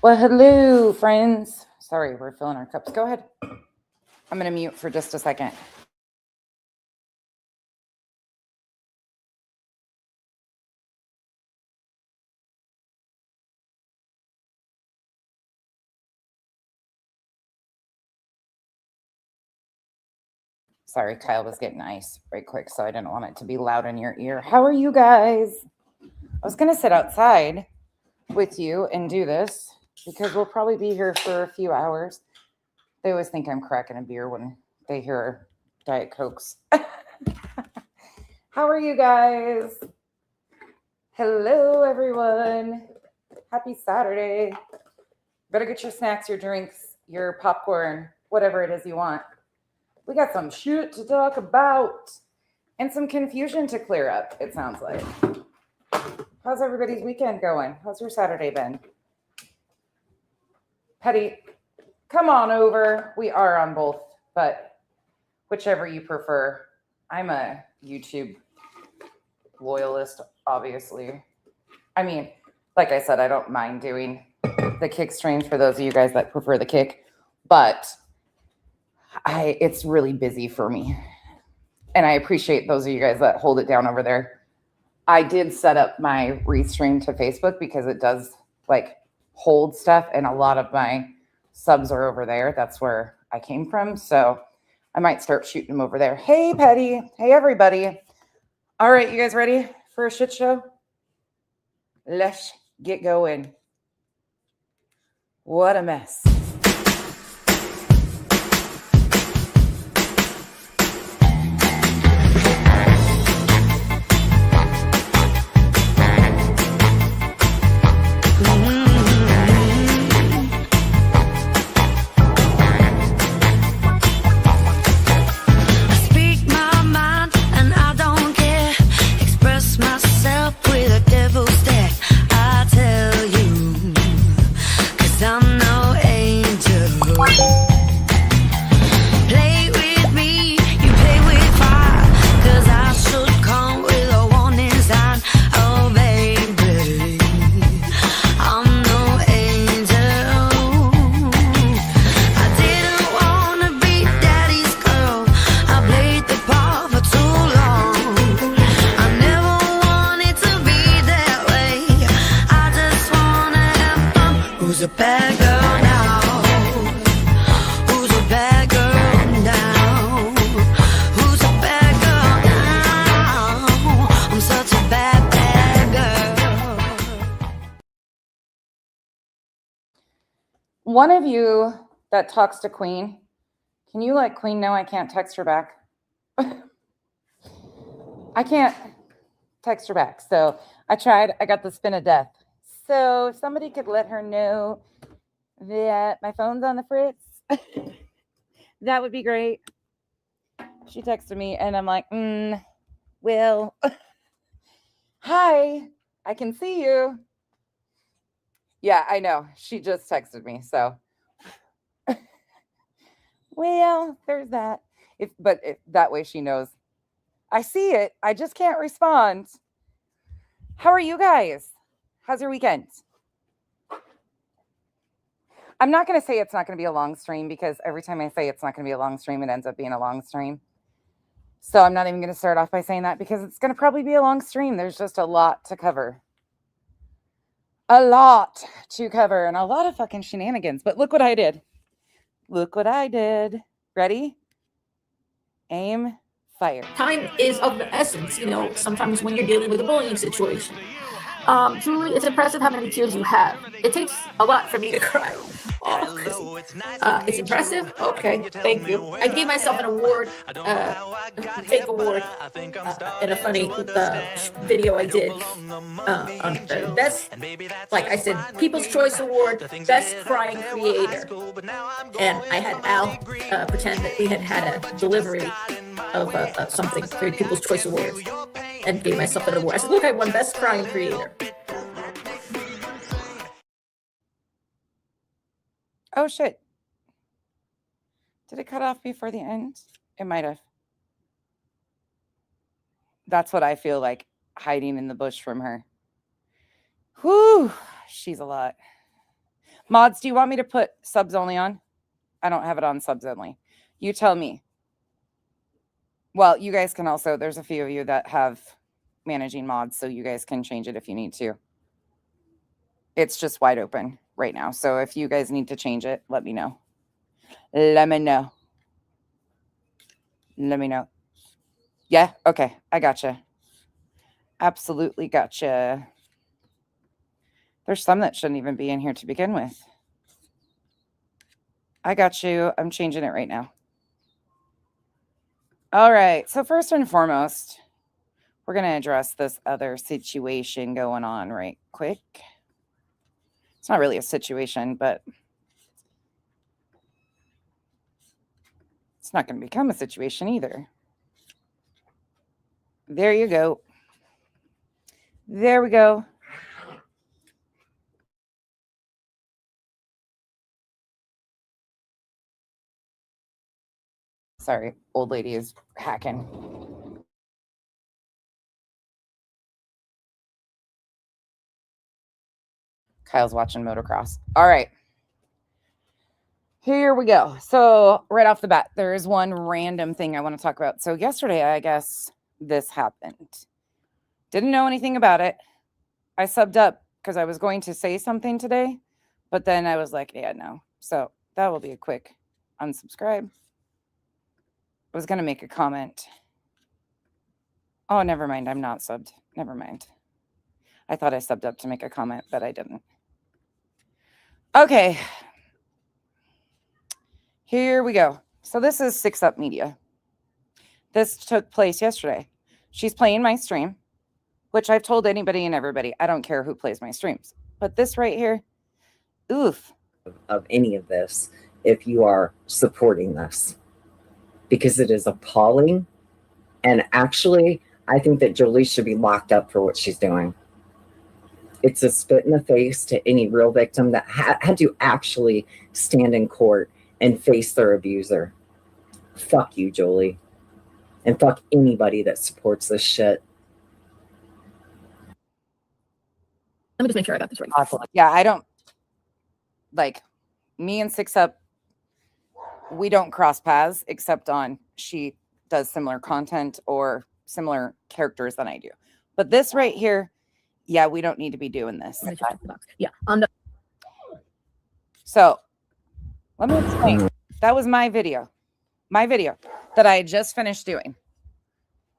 Well, hello, friends. Sorry, we're filling our cups. Go ahead. I'm going to mute for just a second. Sorry, Kyle was getting ice right quick, so I didn't want it to be loud in your ear. How are you guys? I was going to sit outside with you and do this because we'll probably be here for a few hours. They always think I'm cracking a beer when they hear Diet Cokes. How are you guys? Hello, everyone. Happy Saturday. Better get your snacks, your drinks, your popcorn, whatever it is you want. We got some shit to talk about and some confusion to clear up, it sounds like. How's everybody's weekend going? How's your Saturday been? Petty, come on over. We are on both, but whichever you prefer. I'm a YouTube loyalist, obviously. I mean, like I said, I don't mind doing the kick streams for those of you guys that prefer the kick, but it's really busy for me. And I appreciate those of you guys that hold it down over there. I did set up my restream to Facebook because it does like hold stuff, and a lot of my subs are over there. That's where I came from. So I might start shooting them over there. Hey, Petty. Hey, everybody. All right, you guys ready for a shit show? Let's get going. What a mess. One of you that talks to Queen, can you let Queen know I can't text her back? I can't text her back. So I tried. I got the spin of death. So if somebody could let her know that my phone's on the fritz, that would be great. She texted me and I'm like, well, hi, I can see you. Yeah, I know. She just texted me. So, well, there's that. But that way she knows. I see it. I just can't respond. How are you guys? How's your weekend? I'm not going to say it's not going to be a long stream because every time I say it's not going to be a long stream, it ends up being a long stream. So I'm not even going to start off by saying that because it's going to probably be a long stream. There's just a lot to cover. A lot to cover and a lot of fucking shenanigans. But look what I did. Look what I did. Ready? Aim, fire. Time is of the essence, sometimes when you're dealing with a bullying situation. Truly, it's impressive how many tears you have. It takes a lot for me to cry. It's impressive? Okay, thank you. I gave myself an award, fake award, in a funny video I did on best, like I said, People's Choice Award, Best Crying Creator. And I had Al pretend that we had a delivery of something for People's Choice Awards and gave myself an award. I said, look, I won Best Crying Creator. Oh, shit. Did it cut off before the end? It might have. That's what I feel like, hiding in the bush from her. Whew, she's a lot. Mods, do you want me to put subs only on? I don't have it on subs only. You tell me. Well, you guys can also, there's a few of you that have managing mods, so you guys can change it if you need to. It's just wide open right now. So if you guys need to change it, let me know. Let me know. Let me know. Yeah, okay. I gotcha. Absolutely gotcha. There's some that shouldn't even be in here to begin with. I got you. I'm changing it right now. All right. So first and foremost, we're going to address this other situation going on right quick. It's not really a situation, but it's not going to become a situation either. There you go. There we go. Sorry, old lady is hacking. Kyle's watching motocross. All right. Here we go. So right off the bat, there is one random thing I want to talk about. So yesterday, I guess this happened. Didn't know anything about it. I subbed up because I was going to say something today, but then I was like, yeah, no. So that will be a quick unsubscribe. I was going to make a comment. Oh, never mind. I'm not subbed. Never mind. I thought I subbed up to make a comment, but I didn't. Okay. Here we go. So this is 6 Up Media. This took place yesterday. She's playing my stream, which I've told anybody and everybody. I don't care who plays my streams. But this right here, oof. Of any of this, if you are supporting this, because it is appalling. And actually, I think that Jolie should be locked up for what she's doing. It's a spit in the face to any real victim that had to actually stand in court and face their abuser. Fuck you, Jolie. And fuck anybody that supports this shit. Let me just make sure I got this right. Yeah, I don't, like, me and 6 Up, we don't cross paths except on she does similar content or similar characters than I do. But this right here, yeah, we don't need to be doing this. Yeah. So let me explain. That was my video that I had just finished doing.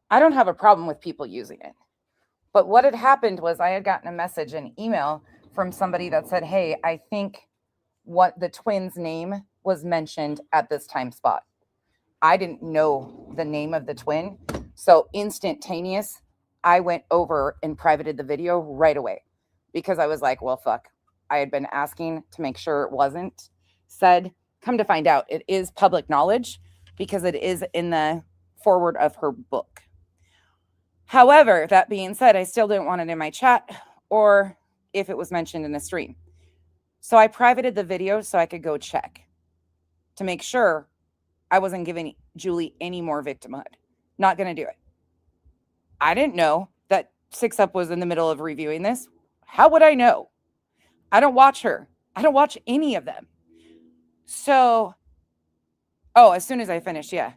I don't have a problem with people using it. But what had happened was I had gotten a message, an email from somebody that said, hey, I think what the twins' name was mentioned at this time spot. I didn't know the name of the twin. So instantaneous, I went over and privated the video right away because I was like, well, fuck. I had been asking to make sure it wasn't said. Come to find out, it is public knowledge because it is in the forward of her book. However, that being said, I still didn't want it in my chat or if it was mentioned in a stream. So I privated the video so I could go check to make sure I wasn't giving Julie any more victimhood. Not going to do it. I didn't know that 6 Up was in the middle of reviewing this. How would I know? I don't watch her. I don't watch any of them. So, oh, as soon as I finish, yeah.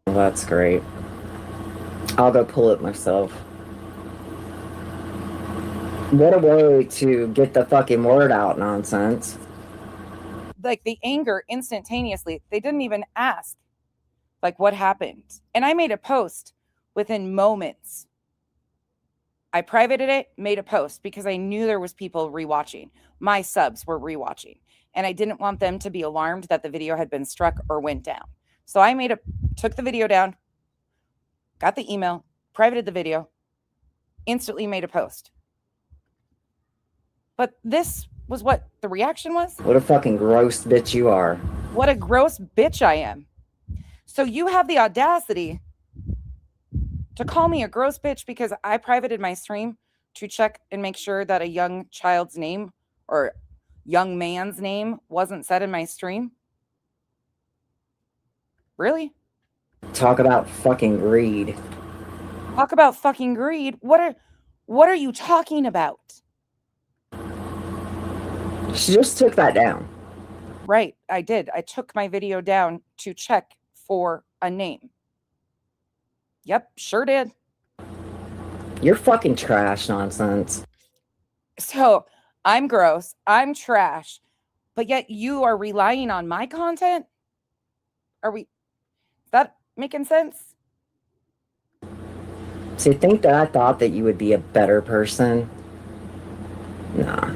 Well, that's great. I'll go pull it myself. What a way to get the fucking word out, nonsense. Like the anger instantaneously. They didn't even ask, like, what happened. And I made a post within moments. I privated it, made a post because I knew there was people rewatching. My subs were rewatching. And I didn't want them to be alarmed that the video had been struck or went down. So I took the video down, got the email, privated the video, instantly made a post. But this was what the reaction was. What a fucking gross bitch you are. What a gross bitch I am. So you have the audacity to call me a gross bitch because I privated my stream to check and make sure that a young child's name or young man's name wasn't said in my stream? Really? Talk about fucking greed. Talk about fucking greed. What are you talking about? She just took that down. Right, I did. I took my video down to check for a name. Yep, sure did. You're fucking trash nonsense. So I'm gross, I'm trash, but yet you are relying on my content? Are we, that making sense? So you think that I thought that you would be a better person? Nah,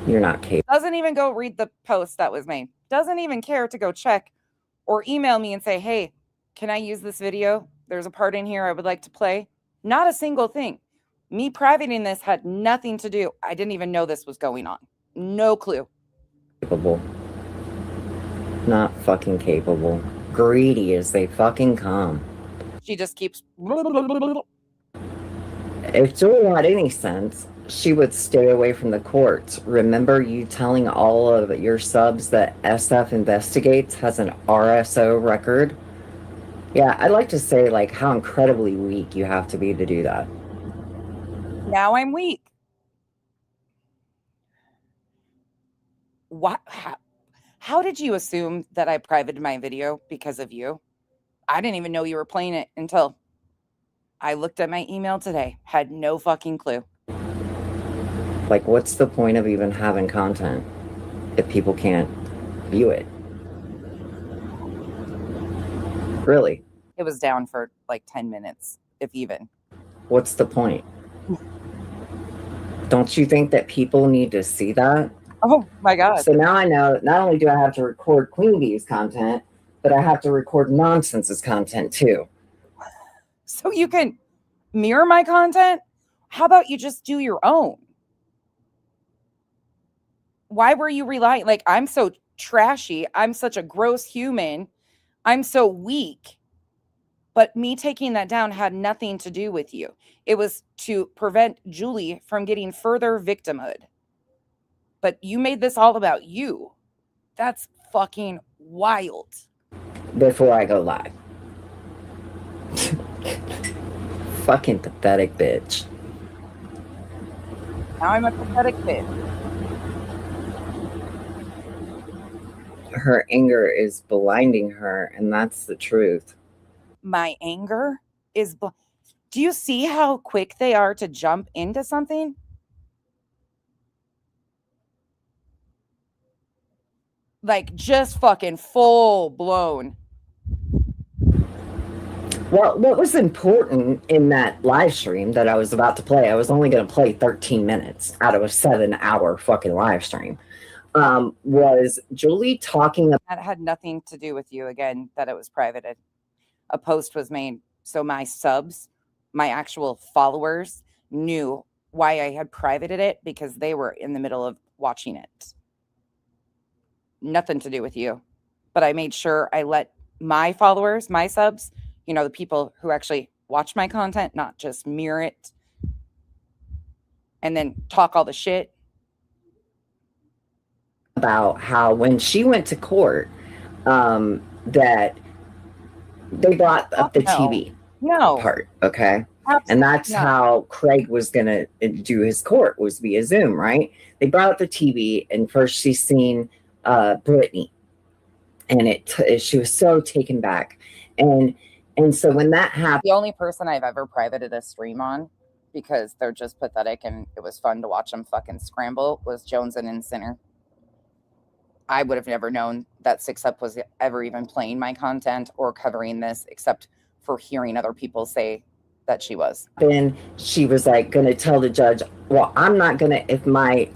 you're not capable. Doesn't even go read the post that was made. Doesn't even care to go check or email me and say, hey, can I use this video? There's a part in here I would like to play. Not a single thing. Me privating this had nothing to do. I didn't even know this was going on. No clue. Capable. Not fucking capable. Greedy as they fucking come. She just keeps. If Julie had any sense, she would stay away from the courts. Remember you telling all of your subs that SF Investigates has an RSO record? Yeah, I'd like to say like how incredibly weak you have to be to do that. Now I'm weak. What? How did you assume that I privated my video because of you? I didn't even know you were playing it until I looked at my email today. Had no fucking clue. Like, what's the point of even having content if people can't view it? Really? It was down for like 10 minutes, if even. What's the point? Don't you think that people need to see that? Oh my God. So now I know not only do I have to record Queen Bee's content, but I have to record Nonsense's content too. So you can mirror my content? How about you just do your own? Why were you relying? Like, I'm so trashy. I'm such a gross human. I'm so weak. But me taking that down had nothing to do with you. It was to prevent Julie from getting further victimhood. But you made this all about you. That's fucking wild. Before I go live. Fucking pathetic bitch. Now I'm a pathetic bitch. Her anger is blinding her, and that's the truth. My anger is... Do you see how quick they are to jump into something? Like, just fucking full blown. Well, what was important in that live stream that I was about to play, I was only going to play 13 minutes out of a 7-hour fucking live stream, was Julie talking about... That had nothing to do with you, again, that it was privated. A post was made, so my subs, my actual followers, knew why I had privated it, because they were in the middle of watching it. Nothing to do with you. But I made sure I let my followers, my subs, you know, the people who actually watch my content, not just mirror it and then talk all the shit. About how when she went to court, that they brought up the TV part, okay? Absolutely. And that's how Craig was going to do his court, was via Zoom, right? They brought up the TV, and first she's seen Brittany, and she was so taken back. And so when that happened... The only person I've ever privated a stream on, because they're just pathetic and it was fun to watch them fucking scramble, was Jones and Sinner. I would have never known that 6up was ever even playing my content or covering this, except for hearing other people say that she was. Then she was like going to tell the judge, well, I'm not going to, if my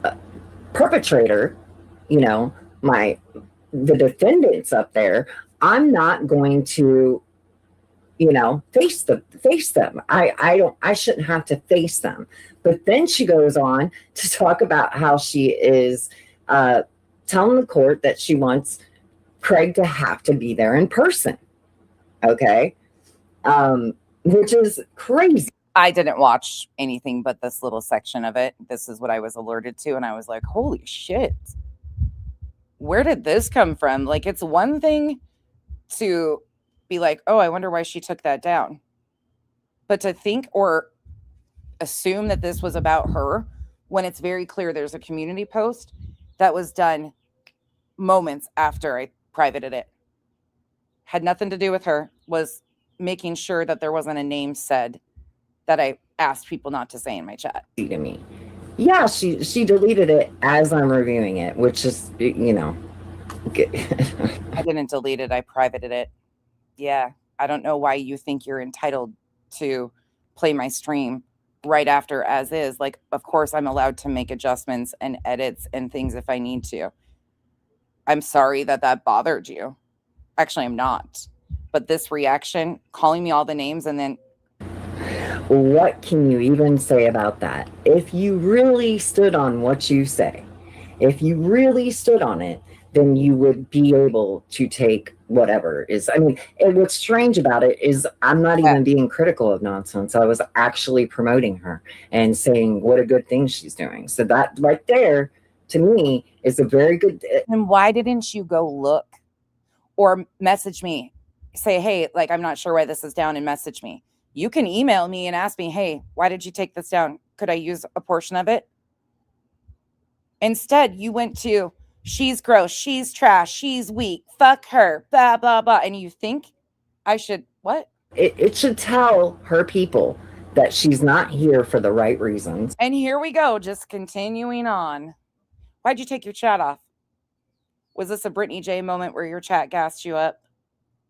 perpetrator, you know, the defendants up there, I'm not going to, you know, face them. I shouldn't have to face them. But then she goes on to talk about how she is telling the court that she wants Craig to have to be there in person. Okay. Which is crazy. I didn't watch anything but this little section of it. This is what I was alerted to. And I was like, holy shit. Where did this come from? Like, it's one thing to be like, oh, I wonder why she took that down. But to think or assume that this was about her when it's very clear there's a community post that was done moments after I privated it. Had nothing to do with her, was making sure that there wasn't a name said that I asked people not to say in my chat. To me. Yeah, she deleted it as I'm reviewing it, which is, you know, good. I didn't delete it. I privated it. Yeah. I don't know why you think you're entitled to play my stream right after as is. Like, of course, I'm allowed to make adjustments and edits and things if I need to. I'm sorry that that bothered you. Actually, I'm not. But this reaction, calling me all the names and then... What can you even say about that? If you really stood on what you say, if you really stood on it, then you would be able to take whatever is. I mean, and what's strange about it is I'm not even being critical of nonsense. I was actually promoting her and saying what a good thing she's doing. So that right there, to me, is a very good. And why didn't you go look or message me? Say, hey, like, I'm not sure why this is down, and message me. You can email me and ask me, hey, why did you take this down? Could I use a portion of it? Instead, you went to, she's gross, she's trash, she's weak, fuck her, blah, blah, blah. And you think I should, what? It should tell her people that she's not here for the right reasons. And here we go, just continuing on. Why'd you take your chat off? Was this a Brittany J moment where your chat gassed you up?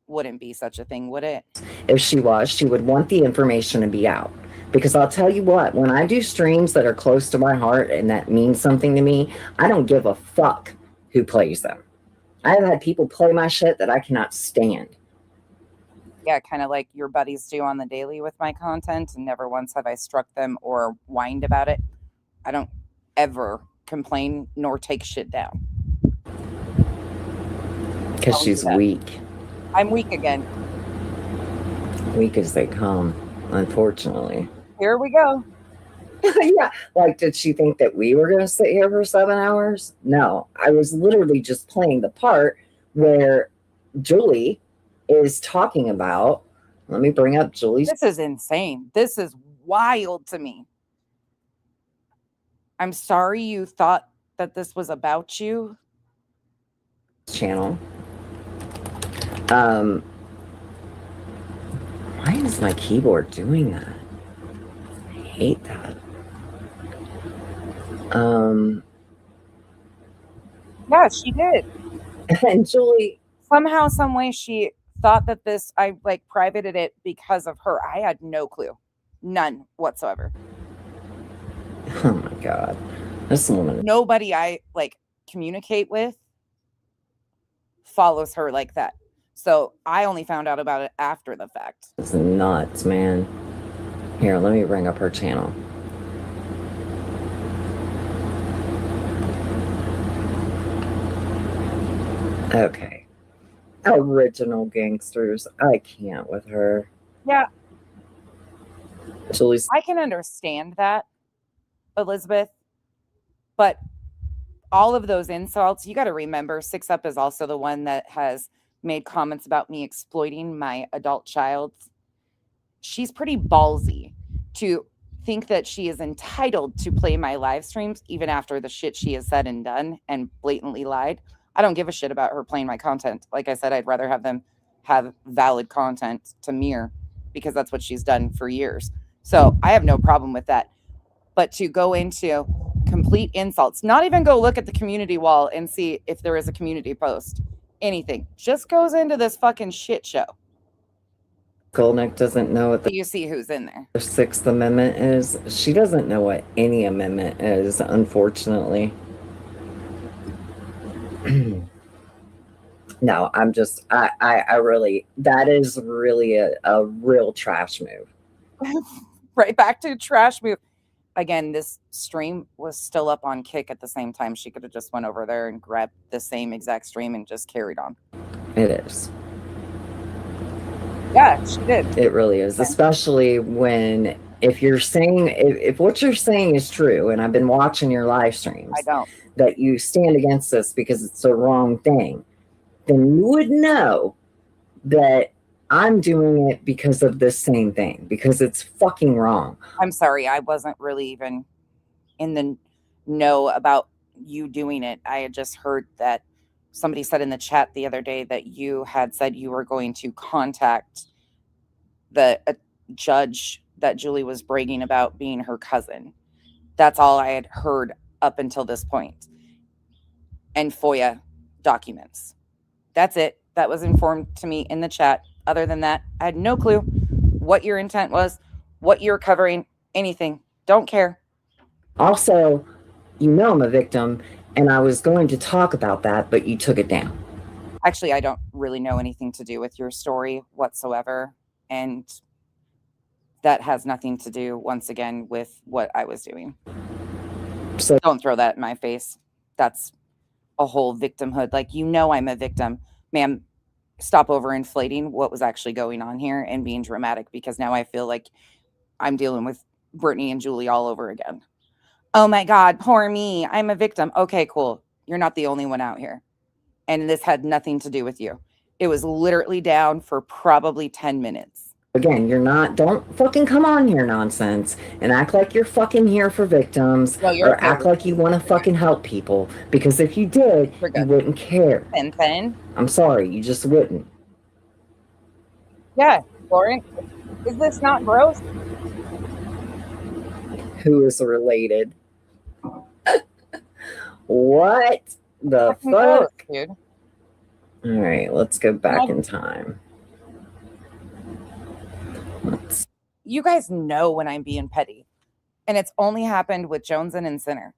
Wouldn't be such a thing, would it? If she was, she would want the information to be out. Because I'll tell you what, when I do streams that are close to my heart and that means something to me, I don't give a fuck who plays them. I've had people play my shit that I cannot stand. Yeah, kind of like your buddies do on the daily with my content, and never once have I struck them or whined about it. I don't ever complain nor take shit down. Because she's weak. I'm weak again. Weak as they come, unfortunately. Here we go. Yeah, like, did she think that we were going to sit here for 7 hours? No, I was literally just playing the part where Julie is talking about, let me bring up Julie's. This is insane. This is wild to me. I'm sorry you thought that this was about you. Channel. Why is my keyboard doing that? I hate that. Yeah, she did. And Julie, somehow, some way, she thought that this, I like privated it because of her. I had no clue. None whatsoever. Oh my God. This woman. Nobody I like communicate with follows her like that. So I only found out about it after the fact. It's nuts, man. Here, let me bring up her channel. Okay. Original Gangsters. I can't with her. Yeah. Julie's. I can understand that, Elizabeth. But all of those insults, you got to remember, 6up is also the one that has made comments about me exploiting my adult child. She's pretty ballsy to think that she is entitled to play my live streams even after the shit she has said and done and blatantly lied. I don't give a shit about her playing my content. Like I said, I'd rather have them have valid content to mirror because that's what she's done for years. So I have no problem with that. But to go into complete insults, not even go look at the community wall and see if there is a community post, anything, just goes into this fucking shit show. Kolnick doesn't know what you see who's in there. The Sixth Amendment is. She doesn't know what any amendment is, unfortunately. No, I'm just, I really, that is really a real trash move. Right back to trash move. Again, this stream was still up on Kick at the same time. She could have just went over there and grabbed the same exact stream and just carried on. It is. Yeah, she did. It really is, especially when, if you're saying, if what you're saying is true, and I've been watching your live streams, I don't. That you stand against this because it's the wrong thing, then you would know that I'm doing it because of this same thing, because it's fucking wrong. I'm sorry, I wasn't really even in the know about you doing it. I had just heard that somebody said in the chat the other day that you had said you were going to contact the judge that Julie was bragging about being her cousin. That's all I had heard up until this point. And FOIA documents. That's it. That was informed to me in the chat. Other than that, I had no clue what your intent was, what you're covering, anything. Don't care. Also, you know I'm a victim, and I was going to talk about that, but you took it down. Actually, I don't really know anything to do with your story whatsoever. And that has nothing to do, once again, with what I was doing. So don't throw that in my face. That's a whole victimhood. Like, you know I'm a victim. Ma'am, stop overinflating what was actually going on here and being dramatic, because now I feel like I'm dealing with Brittany and Julie all over again. Oh my God, poor me. I'm a victim. Okay, cool. You're not the only one out here. And this had nothing to do with you. It was literally down for probably 10 minutes. Again, don't fucking come on here nonsense and act like you're fucking here for victims, or act like you want to fucking help people. Because if you did, you wouldn't care. I'm sorry, you just wouldn't. Yeah, Lauren, is this not gross? Who is related? What the fuck? Gross, dude. All right, let's go back in time. You guys know when I'm being petty, and it's only happened with Jones and Sinner.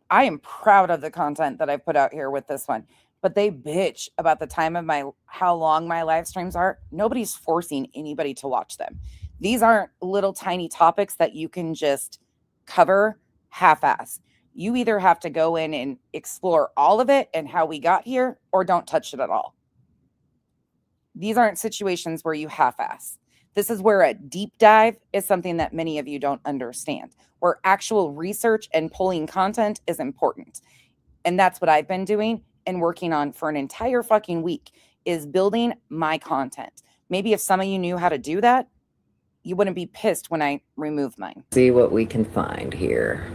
I am proud of the content that I put out here with this one, but they bitch about the time of how long my live streams are. Nobody's forcing anybody to watch them. These aren't little tiny topics that you can just cover half-ass. You either have to go in and explore all of it and how we got here, or don't touch it at all. These aren't situations where you half-ass. This is where a deep dive is something that many of you don't understand, where actual research and pulling content is important. And that's what I've been doing and working on for an entire fucking week, is building my content. Maybe if some of you knew how to do that, you wouldn't be pissed when I remove mine. See what we can find here.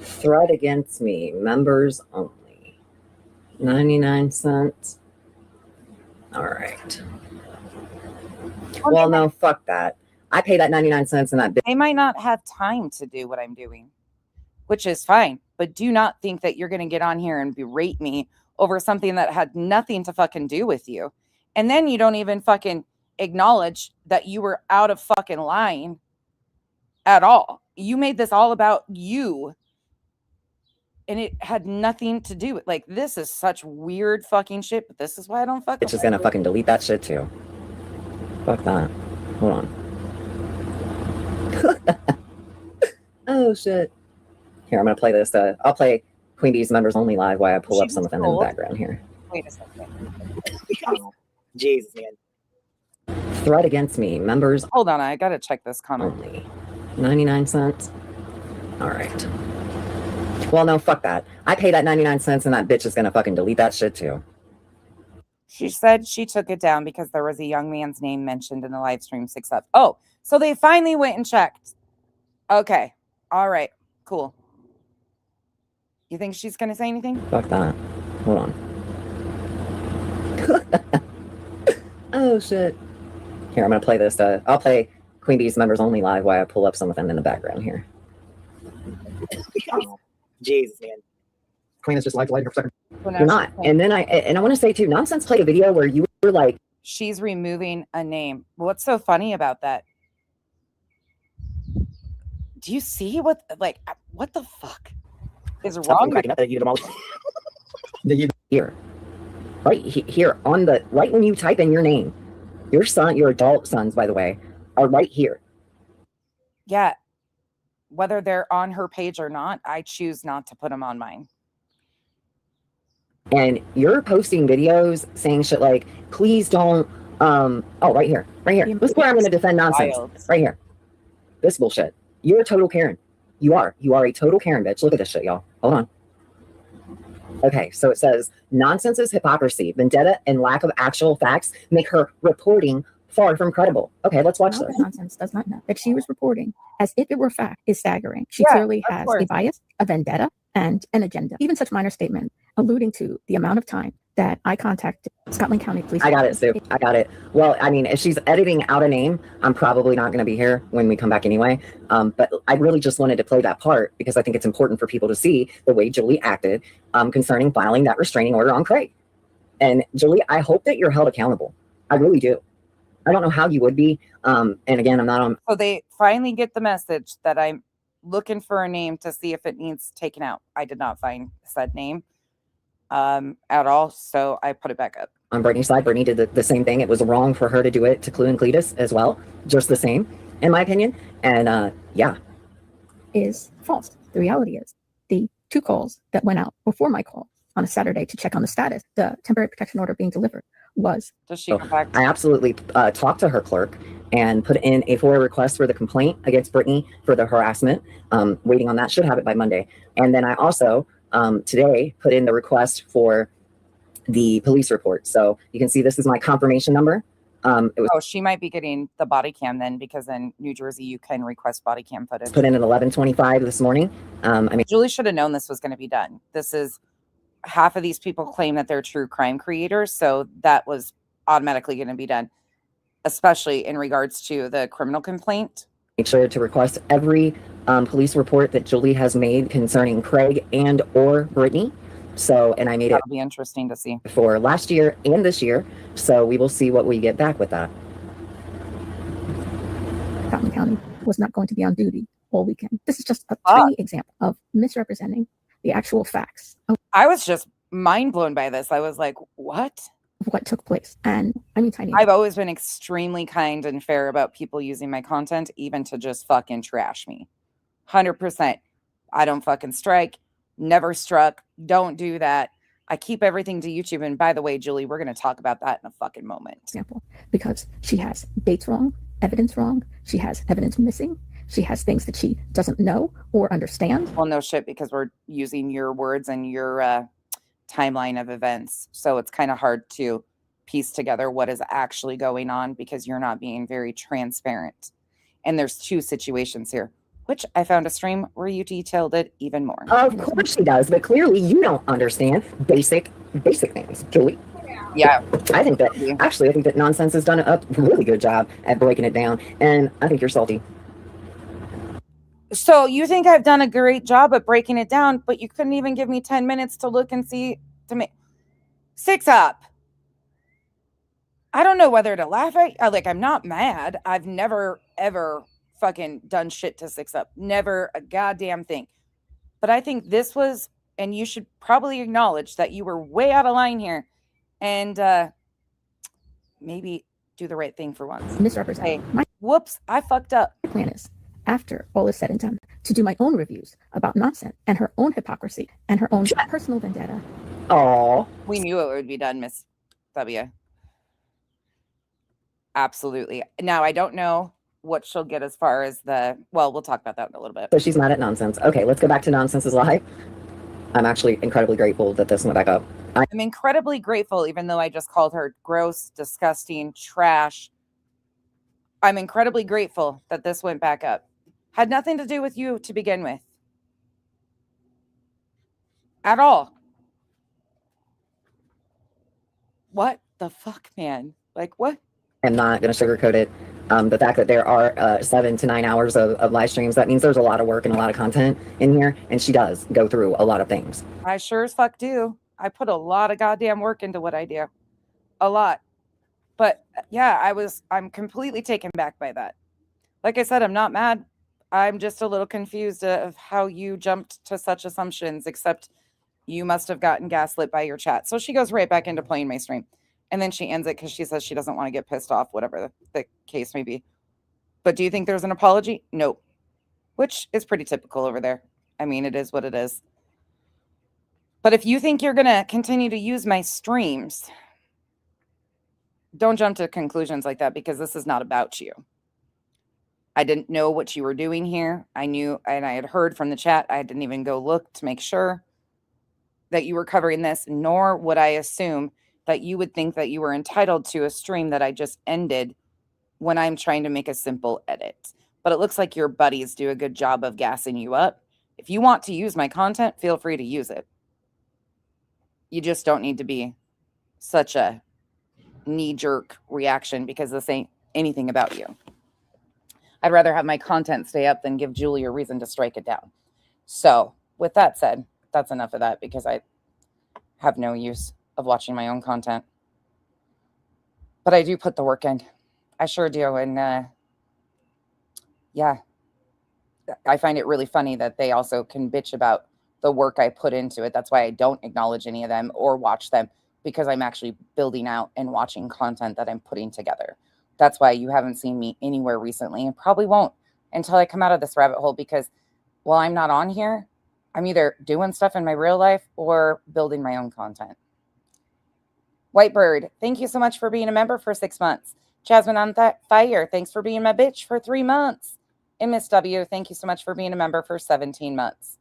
Threat against me, members only. 99 cents. All right. Well, no, fuck that. I pay that 99 cents and that. They might not have time to do what I'm doing, which is fine. But do not think that you're going to get on here and berate me over something that had nothing to fucking do with you. And then you don't even fucking acknowledge that you were out of fucking line at all. You made this all about you. And it had nothing to do with, like, this is such weird fucking shit, but this is why I don't fuck with it. It's just gonna fucking delete that shit too. Fuck that. Hold on. Oh shit. Here, I'm gonna play this. I'll play Queen Bee's members only live while I pull up something in the background here. Wait a second. Jesus, man. Threat against me, members Hold on, I gotta check this comment. only. 99 cents. All right. Well, no, fuck that. I pay that 99 cents and that bitch is gonna fucking delete that shit too. She said she took it down because there was a young man's name mentioned in the live stream 6 up. Oh, so they finally went and checked. Okay. All right. Cool. You think she's going to say anything? Fuck that. Hold on. Oh, shit. Here, I'm gonna play this. I'll play Queen Bee's members only live while I pull up something in the background here. Jesus, man. Queen is just live for a second. You're not. And then I want to say too, Nonsense played a video where you were like, she's removing a name. What's so funny about that? Do you see what the fuck is wrong? Here, right here on the right when you type in your name, your adult sons, by the way, are right here. Yeah. Whether they're on her page or not, I choose not to put them on mine. And you're posting videos saying shit like, please don't, right here. This is where I'm going to defend nonsense. Right here. This bullshit. You're a total Karen. You are a total Karen, bitch. Look at this shit, y'all. Hold on. Okay, so it says nonsense is hypocrisy, vendetta, and lack of actual facts make her reporting far from credible. Okay, let's watch Now this. that nonsense does not know that she was reporting as if it were fact is staggering. She Yeah, clearly of has course. a bias, a vendetta, and an agenda. Even such minor statement alluding to the amount of time that I contacted Scotland County Police. I got it, Sue. I got it. Well, I mean, if she's editing out a name, I'm probably not going to be here when we come back anyway. But I really just wanted to play that part because I think it's important for people to see the way Julie acted concerning filing that restraining order on Craig. And Julie, I hope that you're held accountable. I really do. I don't know how you would be. And again, I'm not on. So they finally get the message that I'm looking for a name to see if it needs taken out. I did not find said name at all, so I put it back up. On Brittany's side, Brittany did the same thing. It was wrong for her to do it to Clue and Cletus as well. Just the same, in my opinion. And yeah. Is false. The reality is the 2 calls that went out before my call on a Saturday to check on the status, the temporary protection order being delivered was. Does she go back? I absolutely talked to her clerk and put in a FOIA request for the complaint against Brittany for the harassment. Waiting on that, should have it by Monday. And then I also today put in the request for the police report. So you can see this is my confirmation number. She might be getting the body cam then, because in New Jersey you can request body cam footage. Put in at 11:25 this morning. I mean, Julie should have known this was going to be done. This is half of these people claim that they're true crime creators, so that was automatically going to be done, especially in regards to the criminal complaint. Make sure to request every police report that Julie has made concerning Craig and or Brittany. So, and I made it. That'll be interesting to see For last year and this year. So we will see what we get back with that. Scotland County was not going to be on duty all weekend. This is just a tiny example of misrepresenting the actual facts of I was just mind blown by this. I was like, what? what took place. And I mean, tiny. I've always been extremely kind and fair about people using my content, even to just fucking trash me. 100%. I don't fucking strike. Never struck. Don't do that. I keep everything to YouTube. And by the way, Julie, we're going to talk about that in a fucking moment. Example, because she has dates wrong, evidence wrong. She has evidence missing. She has things that she doesn't know or understand. Well, no shit, because we're using your words and your timeline of events. So it's kind of hard to piece together what is actually going on because you're not being very transparent. And there's 2 situations here, which I found a stream where you detailed it even more. Of course she does, but clearly you don't understand basic things, Julie. Yeah. I think that Nonsense has done a really good job at breaking it down, and I think you're salty. So you think I've done a great job at breaking it down, but you couldn't even give me 10 minutes to look and see, to make 6 up. I don't know whether to laugh at. Like, I'm not mad. I've never, ever fucking done shit to 6 up. Never a goddamn thing. But I think this was, and you should probably acknowledge that you were way out of line here, and maybe do the right thing for once. Misrepresent. Hey, whoops, I fucked up. My plan is, after all is said and done, to do my own reviews about nonsense and her own hypocrisy and her own personal vendetta. Oh, We knew it would be done, Miss W. Absolutely. Now, I don't know what she'll get as far as we'll talk about that in a little bit. so she's mad at Nonsense. Okay, let's go back to Nonsense's live. I'm actually incredibly grateful that this went back up. I'm incredibly grateful, even though I just called her gross, disgusting, trash. I'm incredibly grateful that this went back up. Had nothing to do with you to begin with. At all. What the fuck, man? Like, what? I'm not going to sugarcoat it. The fact that there are 7 to 9 hours of live streams, that means there's a lot of work and a lot of content in here. And she does go through a lot of things. I sure as fuck do. I put a lot of goddamn work into what I do. A lot. But yeah, I'm completely taken back by that. Like I said, I'm not mad. I'm just a little confused of how you jumped to such assumptions, except you must have gotten gaslit by your chat. So she goes right back into playing my stream. And then she ends it because she says she doesn't want to get pissed off, whatever the case may be. But do you think there's an apology? Nope. Which is pretty typical over there. I mean, it is what it is. But if you think you're going to continue to use my streams, don't jump to conclusions like that, because this is not about you. I didn't know what you were doing here. I knew, and I had heard from the chat. I didn't even go look to make sure. that you were covering this, nor would I assume that you would think that you were entitled to a stream that I just ended when I'm trying to make a simple edit. But it looks like your buddies do a good job of gassing you up. If you want to use my content, feel free to use it. You just don't need to be such a knee-jerk reaction because this ain't anything about you. I'd rather have my content stay up than give Julie a reason to strike it down. So with that said, that's enough of that because I have no use of watching my own content. But I do put the work in. I sure do. And yeah, I find it really funny that they also can bitch about the work I put into it. That's why I don't acknowledge any of them or watch them, because I'm actually building out and watching content that I'm putting together. That's why you haven't seen me anywhere recently and probably won't until I come out of this rabbit hole, because while I'm not on here, I'm either doing stuff in my real life or building my own content. Whitebird, thank you so much for being a member for 6 months. Jasmine on Fire, thanks for being my bitch for 3 months. And Miss W, thank you so much for being a member for 17 months.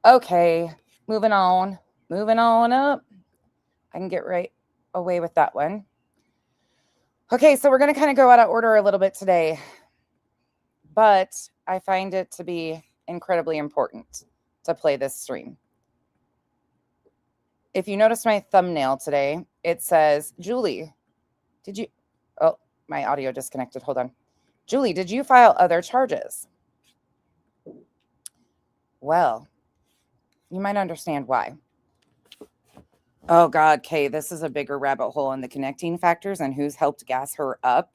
Okay, moving on up. I can get right away with that one. Okay, so we're going to kind of go out of order a little bit today, but I find it to be incredibly important to play this stream. If you notice my thumbnail today, it says, Julie, did you, oh, my audio disconnected. Hold on. Julie, did you file other charges? Well, you might understand why. Oh God, Kay, this is a bigger rabbit hole, and the connecting factors and who's helped gas her up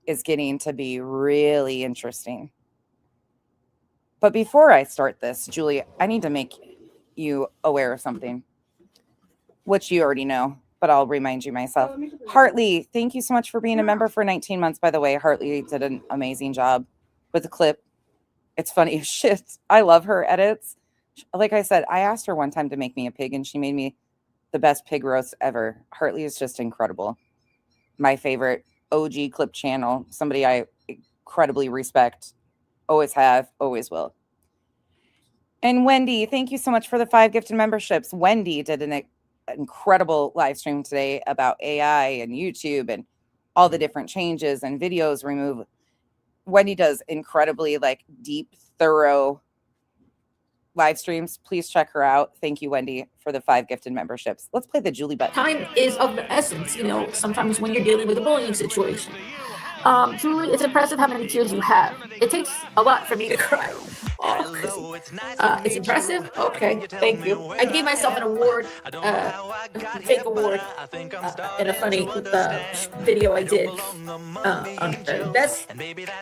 is getting to be really interesting. But before I start this, Julie, I need to make you aware of something, which you already know, but I'll remind you myself. Hartley, thank you so much for being a member for 19 months, by the way. Hartley did an amazing job with the clip. It's funny as shit. I love her edits. Like I said, I asked her one time to make me a pig, and she made me the best pig roast ever. Hartley is just incredible. My favorite OG clip channel. Somebody I incredibly respect. Always have, always will. And Wendy, thank you so much for the 5 gifted memberships. Wendy did an incredible live stream today about AI and YouTube and all the different changes and videos removed. Wendy does incredibly deep, thorough live streams. Please check her out. Thank you, Wendy, for the 5 gifted memberships. Let's play the Julie button. Time is of the essence, sometimes when you're dealing with a bullying situation. Julie, it's impressive how many tears you have. It takes a lot for me to cry. It's impressive. Okay, thank you. I gave myself an award, fake award, in a funny video I did on best,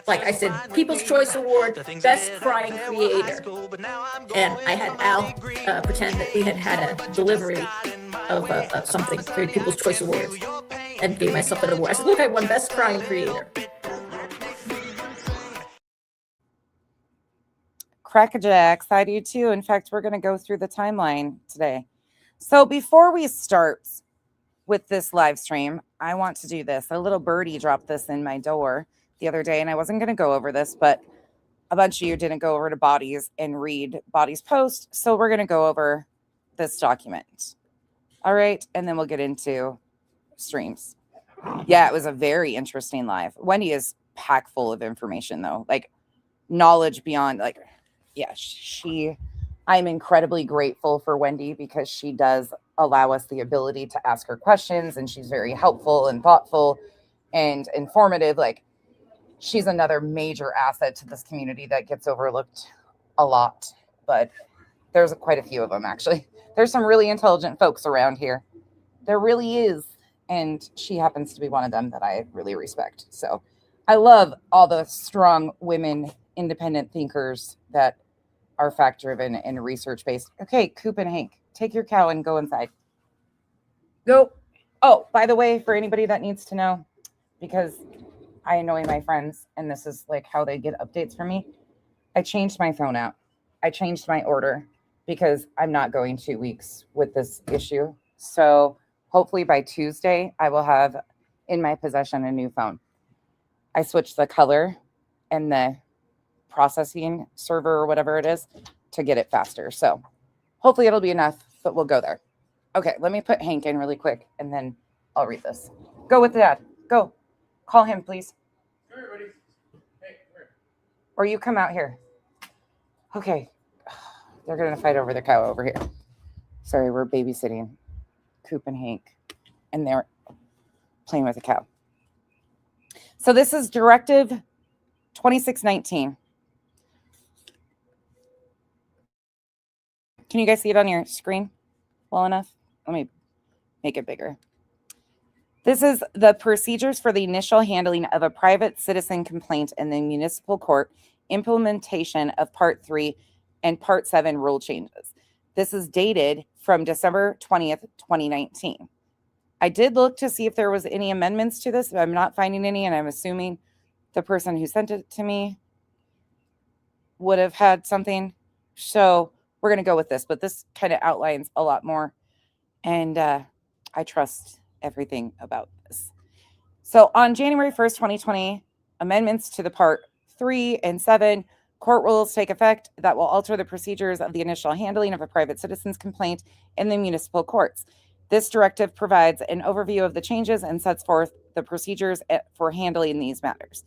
like I said, People's Choice Award, Best Crying Creator. And I had Al pretend that we had a delivery of something for People's Choice Awards, and gave myself an award. I said, look, I won Best Crying Creator. Crackajax, I do too. In fact, we're going to go through the timeline today. So before we start with this live stream, I want to do this. A little birdie dropped this in my door the other day, and I wasn't going to go over this, but a bunch of you didn't go over to Body's and read Body's post. So we're going to go over this document. All right. And then we'll get into streams. Yeah, it was a very interesting live. Wendy is packed full of information, though, knowledge beyond, yeah, I'm incredibly grateful for Wendy because she does allow us the ability to ask her questions, and she's very helpful and thoughtful and informative. She's another major asset to this community that gets overlooked a lot, but there's quite a few of them, actually. There's some really intelligent folks around here. There really is. And she happens to be one of them that I really respect. So I love all the strong women, independent thinkers that are fact-driven and research-based. Okay, Coop and Hank, take your cow and go inside. Go. Oh, by the way, for anybody that needs to know, because I annoy my friends, and this is how they get updates from me, I changed my phone out. I changed my order because I'm not going 2 weeks with this issue. So hopefully by Tuesday, I will have in my possession a new phone. I switched the color and the processing server or whatever it is to get it faster. So Hopefully it'll be enough, but we'll go there. Okay, let me put Hank in really quick, and then I'll read this. Go with Dad. Go. Call him, please. Come here, buddy. Hey, come here. Or you come out here. Okay. They're going to fight over the cow over here. Sorry, we're babysitting Coop and Hank, and they're playing with the cow. So this is Directive 2619. Can you guys see it on your screen well enough? Let me make it bigger. This is the procedures for the initial handling of a private citizen complaint in the municipal court, implementation of Part 3 and Part 7 rule changes. This is dated from December 20th, 2019. I did look to see if there was any amendments to this, but I'm not finding any, and I'm assuming the person who sent it to me would have had something. So we're going to go with this, but this kind of outlines a lot more, and I trust everything about this. So on January 1st, 2020, amendments to the Part 3 and 7 court rules take effect that will alter the procedures of the initial handling of a private citizen's complaint in the municipal courts. This directive provides an overview of the changes and sets forth the procedures for handling these matters.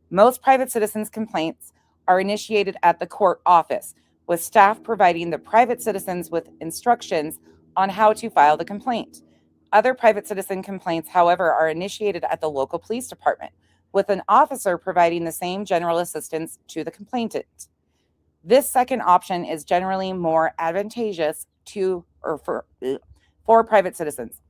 Most private citizens' complaints are initiated at the court office, with staff providing the private citizens with instructions on how to file the complaint. Other private citizen complaints, however, are initiated at the local police department, with an officer providing the same general assistance to the complainant. This second option is generally more advantageous for private citizens,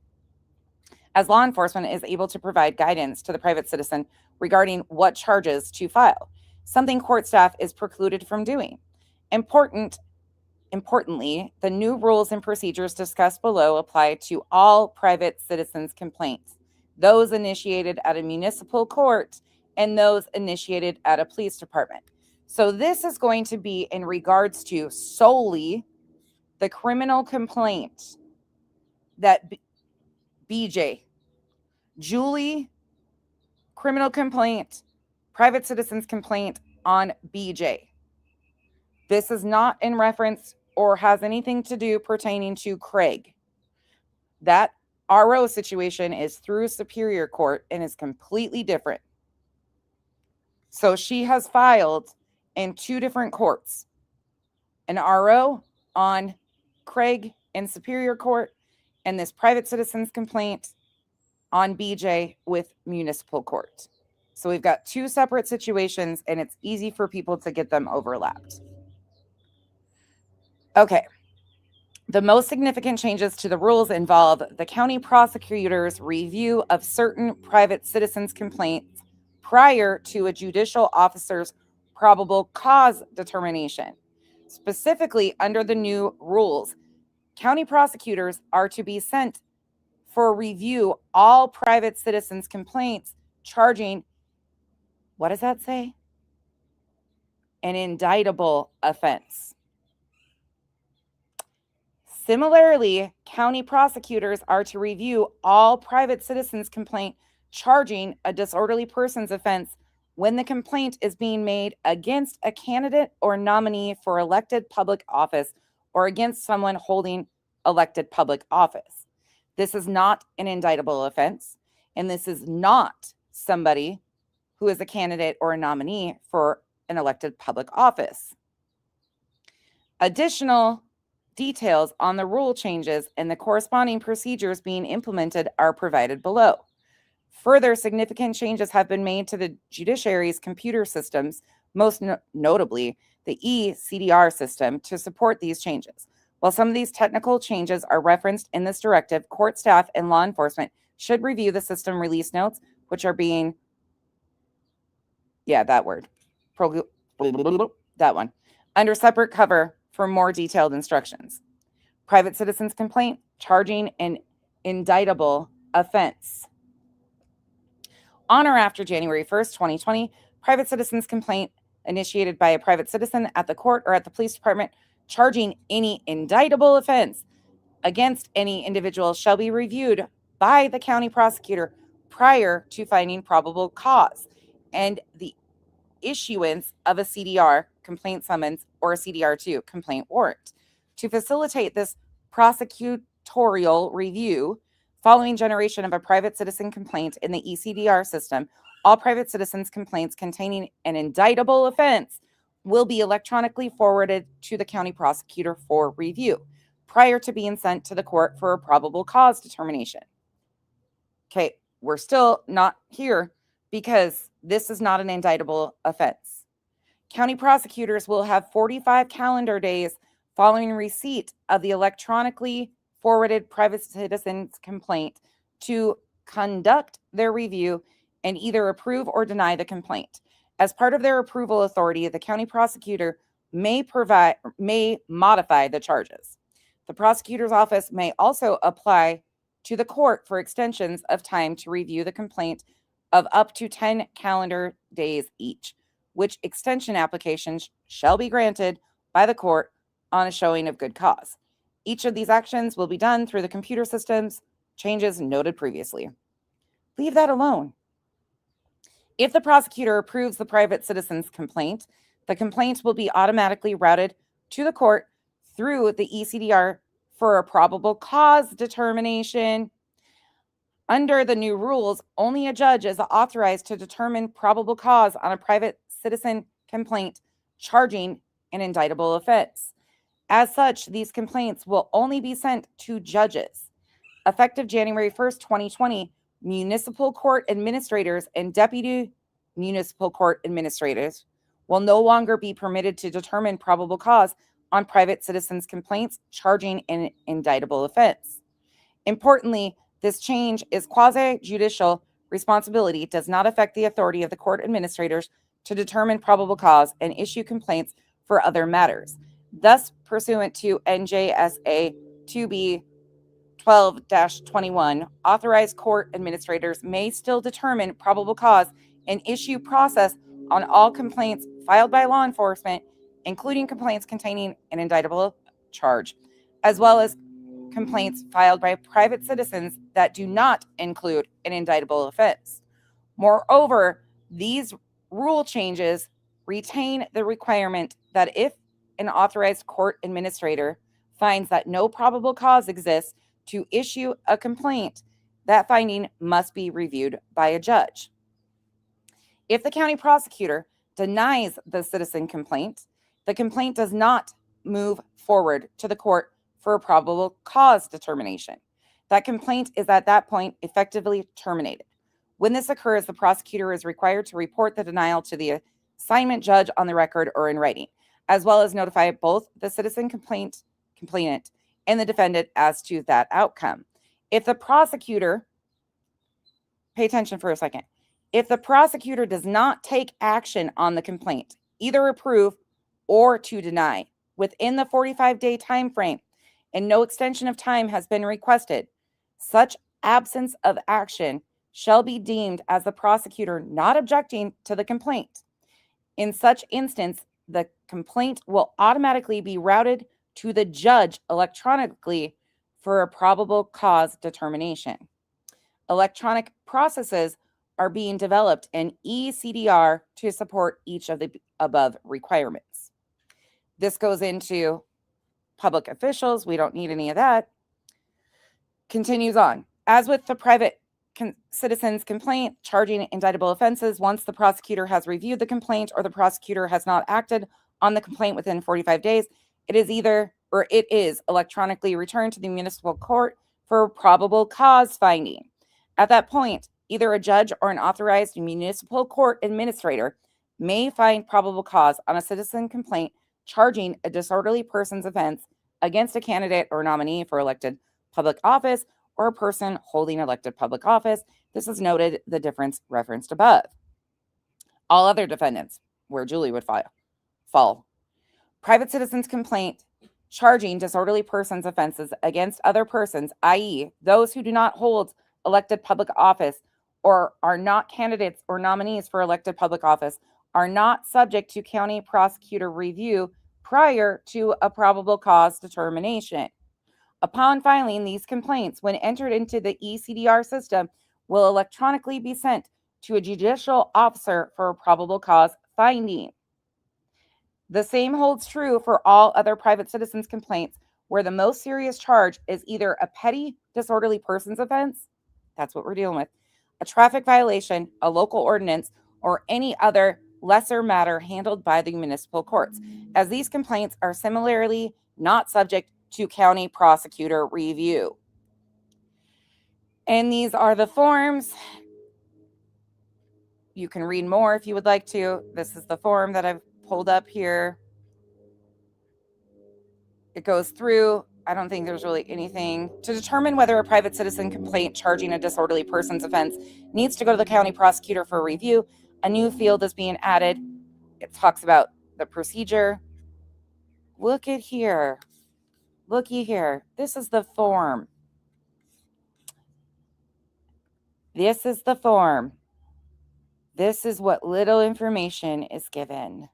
as law enforcement is able to provide guidance to the private citizen regarding what charges to file, something court staff is precluded from doing. Importantly, the new rules and procedures discussed below apply to all private citizens' complaints, those initiated at a municipal court and those initiated at a police department. So this is going to be in regards to solely the criminal complaint that BJ, Julie, criminal complaint, private citizen's complaint on BJ. This is not in reference or has anything to do pertaining to Craig. That RO situation is through Superior Court and is completely different. So she has filed in two different courts, an RO on Craig in Superior Court and this private citizen's complaint on BJ with municipal court. So we've got two separate situations, and it's easy for people to get them overlapped. Okay. The most significant changes to the rules involve the county prosecutor's review of certain private citizens' complaints prior to a judicial officer's probable cause determination. Specifically, under the new rules, county prosecutors are to be sent for review all private citizens' complaints charging, what does that say? An indictable offense. Similarly, county prosecutors are to review all private citizens' complaint charging a disorderly persons offense when the complaint is being made against a candidate or nominee for elected public office or against someone holding elected public office. This is not an indictable offense, and this is not somebody who is a candidate or a nominee for an elected public office. Additional details on the rule changes and the corresponding procedures being implemented are provided below. Further significant changes have been made to the judiciary's computer systems, most notably the e-CDR system, to support these changes. While some of these technical changes are referenced in this directive, court staff and law enforcement should review the system release notes, which are being, that one, under separate cover for more detailed instructions. Private citizens' complaint charging an indictable offense. On or after January 1st, 2020, private citizens' complaint initiated by a private citizen at the court or at the police department charging any indictable offense against any individual shall be reviewed by the county prosecutor prior to finding probable cause and the issuance of a CDR, complaint summons, or a CDR2, complaint warrant. To facilitate this prosecutorial review, following generation of a private citizen complaint in the ECDR system, all private citizens' complaints containing an indictable offense will be electronically forwarded to the county prosecutor for review prior to being sent to the court for a probable cause determination. Okay, we're still not here because this is not an indictable offense. County prosecutors will have 45 calendar days following receipt of the electronically forwarded private citizen's complaint to conduct their review and either approve or deny the complaint. As part of their approval authority, the county prosecutor may modify the charges. The prosecutor's office may also apply to the court for extensions of time to review the complaint of up to 10 calendar days each, which extension applications shall be granted by the court on a showing of good cause. Each of these actions will be done through the computer systems changes noted previously. Leave that alone. If the prosecutor approves the private citizen's complaint, the complaint will be automatically routed to the court through the ECDR for a probable cause determination. Under the new rules, only a judge is authorized to determine probable cause on a private citizen complaint charging an indictable offense. As such, these complaints will only be sent to judges. Effective January 1st, 2020, municipal court administrators and deputy municipal court administrators will no longer be permitted to determine probable cause on private citizens' complaints charging an indictable offense. Importantly, this change is quasi-judicial responsibility, does not affect the authority of the court administrators to determine probable cause and issue complaints for other matters. Thus, pursuant to NJSA 2B 12-21, authorized court administrators may still determine probable cause and issue process on all complaints filed by law enforcement, including complaints containing an indictable charge, as well as complaints filed by private citizens that do not include an indictable offense. Moreover, these rule changes retain the requirement that if an authorized court administrator finds that no probable cause exists to issue a complaint, that finding must be reviewed by a judge. If the county prosecutor denies the citizen complaint, the complaint does not move forward to the court for a probable cause determination. That complaint is at that point effectively terminated. When this occurs, the prosecutor is required to report the denial to the assignment judge on the record or in writing, as well as notify both the citizen complainant and the defendant as to that outcome. If the prosecutor, pay attention for a second, if the prosecutor does not take action on the complaint, either approve or to deny, within the 45-day time frame, and no extension of time has been requested, such absence of action shall be deemed as the prosecutor not objecting to the complaint. In such instance, the complaint will automatically be routed to the judge electronically for a probable cause determination. Electronic processes are being developed in ECDR to support each of the above requirements. This goes into public officials. We don't need any of that. Continues on. As with the private citizen's complaint charging indictable offenses, once the prosecutor has reviewed the complaint or the prosecutor has not acted on the complaint within 45 days, it is electronically returned to the municipal court for probable cause finding. At that point, either a judge or an authorized municipal court administrator may find probable cause on a citizen complaint charging a disorderly person's offense against a candidate or nominee for elected public office or a person holding elected public office. This is noted the difference referenced above. All other defendants, where Julie would fall. Private citizen's complaint charging disorderly persons offenses against other persons, i.e., those who do not hold elected public office or are not candidates or nominees for elected public office, are not subject to county prosecutor review prior to a probable cause determination. Upon filing these complaints, when entered into the ECDR system, will electronically be sent to a judicial officer for a probable cause finding. The same holds true for all other private citizens' complaints where the most serious charge is either a petty disorderly persons offense, that's what we're dealing with, a traffic violation, a local ordinance, or any other lesser matter handled by the municipal courts, as these complaints are similarly not subject to county prosecutor review. And these are the forms. You can read more if you would like to. This is the form that I've pulled up here. It goes through. I don't think there's really anything to determine whether a private citizen complaint charging a disorderly persons offense needs to go to the county prosecutor for review. A new field is being added. It talks about the procedure. Look at here. Looky here. This is the form. This is the form. This is what little information is given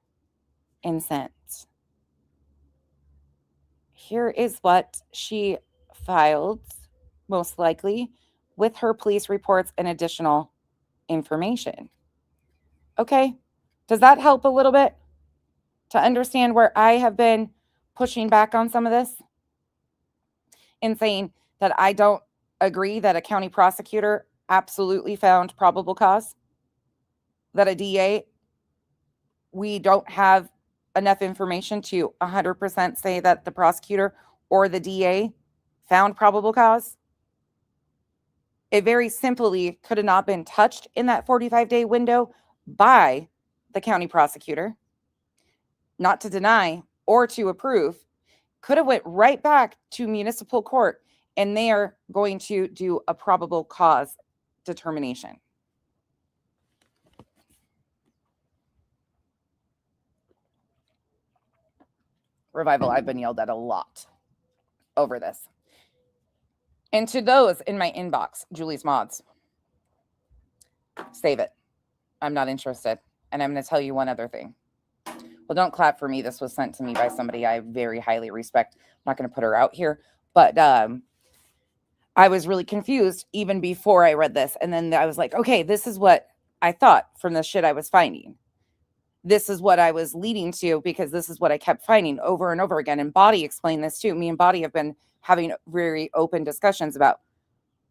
and sent. Here is what she filed, most likely, with her police reports and additional information. Okay, does that help a little bit to understand where I have been pushing back on some of this and saying that I don't agree that a county prosecutor absolutely found probable cause? That a DA, we don't have enough information to 100% say that the prosecutor or the DA found probable cause? It very simply could have not been touched in that 45-day window by the county prosecutor, not to deny or to approve, could have went right back to municipal court, and they are going to do a probable cause determination. Revival, I've been yelled at a lot over this. And to those in my inbox, Julie's Mods, save it. I'm not interested. And I'm going to tell you one other thing. Well, don't clap for me. This was sent to me by somebody I very highly respect. I'm not going to put her out here. But I was really confused even before I read this. And then I was like, okay, this is what I thought from the shit I was finding. This is what I was leading to, because this is what I kept finding over and over again. And Body explained this too. Me and Body have been having very open discussions about,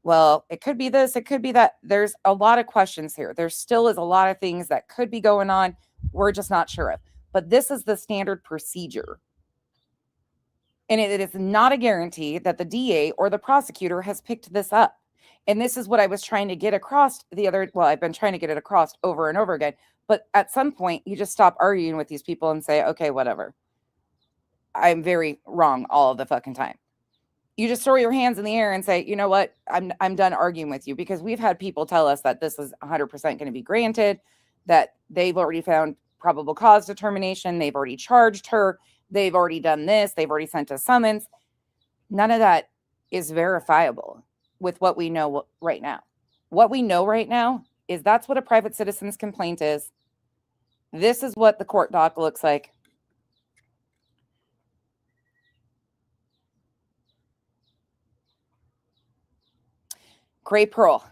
well, it could be this, it could be that. There's a lot of questions here. There still is a lot of things that could be going on. We're just not sure of. But this is the standard procedure. And it is not a guarantee that the DA or the prosecutor has picked this up. And this is what I was trying to get across I've been trying to get it across over and over again. But at some point, you just stop arguing with these people and say, okay, whatever. I'm very wrong all of the fucking time. You just throw your hands in the air and say, you know what? I'm done arguing with you, because we've had people tell us that this is 100% going to be granted, that they've already found probable cause determination. They've already charged her. They've already done this. They've already sent a summons. None of that is verifiable with what we know right now. What we know right now is that's what a private citizen's complaint is. This is what the court doc looks like. Gray Pearl.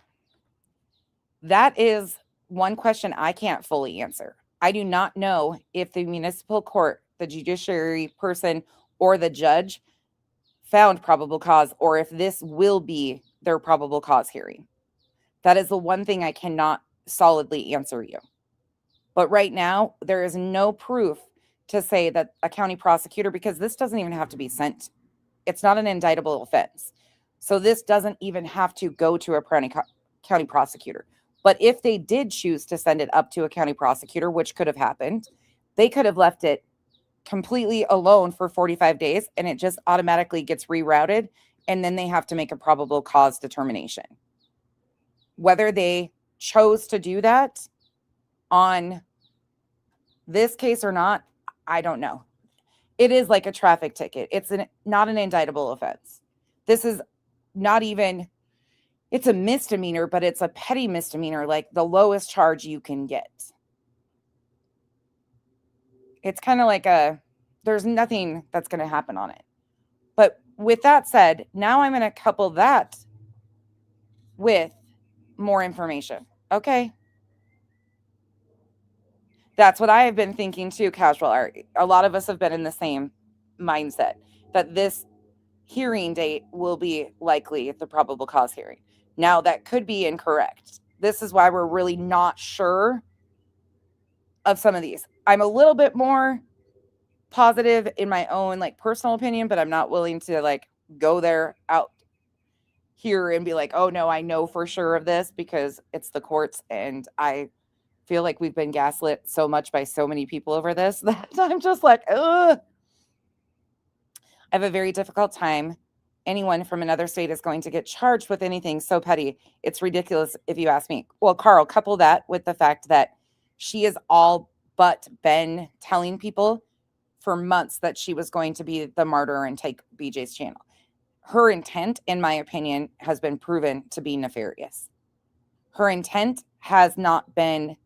That is one question I can't fully answer. I do not know if the municipal court, the judiciary person, or the judge found probable cause, or if this will be their probable cause hearing. That is the one thing I cannot solidly answer you. But right now, there is no proof to say that a county prosecutor, because this doesn't even have to be sent. It's not an indictable offense. So this doesn't even have to go to a county prosecutor. But if they did choose to send it up to a county prosecutor, which could have happened, they could have left it completely alone for 45 days, and it just automatically gets rerouted, and then they have to make a probable cause determination. Whether they chose to do that on this case or not, I don't know. It is like a traffic ticket. It's not an indictable offense. This is not even, it's a misdemeanor, but it's a petty misdemeanor, like the lowest charge you can get. It's kind of like there's nothing that's going to happen on it. But with that said, now I'm going to couple that with more information. Okay. That's what I have been thinking too, Casual Art. A lot of us have been in the same mindset that this hearing date will be likely the probable cause hearing. Now, that could be incorrect. This is why we're really not sure of some of these. I'm a little bit more positive in my own like personal opinion, but I'm not willing to like go there out here and be like, oh no, I know for sure of this, because it's the courts, and I feel like we've been gaslit so much by so many people over this that I'm just like, ugh. I have a very difficult time. Anyone from another state is going to get charged with anything so petty. It's ridiculous if you ask me. Well, Carl, couple that with the fact that she has all but been telling people for months that she was going to be the martyr and take BJ's channel. Her intent, in my opinion, has been proven to be nefarious. Her intent has not been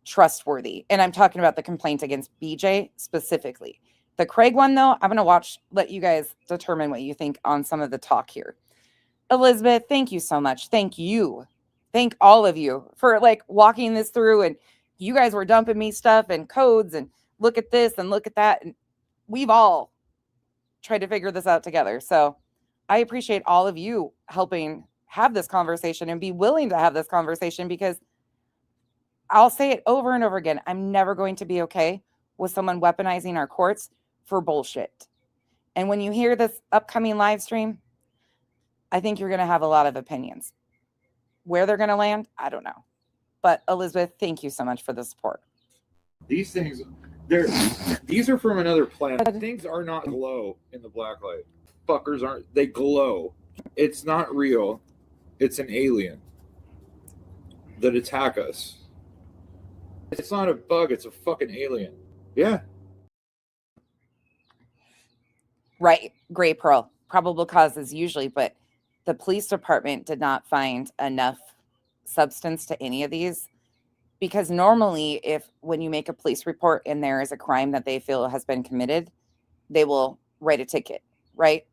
trustworthy. And I'm talking about the complaint against BJ specifically. The Craig one, though, I'm going to let you guys determine what you think on some of the talk here. Elizabeth, thank you so much. Thank you. Thank all of you for like walking this through. And you guys were dumping me stuff and codes and look at this and look at that. And we've all tried to figure this out together. So I appreciate all of you helping have this conversation and be willing to have this conversation, because I'll say it over and over again. I'm never going to be okay with someone weaponizing our courts for bullshit. And when you hear this upcoming live stream, I think you're going to have a lot of opinions. Where they're going to land, I don't know. But Elizabeth, thank you so much for the support. These things, these are from another planet. Things are not glow in the black light. Fuckers aren't, they glow. It's not real. It's an alien that attack us. It's not a bug, it's a fucking alien. Yeah. Right. Gray Pearl. Probable causes usually, but the police department did not find enough substance to any of these, because normally when you make a police report and there is a crime that they feel has been committed, they will write a ticket, right?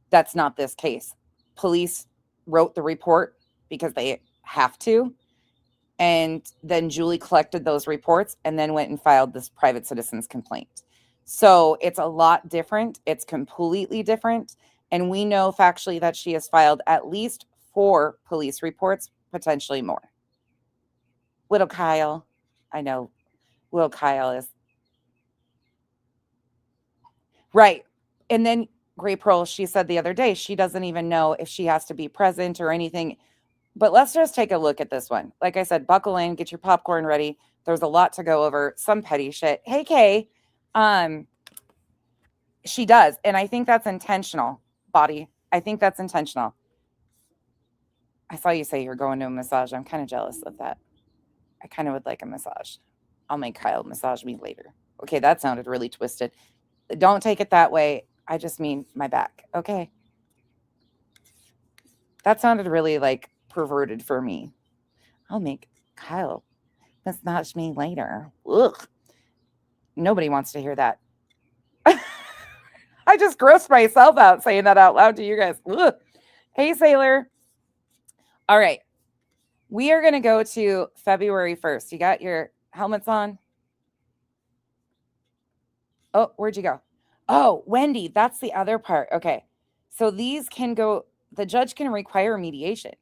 That's not this case. Police wrote the report because they have to. And then Julie collected those reports and then went and filed this private citizen's complaint. So it's a lot different. It's completely different. And we know factually that she has filed at least 4 police reports, potentially more. Little Kyle, I know little Kyle is. Right. And then Gray Pearl, she said the other day, she doesn't even know if she has to be present or anything. But let's just take a look at this one. Like I said, buckle in, get your popcorn ready. There's a lot to go over, some petty shit. Hey, Kay. She does. And I think that's intentional, Body. I think that's intentional. I saw you say you're going to a massage. I'm kind of jealous of that. I kind of would like a massage. I'll make Kyle massage me later. Okay, that sounded really twisted. Don't take it that way. I just mean my back. Okay. That sounded really like perverted for me. I'll make Kyle massage me later. Ugh. Nobody wants to hear that. I just grossed myself out saying that out loud to you guys. Ugh. Hey, Sailor. All right. We are going to go to February 1st. You got your helmets on? Oh, where'd you go? Oh, Wendy, that's the other part. Okay. So these can go, the judge can require mediation.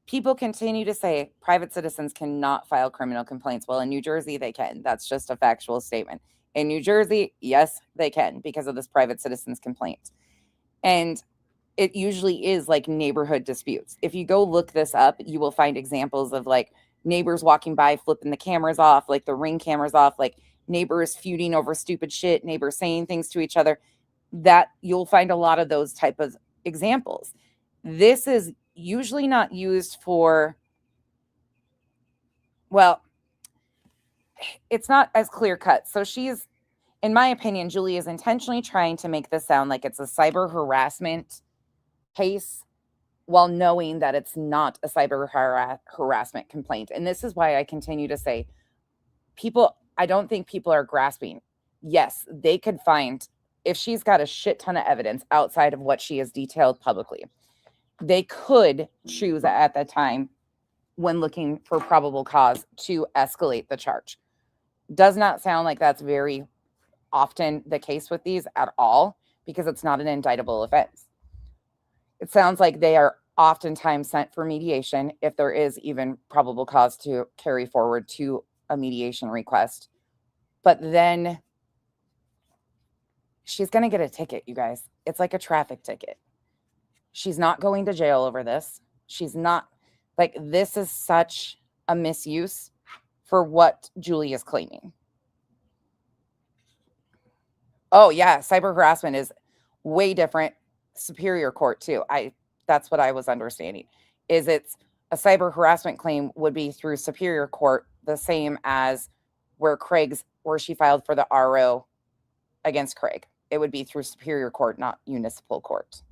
People continue to say private citizens cannot file criminal complaints. Well, in New Jersey, they can. That's just a factual statement. In New Jersey, yes, they can because of this private citizens complaint. And it usually is like neighborhood disputes. If you go look this up, you will find examples of like neighbors walking by, flipping the cameras off, like the Ring cameras off, like neighbors feuding over stupid shit, neighbors saying things to each other. That you'll find a lot of those type of examples. This is usually not used for, well, it's not as clear cut. So she's, in my opinion, Julie is intentionally trying to make this sound like it's a cyber harassment case while knowing that it's not a cyber harassment complaint. And this is why I continue to say I don't think people are grasping. Yes, they could find, if she's got a shit ton of evidence outside of what she has detailed publicly, they could choose at the time when looking for probable cause to escalate the charge. Does not sound like that's very often the case with these at all, because it's not an indictable offense. It sounds like they are oftentimes sent for mediation if there is even probable cause to carry forward to a mediation request. But then she's going to get a ticket, you guys. It's like a traffic ticket. She's not going to jail over this. She's not, like, this is such a misuse for what Julie is claiming. Oh, yeah. Cyber harassment is way different. Superior court, too. That's what I was understanding. Is it's a cyber harassment claim would be through Superior Court, the same as where she filed for the RO against Craig. It would be through Superior Court, not municipal court.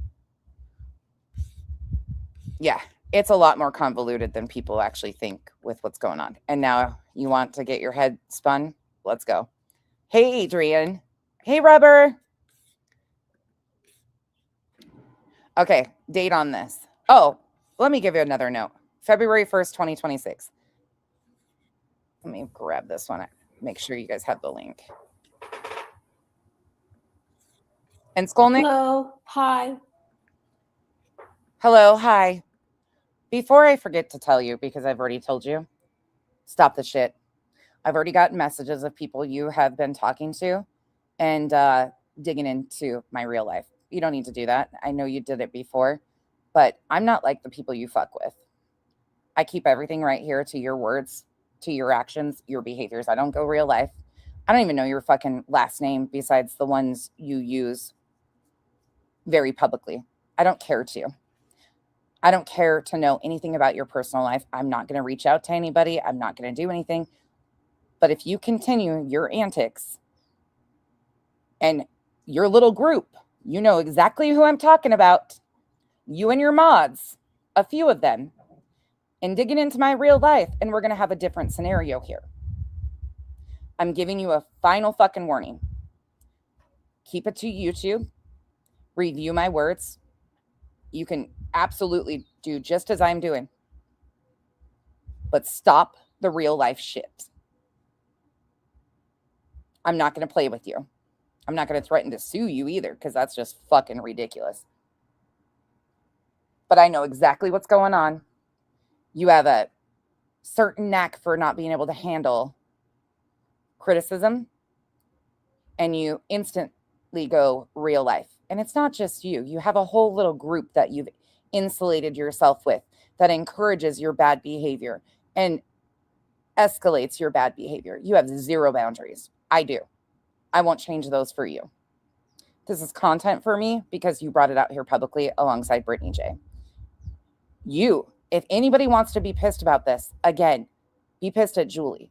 Yeah, it's a lot more convoluted than people actually think with what's going on. And now you want to get your head spun? Let's go. Hey, Adrian. Hey, Rubber. Okay, date on this. Oh, let me give you another note. February 1st, 2026. Let me grab this one. Make sure you guys have the link. And Skolnick? Hello. Hi. Hello, hi. Before I forget to tell you, because I've already told you, stop the shit. I've already gotten messages of people you have been talking to and digging into my real life. You don't need to do that. I know you did it before, but I'm not like the people you fuck with. I keep everything right here to your words, to your actions, your behaviors. I don't go real life. I don't even know your fucking last name besides the ones you use very publicly. I don't care to. I don't care to know anything about your personal life. I'm not going to reach out to anybody. I'm not going to do anything. But if you continue your antics and your little group, you know exactly who I'm talking about. You and your mods, a few of them, and digging into my real life, and we're going to have a different scenario here. I'm giving you a final fucking warning. Keep it to YouTube. Review my words. You can absolutely do just as I'm doing. But stop the real life shit. I'm not going to play with you. I'm not going to threaten to sue you either, because that's just fucking ridiculous. But I know exactly what's going on. You have a certain knack for not being able to handle criticism, and you instantly go real life. And it's not just you. You have a whole little group that you've insulated yourself with that encourages your bad behavior and escalates your bad behavior. You have zero boundaries. I do. I won't change those for you. This is content for me because you brought it out here publicly alongside Brittany J. If anybody wants to be pissed about this, again, be pissed at Julie.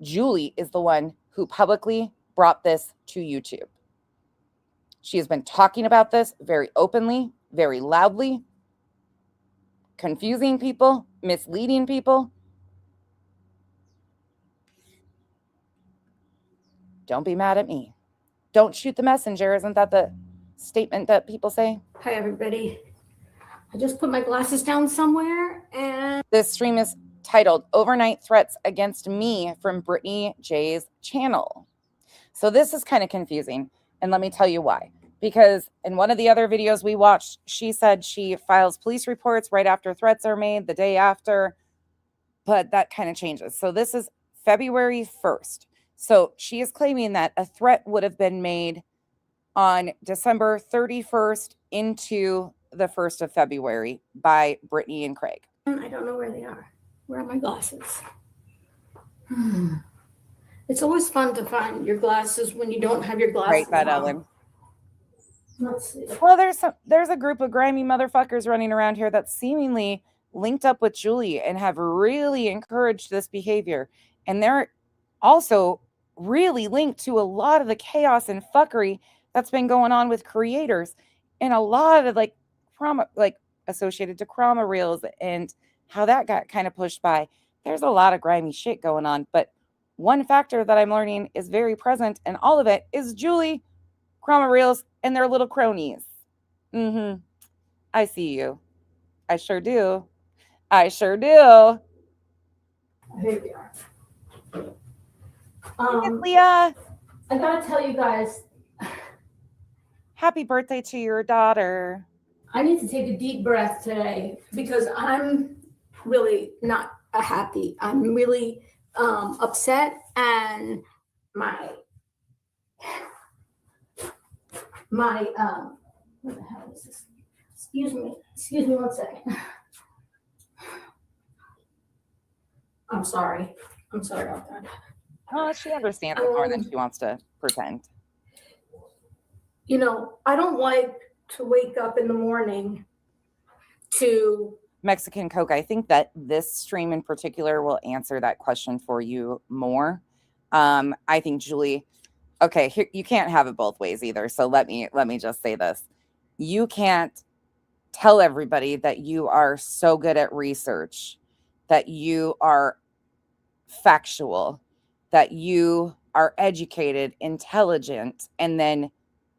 Julie is the one who publicly brought this to YouTube. She has been talking about this very openly, very loudly, confusing people, misleading people. Don't be mad at me. Don't shoot the messenger. Isn't that the statement that people say? Hi, everybody. I just put my glasses down somewhere, and This stream is titled Overnight Threats Against Me from Brittany J's channel. So this is kind of confusing. And let me tell you why. Because in one of the other videos we watched, she said she files police reports right after threats are made, the day after. But that kind of changes. So this is February 1st. So she is claiming that a threat would have been made on December 31st into the 1st of February by Brittany and Craig. I don't know where they are. Where are my glasses? It's always fun to find your glasses when you don't have your glasses. Right, that on. Ellen. Let's see. Well, there's a group of grimy motherfuckers running around here that seemingly linked up with Julie and have really encouraged this behavior. And they're also really linked to a lot of the chaos and fuckery that's been going on with creators and a lot of trauma, associated to trauma reels and how that got kind of pushed by. There's a lot of grimy shit going on. But one factor that I'm learning is very present, and all of it is Julie, trauma reels, and their little cronies. I see you. I sure do. I sure do. Here we are. Leah, I gotta tell you guys, happy birthday to your daughter. I need to take a deep breath today because I'm really not happy. I'm really upset, and my what the hell is this? Excuse me 1 second. I'm sorry about that. Oh, she understands it more than she wants to pretend. You know, I don't like to wake up in the morning to Mexican Coke, I think that this stream in particular will answer that question for you more. I think Julie, okay, here, you can't have it both ways either. So let me just say this. You can't tell everybody that you are so good at research, that you are factual, that you are educated, intelligent, and then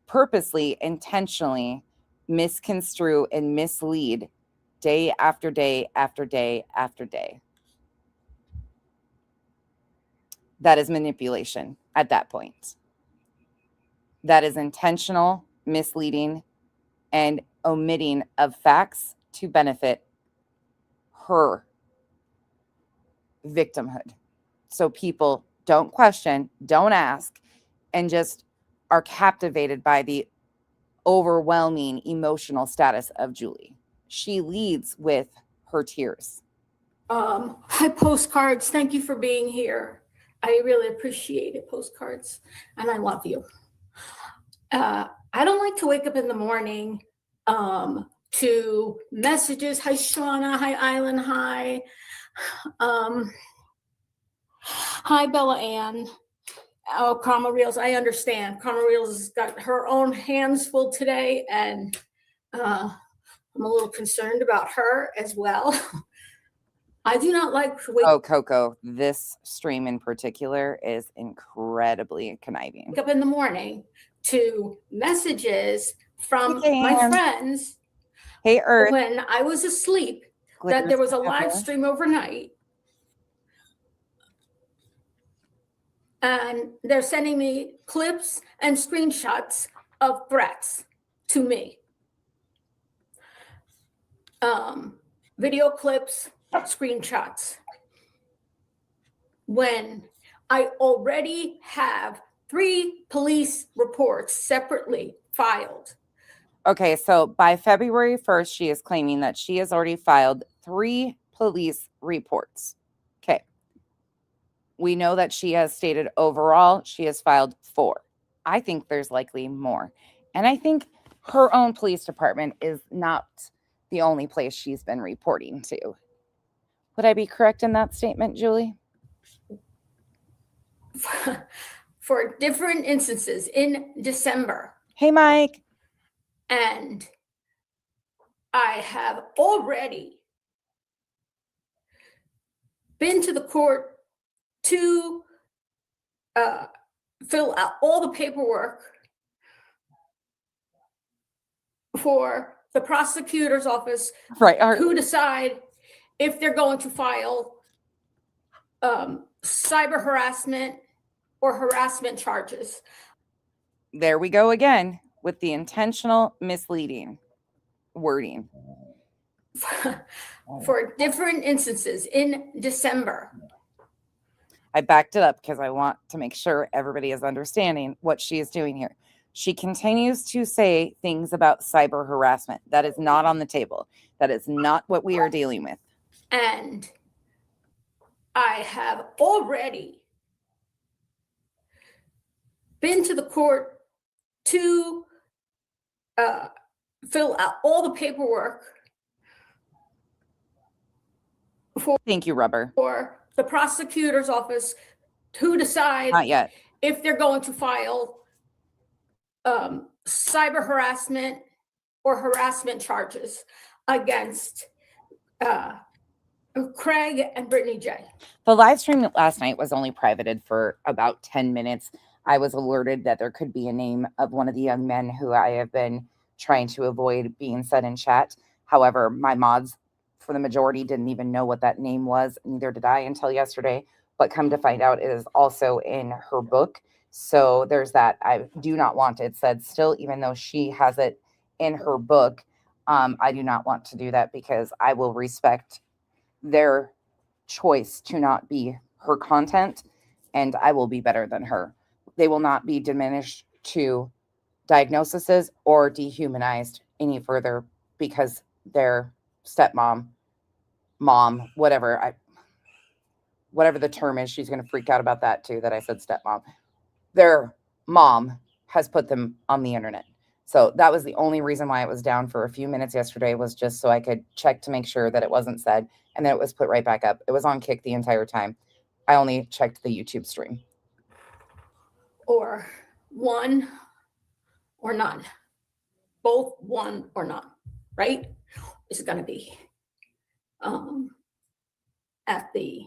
purposely, intentionally misconstrue and mislead day after day after day after day. That is manipulation at that point. That is intentional misleading and omitting of facts to benefit her victimhood. So people don't question, don't ask, and just are captivated by the overwhelming emotional status of Julie. She leads with her tears. Hi, Postcards. Thank you for being here. I really appreciate it, Postcards, and I love you. I don't like to wake up in the morning to messages. Hi, Shauna. Hi, Island. Hi. Hi, Bella Ann. Oh, Karma Reels. I understand. Karma Reels has got her own hands full today, and I'm a little concerned about her as well. I do not like to wake Coco, this stream in particular is incredibly conniving. up in the morning to messages from my friends. Hey, Earth. When I was asleep, that there was a live stream overnight. And they're sending me clips and screenshots of threats to me. Video clips, screenshots. When I already have 3 police reports separately filed. Okay, so by February 1st, she is claiming that she has already filed 3 police reports. Okay. We know that she has stated overall she has filed 4. I think there's likely more. And I think her own police department is not the only place she's been reporting to. Would I be correct in that statement, Julie? For different instances in December. Hey, Mike. And I have already been to the court to fill out all the paperwork for the prosecutor's office, right? Who decide if they're going to file cyber harassment or harassment charges. There we go again with the intentional misleading wording. For different instances in December. I backed it up because I want to make sure everybody is understanding what she is doing here. She continues to say things about cyber harassment. That is not on the table. That is not what we are dealing with. And I have already been to the court to fill out all the paperwork for. Thank you, Rubber. For the prosecutor's office to decide not yet if they're going to file cyber harassment or harassment charges against Craig and Brittany J. The live stream last night was only privated for about 10 minutes. I was alerted that there could be a name of one of the young men who I have been trying to avoid being said in chat. However, my mods, for the majority, didn't even know what that name was. Neither did I until yesterday. But come to find out, it is also in her book. So there's that. I do not want it said still, even though she has it in her book. I do not want to do that because I will respect their choice to not be her content, and I will be better than her. They will not be diminished to diagnoses or dehumanized any further because their stepmom, mom, whatever the term is, she's going to freak out about that too, that I said stepmom. Their mom has put them on the internet. So that was the only reason why it was down for a few minutes yesterday, was just so I could check to make sure that it wasn't said, and then it was put right back up. It was on Kick the entire time. I only checked the YouTube stream. Or one or none. Both one or none, right? It's going to be at the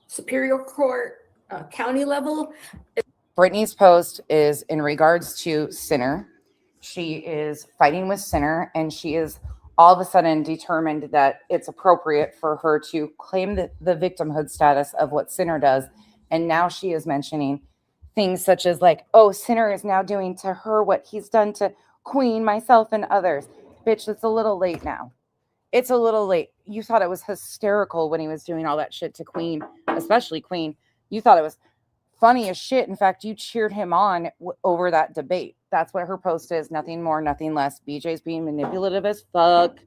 Superior Court, county level. Brittany's post is in regards to Sinner. She is fighting with Sinner, and she is all of a sudden determined that it's appropriate for her to claim the victimhood status of what Sinner does. And now she is mentioning things such as like, oh, Sinner is now doing to her what he's done to Queen, myself, and others. Bitch, it's a little late now. It's a little late. You thought it was hysterical when he was doing all that shit to Queen, especially Queen. You thought it was funny as shit. In fact, you cheered him on over that debate. That's what her post is. Nothing more, nothing less. BJ's being manipulative as fuck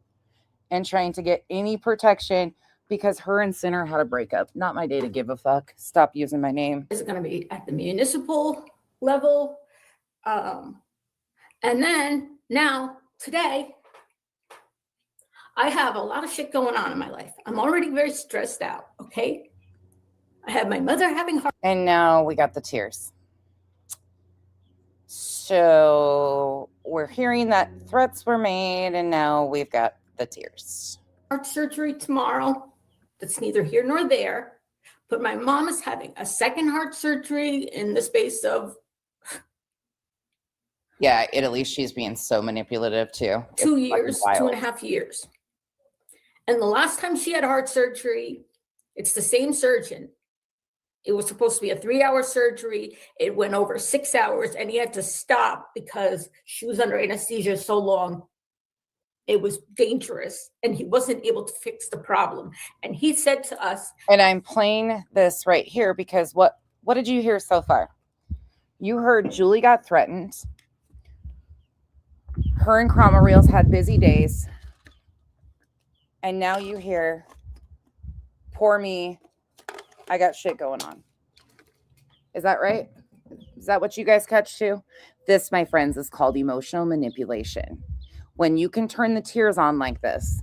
and trying to get any protection because her and Sinner had a breakup. Not my day to give a fuck. Stop using my name. Is it going to be at the municipal level? And then now, today, I have a lot of shit going on in my life. I'm already very stressed out, okay? I have my mother having heart. And now we got the tears. So we're hearing that threats were made, and now we've got the tears. Heart surgery tomorrow. That's neither here nor there. But my mom is having a second heart surgery in the space of... Yeah, Italy, she's being so manipulative too. 2 years, 2.5 years. And the last time she had heart surgery, it's the same surgeon. It was supposed to be a 3-hour surgery. It went over 6 hours, and he had to stop because she was under anesthesia so long. It was dangerous, and he wasn't able to fix the problem. And he said to us... And I'm playing this right here because what did you hear so far? You heard Julie got threatened. Her and Cromwell Reels had busy days. And now you hear, poor me, I got shit going on. Is that right? Is that what you guys catch too? This, my friends, is called emotional manipulation. When you can turn the tears on like this,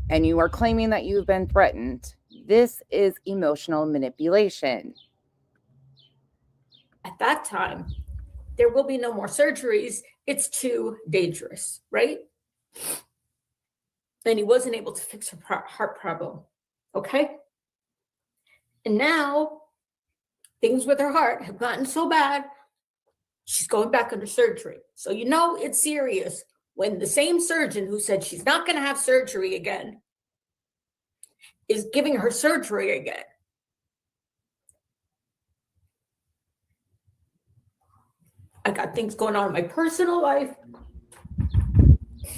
and you are claiming that you've been threatened, this is emotional manipulation. At that time, there will be no more surgeries. It's too dangerous, right? And he wasn't able to fix her heart problem, okay? And now, things with her heart have gotten so bad, she's going back under surgery. So you know it's serious when the same surgeon who said she's not going to have surgery again is giving her surgery again. I got things going on in my personal life.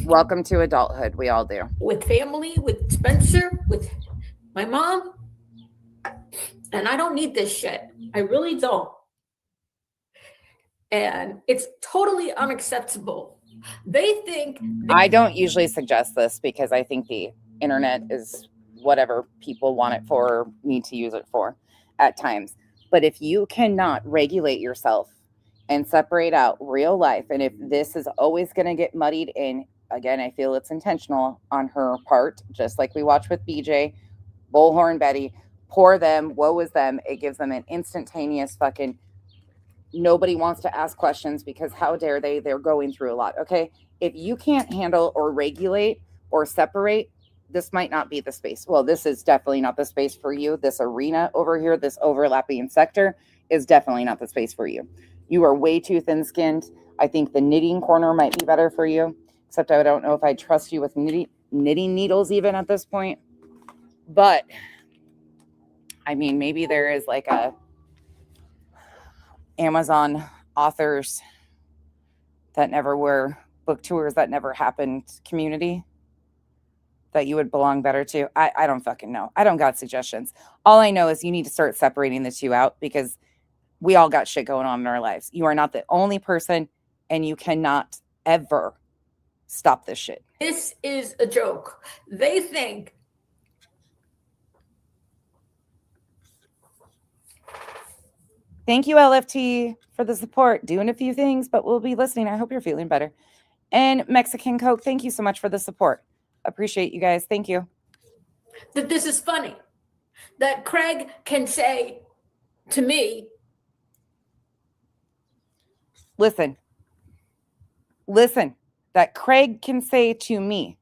Welcome to adulthood. We all do. With family, with Spencer, with my mom. And I don't need this shit. I really don't. And it's totally unacceptable. They think... I don't usually suggest this because I think the internet is whatever people want it for or need to use it for at times. But if you cannot regulate yourself and separate out real life, and if this is always going to get muddied in, again, I feel it's intentional on her part, just like we watch with BJ, Bullhorn Betty, poor them, woe is them. It gives them an instantaneous fucking, nobody wants to ask questions because how dare they? They're going through a lot. Okay. If you can't handle or regulate or separate, this might not be the space. Well, this is definitely not the space for you. This arena over here, this overlapping sector is definitely not the space for you. You are way too thin-skinned. I think the knitting corner might be better for you, except I don't know if I trust you with knitting needles even at this point. But, I mean, maybe there is like a Amazon authors that never wear book tours that never happened community that you would belong better to? I don't fucking know. I don't got suggestions. All I know is you need to start separating the two out, because we all got shit going on in our lives. You are not the only person, and you cannot ever stop this shit. This is a joke. They think Thank you, LFT, for the support. Doing a few things, but we'll be listening. I hope you're feeling better. And Mexican Coke, thank you so much for the support. Appreciate you guys. Thank you. that this is funny. That Craig can say to me, Listen, that Craig can say to me,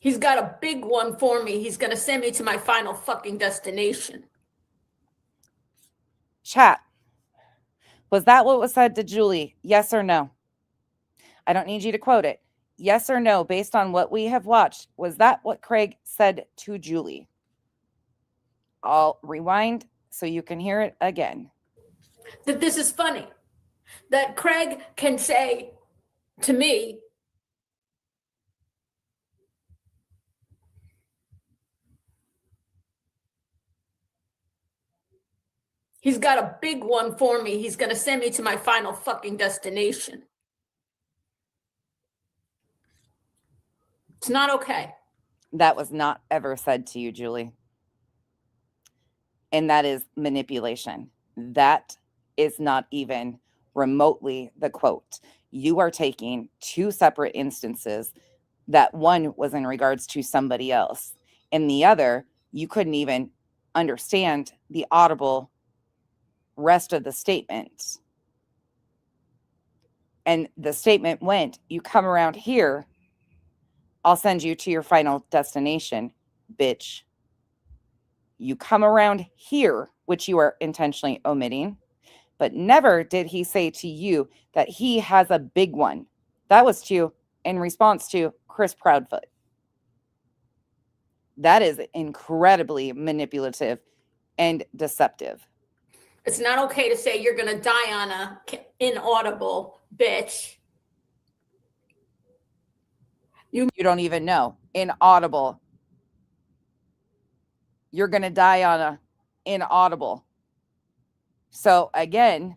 he's got a big one for me. He's going to send me to my final fucking destination. chat, was that what was said to Julie? Yes or no? I don't need you to quote it. Yes or no, based on what we have watched, was that what Craig said to Julie? I'll rewind so you can hear it again. That this is funny. That Craig can say to me, he's got a big one for me. He's going to send me to my final fucking destination. It's not okay. That was not ever said to you, Julie. And that is manipulation. That is not even remotely the quote. You are taking two separate instances, that one was in regards to somebody else, and the other, you couldn't even understand the audible rest of the statement. And the statement went, you come around here, I'll send you to your final destination, bitch. You come around here, which you are intentionally omitting, but never did he say to you that he has a big one. That was in response to Chris Proudfoot. That is incredibly manipulative and deceptive. It's not okay to say you're going to die on a inaudible, bitch. You don't even know. Inaudible. You're going to die on a inaudible. So again,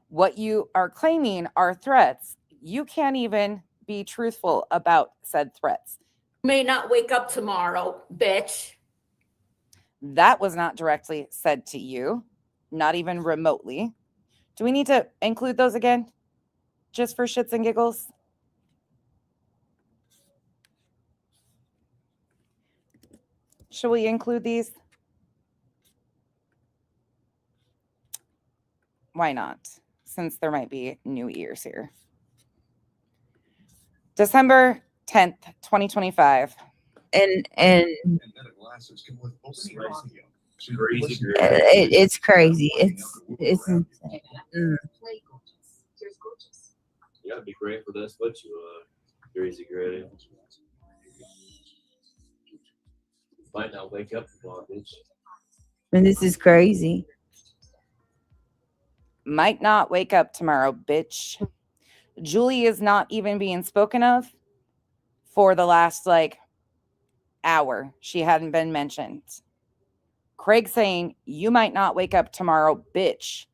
what you are claiming are threats. You can't even be truthful about said threats. May not wake up tomorrow, bitch. That was not directly said to you, not even remotely. Do we need to include those again? Just for shits and giggles? Should we include these? Why not? Since there might be new ears here. December 10th, 2025. And it's crazy. It's insane. You gotta be grateful that's what you are. Crazy great. Might not wake up tomorrow, bitch. And this is crazy. Might not wake up tomorrow, bitch. Julie is not even being spoken of for the last hour. She hadn't been mentioned. Craig saying, you might not wake up tomorrow, bitch.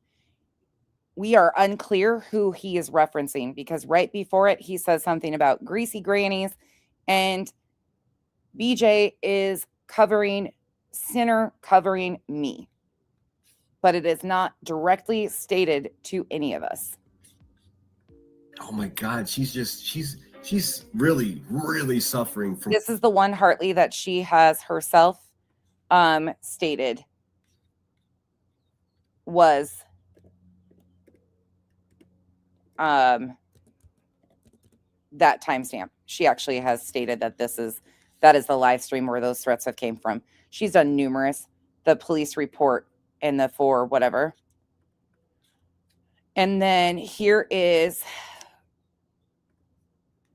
We are unclear who he is referencing, because right before it, he says something about greasy grannies, and BJ is covering me. But it is not directly stated to any of us. Oh my God, she's really, really suffering from. This is the one, Hartley, that she has herself stated was that timestamp. She actually has stated that that is the live stream where those threats have came from. She's done numerous, the police report and the 4 whatever. And then here is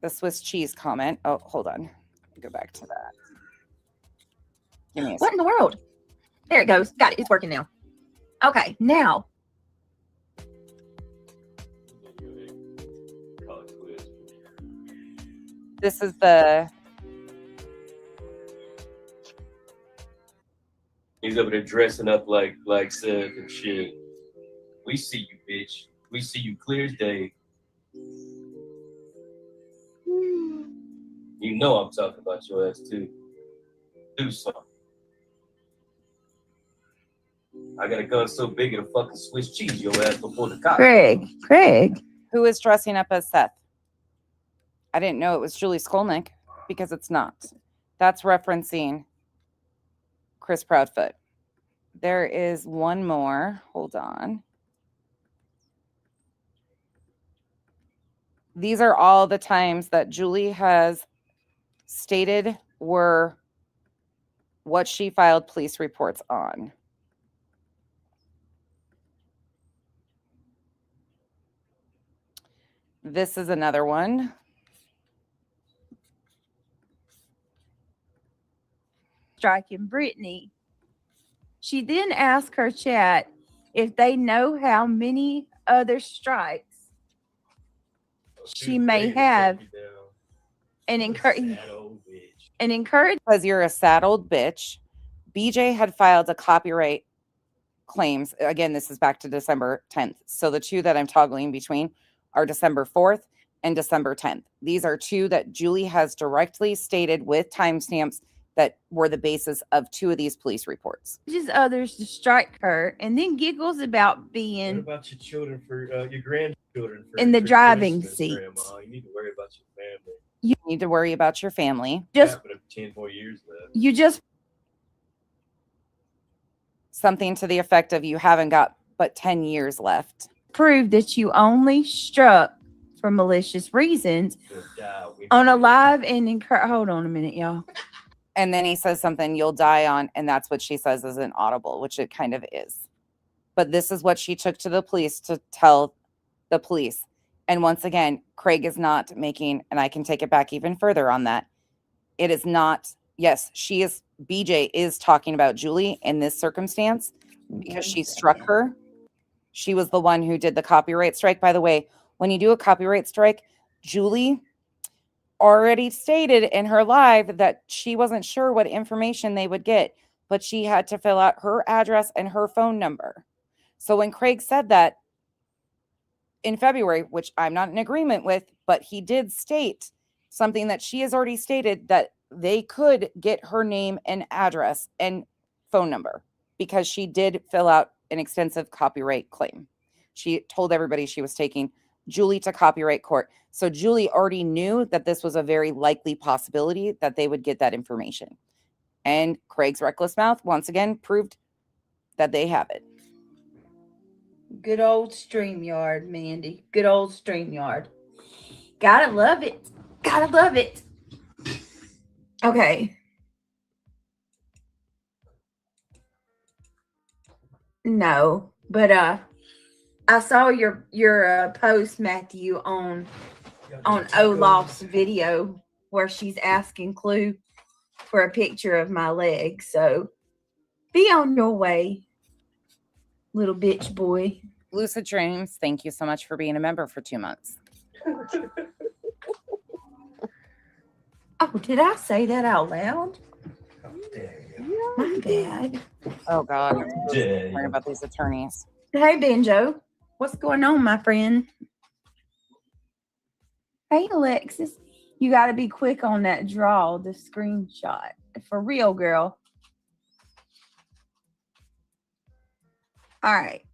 the Swiss cheese comment. Oh, hold on. Go back to that. Give me a What in the world? There it goes. Got it. It's working now. Okay, now. This is the He's over there dressing up like Seth and shit. We see you, bitch. We see you clear as day. You know I'm talking about your ass too. Do something. I got a gun so big it'll fucking Swiss cheese your ass before the cops. Craig. who is dressing up as Seth. I didn't know it was Julie Skolnick because it's not. That's referencing Chris Proudfoot. There is one more. Hold on. These are all the times that Julie has stated were what she filed police reports on. This is another one. Striking Brittany. She then asked her chat if they know how many other strikes she may have, and encourage Because you're a sad old bitch. BJ had filed a copyright claims. Again, this is back to December 10th. So the two that I'm toggling between are December 4th and December 10th. These are two that Julie has directly stated with timestamps that were the basis of two of these police reports. others to strike her, and then giggles about being What about your children your grandchildren in the for driving Christmas, seat. Grandma? You need to worry about your family. You need to worry about your family. Just But 10 more years left. you just Something to the effect of you haven't got but 10 years left. proved that you only struck for malicious reasons You'll die when on a you- live and encourage. Hold on a minute, y'all. And then he says something you'll die on, and that's what she says is an audible, which it kind of is. But this is what she took to the police to tell the police. And once again, Craig is not making, and I can take it back even further on that. It is not, yes, BJ is talking about Julie in this circumstance because she struck her. She was the one who did the copyright strike. By the way, when you do a copyright strike, Julie already stated in her live that she wasn't sure what information they would get, but she had to fill out her address and her phone number. So when Craig said that in February, which I'm not in agreement with, but he did state something that she has already stated, that they could get her name and address and phone number because she did fill out an extensive copyright claim. She told everybody she was taking Julie to copyright court. So Julie already knew that this was a very likely possibility that they would get that information. And Craig's reckless mouth once again proved that they have it. Good old StreamYard, Mandy. Good old StreamYard. Gotta love it. Gotta love it. Okay. No, but I saw your post, Matthew, on Olaf's video where she's asking Clue for a picture of my leg. So be on your way, little bitch boy. Lucid Dreams, thank you so much for being a member for 2 months. Oh, did I say that out loud? My bad. Oh God, I'm so Dang. sorry about these attorneys. Hey, Benjo. What's going on, my friend? Hey, Alexis. You got to be quick on that draw, the screenshot. For real, girl. All right.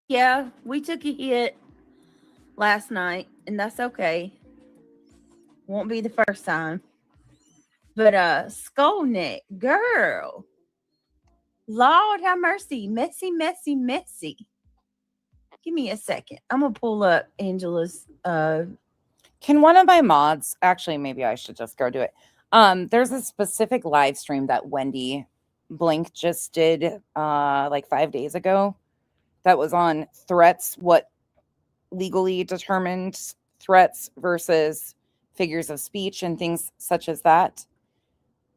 Yeah, we took a hit last night, and that's okay. Won't be the first time. But Skull Neck, girl. Lord have mercy. Messy, messy, messy. Give me a second. I'm gonna pull up Angela's Can one of my mods, actually, maybe I should just go do it. There's a specific live stream that Wendy Blink just did like 5 days ago that was on threats, what legally determined threats versus figures of speech and things such as that.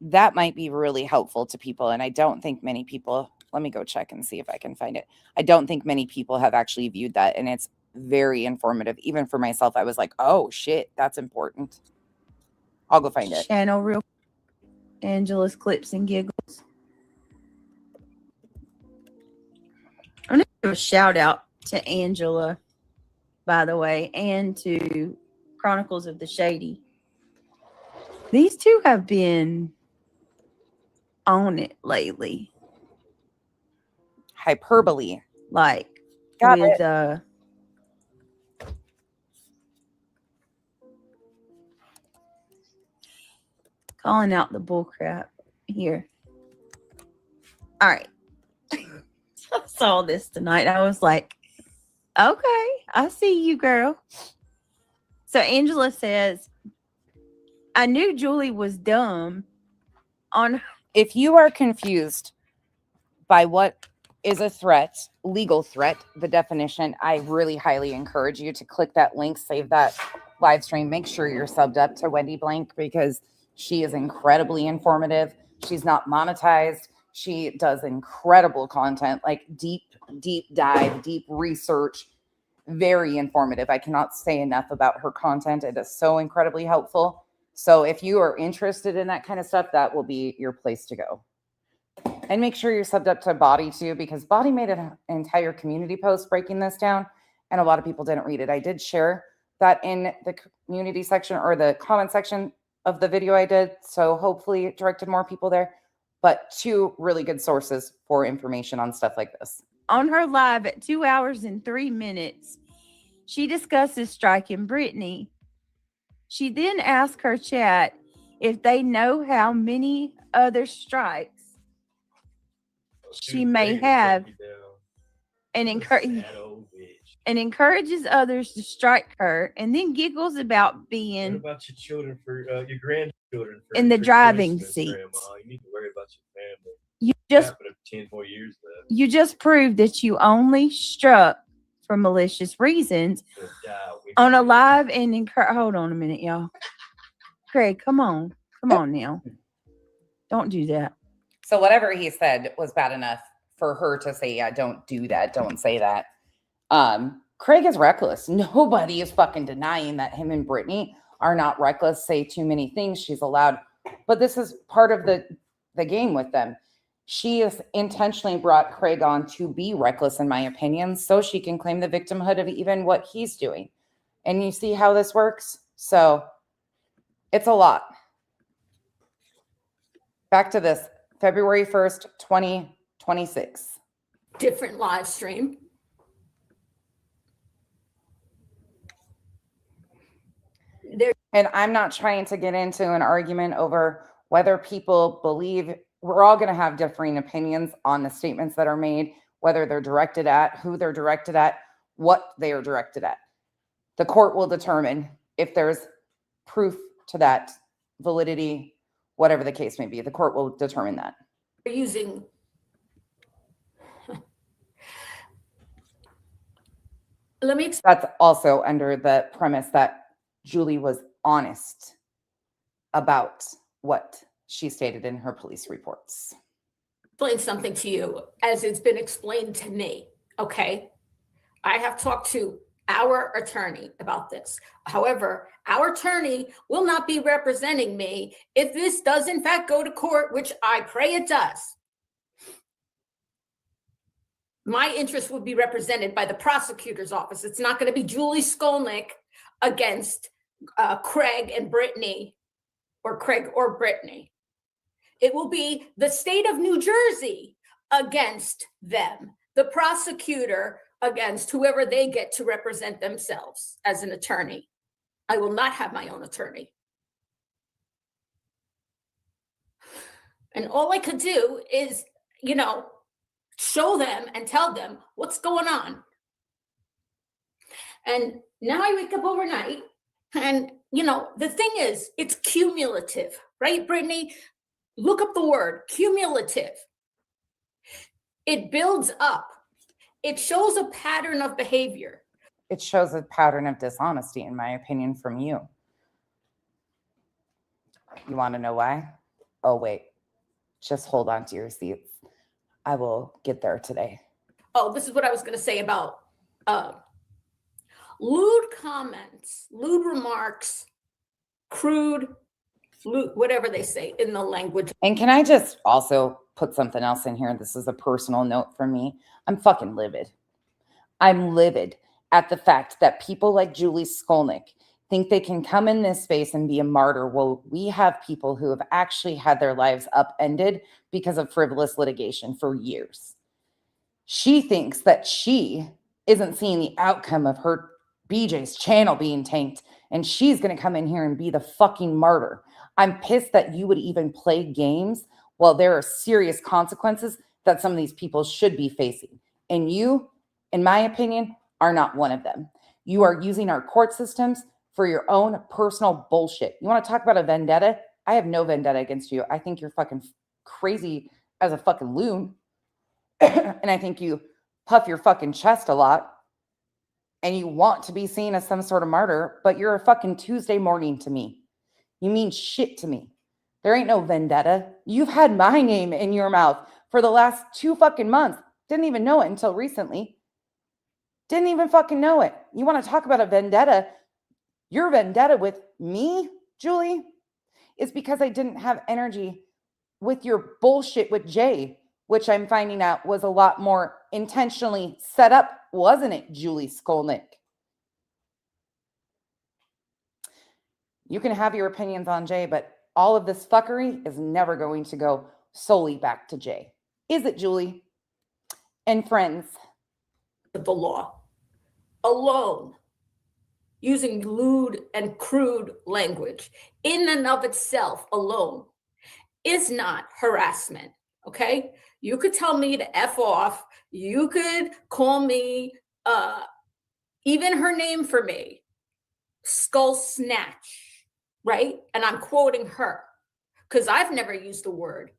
That might be really helpful to people. And I don't think many people, let me go check and see if I can find it. I don't think many people have actually viewed that. And it's very informative. Even for myself, I was like, oh shit, that's important. I'll go find it. Channel real Angela's Clips and Giggles. I'm going to give a shout out to Angela, by the way, and to Chronicles of the Shady. These two have been on it lately. Hyperbole. Like, Got with it. calling out the bullcrap here. All right. I saw this tonight. I was like, okay, I see you, girl. So Angela says, I knew Julie was dumb on. If you are confused by what is a threat, legal threat, the definition, I really highly encourage you to click that link, save that live stream. Make sure you're subbed up to Wendy Blank because she is incredibly informative. She's not monetized. She does incredible content, like deep dive, deep research, very informative. I cannot say enough about her content. It is so incredibly helpful. So if you are interested in that kind of stuff, that will be your place to go. And make sure you're subbed up to Body too, because Body made an entire community post breaking this down, and a lot of people didn't read it. I did share that in the community section or the comment section of the video I did, so hopefully it directed more people there. But two really good sources for information on stuff like this. On her live at 2 hours and 3 minutes, she discusses striking Brittany. She then asks her chat if they know how many other strikes she may have, and encourages others to strike her, and then giggles about being What about your children for your grandchildren for, in the for driving Christmas, seat. Grandma? You need to worry about your family. You just Happened if 10 more years left. you just proved that you only struck for malicious reasons You'll die on a when- live and hold on a minute, y'all. Craig, come on now. Don't do that. So whatever he said was bad enough for her to say, yeah, don't do that. Don't say that. Craig is reckless. Nobody is fucking denying that him and Brittany are not reckless, say too many things. She's allowed, but this is part of the game with them. She has intentionally brought Craig on to be reckless, in my opinion, so she can claim the victimhood of even what he's doing. And you see how this works? So it's a lot. Back to this. February 1st, 2026. Different live stream. And I'm not trying to get into an argument over whether people believe. We're all going to have differing opinions on the statements that are made, whether they're directed at, who they're directed at, what they are directed at. The court will determine if there's proof to that, validity, whatever the case may be. The court will determine that. We're using let me explain. That's also under the premise that Julie was honest about what she stated in her police reports. Something to you as it's been explained to me. Okay. I have talked to our attorney about this. However, our attorney will not be representing me if this does in fact go to court, which I pray it does. My interest would be represented by the prosecutor's office. It's not going to be Julie Skolnick against Craig and Brittany, or Craig or Brittany. It will be the state of New Jersey against them, the prosecutor against whoever they get to represent themselves as an attorney. I will not have my own attorney. And all I could do is, show them and tell them what's going on. And now I wake up overnight and, the thing is, it's cumulative, right, Brittany? Look up the word cumulative. It builds up. It shows a pattern of behavior. It shows a pattern of dishonesty, in my opinion, from you. You want to know why? Oh, wait. Just hold on to your seats. I will get there today. Oh, this is what I was going to say about Lewd comments, lewd remarks, crude, lewd, whatever they say in the language. And can I just also put something else in here? This is a personal note for me. I'm fucking livid. I'm livid at the fact that people like Julie Skolnick think they can come in this space and be a martyr. Well, we have people who have actually had their lives upended because of frivolous litigation for years. She thinks that she isn't seeing the outcome of her BJ's channel being tanked, and she's going to come in here and be the fucking martyr. I'm pissed that you would even play games while there are serious consequences that some of these people should be facing. And you, in my opinion, are not one of them. You are using our court systems for your own personal bullshit. You want to talk about a vendetta? I have no vendetta against you. I think you're fucking crazy as a fucking loon. And I think you puff your fucking chest a lot. And you want to be seen as some sort of martyr, but you're a fucking Tuesday morning to me. You mean shit to me. There ain't no vendetta. You've had my name in your mouth for the last 2 fucking months. Didn't even know it until recently. Didn't even fucking know it. You want to talk about a vendetta? Your vendetta with me, Julie, is because I didn't have energy with your bullshit with Jay, which I'm finding out was a lot more intentionally set up, wasn't it, Julie Skolnick? You can have your opinions on Jay, but all of this fuckery is never going to go solely back to Jay. Is it, Julie? And friends. The law alone, using lewd and crude language in and of itself alone is not harassment, okay? You could tell me to F off. You could call me, even her name for me, Skull Snatch, right? And I'm quoting her because I've never used the word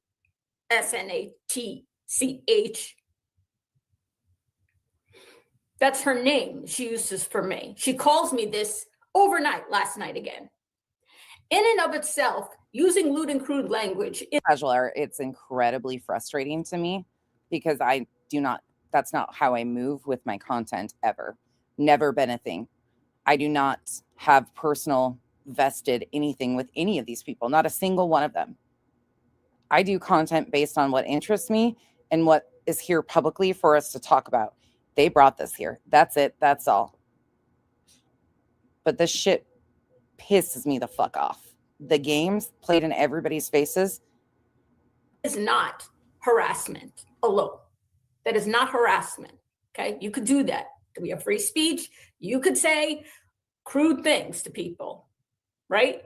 SNATCH. That's her name she uses for me. She calls me this overnight last night again. In and of itself, using lewd and crude language. Casual art, it's incredibly frustrating to me because that's not how I move with my content ever. Never been a thing. I do not have personal vested anything with any of these people, not a single one of them. I do content based on what interests me and what is here publicly for us to talk about. They brought this here. That's it. That's all. But this shit pisses me the fuck off. The games played in everybody's faces is not harassment alone. That is not harassment. Okay. You could do that. We have free speech. You could say crude things to people, right?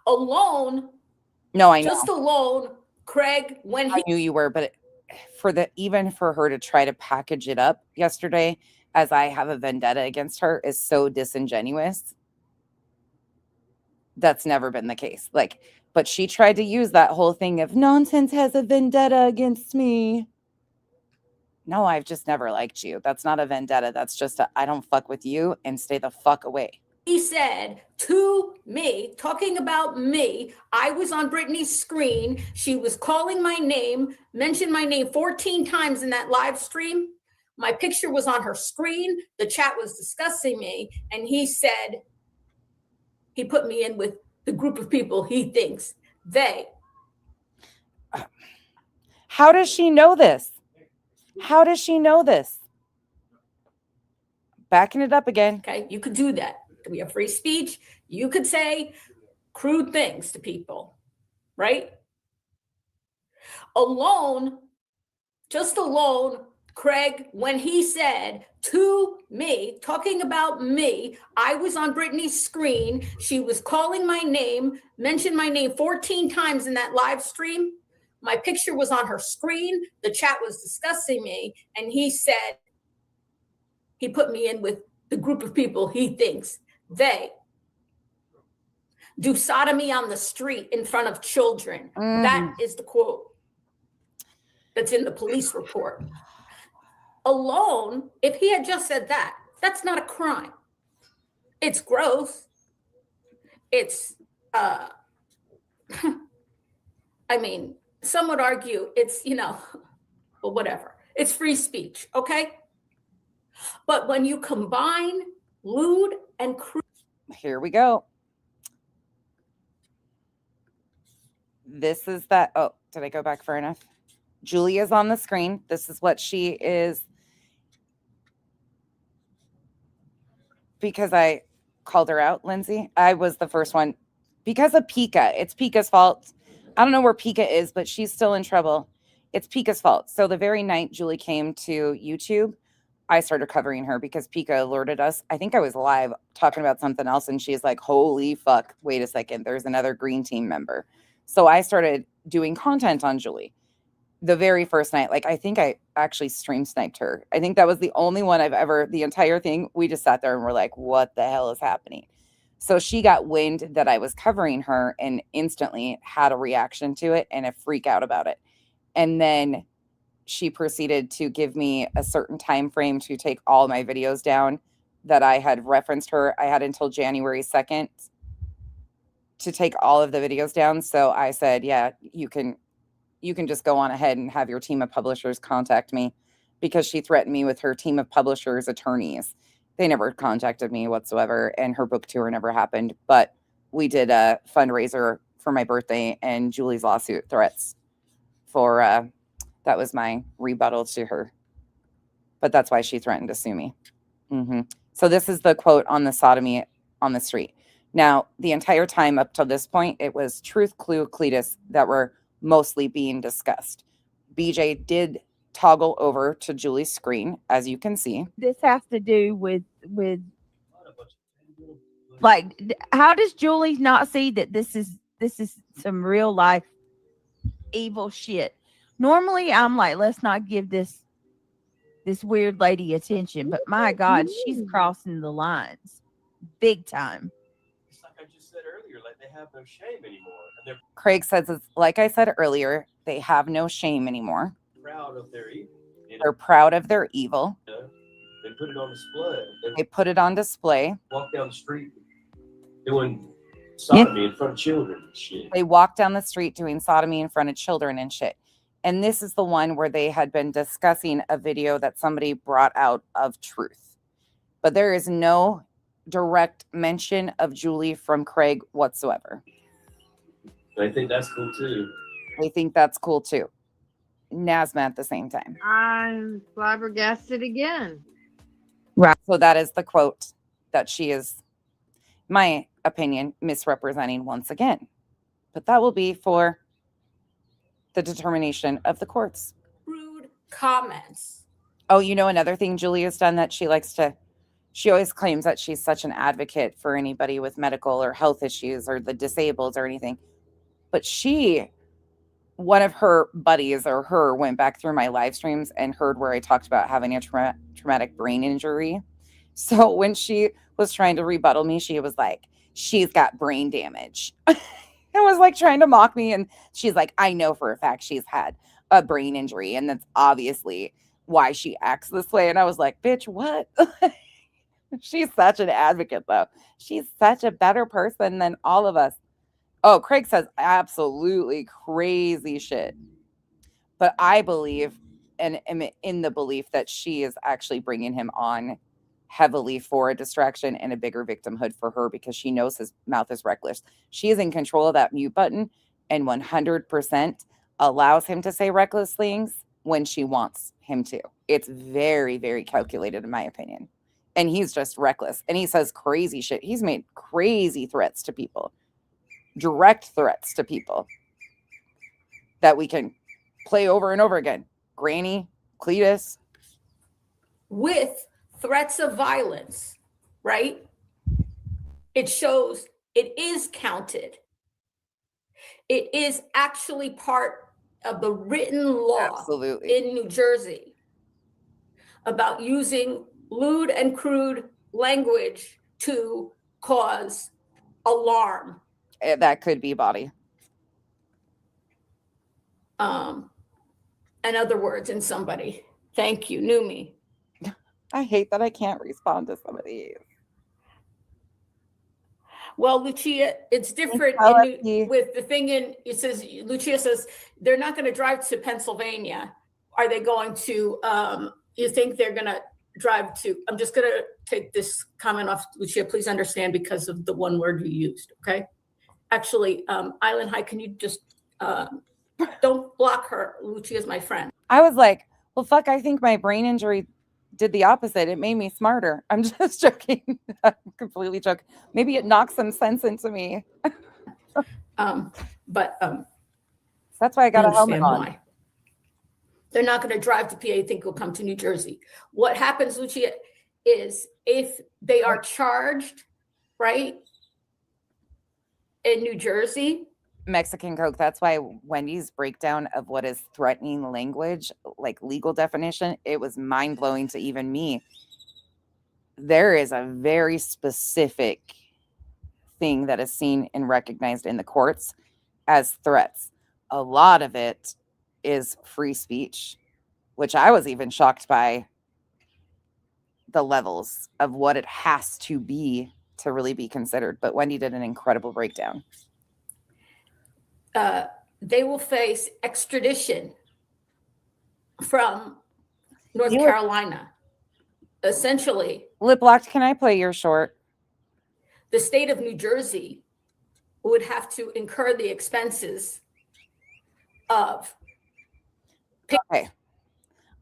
Alone. No, I know. Just alone, Craig, when I knew you were, but even for her to try to package it up yesterday as I have a vendetta against her is so disingenuous. That's never been the case. But she tried to use that whole thing of nonsense has a vendetta against me. No, I've just never liked you. That's not a vendetta. That's just I don't fuck with you and stay the fuck away. he said to me, talking about me, I was on Brittany's screen. She was calling my name, mentioned my name 14 times in that live stream. My picture was on her screen. The chat was discussing me. And he said, he put me in with the group of people he thinks they. How does she know this? How does she know this? Backing it up again. Okay, you could do that. We have free speech. You could say crude things to people, right? Alone, just alone, Craig, when he said to me, talking about me, I was on Brittany's screen. She was calling my name, mentioned my name 14 times in that live stream. My picture was on her screen. The chat was discussing me. And he said, he put me in with the group of people he thinks they do sodomy on the street in front of children. Mm. That is the quote that's in the police report. Alone, if he had just said that, that's not a crime. It's gross. It's, I mean, some would argue it's, well, whatever. It's free speech, okay? But when you combine lewd and crude, Here we go. This is that. Oh, did I go back far enough? Julia's on the screen. This is what she is. Because I called her out, Lindsay. I was the first one. Because of Pika. It's Pika's fault. I don't know where Pika is, but she's still in trouble. It's Pika's fault. So the very night Julie came to YouTube, I started covering her because Pika alerted us. I think I was live talking about something else, and she's like, holy fuck, wait a second. There's another green team member. So I started doing content on Julie. The very first night, like I think I actually stream sniped her. I think that was the only one I've ever, the entire thing, we just sat there and were like, what the hell is happening? So she got wind that I was covering her and instantly had a reaction to it and a freak out about it. And then she proceeded to give me a certain time frame to take all my videos down that I had referenced her. I had until January 2nd to take all of the videos down. So I said, yeah, you can just go on ahead and have your team of publishers contact me, because she threatened me with her team of publishers attorneys. They never contacted me whatsoever, and her book tour never happened. But we did a fundraiser for my birthday, and Julie's lawsuit threats for that was my rebuttal to her. But that's why she threatened to sue me. So this is the quote on the sodomy on the street. Now, the entire time up till this point, it was Truth, Clue, Cletus that were mostly being discussed. BJ did toggle over to Julie's screen, as you can see. This has to do with like, how does Julie not see that this is some real life evil shit? Normally I'm like, let's not give this weird lady attention, but my God, she's crossing the lines big time. It's like I just said earlier, like they have no shame anymore. And they're Craig says, it's, like I said earlier, they have no shame anymore. proud of their evil. They're proud of their evil. They put it on display. They put it on display. Walk down the street doing sodomy in front of children and shit. They walk down the street doing sodomy in front of children and shit. And this is the one where they had been discussing a video that somebody brought out of Truth. But there is no direct mention of Julie from Craig whatsoever. I think that's cool too. They think that's cool too. Nasma at the same time. I'm flabbergasted again. So that is the quote that she is, my opinion, misrepresenting once again. But that will be for the determination of the courts. rude comments. Oh, you know, another thing Julie has done that she likes to, she always claims that she's such an advocate for anybody with medical or health issues or the disabled or anything. But one of her buddies or her went back through my live streams and heard where I talked about having a traumatic brain injury. So when she was trying to rebuttal me, she was like, she's got brain damage. And was like trying to mock me. And she's like, I know for a fact she's had a brain injury. And that's obviously why she acts this way. And I was like, bitch, what? She's such an advocate, though. She's such a better person than all of us. Oh, Craig says absolutely crazy shit. But I believe and am in the belief that she is actually bringing him on heavily for a distraction and a bigger victimhood for her, because she knows his mouth is reckless. She is in control of that mute button and 100% allows him to say reckless things when she wants him to. It's very, very calculated, in my opinion. And he's just reckless. And he says crazy shit. He's made crazy threats to people. Direct threats to people that we can play over and over again. Granny, Cletus. With threats of violence, right? It shows it is counted. It is actually part of the written law Absolutely. in New Jersey about using lewd and crude language to cause alarm. That could be body. And other words in somebody. Thank you, Numi. I hate that I can't respond to some of these. Well, Lucia, it's different with the thing in, it says, Lucia says, they're not going to drive to Pennsylvania. Are they going to, you think they're going to drive to, I'm just going to take this comment off, Lucia, please understand, because of the one word you used, okay? Actually, Island High, can you just, don't block her. Lucia's my friend. I was like, well, fuck, I think my brain injury did the opposite. It made me smarter. I'm just joking. I'm completely joking. Maybe it knocked some sense into me. That's why I got a helmet on. Why. They're not going to drive to PA, think will come to New Jersey. What happens, Lucia, is if they are charged, right, in New Jersey. Mexican Coke. That's why Wendy's breakdown of what is threatening language, like legal definition, it was mind blowing to even me. There is a very specific thing that is seen and recognized in the courts as threats. A lot of it is free speech, which I was even shocked by the levels of what it has to be to really be considered. But Wendy did an incredible breakdown. They will face extradition from North Carolina. Essentially, Lip locked, can I play your short? The state of New Jersey would have to incur the expenses of. Okay.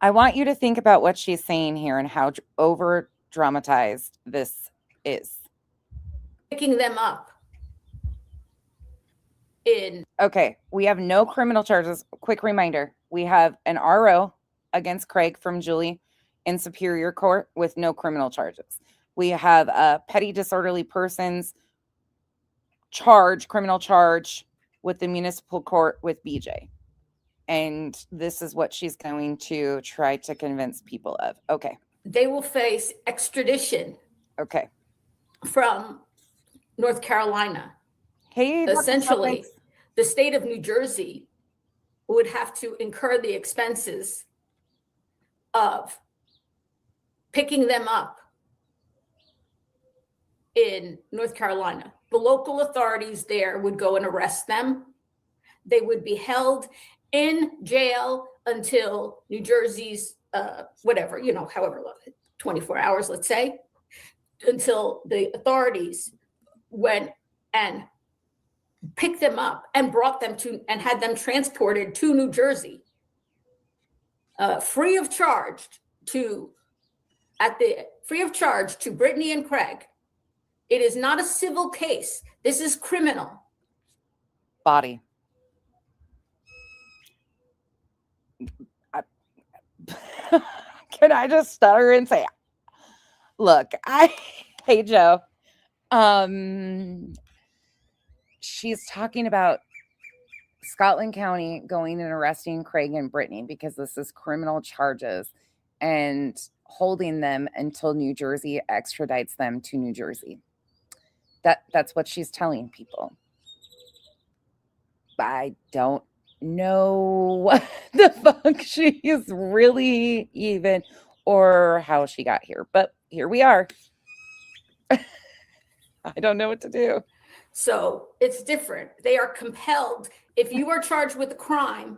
I want you to think about what she's saying here and how over dramatized this is. Picking them up. Okay, we have no criminal charges. Quick reminder, we have an RO against Craig from Julie in Superior Court with no criminal charges. We have a petty disorderly persons criminal charge with the municipal court with BJ. And this is what she's going to try to convince people of. Okay. They will face extradition. Okay. From North Carolina. Hey, essentially, the state of New Jersey would have to incur the expenses of picking them up in North Carolina. The local authorities there would go and arrest them. They would be held in jail until New Jersey's, whatever, however long, 24 hours, let's say, until the authorities went and picked them up and brought them to and had them transported to New Jersey, free of charge to Brittany and Craig. It is not a civil case. This is criminal. Body. Can I just stutter and say, look, hey, Joe. She's talking about Scotland County going and arresting Craig and Brittany because this is criminal charges and holding them until New Jersey extradites them to New Jersey. That's what she's telling people. I don't know what the fuck she is really even or how she got here, but here we are. I don't know what to do. So it's different. They are compelled. If you are charged with a crime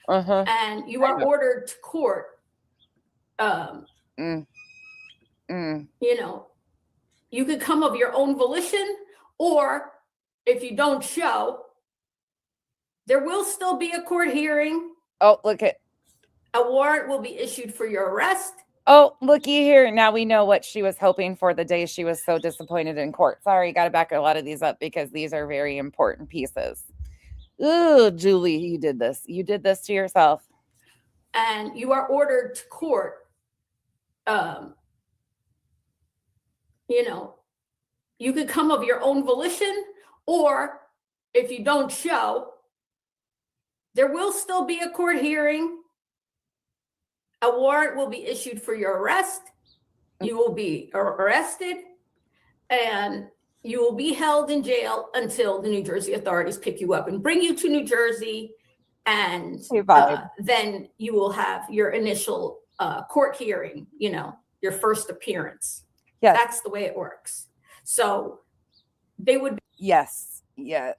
and you are ordered to court, you could come of your own volition, or if you don't show, there will still be a court hearing. Oh, look at. A warrant will be issued for your arrest. Oh, looky here. Now we know what she was hoping for the day she was so disappointed in court. Sorry, got to back a lot of these up because these are very important pieces. Ooh, Julie, you did this. You did this to yourself. And you are ordered to court. You could come of your own volition, or if you don't show, there will still be a court hearing. A warrant will be issued for your arrest. You will be arrested and you will be held in jail until the New Jersey authorities pick you up and bring you to New Jersey. And then you will have your initial court hearing, your first appearance. Yes. That's the way it works. So they would. Yes. Yeah.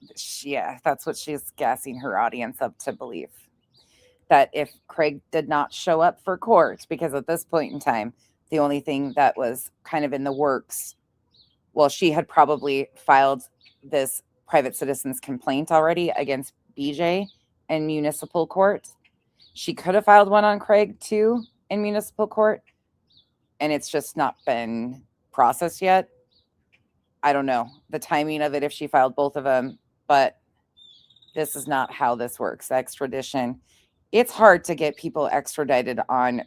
That's what she's gassing her audience up to believe. That if Craig did not show up for court, because at this point in time, The only thing that was kind of in the works, well, she had probably filed this private citizen's complaint already against BJ in municipal court. She could have filed one on Craig too in municipal court, and it's just not been processed yet. I don't know the timing of it if she filed both of them, but this is not how this works. Extradition. It's hard to get people extradited on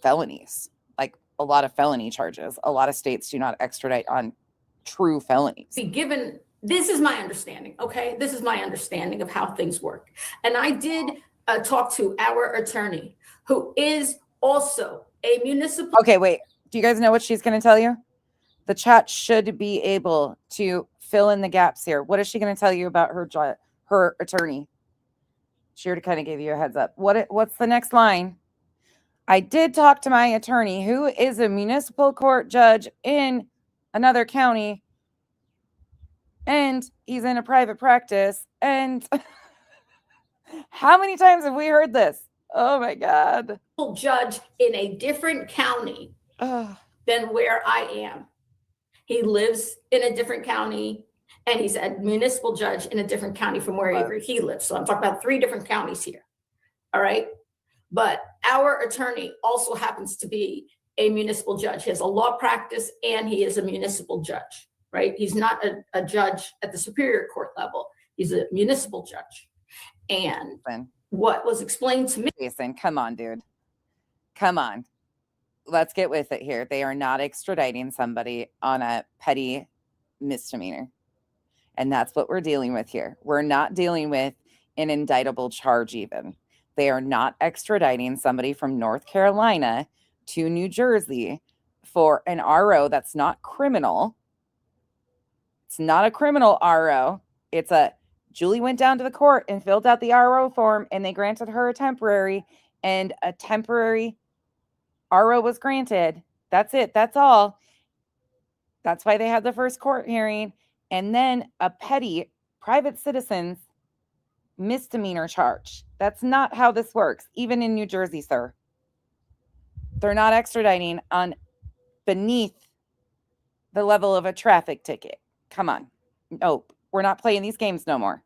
felonies, like a lot of felony charges. A lot of states do not extradite on true felonies. Be given, this is my understanding, okay? This is my understanding of how things work. And I did talk to our attorney, who is also a municipal. Okay, wait. Do you guys know what she's going to tell you? The chat should be able to fill in the gaps here. What is she going to tell you about her attorney? She already kind of gave you a heads up. What's the next line? I did talk to my attorney, who is a municipal court judge in another county, and he's in a private practice. And how many times have we heard this? Oh my God. Judge in a different county than where I am. He lives in a different county, and he's a municipal judge in a different county from wherever he lives. So I'm talking about 3 different counties here. All right. But our attorney also happens to be a municipal judge. He has a law practice, and he is a municipal judge, right? He's not a judge at the superior court level. He's a municipal judge. And what was explained to me. Jason, come on, dude. Come on. Let's get with it here. They are not extraditing somebody on a petty misdemeanor. And that's what we're dealing with here. We're not dealing with an indictable charge even. They are not extraditing somebody from North Carolina to New Jersey for an RO that's not criminal. It's not a criminal RO. It's a Julie went down to the court and filled out the RO form, and they granted her a temporary, and a temporary RO was granted. That's it. That's all. That's why they had the first court hearing. And then a petty private citizen's misdemeanor charge. That's not how this works, even in New Jersey, sir. They're not extraditing on beneath the level of a traffic ticket. Come on. Nope. We're not playing these games no more.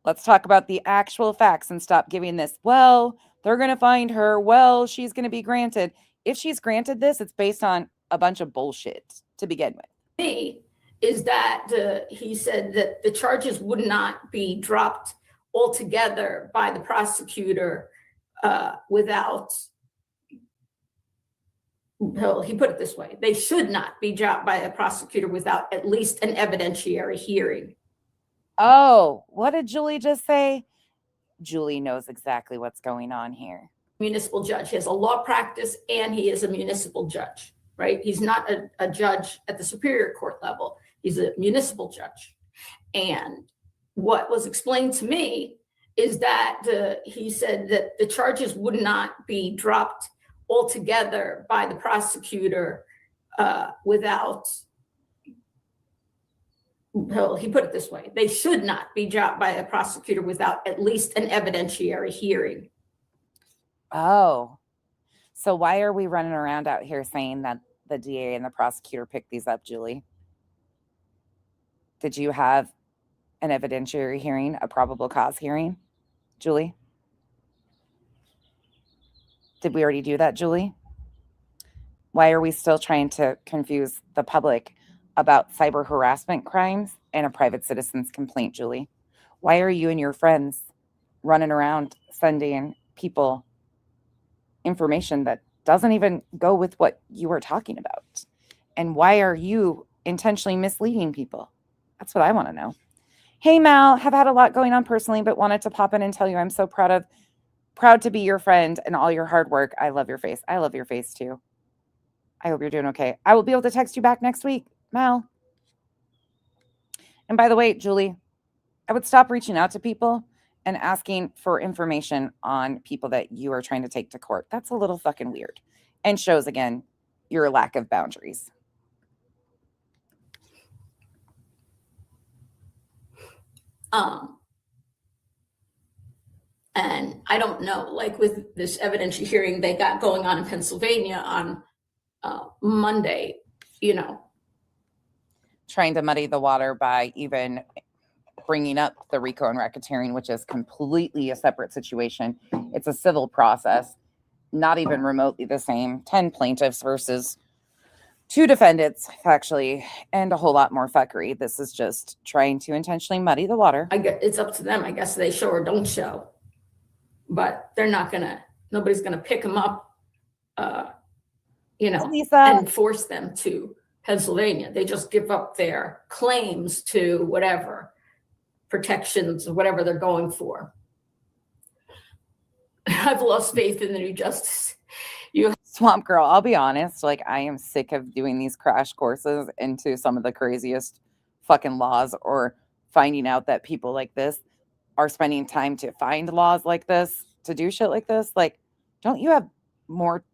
Let's talk about the actual facts and stop giving this, well, they're going to find her. Well, she's going to be granted. If she's granted this, it's based on a bunch of bullshit to begin with. Me is that he said that the charges would not be dropped altogether by the prosecutor without, well, he put it this way, they should not be dropped by a prosecutor without at least an evidentiary hearing. Oh, what did Julie just say? Julie knows exactly what's going on here. Municipal judge. He has a law practice, and he is a municipal judge, right? He's not a judge at the superior court level. He's a municipal judge. And what was explained to me is that he said that the charges would not be dropped altogether by the prosecutor without, well, he put it this way, they should not be dropped by a prosecutor without at least an evidentiary hearing. Oh, so why are we running around out here saying that the DA and the prosecutor picked these up, Julie? Did you have an evidentiary hearing, a probable cause hearing, Julie? Did we already do that, Julie? Why are we still trying to confuse the public about cyber harassment crimes and a private citizen's complaint, Julie? Why are you and your friends running around sending people information that doesn't even go with what you were talking about? And why are you intentionally misleading people? That's what I want to know. Hey, Mal, have had a lot going on personally, but wanted to pop in and tell you I'm so proud to be your friend and all your hard work. I love your face. I love your face too. I hope you're doing okay. I will be able to text you back next week, Mal. And by the way, Julie, I would stop reaching out to people and asking for information on people that you are trying to take to court. That's a little fucking weird and shows, again, your lack of boundaries. And I don't know, like with this evidentiary hearing they got going on in Pennsylvania on Monday, you know. Trying to muddy the water by even bringing up the RICO and racketeering, which is completely a separate situation. It's a civil process, not even remotely the same. 10 plaintiffs versus 2 defendants, actually, and a whole lot more fuckery. This is just trying to intentionally muddy the water. I guess it's up to them. I guess they show or don't show, but they're not gonna. Nobody's gonna pick them up, you know, Lisa, and force them to Pennsylvania. They just give up their claims to whatever protections or whatever they're going for. I've lost faith in the new justice. Swamp Girl, I'll be honest, like I am sick of doing these crash courses into some of the craziest fucking laws, or finding out that people like this are spending time to find laws like this, to do shit like this. Like, don't you have more?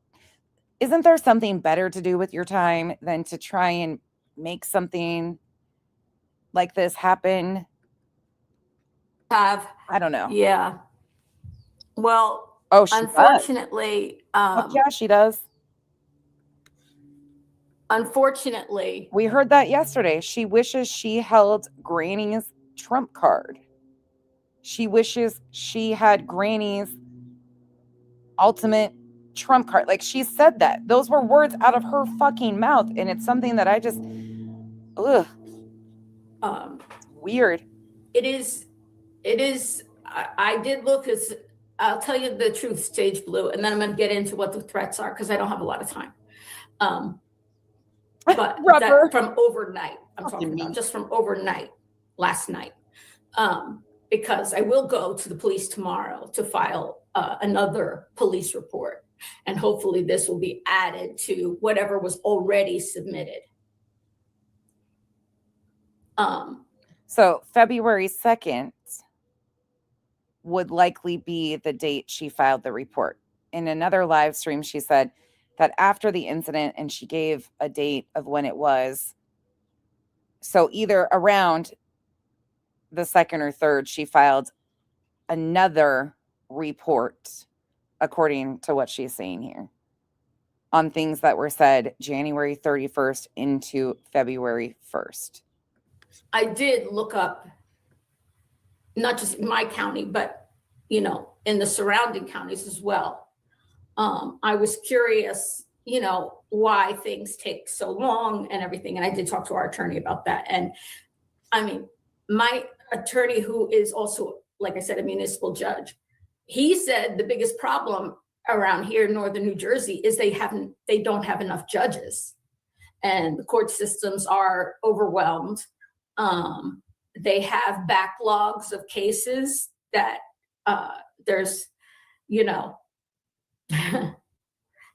Isn't there something better to do with your time than to try and make something like this happen? Have, I don't know. yeah. Well, Oh, she unfortunately, does. Yeah, she does. Unfortunately, we heard that yesterday. She wishes she held Granny's trump card. She wishes she had Granny's ultimate trump card. Like, she said that. Those were words out of her fucking mouth. And it's something that I just, ugh. Weird. It is, I did look, as I'll tell you the truth, Stage Blue, and then I'm going to get into what the threats are because I don't have a lot of time. But that from overnight, I'm talking about just from overnight, last night, because I will go to the police tomorrow to file another police report, and hopefully this will be added to whatever was already submitted. So February 2nd would likely be the date she filed the report. In another live stream, she said that after the incident, and she gave a date of when it was. So either around the 2nd or 3rd, she filed another report, according to what she's saying here, on things that were said January 31st into February 1st. I did look up, not just in my county, but, you know, in the surrounding counties as well. I was curious, you know, why things take so long and everything. And I did talk to our attorney about that. And I mean, my attorney, who is also, like I said, a municipal judge, he said the biggest problem around here in northern New Jersey is they don't have enough judges, and the court systems are overwhelmed. They have backlogs of cases that there's, you know,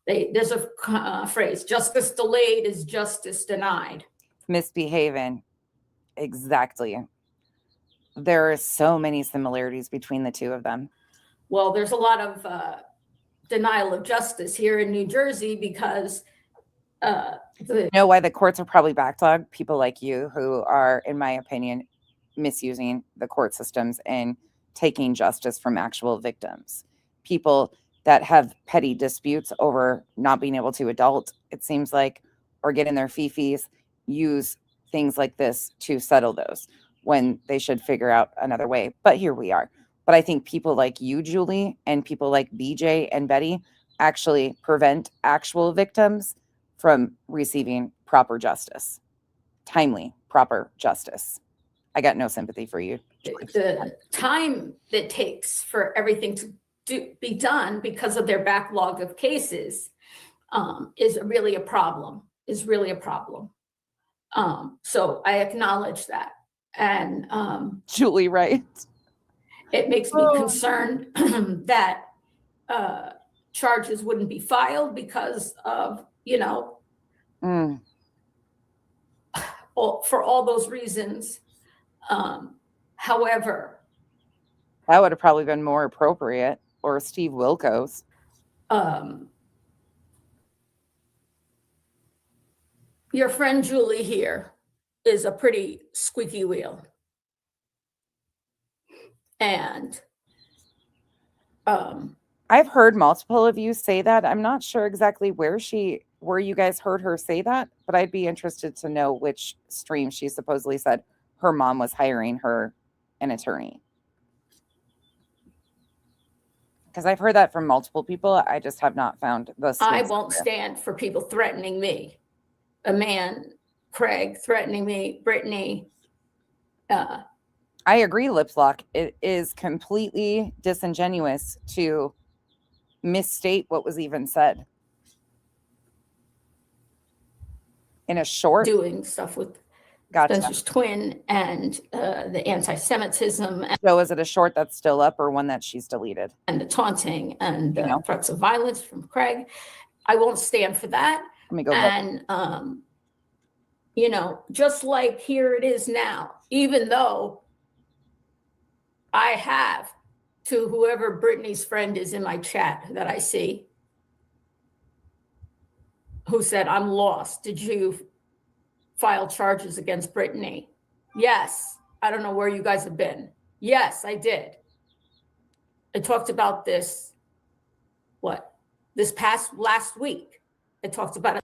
there's a phrase, justice delayed is justice denied. Misbehaving. Exactly. There are so many similarities between the two of them. Well, there's a lot of denial of justice here in New Jersey because you know why the courts are probably backlogged? People like you who are, in my opinion, misusing the court systems and taking justice from actual victims. People that have petty disputes over not being able to adult, it seems like, or get in their fifis, use things like this to settle those when they should figure out another way. But here we are. But I think people like you, Julie, and people like BJ and Betty actually prevent actual victims from receiving proper justice, timely, proper justice. I got no sympathy for you. The time that takes for everything to be done because of their backlog of cases is really a problem, So I acknowledge that. And Julie, right? It makes me concerned that charges wouldn't be filed because of, you know, for all those reasons. However, that would have probably been more appropriate, or Steve Wilkos. Your friend Julie here is a pretty squeaky wheel. And I've heard multiple of you say that. I'm not sure exactly where you guys heard her say that, but I'd be interested to know which stream she supposedly said her mom was hiring her an attorney. Because I've heard that from multiple people. I just have not found the I won't stand for people threatening me. A man, Craig, threatening me, Brittany. I agree, Lipslock. It is completely disingenuous to misstate what was even said. In a short. Doing stuff with Spencer's twin and the anti-Semitism. So is it a short that's still up or one that she's deleted? And the taunting and the threats of violence from Craig. I won't stand for that. Let me go back. And, you know, just like here it is now, even though I have to whoever Brittany's friend is in my chat that I see, who said, I'm lost. Did you file charges against Brittany? Yes. I don't know where you guys have been. Yes, I did. I talked about this, last week. I talked about it.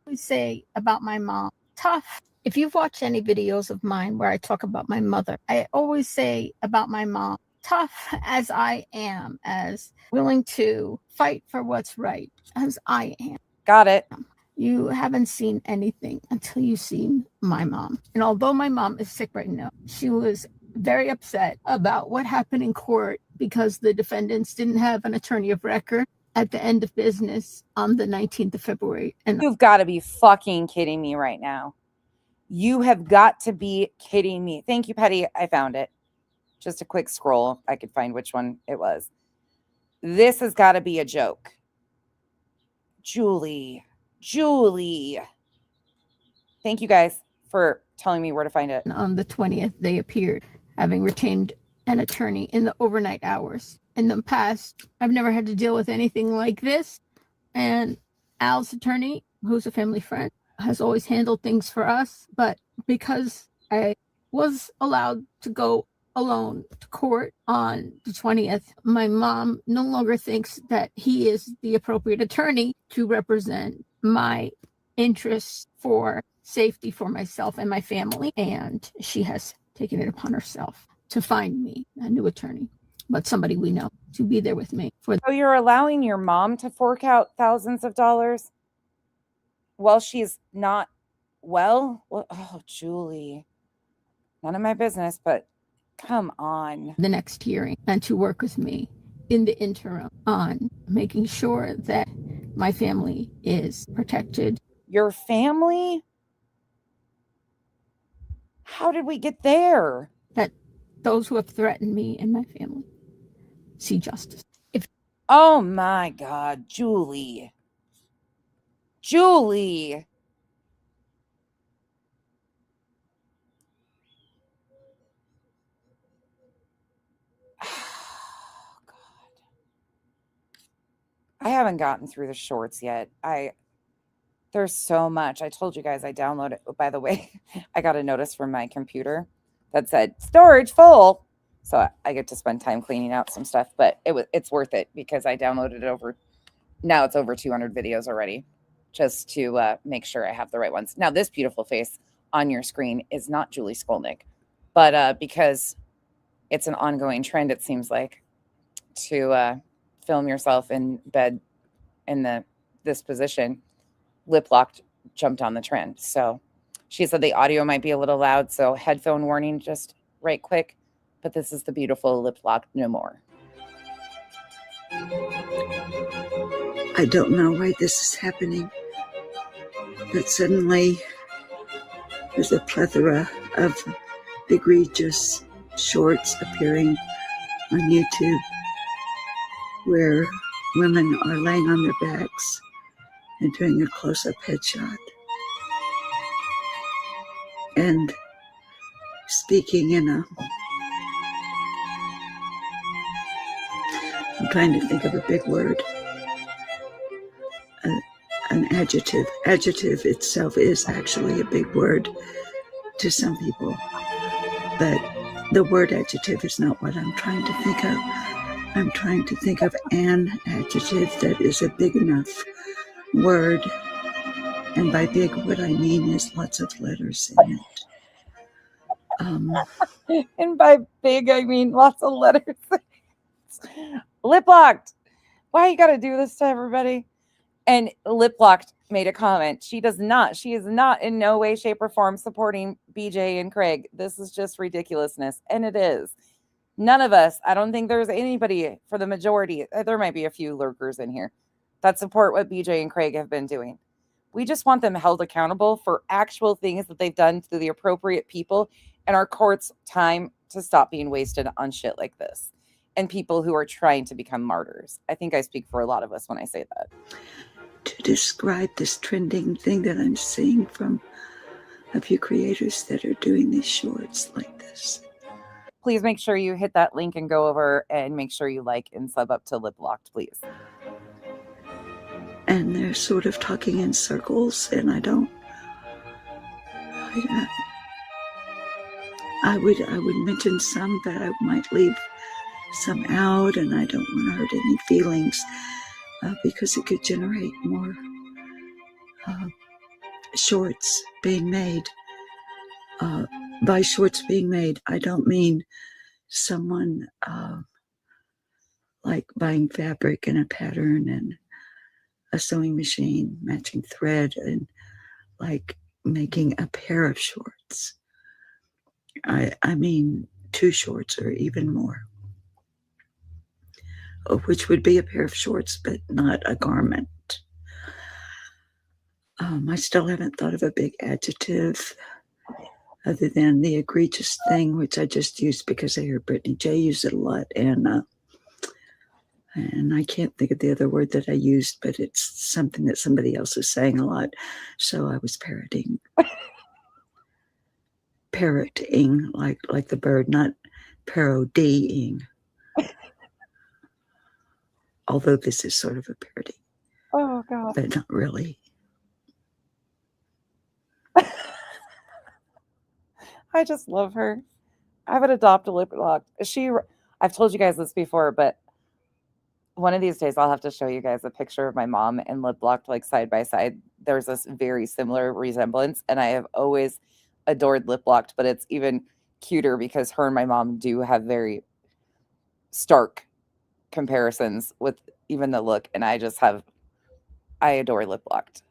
I say about my mom, tough. If you've watched any videos of mine where I talk about my mother, I always say about my mom, tough as I am, as willing to fight for what's right as I am. Got it. You haven't seen anything until you've seen my mom. And although my mom is sick right now, she was very upset about what happened in court because the defendants didn't have an attorney of record at the end of business on the 19th of February. And you've got to be fucking kidding me right now. You have got to be kidding me. Thank you, Petty. I found it. Just a quick scroll. I could find which one it was. This has got to be a joke. Julie. Thank you guys for telling me where to find it. On the 20th, they appeared, having retained an attorney in the overnight hours. In the past, I've never had to deal with anything like this. And Al's attorney, who's a family friend, has always handled things for us. But because I was allowed to go alone to court on the 20th, my mom no longer thinks that he is the appropriate attorney to represent my interests for safety for myself and my family. And she has taken it upon herself to find me a new attorney, but somebody we know to be there with me. So you're allowing your mom to fork out thousands of dollars while she's not well? Oh, Julie. None of my business, but come on. The next hearing, and to work with me in the interim on making sure that my family is protected. Your family? How did we get there? That those who have threatened me and my family see justice. Oh my God, Julie. I haven't gotten through the shorts yet. There's so much. I told you guys I downloaded. Oh, by the way, I got a notice from my computer that said storage full. So I get to spend time cleaning out some stuff, but it's worth it because I downloaded it now it's over 200 videos already just to make sure I have the right ones. Now this beautiful face on your screen is not Julie Skolnick, but because it's an ongoing trend, it seems like, to film yourself in bed in this position, Liplock jumped on the trend. So she said the audio might be a little loud, so headphone warning just right quick. But this is the beautiful Liplock no more. I don't know why this is happening, but suddenly there's a plethora of egregious shorts appearing on YouTube where women are laying on their backs and doing a close-up headshot and speaking in I'm trying to think of a big word, an adjective. Adjective itself is actually a big word to some people, but the word adjective is not what I'm trying to think of. I'm trying to think of an adjective that is a big enough word. And by big, what I mean is lots of letters in it. And by big, I mean lots of letters. Lip locked. Why you got to do this to everybody? And Lip locked made a comment. She is not in no way, shape, or form supporting BJ and Craig. This is just ridiculousness. And it is. None of us, I don't think there's anybody, for the majority, there might be a few lurkers in here, that support what BJ and Craig have been doing. We just want them held accountable for actual things that they've done to the appropriate people, and our court's time to stop being wasted on shit like this and people who are trying to become martyrs. I think I speak for a lot of us when I say that. To describe this trending thing that I'm seeing from a few creators that are doing these shorts like this. Please make sure you hit that link and go over and make sure you like and sub up to Lip Locked, please. And they're sort of talking in circles, and I would mention some, but I might leave some out, and I don't want to hurt any feelings because it could generate more shorts being made. By shorts being made, I don't mean someone like buying fabric and a pattern and a sewing machine, matching thread, and like making a pair of shorts. I mean 2 shorts or even more, which would be a pair of shorts, but not a garment. I still haven't thought of a big adjective other than the egregious thing, which I just used because I hear Brittany J use it a lot, and I can't think of the other word that I used, but it's something that somebody else is saying a lot, so I was parroting like the bird, not parodying. Although this is sort of a parody. Oh God! But not really. I just love her. I would adopt a Lip Locked. I've told you guys this before, but one of these days I'll have to show you guys a picture of my mom and Lip Locked like side by side. There's this very similar resemblance, and I have always adored Lip Locked, but it's even cuter because her and my mom do have very stark comparisons with even the look, and I adore Lip Locked.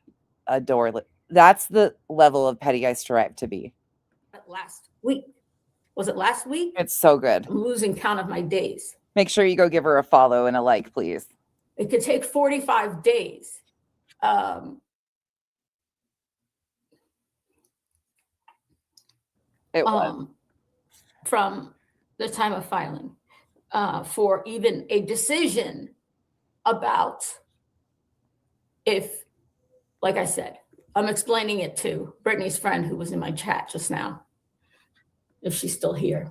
That's the level of petty I strive to be. Last week. Was it last week? It's so good. I'm losing count of my days. Make sure you go give her a follow and a like, please. It could take 45 days. It was. From the time of filing for even a decision about if, like I said, I'm explaining it to Brittany's friend who was in my chat just now, if she's still here.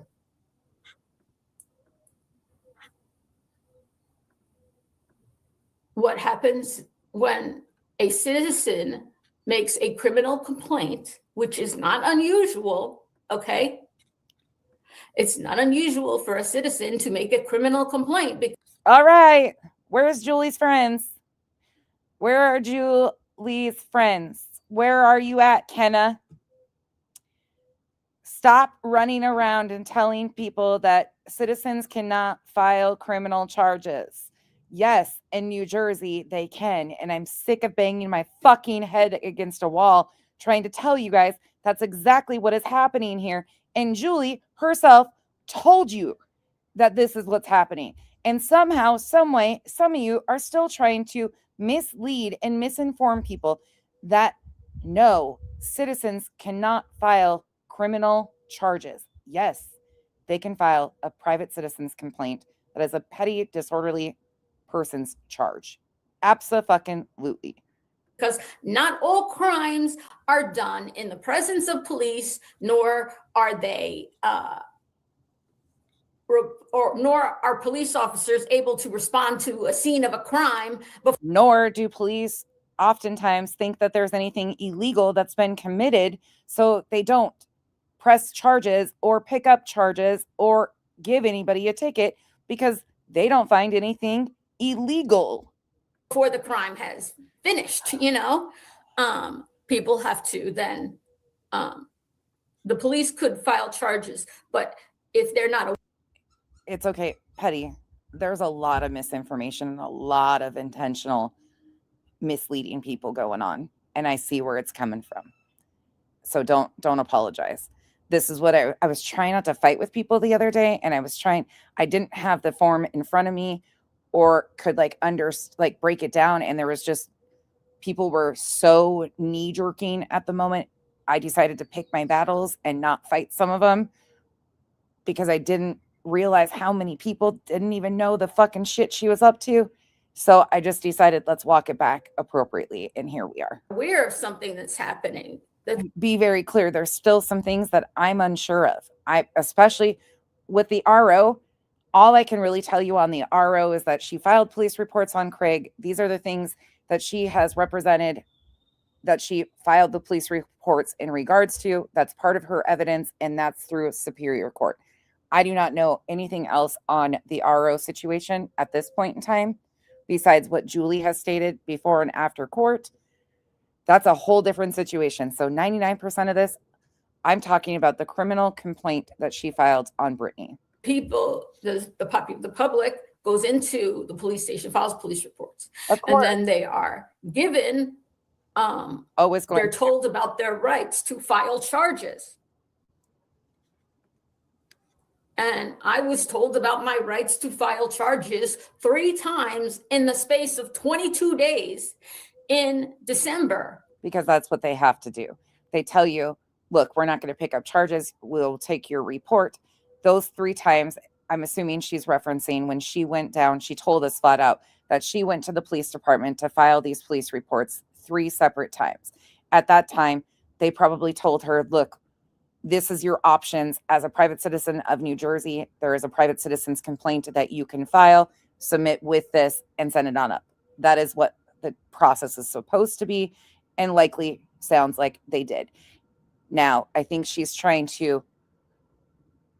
What happens when a citizen makes a criminal complaint, which is not unusual, okay? It's not unusual for a citizen to make a criminal complaint. All right. Where's Julie's friends? Where are Julie's friends? Where are you at, Kenna? Stop running around and telling people that citizens cannot file criminal charges. Yes, in New Jersey, they can. And I'm sick of banging my fucking head against a wall trying to tell you guys that's exactly what is happening here. And Julie herself told you that this is what's happening. And somehow, some way, some of you are still trying to mislead and misinform people that no, citizens cannot file criminal charges. Yes, they can file a private citizen's complaint that is a petty, disorderly person's charge. Abso-fucking-lutely. Because not all crimes are done in the presence of police, nor are they, nor are police officers able to respond to a scene of a crime. Nor do police oftentimes think that there's anything illegal that's been committed, so they don't press charges or pick up charges or give anybody a ticket because they don't find anything illegal. Before the crime has finished, you know, people have to then, the police could file charges, but if they're not, it's okay, Petty. There's a lot of misinformation and a lot of intentional misleading people going on, and I see where it's coming from. So don't apologize. This is what I was trying not to fight with people the other day, and I didn't have the form in front of me or could break it down, and there was just people were so knee-jerking at the moment. I decided to pick my battles and not fight some of them because I didn't realize how many people didn't even know the fucking shit she was up to. So I just decided, let's walk it back appropriately. And here we are. aware of something that's happening. Be very clear. There's still some things that I'm unsure of. Especially with the RO, all I can really tell you on the RO is that she filed police reports on Craig. These are the things that she has represented, that she filed the police reports in regards to. That's part of her evidence, and that's through Superior Court. I do not know anything else on the RO situation at this point in time, besides what Julie has stated before and after court. That's a whole different situation. So 99% of this, I'm talking about the criminal complaint that she filed on Brittany. People, the public goes into the police station, files police reports, Of and course. then they are given, they're told about their rights to file charges. And I was told about my rights to file charges 3 times in the space of 22 days in December. Because that's what they have to do. They tell you, look, we're not going to pick up charges. We'll take your report. Those 3 times, I'm assuming she's referencing when she went down, she told us flat out that she went to the police department to file these police reports 3 separate times. At that time, they probably told her, look, this is your options as a private citizen of New Jersey. There is a private citizen's complaint that you can file, submit with this, and send it on up. That is what the process is supposed to be, and likely sounds like they did. Now, I think she's trying to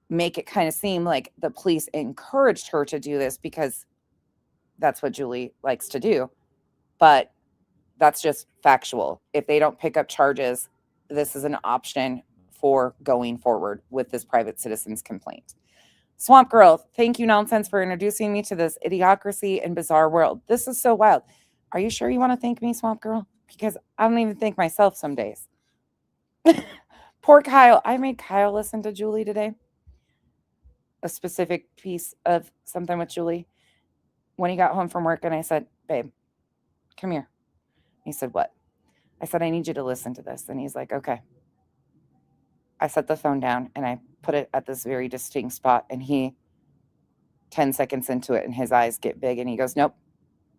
make it kind of seem like the police encouraged her to do this because that's what Julie likes to do. But that's just factual. If they don't pick up charges, this is an option for going forward with this private citizen's complaint. Swamp Girl, thank you, Nonsense, for introducing me to this idiocracy and bizarre world. This is so wild. Are you sure you want to thank me, Swamp Girl? Because I don't even thank myself some days. Poor Kyle. I made Kyle listen to Julie today. A specific piece of something with Julie. When he got home from work and I said, babe, come here. He said, what? I said, I need you to listen to this. And he's like, okay. I set the phone down and I put it at this very distinct spot, and he 10 seconds into it and his eyes get big and he goes, nope,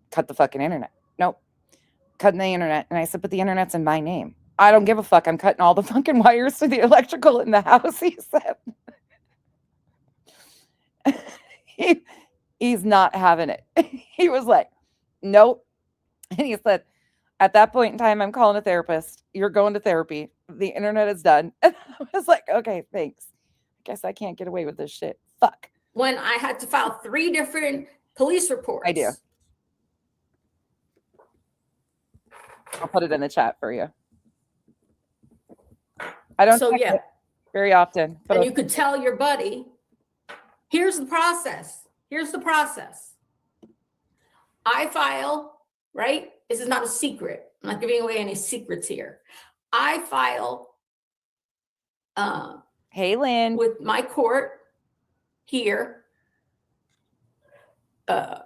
cut the fucking internet. Nope, cutting the internet. And I said, but the internet's in my name. I don't give a fuck. I'm cutting all the fucking wires to the electrical in the house, he said. He's not having it. He was like, nope. And he said, at that point in time, I'm calling a therapist. You're going to therapy. The internet is done. And I was like, okay, thanks. I guess I can't get away with this shit. Fuck. When I had to file 3 different police reports. I do. I'll put it in the chat for you. I don't check it very often. But And you could tell your buddy, here's the process. Here's the process. I file, right? This is not a secret. I'm not giving away any secrets here. I file hey, Lynn, with my court here at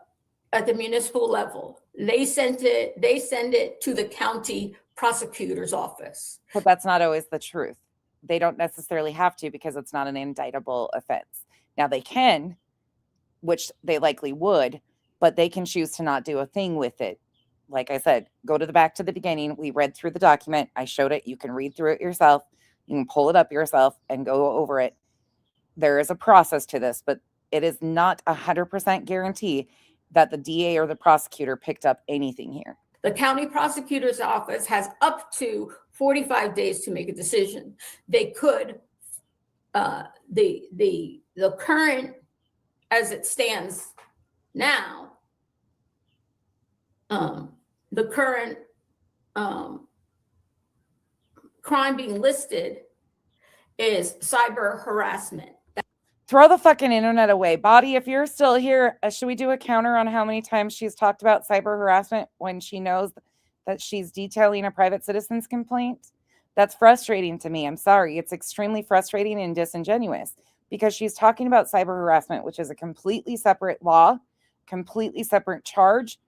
the municipal level. They send it to the county prosecutor's office. But that's not always the truth. They don't necessarily have to because it's not an indictable offense. Now they can, which they likely would, but they can choose to not do a thing with it. Like I said, go to the back to the beginning. We read through the document. I showed it. You can read through it yourself. You can pull it up yourself and go over it. There is a process to this, but it is not 100% guarantee that the DA or the prosecutor picked up anything here. The county prosecutor's office has up to 45 days to make a decision. They could the current, as it stands now, the current crime being listed is cyber harassment. Throw the fucking internet away. Body, if you're still here, should we do a counter on how many times she's talked about cyber harassment when she knows that she's detailing a private citizen's complaint? That's frustrating to me. I'm sorry. It's extremely frustrating and disingenuous because she's talking about cyber harassment, which is a completely separate law, completely separate charge.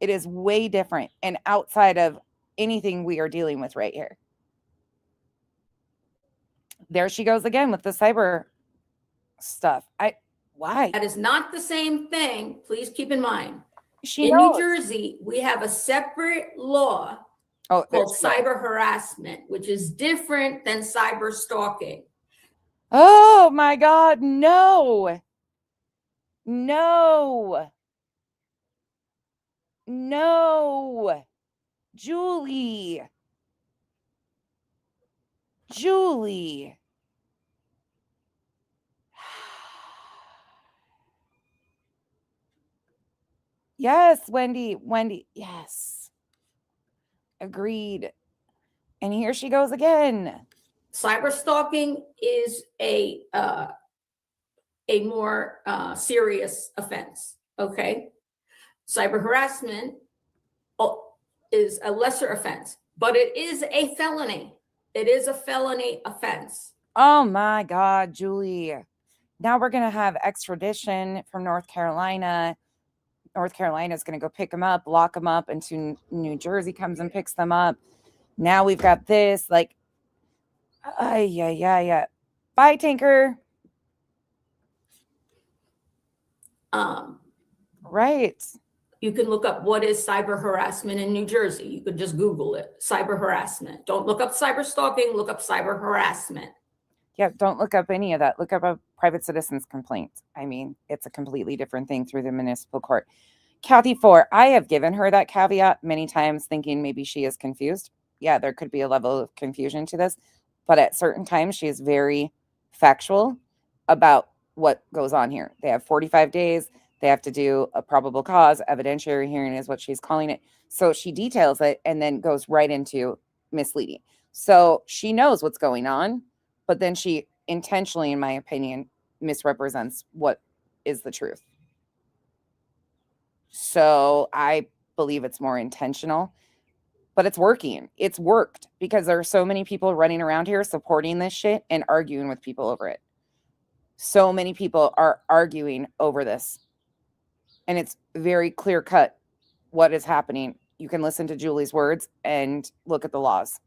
It is way different and outside of anything we are dealing with right here. There she goes again with the cyber stuff. Why? That is not the same thing. Please keep in mind. She in knows. New Jersey, we have a separate law called cyber harassment, which is different than cyber stalking. Oh my God, no. No. No. Julie. Yes, Wendy, yes. Agreed. And here she goes again. Cyber stalking is a more serious offense. Okay. Cyber harassment is a lesser offense, but it is a felony. It is a felony offense. Oh my God, Julie. Now we're going to have extradition from North Carolina. North Carolina is going to go pick them up, lock them up, until New Jersey comes and picks them up. Now we've got this, like, yeah. Bye, Tinker. Right. You can look up what is cyber harassment in New Jersey. You could just Google it. Cyber harassment. Don't look up cyber stalking. Look up cyber harassment. Yeah, don't look up any of that. Look up a private citizen's complaint. I mean, it's a completely different thing through the municipal court. Kathy 4, I have given her that caveat many times thinking maybe she is confused. Yeah, there could be a level of confusion to this. But at certain times, she is very factual about what goes on here. They have 45 days. They have to do a probable cause. Evidentiary hearing is what she's calling it. So she details it and then goes right into misleading. So she knows what's going on, but then she intentionally, in my opinion, misrepresents what is the truth. So I believe it's more intentional, but it's working. It's worked because there are so many people running around here supporting this shit and arguing with people over it. So many people are arguing over this. And it's very clear cut what is happening. You can listen to Julie's words and look at the laws.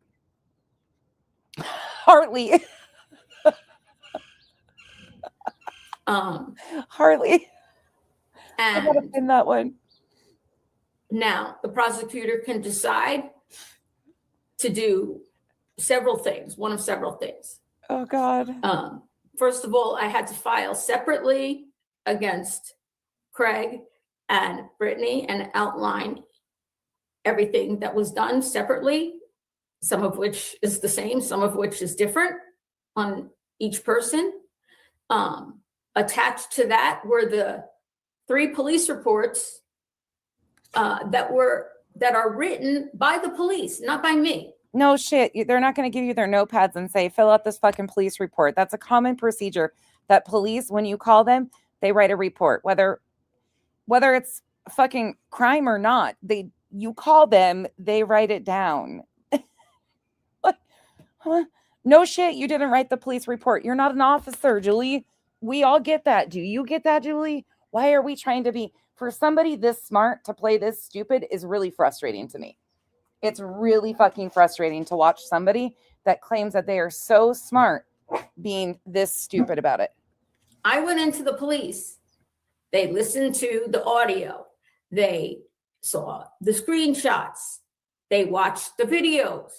Hartley. Hartley. I gotta pin that one. Now, the prosecutor can decide to do several things, one of several things. Oh, God. First of all, I had to file separately against Craig and Brittany and outline everything that was done separately, some of which is the same, some of which is different on each person. Attached to that were the 3 police reports that are written by the police, not by me. No shit. They're not going to give you their notepads and say, fill out this fucking police report. That's a common procedure that police, when you call them, they write a report, whether it's fucking crime or not. You call them, they write it down. What? Huh? No shit. You didn't write the police report. You're not an officer, Julie. We all get that. Do you get that, Julie? Why are we trying to be, for somebody this smart to play this stupid is really frustrating to me. It's really fucking frustrating to watch somebody that claims that they are so smart being this stupid about it. I went into the police. They listened to the audio. They saw the screenshots. They watched the videos.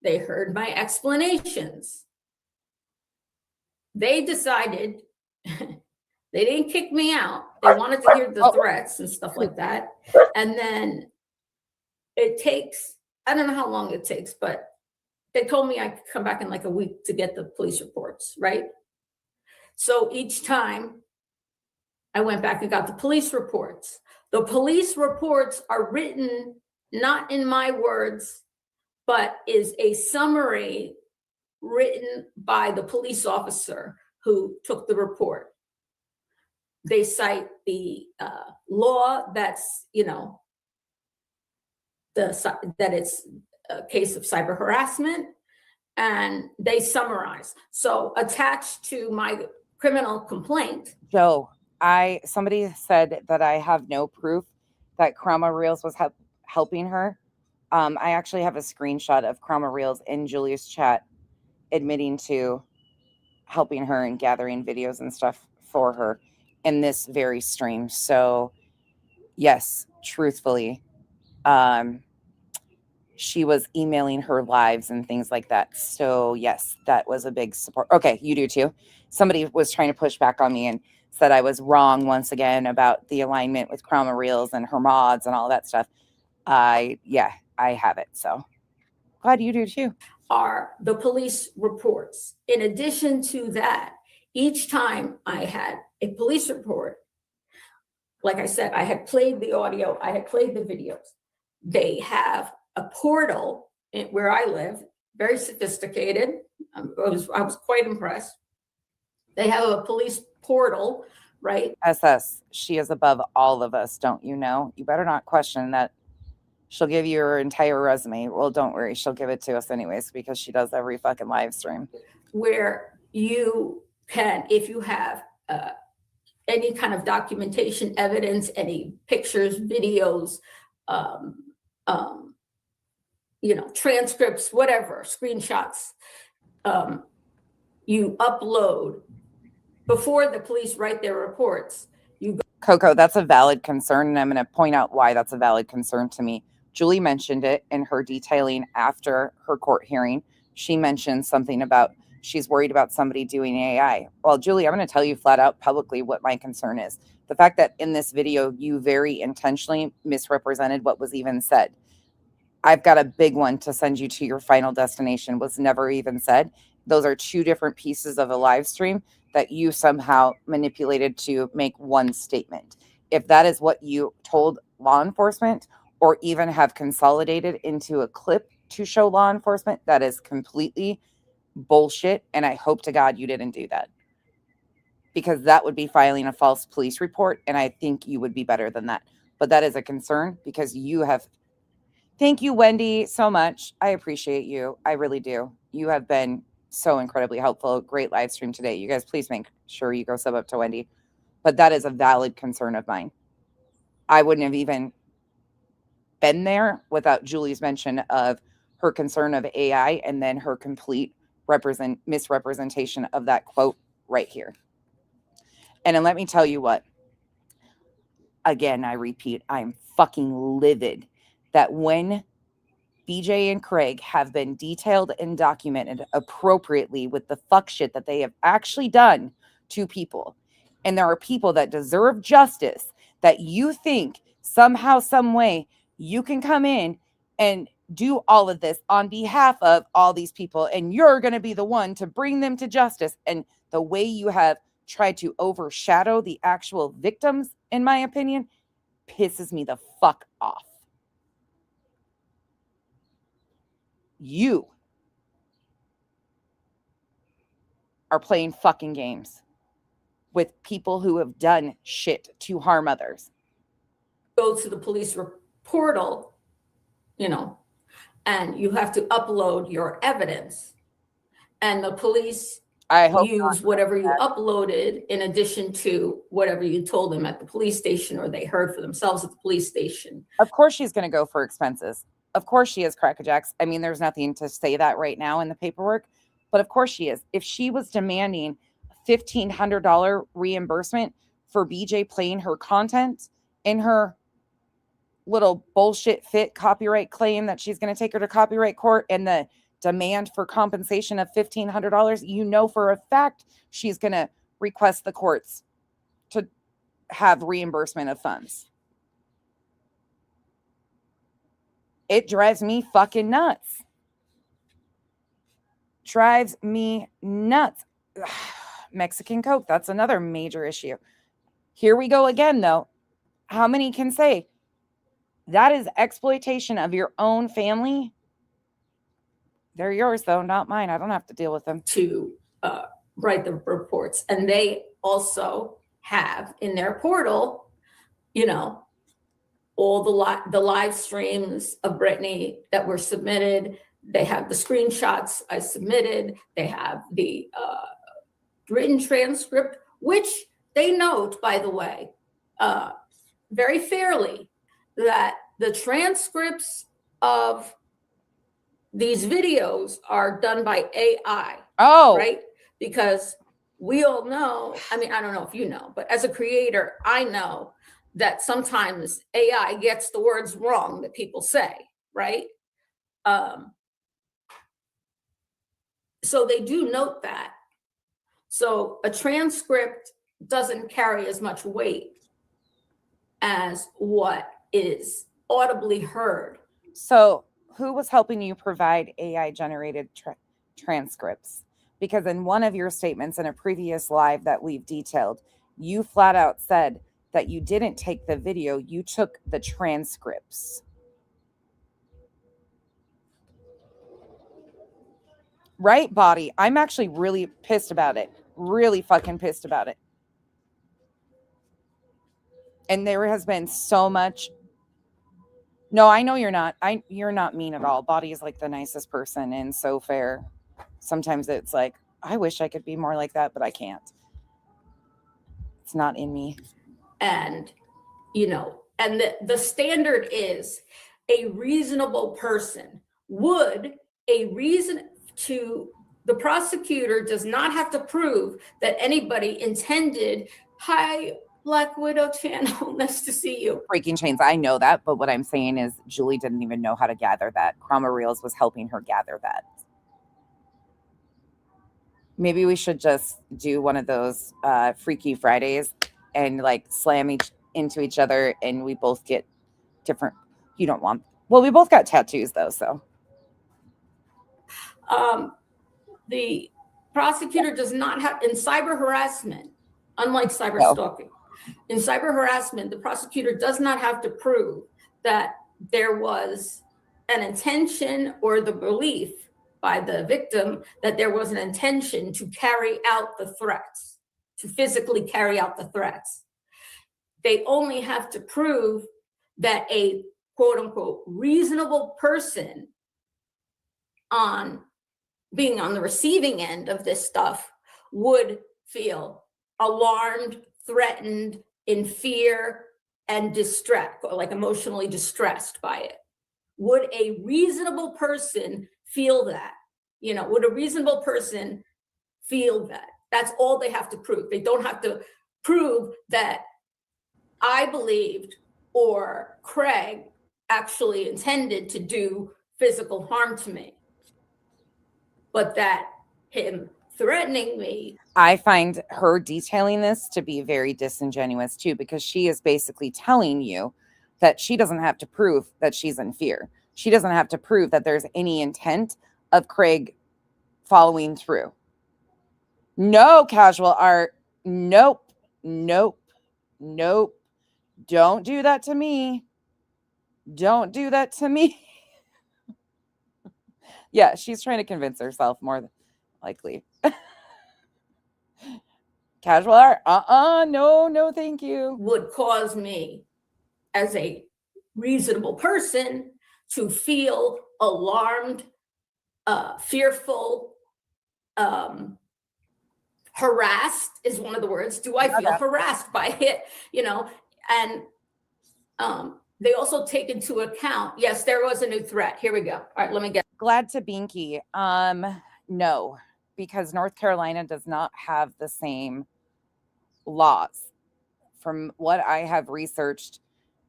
They heard my explanations. They decided they didn't kick me out. They wanted to hear the threats and stuff like that. And then it takes, I don't know how long it takes, but they told me I could come back in like a week to get the police reports, right? So each time I went back and got the police reports. The police reports are written not in my words, but is a summary written by the police officer who took the report. They cite the law that's, that it's a case of cyber harassment, and they summarize. So attached to my criminal complaint. Joe, somebody said that I have no proof that Chroma Reels was helping her. I actually have a screenshot of Chroma Reels in Julia's chat admitting to helping her and gathering videos and stuff for her in this very stream. So yes, truthfully, she was emailing her lives and things like that. So yes, that was a big support. Okay, you do too. Somebody was trying to push back on me and said I was wrong once again about the alignment with Chroma Reels and her mods and all that stuff. I have it. So glad you do too. Are the police reports. In addition to that, each time I had a police report, like I said, I had played the audio, I had played the videos. They have a portal where I live, very sophisticated. I was quite impressed. They have a police portal, right? SS, she is above all of us, don't you know? You better not question that. She'll give you her entire resume. Well, don't worry. She'll give it to us anyways because she does every fucking live stream. Where you can, if you have any kind of documentation, evidence, any pictures, videos, transcripts, whatever, screenshots, you upload before the police write their reports. Coco, that's a valid concern, and I'm going to point out why that's a valid concern to me. Julie mentioned it in her detailing after her court hearing. She mentioned something about she's worried about somebody doing AI. Well, Julie, I'm going to tell you flat out publicly what my concern is. The fact that in this video, you very intentionally misrepresented what was even said. I've got a big one to send you to your final destination was never even said. Those are two different pieces of a live stream that you somehow manipulated to make one statement. If that is what you told law enforcement or even have consolidated into a clip to show law enforcement, that is completely bullshit. And I hope to God you didn't do that, because that would be filing a false police report. And I think you would be better than that. But that is a concern because you have. Thank you, Wendy, so much. I appreciate you. I really do. You have been so incredibly helpful. Great live stream today. You guys, please make sure you go sub up to Wendy. But that is a valid concern of mine. I wouldn't have even been there without Julie's mention of her concern of AI and then her complete misrepresentation of that quote right here. And then let me tell you what. Again, I repeat, I'm fucking livid that when BJ and Craig have been detailed and documented appropriately with the fuck shit that they have actually done to people, and there are people that deserve justice, that you think somehow, some way, you can come in and do all of this on behalf of all these people, and you're going to be the one to bring them to justice. And the way you have tried to overshadow the actual victims, in my opinion, pisses me the fuck off. You are playing fucking games with people who have done shit to harm others. Go to the police portal, and you have to upload your evidence. And the police use whatever you uploaded in addition to whatever you told them at the police station or they heard for themselves at the police station. Of course she's going to go for expenses. Of course she is, Crackerjacks. I mean, there's nothing to say that right now in the paperwork, but of course she is. If she was demanding $1,500 reimbursement for BJ playing her content in her little bullshit fit copyright claim that she's going to take her to copyright court, and the demand for compensation of $1,500, you know for a fact she's going to request the courts to have reimbursement of funds. It drives me fucking nuts. Drives me nuts. Mexican Coke. That's another major issue. Here we go again, though. How many can say that is exploitation of your own family? They're yours, though, not mine. I don't have to deal with them. To write the reports. And they also have in their portal, you know, all the live streams of Brittany that were submitted. They have the screenshots I submitted. They have the written transcript, which they note, by the way, very fairly, that the transcripts of these videos are done by AI. Oh, right? Because we all know, I mean, I don't know if you know, but as a creator, I know that sometimes AI gets the words wrong that people say, right? So they do note that. So a transcript doesn't carry as much weight as what is audibly heard. So who was helping you provide AI generated transcripts? Because in one of your statements in a previous live that we've detailed, you flat out said that you didn't take the video, you took the transcripts. Right, Body? I'm actually really pissed about it. Really fucking pissed about it. And there has been so much. No, I know you're not. You're not mean at all. Body is like the nicest person and so fair. Sometimes it's like, I wish I could be more like that, but I can't. It's not in me. And, you know, and the standard is a reasonable person. Would a reason to, the prosecutor does not have to prove that anybody intended, hi, Black Widow channel, nice to see you. Breaking chains, I know that, but what I'm saying is Julie didn't even know how to gather that. Chroma Reels was helping her gather that. Maybe we should just do one of those Freaky Fridays and like slam into each other and we both get different. You don't want, well, we both got tattoos though, so. The prosecutor does not have, in cyber harassment, unlike cyber stalking, in cyber harassment, the prosecutor does not have to prove that there was an intention or the belief by the victim that there was an intention to carry out the threats, to physically carry out the threats. They only have to prove that a quote unquote reasonable person on being on the receiving end of this stuff would feel alarmed, threatened, in fear and distress, or like emotionally distressed by it. Would a reasonable person feel that? You know, would a reasonable person feel that? That's all they have to prove. They don't have to prove that I believed or Craig actually intended to do physical harm to me, but that him threatening me. I find her detailing this to be very disingenuous too, because she is basically telling you that she doesn't have to prove that she's in fear. She doesn't have to prove that there's any intent of Craig following through. No, Casual Art. Nope. Nope. Nope. Don't do that to me. Don't do that to me. Yeah, she's trying to convince herself more likely. Casual Art. No, thank you. Would cause me as a reasonable person to feel alarmed, fearful, harassed is one of the words. Do I feel harassed by it? You know, and they also take into account, yes, there was a new threat. Here we go. All right, let me get. Glad to Binky. No, because North Carolina does not have the same laws. From what I have researched,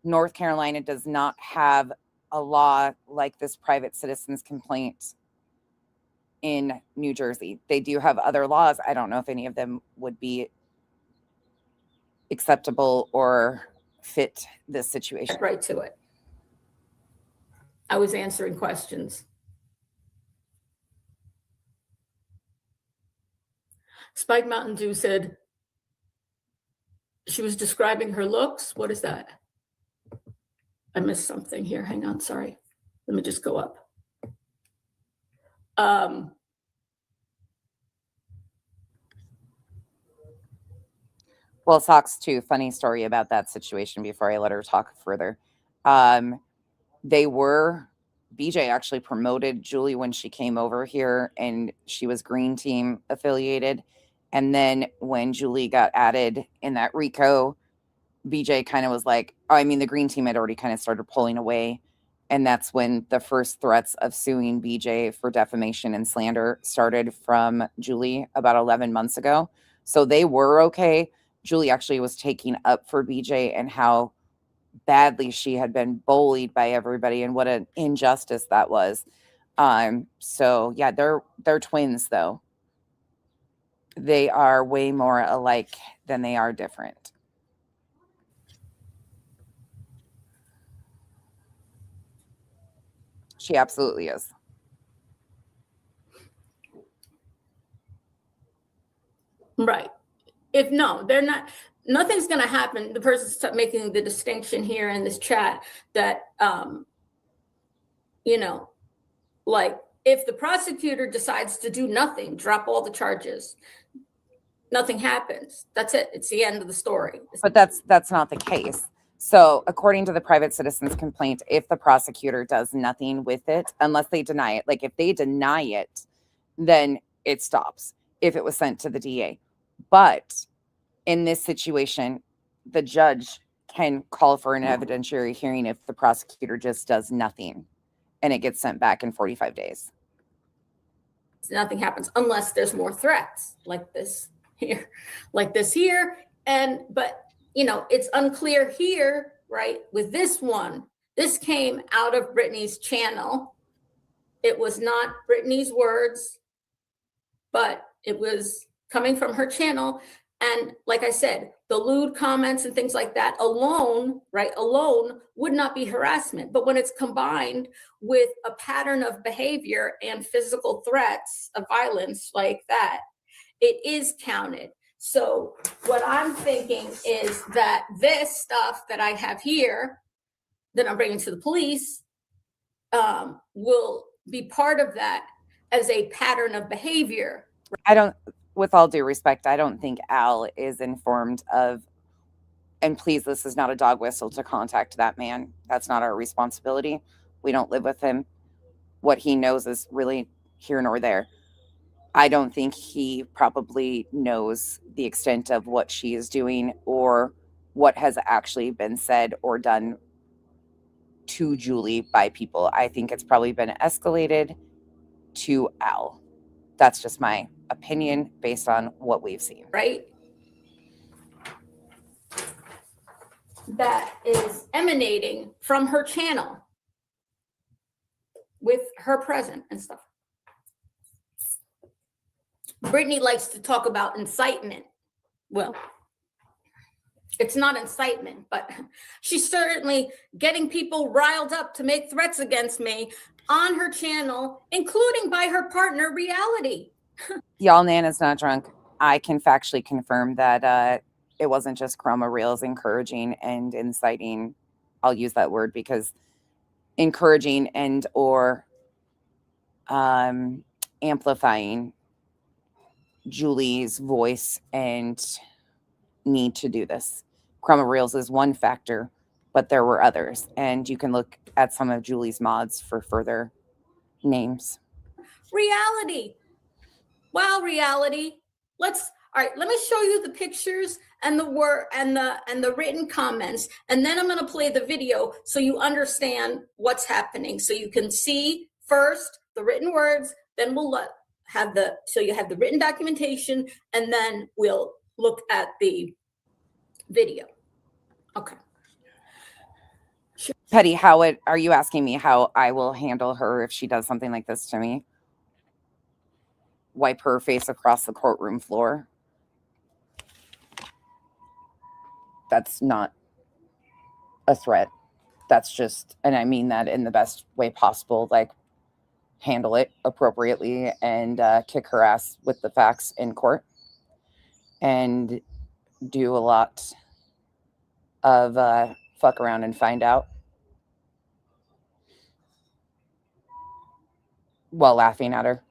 North Carolina does not have a law like this private citizen's complaint in New Jersey. They do have other laws. I don't know if any of them would be acceptable or fit this situation. Right to it. I was answering questions. Spike Mountain Dew said she was describing her looks. What is that? I missed something here. Hang on, sorry. Let me just go up. Well, Socks too. Funny story about that situation before I let her talk further. BJ actually promoted Julie when she came over here, and she was Green Team affiliated. And then when Julie got added in that RICO, BJ kind of was like, the Green Team had already kind of started pulling away. And that's when the first threats of suing BJ for defamation and slander started from Julie about 11 months ago. So they were okay. Julie actually was taking up for BJ and how badly she had been bullied by everybody and what an injustice that was. So yeah, they're twins though. They are way more alike than they are different. She absolutely is. Right. If no, they're not, nothing's going to happen. The person's making the distinction here in this chat that, like if the prosecutor decides to do nothing, drop all the charges, nothing happens. That's it. It's the end of the story. But that's not the case. So according to the private citizen's complaint, if the prosecutor does nothing with it, unless they deny it, like if they deny it, then it stops if it was sent to the DA. But in this situation, the judge can call for an evidentiary hearing if the prosecutor just does nothing and it gets sent back in 45 days. Nothing happens unless there's more threats like this here, but it's unclear here, right? With this one, this came out of Brittany's channel. It was not Brittany's words, but it was coming from her channel. And like I said, the lewd comments and things like that alone would not be harassment. But when it's combined with a pattern of behavior and physical threats of violence like that, it is counted. So what I'm thinking is that this stuff that I have here that I'm bringing to the police will be part of that as a pattern of behavior. With all due respect, I don't think Al is informed of, and please, this is not a dog whistle to contact that man. That's not our responsibility. We don't live with him. What he knows is really here nor there. I don't think he probably knows the extent of what she is doing or what has actually been said or done to Julie by people. I think it's probably been escalated to Al. That's just my opinion based on what we've seen. Right? That is emanating from her channel with her present and stuff. Brittany likes to talk about incitement. Well, it's not incitement, but she's certainly getting people riled up to make threats against me on her channel, including by her partner, Reality. Y'all, Nana's not drunk. I can factually confirm that it wasn't just Chroma Reels encouraging and inciting. I'll use that word because encouraging and or amplifying Julie's voice and need to do this. Chroma Reels is one factor, but there were others. And you can look at some of Julie's mods for further names. Reality. Wow, Reality. All right, let me show you the pictures and the word and the written comments, and then I'm going to play the video so you understand what's happening. So you can see first the written words, then we'll so you have the written documentation, and then we'll look at the video. Okay. Petty, are you asking me how I will handle her if she does something like this to me? Wipe her face across the courtroom floor? That's not a threat. That's just, and I mean that in the best way possible, like handle it appropriately and kick her ass with the facts in court. and do a lot of fuck around and find out while laughing at her.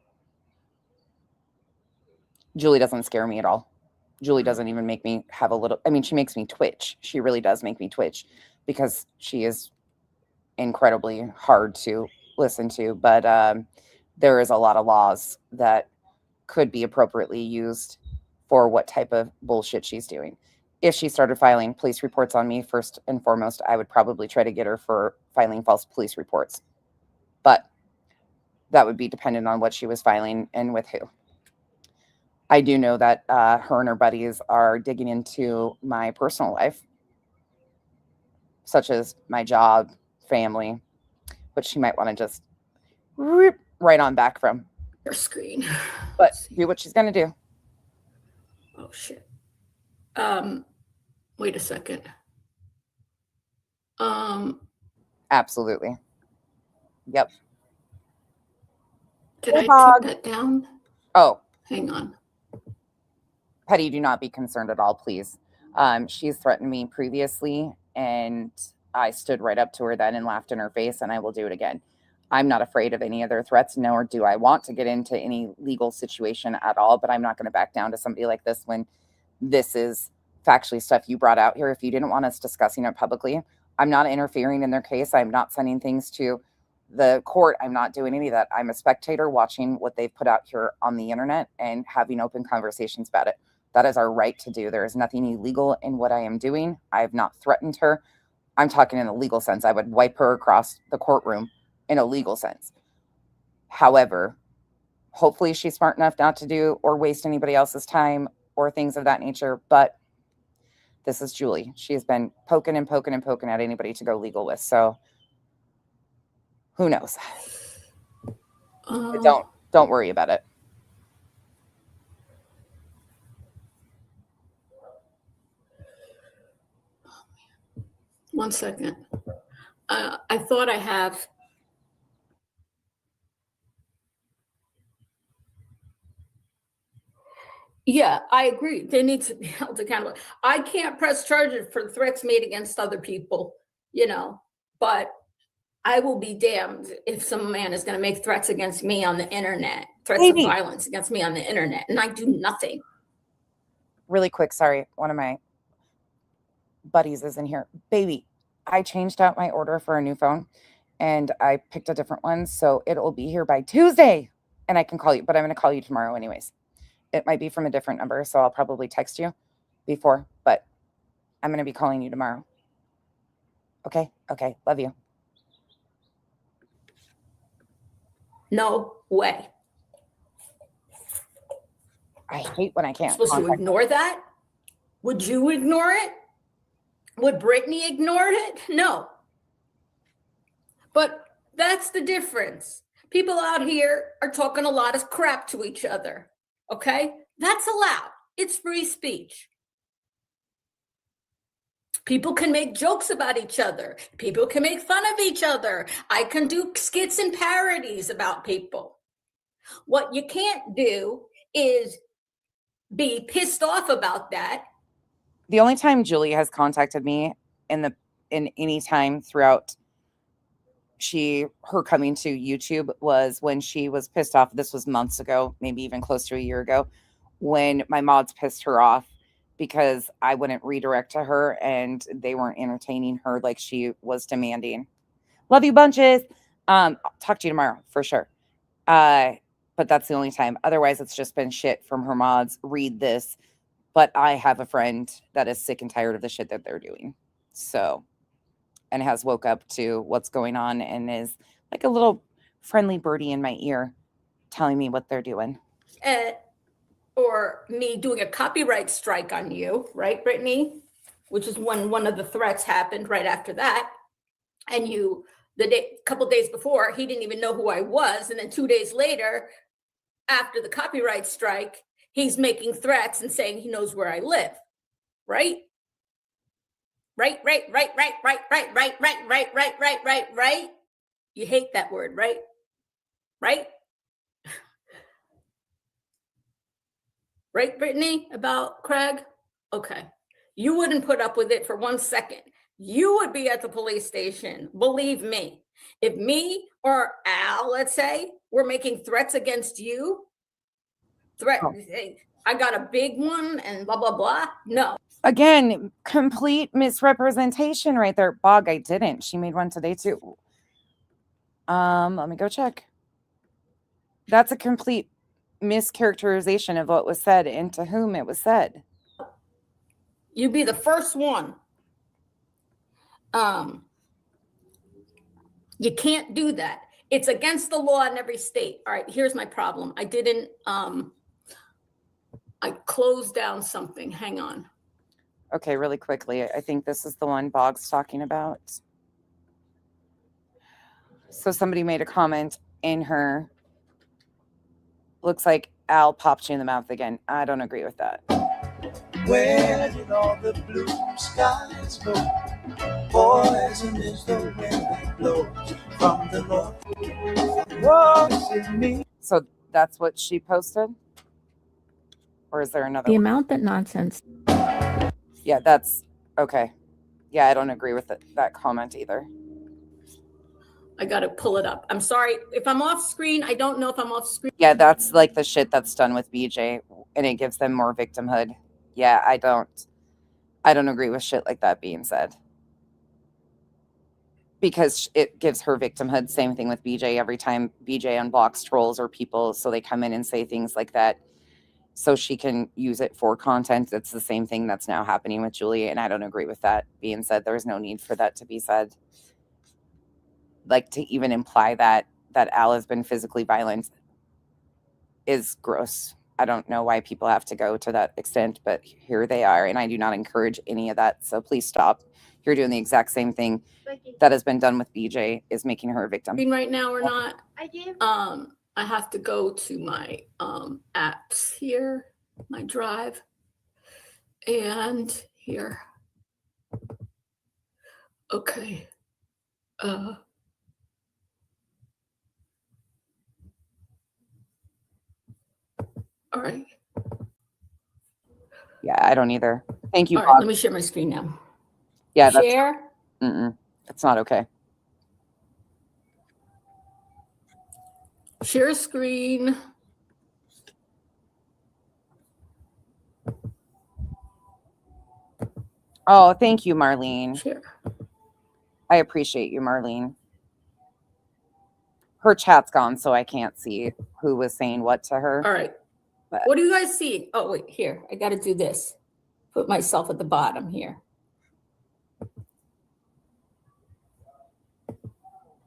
Julie doesn't scare me at all. Julie doesn't even make me have a little, I mean, she makes me twitch. She really does make me twitch because she is incredibly hard to listen to. But there is a lot of laws that could be appropriately used for what type of bullshit she's doing. If she started filing police reports on me, first and foremost, I would probably try to get her for filing false police reports. But that would be dependent on what she was filing and with who. I do know that her and her buddies are digging into my personal life, such as my job, family, which she might want to just rip right on back from. Your screen. But do what she's going to do. Oh, shit. Wait a second. Absolutely. Yep. Did I take that down? Oh. Hang on. Petty, do not be concerned at all, please. She's threatened me previously, and I stood right up to her then and laughed in her face, and I will do it again. I'm not afraid of any other threats, nor do I want to get into any legal situation at all, but I'm not going to back down to somebody like this when this is factually stuff you brought out here. If you didn't want us discussing it publicly, I'm not interfering in their case. I'm not sending things to the court. I'm not doing any of that. I'm a spectator watching what they've put out here on the internet and having open conversations about it. That is our right to do. There is nothing illegal in what I am doing. I have not threatened her. I'm talking in a legal sense. I would wipe her across the courtroom in a legal sense. However, hopefully she's smart enough not to do or waste anybody else's time or things of that nature. But this is Julie. She has been poking and poking and poking at anybody to go legal with. So who knows? But don't worry about it. One second. I thought I have. Yeah, I agree. They need to be held accountable. I can't press charges for threats made against other people, but I will be damned if some man is going to make threats against me on the internet, threats of violence against me on the internet, and I do nothing. Really quick, sorry. One of my buddies is in here. Baby, I changed out my order for a new phone and I picked a different one. So it will be here by Tuesday and I can call you, but I'm going to call you tomorrow anyways. It might be from a different number. So I'll probably text you before, but I'm going to be calling you tomorrow. Okay. Okay. Love you. No way. I hate when I can't. Supposed to ignore that? Would you ignore it? Would Brittany ignore it? No. But that's the difference. People out here are talking a lot of crap to each other. Okay? That's allowed. It's free speech. People can make jokes about each other. People can make fun of each other. I can do skits and parodies about people. What you can't do is be pissed off about that. The only time Julie has contacted me in any time throughout her coming to YouTube was when she was pissed off. This was months ago, maybe even close to a year ago, when my mods pissed her off because I wouldn't redirect to her and they weren't entertaining her like she was demanding. Love you bunches. I'll talk to you tomorrow for sure. But that's the only time. Otherwise, it's just been shit from her mods. Read this. But I have a friend that is sick and tired of the shit that they're doing. So, and has woke up to what's going on and is like a little friendly birdie in my ear telling me what they're doing. Or me doing a copyright strike on you, right, Brittany? Which is when one of the threats happened right after that. And couple days before, he didn't even know who I was. And then 2 days later, after the copyright strike, he's making threats and saying he knows where I live, right? Right. You hate that word, right? Right? Right, Brittany, about Craig? Okay. You wouldn't put up with it for 1 second. You would be at the police station, believe me. If me or Al, let's say, were making threats against you, I got a big one and blah, blah, blah. No. Again, complete misrepresentation right there. Bog, I didn't. She made one today too. Let me go check. That's a complete mischaracterization of what was said and to whom it was said. You'd be the first one. You can't do that. It's against the law in every state. All right, here's my problem. I didn't, I closed down something. Hang on. Okay, really quickly. I think this is the one Bog's talking about. So somebody made a comment in her. Looks like Al popped you in the mouth again. I don't agree with that. Where did all the blue skies go? Poison is the wind that blows from the north. So that's what she posted? Or is there another The one? amount that nonsense. Yeah, that's okay. Yeah, I don't agree with that comment either. I got to pull it up. I'm sorry. If I'm off screen, I don't know if I'm off screen. Yeah, that's like the shit that's done with BJ, and it gives them more victimhood. Yeah, I don't agree with shit like that being said. Because it gives her victimhood. Same thing with BJ. Every time BJ unblocks trolls or people, so they come in and say things like that, so she can use it for content. It's the same thing that's now happening with Julia, and I don't agree with that being said. There's no need for that to be said. Like, to even imply that Al has been physically violent is gross. I don't know why people have to go to that extent, but here they are, and I do not encourage any of that. So please stop. You're doing the exact same thing that has been done with BJ, is making her a victim. Right now or not? I did. I have to go to my apps here, my drive, and here. Okay. All right. Yeah, I don't either. Thank you, All Bob. right, let me share my screen now. Yeah, Share. That's not okay. Share screen. Oh, thank you, Marlene. Share. I appreciate you, Marlene. Her chat's gone, so I can't see who was saying what to her. All right. But what do you guys see? Oh, wait, here. I got to do this. Put myself at the bottom here.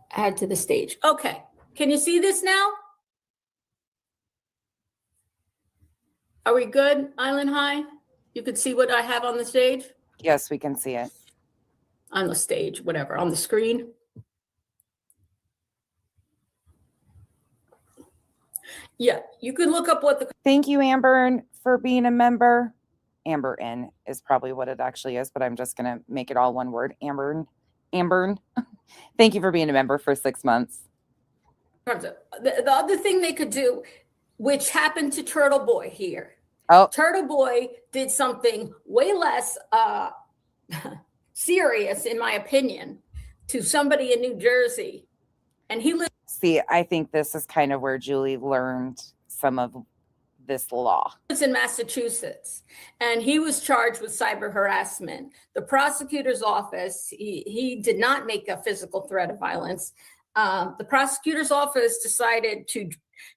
Add to the stage. Okay. Can you see this now? Are we good, Island High? You could see what I have on the stage? yes, we can see it. On the stage, whatever, on the screen. Yeah, you could look up what the... Thank you, Amber, for being a member. Amber N is probably what it actually is, but I'm just going to make it all one word. Amber. Thank you for being a member for 6 months. The other thing they could do, which happened to Turtle Boy here. Oh, Turtle Boy did something way less serious, in my opinion, to somebody in New Jersey. And he lived. See, I think this is kind of where Julie learned some of this law. Lives in Massachusetts, and he was charged with cyber harassment. The prosecutor's office, he did not make a physical threat of violence. The prosecutor's office decided to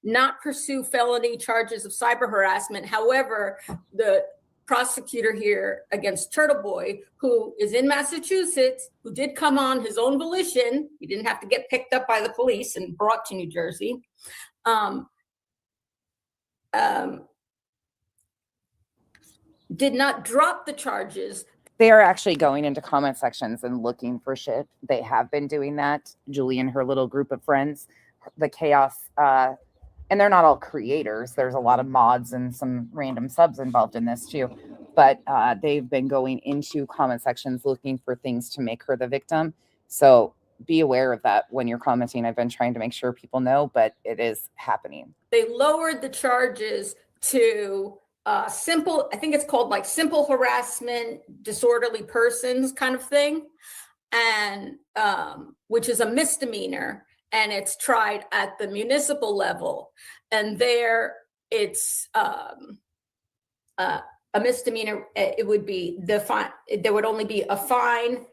not pursue felony charges of cyber harassment. However, the prosecutor here against Turtle Boy, who is in Massachusetts, who did come on his own volition, he didn't have to get picked up by the police and brought to New Jersey, did not drop the charges. They are actually going into comment sections and looking for shit. They have been doing that. Julie and her little group of friends, the chaos, and they're not all creators. There's a lot of mods and some random subs involved in this too. But they've been going into comment sections looking for things to make her the victim. So be aware of that when you're commenting. I've been trying to make sure people know, but it is happening. They lowered the charges to simple, I think it's called like simple harassment, disorderly persons kind of thing, and which is a misdemeanor, and it's tried at the municipal level, and there it's a misdemeanor. It would be the fine. There would only be a fine.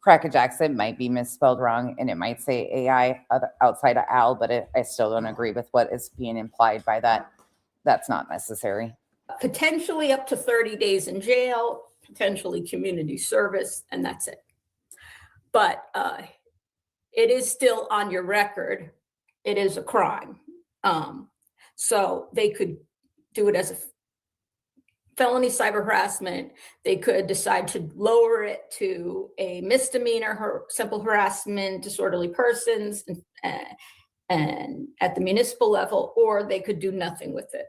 Cracker Jackson might be misspelled wrong, and it might say AI outside of Al, but I still don't agree with what is being implied by that. That's not necessary. Potentially up to 30 days in jail, potentially community service, and that's it. But it is still on your record. It is a crime. So they could do it as a felony cyber harassment. They could decide to lower it to a misdemeanor, simple harassment, disorderly persons, and at the municipal level, or they could do nothing with it.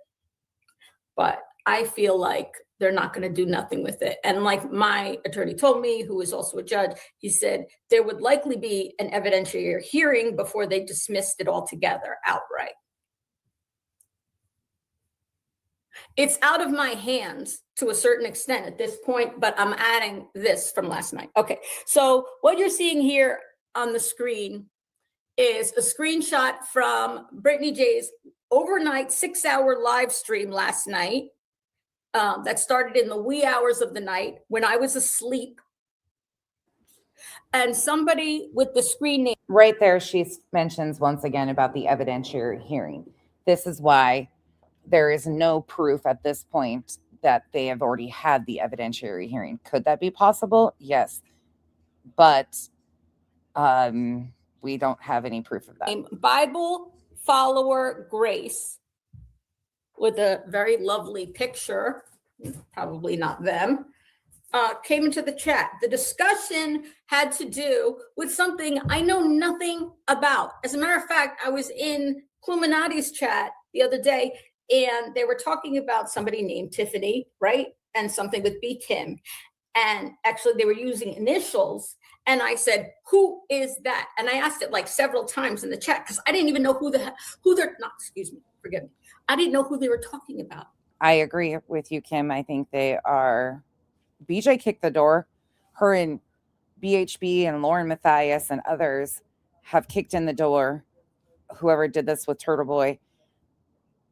But I feel like they're not going to do nothing with it. And like my attorney told me, who is also a judge, he said there would likely be an evidentiary hearing before they dismissed it altogether outright. It's out of my hands to a certain extent at this point, but I'm adding this from last night. Okay, so what you're seeing here on the screen is a screenshot from Brittany J's overnight 6-hour live stream last night that started in the wee hours of the night when I was asleep. And somebody with the screen name. Right there, she mentions once again about the evidentiary hearing. This is why there is no proof at this point that they have already had the evidentiary hearing. Could that be possible? Yes. But we don't have any proof of that. Bible follower Grace, with a very lovely picture, probably not them, came into the chat. The discussion had to do with something I know nothing about. As a matter of fact, I was in Cluminati's chat the other day, and they were talking about somebody named Tiffany, right? And something with B. Tim. And actually they were using initials. And I said, who is that? And I asked it like several times in the chat because I didn't even know I didn't know who they were talking about. I agree with you, Kim. I think they are, BJ kicked the door. Her and BHB and Lauren Matthias and others have kicked in the door. Whoever did this with Turtle Boy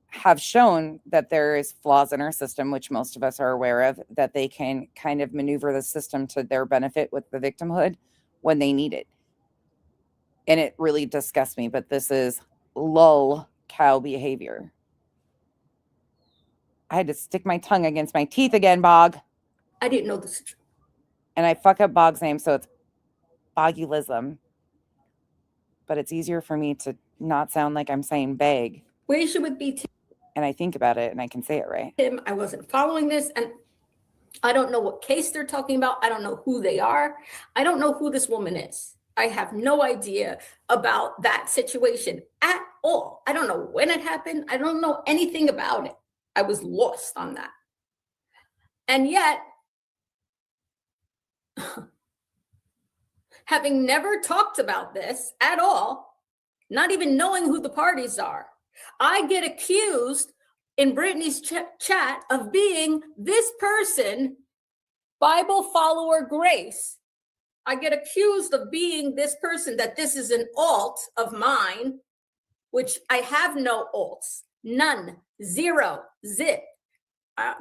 have shown that there is flaws in our system, which most of us are aware of, that they can kind of maneuver the system to their benefit with the victimhood when they need it. And it really disgusts me, but this is lull cow behavior. I had to stick my tongue against my teeth again, Bog. I didn't know this. And I fuck up Bog's name, so it's Bogulism. But it's easier for me to not sound like I'm saying beg. Where should it be? And I think about it and I can say it right. I wasn't following this, and I don't know what case they're talking about. I don't know who they are. I don't know who this woman is. I have no idea about that situation at all. I don't know when it happened. I don't know anything about it. I was lost on that. And yet, having never talked about this at all, not even knowing who the parties are, I get accused in Brittany's chat of being this person, Bible follower Grace. I get accused of being this person, that this is an alt of mine, which I have no alts, none, zero, zip.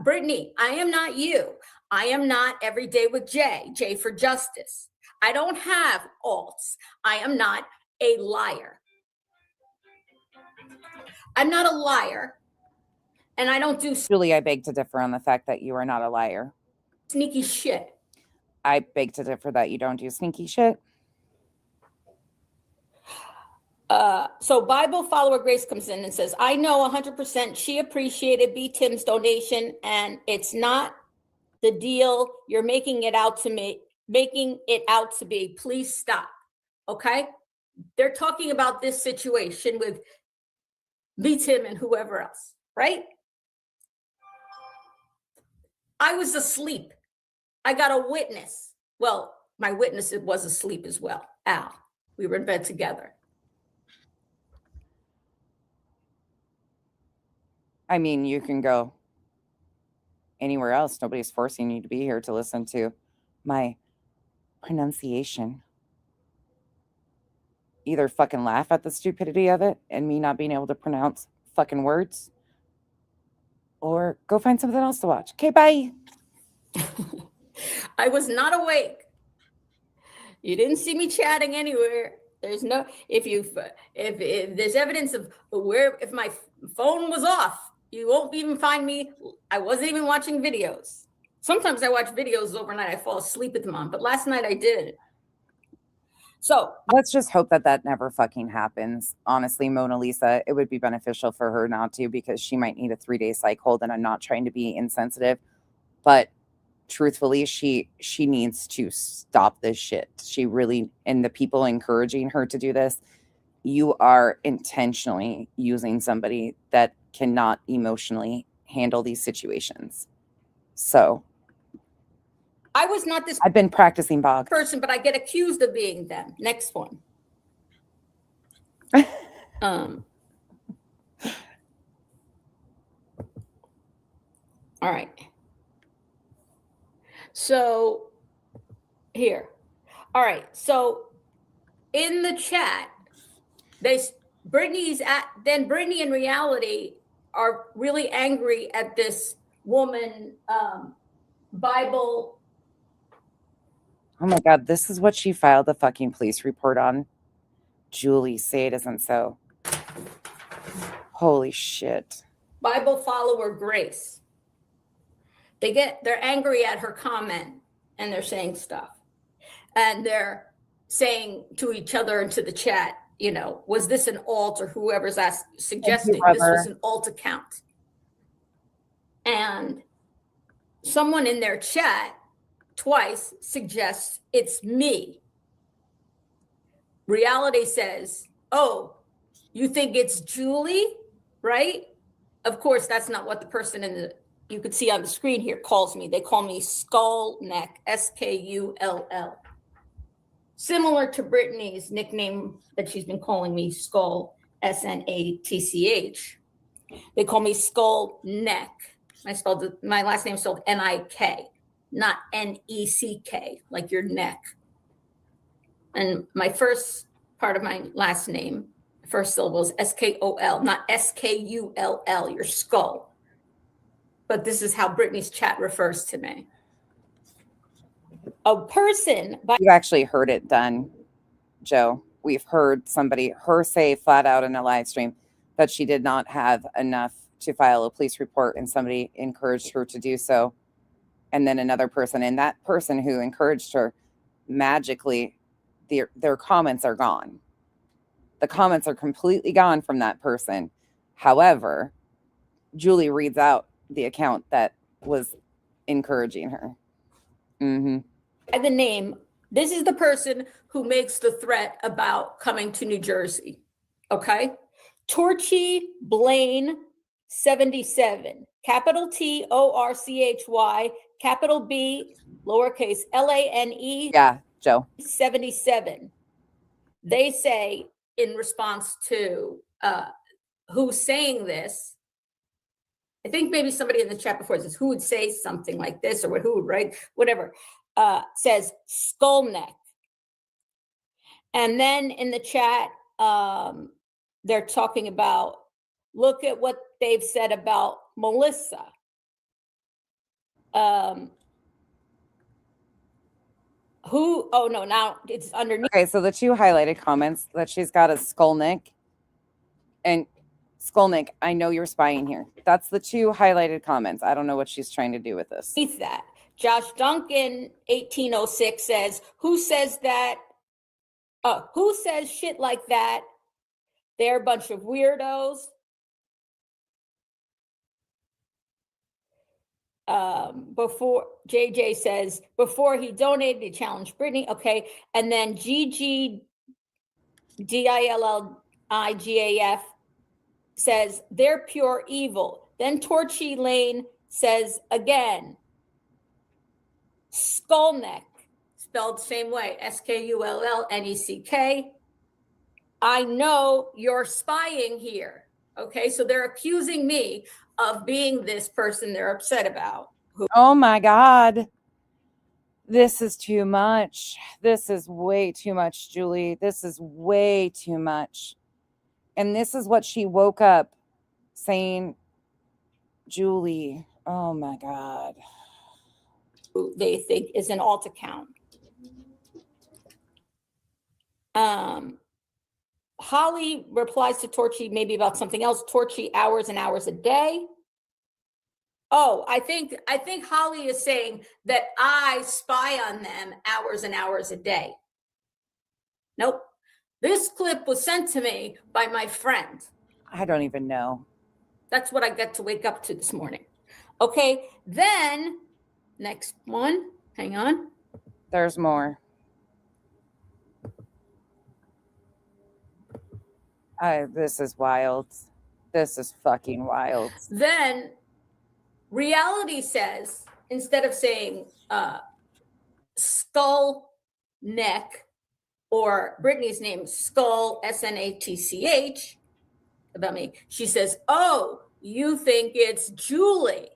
Brittany, I am not you. I am not Every Day with J for Justice. I don't have alts. I am not a liar. I'm not a liar, and I don't do... Julie, I beg to differ on the fact that you are not a liar. Sneaky shit. I beg to differ that you don't do sneaky shit. So Bible follower Grace comes in and says, I know 100% she appreciated B. Tim's donation, and it's not the deal you're making it out to be. Please stop. Okay? They're talking about this situation with B. Tim and whoever else, right? I was asleep. I got a witness. Well, my witness was asleep as well. Al. We were in bed together. I mean, you can go anywhere else. Nobody's forcing you to be here to listen to my pronunciation. Either fucking laugh at the stupidity of it and me not being able to pronounce fucking words, or go find something else to watch. Okay, bye. I was not awake. You didn't see me chatting anywhere. There's no, if there's evidence of where, if my phone was off, you won't even find me. I wasn't even watching videos. Sometimes I watch videos overnight. I fall asleep with them on, but last night I did. So let's just hope that that never fucking happens. Honestly, Mona Lisa, it would be beneficial for her not to, because she might need a 3-day psych hold, and I'm not trying to be insensitive, but truthfully, she needs to stop this shit. She really, and the people encouraging her to do this, you are intentionally using somebody that cannot emotionally handle these situations. So I was not this I've been practicing Bog person, but I get accused of being them. Next one. All right. So here. All right. So in the chat, Brittany in reality are really angry at this woman, Bible. Oh my God, this is what she filed the fucking police report on. Julie, say it isn't so. Holy shit. Bible follower Grace. They're angry at her comment, and they're saying stuff. And they're saying to each other and to the chat, you know, was this an alt, or whoever's suggesting this was an alt account? And someone in their chat twice suggests it's me. Reality says, oh, you think it's Julie, right? Of course, that's not what the person you could see on the screen here calls me. They call me Skull Neck, Skull. Similar to Brittany's nickname that she's been calling me, Skull, Snatch. They call me Skull Neck. My last name is spelled Nik, not Neck, like your neck. And my first part of my last name, first syllable is Skol, not Skull, your skull. But this is how Brittany's chat refers to me. A person. You actually heard it done, Joe. We've heard her say flat out in a live stream that she did not have enough to file a police report, and somebody encouraged her to do so. And then another person, and that person who encouraged her, magically, their comments are gone. The comments are completely gone from that person. However, Julie reads out the account that was encouraging her. Mm-hmm. The name, this is the person who makes the threat about coming to New Jersey. Okay. Torchy Blaine 77, capital TORCHY, capital B, lowercase LANE. Yeah, Joe. 77. They say in response to who's saying this, I think maybe somebody in the chat before says who would say something like this, or who would write, whatever, says Skull Neck. And then in the chat, they're talking about, look at what they've said about Melissa. Now it's underneath. Okay, so the two highlighted comments that she's got is Skolnick and Skolnick, I know you're spying here. That's the two highlighted comments. I don't know what she's trying to do with this. That Josh Duncan 1806 says, who says that? Who says shit like that? They're a bunch of weirdos. Before JJ says, before he donated, he challenged Brittany. Okay. And then GGDILLIGAF says, they're pure evil. Then Torchy Lane says again, Skullneck, spelled the same way, SKULLNECK. I know you're spying here. Okay, so they're accusing me of being this person they're upset about. Oh my God. This is too much. This is way too much, Julie. This is way too much. And this is what she woke up saying, Julie. Oh my God. They think is an alt account. Holly replies to Torchy maybe about something else. Torchy hours and hours a day. Oh, I think Holly is saying that I spy on them hours and hours a day. Nope. This clip was sent to me by my friend. I don't even know. That's what I got to wake up to this morning. Okay, then next one. Hang on. There's more. This is wild. This is fucking wild. Then reality says, instead of saying skull neck, or Brittany's name, Skull, Snatch, about me, she says, oh, you think it's Julie.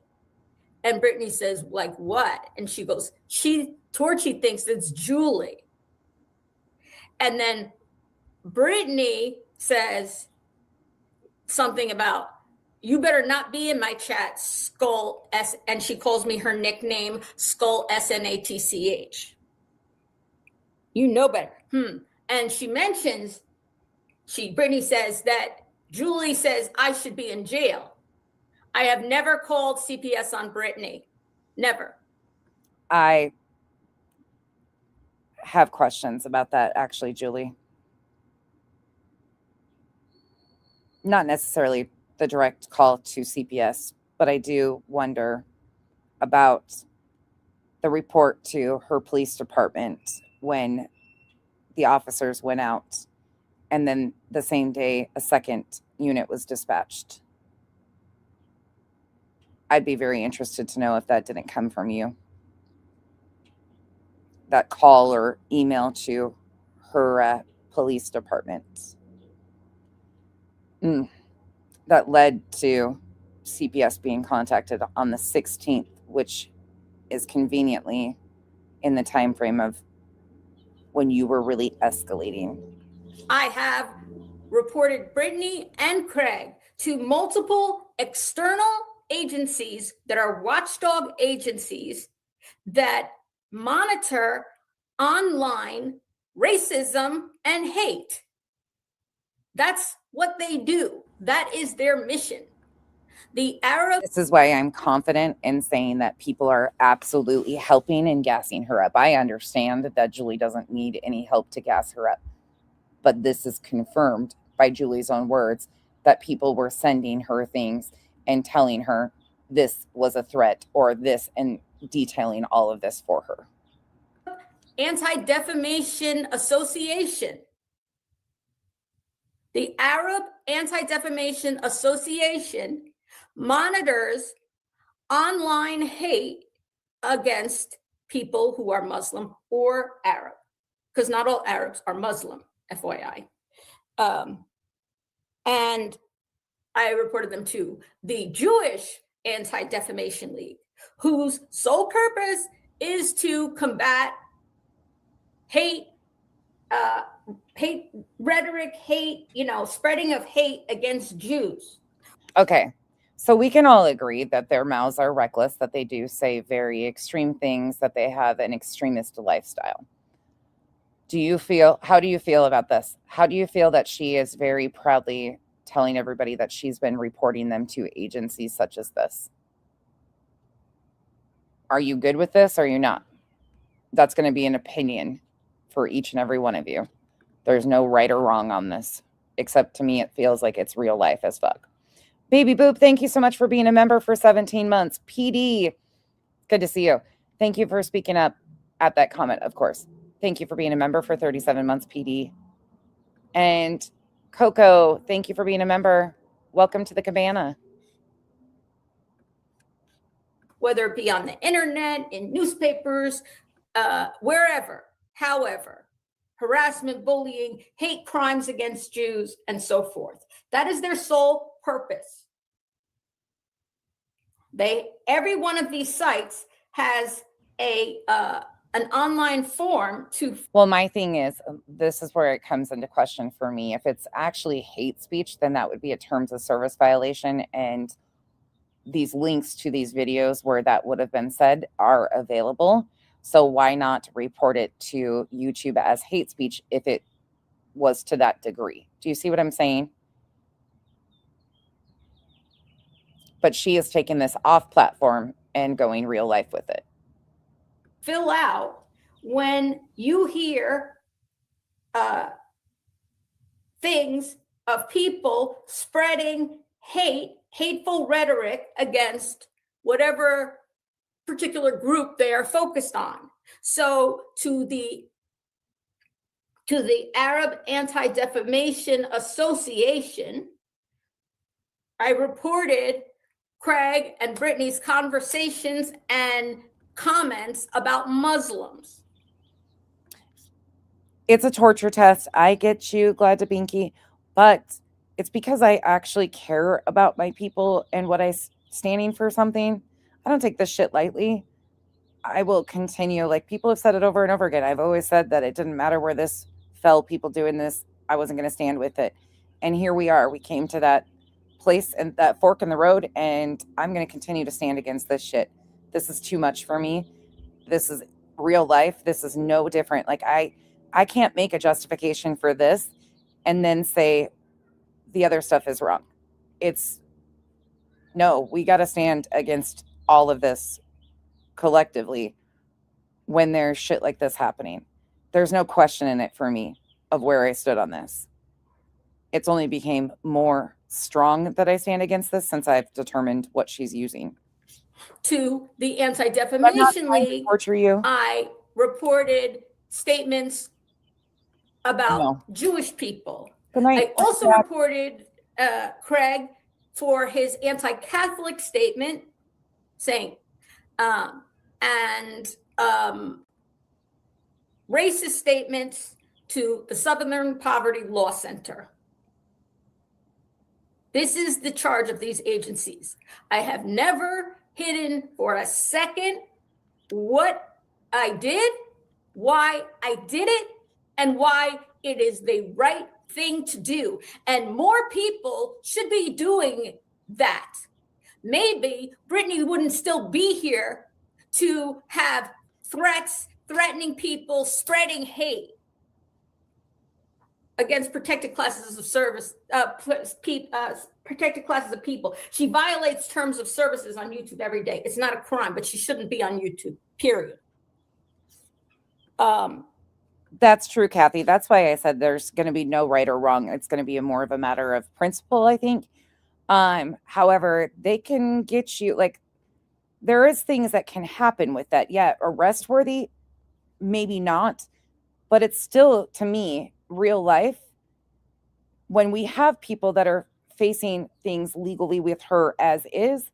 And Brittany says, like what? And she goes, Torchy thinks it's Julie. And then Brittany says something about, you better not be in my chat, Skull S, and she calls me her nickname, Skull Snatch. You know better. And she mentions, Brittany says that Julie says I should be in jail. I have never called CPS on Brittany. Never. I have questions about that, actually, Julie. Not necessarily the direct call to CPS, but I do wonder about the report to her police department when the officers went out, and then the same day a second unit was dispatched. I'd be very interested to know if that didn't come from you. That call or email to her police department. That led to CPS being contacted on the 16th, which is conveniently in the time frame of when you were really escalating. I have reported Brittany and Craig to multiple external agencies that are watchdog agencies that monitor online racism and hate. That's what they do. That is their mission. The Arab. This is why I'm confident in saying that people are absolutely helping and gassing her up. I understand that Julie doesn't need any help to gas her up, but this is confirmed by Julie's own words that people were sending her things and telling her this was a threat or this, and detailing all of this for her. Anti-Defamation Association. The Arab Anti-Defamation Association monitors online hate against people who are Muslim or Arab, because not all Arabs are Muslim, FYI. And I reported them to the Jewish Anti-Defamation League, whose sole purpose is to combat hate, hate rhetoric, hate, spreading of hate against Jews. Okay, so we can all agree that their mouths are reckless, that they do say very extreme things, that they have an extremist lifestyle. How do you feel about this? How do you feel that she is very proudly telling everybody that she's been reporting them to agencies such as this? Are you good with this or are you not? That's going to be an opinion for each and every one of you. There's no right or wrong on this, except to me, it feels like it's real life as fuck. Baby Boop, thank you so much for being a member for 17 months. PD, good to see you. Thank you for speaking up at that comment, of course. Thank you for being a member for 37 months, PD. And Coco, thank you for being a member. Welcome to the cabana. Whether it be on the internet, in newspapers, wherever, however, harassment, bullying, hate crimes against Jews, and so forth. That is their sole purpose. Every one of these sites has an online form to. Well, my thing is, this is where it comes into question for me. If it's actually hate speech, then that would be a terms of service violation. And these links to these videos where that would have been said are available. So why not report it to YouTube as hate speech if it was to that degree? Do you see what I'm saying? But she is taking this off platform and going real life with it. Fill out when you hear things of people spreading hateful rhetoric against whatever particular group they are focused on. So to the Arab Anti-Defamation Association, I reported Craig and Brittany's conversations and comments about Muslims. It's a torture test. I get you, Glad to Binky, but it's because I actually care about my people and what standing for something. I don't take this shit lightly. I will continue. Like, people have said it over and over again. I've always said that it didn't matter where this fell, people doing this, I wasn't going to stand with it. And here we are. We came to that place and that fork in the road, and I'm going to continue to stand against this shit. This is too much for me. This is real life. This is no different. Like, I can't make a justification for this and then say the other stuff is wrong. No, we got to stand against all of this collectively when there's shit like this happening. There's no question in it for me of where I stood on this. It's only became more strong that I stand against this since I've determined what she's using. To the Anti-Defamation League, I reported statements about Jewish people. I also reported Craig for his anti-Catholic statement saying, and racist statements to the Southern Poverty Law Center. This is the charge of these agencies. I have never hidden for a second what I did, why I did it, and why it is the right thing to do. And more people should be doing that. Maybe Brittany wouldn't still be here to have threats, threatening people, spreading hate against protected classes of service, protected classes of people. She violates terms of services on YouTube every day. It's not a crime, but she shouldn't be on YouTube, period. That's true, Kathy. That's why I said there's going to be no right or wrong. It's going to be more of a matter of principle, I think. However, they can get you, like, there is things that can happen with that. Yeah, arrest worthy, maybe not, but it's still, to me, real life. When we have people that are facing things legally with her as is,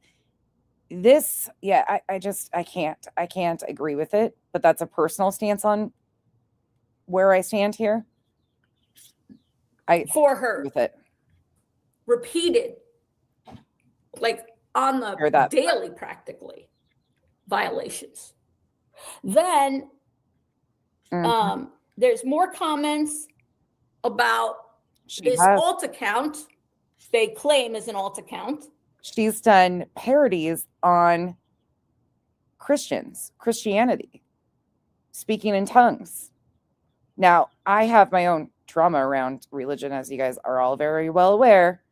this, yeah, I can't agree with it, but that's a personal stance on where I stand here. For her with it repeated, like on the daily, practically violations. Then there's more comments about this alt account they claim is an alt account. She's done parodies on Christianity, speaking in tongues. Now, I have my own trauma around religion, as you guys are all very well aware.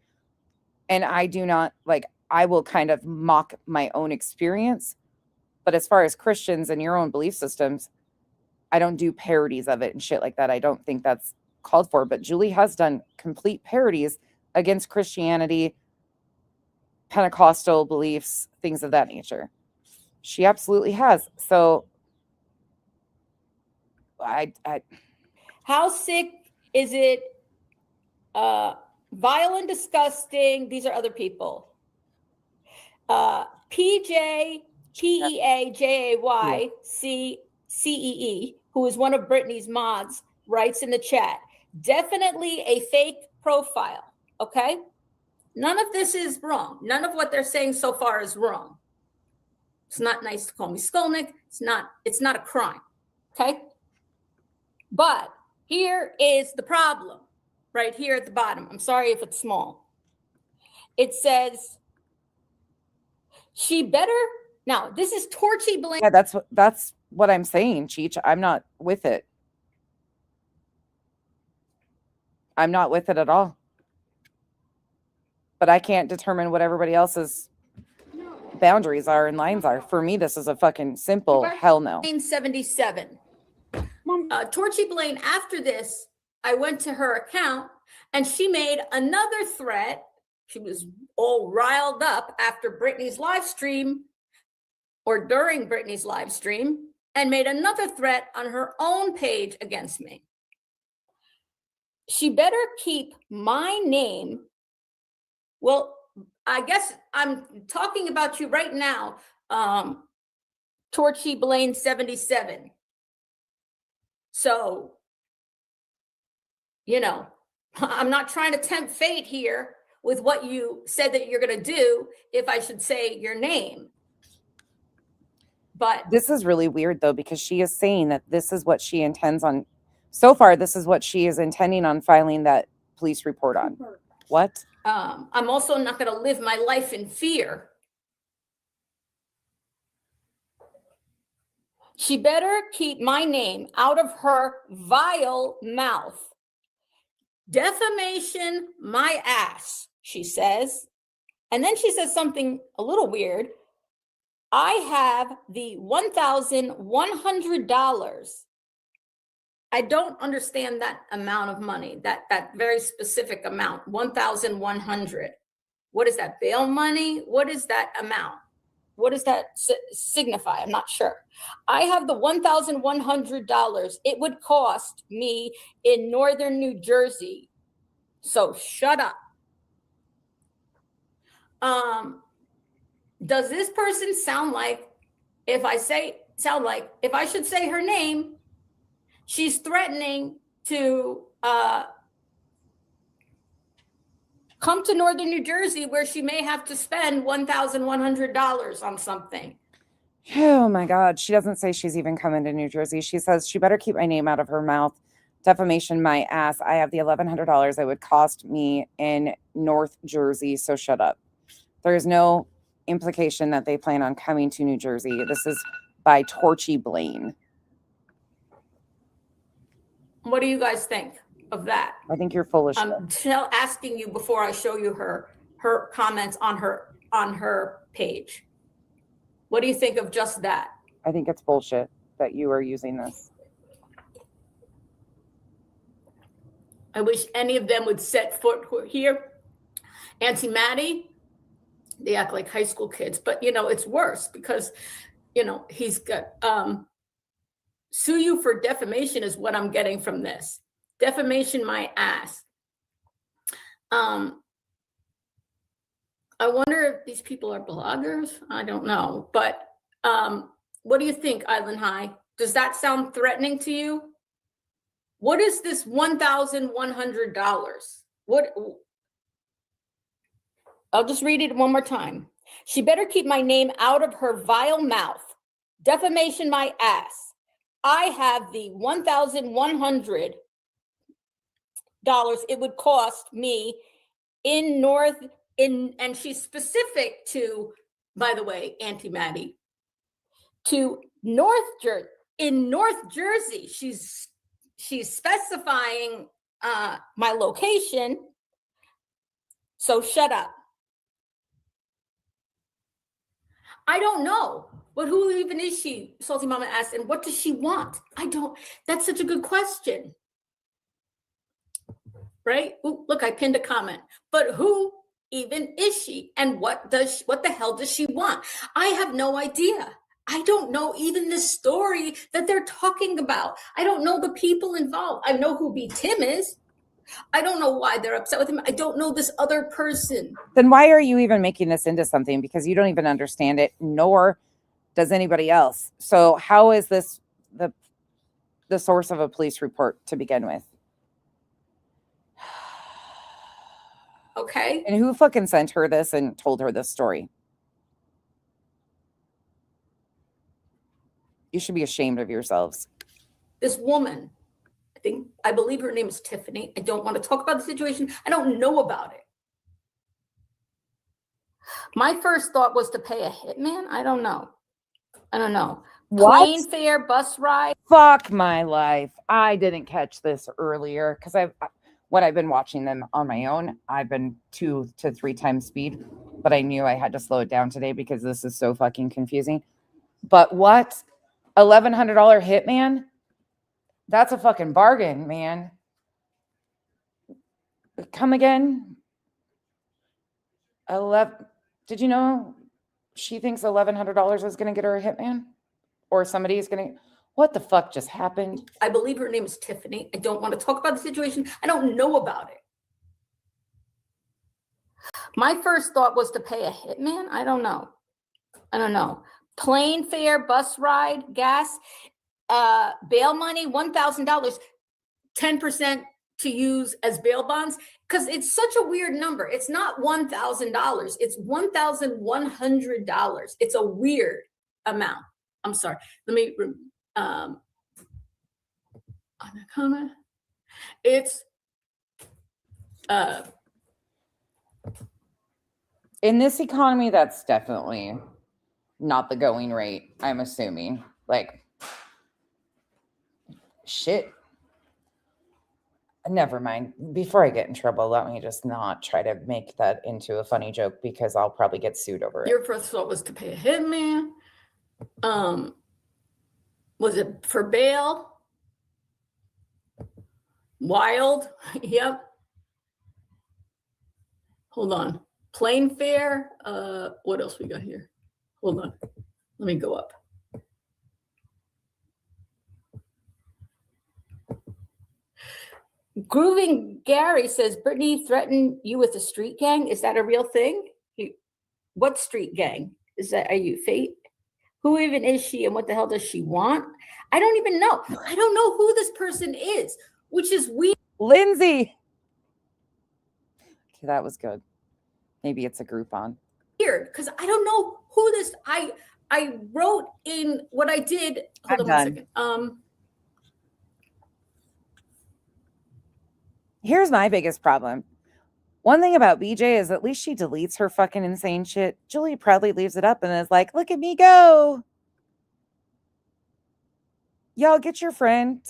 And I do not, like, I will kind of mock my own experience. But as far as Christians and your own belief systems, I don't do parodies of it and shit like that. I don't think that's called for. But Julie has done complete parodies against Christianity, Pentecostal beliefs, things of that nature. She absolutely has. So how sick is it? Vile and disgusting. These are other people. PJ PEAJAY CEE, who is one of Brittany's mods, writes in the chat, definitely a fake profile. Okay. None of this is wrong. None of what they're saying so far is wrong. It's not nice to call me Skolnick. It's not a crime. Okay. But here is the problem right here at the bottom. I'm sorry if it's small. It says she better, now this is Torchy Blaine. Yeah, that's what I'm saying, Cheech. I'm not with it. I'm not with it at all. But I can't determine what everybody else's boundaries are and lines are. For me, this is a fucking simple hell no. 77. Torchy Blaine, after this, I went to her account and she made another threat. She was all riled up after Britney's live stream or during Britney's live stream and made another threat on her own page against me. She better keep my name. Well, I guess I'm talking about you right now, Torchy Blaine 77. So, you know, I'm not trying to tempt fate here with what you said that you're going to do if I should say your name. But this is really weird, though, because she is saying that this is what she intends on. So far, this is what she is intending on filing that police report on. What? I'm also not going to live my life in fear. She better keep my name out of her vile mouth. Defamation my ass, she says. And then she says something a little weird. I have the $1,100. I don't understand that amount of money, that very specific amount, 1,100. What is that, bail money? What is that amount? What does that signify? I'm not sure. I have the $1,100 it would cost me in northern New Jersey. So shut up. Does this person sound like, if I should say her name, she's threatening to come to northern New Jersey where she may have to spend $1,100 on something. Oh my God. She doesn't say she's even coming to New Jersey. She says she better keep my name out of her mouth. Defamation my ass. I have the $1,100 it would cost me in North Jersey. So shut up. There is no implication that they plan on coming to New Jersey. This is by Torchy Blaine. What do you guys think of that? I think you're full of shit. I'm still asking you before I show you her comments on her page. What do you think of just that? I think it's bullshit that you are using this. I wish any of them would set foot here. Auntie Maddie, they act like high school kids, but you know, it's worse because, you know, he's got, sue you for defamation is what I'm getting from this. Defamation my ass. I wonder if these people are bloggers. I don't know, but what do you think, Island High? Does that sound threatening to you? What is this $1,100? What? I'll just read it one more time. She better keep my name out of her vile mouth. Defamation my ass. I have the $1,100 it would cost me in and she's specific to, by the way, Auntie Maddie, to in North Jersey. She's specifying my location. So shut up. I don't know. But who even is she? Salty Mama asked, and what does she want? That's such a good question. Right? Ooh, look, I pinned a comment. But who even is she? And what the hell does she want? I have no idea. I don't know even the story that they're talking about. I don't know the people involved. I know who B. Tim is. I don't know why they're upset with him. I don't know this other person. Then why are you even making this into something? Because you don't even understand it, nor does anybody else. So how is this the source of a police report to begin with? Okay. And who fucking sent her this and told her this story? You should be ashamed of yourselves. This woman, I believe her name is Tiffany. I don't want to talk about the situation. I don't know about it. My first thought was to pay a hitman. I don't know. What? Plane fare, bus ride. Fuck my life. I didn't catch this earlier because when I've been watching them on my own, I've been 2 to 3 times speed, but I knew I had to slow it down today because this is so fucking confusing. But what? $1,100 hitman? That's a fucking bargain, man. Come again? Did you know she thinks $1,100 is going to get her a hitman? Or somebody is going to... What the fuck just happened? I believe her name is Tiffany. I don't want to talk about the situation. I don't know about it. My first thought was to pay a hitman. I don't know. Plane fare, bus ride, gas, bail money, $1,000, 10% to use as bail bonds, because it's such a weird number. It's not $1,000. It's $1,100. It's a weird amount. I'm sorry. Let me, it's, in this economy, that's definitely not the going rate, I'm assuming. Like, shit. Never mind. Before I get in trouble, let me just not try to make that into a funny joke because I'll probably get sued over it. Your first thought was to pay a hitman. Was it for bail? Wild. Yep. Hold on. Plane fare. What else we got here? Hold on. Let me go up. Grooving Gary says, Brittany threatened you with a street gang. Is that a real thing? What street gang? Are you Fate? Who even is she and what the hell does she want? I don't even know. I don't know who this person is, which is weird. Lindsay. Okay, that was good. Maybe it's a Groupon. Weird, because I don't know who this. I wrote in what I did. Hold on 1 second. Here's my biggest problem. One thing about BJ is at least she deletes her fucking insane shit. Julie proudly leaves it up and is like, look at me go. Y'all get your friend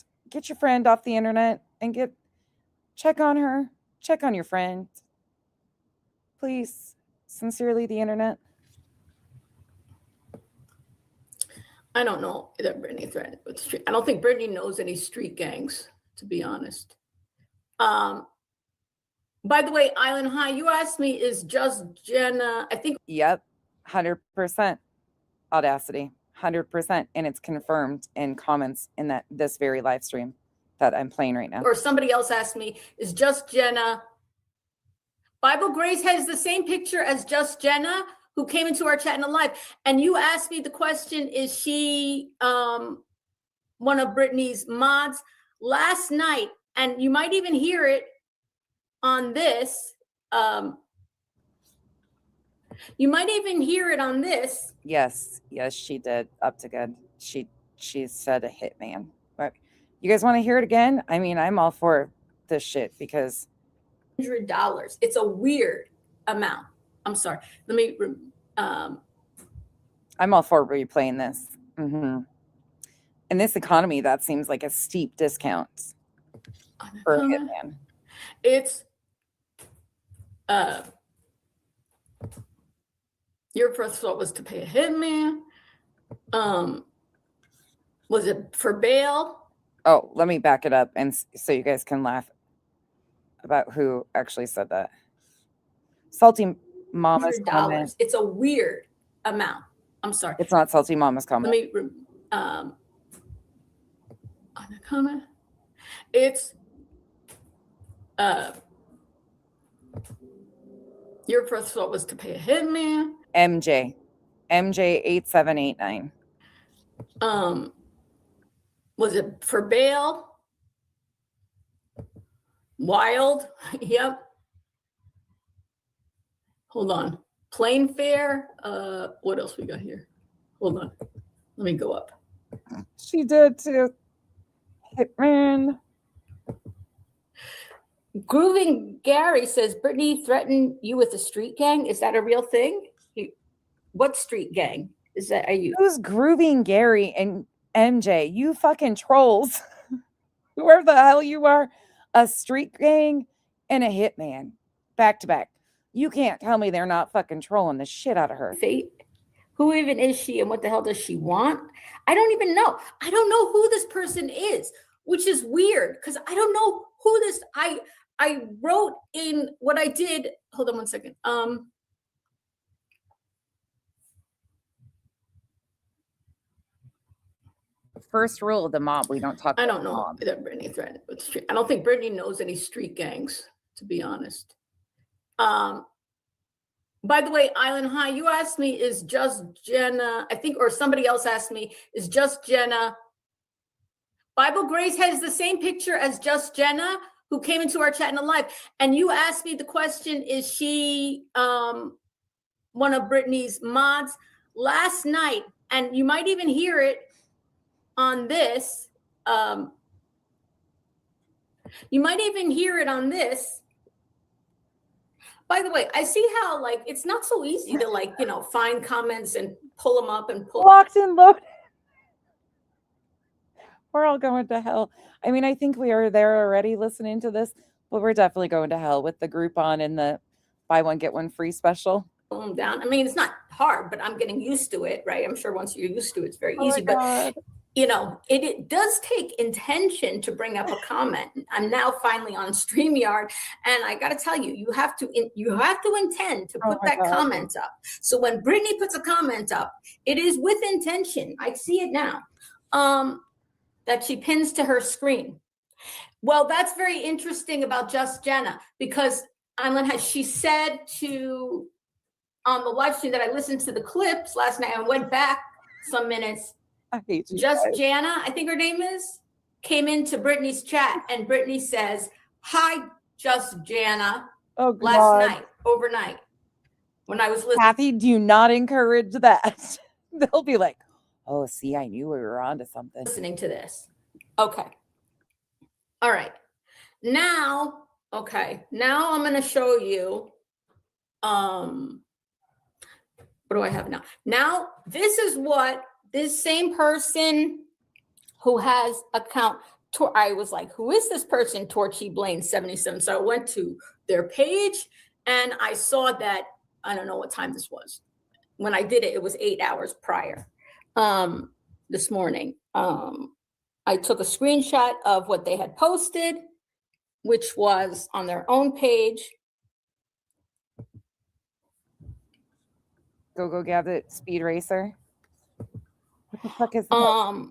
off the internet and check on her. Check on your friend. Please. Sincerely, the internet. I don't know that Brittany threatened with the street. I don't think Brittany knows any street gangs, to be honest. By the way, Island High, you asked me, is just Jenna, I think. Yep. 100% Audacity. 100%. And it's confirmed in comments in this very live stream that I'm playing right now. Or somebody else asked me, is just Jenna. Bible Grace has the same picture as just Jenna, who came into our chat in the live. And you asked me the question, is she one of Brittany's mods? Last night, and you might even hear it on this. You might even hear it on this. Yes, she did. Up to good. She said a hitman. But you guys want to hear it again? I mean, I'm all for this shit because $100. It's a weird amount. I'm sorry. Let me. I'm all for replaying this. In this economy, that seems like a steep discount for a hitman. It's your first thought was to pay a hitman. Was it for bail? Oh, let me back it up and so you guys can laugh about who actually said that. Salty Mama's comment. It's a weird amount. I'm sorry. It's not Salty Mama's comment. Let me on the comment. It's your first thought was to pay a hitman. MJ 8789. Was it for bail? Wild. Yep. Hold on. Plane fare. What else we got here? Hold on. Let me go up. She did too. Hitman. Grooving Gary says Brittany threatened you with a street gang. Is that a real thing? What street gang is that? Are you? Who's Grooving Gary and MJ? You fucking trolls. Whoever the hell you are, a street gang and a hitman back to back. You can't tell me they're not fucking trolling the shit out of her. Fate. Who even is she and what the hell does she want? I don't even know. I don't know who this person is, which is weird because I don't know who this. I wrote in what I did. Hold on one second. First rule of the mob: we don't talk. I don't about know mob. that Brittany threatened with street. I don't think Brittany knows any street gangs, to be honest. By the way, Island High, you asked me, is Just Jenna, I think, or somebody else asked me, is Just Jenna? Bible Grace has the same picture as Just Jenna, who came into our chat in the live. And you asked me the question, is she one of Brittany's mods? Last night, and you might even hear it on this. You might even hear it on this. By the way, I see how like it's not so easy to like, you know, find comments and pull them up and pull. Locked and loaded. We're all going to hell. I mean, I think we are there already listening to this, but we're definitely going to hell with the Groupon and the buy one get one free special. Pull them down. I mean, it's not hard, but I'm getting used to it, right? I'm sure once you're used to it, it's very easy. But you know, it does take intention to bring up a comment. I'm now finally on StreamYard, and I got to tell you, you have to intend to put that comment up. So when Brittany puts a comment up, it is with intention. I see it now. That she pins to her screen. Well, that's very interesting about Just Jenna because she said to on the live stream that I listened to the clips last night and went back some minutes. I hate you Just guys. Jana, I think her name is, came into Brittany's chat and Brittany says, "Hi, Just Jana." Oh, God. Last night, overnight, when I was listening. Kathy, do not encourage that. They'll be like, "Oh, see, I knew we were onto something." Listening to this. Okay. All right. Now, now I'm going to show you. What do I have now? Now, this is what this same person who has account, I was like, who is this person? Torchy Blaine 77. So I went to their page and I saw that, I don't know what time this was. When I did it, it was 8 hours prior this morning. I took a screenshot of what they had posted, which was on their own page. Go Gadget Speed Racer. What the fuck is that?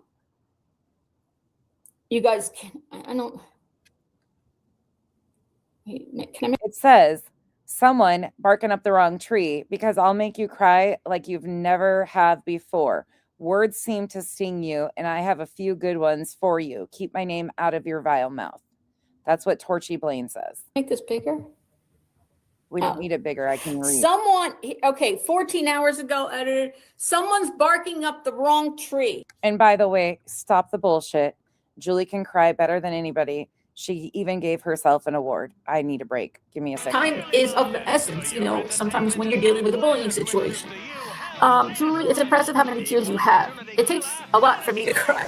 You guys can, I don't. Can I It says, "Someone barking up the wrong tree because I'll make you cry like you've never have before. Words seem to sting you, and I have a few good ones for you. Keep my name out of your vile mouth." That's what Torchy Blaine says. make this bigger? We don't need it bigger. I can read. Someone, 14 hours ago, edited, someone's barking up the wrong tree. And by the way, stop the bullshit. Julie can cry better than anybody. She even gave herself an award. I need a break. Give me a second. Time is of the essence, you know, sometimes when you're dealing with a bullying situation. Julie, it's impressive how many tears you have. It takes a lot for me to cry.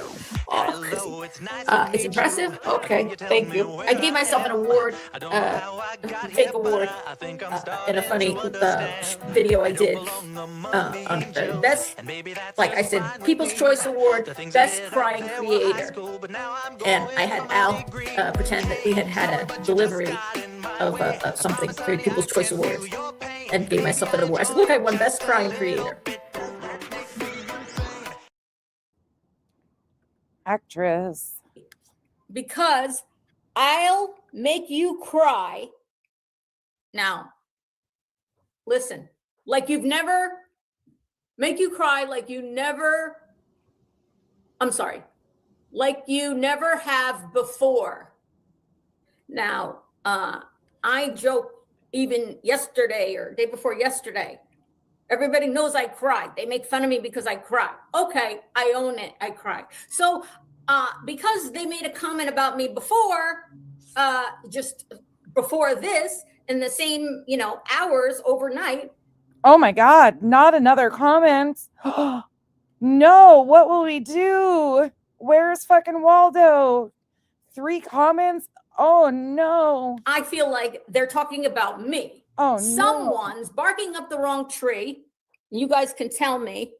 It's impressive. Okay, thank you. I gave myself an award, fake award, in a funny video I did on the best, like I said, People's Choice Award, Best Crying Creator. And I had Al pretend that we had a delivery of something for People's Choice Awards and gave myself an award. I said, look, I won Best Crying Creator. Actress. Because I'll make you cry. Now, listen, like you've never, make you cry like you never, I'm sorry, like you never have before. Now, I joked even yesterday or day before yesterday, Everybody knows I cried. They make fun of me because I cry. Okay, I own it. I cry. So because they made a comment about me before, just before this, in the same, hours overnight. Oh my God, not another comment. No, what will we do? Where's fucking Waldo? 3 comments? Oh no. I feel like they're talking about me. Oh, Someone's barking up the wrong tree. You guys can tell me.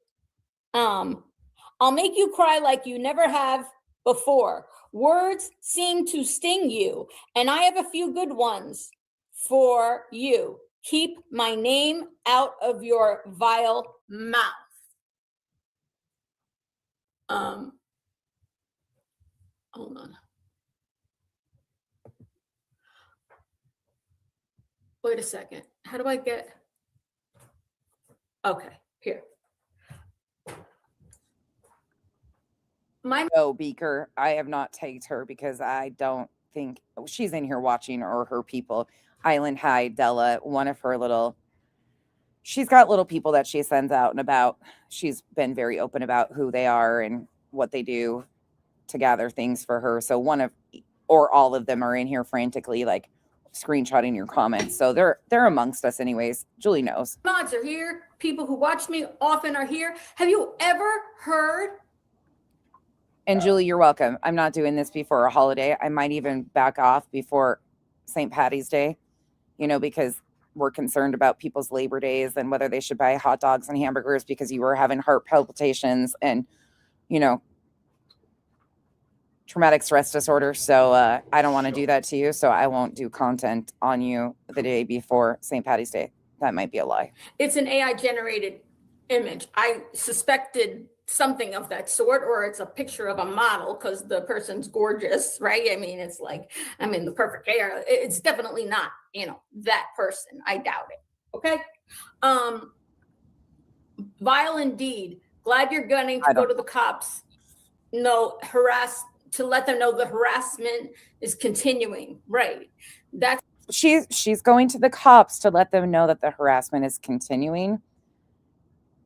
I'll make you cry like you never have before. Words seem to sting you, and I have a few good ones for you. Keep my name out of your vile mouth. Hold on. Wait a second. How do I get? Okay, here. No, Beaker. I have not tagged her because I don't think she's in here watching, or her people. Island High, Della, one of her she's got little people that she sends out and about. She's been very open about who they are and what they do to gather things for her. So all of them are in here frantically, like screenshotting your comments. So they're amongst us anyways. Julie knows. Mods are here. People who watch me often are here. Have you ever heard? And Julie, you're welcome. I'm not doing this before a holiday. I might even back off before St. Patty's Day, because we're concerned about people's Labor Days and whether they should buy hot dogs and hamburgers because you were having heart palpitations and, traumatic stress disorder. So I don't want to do that to you. So I won't do content on you the day before St. Patty's Day. That might be a lie. It's an AI generated image. I suspected something of that sort, or it's a picture of a model because the person's gorgeous, right? I mean, it's like, I'm in the perfect hair. It's definitely not, that person. I doubt it. Okay. Vile indeed. Glad you're gunning to go to the cops. No, to let them know the harassment is continuing. Right. That's she's going to the cops to let them know that the harassment is continuing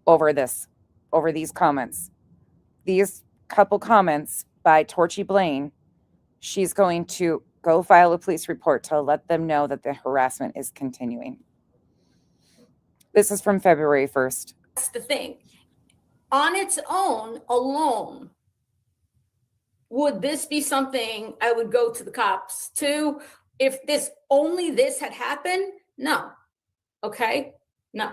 over these comments. These couple comments by Torchy Blaine, she's going to go file a police report to let them know that the harassment is continuing. This is from February 1st. That's the thing. On its own, alone, would this be something I would go to the cops to? If this had happened? No. Okay? No.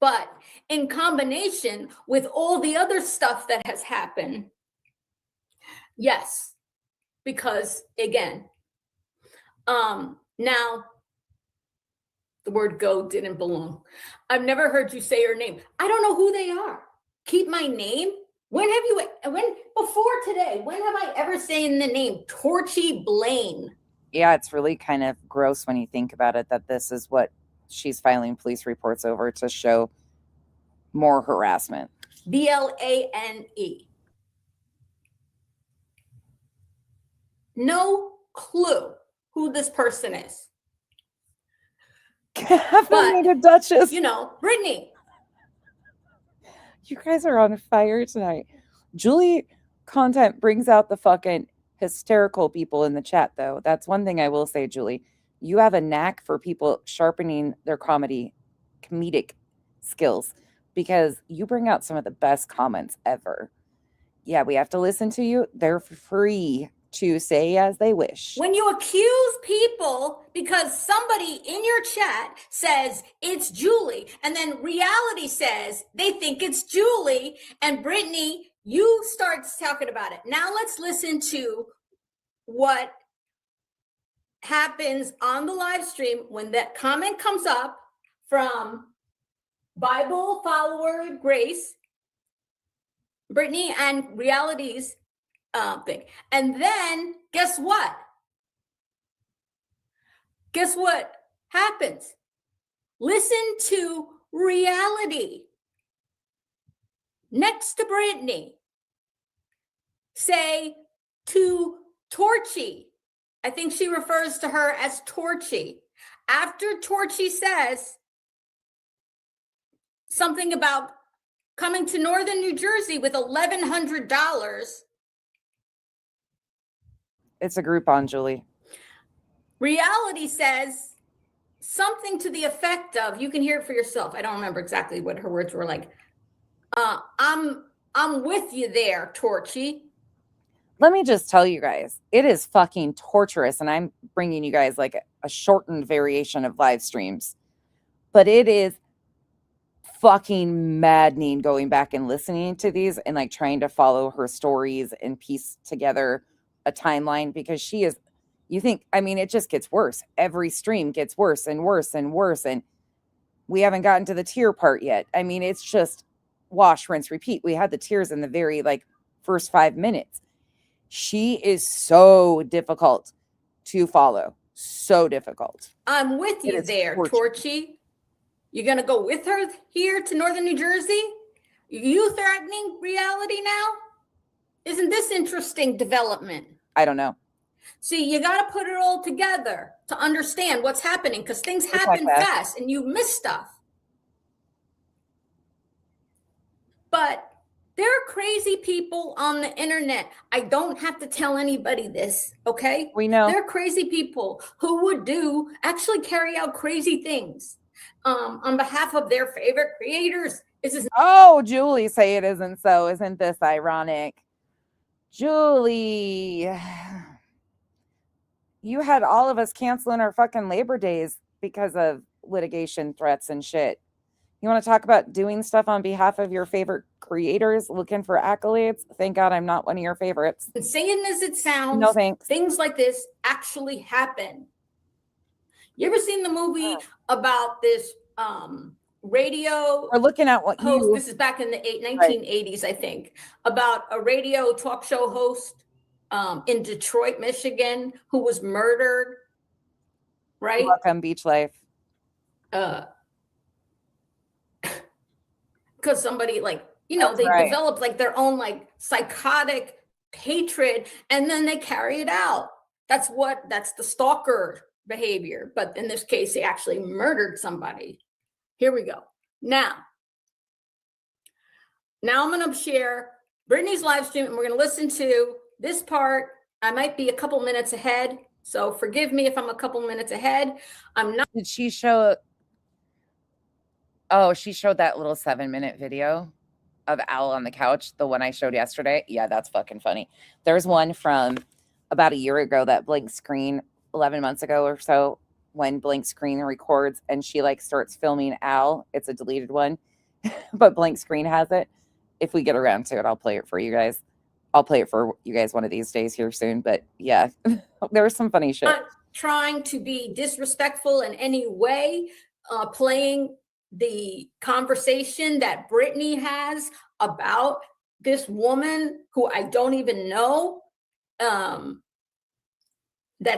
But in combination with all the other stuff that has happened, yes. Because again, now the word go didn't belong. I've never heard you say your name. I don't know who they are. Keep my name? Before today, when have I ever seen the name Torchy Blaine? Yeah, it's really kind of gross when you think about it, that this is what she's filing police reports over, to show more harassment. BLANE. No clue who this person is. But, Duchess. Brittany. You guys are on fire tonight. Julie content brings out the fucking hysterical people in the chat, though. That's one thing I will say, Julie. You have a knack for people sharpening their comedic skills, because you bring out some of the best comments ever. Yeah, we have to listen to you. They're free to say as they wish. When you accuse people because somebody in your chat says it's Julie, and then reality says they think it's Julie, and Brittany, you start talking about it. Now let's listen to what happens on the live stream when that comment comes up from Bible follower Grace, Brittany, and reality's thing. And then guess what? Guess what happens? Listen to reality next to Brittany say to Torchy. I think she refers to her as Torchy. after Torchy says something about coming to northern New Jersey with $1,100, It's a Groupon, Julie. Reality says something to the effect of, you can hear it for yourself. I don't remember exactly what her words were like. I'm with you there, Torchy. Let me just tell you guys, it is fucking torturous. And I'm bringing you guys like a shortened variation of live streams. But it is fucking maddening going back and listening to these and like trying to follow her stories and piece together a timeline, because she is, you think, I mean, it just gets worse. Every stream gets worse and worse and worse. And we haven't gotten to the tear part yet. I mean, it's just wash, rinse, repeat. We had the tears in the very like first 5 minutes. She is so difficult to follow. So difficult. I'm with you there, Torchy. You're going to go with her here to northern New Jersey? You threatening Reality now? Isn't this interesting development? I don't know. See, you got to put it all together to understand what's happening, because things happen fast and you miss stuff. But there are crazy people on the internet. I don't have to tell anybody this, okay? We know. There are crazy people who would actually carry out crazy things on behalf of their favorite creators. Oh, Julie, say it isn't so. Isn't this ironic? Julie, you had all of us canceling our fucking Labor Days because of litigation threats and shit. You want to talk about doing stuff on behalf of your favorite creators, looking for accolades? Thank God I'm not one of your favorites. Insane as it sounds, no thanks. Things like this actually happen. You ever seen the movie about this radio? We're looking at what host, this is back in the 1980s, I think, about a radio talk show host in Detroit, Michigan, who was murdered, right? Welcome, Beach Life. Because somebody they developed like their own like psychotic hatred, and then they carry it out. That's the stalker behavior. But in this case, they actually murdered somebody. Here we go. Now I'm going to share Brittany's live stream, and we're going to listen to this part. I might be a couple minutes ahead, so forgive me if I'm a couple minutes ahead. I'm not. Did she show? Oh, she showed that little 7-minute video of Al on the couch, the one I showed yesterday. Yeah, that's fucking funny. There's one from about a year ago that Blank Screen, 11 months ago or so, when Blank Screen records and she like starts filming Al. It's a deleted one, but Blank Screen has it. If we get around to it, I'll play it for you guys. I'll play it for you guys one of these days here soon. But yeah, there was some funny shit. Not trying to be disrespectful in any way, playing the conversation that Brittany has about this woman who I don't even know, that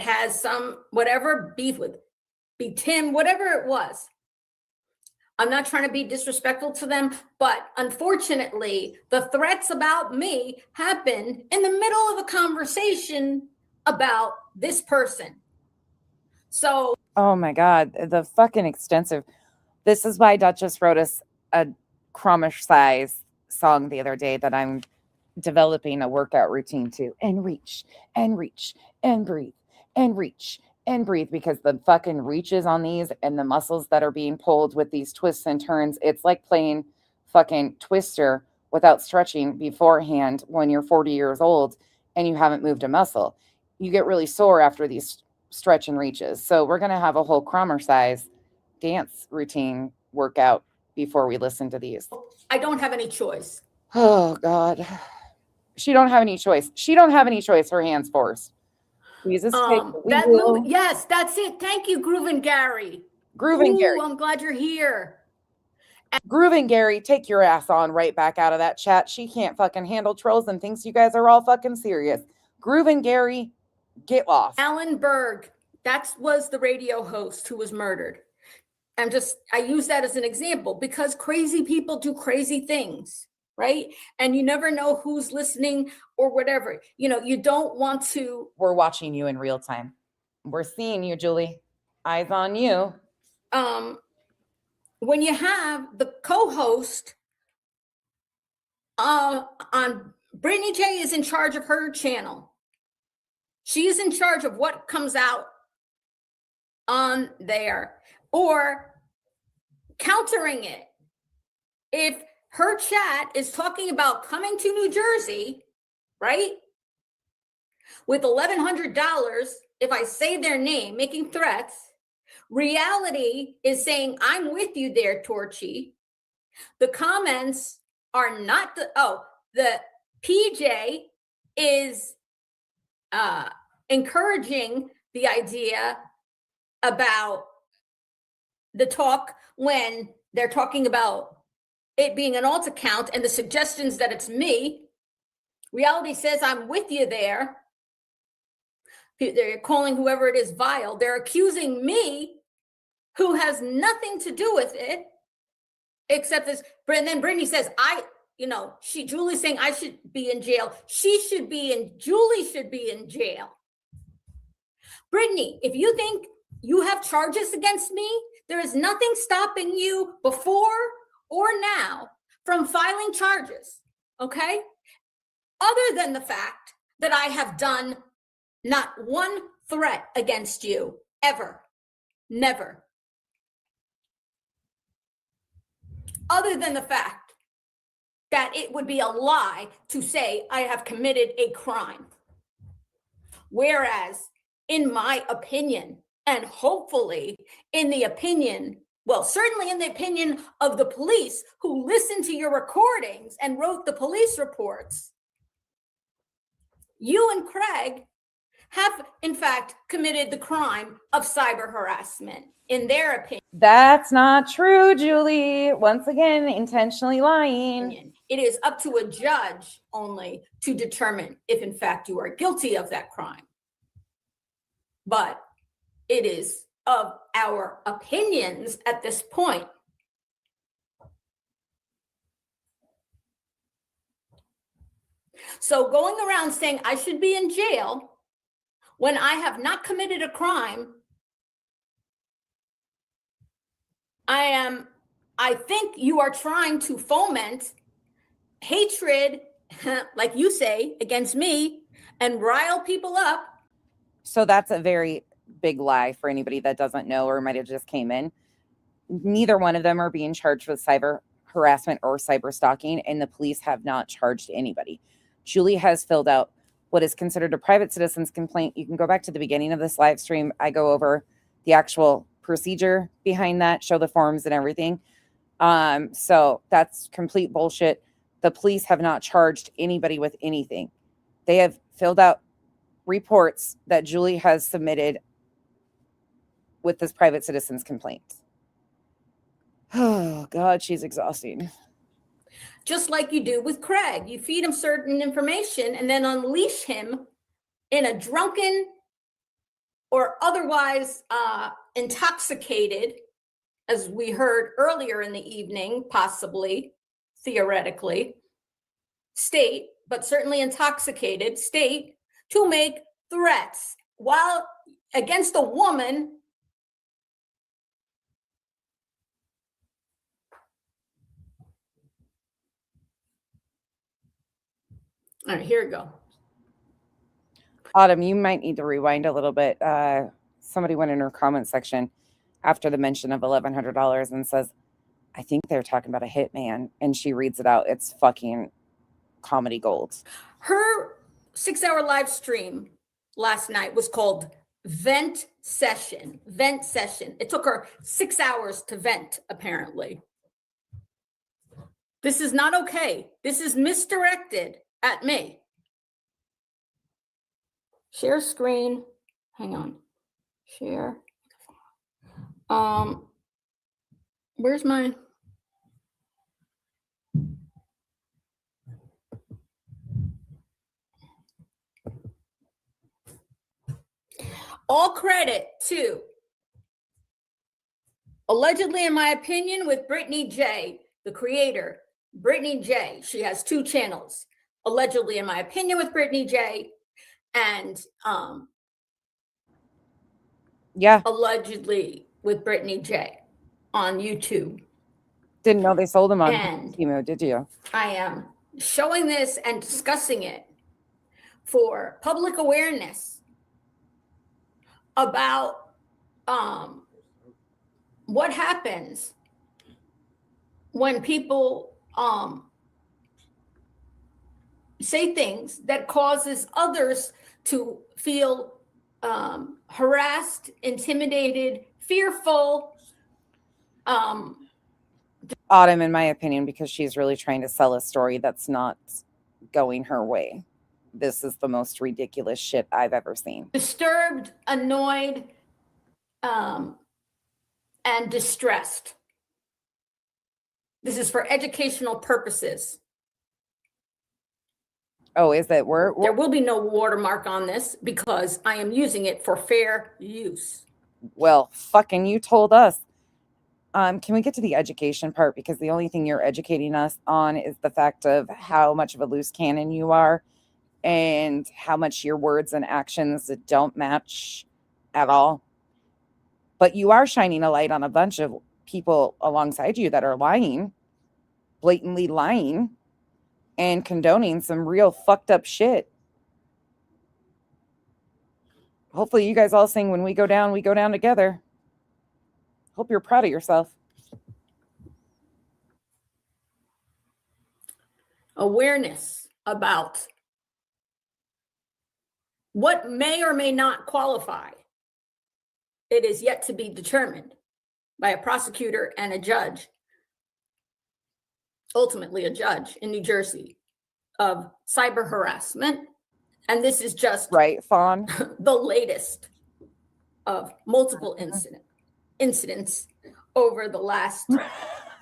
has some whatever beef with Tim, whatever it was. I'm not trying to be disrespectful to them, but unfortunately, the threats about me happened in the middle of a conversation about this person. So, oh my God, the fucking extensive. This is why Duchess wrote us a Cromish size song the other day that I'm developing a workout routine to. And reach, and reach, and breathe, and reach, and breathe, because the fucking reaches on these and the muscles that are being pulled with these twists and turns, it's like playing fucking Twister without stretching beforehand when you're 40 years old and you haven't moved a muscle. You get really sore after these stretch and reaches. So we're going to have a whole Cromer size dance routine workout before we listen to these. I don't have any choice. Oh God. She don't have any choice. She don't have any choice. Her hands forced. Jesus, that movie, yes, that's it. Thank you, Groove and Gary. Groove and Gary. I'm glad you're here. Groove and Gary, take your ass on right back out of that chat. She can't fucking handle trolls and thinks you guys are all fucking serious. Groove and Gary, get lost. Alan Berg, that was the radio host who was murdered. I use that as an example because crazy people do crazy things, right? And you never know who's listening or whatever. You know, you don't want to. We're watching you in real time. We're seeing you, Julie. Eyes on you. When you have the co-host on Brittany J is in charge of her channel. She is in charge of what comes out on there, or countering it. If her chat is talking about coming to New Jersey, right, with $1,100, if I say their name, making threats, reality is saying, I'm with you there, Torchy. The comments are not the PJ is encouraging the idea about the talk when they're talking about it being an alt account and the suggestions that it's me. Reality says, I'm with you there. They're calling whoever it is vile. They're accusing me, who has nothing to do with it, except this. And then Brittany says, Julie's saying I should be in jail. Julie should be in jail. Brittany, if you think you have charges against me, there is nothing stopping you before or now from filing charges, okay? Other than the fact that I have done not one threat against you, ever, never. Other than the fact that it would be a lie to say I have committed a crime. Whereas, in my opinion, and hopefully in the opinion, well, certainly in the opinion of the police who listened to your recordings and wrote the police reports, you and Craig have, in fact, committed the crime of cyber harassment, in their opinion. That's not true, Julie. Once again, intentionally lying. It is up to a judge only to determine if, in fact, you are guilty of that crime. But it is of our opinions at this point. So going around saying I should be in jail when I have not committed a crime, I think you are trying to foment hatred, like you say, against me and rile people up. So that's a very big lie for anybody that doesn't know or might have just came in. Neither one of them are being charged with cyber harassment or cyber stalking, and the police have not charged anybody. Julie has filled out what is considered a private citizen's complaint. You can go back to the beginning of this live stream. I go over the actual procedure behind that, show the forms and everything. So that's complete bullshit. The police have not charged anybody with anything. They have filled out reports that Julie has submitted with this private citizen's complaint. Oh God, she's exhausting. Just like you do with Craig. You feed him certain information and then unleash him in a drunken or otherwise intoxicated, as we heard earlier in the evening, possibly, theoretically, state, but certainly intoxicated state, to make threats while against a woman. All right, here we go. Autumn, you might need to rewind a little bit. Somebody went in her comment section after the mention of $1,100 and says, I think they're talking about a hitman. And she reads it out. It's fucking comedy gold. Her 6-hour live stream last night was called Vent Session. Vent Session. It took her 6 hours to vent, apparently. This is not okay. This is misdirected at me. Share screen. Hang on. Share. Where's mine? All credit to, allegedly, in my opinion, with Brittany J, the creator, Brittany J. She has 2 channels. Allegedly, in my opinion, with Brittany J. And Yeah. allegedly with Brittany J on YouTube. Didn't know they sold them on And Timo, did you? I am showing this and discussing it for public awareness about what happens when people say things that causes others to feel harassed, intimidated, fearful. Autumn, in my opinion, because she's really trying to sell a story that's not going her way. This is the most ridiculous shit I've ever seen. Disturbed, annoyed, and distressed. This is for educational purposes. Oh, is it? There will be no watermark on this because I am using it for fair use. Well, fucking you told us. Can we get to the education part? Because the only thing you're educating us on is the fact of how much of a loose cannon you are and how much your words and actions don't match at all. But you are shining a light on a bunch of people alongside you that are lying, blatantly lying, and condoning some real fucked up shit. Hopefully you guys all sing "When we go down together." Hope you're proud of yourself. Awareness about what may or may not qualify. It is yet to be determined by a prosecutor and a judge, ultimately a judge in New Jersey, of cyber harassment. And this is just right, Fawn, the latest of multiple incidents over the last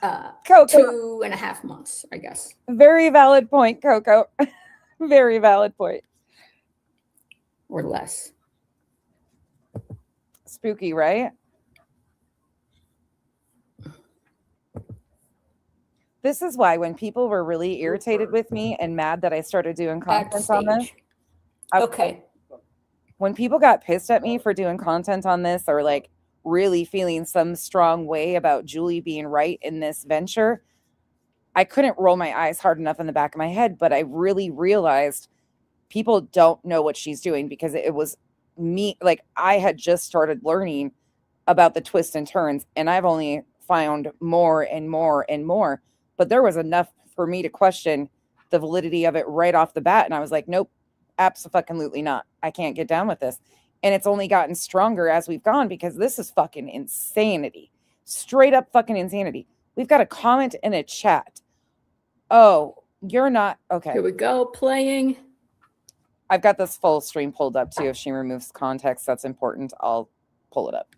2.5 months, I guess. Very valid point, Coco. Very valid point. Or less. Spooky, right? This is why when people were really irritated with me and mad that I started doing content on this. Okay. When people got pissed at me for doing content on this or like really feeling some strong way about Julie being right in this venture, I couldn't roll my eyes hard enough in the back of my head, but I really realized people don't know what she's doing because it was me. Like I had just started learning about the twists and turns and I've only found more and more and more, but there was enough for me to question the validity of it right off the bat. And I was like, nope, absolutely not. I can't get down with this. And it's only gotten stronger as we've gone because this is fucking insanity. Straight up fucking insanity. We've got a comment in a chat. Oh, you're not. Okay. Here we go. Playing. I've got this full stream pulled up too. If she removes context, that's important. I'll pull it up.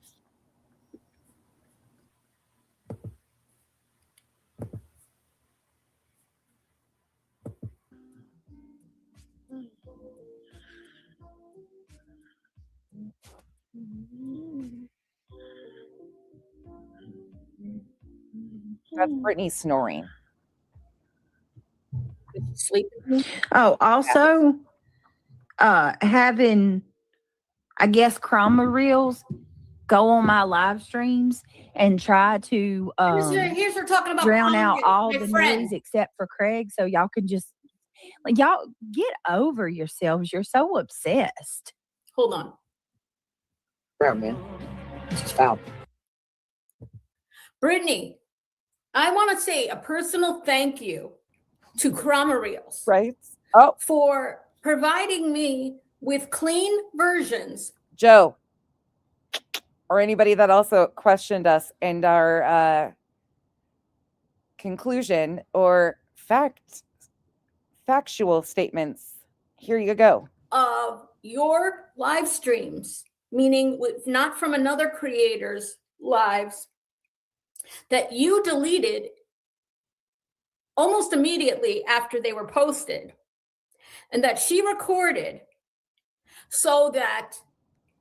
That's Brittany snoring. Sleeping. Oh, also, having, I guess, Chroma Reels go on my live streams and try to here's we're talking about drown out Chroma, all my the friend. noise except for Craig, so y'all can just, like, y'all get over yourselves. You're so obsessed. Hold on. Bro, man. This is foul. Brittany, I want to say a personal thank you to Chroma Reels. Right. Oh. For providing me with clean versions. Joe, or anybody that also questioned us and our conclusion or factual statements. Here you go. Of your live streams, meaning with not from another creator's lives, that you deleted almost immediately after they were posted, and that she recorded so that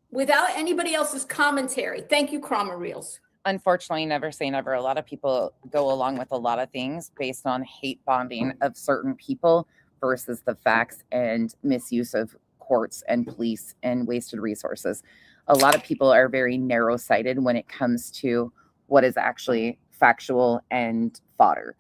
without anybody else's commentary. Thank you, Chroma Reels. Unfortunately, never say never. A lot of people go along with a lot of things based on hate bonding of certain people versus the facts and misuse of courts and police and wasted resources. a lot of people are very narrow-sighted when it comes to what is actually factual and fodder.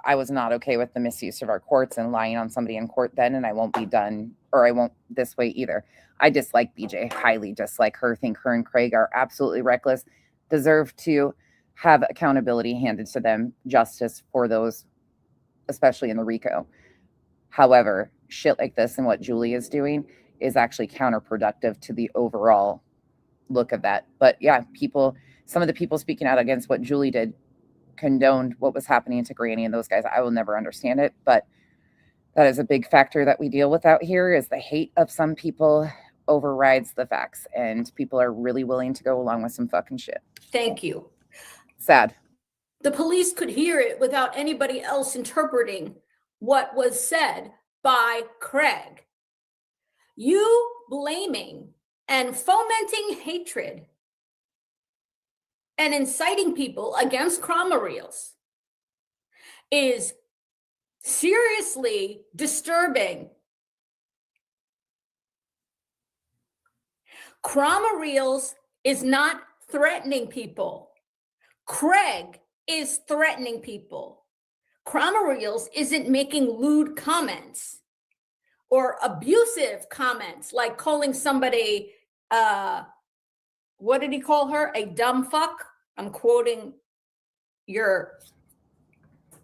I was not okay with the misuse of our courts and lying on somebody in court then, and I won't be done, or I won't this way either. I dislike BJ, highly dislike her, think her and Craig are absolutely reckless, deserve to have accountability handed to them, justice for those, especially in the RICO. However, shit like this and what Julie is doing is actually counterproductive to the overall look of that. But yeah, some of the people speaking out against what Julie did condoned what was happening to Granny and those guys. I will never understand it, but that is a big factor that we deal with out here, is the hate of some people overrides the facts, and people are really willing to go along with some fucking shit. Thank you. Sad. The police could hear it without anybody else interpreting what was said by Craig. You blaming and fomenting hatred and inciting people against trauma reels is seriously disturbing. Trauma reels is not threatening people. Craig is threatening people. Trauma reels isn't making lewd comments or abusive comments, like calling somebody, what did he call her? A dumb fuck? I'm quoting your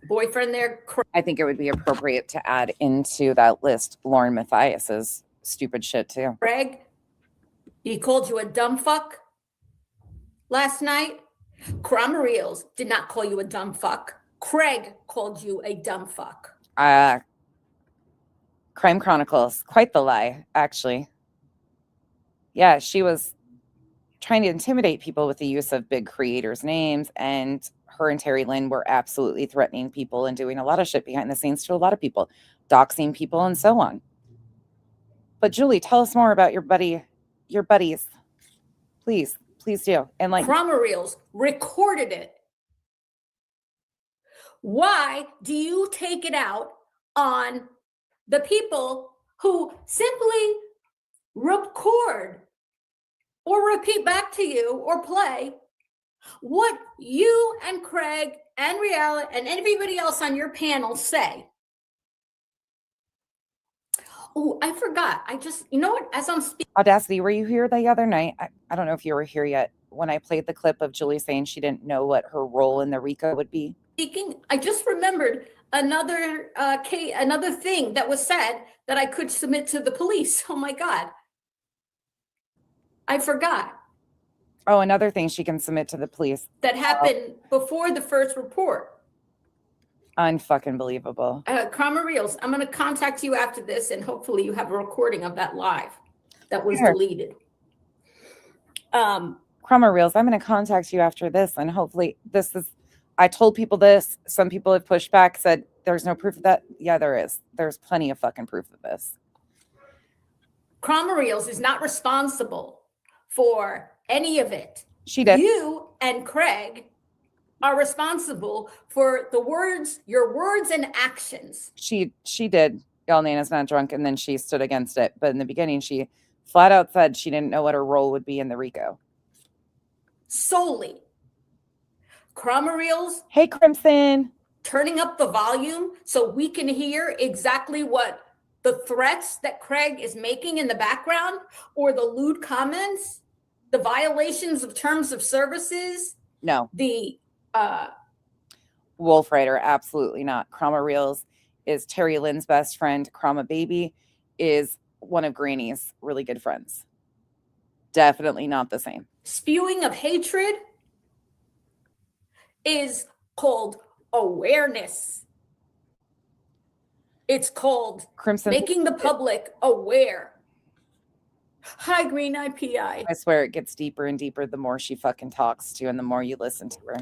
boyfriend there. I think it would be appropriate to add into that list Lauren Mathias's stupid shit too. Craig, he called you a dumb fuck last night. Trauma reels did not call you a dumb fuck. Craig called you a dumb fuck. Crime Chronicles, quite the lie, actually. Yeah, she was trying to intimidate people with the use of big creators' names, and her and Terry Lynn were absolutely threatening people and doing a lot of shit behind the scenes to a lot of people, doxing people and so on. But Julie, tell us more about your buddies. Please do. And like, Trauma reels recorded it. Why do you take it out on the people who simply record or repeat back to you or play what you and Craig and Riella and everybody else on your panel say? Oh, I forgot. You know what? As I'm speaking. Audacity, were you here the other night? I don't know if you were here yet when I played the clip of Julie saying she didn't know what her role in the RICO would be. I just remembered another thing that was said that I could submit to the police. Oh my God. I forgot. Oh, another thing she can submit to the police. That happened before the first report. Unfucking believable. Trauma reels, I'm going to contact you after this, and hopefully you have a recording of that live that was Sure. deleted. Crummer Reels, I'm going to contact you after this, and hopefully I told people this. Some people have pushed back, said there's no proof of that. Yeah, there is. There's plenty of fucking proof of this. Crummer Reels is not responsible for any of it. She did. You and Craig are responsible for your words and actions. She did. Y'all, Nana's not drunk, and then she stood against it. But in the beginning, she flat out said she didn't know what her role would be in the RICO. Solely. Crummer Reels. Hey, Crimson. Turning up the volume so we can hear exactly what the threats that Craig is making in the background, or the lewd comments, the violations of terms of services. No. The Wolf Rider, absolutely not. Crama Reels is Terry Lynn's best friend. Crama Baby is one of Granny's really good friends. Definitely not the same. Spewing of hatred is called awareness. It's called Crimson, making the public aware. Hi, Green Eye PI. I swear it gets deeper and deeper the more she fucking talks to and the more you listen to her.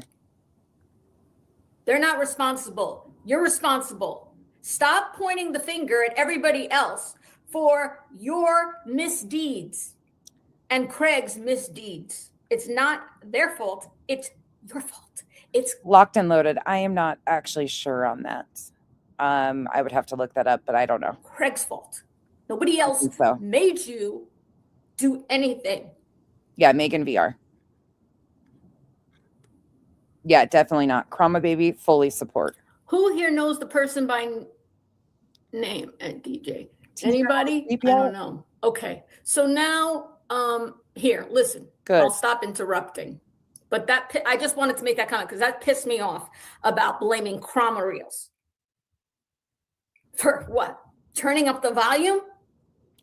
They're not responsible. You're responsible. Stop pointing the finger at everybody else for your misdeeds and Craig's misdeeds. It's not their fault. It's your fault. It's Locked and Loaded. I am not actually sure on that. I would have to look that up, but I don't know. Craig's fault. Nobody else so. made you do anything. Yeah, Megan VR. Yeah, definitely not. Chroma Baby, fully support. Who here knows the person by name at DJ? Anybody? I don't know. Okay. So now, here, listen. Good. I'll stop interrupting. But I just wanted to make that comment because that pissed me off about blaming Chroma Reels. For what? Turning up the volume?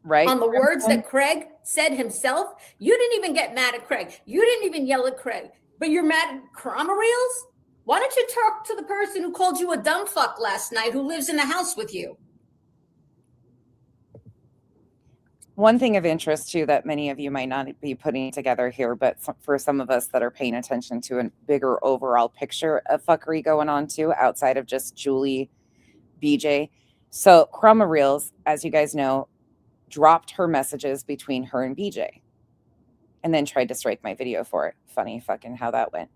Right. On the words that Craig said himself? You didn't even get mad at Craig. You didn't even yell at Craig. But you're mad at Chroma Reels? Why don't you talk to the person who called you a dumb fuck last night who lives in the house with you? One thing of interest, too, that many of you might not be putting together here, but for some of us that are paying attention to a bigger overall picture of fuckery going on, too, outside of just Julie, BJ. So Chroma Reels, as you guys know, dropped her messages between her and BJ and then tried to strike my video for it. Funny fucking how that went.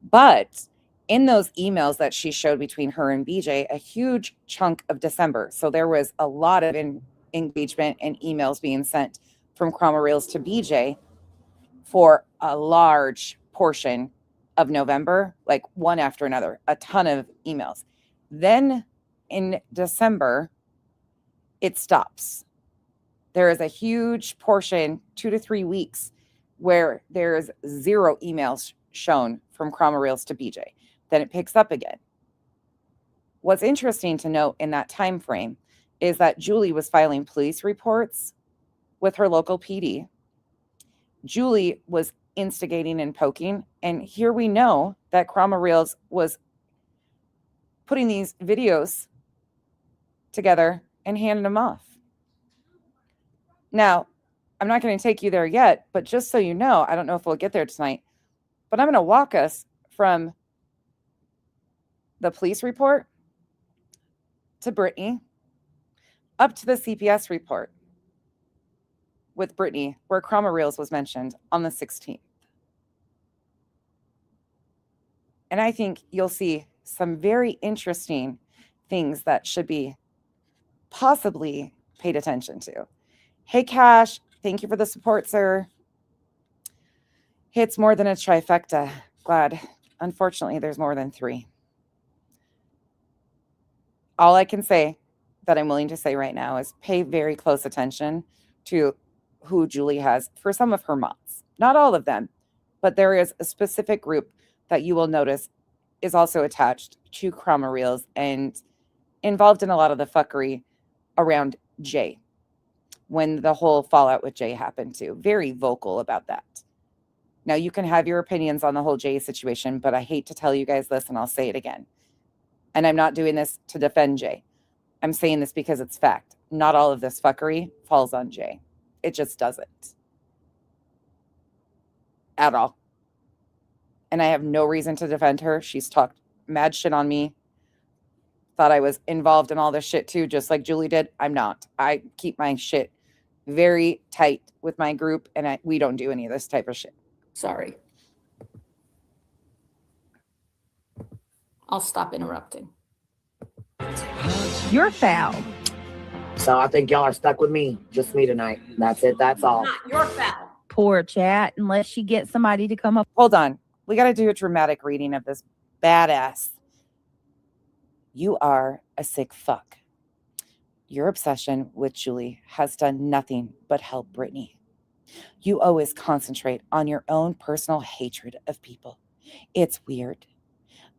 But in those emails that she showed between her and BJ, a huge chunk of December. So there was a lot of engagement and emails being sent from Chroma Reels to BJ for a large portion of November, like one after another, a ton of emails. Then in December, it stops. There is a huge portion, 2 to 3 weeks, where there's 0 emails shown from Chroma Reels to BJ. Then it picks up again. What's interesting to note in that time frame is that Julie was filing police reports with her local PD. Julie was instigating and poking. And here we know that Chroma Reels was putting these videos together and handing them off. Now, I'm not going to take you there yet, but just so you know, I don't know if we'll get there tonight, but I'm going to walk us from the police report to Brittany up to the CPS report with Brittany, where Chroma Reels was mentioned on the 16th. And I think you'll see some very interesting things that should be possibly paid attention to. Hey, Cash, thank you for the support, sir. It's more than a trifecta. Glad. Unfortunately, there's more than 3. All I can say that I'm willing to say right now is pay very close attention to who Julie has for some of her mods. Not all of them, but there is a specific group that you will notice is also attached to Chroma Reels and involved in a lot of the fuckery around Jay when the whole fallout with Jay happened too. Very vocal about that. Now, you can have your opinions on the whole Jay situation, but I hate to tell you guys this, and I'll say it again. And I'm not doing this to defend Jay. I'm saying this because it's fact. Not all of this fuckery falls on Jay. It just doesn't. At all. And I have no reason to defend her. She's talked mad shit on me. Thought I was involved in all this shit too, just like Julie did. I'm not. I keep my shit very tight with my group, and we don't do any of this type of shit. Sorry. I'll stop interrupting. You're foul. So I think y'all are stuck with me. Just me tonight. That's it. That's all. Not your foul. Poor chat, unless she gets somebody to come up. Hold on. We got to do a dramatic reading of this badass. You are a sick fuck. Your obsession with Julie has done nothing but help Brittany. You always concentrate on your own personal hatred of people. It's weird.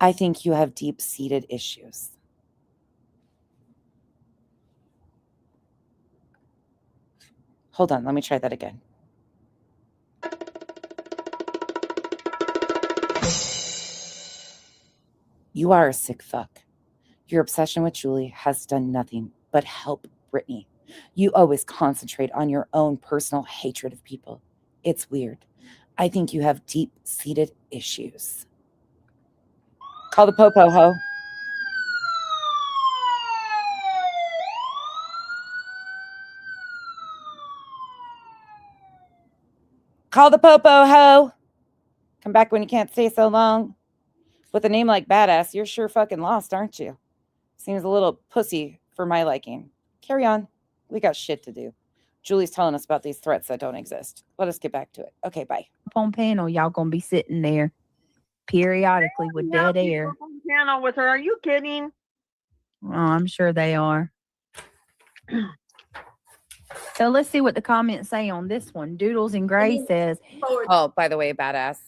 I think you have deep-seated issues. Hold on, let me try that again. You are a sick fuck. Your obsession with Julie has done nothing but help Brittany. You always concentrate on your own personal hatred of people. It's weird. I think you have deep-seated issues. Call the popo, ho. Call the popo, ho. Come back when you can't stay so long. With a name like Badass, you're sure fucking lost, aren't you? Seems a little pussy for my liking. Carry on. We got shit to do. Julie's telling us about these threats that don't exist. Let us get back to it. Okay, bye. On panel, y'all gonna be sitting there periodically with dead air. Panel with her. Are you kidding? Oh, I'm sure they are. So let's see what the comments say on this one. Doodles and Gray says, Oh, by the way, badass,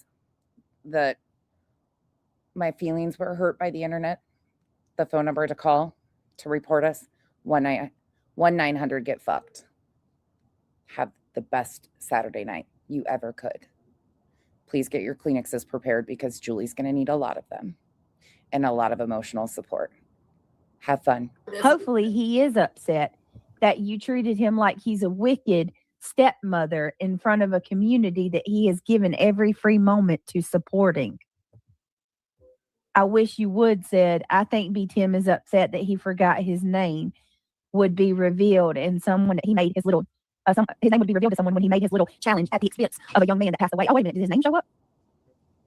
that my feelings were hurt by the internet. The phone number to call to report us, 1-900 get fucked. Have the best Saturday night you ever could. Please get your Kleenexes prepared because Julie's going to need a lot of them and a lot of emotional support. Have fun. hopefully he is upset that you treated him like he's a wicked stepmother in front of a community that he has given every free moment to supporting. I wish you would said, I think B. Tim is upset that he forgot his name would be revealed and someone that he made his little, his name would be revealed to someone when he made his little challenge at the expense of a young man that passed away. Oh, wait a minute. Did his name show up?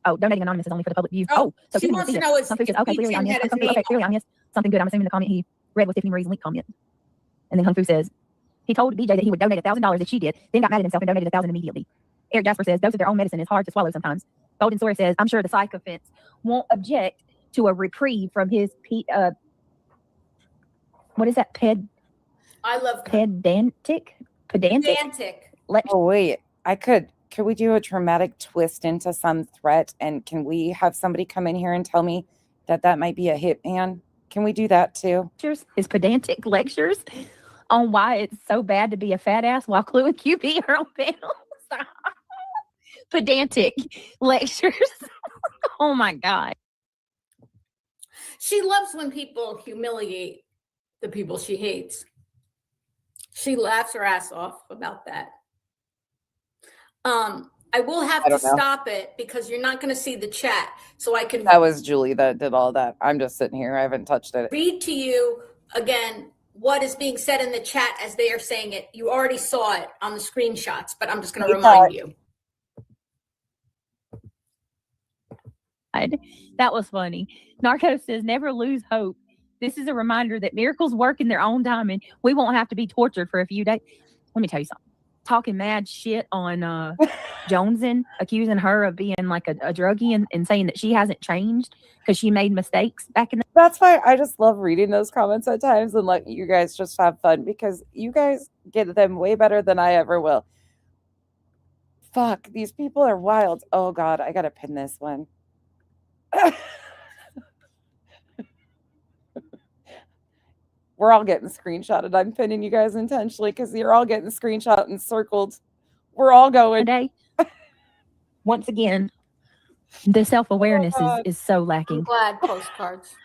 Oh, donating anonymous is only for the public view. Oh, so she wants to know is okay, clearly I missed. Okay, clearly I missed something good. I'm assuming the comment he read was Tiffany Marie's link comment. And then Kung Fu says, he told BJ that he would donate $1,000 if she did, then got mad at himself and donated $1,000 immediately. Eric Jasper says, dose of their own medicine is hard to swallow sometimes. Golden Sword says, I'm sure the psychophants won't object to a reprieve from his what is that? I love pedantic. Oh wait, could we do a dramatic twist into some threat, and can we have somebody come in here and tell me that might be a hitman? Can we do that too? His pedantic lectures on why it's so bad to be a fat ass while Clue and QB are on panels. Pedantic lectures. Oh my God. She loves when people humiliate the people she hates. She laughs her ass off about that. I will have to stop it because you're not going to see the chat. So I can. That was Julie that did all that. I'm just sitting here. I haven't touched it. Read to you again what is being said in the chat as they are saying it. You already saw it on the screenshots, but I'm just going to remind you. That was funny. Narco says, never lose hope. This is a reminder that miracles work in their own time and we won't have to be tortured for a few days. Let me tell you something. Talking mad shit on Joneson, accusing her of being like a druggie and saying that she hasn't changed because she made mistakes back in the. That's why I just love reading those comments at times and letting you guys just have fun because you guys get them way better than I ever will. Fuck, these people are wild. Oh God, I gotta pin this one. We're all getting screenshotted. I'm pinning you guys intentionally because you're all getting screenshot and circled. We're all going. Today, once again, the self-awareness is so lacking. I'm glad postcards.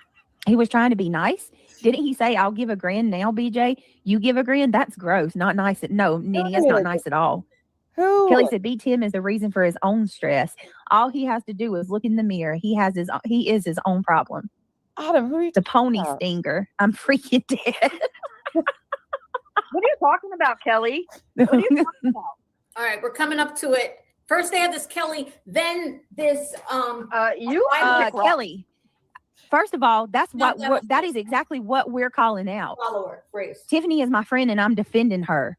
He was trying to be nice. Didn't he say, I'll give $1,000 now, BJ? You give $1,000? That's gross. Not nice. No, Nitty, it's not nice at all. Who? Kelly said, B. Tim is the reason for his own stress. All he has to do is look in the mirror. He is his own problem. Adam, who are you? The pony stinger. I'm freaking dead. What are you talking about, Kelly? What are you talking about? All right, we're coming up to it. First they had this Kelly, then this Kelly. First of all, that's that is exactly what we're calling out. Follower, Grace. Tiffany is my friend and I'm defending her.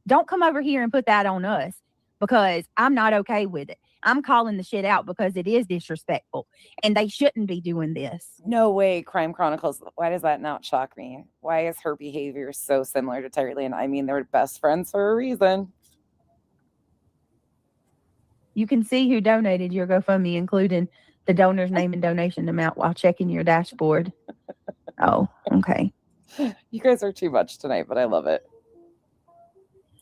Don't come over here and put that on us because I'm not okay with it. I'm calling the shit out because it is disrespectful and they shouldn't be doing this. No way, Crime Chronicles. Why does that not shock me? Why is her behavior so similar to Terry Lynn? I mean, they're best friends for a reason. You can see who donated your GoFundMe, including the donor's name and donation amount while checking your dashboard. Oh, okay. You guys are too much tonight, but I love it.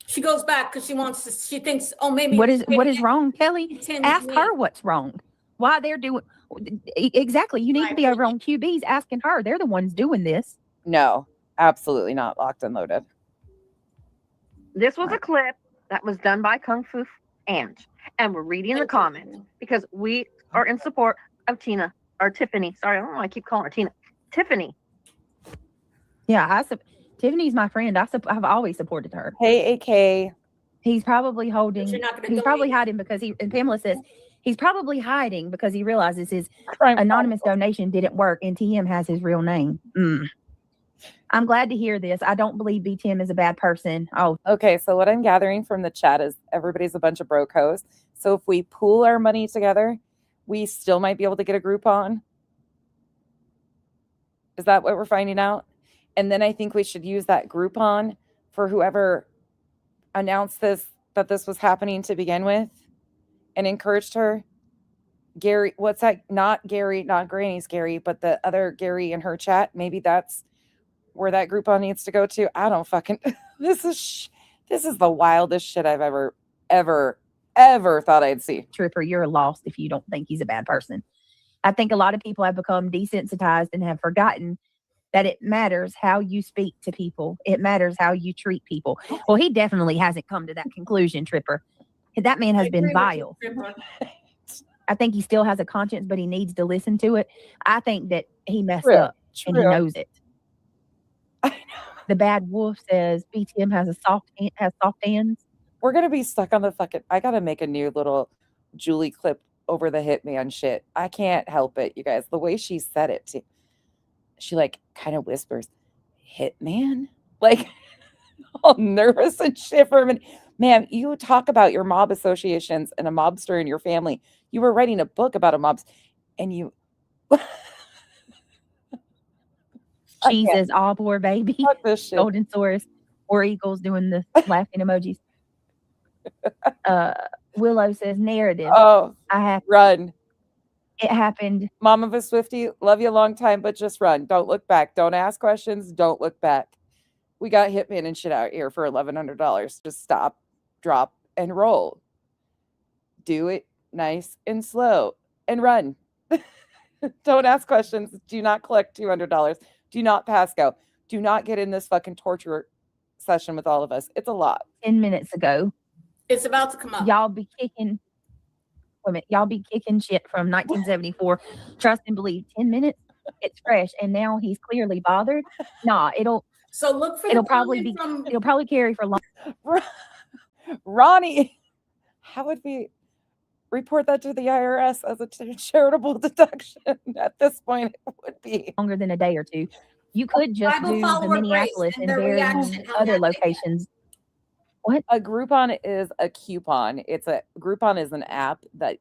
She goes back because she thinks, oh, maybe. What is wrong, Kelly? Ask her what's wrong. Why they're doing. Exactly. You need to be over on QB's asking her. They're the ones doing this. No, absolutely not. Locked and loaded. This was a clip that was done by Kung Fu Ange. And we're reading the comments because we are in support of Tina or Tiffany. Sorry, I don't know why I keep calling her Tina. Tiffany. Yeah, Tiffany's my friend. I've always supported her. Hey, AK. He's probably holding. He's probably hiding because and Pamela says he's probably hiding because he realizes his anonymous donation didn't work and TM has his real name. I'm glad to hear this. I don't believe B. Tim is a bad person. Oh, Okay, so what I'm gathering from the chat is everybody's a bunch of broke hoes. So if we pool our money together, we still might be able to get a Groupon. Is that what we're finding out? And then I think we should use that Groupon for whoever announced that this was happening to begin with and encouraged her. Gary, what's that? Not Gary, not Granny's Gary, but the other Gary in her chat. Maybe that's where that Groupon needs to go to. I don't fucking. This is the wildest shit I've ever thought I'd see. Tripper, you're lost if you don't think he's a bad person. I think a lot of people have become desensitized and have forgotten that it matters how you speak to people. It matters how you treat people. Well, he definitely hasn't come to that conclusion, Tripper. That man has been vile. I think he still has a conscience, but he needs to listen to it. I think that he messed up and he knows it. The bad wolf says BTM has soft hands. We're gonna be stuck on the fucking. I gotta make a new little Julie clip over the Hitman shit. I can't help it, you guys. The way she said it, too. She like kind of whispers, "Hitman," like all nervous and shit for a minute. Ma'am, you talk about your mob associations and a mobster in your family. You were writing a book about a mobs, and you. Jesus, all poor baby. Fuck this shit. Golden Source, or Eagles doing the laughing emojis. Willow says narrative. Oh, I have run. It happened. Mom of a Swiftie, love you a long time, but just run. Don't look back. Don't ask questions. Don't look back. We got Hitman and shit out here for $1,100. Just stop, drop, and roll. Do it nice and slow and run. Don't ask questions. Do not collect $200. Do not pass go. Do not get in this fucking torture session with all of us. It's a lot. 10 minutes ago. It's about to come up. Y'all be kicking. Wait a minute. Y'all be kicking shit from 1974. Trust and believe. 10 minutes. It's fresh. And now he's clearly bothered. Nah, it'll. So look for. It'll probably be. It'll probably carry for long. Ronnie, how would we report that to the IRS as a charitable deduction? At this point, it would be longer than a day or two. You could just do the Minneapolis and varying other locations. What? A Groupon is a coupon. Groupon is an app that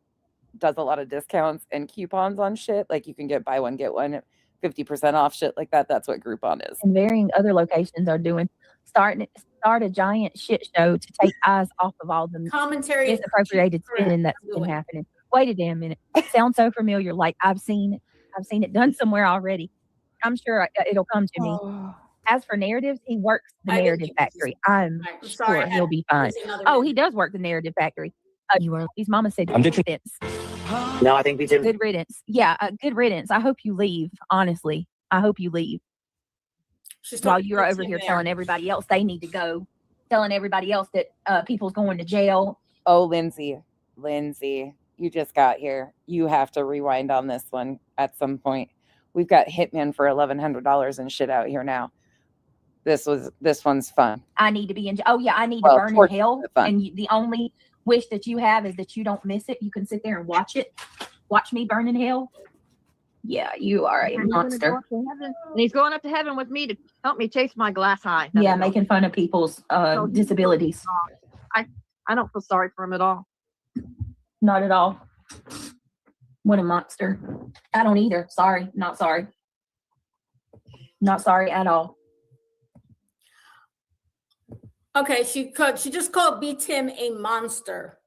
does a lot of discounts and coupons on shit. Like you can get buy one, get one 50% off shit like that. That's what Groupon is. And varying other locations are doing start a giant shit show to take eyes off of all the commentary misappropriated spending that's been happening. Wait a damn minute. It sounds so familiar. Like I've seen it done somewhere already. I'm sure it'll come to me. As for narratives, he works the narrative factory. I'm sure he'll be fine. Oh, he does work the narrative factory. His mama said good riddance. No, I think BTM. Good riddance. Yeah, good riddance. I hope you leave. Honestly, I hope you leave. While you're over here telling everybody else they need to go, telling everybody else that people's going to jail. Oh, Lindsay, you just got here. You have to rewind on this one at some point. We've got Hitman for $1,100 and shit out here now. This one's fun. I need to be in. Oh yeah, I need to burn in hell. And the only wish that you have is that you don't miss it. You can sit there and watch it. Watch me burn in hell. Yeah, you are a monster. And he's going up to heaven with me to help me chase my glass eye. Yeah, making fun of people's disabilities. I don't feel sorry for him at all. Not at all. What a monster. I don't either. Sorry. Not sorry. Not sorry at all. Okay, she just called B. Tim a monster.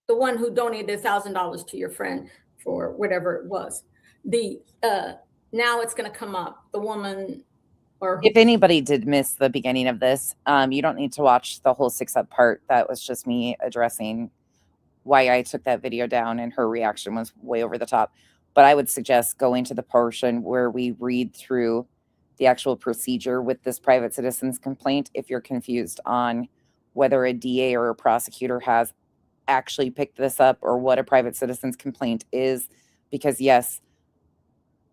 The one who donated $1,000 to your friend for whatever it was. Now it's going to come up. The woman, or if anybody did miss the beginning of this, you don't need to watch the whole 6-up part. That was just me addressing why I took that video down, and her reaction was way over the top. But I would suggest going to the portion where we read through the actual procedure with this private citizen's complaint if you're confused on whether a DA or a prosecutor has actually picked this up or what a private citizen's complaint is. Because yes,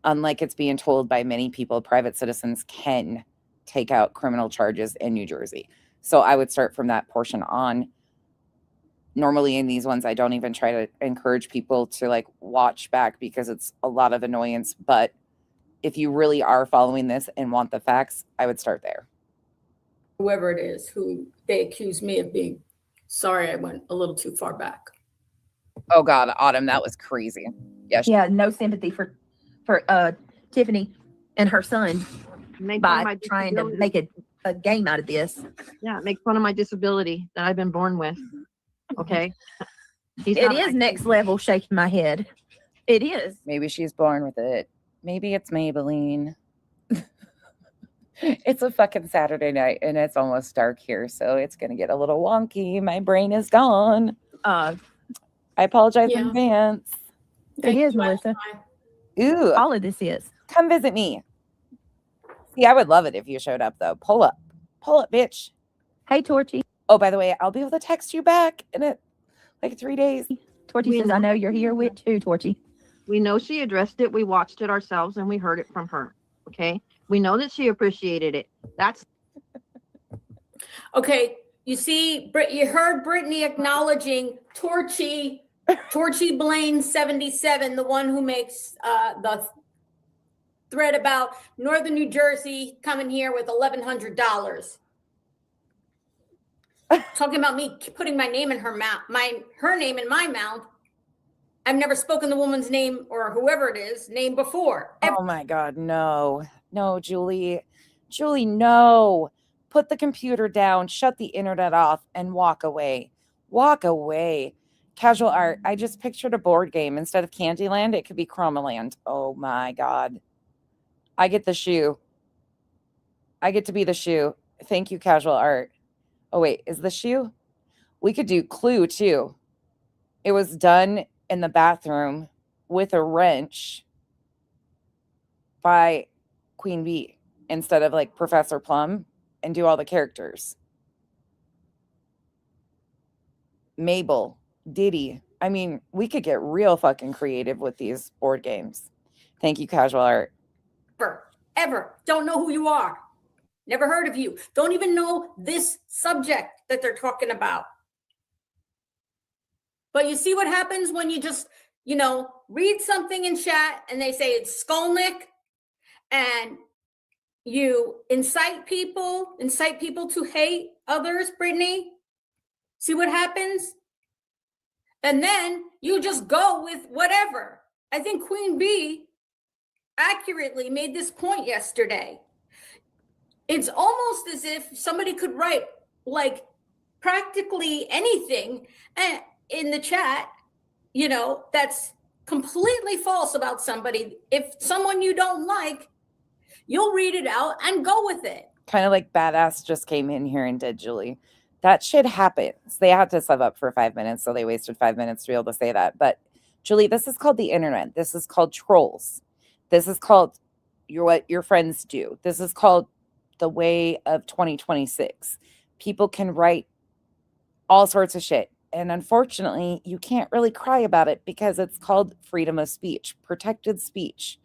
unlike it's being told by many people, private citizens can take out criminal charges in New Jersey. So I would start from that portion on. Normally in these ones, I don't even try to encourage people to like watch back because it's a lot of annoyance, but if you really are following this and want the facts, I would start there. Whoever it is who they accuse me of being. Sorry, I went a little too far back. Oh God, Autumn, that was crazy. Yeah, no sympathy for Tiffany and her son Make fun of my by trying to disability. make a game out of this. Yeah, make fun of my disability that I've been born with. Okay. He's It not is like- next level shaking my head. It is. Maybe she's born with it. Maybe it's Maybelline. It's a fucking Saturday night and it's almost dark here, so it's gonna get a little wonky. My brain is gone. I apologize in advance. It is, Melissa. Ooh. All of this is. Come visit me. See, I would love it if you showed up though. Pull up, bitch. Hey, Torchy. Oh, by the way, I'll be able to text you back in like 3 days. Torchy says, I know you're here with too, Torchy. We know she addressed it. We watched it ourselves and we heard it from her. Okay. We know that she appreciated it. That's Okay, you see, you heard Brittany acknowledging Torchy Blaine 77, the one who makes the thread about Northern New Jersey coming here with $1,100. Talking about me putting my name in her mouth, her name in my mouth. I've never spoken the woman's name or whoever it is name before. Oh my God, no, Julie, no. Put the computer down, shut the internet off, and walk away. Casual art. I just pictured a board game. Instead of Candyland, it could be Chromaland. Oh my God. I get the shoe. I get to be the shoe. Thank you, casual art. Oh wait, is the shoe? We could do Clue too. It was done in the bathroom with a wrench by Queen Bee instead of like Professor Plum, and do all the characters. Mabel, Diddy. I mean, we could get real fucking creative with these board games. Thank you, casual art. Ever. Don't know who you are. Never heard of you. Don't even know this subject that they're talking about. But you see what happens when you just, read something in chat and they say it's Skolnick, and you incite people to hate others, Brittany. See what happens? And then you just go with whatever. I think Queen Bee accurately made this point yesterday. It's almost as if somebody could write like practically anything in the chat, that's completely false about somebody. If someone you don't like, you'll read it out and go with it. Kind of like Badass just came in here and did, Julie. That shit happens. They had to sub up for 5 minutes, so they wasted 5 minutes to be able to say that. But Julie, this is called the internet. This is called trolls. This is called what your friends do. This is called the way of 2026. People can write all sorts of shit. And unfortunately, you can't really cry about it because it's called freedom of speech, protected speech.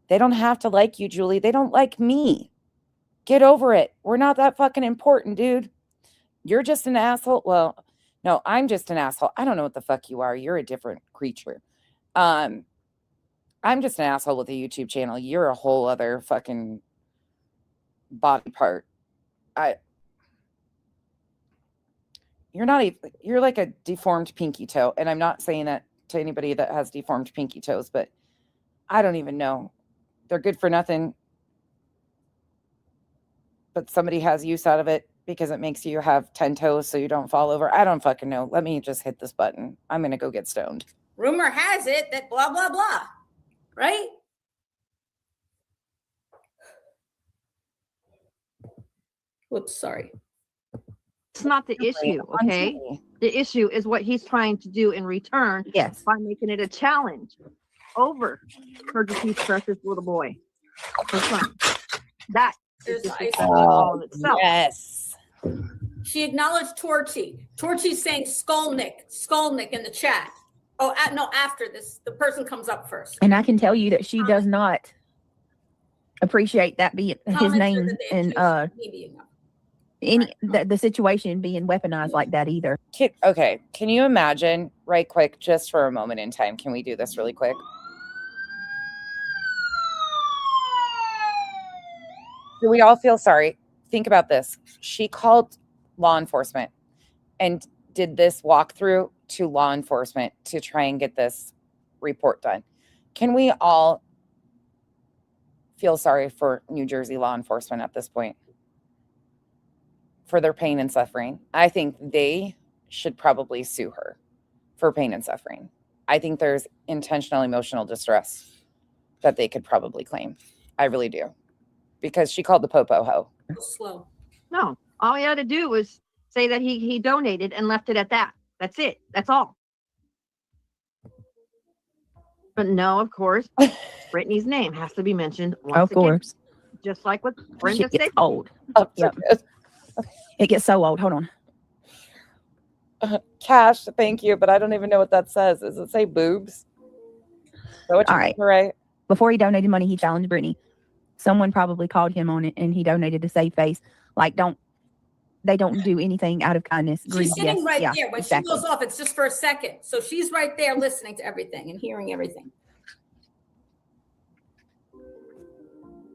They don't have to like you, Julie. They don't like me. Get over it. We're not that fucking important, dude. You're just an asshole. Well, no, I'm just an asshole. I don't know what the fuck you are. You're a different creature. I'm just an asshole with a YouTube channel. You're a whole other fucking body part. You're like a deformed pinky toe. And I'm not saying that to anybody that has deformed pinky toes, but I don't even know. They're good for nothing. But somebody has use out of it because it makes you have 10 toes so you don't fall over. I don't fucking know. Let me just hit this button. I'm going to go get stoned. Rumor has it that blah, blah, blah. Right? Whoops, sorry. It's not the issue, okay? The issue is what he's trying to do in return. Yes. By making it a challenge over her deceased precious little boy. Her son. That is disrespectful all in itself. Yes. She acknowledged Torchy. Torchy's saying Skolnick in the chat. Oh, no, after this, the person comes up first. And I can tell you that she does not appreciate that being his name and the situation being weaponized like that either. Okay, can you imagine right quick, just for a moment in time, can we do this really quick? Do we all feel sorry? Think about this. She called law enforcement and did this walkthrough to law enforcement to try and get this report done. Can we all feel sorry for New Jersey law enforcement at this point for their pain and suffering? I think they should probably sue her for pain and suffering. I think there's intentional emotional distress that they could probably claim. I really do. Because she called the popo ho. Slow. No, all he had to do was say that he donated and left it at that. That's it. That's all. But no, of course, Brittany's name has to be mentioned once Of course. again, just like what Brenda Shit gets said. old. Oh, Yep. It gets so old. Hold on. Cash, thank you, but I don't even know what that says. Does it say boobs? All right. Before he donated money, he challenged Brittany. Someone probably called him on it, and he donated to save face. Like, they don't do anything out of kindness. Greed, She's sitting yes, right yeah, there. When exactly. she goes off, it's just for a second. So she's right there listening to everything and hearing everything.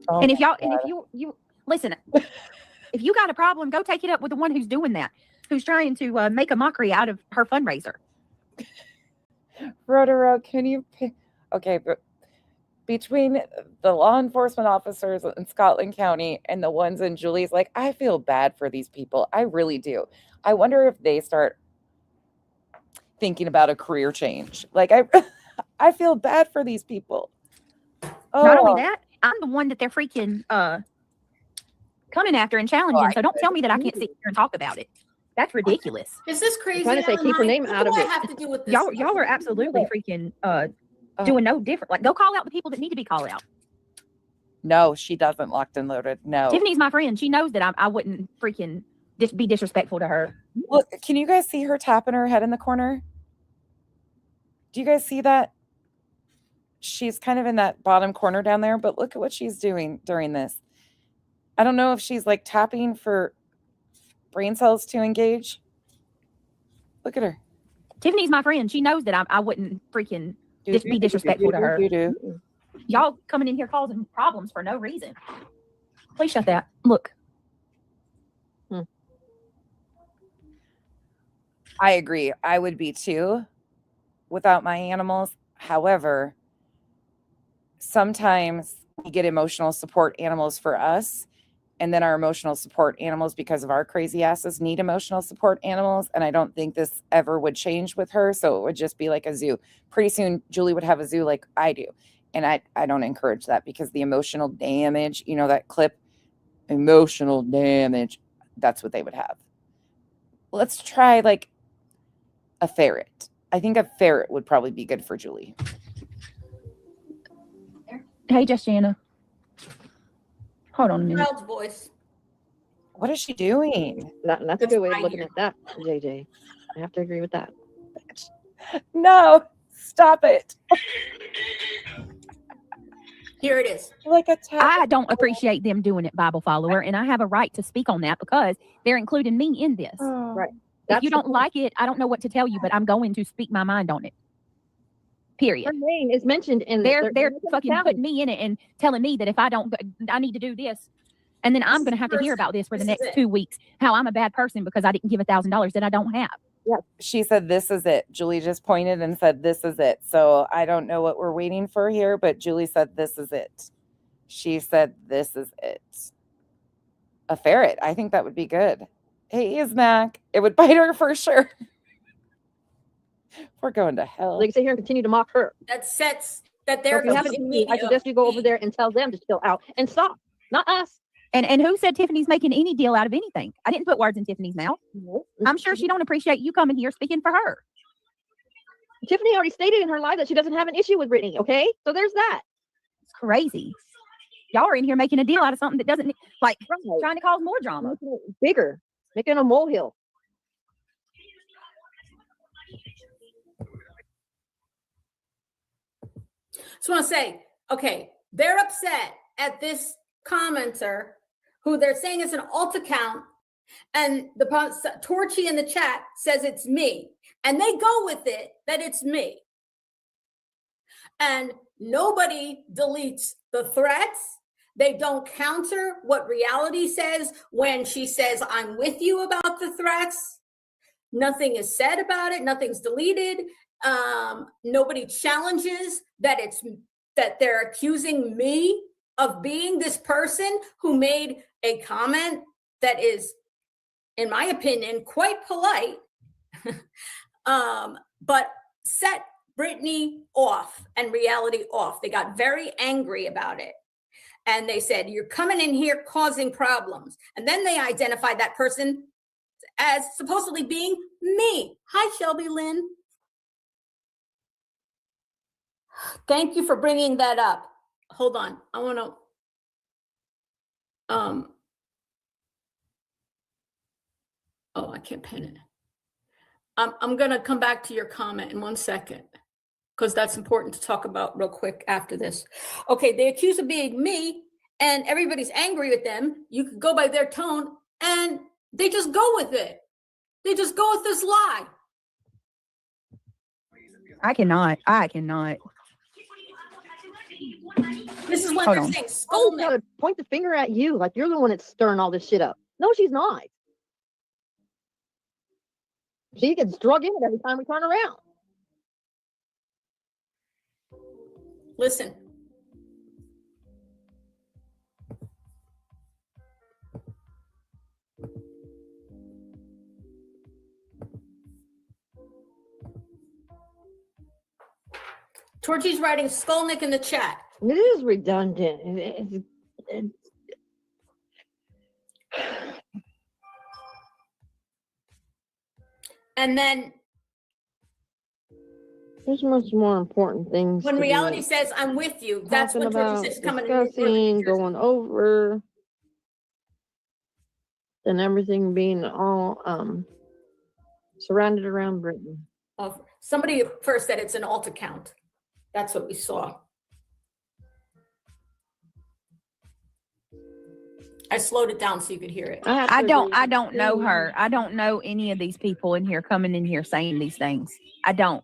Oh And if my y'all, and if God. you listen, if you got a problem, go take it up with the one who's doing that, who's trying to make a mockery out of her fundraiser. Rotaro, can you pick? Okay, but between the law enforcement officers in Scotland County and the ones in Julie's, like, I feel bad for these people. I really do. I wonder if they start thinking about a career change. Like, I feel bad for these people. Not Oh, only that, I'm the one that they're freaking coming after and challenging. So don't tell me that I can't sit here and talk about it. That's ridiculous. Is this crazy? trying to say, keep her name out of What do it. I have to do with this? Y'all are absolutely freaking doing no different. Like, go call out the people that need to be called out. no, she doesn't, locked and loaded. No. Tiffany's my friend. She knows that I wouldn't freaking be disrespectful to her. Look, can you guys see her tapping her head in the corner? Do you guys see that? She's kind of in that bottom corner down there, but look at what she's doing during this. I don't know if she's like tapping for brain cells to engage. Look at her. Tiffany's my friend. She knows that I wouldn't freaking be disrespectful to her. Y'all coming in here causing problems for no reason. Please shut that. Look. I agree. I would be too without my animals. However, sometimes we get emotional support animals for us, and then our emotional support animals, because of our crazy asses, need emotional support animals. And I don't think this ever would change with her. So it would just be like a zoo. Pretty soon, Julie would have a zoo like I do. And I don't encourage that, because the emotional damage, you know, that clip, emotional damage, that's what they would have. Let's try like a ferret. I think a ferret would probably be good for Julie. Hey, Jessiana. Hold on a minute. Child's voice. What is she doing? That's a good way of looking at that, JJ. I have to agree with that. No, stop it. Here it is. Like a tap. I don't appreciate them doing it, Bible follower, and I have a right to speak on that because they're including me in this. Right. If you don't like it, I don't know what to tell you, but I'm going to speak my mind on it. Period. Her name is mentioned in They're fucking putting me in it and telling me that if I don't, I need to do this. And then I'm going to have to hear about this for the next 2 weeks, how I'm a bad person because I didn't give $1,000 that I don't have. Yeah. She said, this is it. Julie just pointed and said, this is it. So I don't know what we're waiting for here, but Julie said, this is it. She said, this is it. A ferret. I think that would be good. Hey, Ismac. It would bite her for sure. We're going to hell. They can sit here and continue to mock her. That sets that So they're if you have an issue, I suggest you go over there and tell them to chill out and stop. Not us. And who said Tiffany's making any deal out of anything? I didn't put words in Tiffany's mouth. No. I'm sure she don't appreciate you coming here speaking for her. Tiffany already stated in her life that she doesn't have an issue with Brittany. Okay, so there's that. It's crazy. Y'all are in here making a deal out of something that doesn't, like, Right. trying to cause more drama. Making it bigger, making a molehill. Just want to say, okay, they're upset at this commenter who they're saying is an alt account, and the Torchy in the chat says it's me, and they go with it that it's me. And nobody deletes the threats, They don't counter what reality says when she says, I'm with you about the threats. Nothing is said about it. Nothing's deleted. Nobody challenges that they're accusing me of being this person who made a comment that is, in my opinion, quite polite, but set Brittany off and reality off. They got very angry about it. And they said, you're coming in here causing problems. And then they identified that person as supposedly being me. Hi, Shelby Lynn. Thank you for bringing that up. Hold on. I want to, I can't pin it. I'm going to come back to your comment in 1 second, because that's important to talk about real quick after this. Okay, they accuse of being me, and everybody's angry with them. You could go by their tone, and they just go with it. They just go with this lie. I cannot. This is what Hold they're on. saying. Skull neck. Point the finger at you like you're the one that's stirring all this shit up. No, she's not. She gets drug in it every time we turn around. Listen. Torchy's writing Skolnick in the chat. It is redundant. And then There's much more important things. when to reality be says, I'm with you, that's talking when Torchy about, says coming discussing, going over, and everything being all surrounded around Britain. Somebody first said it's an alt account. That's what we saw. I slowed it down so you could hear it. I don't know her. I don't know any of these people in here coming in here saying these things. I don't.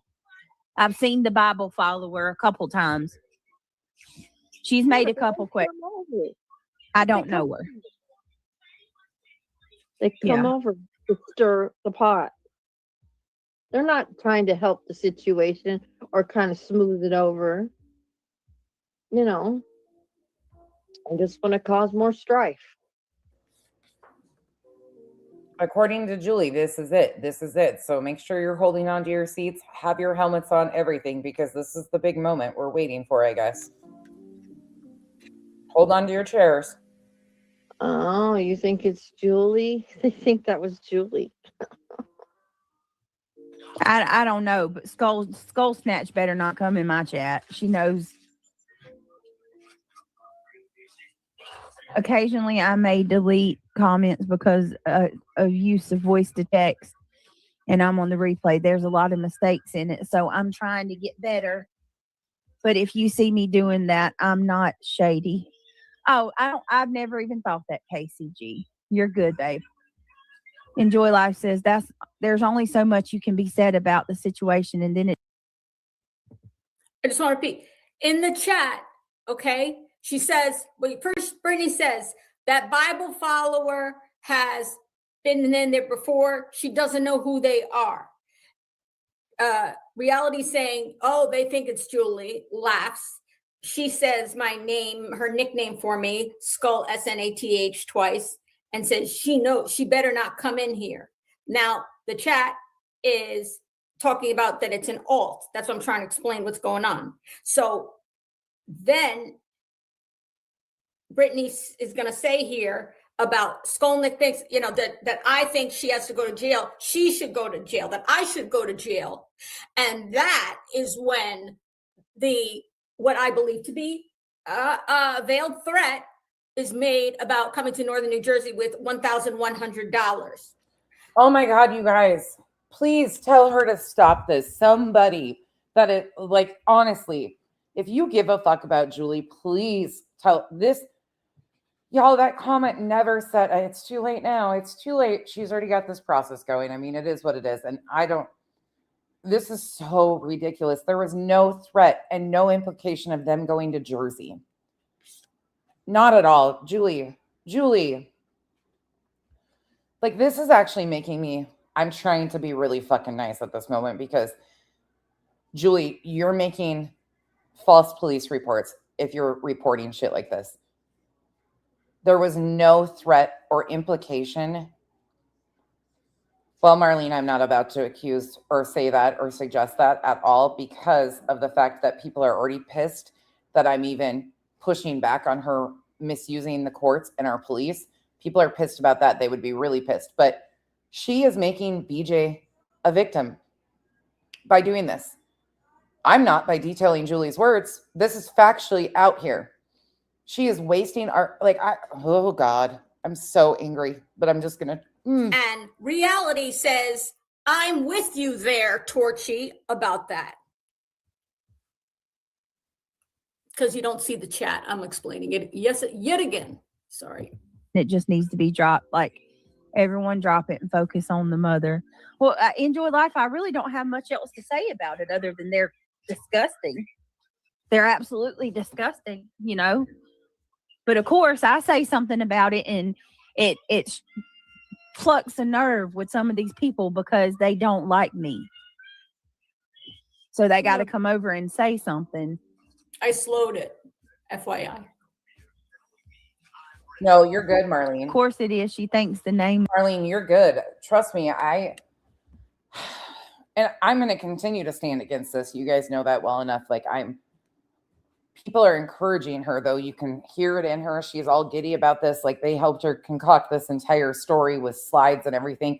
I've seen the Bible follower a couple times. She's made a couple quick. I don't know her. They come over to stir the pot. They're not trying to help the situation or kind of smooth it over. You know, I'm just going to cause more strife. According to Julie, this is it. This is it. So make sure you're holding on to your seats. Have your helmets on, everything, because this is the big moment we're waiting for, I guess. Hold on to your chairs. Oh, you think it's Julie? They think that was Julie. I don't know, but Skull Snatch better not come in my chat. She knows. Occasionally, I may delete comments because of use of voice to text, and I'm on the replay. There's a lot of mistakes in it, so I'm trying to get better. But if you see me doing that, I'm not shady. Oh, I've never even thought that, KCG. You're good, babe. Enjoy Life says there's only so much you can be said about the situation, and then I just want to repeat in the chat. Okay, she says, well, first Brittany says that Bible follower has been in there before. She doesn't know who they are. Reality saying, oh, they think it's Julie. Laughs. She says my name, her nickname for me, Skull, SNATH, twice, and says she knows she better not come in here. Now, the chat is talking about that it's an alt. That's what I'm trying to explain what's going on. So then Brittany is going to say here about Skolnick thinks, you know, that I think she has to go to jail. She should go to jail, that I should go to jail. And that is when what I believe to be a veiled threat is made about coming to Northern New Jersey with $1,100. Oh my God, you guys, please tell her to stop this. Somebody that it, like, honestly, if you give a fuck about Julie, please tell this. Y'all, that comment never said, it's too late now. It's too late. She's already got this process going. I mean, it is what it is. And this is so ridiculous. There was no threat and no implication of them going to Jersey. Not at all. Julie. Like, this is actually making me, I'm trying to be really fucking nice at this moment because, Julie, you're making false police reports if you're reporting shit like this. There was no threat or implication. Well, Marlene, I'm not about to accuse or say that or suggest that at all because of the fact that people are already pissed that I'm even pushing back on her misusing the courts and our police. People are pissed about that. They would be really pissed. But she is making BJ a victim by doing this. I'm not, by detailing Julie's words. This is factually out here. She is wasting our, oh God, I'm so angry, but I'm just going to. And reality says, I'm with you there, Torchy, about that. Because you don't see the chat. I'm explaining it. Yes, yet again. Sorry. It just needs to be dropped. Like, everyone drop it and focus on the mother. Well, Enjoy Life, I really don't have much else to say about it other than they're disgusting. They're absolutely disgusting, you know. But of course, I say something about it and it plucks a nerve with some of these people because they don't like me. So they got to come over and say something. I slowed it, FYI. No, you're good, Marlene. Of course it is. She thinks the name. Marlene, you're good. Trust me, I'm going to continue to stand against this. You guys know that well enough. People are encouraging her, though. You can hear it in her. She's all giddy about this. Like, they helped her concoct this entire story with slides and everything.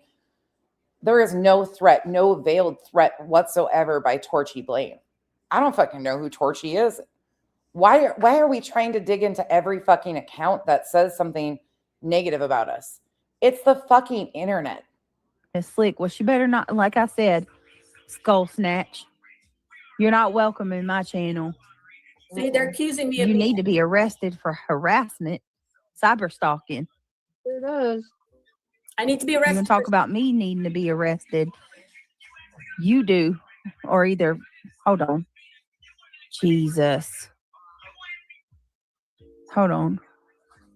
There is no threat, no veiled threat whatsoever by Torchy Blaine. I don't fucking know who Torchy is. Why are we trying to dig into every fucking account that says something negative about us? It's the fucking internet. It's slick. Well, she better not, like I said, skull snatch. You're not welcome in my channel. See, they're accusing me of You need to be arrested for harassment, cyber stalking. It does. I need to be You arrested. can talk about me needing to be arrested. You do. Or either, hold on. Jesus. Hold on.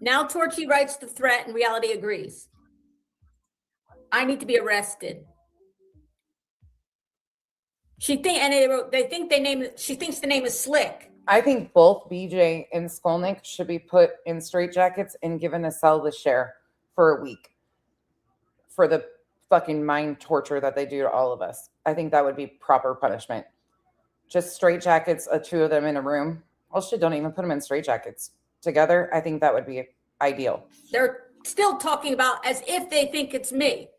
Now Torchy writes the threat and reality agrees. I need to be arrested. She thinks the name is Slick. I think both BJ and Skolnick should be put in straitjackets and given a cell to share for a week for the fucking mind torture that they do to all of us. I think that would be proper punishment. Just straitjackets, two of them in a room. Well, shit, don't even put them in straitjackets together. I think that would be ideal. They're still talking about as if they think it's me.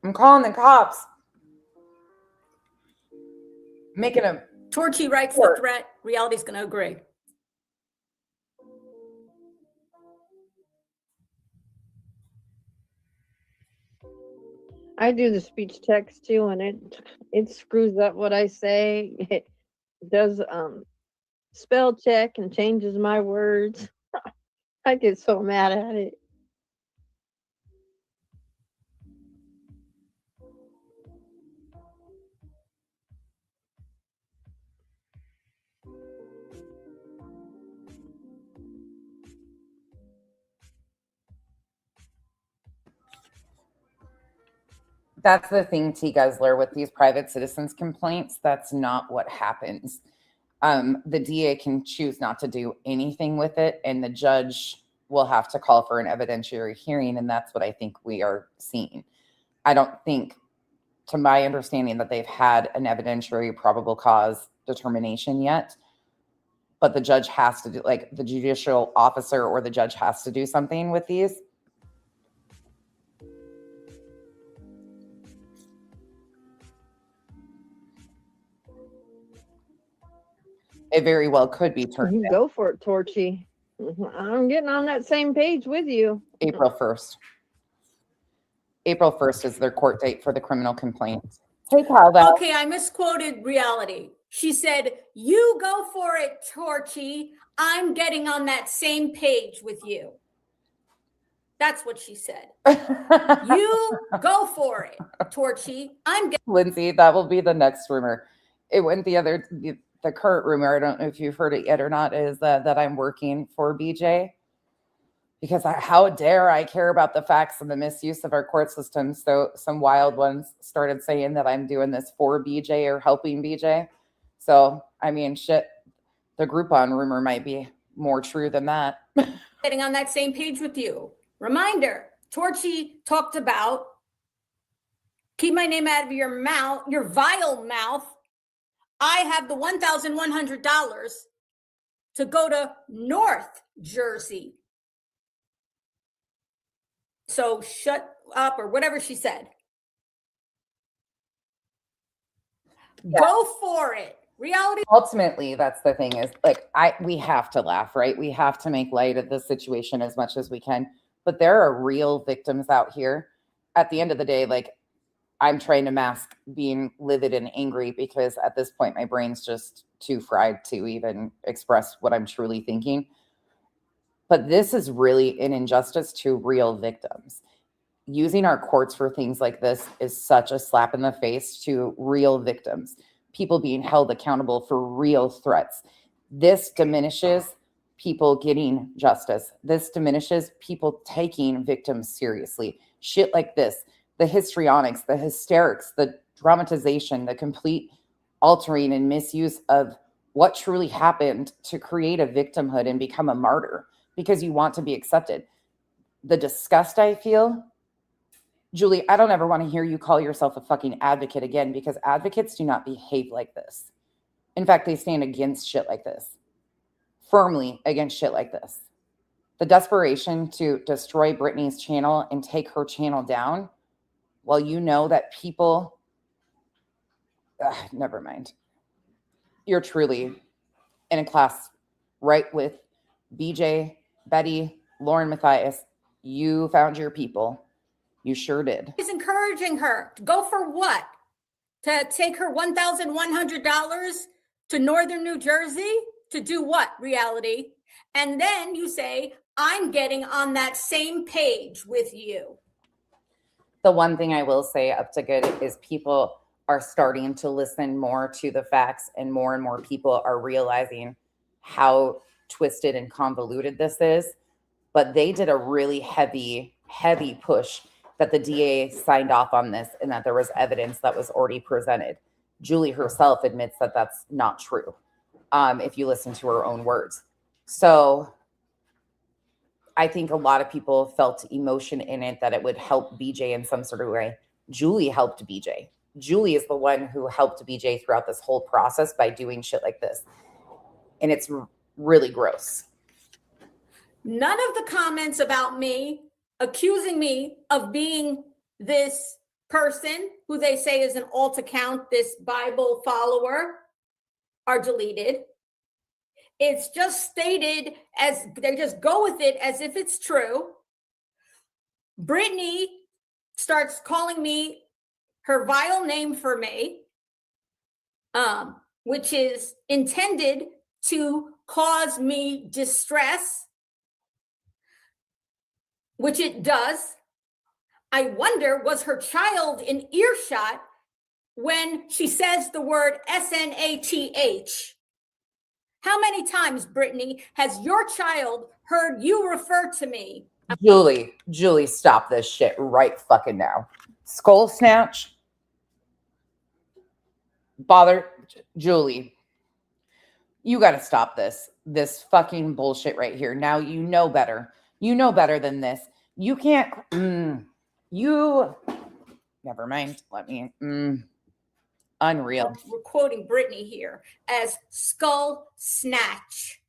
I'm calling the cops. Making a Torchy writes the threat. Reality's going to agree. I do the speech text too, and it screws up what I say. It does spell check and changes my words. I get so mad at it. That's the thing, T. Guzzler, with these private citizens complaints. That's not what happens. The DA can choose not to do anything with it, and the judge will have to call for an evidentiary hearing, and that's what I think we are seeing. I don't think, to my understanding, that they've had an evidentiary probable cause determination yet, but the judge has to do, like the judicial officer or the judge has to do something with these. It very well could be turned. You go for it, Torchy. I'm getting on that same page with you. April 1st. April 1st is their court date for the criminal complaint. Hey, Kyle. Okay, I misquoted reality. She said, you go for it, Torchy. I'm getting on that same page with you. That's what she said. You go for it, Torchy. I'm getting. Lindsay, that will be the next rumor. It went the the current rumor, I don't know if you've heard it yet or not, is that I'm working for BJ. Because how dare I care about the facts and the misuse of our court system? So some wild ones started saying that I'm doing this for BJ or helping BJ. So, I mean, shit, the Groupon rumor might be more true than that. Getting on that same page with you. Reminder, Torchy talked about keep my name out of your mouth, your vile mouth. I have the $1,100 to go to North Jersey. So shut up, or whatever she said. Yeah. Go for it. Reality. Ultimately, that's the thing is like, we have to laugh, right? We have to make light of this situation as much as we can, but there are real victims out here. At the end of the day, like, I'm trying to mask being livid and angry because at this point, my brain's just too fried to even express what I'm truly thinking. But this is really an injustice to real victims. Using our courts for things like this is such a slap in the face to real victims, people being held accountable for real threats. This diminishes people getting justice. This diminishes people taking victims seriously. Shit like this, the histrionics, the hysterics, the dramatization, the complete altering and misuse of what truly happened to create a victimhood and become a martyr because you want to be accepted. The disgust I feel, Julie, I don't ever want to hear you call yourself a fucking advocate again because advocates do not behave like this. In fact, they stand against shit like this, firmly against shit like this. The desperation to destroy Brittany's channel and take her channel down, well, you know that people, never mind. You're truly in a class right with BJ, Betty, Lauren Matthias. You found your people. You sure did. He's encouraging her to go for what? To take her $1,100 to Northern New Jersey to do what? Reality. And then you say, I'm getting on that same page with you. The one thing I will say up to good is people are starting to listen more to the facts and more people are realizing how twisted and convoluted this is. But they did a really heavy push that the DA signed off on this and that there was evidence that was already presented. Julie herself admits that that's not true, if you listen to her own words. So I think a lot of people felt emotion in it that it would help BJ in some sort of way. Julie helped BJ. Julie is the one who helped BJ throughout this whole process by doing shit like this. And it's really gross. None of the comments about me accusing me of being this person who they say is an alt account, this Bible follower, are deleted. It's just stated as they just go with it as if it's true. Brittany starts calling me her vile name for me, which is intended to cause me distress, which it does. I wonder, was her child in earshot when she says the word SNATH? How many times, Brittany, has your child heard you refer to me? Julie, stop this shit right fucking now. Skull snatch. Bother, Julie. You got to stop this fucking bullshit right here. Now you know better. You know better than this. You can't, never mind. Let me, unreal. We're quoting Brittany here as skull snatch.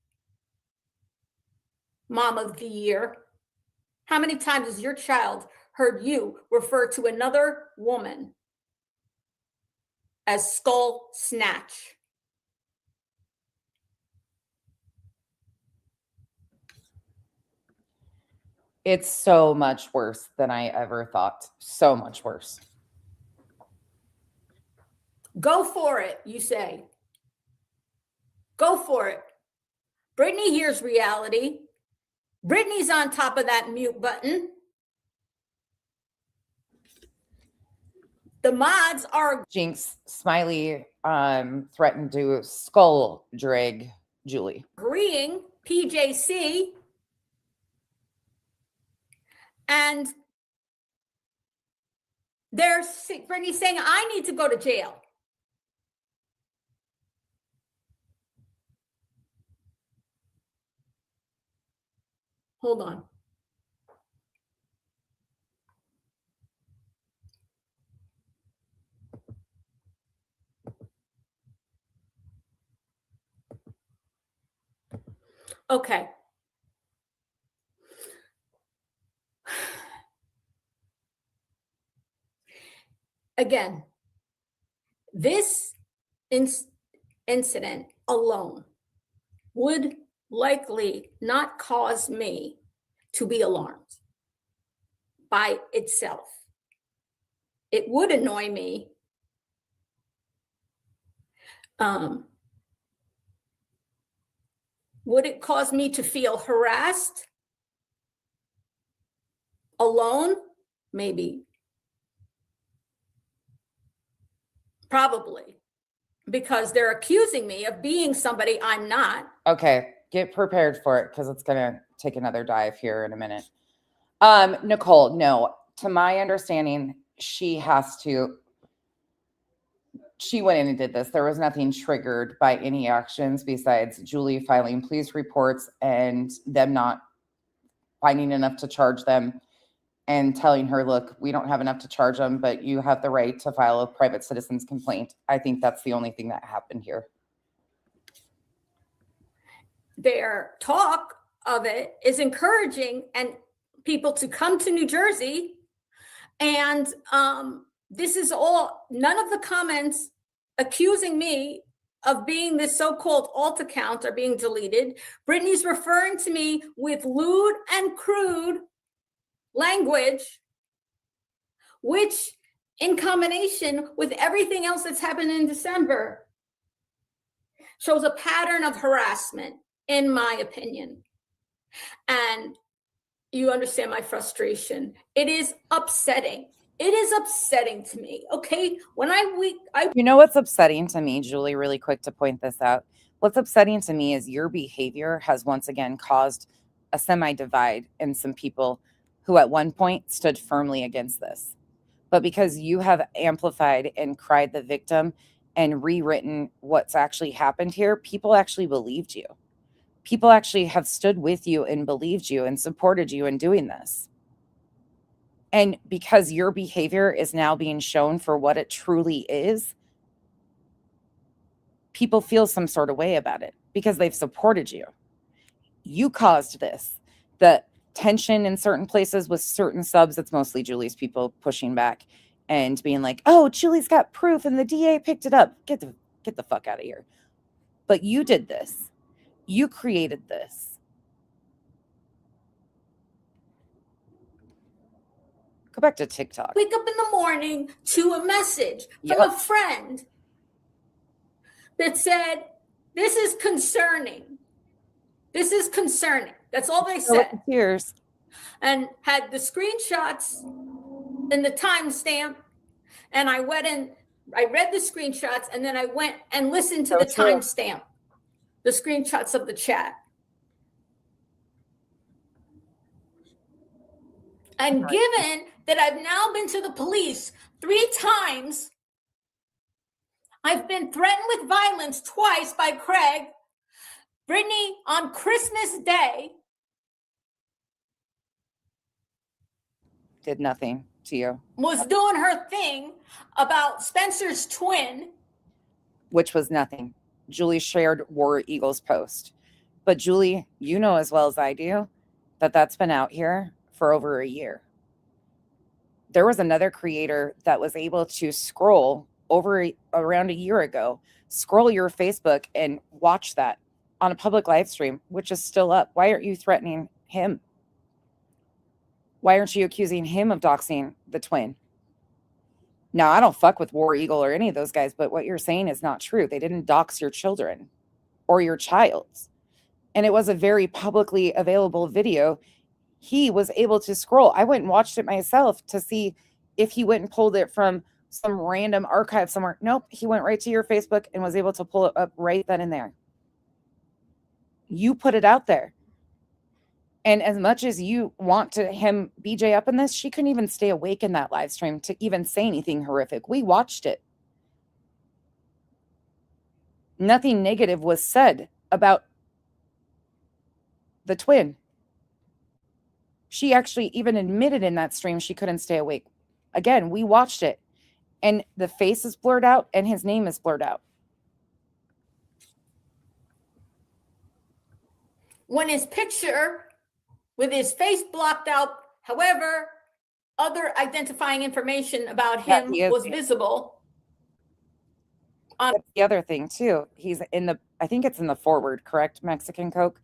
Mom of the year. How many times has your child heard you refer to another woman as skull snatch? It's so much worse than I ever thought. So much worse. Go for it, you say. Go for it. Brittany hears reality. Brittany's on top of that mute button. The mods are Jinx Smiley threatened to skull drag Julie. agreeing, PJC, and Brittany's saying, I need to go to jail. Hold on. Okay. Again, this incident alone would likely not cause me to be alarmed by itself. It would annoy me. Would it cause me to feel harassed? Alone? Maybe. Probably. Because they're accusing me of being somebody I'm not. Okay, get prepared for it because it's going to take another dive here in a minute. Nicole, no, to my understanding, she went in and did this. There was nothing triggered by any actions besides Julie filing police reports and them not finding enough to charge them and telling her, look, we don't have enough to charge them, but you have the right to file a private citizen's complaint. I think that's the only thing that happened here. Their talk of it is encouraging and people to come to New Jersey. And this is all, none of the comments accusing me of being this so-called alt account are being deleted. Brittany's referring to me with lewd and crude language, which in combination with everything else that's happened in December shows a pattern of harassment, in my opinion. And you understand my frustration. It is upsetting. It is upsetting to me. Okay. When you know what's upsetting to me, Julie, really quick to point this out. What's upsetting to me is your behavior has once again caused a semi-divide in some people who at one point stood firmly against this. But because you have amplified and cried the victim and rewritten what's actually happened here, people actually believed you. People actually have stood with you and believed you and supported you in doing this. And because your behavior is now being shown for what it truly is, people feel some sort of way about it because they've supported you. You caused this. The tension in certain places with certain subs, it's mostly Julie's people pushing back and being like, oh, Julie's got proof and the DA picked it up. Get the fuck out of here. But you did this. You created this. Go back to TikTok. wake up in the morning to a message from a friend that said, this is concerning. This is concerning. That's all they said. Tears. And had the screenshots and the timestamp. And I went and I read the screenshots and then I went and listened to the timestamp, the screenshots of the chat. And given that I've now been to the police 3 times, I've been threatened with violence twice by Craig, Brittany on Christmas Day did nothing to you. Was doing her thing about Spencer's twin. Which was nothing. Julie shared War Eagle's post. But Julie, you know as well as I do that that's been out here for over a year. There was another creator that was able to scroll around a year ago, scroll your Facebook and watch that on a public live stream, which is still up. Why aren't you threatening him? Why aren't you accusing him of doxing the twin? Now, I don't fuck with War Eagle or any of those guys, but what you're saying is not true. They didn't dox your children or your child's. And it was a very publicly available video. He was able to scroll. I went and watched it myself to see if he went and pulled it from some random archive somewhere. Nope. He went right to your Facebook and was able to pull it up right then and there. You put it out there. And as much as you want to him BJ up in this, she couldn't even stay awake in that live stream to even say anything horrific. We watched it. Nothing negative was said about the twin. She actually even admitted in that stream she couldn't stay awake. Again, we watched it. And the face is blurred out and his name is blurred out. When his picture with his face blocked out, however, other identifying information about him was visible. That's the other thing too. He's in the, I think it's in the forward, correct? Mexican Coke.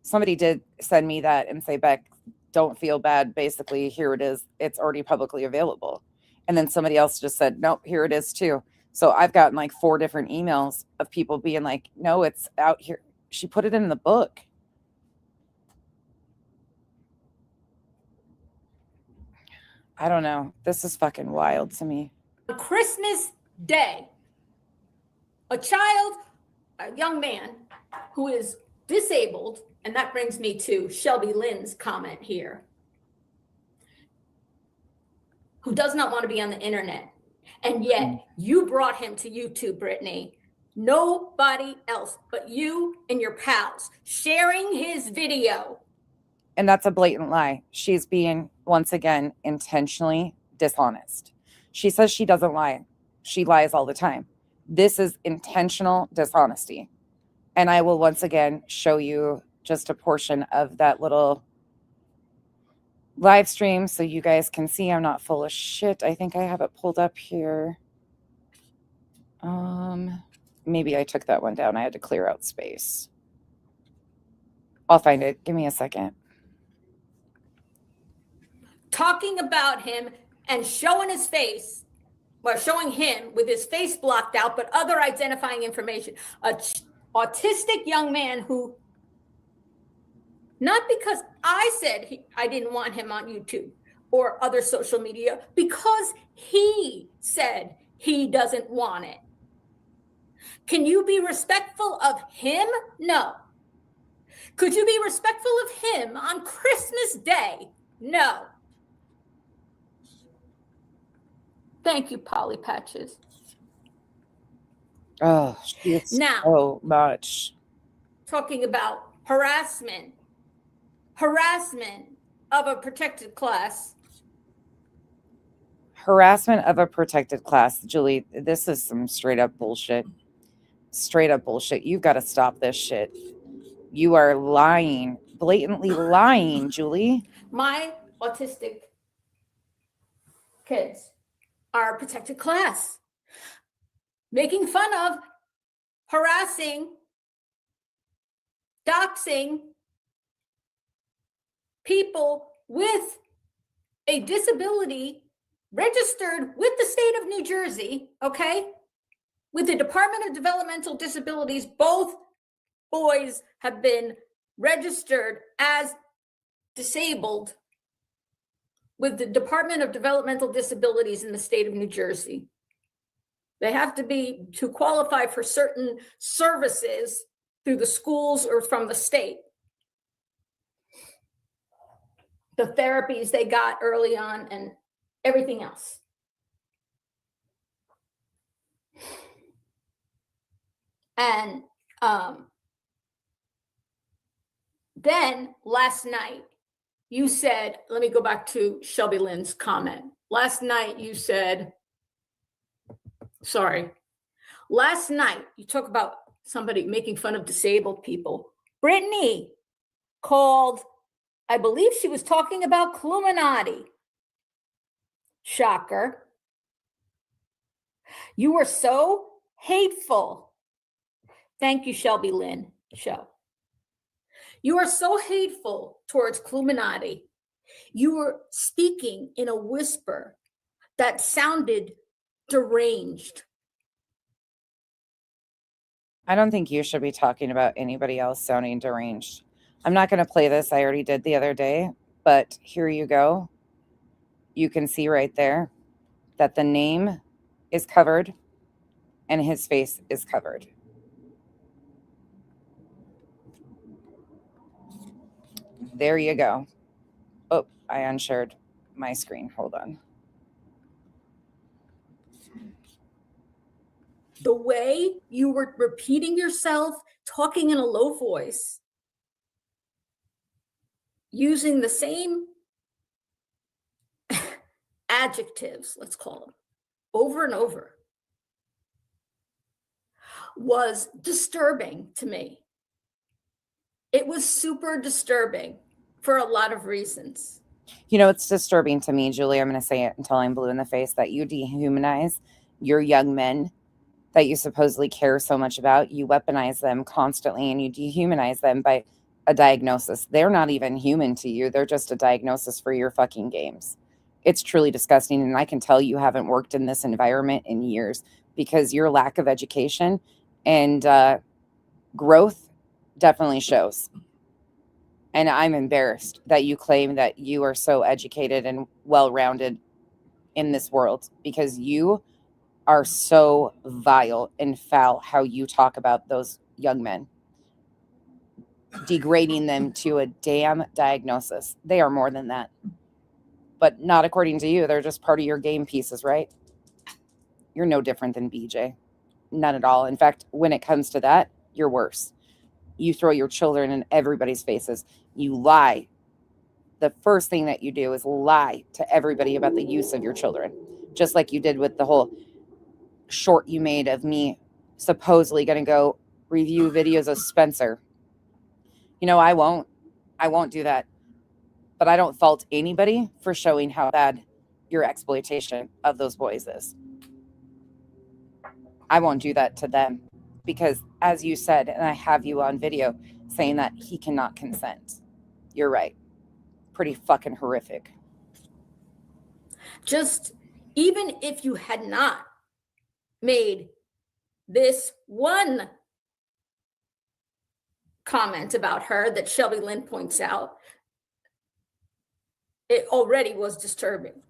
Somebody did send me that and say, Beck, don't feel bad. Basically, here it is. It's already publicly available. And then somebody else just said, nope, here it is too. So I've gotten like 4 different emails of people being like, no, it's out here. She put it in the book. I don't know. This is fucking wild to me. On Christmas Day, a young man who is disabled, and that brings me to Shelby Lynn's comment here, who does not want to be on the internet. And yet you brought him to YouTube, Brittany. Nobody else but you and your pals sharing his video. And that's a blatant lie. She's being, once again, intentionally dishonest. She says she doesn't lie. She lies all the time. This is intentional dishonesty. And I will once again show you just a portion of that little live stream so you guys can see I'm not full of shit. I think I have it pulled up here. Maybe I took that one down. I had to clear out space. I'll find it. Give me a second. Talking about him and showing his face, well, showing him with his face blocked out, but other identifying information. A autistic young man who, not because I said I didn't want him on YouTube or other social media, because he said he doesn't want it. Can you be respectful of him? No. Could you be respectful of him on Christmas Day? No. Thank you, Polly Patches. Oh, it's now, so much. Talking about harassment of a protected class. Harassment of a protected class. Julie, this is some straight up bullshit. Straight up bullshit. You've got to stop this shit. You are lying, blatantly lying, Julie. My autistic kids are a protected class. Making fun of, harassing, doxing people with a disability registered with the state of New Jersey, okay? With the Department of Developmental Disabilities, both boys have been registered as disabled with the Department of Developmental Disabilities in the state of New Jersey. They have to qualify for certain services through the schools or from the state. The therapies they got early on and everything else. And then last night, you said, let me go back to Shelby Lynn's comment. Last night you said, last night you talk about somebody making fun of disabled people. Brittany called, I believe she was talking about Illuminati. Shocker. You were so hateful. Thank you, Shelby Lynn Show. You are so hateful towards Illuminati. You were speaking in a whisper that sounded deranged. I don't think you should be talking about anybody else sounding deranged. I'm not going to play this. I already did the other day, but here you go. You can see right there that the name is covered and his face is covered. There you go. Oh, I unshared my screen. Hold on. The way you were repeating yourself, talking in a low voice, using the same adjectives, let's call them, over and over, was disturbing to me. It was super disturbing for a lot of reasons. You know, it's disturbing to me, Julie. I'm going to say it until I'm blue in the face, that you dehumanize your young men that you supposedly care so much about. You weaponize them constantly and you dehumanize them by a diagnosis. They're not even human to you. They're just a diagnosis for your fucking games. It's truly disgusting. And I can tell you haven't worked in this environment in years because your lack of education and growth definitely shows. And I'm embarrassed that you claim that you are so educated and well-rounded in this world, because you are so vile and foul how you talk about those young men, degrading them to a damn diagnosis. They are more than that, but not according to you. They're just part of your game pieces, right? You're no different than BJ. None at all. In fact, when it comes to that, you're worse. You throw your children in everybody's faces. You lie. The first thing that you do is lie to everybody about the use of your children, just like you did with the whole short you made of me supposedly going to go review videos of Spencer. You know, I won't do that. But I don't fault anybody for showing how bad your exploitation of those boys is. I won't do that to them because, as you said, and I have you on video saying that he cannot consent. You're right. Pretty fucking horrific. Just even if you had not made this one comment about her that Shelby Lynn points out, it already was disturbing.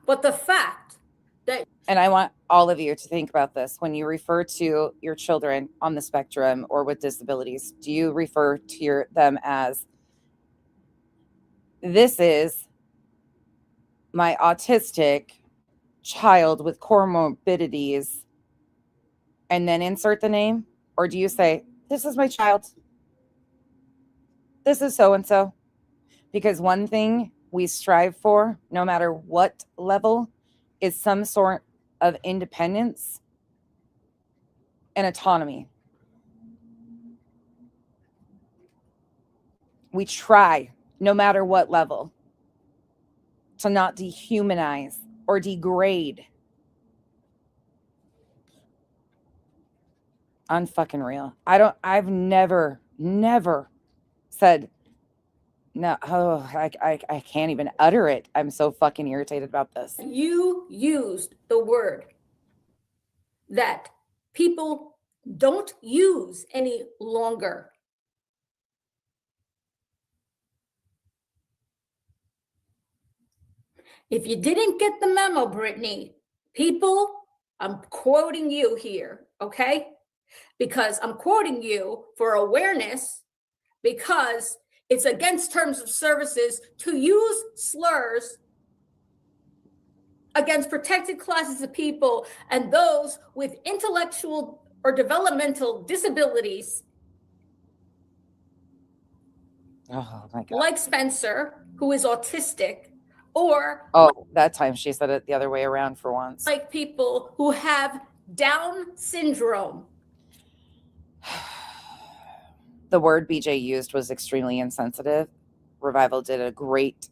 But the fact that... And I want all of you to think about this. When you refer to your children on the spectrum or with disabilities, do you refer to them as, this is my autistic child with comorbidities, and then insert the name? Or do you say, this is my child, this is so-and-so? Because one thing we strive for, no matter what level, is some sort of independence and autonomy. We try, no matter what level, to not dehumanize or degrade. Unfucking real. I've never said, no, oh, I can't even utter it. I'm so fucking irritated about this. You used the word that people don't use any longer. If you didn't get the memo, Brittany, people, I'm quoting you here, okay? Because I'm quoting you for awareness, because it's against terms of services to use slurs against protected classes of people and those with intellectual or developmental disabilities. Oh my God. Like Spencer, who is autistic, or that time she said it the other way around for once. Like people who have Down syndrome. The word BJ used was extremely insensitive. Revival did a great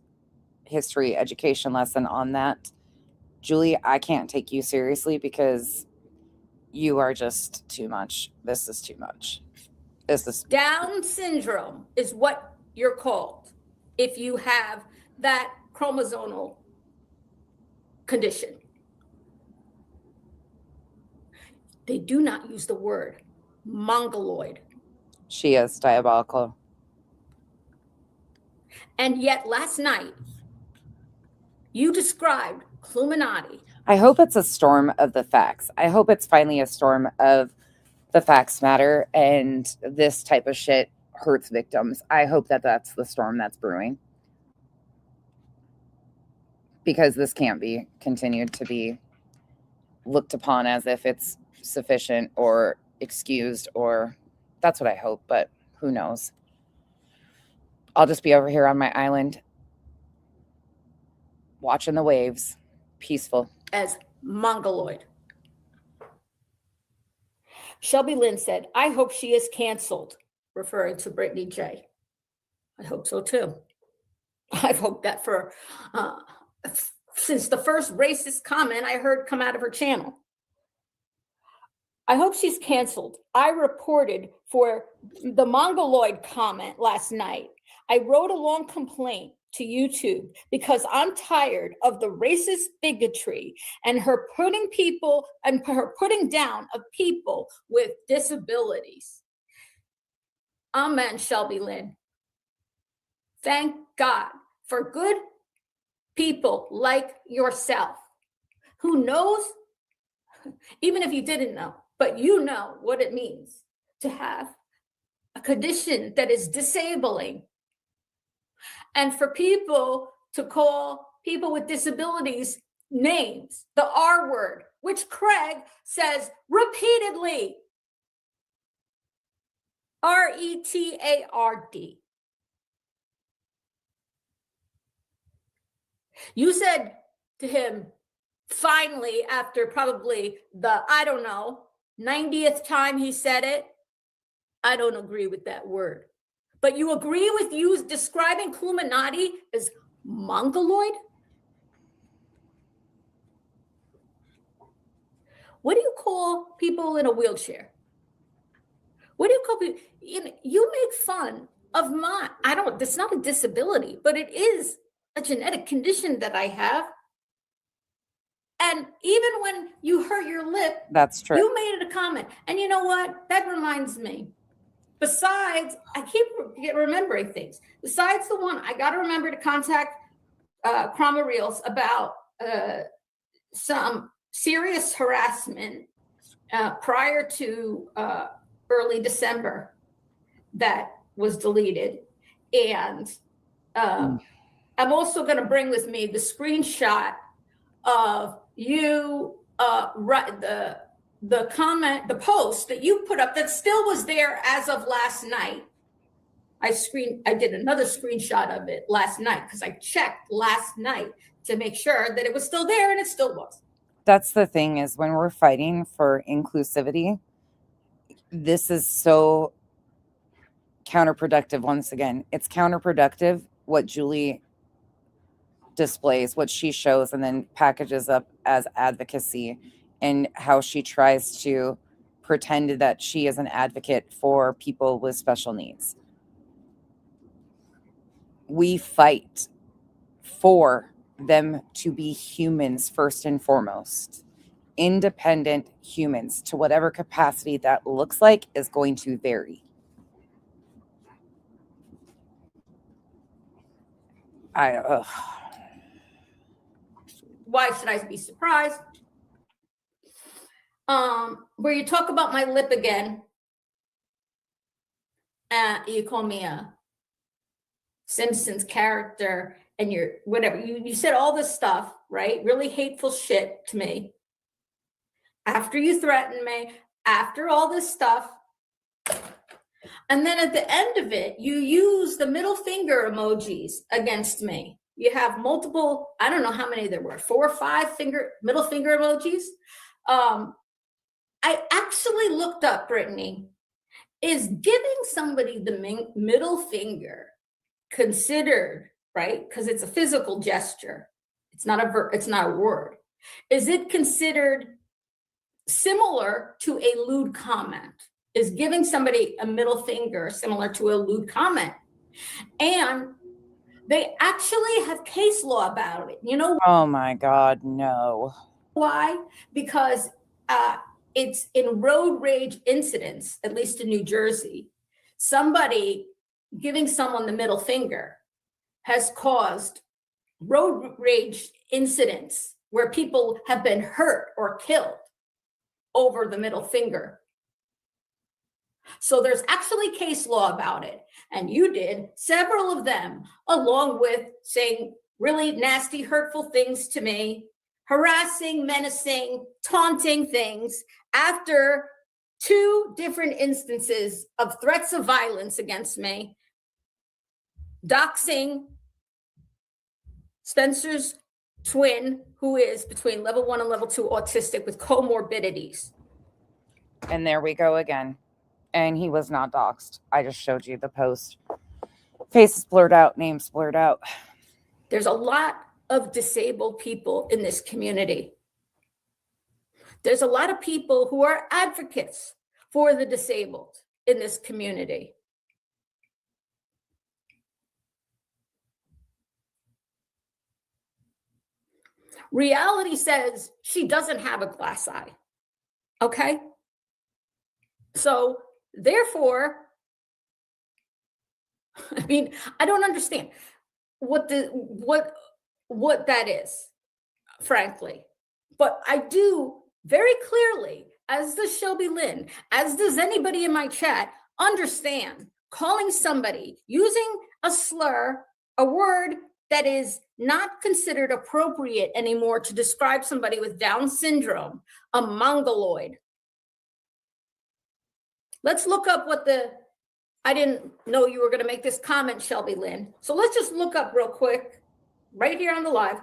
history education lesson on that. Julie, I can't take you seriously because you are just too much. This is too much. This is Down syndrome is what you're called if you have that chromosomal condition. They do not use the word mongoloid. She is diabolical. And yet last night, you described Illuminati I hope it's a storm of the facts. I hope it's finally a storm of the facts matter and this type of shit hurts victims. I hope that that's the storm that's brewing. Because this can't be continued to be looked upon as if it's sufficient or excused, or that's what I hope, but who knows? I'll just be over here on my island watching the waves, peaceful. As mongoloid. Shelby Lynn said, I hope she is canceled, referring to Brittany J. I hope so too. I've hoped that for since the first racist comment I heard come out of her channel. I hope she's canceled. I reported for the mongoloid comment last night. I wrote a long complaint to YouTube because I'm tired of the racist bigotry and her putting people and her putting down of people with disabilities. Amen, Shelby Lynn. Thank God for good people like yourself who knows, even if you didn't know, but you know what it means to have a condition that is disabling. And for people to call people with disabilities names, the R word, which Craig says repeatedly. RETARD. You said to him, finally, after probably the, I don't know, 90th time he said it, I don't agree with that word. But you agree with you describing Illuminati as mongoloid? What do you call people in a wheelchair? What do you call people? You make fun of my, it's not a disability, but it is a genetic condition that I have. And even when you hurt your lip, that's true. You made it a comment. And you know what? That reminds me. Besides, I keep remembering things. Besides the one, I got to remember to contact Krama Reels about some serious harassment prior to early December that was deleted. And I'm also going to bring with me the screenshot of you the comment, the post that you put up that still was there as of last night. I did another screenshot of it last night because I checked last night to make sure that it was still there, and it still was. That's the thing, is when we're fighting for inclusivity, this is so counterproductive. Once again, it's counterproductive what Julie displays, what she shows, and then packages up as advocacy, and how she tries to pretend that she is an advocate for people with special needs. We fight for them to be humans first and foremost. Independent humans, to whatever capacity that looks like, is going to vary. Why should I be surprised? Where you talk about my lip again, you call me a Simpsons character, and you're whatever. You said all this stuff, right? Really hateful shit to me. After you threatened me, after all this stuff. And then at the end of it, you use the middle finger emojis against me. You have multiple, I don't know how many there were, 4 or 5 middle finger emojis. I actually looked up, Brittany, is giving somebody the middle finger considered, right? Because it's a physical gesture. It's not a word. Is it considered similar to a lewd comment? Is giving somebody a middle finger similar to a lewd comment? And they actually have case law about it. You know? Oh my God, no. Why? Because it's in road rage incidents, at least in New Jersey, somebody giving someone the middle finger has caused road rage incidents where people have been hurt or killed over the middle finger. So there's actually case law about it. And you did several of them, along with saying really nasty, hurtful things to me, harassing, menacing, taunting things after 2 different instances of threats of violence against me, doxing Spencer's twin, who is between level 1 and level 2 autistic with comorbidities. And there we go again. And he was not doxxed. I just showed you the post. Faces blurred out, names blurred out. There's a lot of disabled people in this community. There's a lot of people who are advocates for the disabled in this community. Reality says she doesn't have a glass eye. Okay? So therefore, I mean, I don't understand what that is, frankly. But I do very clearly, as does Shelby Lynn, as does anybody in my chat, understand calling somebody using a slur, a word that is not considered appropriate anymore to describe somebody with Down syndrome, a mongoloid. Let's look up what I didn't know you were going to make this comment, Shelby Lynn. So let's just look up real quick, right here on the live,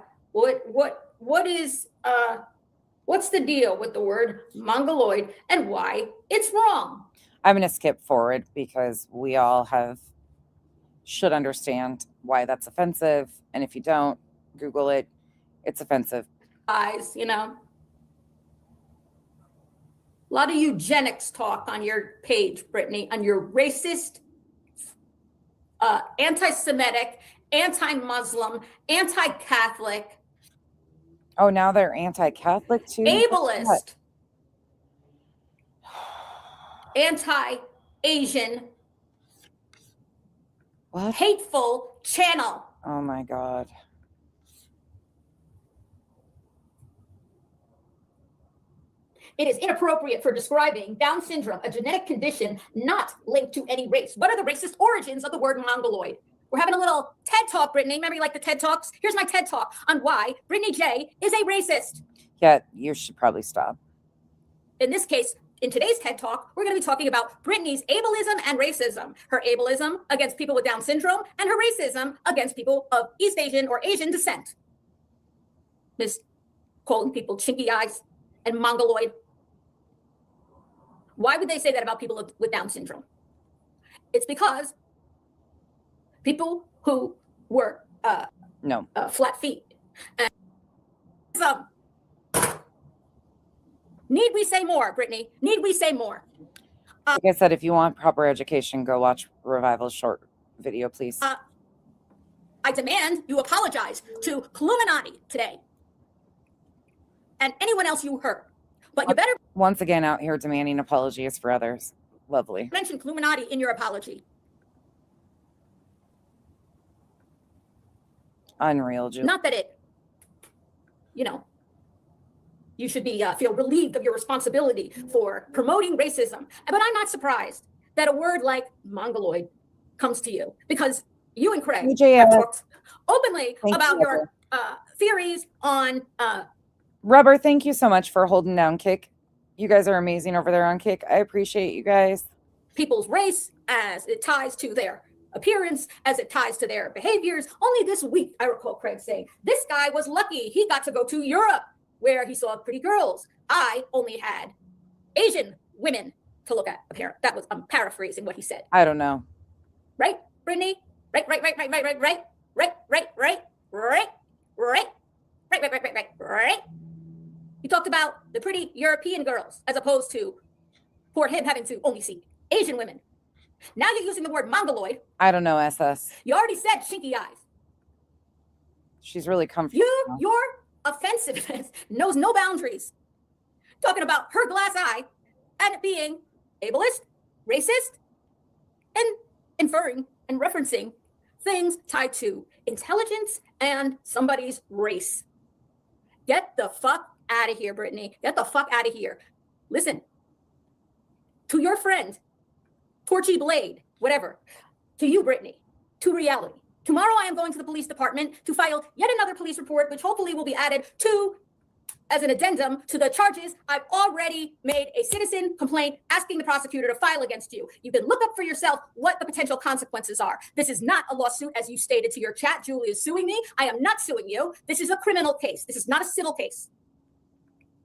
what's the deal with the word mongoloid and why it's wrong? I'm going to skip forward because we all should understand why that's offensive. And if you don't, Google it. It's offensive. Eyes, you know. A lot of eugenics talk on your page, Brittany, on your racist, anti-Semitic, anti-Muslim, anti-Catholic. Oh, now they're anti-Catholic too? Ableist. Anti-Asian. What? Hateful channel. Oh my God. It is inappropriate for describing Down syndrome, a genetic condition not linked to any race. What are the racist origins of the word mongoloid? We're having a little TED Talk, Brittany. Remember you like the TED Talks? Here's my TED Talk on why Brittany J is a racist. Yeah, you should probably stop. In this case, in today's TED Talk, we're going to be talking about Brittany's ableism and racism. Her ableism against people with Down syndrome and her racism against people of East Asian or Asian descent. Miss calling people chinky eyes and mongoloid. Why would they say that about people with Down syndrome? It's because people who were flat feet. And need we say more, Brittany? Need we say more? Like I said, if you want proper education, go watch Revival's short video, please. I demand you apologize to Illuminati today and anyone else you heard. But you better once again out here demanding apologies for others. Lovely. mention Illuminati in your apology. Unreal, Julie. Not that it, you should be feel relieved of your responsibility for promoting racism. But I'm not surprised that a word like mongoloid comes to you because you and Craig have talked openly about your theories on Rubber, thank you so much for holding down Kick. You guys are amazing over there on Kick. I appreciate you guys. people's race as it ties to their appearance, as it ties to their behaviors. Only this week, I recall Craig saying, this guy was lucky. He got to go to Europe where he saw pretty girls. I only had Asian women to look at. Apparently, that was, I'm paraphrasing what he said. I don't know. Right, Brittany? Right. He talked about the pretty European girls as opposed to poor him having to only see Asian women. Now you're using the word mongoloid. I don't know, SS. You already said chinky eyes. She's really comfortable. Your offensiveness knows no boundaries. Talking about her glass eye and it being ableist, racist, and inferring and referencing things tied to intelligence and somebody's race. Get the fuck out of here, Brittany. Get the fuck out of here. Listen, to your friend, Torchy Blade, whatever, to you, Brittany, to reality. Tomorrow I am going to the police department to file yet another police report, which hopefully will be added to as an addendum to the charges. I've already made a citizen complaint asking the prosecutor to file against you. You can look up for yourself what the potential consequences are. This is not a lawsuit, as you stated to your chat. Julie is suing me. I am not suing you. This is a criminal case. This is not a civil case.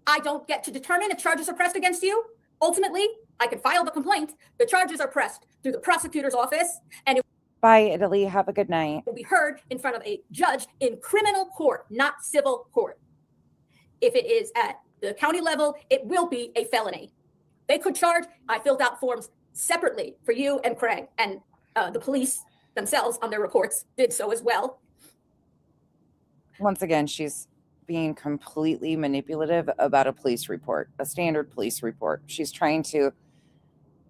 I don't get to determine if charges are pressed against you. Ultimately, I can file the complaint. The charges are pressed through the prosecutor's office, and it Bye, Italy. Have a good night. will be heard in front of a judge in criminal court, not civil court. If it is at the county level, it will be a felony. They could charge. I filled out forms separately for you and Craig, and the police themselves on their reports did so as well. Once again, she's being completely manipulative about a police report, a standard police report. She's trying to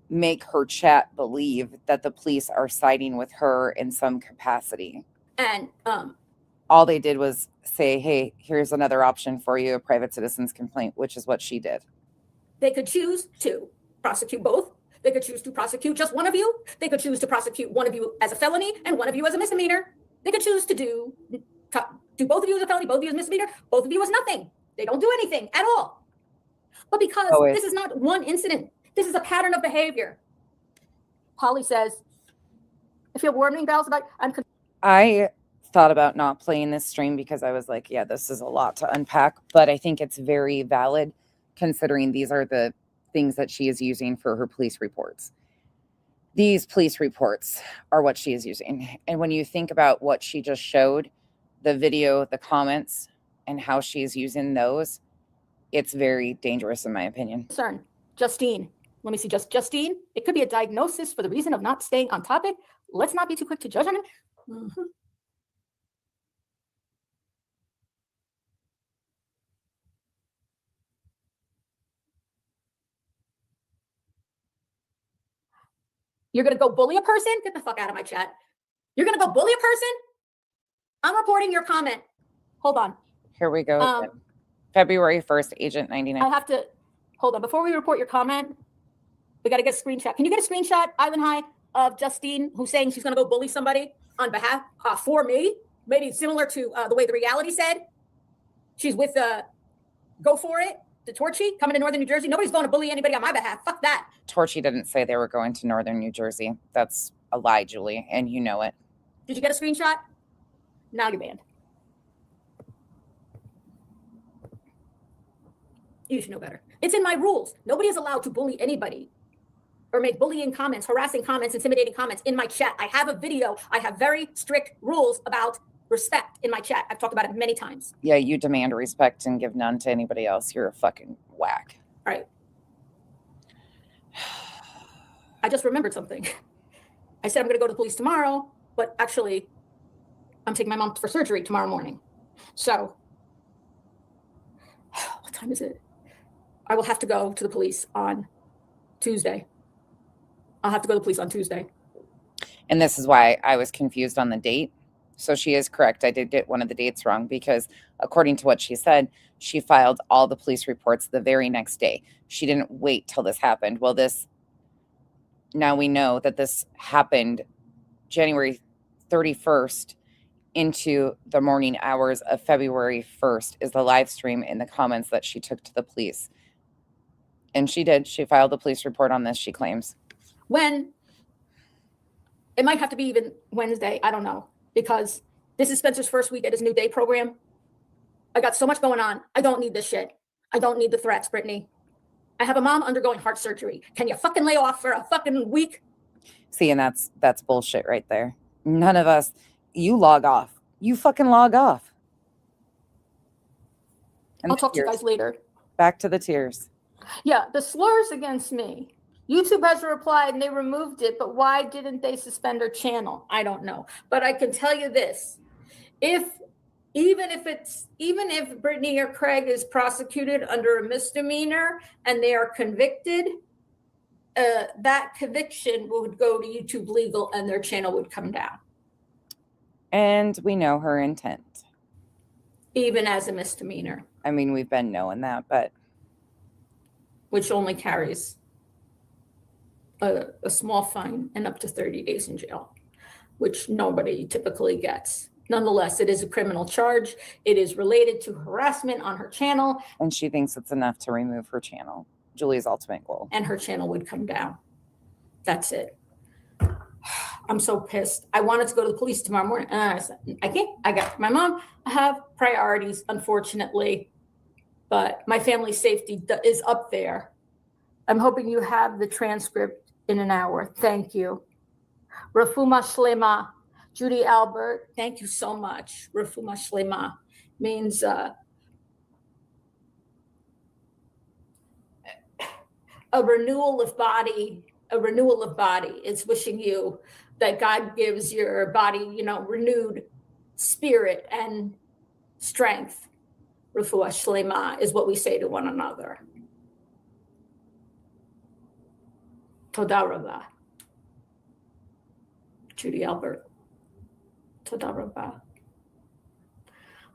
make her chat believe that the police are siding with her in some capacity. And all they did was say, hey, here's another option for you, a private citizen's complaint, which is what she did. They could choose to prosecute both. They could choose to prosecute just one of you. They could choose to prosecute one of you as a felony and one of you as a misdemeanor. They could choose to do both of you as a felony, both of you as a misdemeanor, both of you as nothing. They don't do anything at all. But because this is not one incident, this is a pattern of behavior. Polly says, I feel warning bells about, I thought about not playing this stream because I was like, yeah, this is a lot to unpack, but I think it's very valid considering these are the things that she is using for her police reports. These police reports are what she is using. And when you think about what she just showed, the video, the comments, and how she's using those, it's very dangerous in my opinion. concern. Justine, let me see, Justine, it could be a diagnosis for the reason of not staying on topic. Let's not be too quick to judge on it. You're going to go bully a person? Get the fuck out of my chat. You're going to go bully a person? I'm reporting your comment. Hold on. Here we go. February 1st, Agent 99. I have to, hold on. Before we report your comment, we got to get a screenshot. Can you get a screenshot, Island High, of Justine, who's saying she's going to go bully somebody on behalf, for me? Maybe similar to the way the reality said. She's with Go For It, the Torchy, coming to Northern New Jersey. Nobody's going to bully anybody on my behalf. Fuck that. Torchy didn't say they were going to Northern New Jersey. That's a lie, Julie, and you know it. Did you get a screenshot? Now you're banned. You should know better. It's in my rules. Nobody is allowed to bully anybody or make bullying comments, harassing comments, intimidating comments in my chat. I have a video. I have very strict rules about respect in my chat. I've talked about it many times. Yeah, you demand respect and give none to anybody else. You're a fucking whack. All right. I just remembered something. I said I'm going to go to the police tomorrow, but actually I'm taking my mom for surgery tomorrow morning. So what time is it? I will have to go to the police on Tuesday. I'll have to go to the police on Tuesday. And this is why I was confused on the date. So she is correct. I did get one of the dates wrong because according to what she said, she filed all the police reports the very next day. She didn't wait till this happened. Well, now we know that this happened January 31st into the morning hours of February 1st is the live stream in the comments that she took to the police. And she did. She filed a police report on this, she claims. When? It might have to be even Wednesday. I don't know. Because this is Spencer's first week at his New Day program. I got so much going on. I don't need this shit. I don't need the threats, Brittany. I have a mom undergoing heart surgery. Can you fucking lay off for a fucking week? See, and that's bullshit right there. None of us, you log off. You fucking log off. And I'll talk to you guys later. Back to the tears. Yeah, the slurs against me. YouTube has replied and they removed it, but why didn't they suspend her channel? I don't know. But I can tell you this. Even if Brittany or Craig is prosecuted under a misdemeanor and they are convicted, that conviction would go to YouTube legal and their channel would come down. And we know her intent. Even as a misdemeanor. I mean, we've been knowing that, but which only carries a small fine and up to 30 days in jail, which nobody typically gets. Nonetheless, it is a criminal charge. It is related to harassment on her channel. And she thinks it's enough to remove her channel. Julie's ultimate goal. And her channel would come down. That's it. I'm so pissed. I wanted to go to the police tomorrow morning. And I said, I can't. I got my mom. I have priorities, unfortunately. But my family safety is up there. I'm hoping you have the transcript in an hour. Thank you. Rafuma Shlema, Judy Albert, thank you so much. Rafuma Shlema means a renewal of body. A renewal of body. It's wishing you that God gives your body, renewed spirit and strength. Rafua Shlema is what we say to one another. Toda Rabah. Judy Albert. Toda Rabah.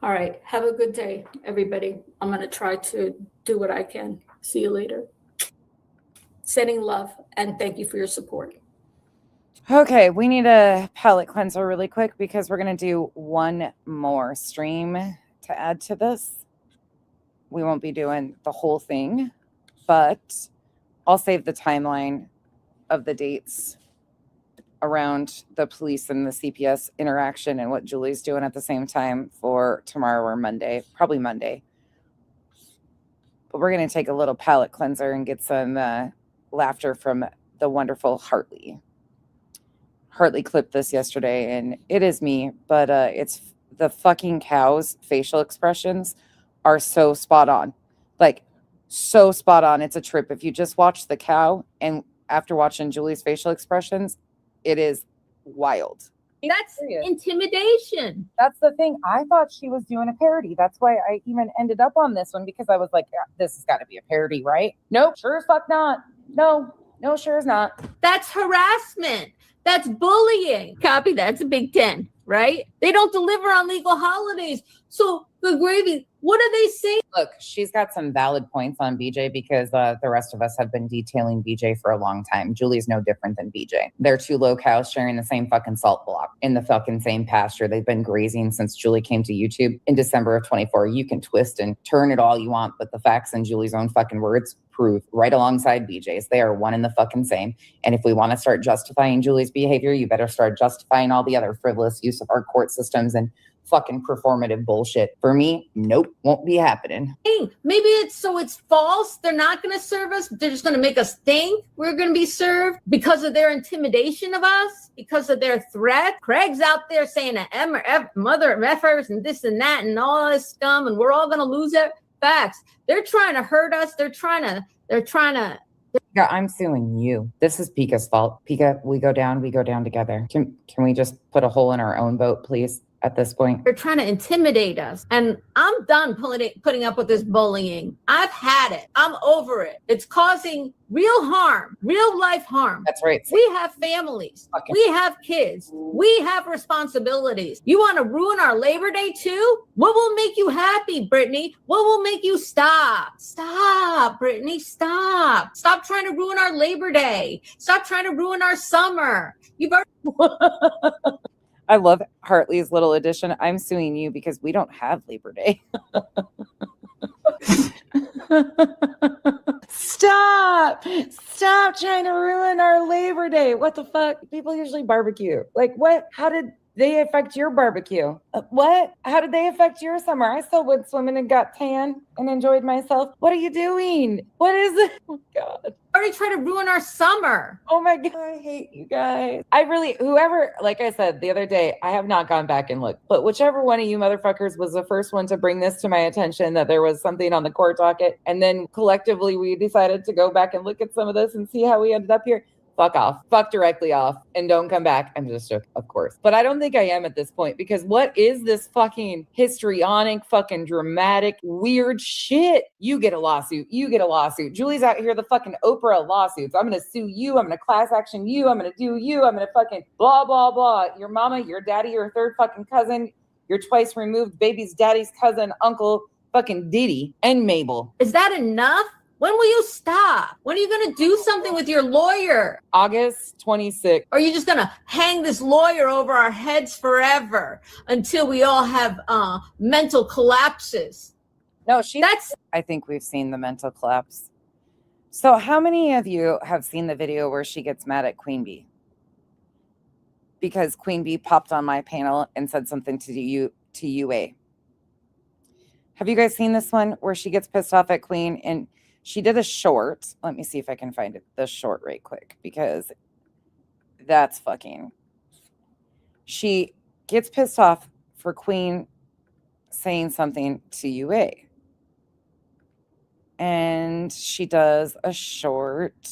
All right. Have a good day, everybody. I'm going to try to do what I can. See you later. Sending love, and thank you for your support. Okay, we need a palate cleanser really quick because we're going to do one more stream to add to this. We won't be doing the whole thing, but I'll save the timeline of the dates around the police and the CPS interaction and what Julie's doing at the same time for tomorrow or Monday, probably Monday. But we're going to take a little palate cleanser and get some laughter from the wonderful Hartley. Hartley clipped this yesterday, and it is me, but it's the fucking cow's facial expressions are so spot on. Like, so spot on. It's a trip. If you just watch the cow and after watching Julie's facial expressions, it is wild. That's intimidation. That's the thing. I thought she was doing a parody. That's why I even ended up on this one, because I was like, yeah, this has got to be a parody, right? Nope, sure as fuck not. No, sure as not. That's harassment. That's bullying. Copy, that's a Big 10, right? They don't deliver on legal holidays. So the gravy, what are they saying? Look, she's got some valid points on BJ because the rest of us have been detailing BJ for a long time. Julie's no different than BJ. They're two low cows sharing the same fucking salt block in the fucking same pasture. They've been grazing since Julie came to YouTube in December of 24. You can twist and turn it all you want, but the facts in Julie's own fucking words prove right alongside BJ's. They are one and the fucking same. And if we want to start justifying Julie's behavior, you better start justifying all the other frivolous use of our court systems and fucking performative bullshit. For me, nope, won't be happening. Hey, maybe it's false. They're not going to serve us. They're just going to make us think we're going to be served because of their intimidation of us, because of their threat. Craig's out there saying mother of effers and this and that and all this scum, and we're all going to lose it. Facts. They're trying to hurt us. They're trying to. Yeah, I'm suing you. This is Pika's fault. Pika, we go down together. Can we just put a hole in our own boat, please? At this point, they're trying to intimidate us, and I'm done putting up with this bullying. I've had it. I'm over it. It's causing real harm, real life harm. That's right. We have families. We have kids. We have responsibilities. You want to ruin our Labor Day too? What will make you happy, Brittany? What will make you stop? Stop, Brittany. Stop. Stop trying to ruin our Labor Day. Stop trying to ruin our summer. You've already. I love Hartley's little addition. I'm suing you because we don't have Labor Day. Stop trying to ruin our Labor Day. What the fuck? People usually barbecue. Like, what? How did they affect your barbecue? What? How did they affect your summer? I still went swimming and got tan and enjoyed myself. What are you doing? What is it? Oh, God. Already trying to ruin our summer. Oh my God, I hate you guys. Whoever, like I said the other day, I have not gone back and looked, but whichever one of you motherfuckers was the first one to bring this to my attention, that there was something on the court docket, and then collectively we decided to go back and look at some of this and see how we ended up here. Fuck off. Fuck directly off and don't come back. I'm just joking, of course. But I don't think I am at this point, because what is this fucking histrionic, fucking dramatic, weird shit? You get a lawsuit. You get a lawsuit. Julie's out here, the fucking Oprah lawsuits. I'm going to sue you. I'm going to class action you. I'm going to do you. I'm going to fucking blah, blah, blah. Your mama, your daddy, your third fucking cousin, your twice removed baby's daddy's cousin, uncle, fucking Diddy and Mabel. Is that enough? When will you stop? When are you going to do something with your lawyer? August 26th. Or are you just going to hang this lawyer over our heads forever until we all have mental collapses? No, I think we've seen the mental collapse. So how many of you have seen the video where she gets mad at Queen Bee? Because Queen Bee popped on my panel and said something to UA. Have you guys seen this one where she gets pissed off at Queen and she did a short? Let me see if I can find it, the short right quick, because that's fucking. She gets pissed off for Queen saying something to UA. And she does a short.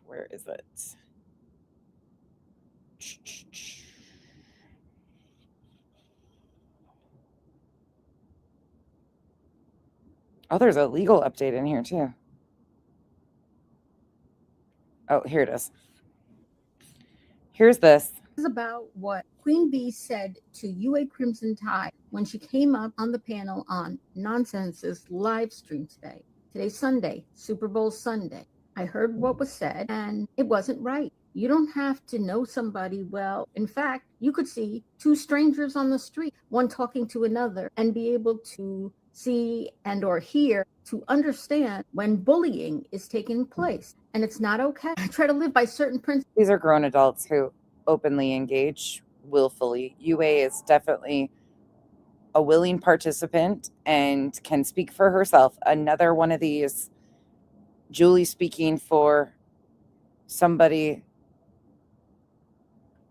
Where is it? Oh, there's a legal update in here too. Oh, here it is. Here's this. This is about what Queen Bee said to UA Crimson Tide when she came up on the panel on Nonsense's live stream today. Today's Sunday, Super Bowl Sunday. I heard what was said and it wasn't right. You don't have to know somebody well. In fact, you could see two strangers on the street, one talking to another, and be able to see and or hear to understand when bullying is taking place. And it's not okay. I try to live by certain principles. These are grown adults who openly engage willfully. UA is definitely a willing participant and can speak for herself. Another one of these, Julie speaking for somebody.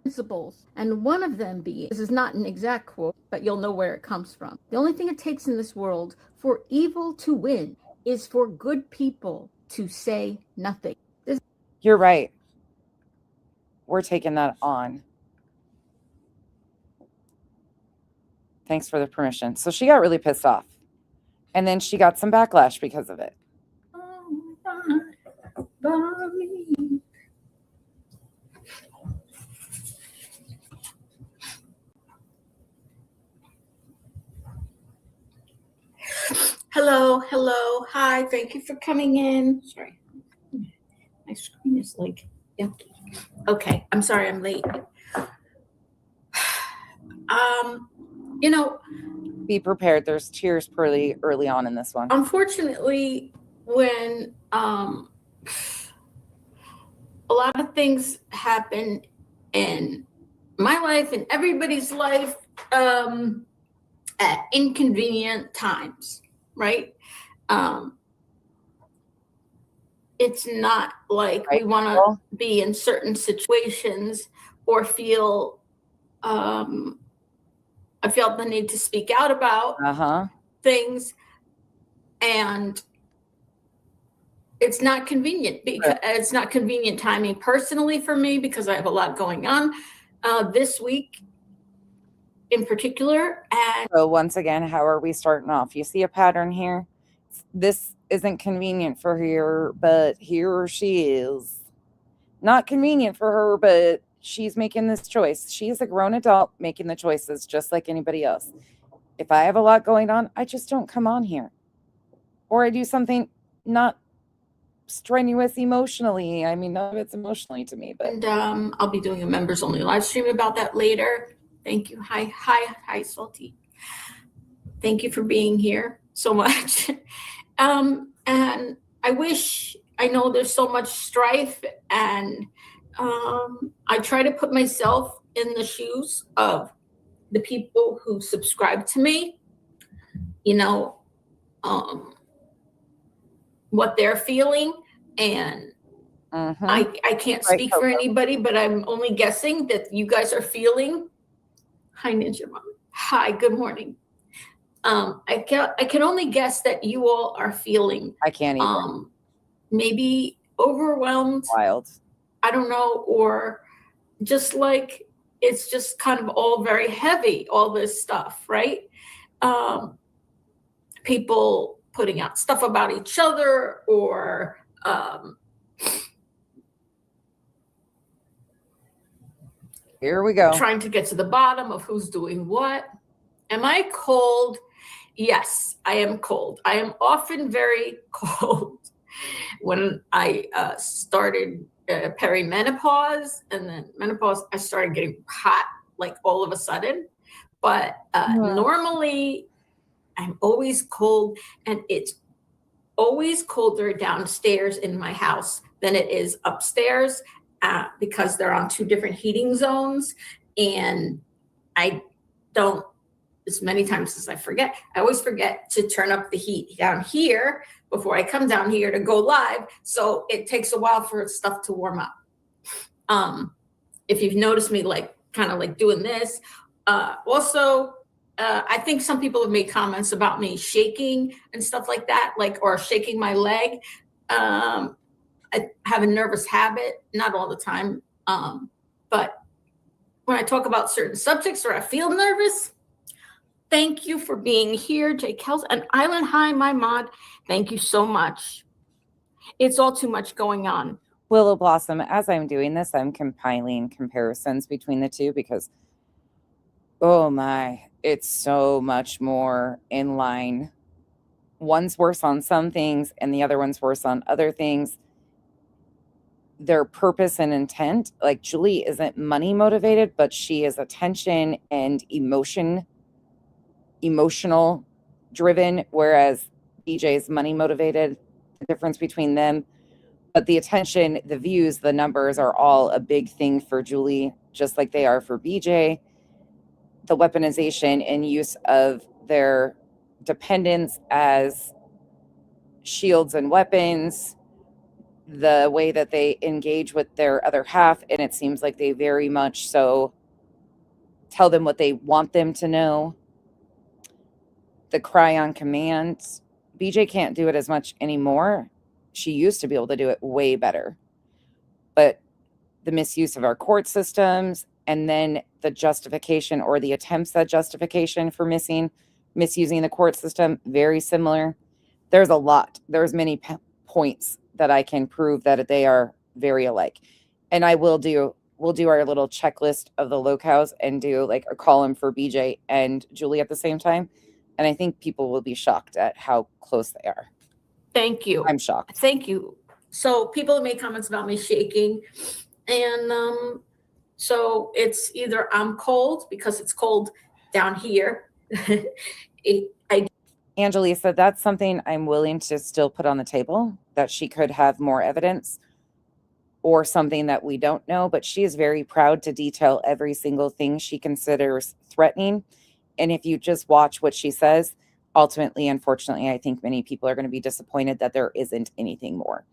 Principles, and one of them being, this is not an exact quote, but you'll know where it comes from. The only thing it takes in this world for evil to win is for good people to say nothing. You're right. We're taking that on. Thanks for the permission. So she got really pissed off. And then she got some backlash because of it. Hello, hi, thank you for coming in. Sorry, my screen is like empty. Okay, I'm sorry I'm late. Be prepared. There's tears pretty early on in this one. Unfortunately, when a lot of things happen in my life and everybody's life at inconvenient times, right? It's not like we want to be in certain situations or feel I felt the need to speak out about things, and it's not convenient because it's not convenient timing personally for me because I have a lot going on this week in particular. And so once again, how are we starting off? You see a pattern here? This isn't convenient for her, but here she is. Not convenient for her, but she's making this choice. She is a grown adult making the choices just like anybody else. If I have a lot going on, I just don't come on here. Or I do something not strenuous emotionally. I mean, none of it's emotionally to me. But and I'll be doing a members only live stream about that later. Thank you. Hi, Salty. Thank you for being here so much. And I know there's so much strife, and I try to put myself in the shoes of the people who subscribe to me, what they're feeling. And I can't speak for anybody, but I'm only guessing that you guys are feeling. Hi, Ninja Mom. Hi, good morning. I can only guess that you all are feeling. I can't even. Maybe overwhelmed. Wild. I don't know, or just like it's just kind of all very heavy, all this stuff, right? People putting out stuff about each other, or here we go. Trying to get to the bottom of who's doing what. Am I cold? Yes, I am cold. I am often very cold. When I started perimenopause and then menopause, I started getting hot like all of a sudden. But normally, I'm always cold, and it's always colder downstairs in my house than it is upstairs because they're on two different heating zones. And I don't, as many times as I forget, I always forget to turn up the heat down here before I come down here to go live. So it takes a while for stuff to warm up. If you've noticed me like kind of like doing this, also, I think some people have made comments about me shaking and stuff like that, like, or shaking my leg. I have a nervous habit, not all the time. But when I talk about certain subjects or I feel nervous, thank you for being here, Jay Kels and Island High, my mod. Thank you so much. It's all too much going on. Willow Blossom, as I'm doing this, I'm compiling comparisons between the two because, oh my, it's so much more in line. One's worse on some things and the other one's worse on other things. Their purpose and intent, like Julie isn't money motivated, but she is attention and emotional driven, whereas BJ is money motivated. The difference between them, but the attention, the views, the numbers are all a big thing for Julie, just like they are for BJ. The weaponization and use of their dependents as shields and weapons, the way that they engage with their other half, and it seems like they very much so tell them what they want them to know. The cry on command, BJ can't do it as much anymore. She used to be able to do it way better. But the misuse of our court systems and then the justification or the attempts at justification for misusing the court system, very similar. There's a lot. There's many points that I can prove that they are very alike. And we'll do our little checklist of the locales and do like a column for BJ and Julie at the same time. And I think people will be shocked at how close they are. Thank you. I'm shocked. Thank you. So people have made comments about me shaking. And so it's either I'm cold because it's cold down here. Angelique said that's something I'm willing to still put on the table, that she could have more evidence or something that we don't know, but she is very proud to detail every single thing she considers threatening. And if you just watch what she says, ultimately, unfortunately, I think many people are going to be disappointed that there isn't anything more.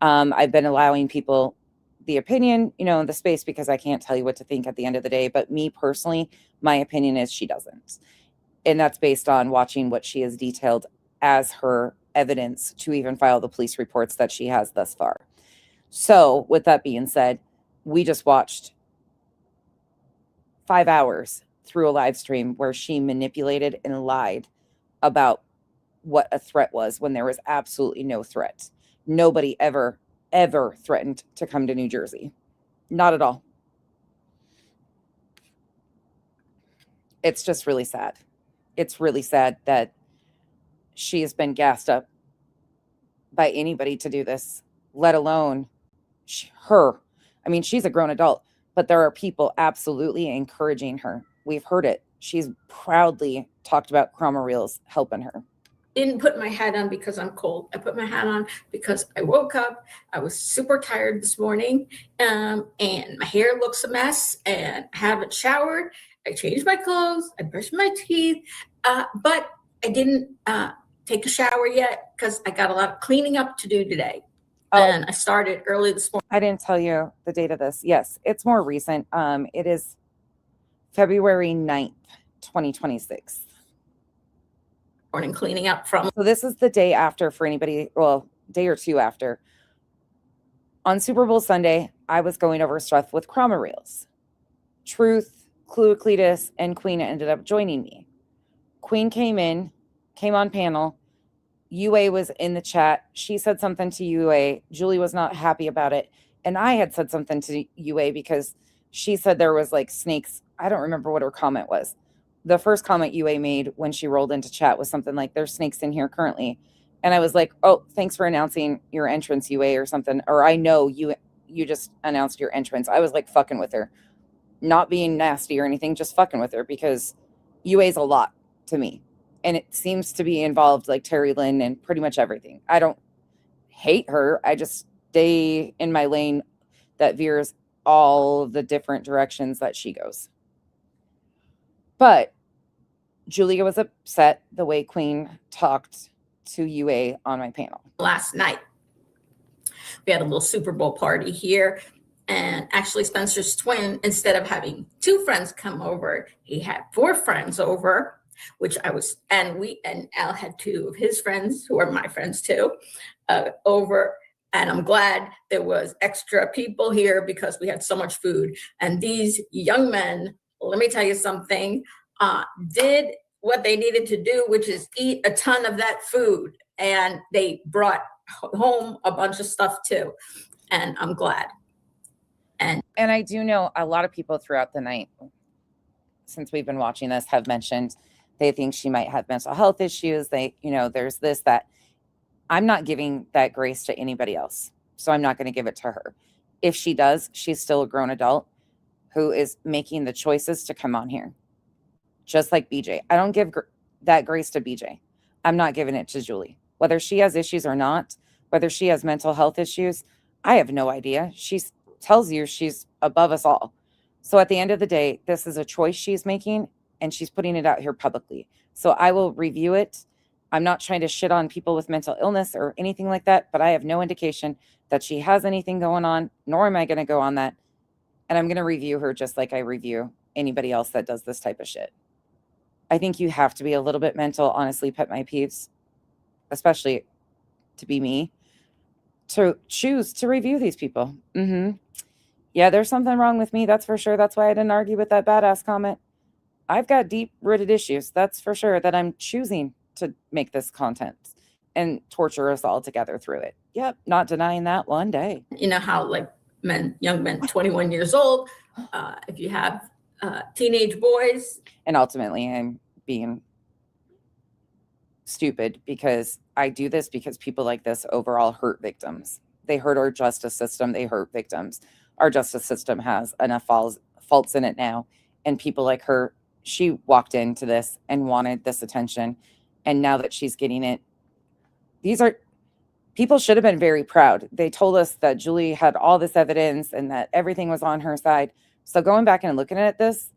I've been allowing people the opinion, in the space because I can't tell you what to think at the end of the day. But me personally, my opinion is she doesn't. And that's based on watching what she has detailed as her evidence to even file the police reports that she has thus far. So with that being said, we just watched 5 hours through a live stream where she manipulated and lied about what a threat was when there was absolutely no threat. Nobody ever threatened to come to New Jersey. Not at all. It's just really sad. It's really sad that she has been gassed up by anybody to do this, let alone her. I mean, she's a grown adult, but there are people absolutely encouraging her. We've heard it. She's proudly talked about Chroma Reels helping her. Didn't put my hat on because I'm cold. I put my hat on because I woke up. I was super tired this morning, and my hair looks a mess, and I haven't showered. I changed my clothes. I brushed my teeth, but I didn't take a shower yet because I got a lot of cleaning up to do today. And I started early this morning. I didn't tell you the date of this. Yes, it's more recent. It is February 9th, 2026. Morning cleaning up from. So this is the day after for anybody, well, day or two after. On Super Bowl Sunday, I was going over stuff with Chroma Reels. Truth, Clue Cletus, and Queen ended up joining me. Queen came on panel. UA was in the chat. She said something to UA. Julie was not happy about it. And I had said something to UA because she said there was like snakes. I don't remember what her comment was. the first comment UA made when she rolled into chat was something like, there's snakes in here currently. And I was like, oh, thanks for announcing your entrance, UA, or something. Or I know you just announced your entrance. I was like fucking with her. Not being nasty or anything, just fucking with her, because UA's a lot to me. And it seems to be involved like Terry Lynn and pretty much everything. I don't hate her. I just stay in my lane that veers all the different directions that she goes. But Julia was upset the way Queen talked to UA on my panel. Last night, we had a little Super Bowl party here. And actually, Spencer's twin, instead of having 2 friends come over, he had 4 friends over, which I was, and Al had 2 of his friends, who are my friends too, over. And I'm glad there was extra people here because we had so much food. And these young men, let me tell you something, did what they needed to do, which is eat a ton of that food. And they brought home a bunch of stuff too. And I'm glad. And I do know a lot of people throughout the night, since we've been watching this, have mentioned they think she might have mental health issues. They, there's this, that. I'm not giving that grace to anybody else. So I'm not going to give it to her. If she does, she's still a grown adult who is making the choices to come on here. Just like BJ. I don't give that grace to BJ. I'm not giving it to Julie. Whether she has issues or not, whether she has mental health issues, I have no idea. She tells you she's above us all. So at the end of the day, this is a choice she's making, and she's putting it out here publicly. So I will review it. I'm not trying to shit on people with mental illness or anything like that, but I have no indication that she has anything going on, nor am I going to go on that. And I'm going to review her just like I review anybody else that does this type of shit. I think you have to be a little bit mental, honestly, pet my peeves, especially to be me, to choose to review these people. Yeah, there's something wrong with me, that's for sure. That's why I didn't argue with that badass comment. I've got deep-rooted issues, that's for sure, that I'm choosing to make this content and torture us all together through it. Yep, not denying that one day. you know how like young men, 21 years old, if you have teenage boys. And ultimately, I'm being stupid because I do this because people like this overall hurt victims. They hurt our justice system. They hurt victims. Our justice system has enough faults in it now. And people like her, she walked into this and wanted this attention. And now that she's getting it, people should have been very proud. They told us that Julie had all this evidence and that everything was on her side. So going back and looking at this,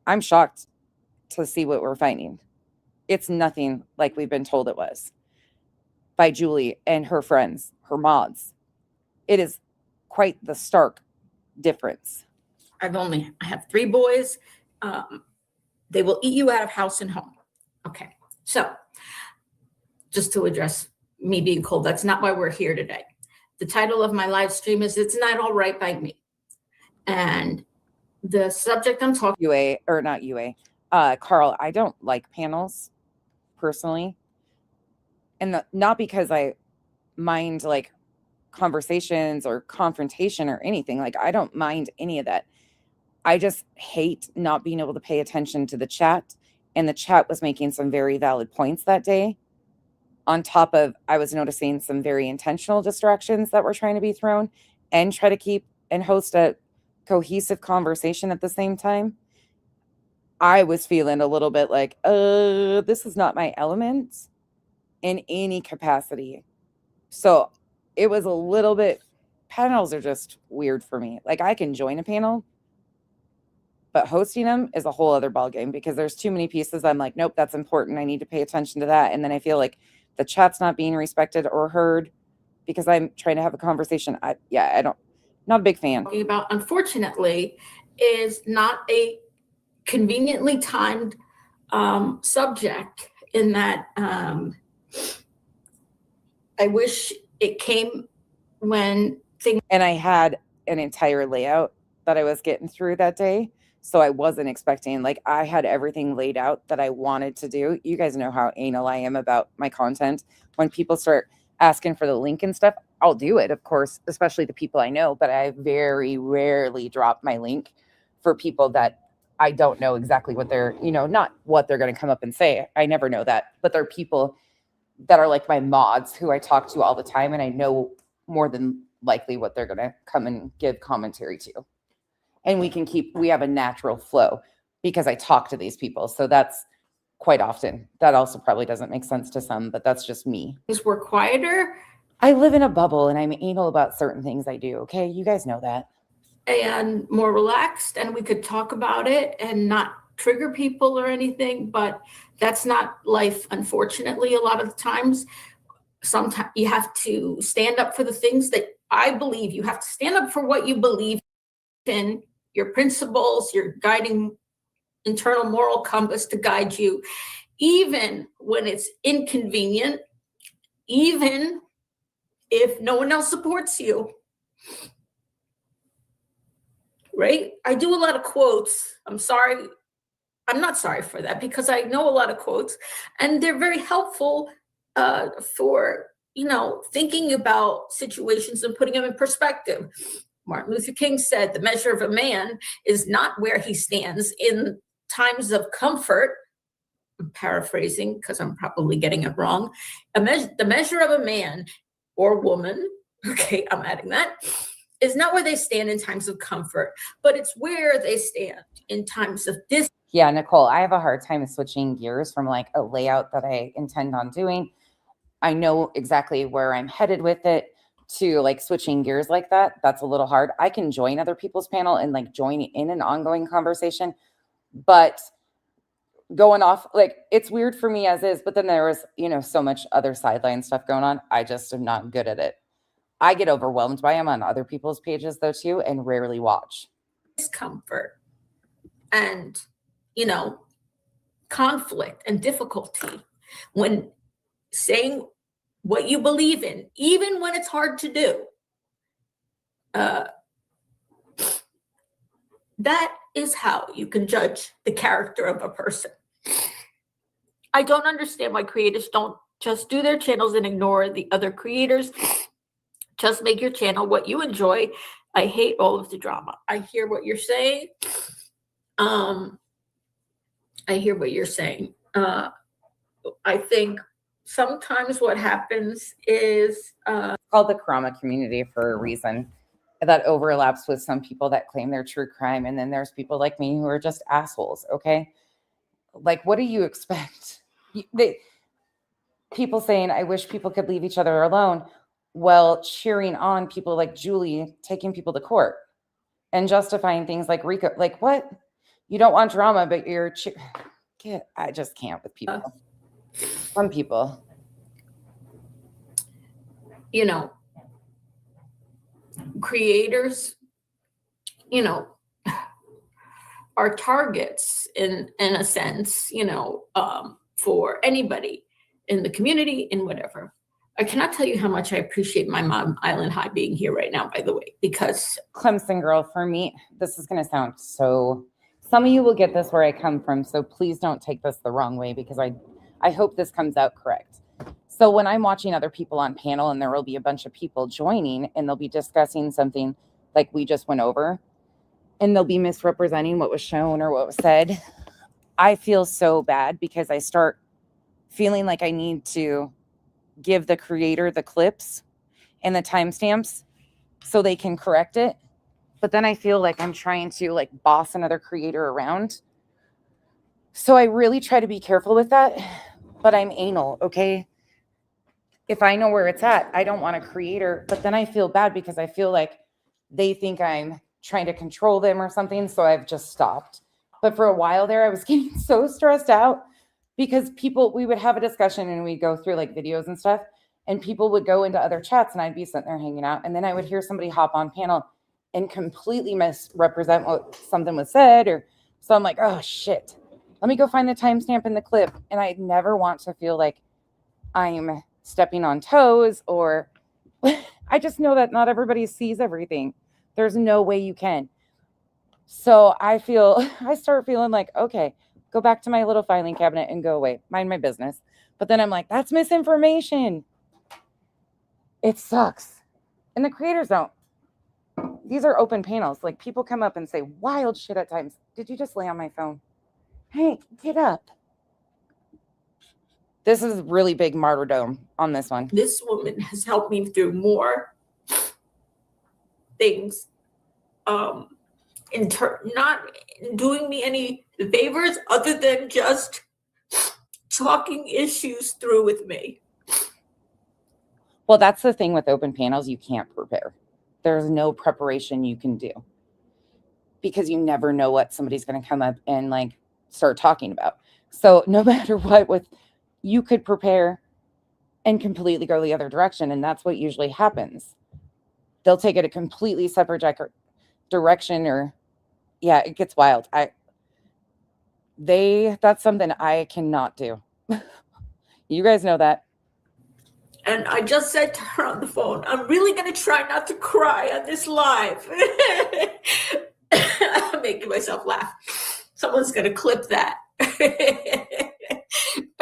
I'm shocked to see what we're finding. It's nothing like we've been told it was by Julie and her friends, her mods. It is quite the stark difference. I have 3 boys. They will eat you out of house and home. Okay. So just to address me being cold, that's not why we're here today. The title of my live stream is It's Not All Right by Me. And the subject I'm talking Carl, I don't like panels personally. And not because I mind like conversations or confrontation or anything. Like, I don't mind any of that. I just hate not being able to pay attention to the chat. And the chat was making some very valid points that day. On top of, I was noticing some very intentional distractions that were trying to be thrown, and try to keep and host a cohesive conversation at the same time. I was feeling a little bit like, this is not my element in any capacity. So it was a little bit, panels are just weird for me. Like, I can join a panel, but hosting them is a whole other ballgame because there's too many pieces. I'm like, nope, that's important. I need to pay attention to that. And then I feel like the chat's not being respected or heard because I'm trying to have a conversation. Not a big fan. talking about, unfortunately, is not a conveniently timed subject in that I wish it came when things. And I had an entire layout that I was getting through that day. So I wasn't expecting, like, I had everything laid out that I wanted to do. You guys know how anal I am about my content. When people start asking for the link and stuff, I'll do it, of course, especially the people I know, but I very rarely drop my link for people that I don't know exactly what they're, not what they're going to come up and say. I never know that. But there are people that are like my mods who I talk to all the time, and I know more than likely what they're going to come and give commentary to. And we have a natural flow because I talk to these people. So that's quite often. That also probably doesn't make sense to some, but that's just me. We're quieter. I live in a bubble and I'm anal about certain things I do. Okay. You guys know that. And more relaxed, and we could talk about it and not trigger people or anything, but that's not life, unfortunately. A lot of the times, sometimes you have to stand up for the things that I believe. You have to stand up for what you believe in, your principles, your guiding internal moral compass to guide you, even when it's inconvenient, even if no one else supports you. Right? I do a lot of quotes. I'm not sorry for that, because I know a lot of quotes and they're very helpful for, thinking about situations and putting them in perspective. Martin Luther King said, the measure of a man is not where he stands in times of comfort. I'm paraphrasing because I'm probably getting it wrong. The measure of a man or woman, okay, I'm adding that, is not where they stand in times of comfort, but it's where they stand in times of dis. Yeah, Nicole, I have a hard time switching gears from like a layout that I intend on doing. I know exactly where I'm headed with it, to like switching gears like that. That's a little hard. I can join other people's panel and like join in an ongoing conversation, but going off, like, it's weird for me as is, but then there was, so much other sideline stuff going on. I just am not good at it. I get overwhelmed by them on other people's pages though too, and rarely watch. Discomfort and, conflict and difficulty when saying what you believe in, even when it's hard to do. That is how you can judge the character of a person. I don't understand why creators don't just do their channels and ignore the other creators. Just make your channel what you enjoy. I hate all of the drama. I hear what you're saying. I think sometimes what happens is called the Karama community for a reason. That overlaps with some people that claim they're true crime, and then there's people like me who are just assholes. Okay, like, what do you expect? People saying, I wish people could leave each other alone, while cheering on people like Julie taking people to court and justifying things like Rico. Like, what? You don't want drama, but you're I just can't with people. Some people, creators, are targets in a sense, for anybody in the community, in whatever. I cannot tell you how much I appreciate my mom, Island High, being here right now, by the way, because Clemson girl, for me, this is going to sound so, some of you will get this where I come from. So please don't take this the wrong way, because I hope this comes out correct. So when I'm watching other people on panel and there will be a bunch of people joining and they'll be discussing something like we just went over, and they'll be misrepresenting what was shown or what was said, I feel so bad, because I start feeling like I need to give the creator the clips and the timestamps so they can correct it. But then I feel like I'm trying to like boss another creator around. So I really try to be careful with that, but I'm anal, okay? If I know where it's at, I don't want a creator, but then I feel bad because I feel like they think I'm trying to control them or something. So I've just stopped. But for a while there, I was getting so stressed out because we would have a discussion and we'd go through like videos and stuff, and people would go into other chats and I'd be sitting there hanging out. And then I would hear somebody hop on panel and completely misrepresent what something was said. So I'm like, oh shit, let me go find the timestamp in the clip. And I never want to feel like I'm stepping on toes, or I just know that not everybody sees everything. There's no way you can. So I start feeling like, okay, go back to my little filing cabinet and go away, mind my business. But then I'm like, that's misinformation. It sucks. And the creators don't. These are open panels. Like, people come up and say wild shit at times. Did you just lay on my phone? Hank, get up. This is really big martyrdom on this one. This woman has helped me through more things. Not doing me any favors other than just talking issues through with me. Well, that's the thing with open panels. You can't prepare. There's no preparation you can do because you never know what somebody's going to come up and like start talking about. So no matter what, you could prepare and completely go the other direction. And that's what usually happens. They'll take it a completely separate direction, or yeah, it gets wild. That's something I cannot do. You guys know that. And I just said to her on the phone, I'm really going to try not to cry on this live. I'm making myself laugh. Someone's going to clip that. I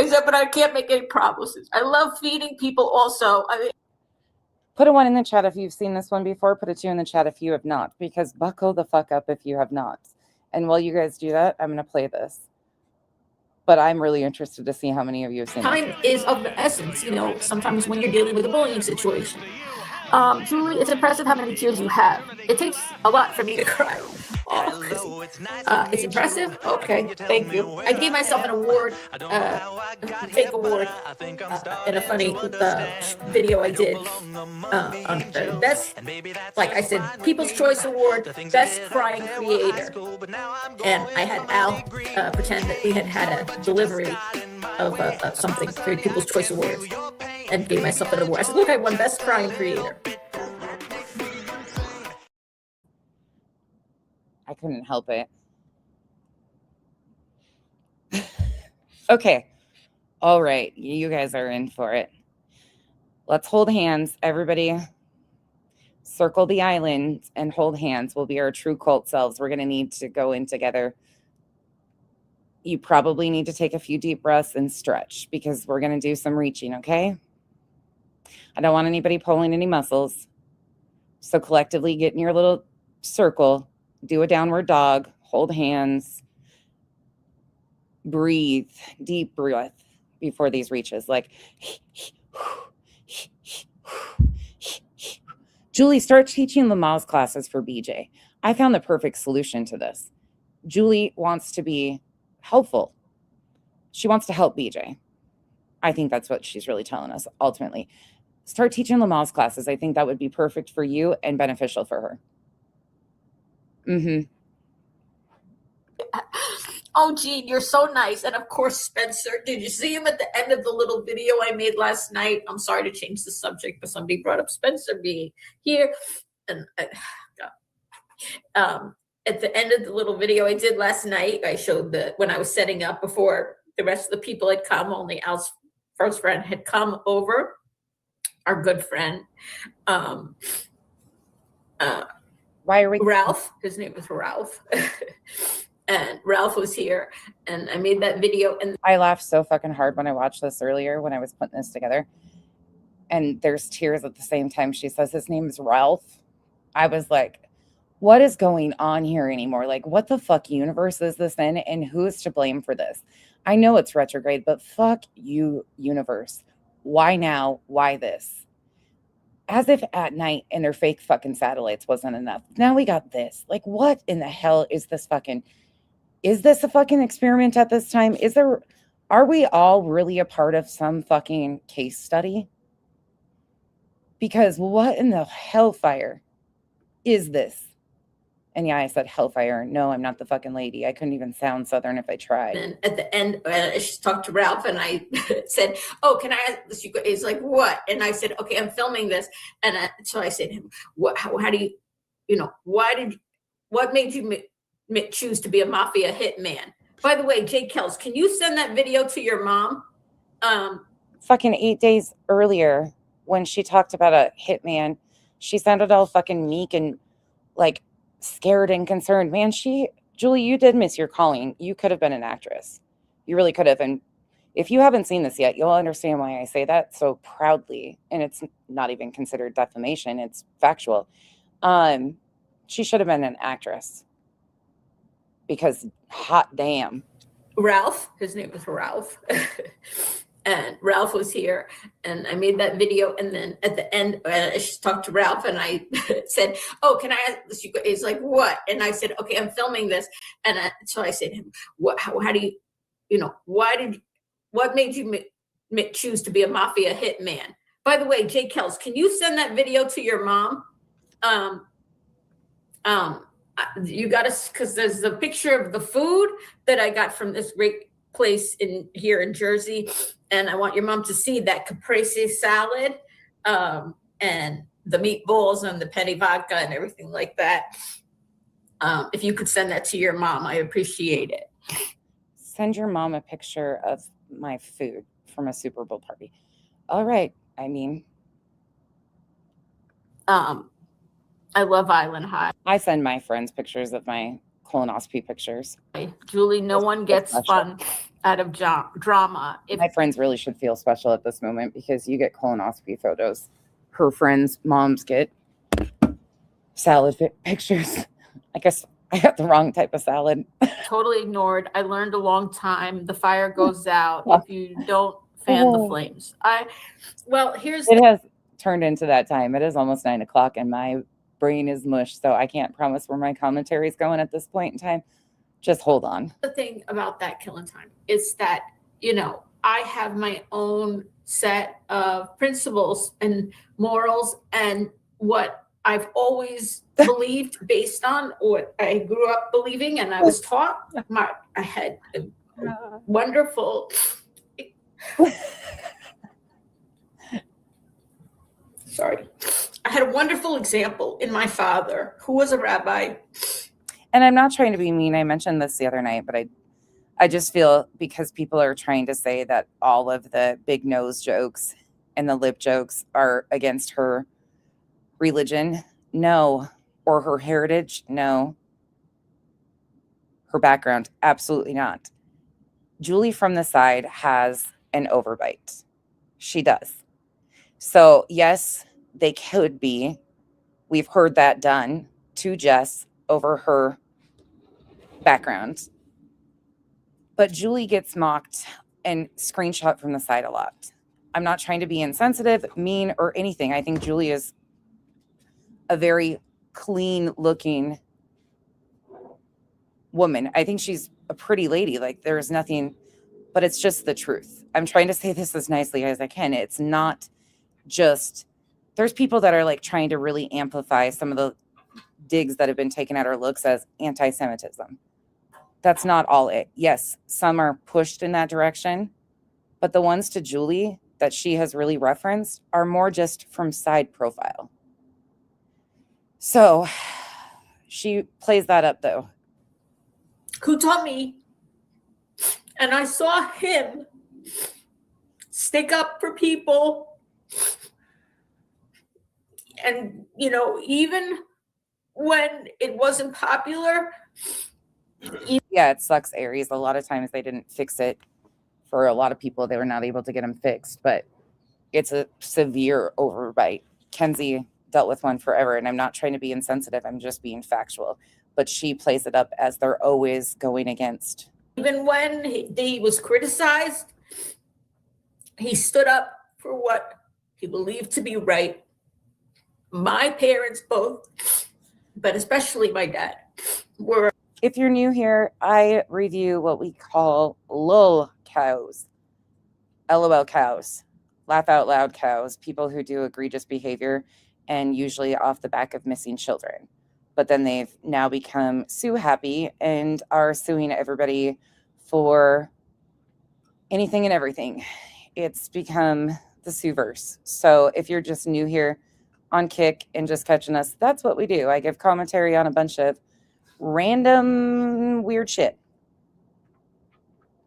said, but I can't make any promises. I love feeding people also. Put a 1 in the chat if you've seen this one before. Put a 2 in the chat if you have not, because buckle the fuck up if you have not. And while you guys do that, I'm going to play this. But I'm really interested to see how many of you have seen Time this. is of the essence, sometimes when you're dealing with a bullying situation. Julie, it's impressive how many tears you have. It takes a lot for me to cry. It's impressive? Okay, thank you. I gave myself an award, a fake award, in a funny video I did on the best, like I said, People's Choice Award, Best Crying Creator. And I had Al pretend that we had a delivery of something for People's Choice Awards and gave myself an award. I said, look, I won Best Crying Creator. I couldn't help it. Okay. All right. You guys are in for it. Let's hold hands. Everybody circle the island and hold hands. We'll be our true cult selves. We're going to need to go in together. You probably need to take a few deep breaths and stretch because we're going to do some reaching, okay? I don't want anybody pulling any muscles. So collectively get in your little circle. Do a downward dog, hold hands, breathe, deep breath before these reaches. Like, Julie, start teaching Lamaze classes for BJ. I found the perfect solution to this. Julie wants to be helpful. She wants to help BJ. I think that's what she's really telling us ultimately. Start teaching Lamaze classes. I think that would be perfect for you and beneficial for her. Mm-hmm. Oh, Gene, you're so nice. And of course, Spencer, did you see him at the end of the little video I made last night? I'm sorry to change the subject, but somebody brought up Spencer being here. And at the end of the little video I did last night, I showed when I was setting up before the rest of the people had come, only Al's first friend had come over, our good friend. Why are we? Ralph, his name was Ralph. And Ralph was here, and I made that video. And I laughed so fucking hard when I watched this earlier when I was putting this together. And there's tears at the same time. She says his name is Ralph. I was like, what is going on here anymore? Like, what the fuck universe is this in? And who is to blame for this? I know it's retrograde, but fuck you, universe. Why now? Why this? As if at night and their fake fucking satellites wasn't enough. Now we got this. Like, what in the hell is this fucking... Is this a fucking experiment at this time? Are we all really a part of some fucking case study? Because what in the hellfire is this? And yeah, I said hellfire. No, I'm not the fucking lady. I couldn't even sound Southern if I tried. And at the end, she talked to Ralph, and I said, "Oh, can I ask this?" He's like, "What?" And I said, "Okay, I'm filming this." And so I said to him, "What? How do you, what made you choose to be a mafia hitman?" By the way, Jake Kells, can you send that video to your mom? Fucking 8 days earlier, when she talked about a hitman, she sounded all fucking meek and like scared and concerned. Man, Julie, you did miss your calling. You could have been an actress. You really could have. And if you haven't seen this yet, you'll understand why I say that so proudly. And it's not even considered defamation. It's factual. She should have been an actress. Because hot damn. Ralph, his name is Ralph. And Ralph was here, and I made that video. And then at the end, I talked to Ralph, and I said, "Oh, can I ask this?" He's like, "What?" And I said, "Okay, I'm filming this." And so I said to him, "What? How do you, what made you choose to be a mafia hitman?" By the way, Jay Kels, can you send that video to your mom? You got to, because there's a picture of the food that I got from this great place here in Jersey, and I want your mom to see that caprese salad, and the meatballs and the penny vodka and everything like that. If you could send that to your mom, I appreciate it. Send your mom a picture of my food from a Super Bowl party. All right. I mean, I love Island High. I send my friends pictures of my colonoscopy pictures. Julie, no one gets fun out of drama. My friends really should feel special at this moment because you get colonoscopy photos. Her friends' moms get salad pictures. I guess I got the wrong type of salad. Totally ignored. I learned a long time. The fire goes out if you don't fan the flames. It has turned into that time. It is almost 9 o'clock and my brain is mush, so I can't promise where my commentary is going at this point in time. Just hold on. The thing about that killing time is that, I have my own set of principles and morals and what I've always believed based on what I grew up believing and I was taught. I had a wonderful I had a wonderful example in my father, who was a rabbi. And I'm not trying to be mean. I mentioned this the other night, but I just feel because people are trying to say that all of the big nose jokes and the lip jokes are against her religion. No. Or her heritage. No. Her background. Absolutely not. Julie from the side has an overbite. She does. So yes, they could be. We've heard that done to Jess over her background. But Julie gets mocked and screenshot from the side a lot. I'm not trying to be insensitive, mean, or anything. I think Julie is a very clean looking woman. I think she's a pretty lady. Like there's nothing, but it's just the truth. I'm trying to say this as nicely as I can. It's not just, there's people that are like trying to really amplify some of the digs that have been taken at her looks as anti-Semitism. That's not all it. Yes, some are pushed in that direction, but the ones to Julie that she has really referenced are more just from side profile. So she plays that up though. Who taught me? And I saw him stick up for people. And, even when it wasn't popular. Yeah, it sucks, Aries. A lot of times they didn't fix it. For a lot of people, they were not able to get them fixed. But it's a severe overbite. Kenzie dealt with one forever. And I'm not trying to be insensitive. I'm just being factual. But she plays it up as they're always going against. Even when he was criticized, he stood up for what he believed to be right. My parents both, but especially my dad, were. If you're new here, I review what we call LOL cows. LOL cows. Laugh out loud cows. People who do egregious behavior and usually off the back of missing children. But then they've now become sue happy and are suing everybody for anything and everything. It's become the Sueverse. So if you're just new here on Kick and just catching us, that's what we do. I give commentary on a bunch of random weird shit.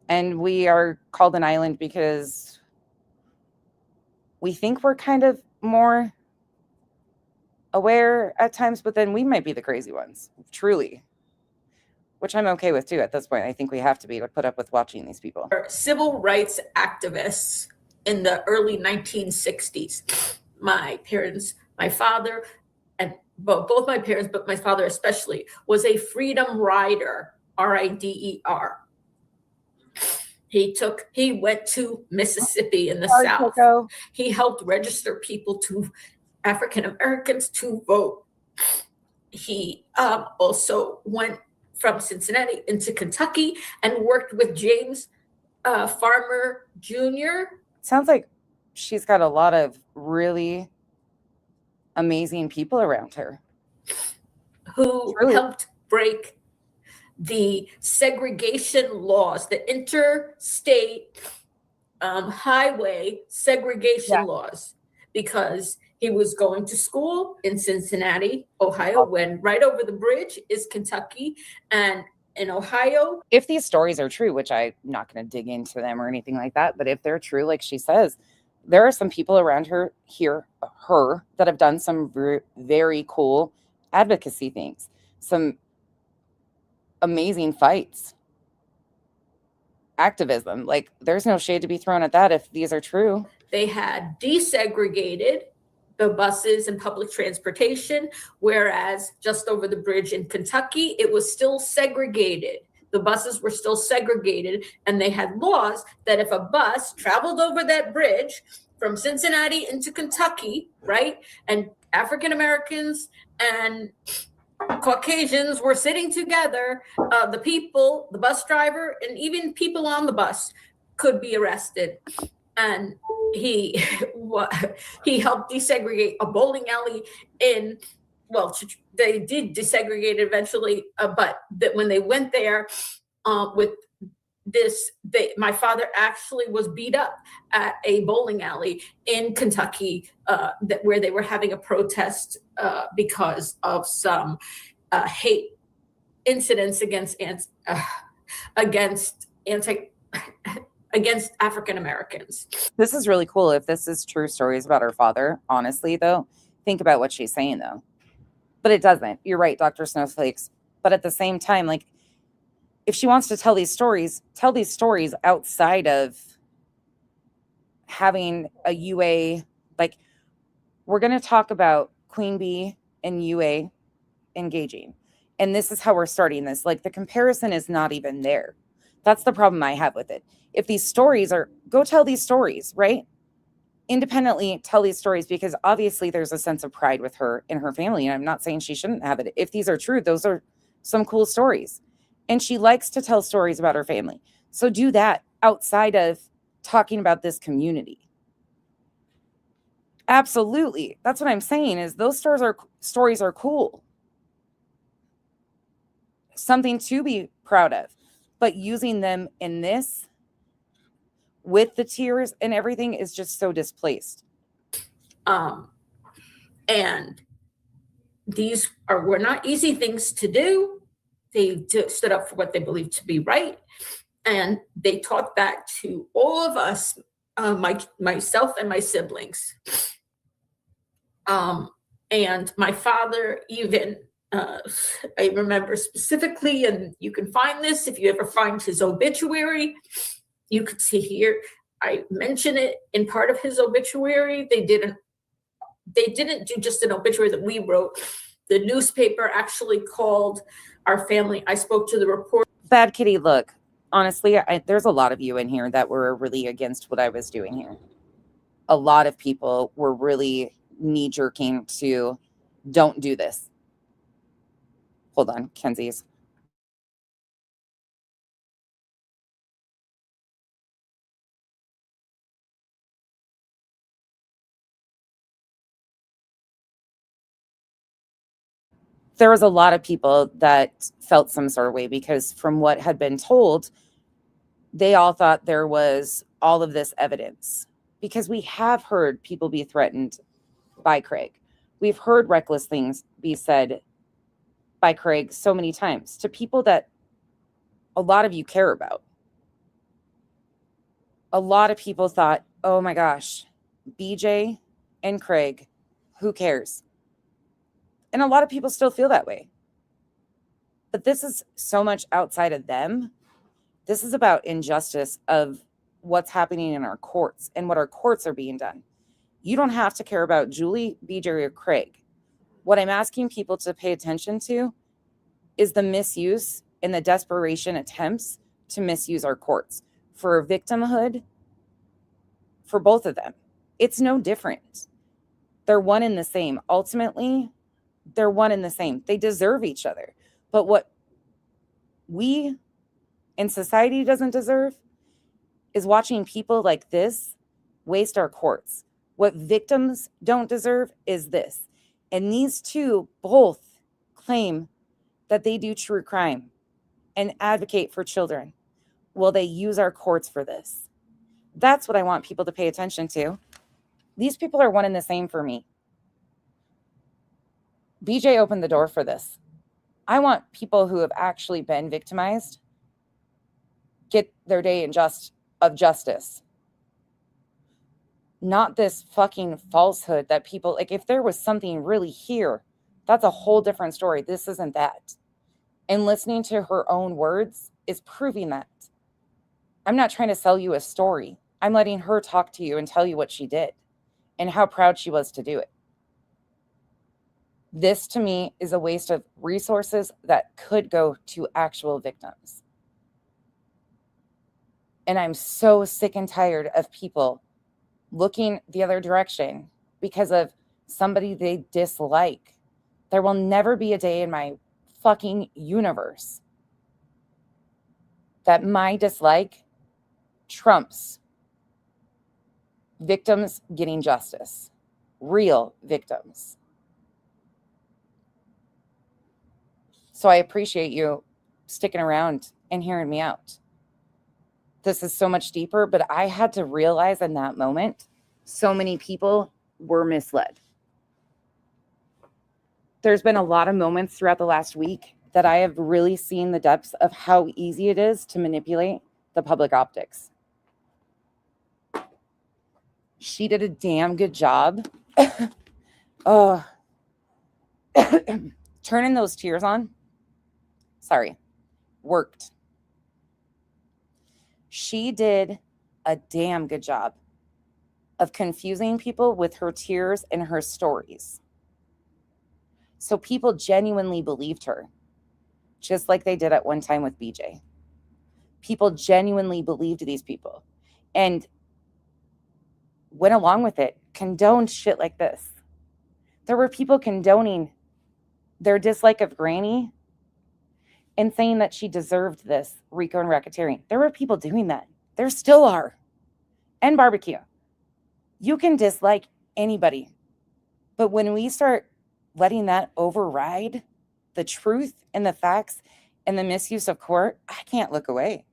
And we are called an island because we think we're kind of more aware at times, but then we might be the crazy ones, truly. Which I'm okay with too at this point. I think we have to be to put up with watching these people. Civil rights activists in the early 1960s. My parents, my father, and well, both my parents, but my father especially, was a freedom rider, rider. He went to Mississippi in the Sorry, South. Coco. He helped register people to African Americans to vote. He also went from Cincinnati into Kentucky and worked with James Farmer Jr. Sounds like she's got a lot of really amazing people around her who helped break the segregation laws, the interstate highway segregation laws, because he was going to school in Cincinnati, Ohio, when right over the bridge is Kentucky, and in Ohio. If these stories are true, which I'm not going to dig into them or anything like that, but if they're true, like she says, there are some people around her that have done some very cool advocacy things, some amazing fights, activism. Like, there's no shade to be thrown at that if these are true. They had desegregated the buses and public transportation, whereas just over the bridge in Kentucky, it was still segregated. The buses were still segregated, and they had laws that if a bus traveled over that bridge from Cincinnati into Kentucky, right, and African Americans and Caucasians were sitting together, the bus driver, and even people on the bus could be arrested. And he helped desegregate a bowling alley they did desegregate eventually, but that when they went there with this, my father actually was beat up at a bowling alley in Kentucky where they were having a protest because of some hate incidents against African Americans. This is really cool. If this is true stories about her father, honestly, though, think about what she's saying, though. But it doesn't. You're right, Dr. Snowflakes. But at the same time, like, if she wants to tell these stories outside of having a UA. Like, we're going to talk about Queen Bee and UA engaging. And this is how we're starting this. Like, the comparison is not even there. That's the problem I have with it. If these stories go tell these stories, right? Independently tell these stories, because obviously there's a sense of pride with her and her family. And I'm not saying she shouldn't have it. If these are true, those are some cool stories. And she likes to tell stories about her family. So do that outside of talking about this community. Absolutely. That's what I'm saying, is those stories are cool. Something to be proud of. But using them in this, with the tears and everything, is just so displaced. And these were not easy things to do. They stood up for what they believed to be right. And they taught that to all of us, myself and my siblings. And my father even, I remember specifically, and you can find this if you ever find his obituary, you could see here, I mention it in part of his obituary. They didn't do just an obituary that we wrote. The newspaper actually called our family. I spoke to the reporter. Bad Kitty, look, honestly, there's a lot of you in here that were really against what I was doing here. A lot of people were really knee-jerking to, don't do this. Hold on, Kenzie's. There was a lot of people that felt some sort of way, because from what had been told, they all thought there was all of this evidence, because we have heard people be threatened by Craig. We've heard reckless things be said by Craig so many times to people that a lot of you care about. A lot of people thought, oh my gosh, BJ and Craig, who cares? And a lot of people still feel that way. But this is so much outside of them. This is about injustice of what's happening in our courts and what our courts are being done. You don't have to care about Julie, BJ, or Craig. What I'm asking people to pay attention to is the misuse and the desperation attempts to misuse our courts for victimhood, for both of them. It's no different. They're one and the same. Ultimately, they're one and the same. They deserve each other. But what we in society doesn't deserve is watching people like this waste our courts. What victims don't deserve is this. And these two both claim that they do true crime and advocate for children. Will they use our courts for this? That's what I want people to pay attention to. These people are one and the same for me. BJ opened the door for this. I want people who have actually been victimized get their day of justice. Not this fucking falsehood that people, like, if there was something really here, that's a whole different story. This isn't that. And listening to her own words is proving that. I'm not trying to sell you a story. I'm letting her talk to you and tell you what she did and how proud she was to do it. This, to me, is a waste of resources that could go to actual victims. And I'm so sick and tired of people looking the other direction because of somebody they dislike. There will never be a day in my fucking universe that my dislike trumps victims getting justice. Real victims. So I appreciate you sticking around and hearing me out. This is so much deeper, but I had to realize in that moment, so many people were misled. There's been a lot of moments throughout the last week that I have really seen the depths of how easy it is to manipulate the public optics. She did a damn good job. Oh, turning those tears on. Sorry, worked. She did a damn good job of confusing people with her tears and her stories. So people genuinely believed her, just like they did at one time with BJ. People genuinely believed these people and went along with it, condoned shit like this. There were people condoning their dislike of Granny and saying that she deserved this RICO and racketeering. There were people doing that. There still are. And barbecue. You can dislike anybody. But when we start letting that override the truth and the facts and the misuse of court, I can't look away.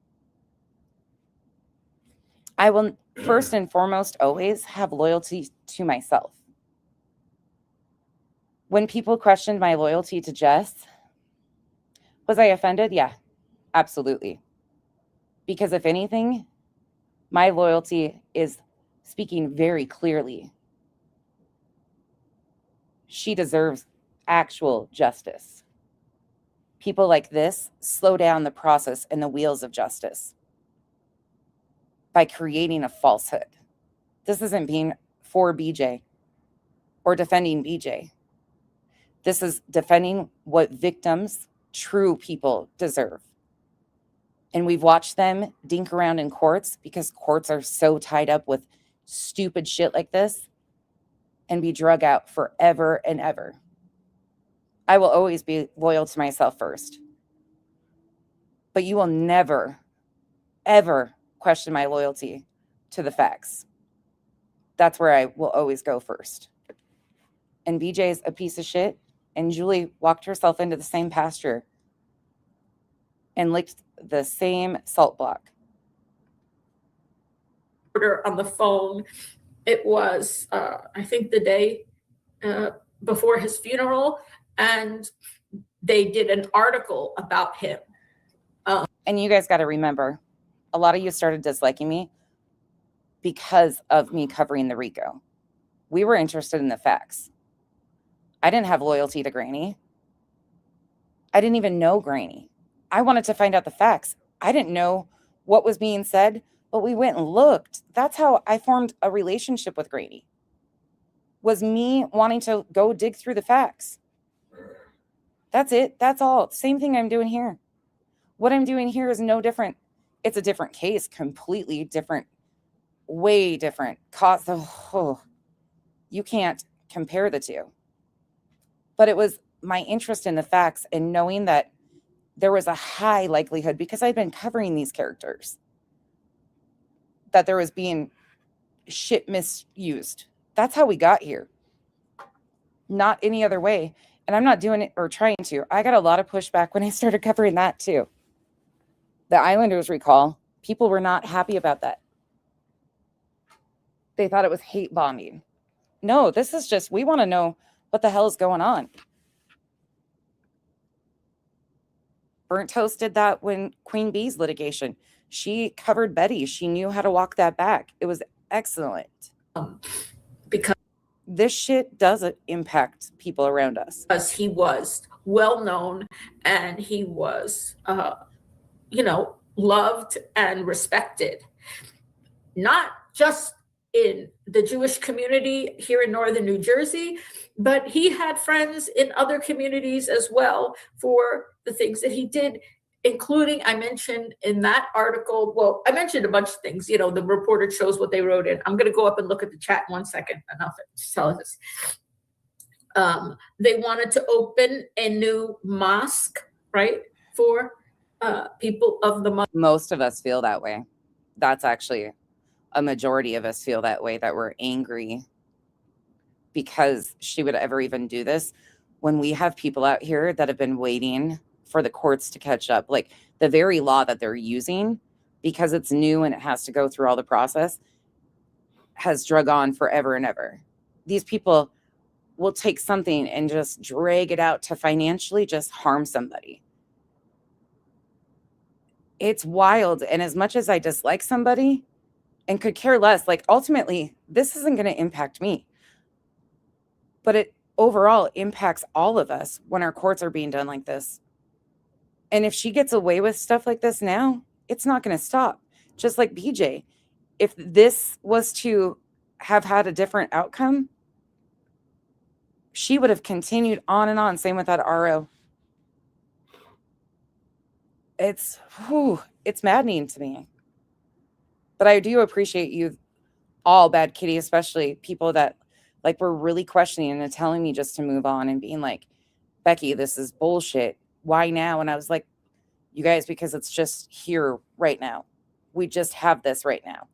I will first and foremost always have loyalty to myself. When people questioned my loyalty to Jess, was I offended? Yeah, absolutely. Because if anything, my loyalty is speaking very clearly. She deserves actual justice. People like this slow down the process and the wheels of justice by creating a falsehood. This isn't being for BJ or defending BJ. This is defending what victims, true people, deserve. And we've watched them dink around in courts because courts are so tied up with stupid shit like this and be drug out forever and ever. I will always be loyal to myself first. But you will never, ever question my loyalty to the facts. That's where I will always go first. And BJ is a piece of shit. And Julie walked herself into the same pasture and licked the same salt block. On the phone. It was, I think, the day before his funeral, and they did an article about him. And you guys got to remember, a lot of you started disliking me because of me covering the RICO. We were interested in the facts. I didn't have loyalty to Granny. I didn't even know Granny. I wanted to find out the facts. I didn't know what was being said, but we went and looked. That's how I formed a relationship with Granny. Was me wanting to go dig through the facts. That's it. That's all. Same thing I'm doing here. What I'm doing here is no different. It's a different case, completely different, way different. You can't compare the two. But it was my interest in the facts and knowing that there was a high likelihood, because I'd been covering these characters, that there was being shit misused. That's how we got here. Not any other way. And I'm not doing it or trying to. I got a lot of pushback when I started covering that too. The Islanders recall, people were not happy about that. They thought it was hate bombing. No, this is just, we want to know what the hell is going on. Burnt Toast did that when Queen Bee's litigation. She covered Betty. She knew how to walk that back. It was excellent. Because this shit doesn't impact people around us. Because he was well known and he was, loved and respected. Not just in the Jewish community here in northern New Jersey, but he had friends in other communities as well for the things that he did, including, I mentioned in that article, well, I mentioned a bunch of things, the reporter chose what they wrote in. I'm going to go up and look at the chat in 1 second. Enough to tell this. They wanted to open a new mosque, right, for people of the Muslim. Most of us feel that way. That's actually a majority of us feel that way, that we're angry because she would ever even do this, when we have people out here that have been waiting for the courts to catch up. Like the very law that they're using, because it's new and it has to go through all the process, has drug on forever and ever. These people will take something and just drag it out to financially just harm somebody. It's wild. And as much as I dislike somebody and could care less, like ultimately, this isn't going to impact me. But it overall impacts all of us when our courts are being done like this. And if she gets away with stuff like this now, it's not going to stop. Just like BJ. If this was to have had a different outcome, she would have continued on and on. Same with that RO. It's maddening to me. But I do appreciate you all, Bad Kitty, especially people that like were really questioning and telling me just to move on and being like, Becky, this is bullshit. Why now? And I was like, you guys, because it's just here right now. We just have this right now.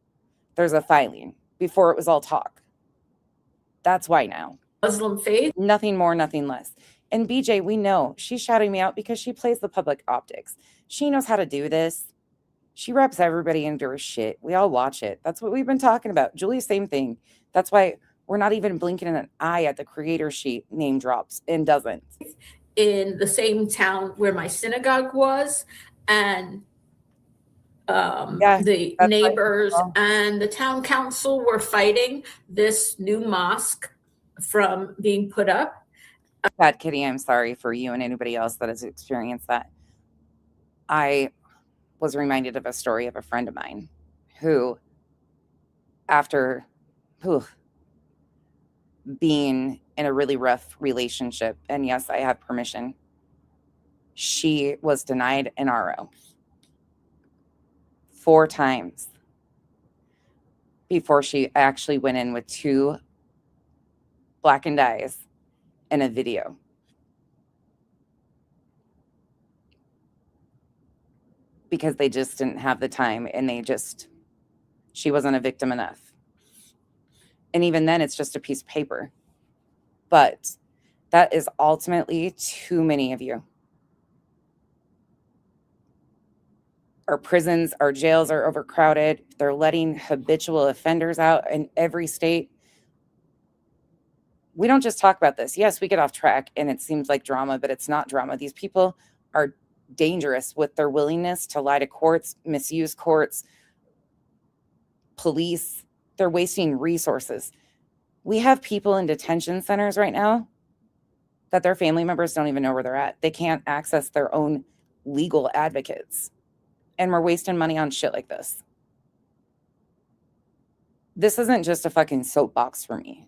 There's a filing. Before it was all talk. That's why now. Muslim faith. Nothing more, nothing less. And BJ, we know she's shouting me out because she plays the public optics. She knows how to do this. She wraps everybody into her shit. We all watch it. That's what we've been talking about. Julie, same thing. That's why we're not even blinking an eye at the creator sheet name drops and doesn't. In the same town where my synagogue was, and the neighbors and the town council were fighting this new mosque from being put up. Bad Kitty, I'm sorry for you and anybody else that has experienced that. I was reminded of a story of a friend of mine who, after being in a really rough relationship, and yes, I have permission, she was denied an RO 4 times before she actually went in with 2 blackened eyes and a video. Because they just didn't have the time, and she wasn't a victim enough. And even then, it's just a piece of paper. But that is ultimately too many of you. Our prisons, our jails are overcrowded. They're letting habitual offenders out in every state. We don't just talk about this. Yes, we get off track and it seems like drama, but it's not drama. These people are dangerous with their willingness to lie to courts, misuse courts, police. They're wasting resources. We have people in detention centers right now that their family members don't even know where they're at. They can't access their own legal advocates. And we're wasting money on shit like this. This isn't just a fucking soapbox for me.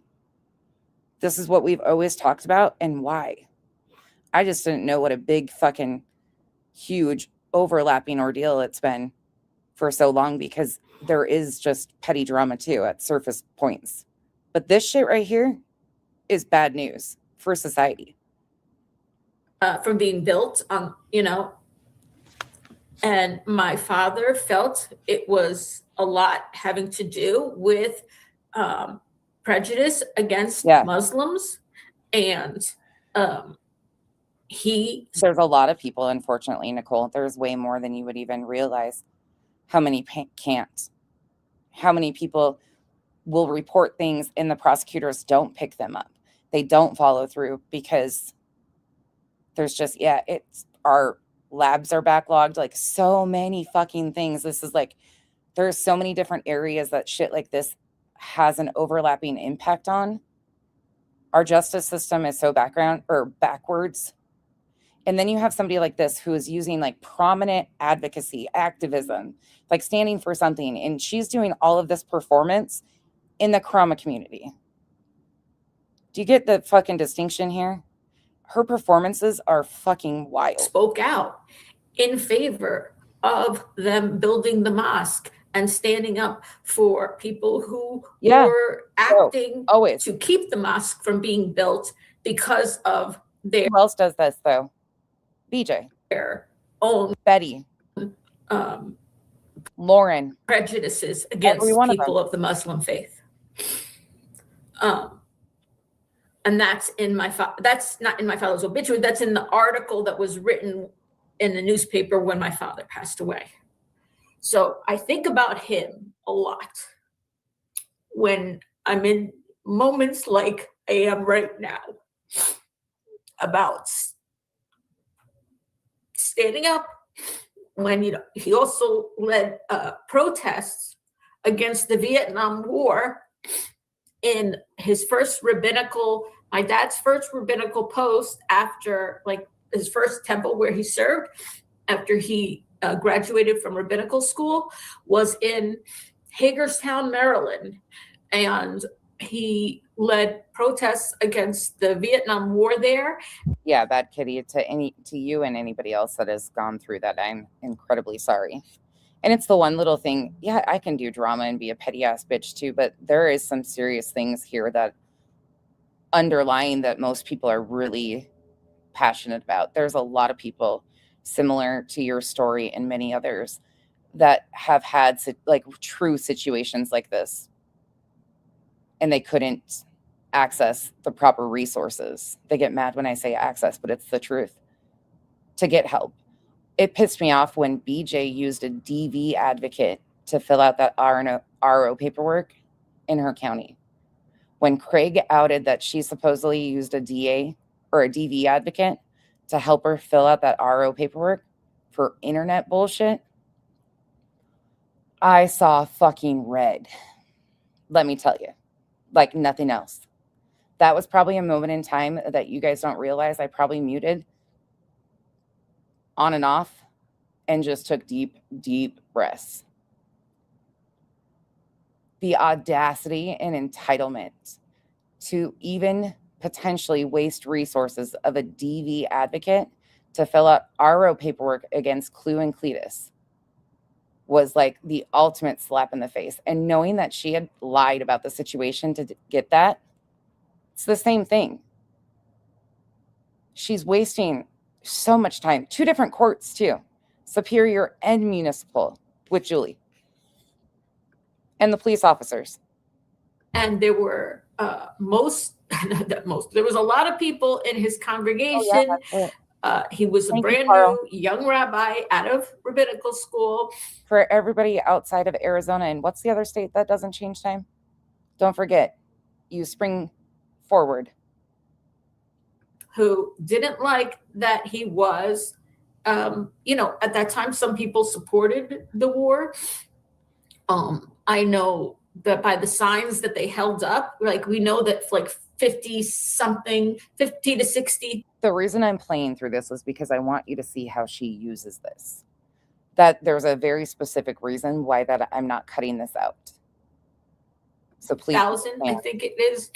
This is what we've always talked about and why. I just didn't know what a big fucking huge overlapping ordeal it's been for so long, because there is just petty drama too at surface points. But this shit right here is bad news for society. From being built on, and my father felt it was a lot having to do with prejudice against Muslims. And there's a lot of people, unfortunately, Nicole. There's way more than you would even realize. How many can't? How many people will report things and the prosecutors don't pick them up? They don't follow through because there's just, it's our labs are backlogged, like so many fucking things. This is like, there's so many different areas that shit like this has an overlapping impact on. Our justice system is so backwards. And then you have somebody like this who is using like prominent advocacy, activism, like standing for something. And she's doing all of this performance in the trauma community. Do you get the fucking distinction here? Her performances are fucking wild. Spoke out in favor of them building the mosque and standing up for people who were acting to keep the mosque from being built because of their... Who else does this though? BJ. Their own... Betty. Lauren. Prejudices against people of the Muslim faith. And that's that's not in my father's obituary. That's in the article that was written in the newspaper when my father passed away. So I think about him a lot when I'm in moments like I am right now about standing up. When he also led protests against the Vietnam War in his my dad's first rabbinical post after like his first temple where he served after he graduated from rabbinical school was in Hagerstown, Maryland. And he led protests against the Vietnam War there. Yeah, bad kitty to you and anybody else that has gone through that. I'm incredibly sorry. And it's the one little thing. Yeah, I can do drama and be a petty ass bitch too, but there is some serious things here that underlying that most people are really passionate about. There's a lot of people similar to your story and many others that have had like true situations like this, and they couldn't access the proper resources. They get mad when I say access, but it's the truth, to get help. It pissed me off when BJ used a DV advocate to fill out that RO paperwork in her county. When Craig outed that she supposedly used a DA or a DV advocate to help her fill out that RO paperwork for internet bullshit, I saw fucking red. Let me tell you, like nothing else. That was probably a moment in time that you guys don't realize I probably muted on and off and just took deep, deep breaths. The audacity and entitlement to even potentially waste resources of a DV advocate to fill out RO paperwork against Clue and Cletus was like the ultimate slap in the face. And knowing that she had lied about the situation to get that, it's the same thing. She's wasting so much time. 2 different courts too, Superior and Municipal, with Julie and the police officers. And there were there was a lot of people in his congregation. Oh, yeah, he was a brand new young rabbi out of rabbinical school. For everybody outside of Arizona, and what's the other state that doesn't change time? Don't forget, you spring forward. Who didn't like that he was, at that time, some people supported the war. I know that by the signs that they held up, like we know that like 50 to 60. The reason I'm playing through this is because I want you to see how she uses this. That there's a very specific reason why I'm not cutting this out. So please. 1,000, I think it is.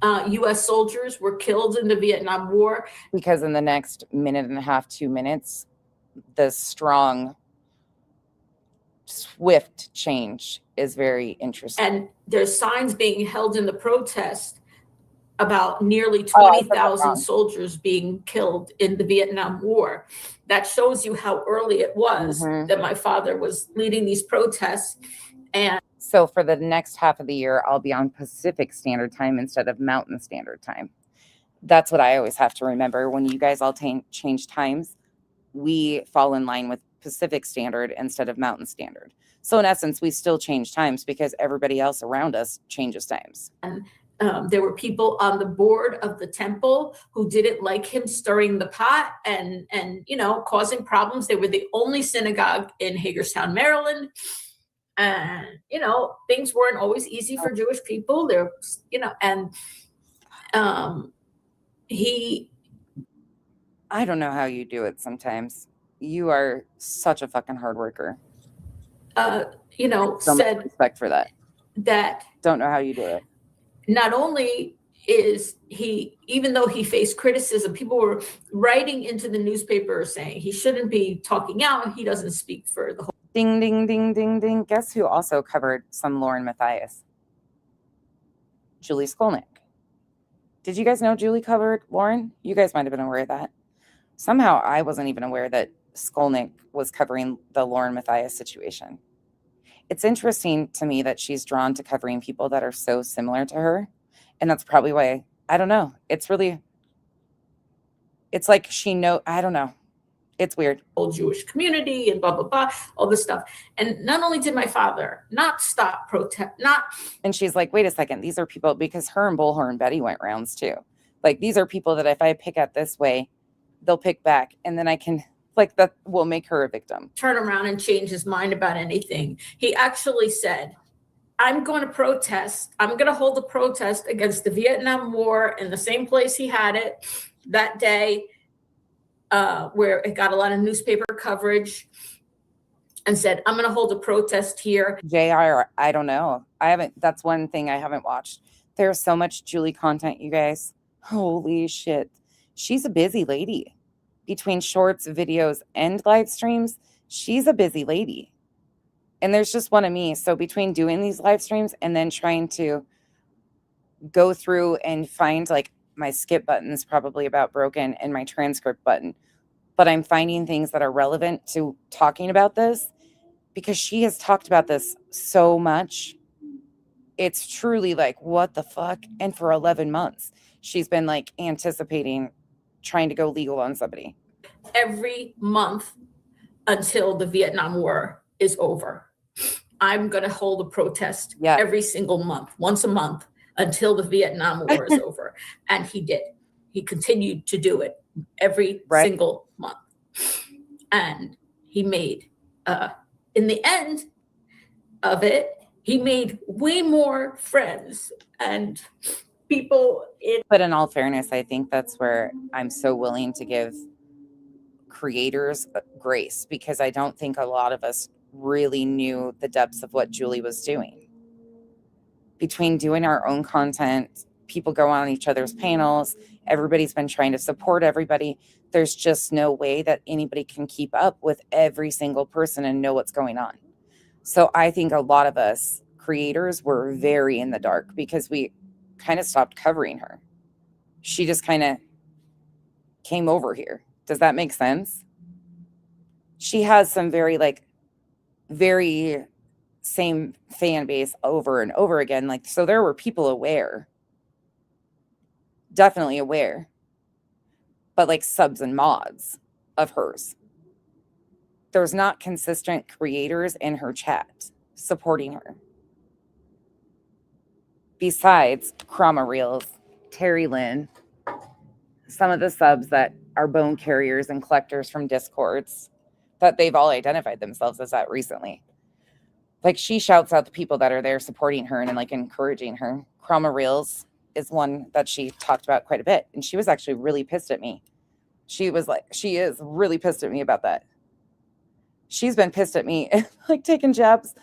U.S. soldiers were killed in the Vietnam War. Because in the next minute and a half, 2 minutes, the strong, swift change is very interesting. And there's signs being held in the protest about nearly Oh, I said that 20,000 wrong. soldiers being killed in the Vietnam War. That shows you how early it was that my father was leading these protests. And So for the next half of the year, I'll be on Pacific Standard Time instead of Mountain Standard Time. That's what I always have to remember. When you guys all change times, we fall in line with Pacific Standard instead of Mountain Standard. So in essence, we still change times because everybody else around us changes times. there were people on the board of the temple who didn't like him stirring the pot and causing problems. They were the only synagogue in Hagerstown, Maryland. And, things weren't always easy for Jewish people. There, I don't know how you do it sometimes. You are such a fucking hard worker. So said much respect for that. Don't know how you do it. Not only is he, even though he faced criticism, people were writing into the newspaper saying he shouldn't be talking out. He doesn't speak for the whole. Ding, ding, ding, ding, ding. Guess who also covered some Lauren Matthias? Julie Skolnick. Did you guys know Julie covered Lauren? You guys might have been aware of that. Somehow I wasn't even aware that Skolnick was covering the Lauren Matthias situation. It's interesting to me that she's drawn to covering people that are so similar to her. And that's probably why, I don't know. It's like I don't know. It's weird. Whole Jewish community and blah, blah, blah, all this stuff. And not only did my father not stop protest, and she's like, wait a second, these are people, because her and Bullhorn Betty went rounds too. Like, these are people that if I pick at this way, they'll pick back. And then I can, that will make her a victim. Turn around and change his mind about anything. He actually said, I'm going to protest. I'm going to hold a protest against the Vietnam War in the same place he had it that day. Where it got a lot of newspaper coverage, and said, I'm going to hold a protest here. JR, I don't know. That's one thing I haven't watched. There's so much Julie content, you guys. Holy shit. She's a busy lady. Between shorts, videos, and live streams, she's a busy lady. And there's just one of me. So between doing these live streams and then trying to go through and find, my skip button is probably about broken and my transcript button, but I'm finding things that are relevant to talking about this because she has talked about this so much. It's truly what the fuck? And for 11 months, she's been anticipating trying to go legal on somebody. Every month until the Vietnam War is over. I'm going to hold a protest every single month, once a month, until the Vietnam War is over. And he did. He continued to do it every single month. And he made, in the end of it, he made way more friends and people. But in all fairness, I think that's where I'm so willing to give creators grace, because I don't think a lot of us really knew the depths of what Julie was doing. Between doing our own content, people go on each other's panels, everybody's been trying to support everybody. There's just no way that anybody can keep up with every single person and know what's going on. So I think a lot of us creators were very in the dark because we kind of stopped covering her. She just kind of came over here. Does that make sense? She has some very same fan base over and over again. So there were people aware, definitely aware, but subs and mods of hers. There's not consistent creators in her chat supporting her. Besides Chroma Reels, Terry Lynn, some of the subs that are bone carriers and collectors from Discords, that they've all identified themselves as that recently. She shouts out the people that are there supporting her and encouraging her. Chroma Reels is one that she talked about quite a bit. And she was actually really pissed at me. She is really pissed at me about that. She's been pissed at me, taking jabs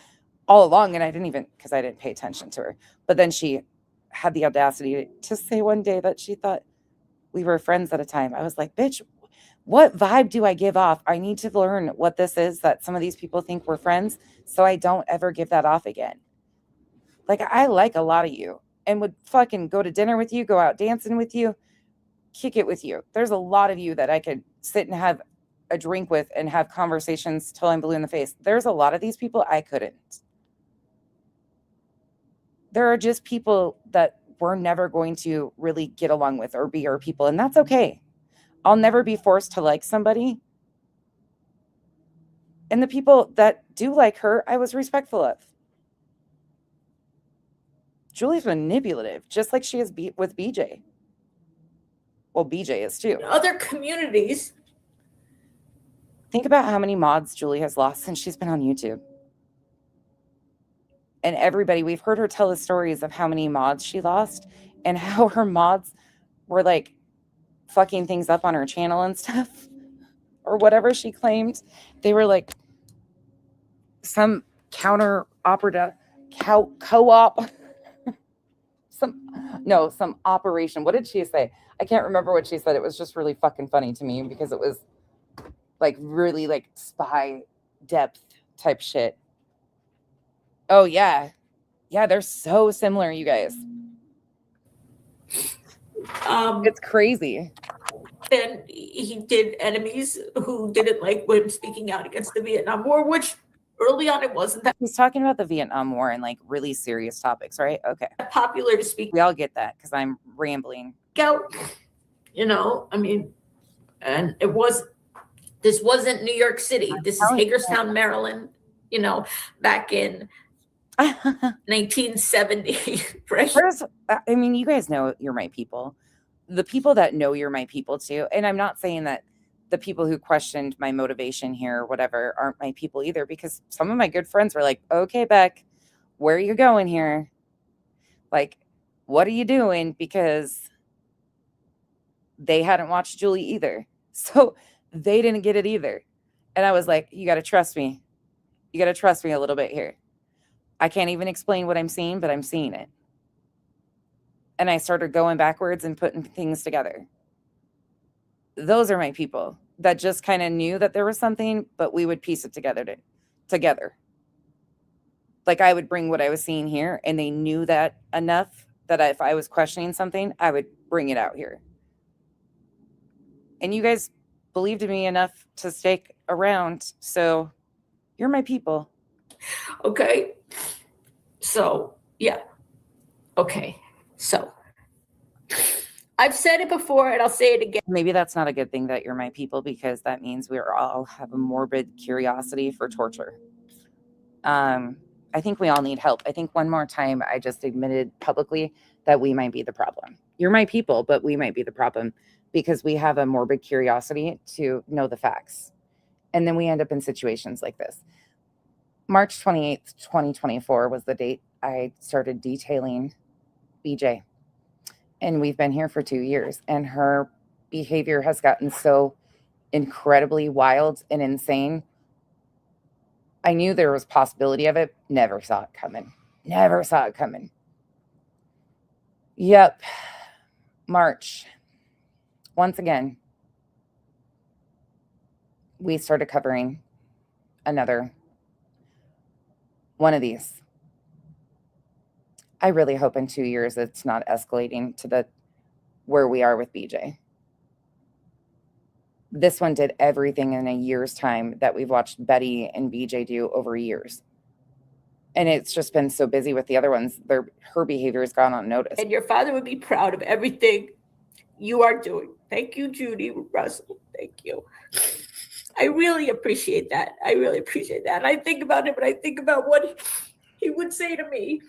all along. And I didn't pay attention to her. But then she had the audacity to say one day that she thought we were friends at a time. I was like, bitch, what vibe do I give off? I need to learn what this is that some of these people think we're friends, so I don't ever give that off again. Like, I like a lot of you and would fucking go to dinner with you, go out dancing with you, kick it with you. There's a lot of you that I could sit and have a drink with and have conversations till I'm blue in the face. There's a lot of these people I couldn't. There are just people that we're never going to really get along with or be our people, and that's okay. I'll never be forced to like somebody. And the people that do like her, I was respectful of. Julie's manipulative, just like she is with BJ. Well, BJ is too. Other communities. Think about how many mods Julie has lost since she's been on YouTube. And everybody, we've heard her tell the stories of how many mods she lost and how her mods were like fucking things up on her channel and stuff, or whatever she claimed. They were like some counter-operative co-op, some operation. What did she say? I can't remember what she said. It was just really fucking funny to me because it was like really like spy depth type shit. Oh yeah. Yeah, they're so similar, you guys. It's crazy. And he did enemies who didn't like women speaking out against the Vietnam War, which early on it wasn't that He's talking about the Vietnam War and like really serious topics, right? Okay. popular to speak We all get that because I'm rambling. out. I mean, and this wasn't New York City. This is Hagerstown, Maryland, back in 1970, right? I mean, you guys know you're my people. The people that know you're my people too. And I'm not saying that the people who questioned my motivation here or whatever aren't my people either, because some of my good friends were like, okay, Beck, where are you going here? Like, what are you doing? Because they hadn't watched Julie either. So they didn't get it either. And I was like, you got to trust me. You got to trust me a little bit here. I can't even explain what I'm seeing, but I'm seeing it. And I started going backwards and putting things together. Those are my people that just kind of knew that there was something, but we would piece it together. Like I would bring what I was seeing here, and they knew that enough that if I was questioning something, I would bring it out here. And you guys believed in me enough to stick around, so you're my people. Okay. So, yeah. Okay. So, I've said it before and I'll say it again. Maybe that's not a good thing that you're my people, because that means we all have a morbid curiosity for torture. I think we all need help. I think one more time I just admitted publicly that we might be the problem. You're my people, but we might be the problem because we have a morbid curiosity to know the facts. And then we end up in situations like this. March 28th, 2024 was the date I started detailing BJ. And we've been here for 2 years. And her behavior has gotten so incredibly wild and insane. I knew there was possibility of it. Never saw it coming. Never saw it coming. Yep. March. Once again, we started covering another one of these. I really hope in 2 years it's not escalating to where we are with BJ. This one did everything in a year's time that we've watched Betty and BJ do over years. And it's just been so busy with the other ones. Her behavior has gone unnoticed. And your father would be proud of everything you are doing. Thank you, Judy Russell. Thank you. I really appreciate that. I really appreciate that. And I think about it, but I think about what he would say to me.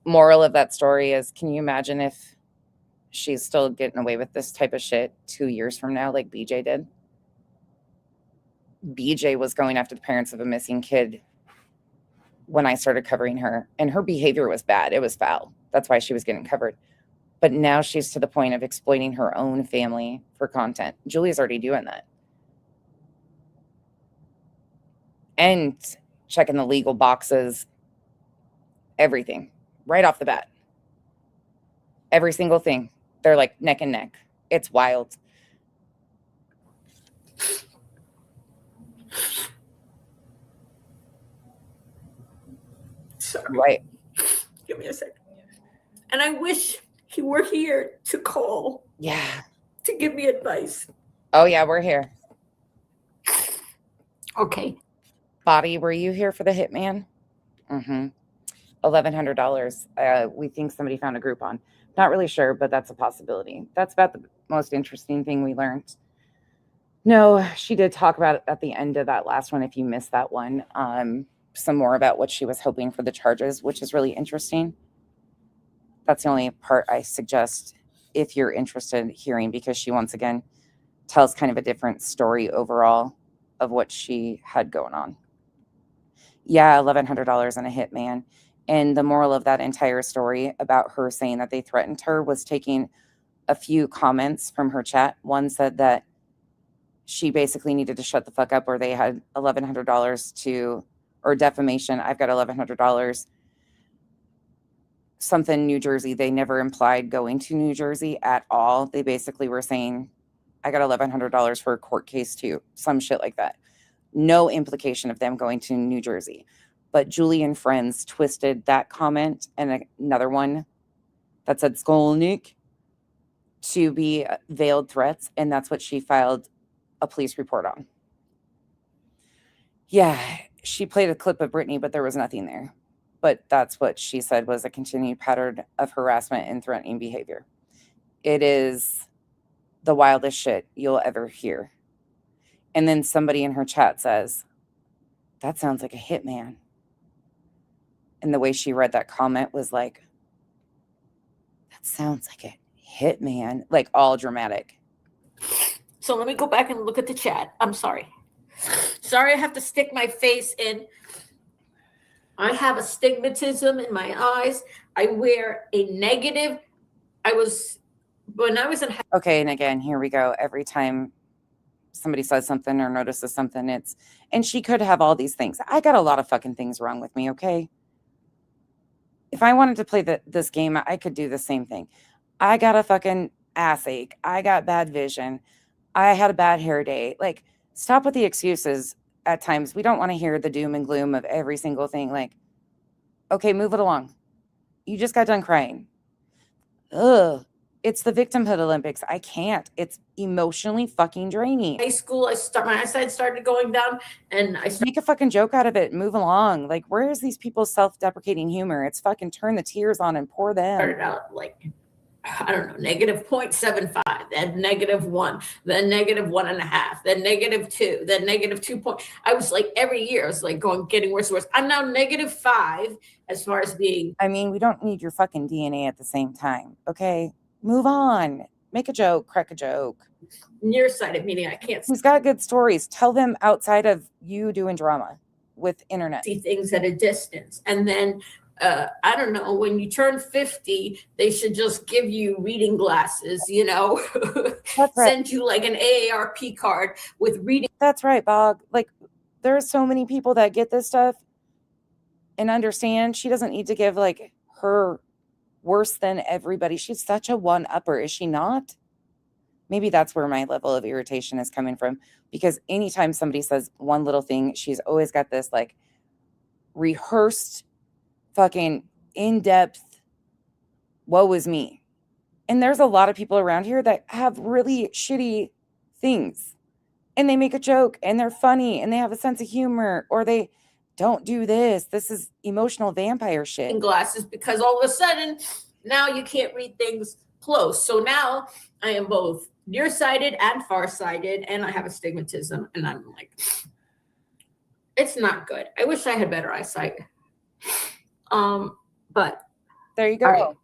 Moral of that story is, can you imagine if she's still getting away with this type of shit 2 years from now, like BJ did? BJ was going after the parents of a missing kid when I started covering her, and her behavior was bad. It was foul. That's why she was getting covered. But now she's to the point of exploiting her own family for content. Julie's already doing that. And checking the legal boxes, everything, right off the bat. Every single thing. They're like neck and neck. It's wild. Sorry. Right. Give me a second. And I wish he were here to call. Yeah. To give me advice. Oh, yeah, we're here. Okay. Body, were you here for the hitman? Mm-hmm. $1,100. We think somebody found a Groupon. Not really sure, but that's a possibility. That's about the most interesting thing we learned. No, she did talk about it at the end of that last one, if you missed that one. Some more about what she was hoping for the charges, which is really interesting. That's the only part I suggest if you're interested in hearing, because she once again tells kind of a different story overall of what she had going on. Yeah, $1,100 and a hitman. And the moral of that entire story about her saying that they threatened her was taking a few comments from her chat. One said that she basically needed to shut the fuck up, or they had $1,100 to, or defamation. I've got $1,100. Something New Jersey. They never implied going to New Jersey at all. They basically were saying, I got $1,100 for a court case too. Some shit like that. No implication of them going to New Jersey. But Julie and friends twisted that comment and another one that said Skolnick to be veiled threats. And that's what she filed a police report on. Yeah, she played a clip of Brittany, but there was nothing there. But that's what she said was a continued pattern of harassment and threatening behavior. It is the wildest shit you'll ever hear. And then somebody in her chat says, that sounds like a hitman. And the way she read that comment was like, that sounds like a hitman, like all dramatic. So let me go back and look at the chat. I'm sorry. Sorry, I have to stick my face in. I have astigmatism in my eyes. I wear a negative. When I was in. Okay, and again, here we go. Every time somebody says something or notices something, and she could have all these things. I got a lot of fucking things wrong with me, okay? If I wanted to play this game, I could do the same thing. I got a fucking ass ache. I got bad vision. I had a bad hair day. Like, stop with the excuses at times. We don't want to hear the doom and gloom of every single thing. Like, okay, move it along. You just got done crying. Ugh. It's the Victimhood Olympics. I can't. It's emotionally fucking draining. High school, my eyesight started going down, and I make a fucking joke out of it. Move along. Like, where is these people's self-deprecating humor? It's fucking turn the tears on and pour them. Started out like, I don't know, -0.75, then -1, then -1.5, then -2, then -2. I was like, every year, I was like getting worse and worse. I'm now -5 as far as being. I mean, we don't need your fucking DNA at the same time. Okay. Move on. Make a joke. Crack a joke. Nearsighted, meaning I can't. Who's got good stories? Tell them outside of you doing drama with internet. See things at a distance. And then, I don't know, when you turn 50, they should just give you reading glasses, That's right. Send you like an AARP card with reading. That's right, Bog. Like, there's so many people that get this stuff and understand. She doesn't need to give like her worse than everybody. She's such a one-upper, is she not? Maybe that's where my level of irritation is coming from, because anytime somebody says one little thing, she's always got this like rehearsed fucking in-depth woe is me. And there's a lot of people around here that have really shitty things, and they make a joke and they're funny and they have a sense of humor, or they don't do this. This is emotional vampire shit. Glasses, because all of a sudden now you can't read things close. So now I am both nearsighted and farsighted, and I have astigmatism, and I'm like, it's not good. I wish I had better eyesight. But there you go.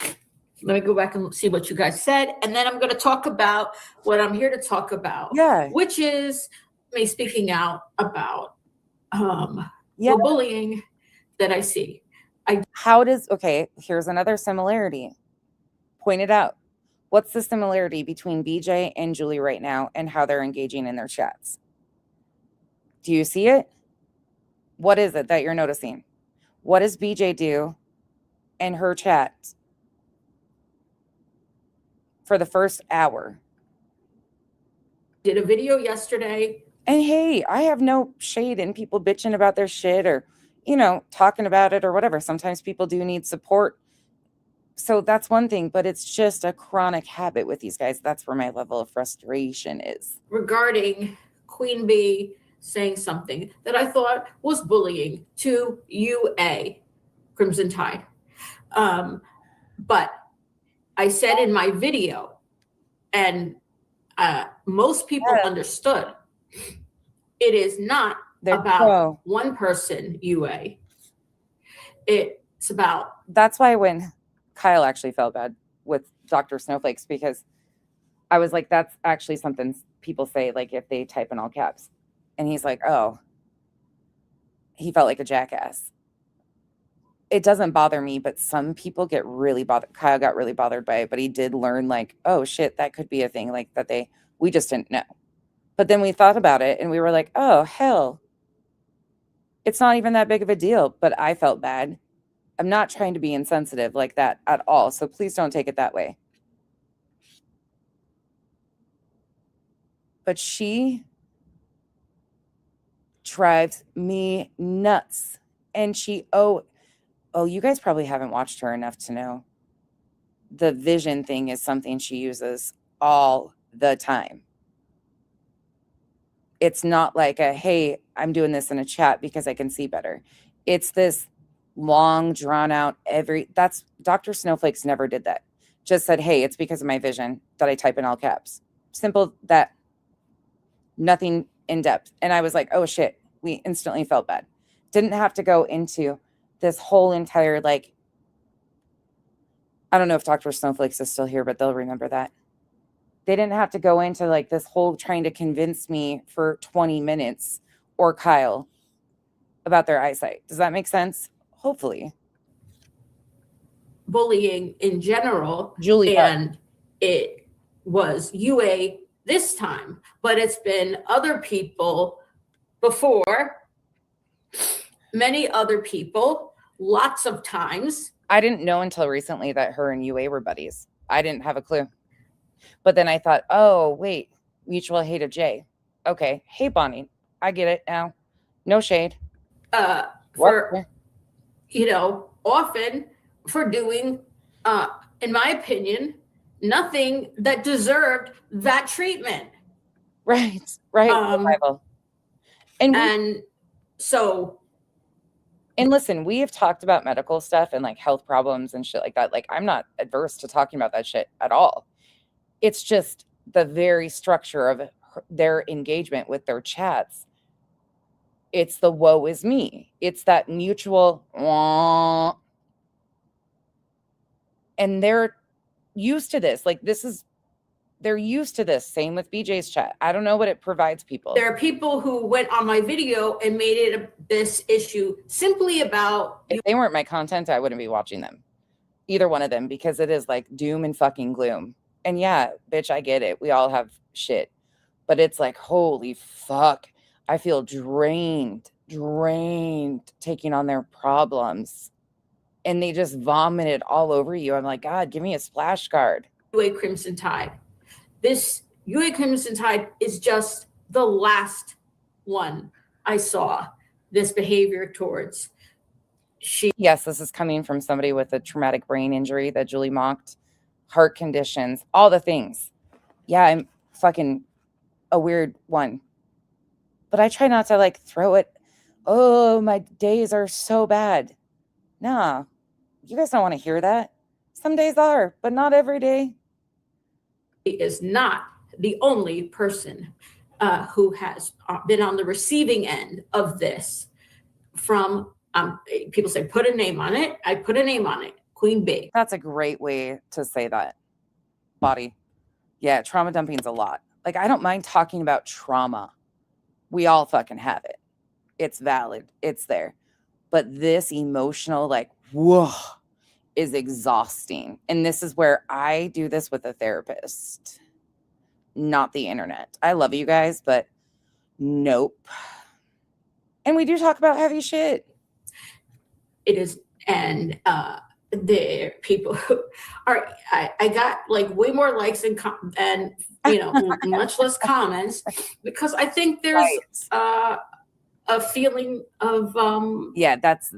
Right. Let me go back and see what you guys said, and then I'm going to talk about what I'm here to talk about. Yeah, which is me speaking out about the bullying that I see. Okay, here's another similarity. Point it out. What's the similarity between BJ and Julie right now and how they're engaging in their chats? Do you see it? What is it that you're noticing? What does BJ do in her chat for the first hour. Did a video yesterday. And hey, I have no shade in people bitching about their shit or, you know, talking about it or whatever. Sometimes people do need support. So that's one thing, but it's just a chronic habit with these guys. That's where my level of frustration is. Regarding Queen Bee saying something that I thought was bullying to UA, Crimson Tide. But I said in my video, and most people understood, it is not about one person, UA. It's about... That's why when Kyle actually felt bad with Dr. Snowflakes, because I was like, that's actually something people say, like if they type in all caps. And he's like, oh, he felt like a jackass. It doesn't bother me, but some people get really bothered. Kyle got really bothered by it, but he did learn like, oh shit, that could be a thing, like that we just didn't know. But then we thought about it and we were like, oh hell, it's not even that big of a deal. But I felt bad. I'm not trying to be insensitive like that at all. So please don't take it that way. But she drives me nuts. And she, oh, you guys probably haven't watched her enough to know. The vision thing is something she uses all the time. It's not like a, hey, I'm doing this in a chat because I can see better. It's this long, drawn out, that's Dr. Snowflakes never did that. Just said, hey, it's because of my vision that I type in all caps. Simple, that, nothing in depth. And I was like, oh shit, we instantly felt bad. Didn't have to go into this whole entire, like, I don't know if Dr. Snowflakes is still here, but they'll remember that. They didn't have to go into like this whole trying to convince me for 20 minutes or Kyle about their eyesight. Does that make sense? Hopefully. Bullying in general. Julie. And it was UA this time, but it's been other people before, many other people, lots of times. I didn't know until recently that her and UA were buddies. I didn't have a clue. But then I thought, oh, wait, mutual hate of Jay. Okay. Hey, Bonnie, I get it now. No shade. For, you know, often for doing, in my opinion, nothing that deserved that treatment. Right. And so. And listen, we have talked about medical stuff and like health problems and shit like that. Like, I'm not adverse to talking about that shit at all. It's just the very structure of their engagement with their chats. It's the woe is me. It's that mutual, and they're used to this. Like, they're used to this. Same with BJ's chat. I don't know what it provides people. There are people who went on my video and made it this issue simply about. If they weren't my content, I wouldn't be watching them. Either one of them, because it is like doom and fucking gloom. And yeah, bitch, I get it. We all have shit. But it's like, holy fuck. I feel drained taking on their problems. And they just vomited all over you. I'm like, God, give me a splash guard. UA Crimson Tide. This UA Crimson Tide is just the last one I saw this behavior towards. Yes, this is coming from somebody with a traumatic brain injury that Julie mocked, heart conditions, all the things. Yeah, I'm fucking a weird one. But I try not to like throw it. Oh, my days are so bad. Nah, you guys don't want to hear that. Some days are, but not every day. He is not the only person who has been on the receiving end of this from, people say, put a name on it. I put a name on it, Queen Bee. That's a great way to say that. Body. Yeah, trauma dumping is a lot. Like, I don't mind talking about trauma. We all fucking have it. It's valid. It's there. But this emotional, like, whoa, is exhausting. And this is where I do this with a therapist, not the internet. I love you guys, but nope. And we do talk about heavy shit. It is, and there are people who are, I got like way more likes and much less comments, because I think there's a feeling of yeah, that's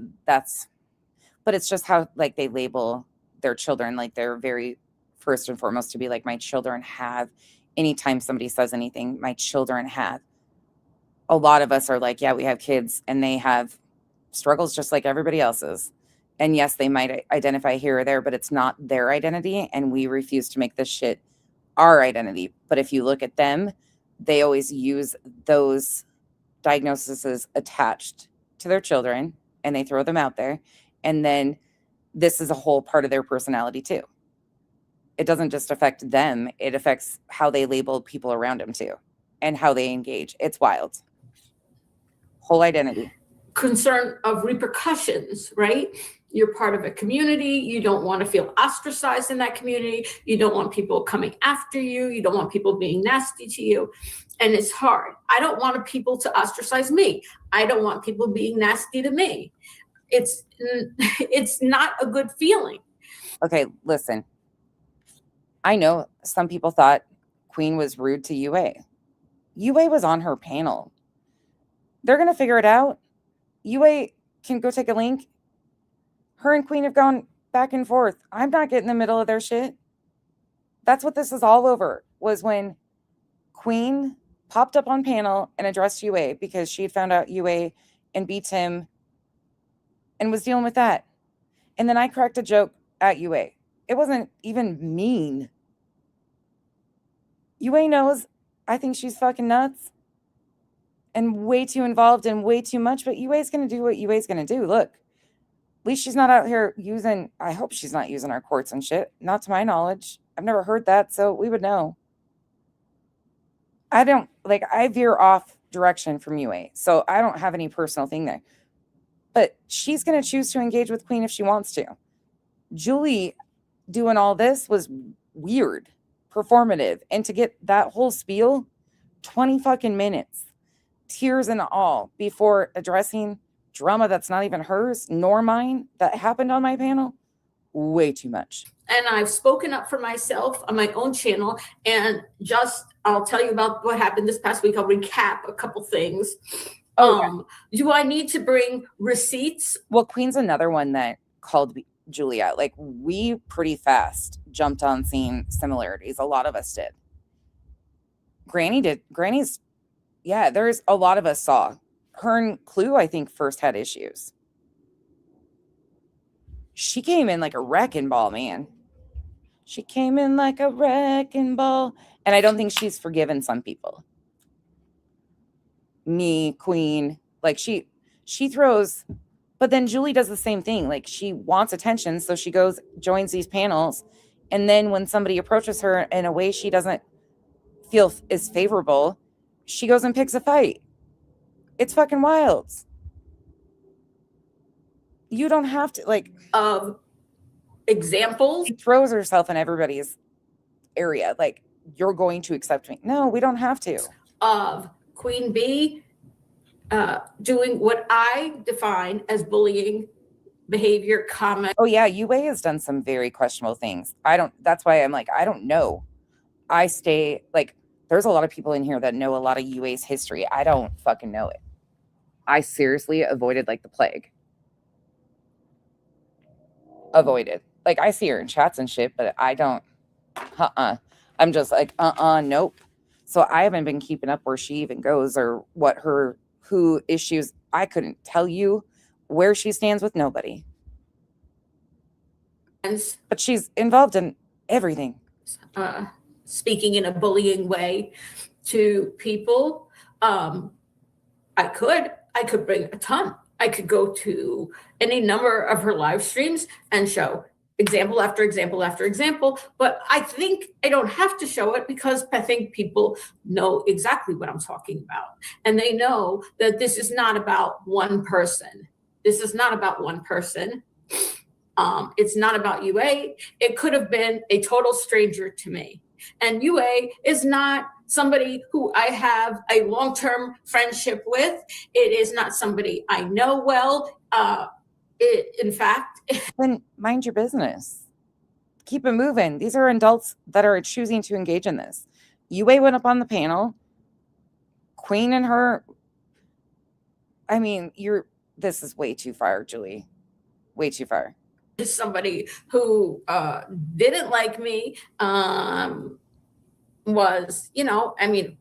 but it's just how like they label their children. Like they're very first and foremost to be like, my children have, anytime somebody says anything, my children have. A lot of us are like, yeah, we have kids and they have struggles just like everybody else's. And yes, they might identify here or there, but it's not their identity. And we refuse to make this shit our identity. But if you look at them, they always use those diagnoses attached to their children and they throw them out there. And then this is a whole part of their personality too. It doesn't just affect them. It affects how they label people around them too and how they engage. It's wild. Whole identity. Concern of repercussions, right? You're part of a community. You don't want to feel ostracized in that community. You don't want people coming after you. You don't want people being nasty to you. And it's hard. I don't want people to ostracize me. I don't want people being nasty to me. It's not a good feeling. Okay, listen. I know some people thought Queen was rude to UA. UA was on her panel. They're going to figure it out. UA can go take a link. Her and Queen have gone back and forth. I'm not getting in the middle of their shit. That's what this is all over, was when Queen popped up on panel and addressed UA because she had found out UA and beat him and was dealing with that. And then I cracked a joke at UA. It wasn't even mean. UA knows I think she's fucking nuts and way too involved and way too much, but UA's going to do what UA's going to do. Look, at least she's not out here using, I hope she's not using our courts and shit. Not to my knowledge. I've never heard that, so we would know. I veer off direction from UA, so I don't have any personal thing there. But she's going to choose to engage with Queen if she wants to. Julie doing all this was weird, performative. And to get that whole spiel, 20 fucking minutes, tears and all, before addressing drama that's not even hers nor mine that happened on my panel, way too much. And I've spoken up for myself on my own channel, and I'll tell you about what happened this past week. I'll recap a couple things. Do I need to bring receipts? Well, Queen's another one that called Julia. Like, we pretty fast jumped on seeing similarities. A lot of us did. Granny did. Granny's, yeah, there's a lot of us saw. Her and Clue, I think, first had issues. She came in like a wrecking ball, man. She came in like a wrecking ball. And I don't think she's forgiven some people. Me, Queen, like she throws, but then Julie does the same thing. Like, she wants attention, so she goes, joins these panels, and then when somebody approaches her in a way she doesn't feel is favorable, she goes and picks a fight. It's fucking wild. You don't have to, like, examples. She throws herself in everybody's area. Like, you're going to accept me. No, we don't have to. Of Queen Bee doing what I define as bullying behavior, comment. Oh yeah, UA has done some very questionable things. That's why I'm like, I don't know. I stay, like, there's a lot of people in here that know a lot of UA's history. I don't fucking know it. I seriously avoided like the plague. Avoided. Like, I see her in chats and shit, but I don't, I'm just like, nope. So I haven't been keeping up where she even goes or who issues. I couldn't tell you where she stands with nobody. But she's involved in everything. Speaking in a bullying way to people. I could bring a ton. I could go to any number of her live streams and show example after example after example, but I think I don't have to show it because I think people know exactly what I'm talking about. And they know that this is not about one person. This is not about one person. It's not about UA. It could have been a total stranger to me. And UA is not somebody who I have a long-term friendship with. It is not somebody I know well. in fact, then mind your business. Keep it moving. These are adults that are choosing to engage in this. UA went up on the panel. Queen and her. I mean, this is way too far, Julie. Way too far. somebody who didn't like me was, I mean,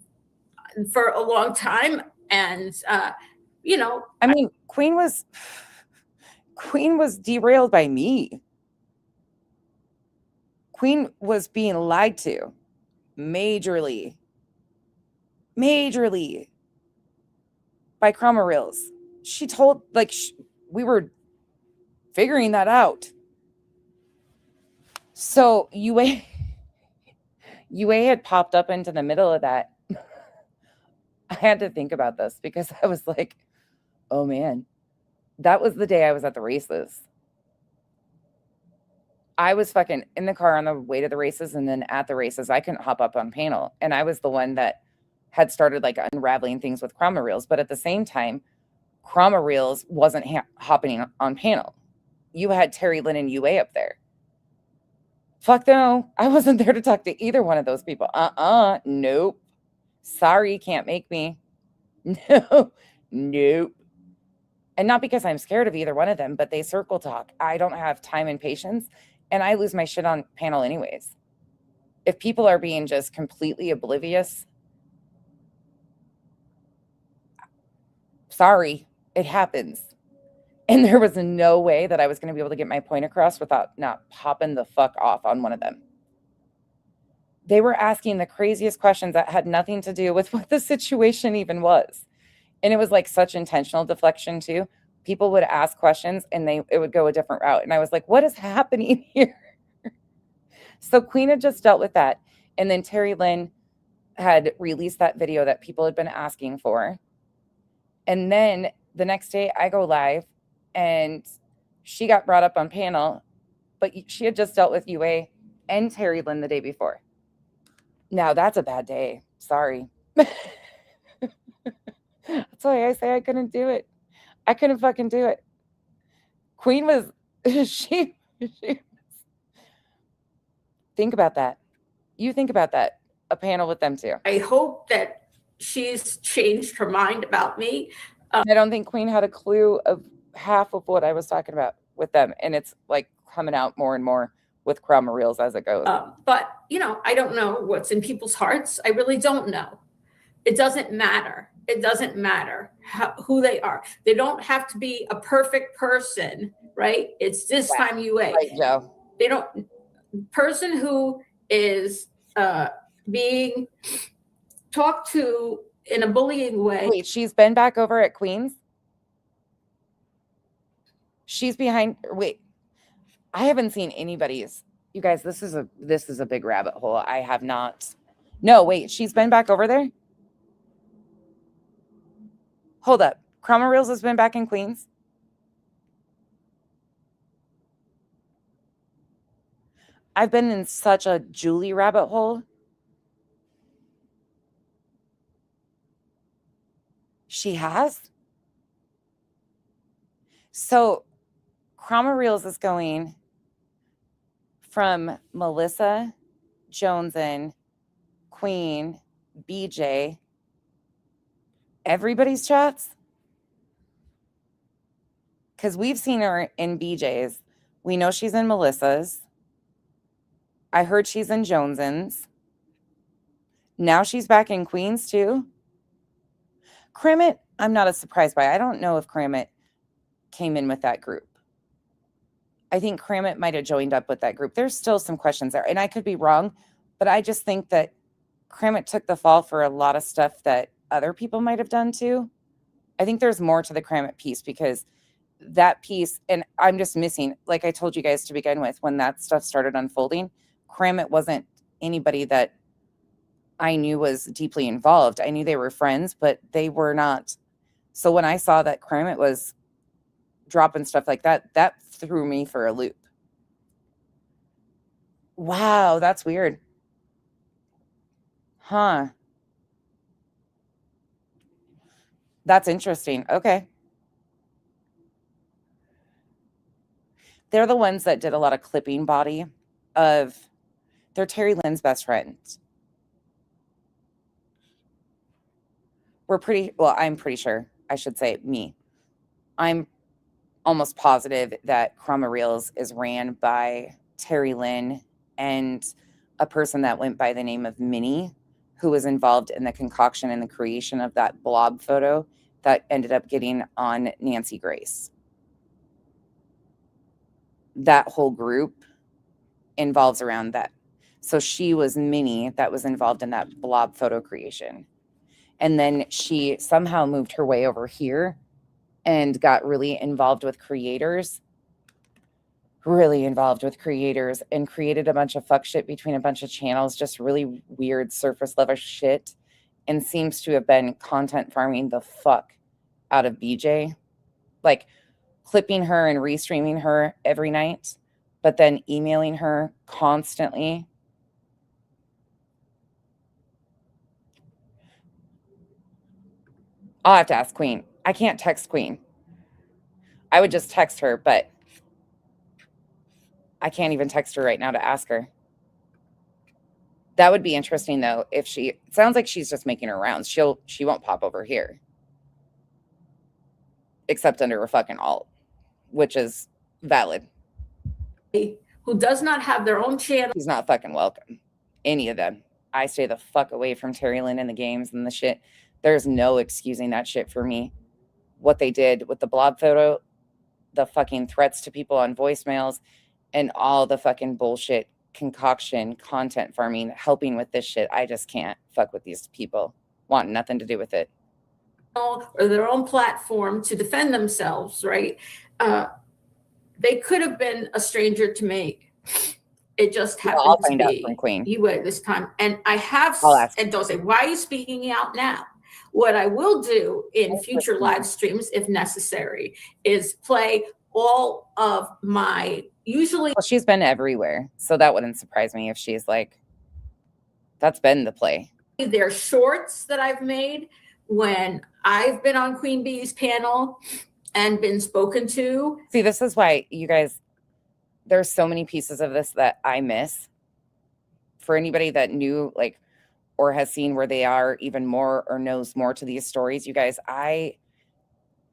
for a long time. And, I mean, Queen was derailed by me. Queen was being lied to majorly by Chroma Reels. She told, we were figuring that out. So UA had popped up into the middle of that. I had to think about this because I was like, oh man, that was the day I was at the races. I was fucking in the car on the way to the races, and then at the races, I couldn't hop up on panel. And I was the one that had started unraveling things with Chroma Reels. But at the same time, Chroma Reels wasn't hopping on panel. You had Terry Lynn and UA up there. Fuck no. I wasn't there to talk to either one of those people. Nope. Sorry, can't make me. No. Nope. And not because I'm scared of either one of them, but they circle talk. I don't have time and patience, and I lose my shit on panel anyways. If people are being just completely oblivious, sorry, it happens. And there was no way that I was going to be able to get my point across without not popping the fuck off on one of them. They were asking the craziest questions that had nothing to do with what the situation even was. And it was such intentional deflection too. People would ask questions and it would go a different route. And I was like, what is happening here? So Queen had just dealt with that. And then Terry Lynn had released that video that people had been asking for. And then the next day I go live and she got brought up on panel, but she had just dealt with UA and Terry Lynn the day before. Now that's a bad day. Sorry. That's why I say I couldn't do it. I couldn't fucking do it. Queen was, she think about that. You think about that. A panel with them too. I hope that she's changed her mind about me. I don't think Queen had a clue of half of what I was talking about with them. And it's coming out more and more with Chroma Reels as it goes. But, I don't know what's in people's hearts. I really don't know. It doesn't matter. It doesn't matter who they are. They don't have to be a perfect person, right? It's this time UA. Right, Joe. They don't. Person who is being talked to in a bullying way. Wait, she's been back over at Queen's? She's behind. Wait, I haven't seen anybody's. You guys, this is a big rabbit hole. I have not. No, wait, she's been back over there? Hold up. Chroma Reels has been back in Queens? I've been in such a Julie rabbit hole. She has? So Chroma Reels is going from Melissa, Joneson, Queen, BJ, everybody's chats? Because we've seen her in BJ's. We know she's in Melissa's. I heard she's in Joneson's. Now she's back in Queens too. Cramit, I'm not as surprised by. I don't know if Cramit came in with that group. I think Cramit might have joined up with that group. There's still some questions there, and I could be wrong, but I just think that Cramit took the fall for a lot of stuff that other people might have done too. I think there's more to the Cramit piece because that piece, and I'm just missing, like I told you guys to begin with, when that stuff started unfolding, Cramit wasn't anybody that I knew was deeply involved. I knew they were friends, but they were not. So when I saw that Cramit was dropping stuff like that, that threw me for a loop. Wow, that's weird. Huh. That's interesting. Okay. They're the ones that did a lot of clipping body of, they're Terry Lynn's best friends. I'm pretty sure, I should say me. I'm almost positive that Chroma Reels is ran by Terry Lynn and a person that went by the name of Minnie, who was involved in the concoction and the creation of that blob photo that ended up getting on Nancy Grace. That whole group involves around that. So she was Minnie that was involved in that blob photo creation. And then she somehow moved her way over here and got really involved with creators, and created a bunch of fuck shit between a bunch of channels, just really weird surface level shit, and seems to have been content farming the fuck out of BJ, like clipping her and restreaming her every night, but then emailing her constantly. I'll have to ask Queen. I can't text Queen. I would just text her, but I can't even text her right now to ask her. That would be interesting though. If it sounds like she's just making her rounds. She won't pop over here. Except under a fucking alt, which is valid. Who does not have their own channel. He's not fucking welcome. Any of them. I stay the fuck away from Terry Lynn and the games and the shit. There's no excusing that shit for me. What they did with the blob photo, the fucking threats to people on voicemails, and all the fucking bullshit concoction, content farming, helping with this shit. I just can't fuck with these people. Want nothing to do with it. Or their own platform to defend themselves, right? They could have been a stranger to me. It just happened I'll to find out be from Queen. you at this time. And I have, I'll ask. and don't say, why are you speaking out now? What I will do in future live streams, if necessary, is play all of my usually. Well, she's been everywhere, so that wouldn't surprise me if she's like, that's been the play. They're shorts that I've made when I've been on Queen Bee's panel and been spoken to. See, this is why you guys, there's so many pieces of this that I miss. For anybody that knew, like, or has seen where they are even more or knows more to these stories, you guys,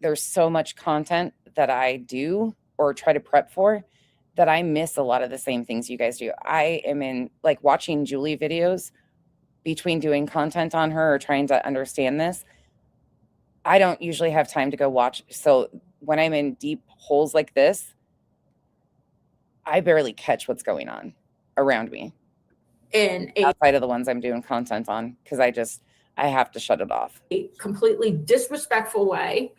there's so much content that I do or try to prep for that I miss a lot of the same things you guys do. I am in, like, watching Julie videos between doing content on her or trying to understand this. I don't usually have time to go watch. So when I'm in deep holes like this, I barely catch what's going on around me. Outside of the ones I'm doing content on, because I have to shut it off. A completely disrespectful way.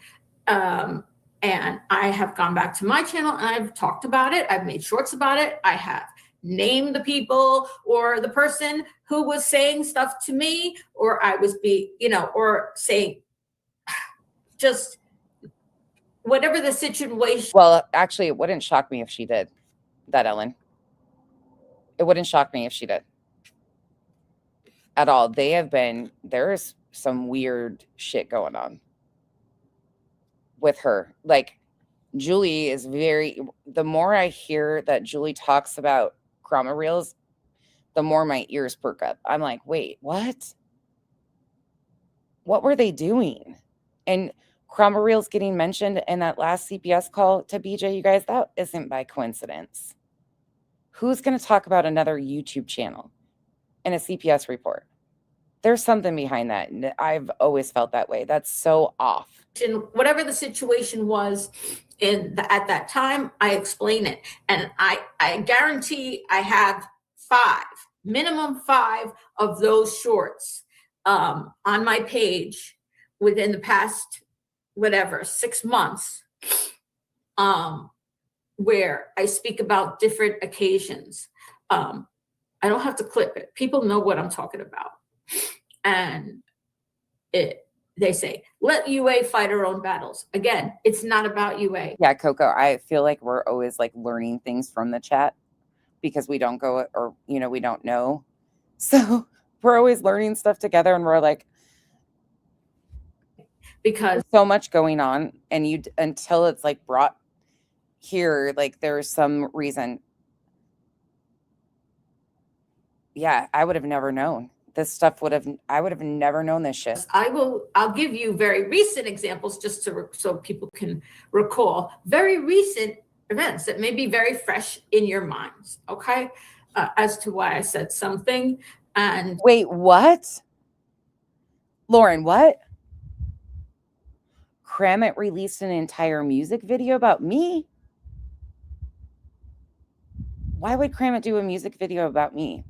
And I have gone back to my channel and I've talked about it. I've made shorts about it. I have named the people or the person who was saying stuff to me, or I was or saying just whatever the situation. Well, actually, it wouldn't shock me if she did that, Ellen. It wouldn't shock me if she did. At all. There's some weird shit going on with her. Like, Julie is the more I hear that Julie talks about Chroma Reels, the more my ears perk up. I'm like, wait, what? What were they doing? And Chroma Reels getting mentioned in that last CPS call to BJ, you guys, that isn't by coincidence. Who's going to talk about another YouTube channel in a CPS report? There's something behind that. And I've always felt that way. That's so off. Whatever the situation was at that time, I explain it. And I guarantee I have minimum five of those shorts on my page within the past, 6 months, where I speak about different occasions. I don't have to clip it. People know what I'm talking about. And they say, let UA fight our own battles. Again, it's not about UA. Yeah, Coco, I feel like we're always like learning things from the chat because we don't go or, we don't know. So we're always learning stuff together and we're like, because so much going on and until it's like brought here, like there's some reason. Yeah, I would have never known. This stuff I would have never known this shit. I'll give you very recent examples just so people can recall very recent events that may be very fresh in your minds, okay? As to why I said something. And wait, what? Lauren, what? Kramit released an entire music video about me? Why would Kramit do a music video about me?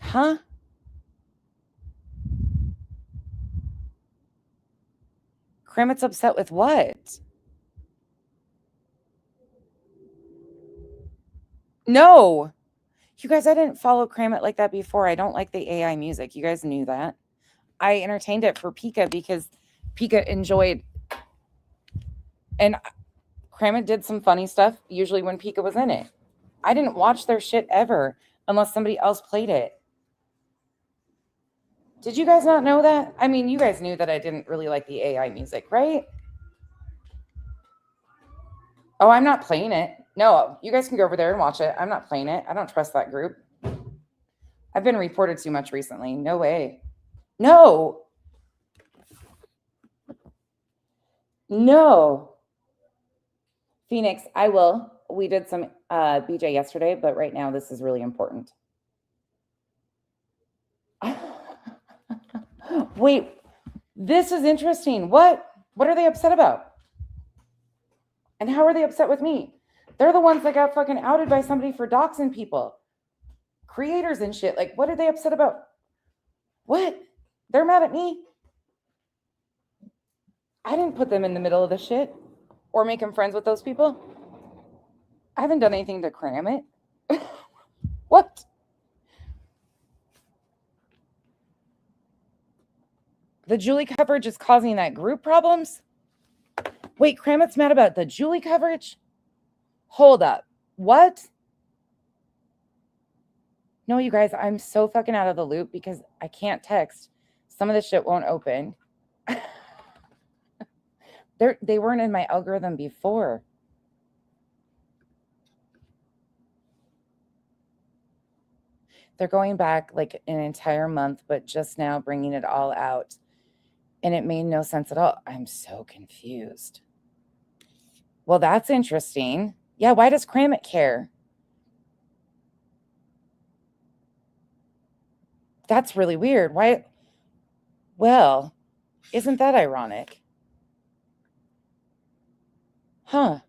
Huh? Kramit's upset with what? No. You guys, I didn't follow Kramit like that before. I don't like the AI music. You guys knew that. I entertained it for Pika because Pika enjoyed. And Kramit did some funny stuff, usually when Pika was in it. I didn't watch their shit ever unless somebody else played it. Did you guys not know that? I mean, you guys knew that I didn't really like the AI music, right? Oh, I'm not playing it. No, you guys can go over there and watch it. I'm not playing it. I don't trust that group. I've been reported too much recently. No way. No. No. Phoenix, I will. We did some BJ yesterday, but right now this is really important. Wait, this is interesting. What are they upset about? And how are they upset with me? They're the ones that got fucking outed by somebody for doxing people. Creators and shit. Like, what are they upset about? What? They're mad at me? I didn't put them in the middle of the shit or make them friends with those people. I haven't done anything to cram it. What? The Julie coverage is causing that group problems? Wait, Kramit's mad about the Julie coverage? Hold up. What? No, you guys, I'm so fucking out of the loop because I can't text. Some of this shit won't open. They weren't in my algorithm before. They're going back like an entire month, but just now bringing it all out. And it made no sense at all. I'm so confused. Well, that's interesting. Yeah, why does Kramit care? That's really weird. Why? Well, isn't that ironic? Huh.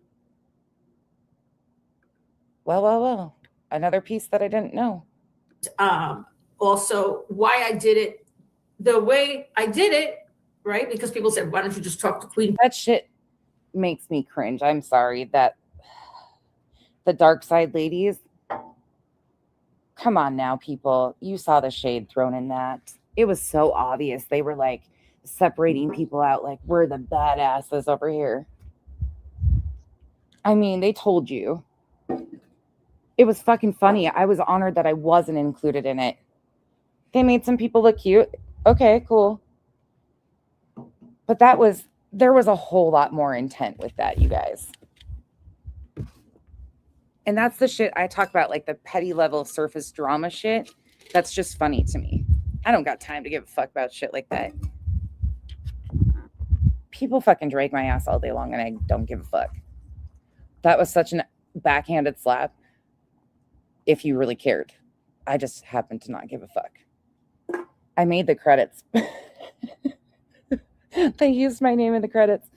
Well. Another piece that I didn't know. Also, why I did it the way I did it, right? Because people said, why don't you just talk to Queen? That shit makes me cringe. I'm sorry that the dark side ladies. Come on now, people. You saw the shade thrown in that. It was so obvious. They were like separating people out like we're the badasses over here. I mean, they told you. It was fucking funny. I was honored that I wasn't included in it. They made some people look cute. Okay, cool. But there was a whole lot more intent with that, you guys. And that's the shit I talk about, like the petty level surface drama shit. That's just funny to me. I don't got time to give a fuck about shit like that. People fucking drag my ass all day long and I don't give a fuck. That was such an backhanded slap. If you really cared. I just happened to not give a fuck. I made the credits. They used my name in the credits.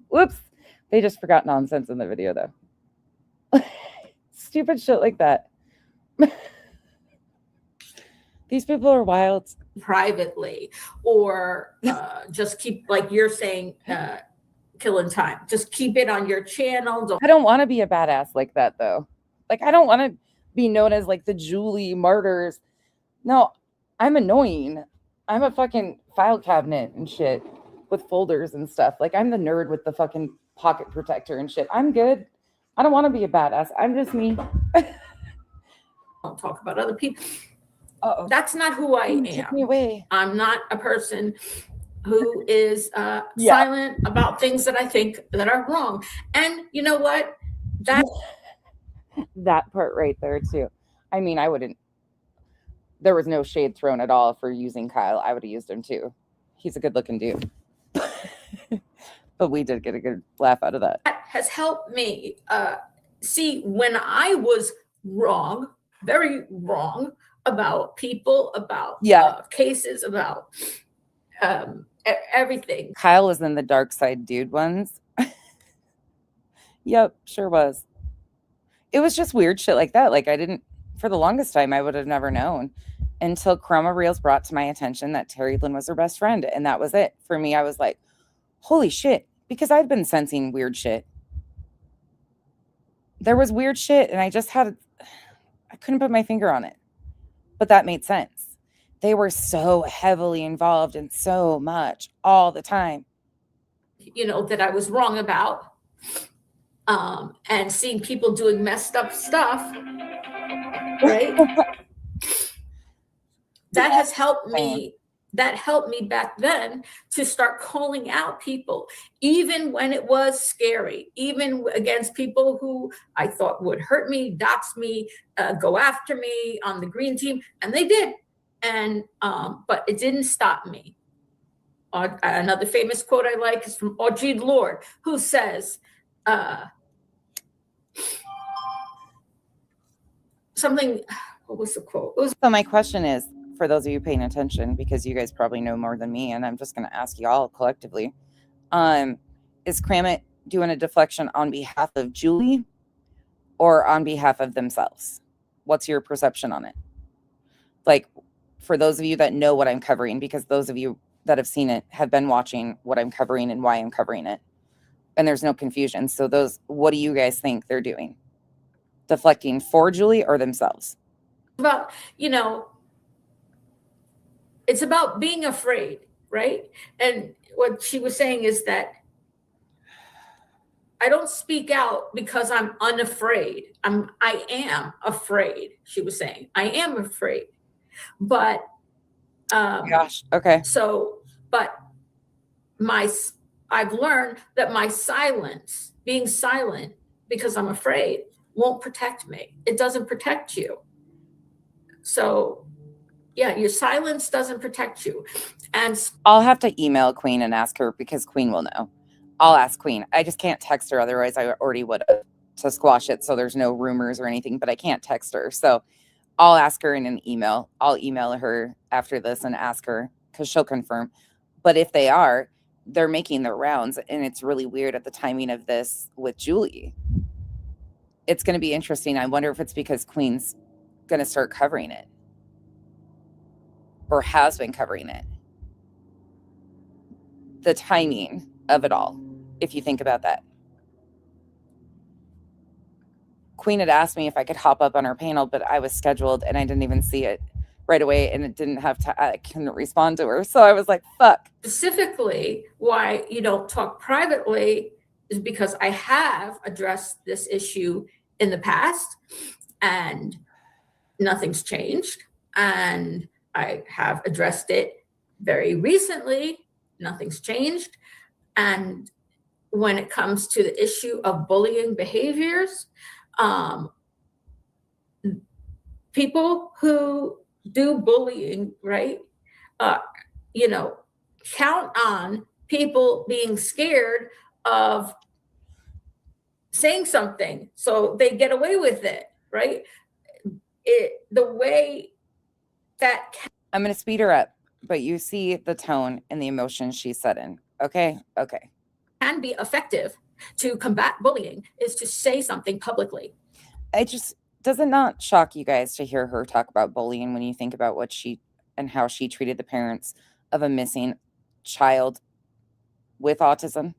Whoops. They just forgot nonsense in the video though. Stupid shit like that. These people are wild. Privately, or just keep, like you're saying, killing time. Just keep it on your channel. I don't want to be a badass like that though. Like, I don't want to be known as like the Julie martyrs. No, I'm annoying. I'm a fucking file cabinet and shit with folders and stuff. Like, I'm the nerd with the fucking pocket protector and shit. I'm good. I don't want to be a badass. I'm just me. Don't talk about other people. Uh-oh. That's not who I am. Take me away. I'm not a person who is silent about things that I think that are wrong. And you know what? That part right there too. I mean, there was no shade thrown at all for using Kyle. I would have used him too. He's a good looking dude. But we did get a good laugh out of that. That has helped me see when I was wrong, very wrong about people, about cases, about everything. Kyle was in the dark side dude ones. Yep, sure was. It was just weird shit like that. Like for the longest time, I would have never known until Chroma Reels brought to my attention that Terry Lynn was her best friend. And that was it. For me, I was like, holy shit. Because I'd been sensing weird shit. There was weird shit and I couldn't put my finger on it. But that made sense. They were so heavily involved in so much all the time. That I was wrong about. And seeing people doing messed up stuff, right? That has helped me. That helped me back then to start calling out people, even when it was scary, even against people who I thought would hurt me, dox me, go after me on the green team, and they did. And but it didn't stop me. Another famous quote I like is from Audre Lorde, who says, something, what was the quote? So my question is, for those of you paying attention, because you guys probably know more than me, and I'm just going to ask you all collectively, is Kramit doing a deflection on behalf of Julie or on behalf of themselves? What's your perception on it? Like, for those of you that know what I'm covering, because those of you that have seen it have been watching what I'm covering and why I'm covering it. And there's no confusion. So what do you guys think they're doing? Deflecting for Julie or themselves? About, it's about being afraid, right? And what she was saying is that I don't speak out because I'm unafraid. I am afraid, she was saying. I am afraid. But gosh, okay. So, but I've learned that my silence, being silent because I'm afraid, won't protect me. It doesn't protect you. So yeah, your silence doesn't protect you. And I'll have to email Queen and ask her, because Queen will know. I'll ask Queen. I just can't text her. Otherwise I already would have, to squash it. So there's no rumors or anything, but I can't text her. So I'll ask her in an email. I'll email her after this and ask her, because she'll confirm. But if they're making their rounds, and it's really weird at the timing of this with Julie. It's going to be interesting. I wonder if it's because Queen's going to start covering it, or has been covering it. The timing of it all, if you think about that. Queen had asked me if I could hop up on her panel, but I was scheduled and I didn't even see it right away, and it didn't have to, I couldn't respond to her. So I was like, fuck. Specifically, why you don't talk privately is because I have addressed this issue in the past and nothing's changed. And I have addressed it very recently. Nothing's changed. And when it comes to the issue of bullying behaviors, people who do bullying, right? Count on people being scared of saying something, so they get away with it, right? The way that I'm going to speed her up, but you see the tone and the emotion she's set in. Okay. Can be effective to combat bullying is to say something publicly. Does it not shock you guys to hear her talk about bullying when you think about what she and how she treated the parents of a missing child with autism?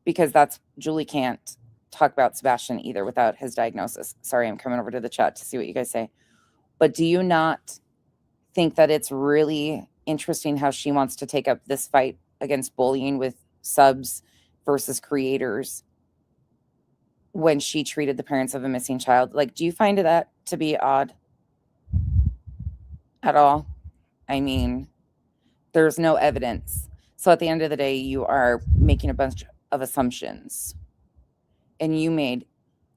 Because Julie can't talk about Sebastian either without his diagnosis. Sorry, I'm coming over to the chat to see what you guys say. But do you not think that it's really interesting how she wants to take up this fight against bullying with subs versus creators when she treated the parents of a missing child? Like, do you find that to be odd at all? I mean, there's no evidence So at the end of the day, you are making a bunch of assumptions, and you made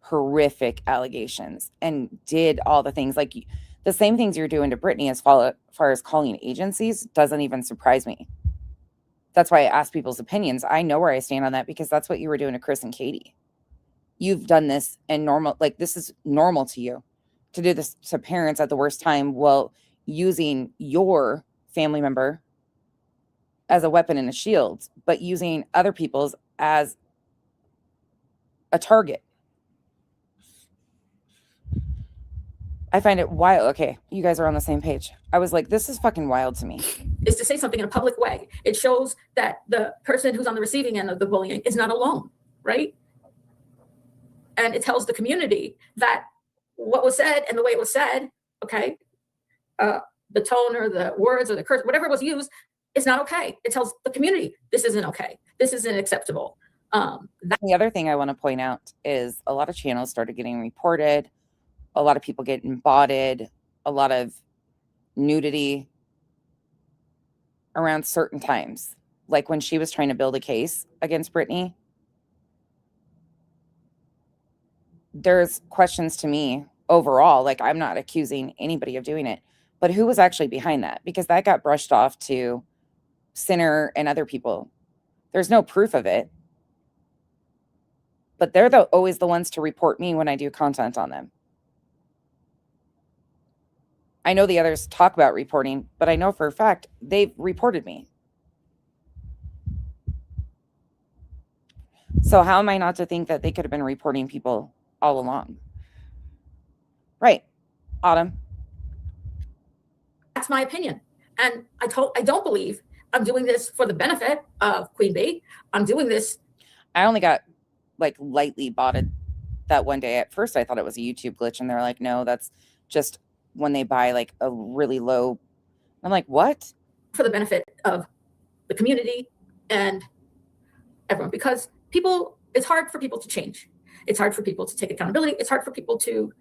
horrific allegations and did all the things like the same things you're doing to Brittany as far as calling agencies doesn't even surprise me. That's why I ask people's opinions. I know where I stand on that because that's what you were doing to Chris and Katie. You've done this and normal, like this is normal to you to do this to parents at the worst time while using your family member as a weapon and a shield, but using other people's as a target. I find it wild. Okay, you guys are on the same page. I was like, this is fucking wild to me. Is to say something in a public way. It shows that the person who's on the receiving end of the bullying is not alone, right? And it tells the community that what was said and the way it was said, okay, the tone or the words or the curse, whatever was used, is not okay. It tells the community this isn't okay. This isn't acceptable. The other thing I want to point out is a lot of channels started getting reported, a lot of people getting botted, a lot of nudity around certain times. Like when she was trying to build a case against Brittany, there's questions to me overall. Like, I'm not accusing anybody of doing it, but who was actually behind that? Because that got brushed off to Sinner and other people. There's no proof of it, but they're always the ones to report me when I do content on them. I know the others talk about reporting, but I know for a fact they've reported me. So how am I not to think that they could have been reporting people all along? Right. Autumn. That's my opinion. And I don't believe I'm doing this for the benefit of Queen Bee. I'm doing this. I only got like lightly botted that one day. At first I thought it was a YouTube glitch, and they're like, no, that's just when they buy like a really low. I'm like, what? For the benefit of the community and everyone, because people, it's hard for people to change. It's hard for people to take accountability. It's hard for people to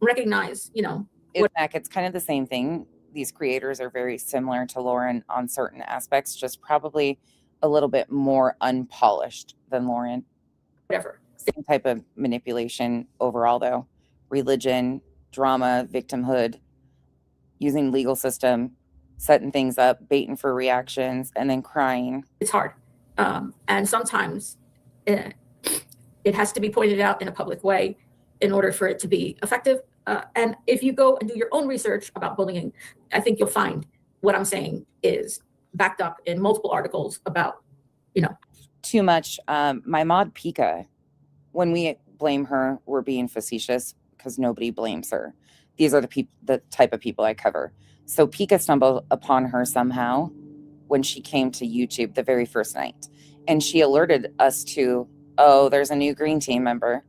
recognize, It's kind of the same thing. These creators are very similar to Lauren on certain aspects, just probably a little bit more unpolished than Lauren. Whatever. Same type of manipulation overall, though. Religion, drama, victimhood, using legal system, setting things up, baiting for reactions, and then crying. It's hard. And sometimes it has to be pointed out in a public way in order for it to be effective. And if you go and do your own research about bullying, I think you'll find what I'm saying is backed up in multiple articles about, Too much. My mod Pika, when we blame her, we're being facetious because nobody blames her. These are the type of people I cover. So Pika stumbled upon her somehow when she came to YouTube the very first night. And she alerted us to, oh, there's a new green team member.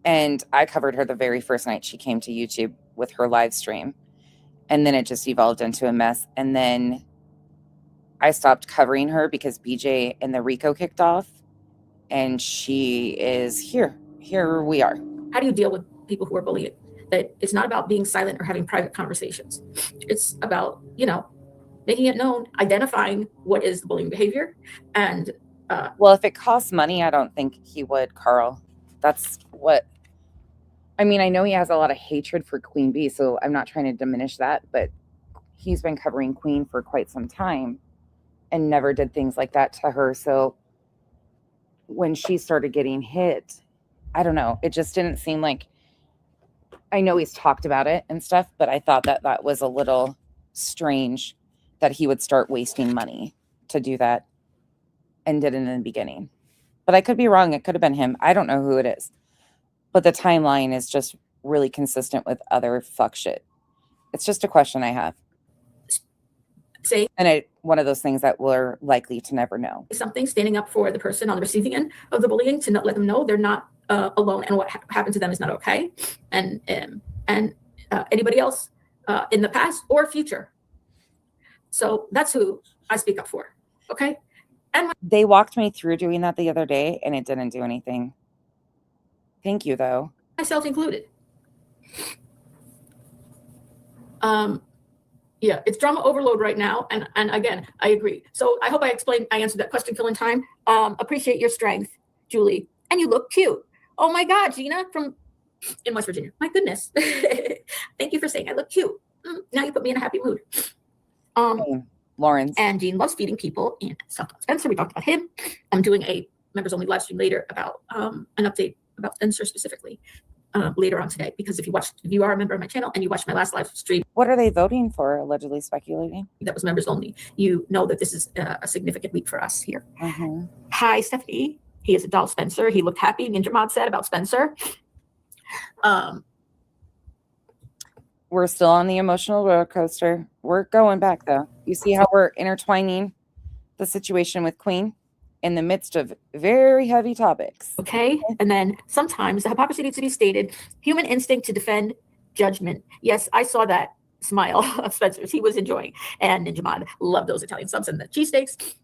And I covered her the very first night she came to YouTube with her live stream. And then it just evolved into a mess. And then I stopped covering her because BJ and the Rico kicked off. And she is here. Here we are. How do you deal with people who are bullying? That it's not about being silent or having private conversations. It's about, making it known, identifying what is the bullying behavior. And well, if it costs money, I don't think he would, Carl. That's what, I mean, I know he has a lot of hatred for Queen Bee, so I'm not trying to diminish that, but he's been covering Queen for quite some time and never did things like that to her. So when she started getting hit, I don't know, it just didn't seem like, I know he's talked about it and stuff, but I thought that that was a little strange that he would start wasting money to do that and did it in the beginning. But I could be wrong. It could have been him. I don't know who it is. But the timeline is just really consistent with other fuck shit. It's just a question I have. And one of those things that we're likely to never know. Something, standing up for the person on the receiving end of the bullying to not let them know they're not alone and what happened to them is not okay. And anybody else in the past or future. So that's who I speak up for. Okay. And they walked me through doing that the other day and it didn't do anything. Thank you, though. Myself included. Yeah, it's drama overload right now. And again, I agree. So I hope I answered that question, Kill in time. Appreciate your strength, Julie. And you look cute. Oh my God, Gina from in West Virginia. My goodness. Thank you for saying I look cute. Now you put me in a happy mood. Lawrence. And Jean loves feeding people in South Spencer. We talked about him. I'm doing a members only live stream later about an update about Spencer specifically later on today. Because if you are a member of my channel and you watched my last live stream, What are they voting for? Allegedly speculating. that was members only. You know that this is a significant week for us here. Mm-hmm. Hi, Stephanie. He is a doll Spencer. He looked happy. Ninja Mod said about Spencer. We're still on the emotional roller coaster. We're going back though. You see how we're intertwining the situation with Queen in the midst of very heavy topics. Okay. And then sometimes the hypocrisy needs to be stated. Human instinct to defend judgment. Yes, I saw that smile of Spencer's. He was enjoying. And Ninja Mod loved those Italian subs and the cheesesteaks.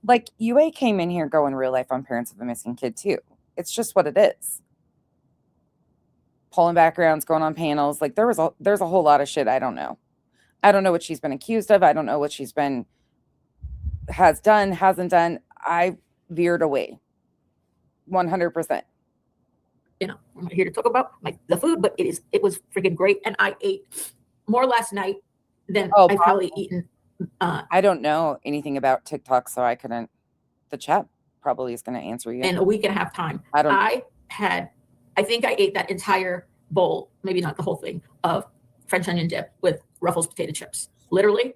Like UA came in here going real life on Parents of a Missing Kid too. It's just what it is. Pulling backgrounds, going on panels. Like there's a whole lot of shit I don't know. I don't know what she's been accused of. I don't know what she's has done, hasn't done. I veered away 100%. You know, I'm not here to talk about the food, but it was freaking great. And I ate more last night than I've probably eaten. I don't know anything about TikTok, so I couldn't. The chat probably is going to answer you. In a week and a half time. I think I ate that entire bowl, maybe not the whole thing, of French onion dip with Ruffles potato chips. Literally,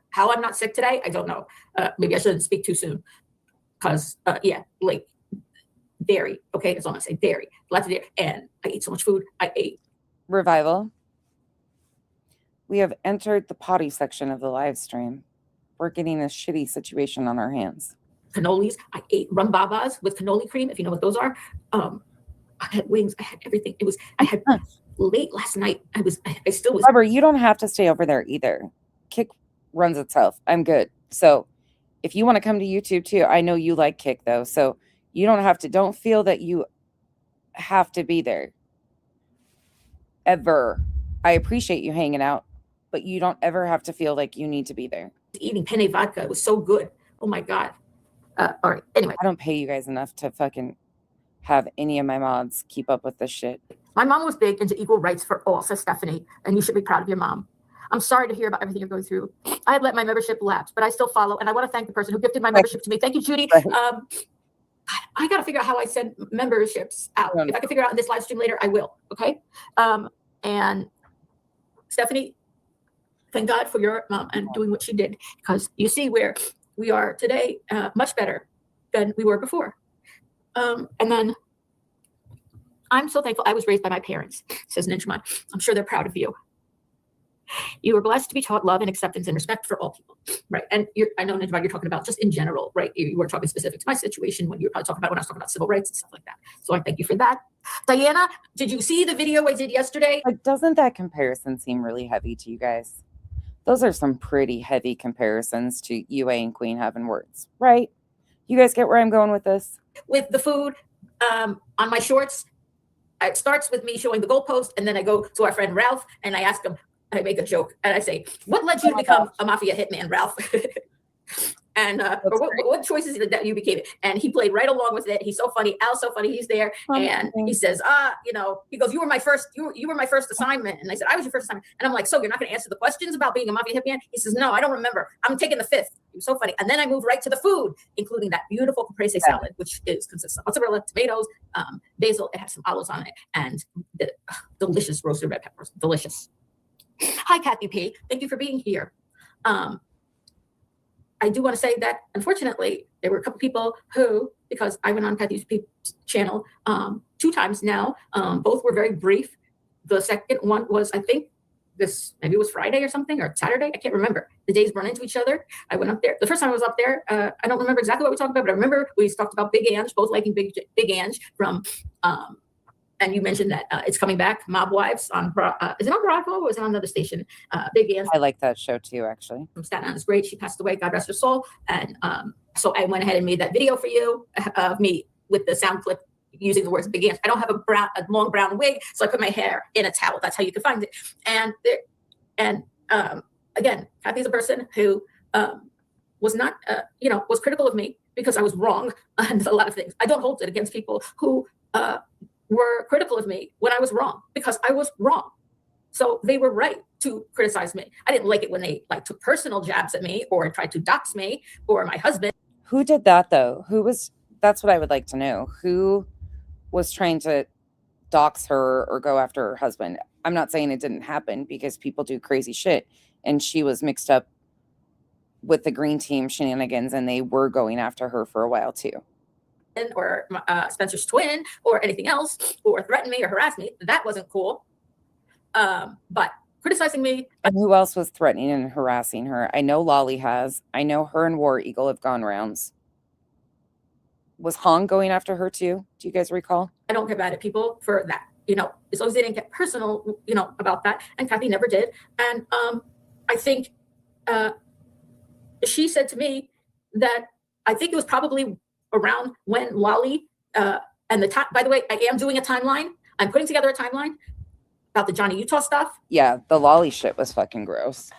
how I'm not sick today, I don't know. Maybe I shouldn't speak too soon. Because, like dairy. Okay, that's all I'm going to say. Dairy. Lots of dairy. And I ate so much food. I ate. Revival. We have entered the potty section of the live stream. We're getting a shitty situation on our hands. Cannolis. I ate rum babas with cannoli cream, if you know what those are. I had wings. I had everything. I had late last night. I still was. Robert, you don't have to stay over there either. Kick runs itself. I'm good. So if you want to come to YouTube too, I know you like Kick though. So you don't feel that you have to be there. Ever. I appreciate you hanging out, but you don't ever have to feel like you need to be there. Eating penne vodka. It was so good. Oh my God. All right. Anyway. I don't pay you guys enough to fucking have any of my mods keep up with this shit. My mom was big into equal rights for all, says Stephanie, and you should be proud of your mom. I'm sorry to hear about everything you're going through. I had let my membership lapse, but I still follow, and I want to thank the person who gifted my membership to me. Thank you, Judy. Right. I got to figure out how I send memberships out. If I can figure out in this live stream later, I will. Okay. And Stephanie, thank God for your mom and doing what she did, because you see where we are today, much better than we were before. And then I'm so thankful I was raised by my parents, says Ninjaman. I'm sure they're proud of you. You were blessed to be taught love and acceptance and respect for all people, right? And I know, Ninjaman, you're talking about just in general, right? You were talking specific to my situation when you were probably talking about when I was talking about civil rights and stuff like that. So I thank you for that. Diana, did you see the video I did yesterday? Like, doesn't that comparison seem really heavy to you guys? Those are some pretty heavy comparisons to UA and Queen having words, right? You guys get where I'm going with this? With the food on my shorts, it starts with me showing the goalpost, and then I go to our friend Ralph, and I ask him, I make a joke, and I say, what led you to become a mafia hitman, Ralph? And what choices that you became? And he played right along with it. He's so funny. Al's so funny. He's there, and he says, he goes, you were my first assignment. And I said, I was your first assignment. And I'm like, so you're not going to answer the questions about being a mafia hitman? He says, no, I don't remember. I'm taking the fifth. He was so funny. And then I moved right to the food, including that beautiful caprese salad, which consists of mozzarella, tomatoes, basil. It has some olives on it, and the delicious roasted red peppers. Delicious. Hi, Kathy P. Thank you for being here. I do want to say that, unfortunately, there were a couple people who, because I went on Kathy's channel 2 times now, both were very brief. The second one was, I think, maybe it was Friday or something, or Saturday. I can't remember. The days run into each other. I went up there. The first time I was up there, I don't remember exactly what we talked about, but I remember we talked about Big Ange, both liking Big Ange from, and you mentioned that it's coming back, Mob Wives on, is it on Bravo or is it on another station? Big Ange. I like that show too, actually. From Staten Island is great. She passed away, God rest her soul. And so I went ahead and made that video for you of me with the sound clip using the words Big Ange. I don't have a long brown wig, so I put my hair in a towel. That's how you can find it. And again, Kathy's a person who was not, was critical of me because I was wrong on a lot of things. I don't hold it against people who were critical of me when I was wrong, because I was wrong. So they were right to criticize me. I didn't like it when they took personal jabs at me or tried to dox me or my husband. Who did that though? That's what I would like to know. Who was trying to dox her or go after her husband? I'm not saying it didn't happen, because people do crazy shit, and she was mixed up with the green team shenanigans, and they were going after her for a while too. Or Spencer's twin or anything else, or threaten me or harass me. That wasn't cool. But criticizing me. And who else was threatening and harassing her? I know Lolly has. I know her and War Eagle have gone rounds. Was Hong going after her too? Do you guys recall? I don't get mad at people for that, as long as they didn't get personal, about that. And Kathy never did. And I think she said to me that I think it was probably around when Lolly and the time. By the way, I am doing a timeline. I'm putting together a timeline about the Johnny Utah stuff. Yeah, the Lolly shit was fucking gross,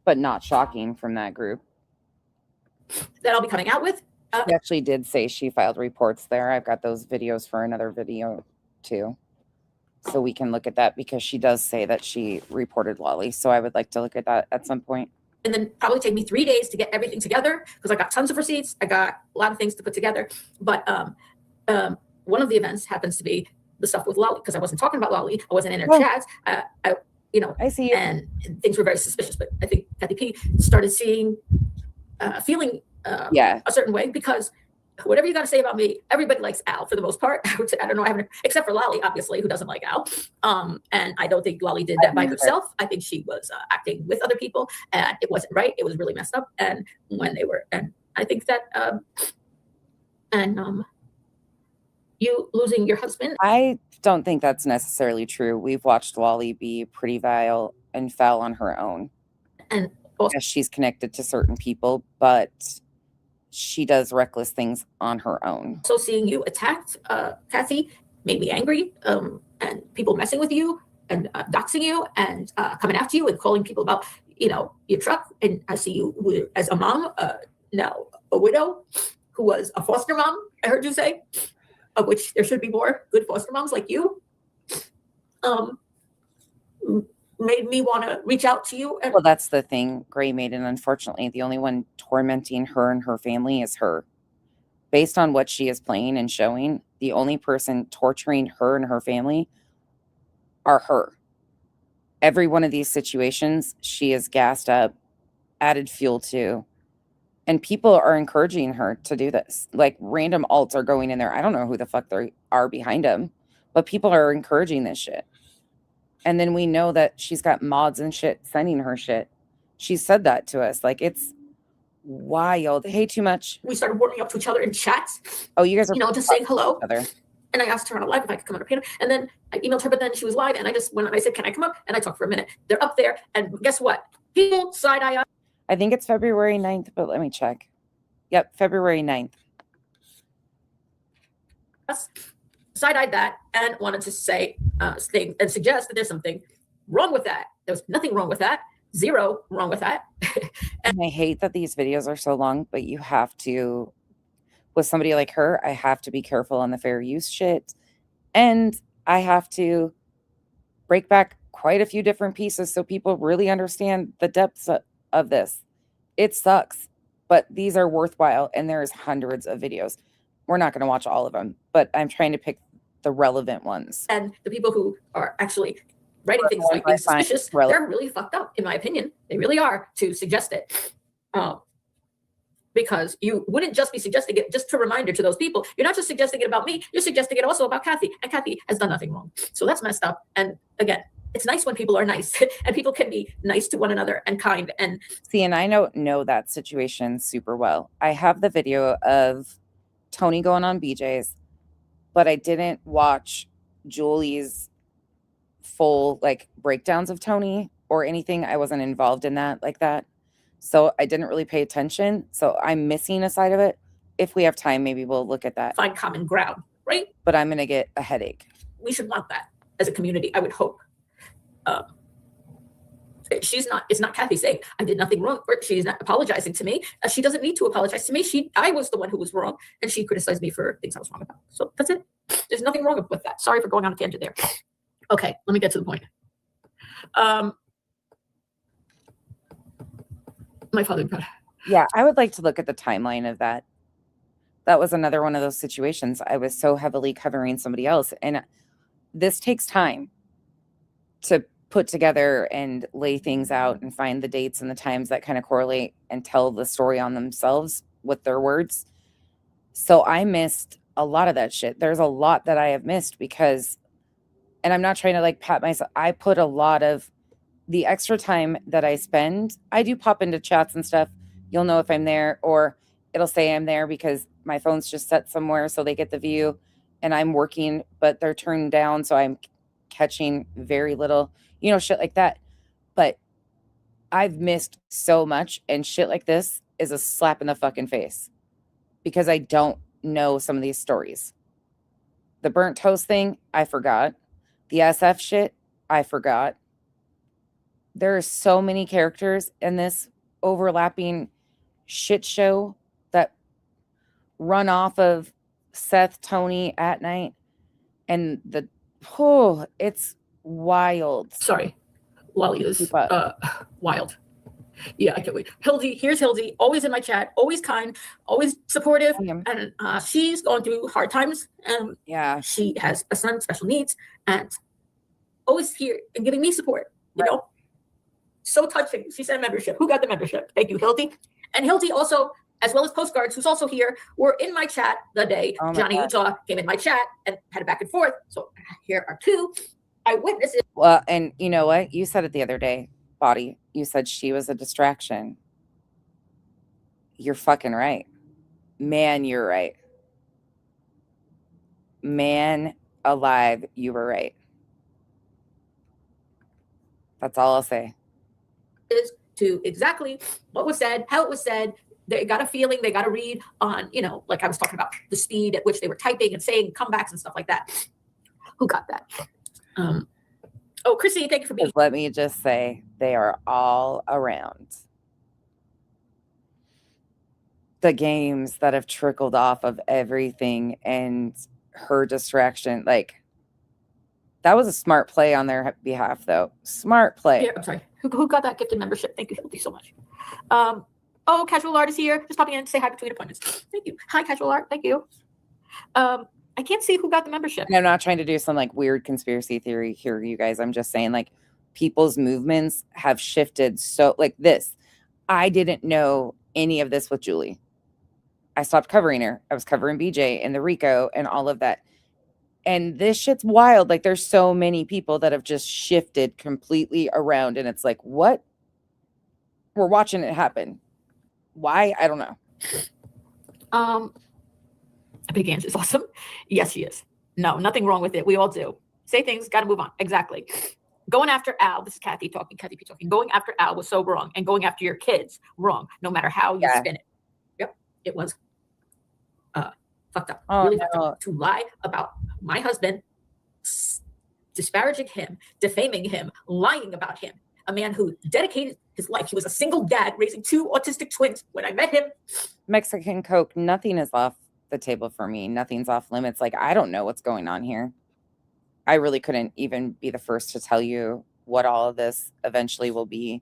but not shocking from that group. That I'll be coming out with. She actually did say she filed reports there. I've got those videos for another video too, so we can look at that, because she does say that she reported Lolly. So I would like to look at that at some point. And then probably take me 3 days to get everything together, because I got tons of receipts. I got a lot of things to put together. But one of the events happens to be the stuff with Lolly, because I wasn't talking about Lolly. I wasn't in her chats. I see you. And things were very suspicious. But I think Kathy P started feeling a certain way, because whatever you got to say about me, everybody likes Al for the most part. I don't know, except for Lolly, obviously, who doesn't like Al. And I don't think Lolly did that by herself. I think she was acting with other people, and it wasn't right. It was really messed up. And I think that, you losing your husband. I don't think that's necessarily true. We've watched Lolly be pretty vile and foul on her own. And yes, she's connected to certain people, but she does reckless things on her own. So seeing you attacked Kathy made me angry, and people messing with you and doxing you and coming after you and calling people about, your truck. And I see you as a mom, now a widow, who was a foster mom, I heard you say, of which there should be more good foster moms like you. Made me want to reach out to you. Well, that's the thing, Gray Maiden. Unfortunately, the only one tormenting her and her family is her. Based on what she is playing and showing, the only person torturing her and her family are her. Every one of these situations, she is gassed up, added fuel to, and people are encouraging her to do this. Like, random alts are going in there. I don't know who the fuck they are behind them, but people are encouraging this shit. And then we know that she's got mods and shit sending her shit. She said that to us. Like, it's wild. Hey, too much. We started warming up to each other in chats. Oh, you guys are just saying hello. Other. And I asked her on a live if I could come on her panel. And then I emailed her, but then she was live. And I just went and I said, can I come up? And I talked for a minute. They're up there. And guess what? People side-eye. I think it's February 9th, but let me check. Yep, February 9th. Side-eyed that and wanted to say and suggest that there's something wrong with that. There's nothing wrong with that. Zero wrong with that. And I hate that these videos are so long, but you have to, with somebody like her, I have to be careful on the fair use shit. And I have to break back quite a few different pieces so people really understand the depths of this. It sucks, but these are worthwhile, and there's hundreds of videos. We're not going to watch all of them, but I'm trying to pick the relevant ones. And the people who are actually writing things like being suspicious, they're really fucked up, in my opinion. They really are, to suggest it. Because you wouldn't just be suggesting it, just a reminder to those people. You're not just suggesting it about me, you're suggesting it also about Kathy. And Kathy has done nothing wrong. So that's messed up. And again, it's nice when people are nice and people can be nice to one another and kind. And see, and I know that situation super well. I have the video of Tony going on BJ's, but I didn't watch Julie's full breakdowns of Tony or anything. I wasn't involved in that like that. So I didn't really pay attention. So I'm missing a side of it. If we have time, maybe we'll look at that. Find common ground, right? But I'm going to get a headache. We should want that as a community, I would hope. It's not Kathy saying I did nothing wrong, or she's not apologizing to me. She doesn't need to apologize to me. I was the one who was wrong, and she criticized me for things I was wrong about. So that's it. There's nothing wrong with that. Sorry for going on a tangent there. Okay, let me get to the point. My father. Yeah, I would like to look at the timeline of that. That was another one of those situations. I was so heavily covering somebody else, and this takes time to put together and lay things out and find the dates and the times that kind of correlate and tell the story on themselves with their words. So I missed a lot of that shit. There's a lot that I have missed because, and I'm not trying to like pat myself, I put a lot of the extra time that I spend. I do pop into chats and stuff. You'll know if I'm there, or it'll say I'm there because my phone's just set somewhere so they get the view, and I'm working, but they're turned down. So I'm catching very little, shit like that. But I've missed so much, and shit like this is a slap in the fucking face because I don't know some of these stories. The burnt toast thing, I forgot. The SF shit, I forgot. There are so many characters in this overlapping shit show that run off of Seth, Tony at night, and it's wild. Sorry, Lolly is wild. Yeah, I can't wait. Here's Hildy, always in my chat, always kind, always supportive, and she's going through hard times. Yeah, she has a son with special needs, and always here and giving me support. You know, so touching. She said membership. Who got the membership? Thank you, Hildy. And Hildy also, as well as Postcards, who's also here, were in my chat the day Johnny Utah came in my chat and had a back and forth. So here are two eyewitnesses. Well, and you know what? You said it the other day, Body. You said she was a distraction. You're fucking right. Man, you're right. Man alive, you were right. That's all I'll say. Is to exactly what was said, how it was said. They got a feeling, they got to read on, like I was talking about the speed at which they were typing and saying comebacks and stuff like that. Who got that? Chrissy, thank you for being. Let me just say, they are all around. The games that have trickled off of everything and her distraction, like that was a smart play on their behalf, though. Smart play. Yeah, I'm sorry. Who got that gifted membership? Thank you, Hildy, so much. Casual Art is here. Just popping in to say hi between appointments. Thank you. Hi, Casual Art. Thank you. I can't see who got the membership. And I'm not trying to do some like weird conspiracy theory here, you guys. I'm just saying like people's movements have shifted. So like this, I didn't know any of this with Julie. I stopped covering her. I was covering BJ and the Rico and all of that. And this shit's wild. Like there's so many people that have just shifted completely around. And it's like, what? We're watching it happen. Why? I don't know. Big Ange is awesome. Yes, she is. No, nothing wrong with it. We all do. Say things, got to move on. Exactly. Going after Al, this is Kathy talking, Kathy P talking. Going after Al was so wrong. And going after your kids, wrong. No matter how you spin it. Yep, it was fucked up. Really fucked up. To lie about my husband, disparaging him, defaming him, lying about him. A man who dedicated his life. He was a single dad raising two autistic twins. When I met him. Mexican Coke, nothing is off the table for me. Nothing's off limits. Like, I don't know what's going on here. I really couldn't even be the first to tell you what all of this eventually will be.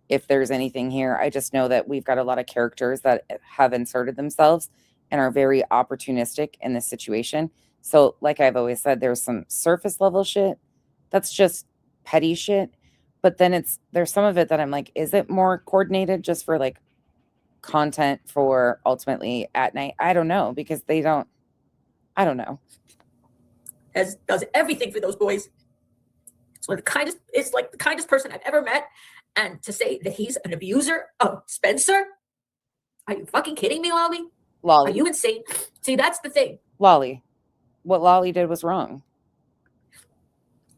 If there's anything here, I just know that we've got a lot of characters that have inserted themselves and are very opportunistic in this situation. So like I've always said, there's some surface level shit that's just petty shit. But then there's some of it that I'm like, is it more coordinated just for like content for ultimately at night? I don't know, because I don't know. Does everything for those boys. It's like the kindest person I've ever met. And to say that he's an abuser of Spencer? Are you fucking kidding me, Lolly? Are you insane? See, that's the thing. Lolly. What Lolly did was wrong.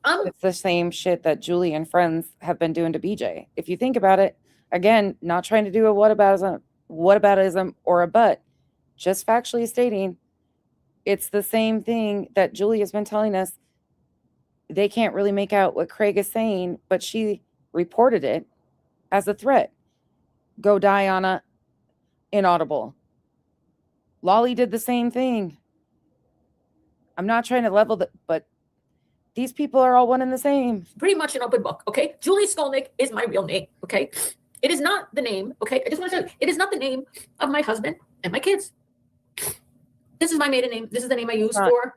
It's the same shit that Julie and friends have been doing to BJ. If you think about it, again, not trying to do a whataboutism or a but, just factually stating it's the same thing that Julie has been telling us. They can't really make out what Craig is saying, but she reported it as a threat. Go die on a inaudible. Lolly did the same thing. I'm not trying to level the, but these people are all one and the same. Pretty much an open book, okay? Julie Skolnick is my real name, okay? It is not the name, okay? I just want to tell you, it is not the name of my husband and my kids. This is my maiden name. This is the name I use for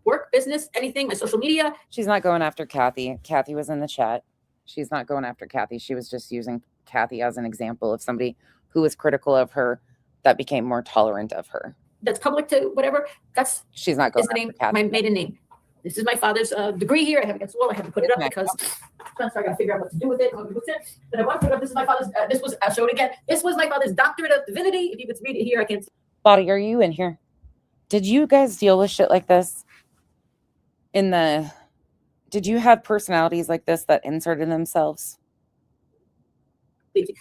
work, business, anything, my social media. She's not going after Kathy. Kathy was in the chat. She's not going after Kathy. She was just using Kathy as an example of somebody who was critical of her that became more tolerant of her. That's public to whatever. That's she's not going is the name, after Kathy. my maiden name. This is my father's degree here. I have it against the wall. I haven't put it up because I got to figure out what to do with it. But I want to put it up. This is my father's. I'll show it again. This was my father's doctorate of divinity. If you could read it here, I can't. Body, are you in here? Did you guys deal with shit like this? Did you have personalities like this that inserted themselves?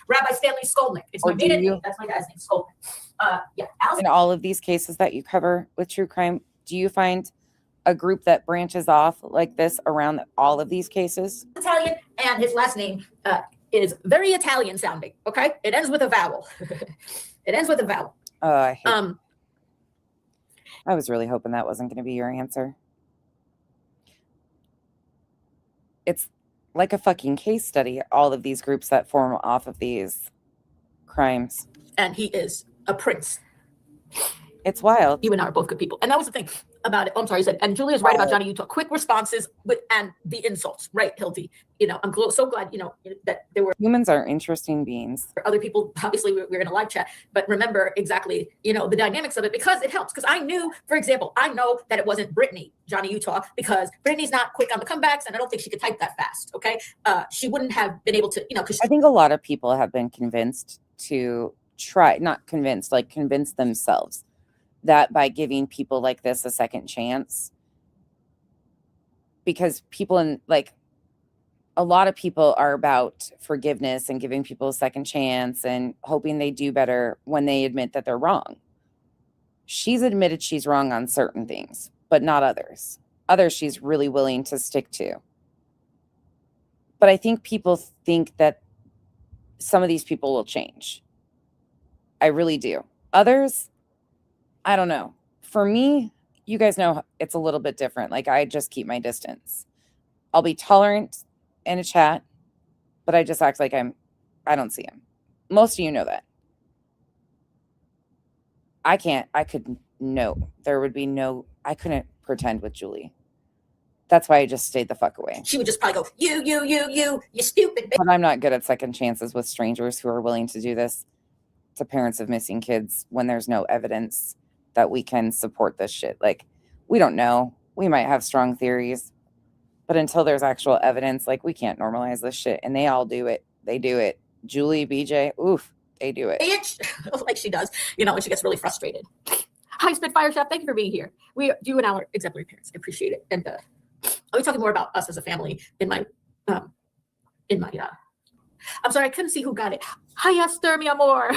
Rabbi Stanley Skolnick. It's my maiden name. That's my dad's name, Skolnick. Yeah. In all of these cases that you cover with true crime, do you find a group that branches off like this around all of these cases? Italian, and his last name is very Italian sounding. Okay, it ends with a vowel. It ends with a vowel. Oh, I was really hoping that wasn't going to be your answer. It's like a fucking case study, all of these groups that form off of these crimes. And he is a prince. It's wild. You and I are both good people. And that was the thing about it. I'm sorry, you said, and Julia's right about Johnny Utah. Quick responses and the insults, right, Hildy? You know, I'm so glad, you know, that there were. Humans are interesting beings. Other people, obviously, we're in a live chat, but remember exactly, you know, the dynamics of it because it helps. Because I knew, for example, I know that it wasn't Brittany, Johnny Utah, because Brittany's not quick on the comebacks, and I don't think she could type that fast, okay? She wouldn't have been able to, you know, because I think a lot of people have been convinced to try, not convinced, like convince themselves that by giving people like this a second chance, because people in like a lot of people are about forgiveness and giving people a second chance and hoping they do better when they admit that they're wrong. She's admitted she's wrong on certain things, but not others. Others she's really willing to stick to. But I think people think that some of these people will change. I really do. Others, I don't know. For me, you guys know it's a little bit different. Like I just keep my distance. I'll be tolerant in a chat, but I just act like I don't see him. Most of you know that. I couldn't pretend with Julie. That's why I just stayed the fuck away. she would just probably go, you stupid bitch. But I'm not good at second chances with strangers who are willing to do this to parents of missing kids when there's no evidence that we can support this shit. Like, we don't know. We might have strong theories, but until there's actual evidence, like, we can't normalize this shit. And they all do it. They do it. Julie, BJ, oof, they do it. Like she does, you know, when she gets really frustrated. Hi, Spitfire Chef. Thank you for being here. You and our exemplary parents. I appreciate it. And I'll be talking more about us as a family in my I'm sorry, I couldn't see who got it. Hi, Esther, mi amor.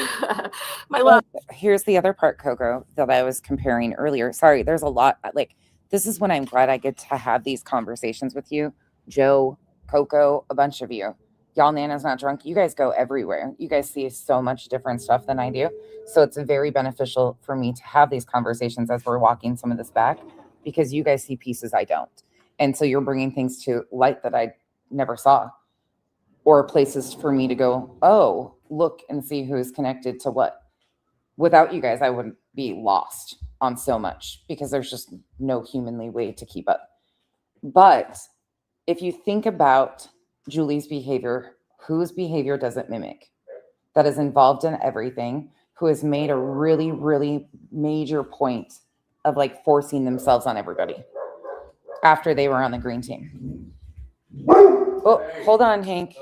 My love. Here's the other part, Coco, that I was comparing earlier. Sorry, there's a lot. Like, this is when I'm glad I get to have these conversations with you. Joe, Coco, a bunch of you. Y'all Nana's Not Drunk. You guys go everywhere. You guys see so much different stuff than I do. So it's very beneficial for me to have these conversations as we're walking some of this back, because you guys see pieces I don't. And so you're bringing things to light that I never saw, or places for me to go, oh, look and see who's connected to what. Without you guys, I would be lost on so much because there's just no humanly way to keep up. But if you think about Julie's behavior, whose behavior does it mimic? That is involved in everything, who has made a really, really major point of like forcing themselves on everybody after they were on the green team. Oh, hold on, Hank.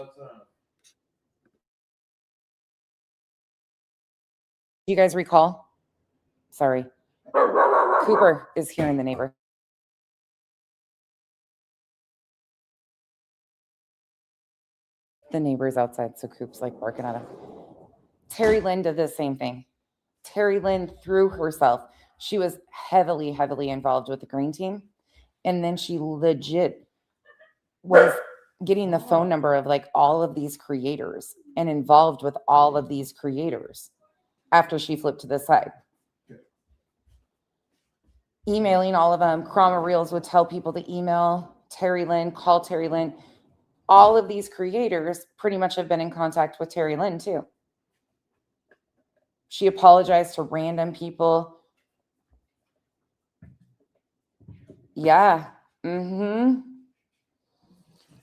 You guys recall? Sorry. Cooper is hearing the neighbor. The neighbor's outside, so Coop's like barking at him. Terry Lynn did the same thing. Terry Lynn threw herself. She was heavily, heavily involved with the green team. And then she legit was getting the phone number of like all of these creators and involved with all of these creators after she flipped to the side. Emailing all of them. Krama Reels would tell people to email Terry Lynn, call Terry Lynn. All of these creators pretty much have been in contact with Terry Lynn too. She apologized to random people. Yeah.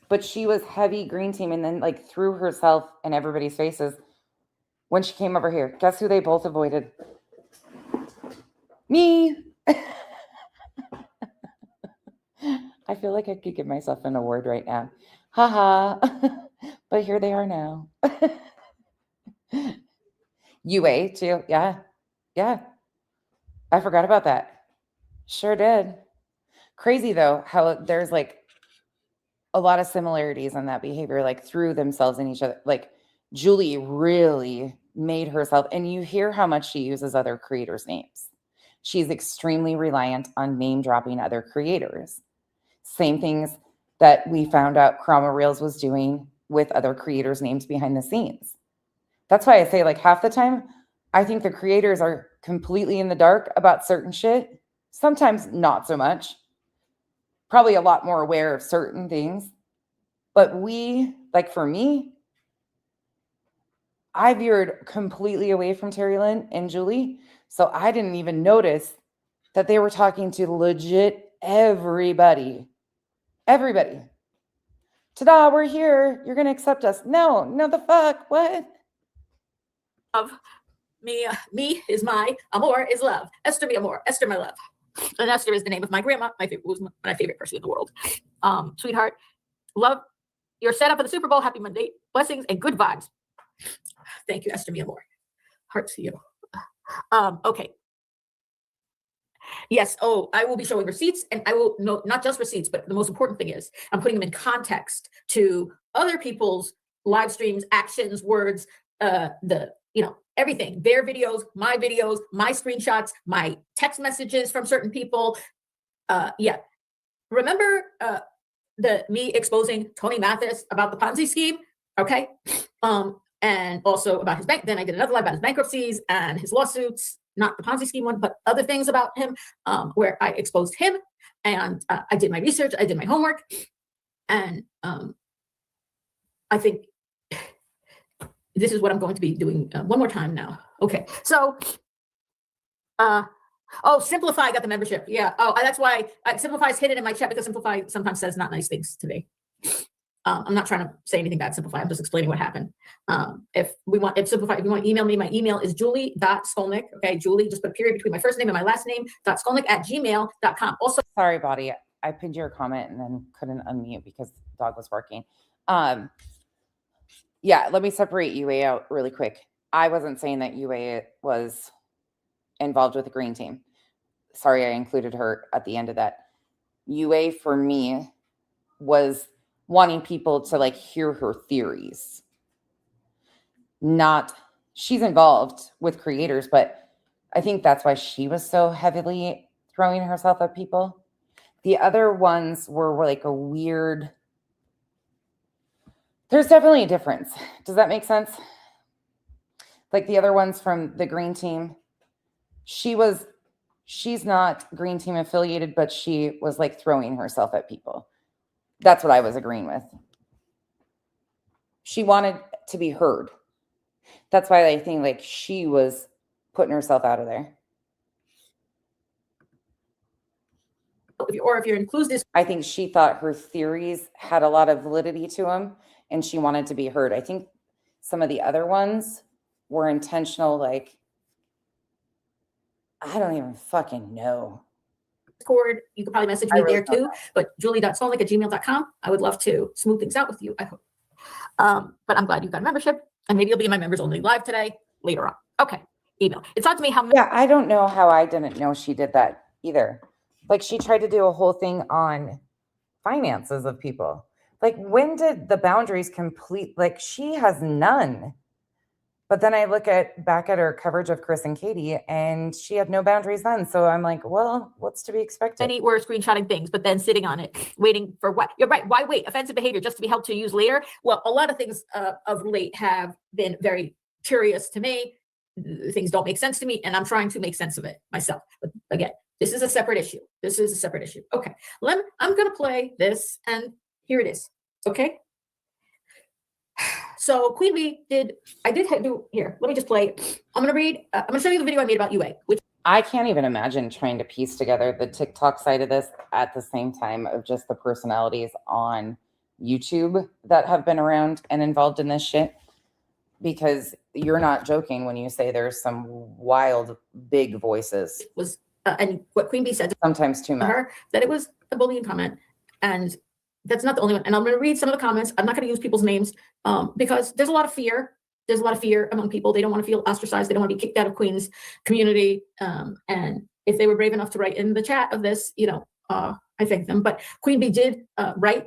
But she was heavy green team and then like threw herself in everybody's faces when she came over here. Guess who they both avoided? Me. I feel like I could give myself an award right now. Haha. But here they are now. UA too. Yeah. Yeah. I forgot about that. Sure did. Crazy though, how there's like a lot of similarities in that behavior, like threw themselves in each other. Like Julie really made herself, and you hear how much she uses other creators' names. She's extremely reliant on name dropping other creators. Same things that we found out Krama Reels was doing with other creators' names behind the scenes. That's why I say like half the time, I think the creators are completely in the dark about certain shit. Sometimes not so much. Probably a lot more aware of certain things. But we, like for me, I veered completely away from Terry Lynn and Julie. So I didn't even notice that they were talking to legit everybody. Everybody. Ta-da, we're here. You're going to accept us. No, the fuck. What? Of me is my, amor is love. Esther mi amor, Esther my love. And Esther is the name of my grandma, my favorite person in the world. Sweetheart, love, you're set up for the Super Bowl. Happy Monday. Blessings and good vibes. Thank you, Esther mi amor. Hearts to you. Okay. Yes. Oh, I will be showing receipts, and I will not just receipts, but the most important thing is I'm putting them in context to other people's live streams, actions, words, everything, their videos, my screenshots, my text messages from certain people. Remember me exposing Tony Mathis about the Ponzi scheme? Okay. And also about his bank. Then I did another live about his bankruptcies and his lawsuits, not the Ponzi scheme one, but other things about him, where I exposed him, and I did my research, I did my homework, and I think this is what I'm going to be doing one more time now. Okay, so, Simplify got the membership. Yeah. Oh, that's why Simplify's hidden in my chat because Simplify sometimes says not nice things to me. I'm not trying to say anything bad, Simplify. I'm just explaining what happened. If you want to email me, my email is julie.skolnick. Okay, Julie, just put a period between my first name and my last name, .skolnick@gmail.com. Also, sorry, Body. I pinned your comment and then couldn't unmute because the dog was barking. Yeah, let me separate UA out really quick. I wasn't saying that UA was involved with the green team. Sorry, I included her at the end of that. UA for me was wanting people to like hear her theories. She's involved with creators, but I think that's why she was so heavily throwing herself at people. The other ones were like a weird, there's definitely a difference. Does that make sense? Like the other ones from the green team, she's not green team affiliated, but she was like throwing herself at people. That's what I was agreeing with. She wanted to be heard. That's why I think like she was putting herself out of there. If you're inclusive, I think she thought her theories had a lot of validity to them and she wanted to be heard. I think some of the other ones were intentional, like, I don't even fucking know. Discord, you could probably message me there too, but julie.skolnick@gmail.com. I would love to smooth things out with you, I hope. But I'm glad you got a membership, and maybe you'll be in my members only live today later on. Okay, email. It's not to me how. Yeah, I don't know how I didn't know she did that either. Like she tried to do a whole thing on finances of people. Like when did the boundaries complete? Like she has none. But then I look back at her coverage of Chris and Katie, and she had no boundaries then. So I'm like, well, what's to be expected? Many were screenshotting things, but then sitting on it, waiting for what? You're right. Why wait? Offensive behavior just to be helped to use later. Well, a lot of things of late have been very curious to me. Things don't make sense to me, and I'm trying to make sense of it myself. But again, this is a separate issue. This is a separate issue. Okay, I'm gonna play this, and here it is. Okay. So Queen Bee did here. Let me just play. I'm gonna read. I'm gonna show you the video I made about UA, which I can't even imagine trying to piece together the TikTok side of this at the same time of just the personalities on YouTube that have been around and involved in this shit. Because you're not joking when you say there's some wild, big voices. Was and what Queen Bee said sometimes too to much. her that it was a bullying comment, and that's not the only one. And I'm going to read some of the comments. I'm not going to use people's names because there's a lot of fear. There's a lot of fear among people. They don't want to feel ostracized. They don't want to be kicked out of Queen's community. And if they were brave enough to write in the chat of this, I thank them. But Queen Bee did write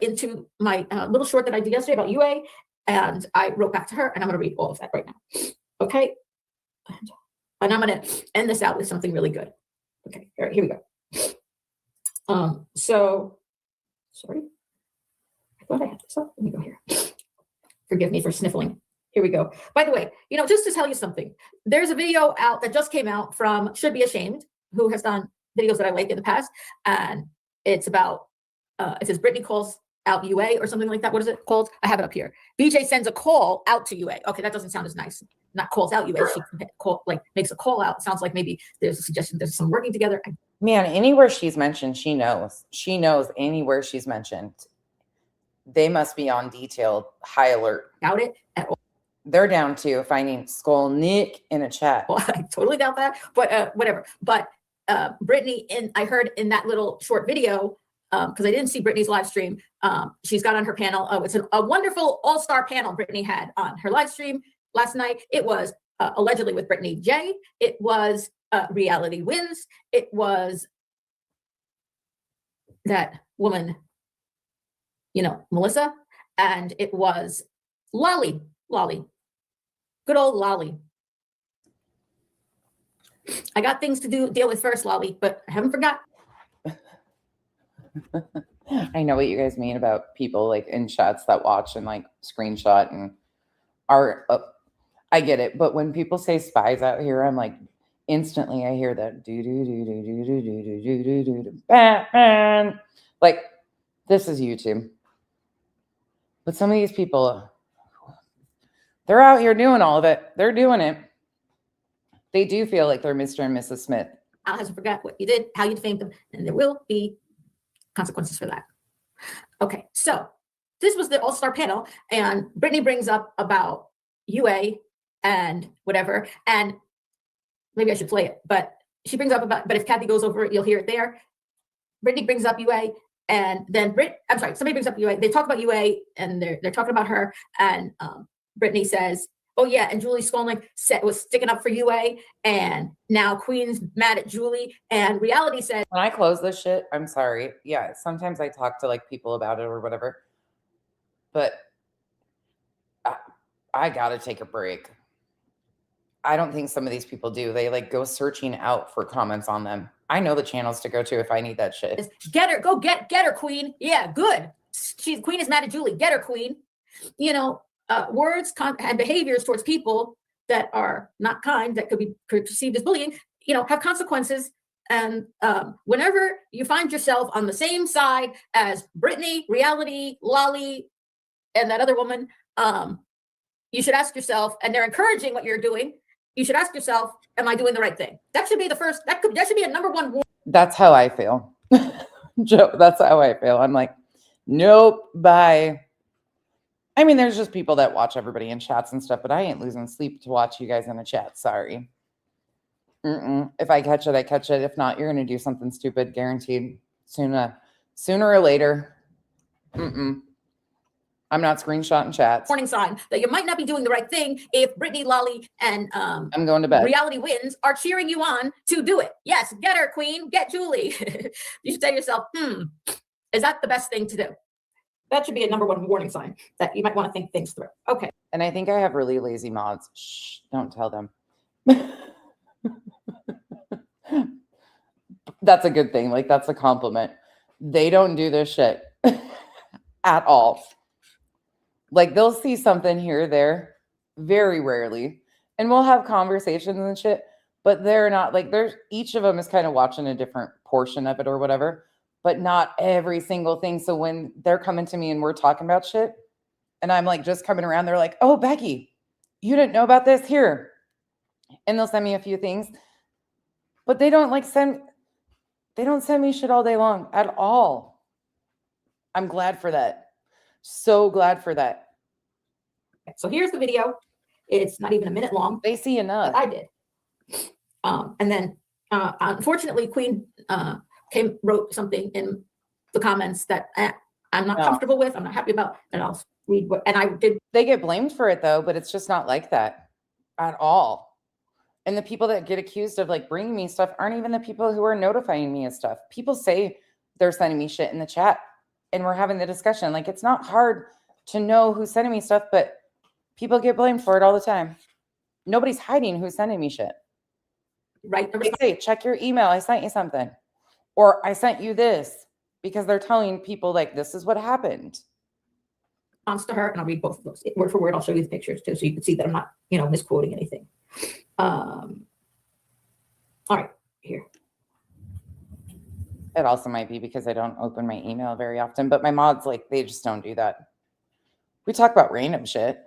into my little short that I did yesterday about UA. And I wrote back to her, and I'm going to read all of that right now. Okay. And I'm going to end this out with something really good. Okay. All right, here we go. Sorry. I thought I had this up. Let me go here. Forgive me for sniffling. Here we go. By the way, just to tell you something, there's a video out that just came out from Should Be Ashamed, who has done videos that I like in the past. And it's about, it says Brittany calls out UA or something like that. What is it called? I have it up here. BJ sends a call out to UA. Okay, that doesn't sound as nice. Not calls out UA. She makes a call out. It sounds like maybe there's a suggestion there's some working together. Man, anywhere she's mentioned, she knows. She knows anywhere she's mentioned. They must be on detailed high alert. Doubt it at all. They're down to finding Skull Nick in a chat. Well, I totally doubt that, but whatever. But Brittany, I heard in that little short video, because I didn't see Brittany's live stream. She's got on her panel. It's a wonderful all-star panel Brittany had on her live stream last night. It was allegedly with Brittany J. It was Reality Wins. It was that woman, Melissa. And it was Lolly. Good old Lolly. I got things to deal with first, Lolly, but I haven't forgot. I know what you guys mean about people like in chats that watch and like screenshot and are. I get it, but when people say spies out here, I'm like, instantly I hear that do do do do do do do do do do do do Batman. Like this is YouTube, but some of these people, they're out here doing all of it. They're doing it. They do feel like they're Mr. and Mrs. Smith. Al hasn't forgot what you did, how you defamed them, and there will be consequences for that. Okay, so this was the all-star panel, and Brittany brings up about UA and whatever, and maybe I should play it, but she brings up but if Kathy goes over it, you'll hear it there. Brittany brings up UA, and then somebody brings up UA. They talk about UA, and they're talking about her, and Brittany says, oh yeah, and Julie Skolnick was sticking up for UA, and now Queen's mad at Julie, and Reality said, when I close this shit, I'm sorry. Yeah, sometimes I talk to like people about it or whatever, but I gotta take a break. I don't think some of these people do. They like go searching out for comments on them. I know the channels to go to if I need that shit. Get her, go get her, Queen. Yeah, good. Queen is mad at Julie. Get her, Queen. Words and behaviors towards people that are not kind, that could be perceived as bullying, have consequences. And whenever you find yourself on the same side as Brittany, Reality, Lolly, and that other woman, you should ask yourself, and they're encouraging what you're doing, you should ask yourself, am I doing the right thing? That should be the first, that should be a number one. That's how I feel. Joe, that's how I feel. I'm like, nope, bye. I mean, there's just people that watch everybody in chats and stuff, but I ain't losing sleep to watch you guys in a chat. Sorry. If I catch it, I catch it. If not, you're going to do something stupid, guaranteed. Sooner or later. I'm not screenshotting chats. Warning sign that you might not be doing the right thing if Brittany, Lolly, and I'm going to bed. Reality Wins are cheering you on to do it. Yes, get her, Queen. Get Julie. You should say to yourself, is that the best thing to do? That should be a number one warning sign that you might want to think things through. Okay. And I think I have really lazy mods. Shh, don't tell them. That's a good thing. Like, that's a compliment. They don't do this shit at all. Like, they'll see something here or there, very rarely, and we'll have conversations and shit, but they're not like, there's each of them is kind of watching a different portion of it or whatever, but not every single thing. So when they're coming to me and we're talking about shit and I'm like just coming around, they're like, oh, Becky, you didn't know about this here. And they'll send me a few things, but they don't send me shit all day long at all. I'm glad for that. So glad for that. So here's the video. It's not even a minute long. They see enough. I did. And then unfortunately, Queen wrote something in the comments that I'm not comfortable with. I'm not happy about, and I'll read what, and I did. They get blamed for it though, but it's just not like that at all. And the people that get accused of like bringing me stuff aren't even the people who are notifying me of stuff. People say they're sending me shit in the chat and we're having the discussion. Like, it's not hard to know who's sending me stuff, but people get blamed for it all the time. Nobody's hiding who's sending me shit. Right. They say, check your email. I sent you something. Or I sent you this, because they're telling people like, this is what happened. To her, and I'll read both of those word for word. I'll show you the pictures too, so you can see that I'm not, misquoting anything. All right, here. It also might be because I don't open my email very often, but my mods, like, they just don't do that. We talk about random shit.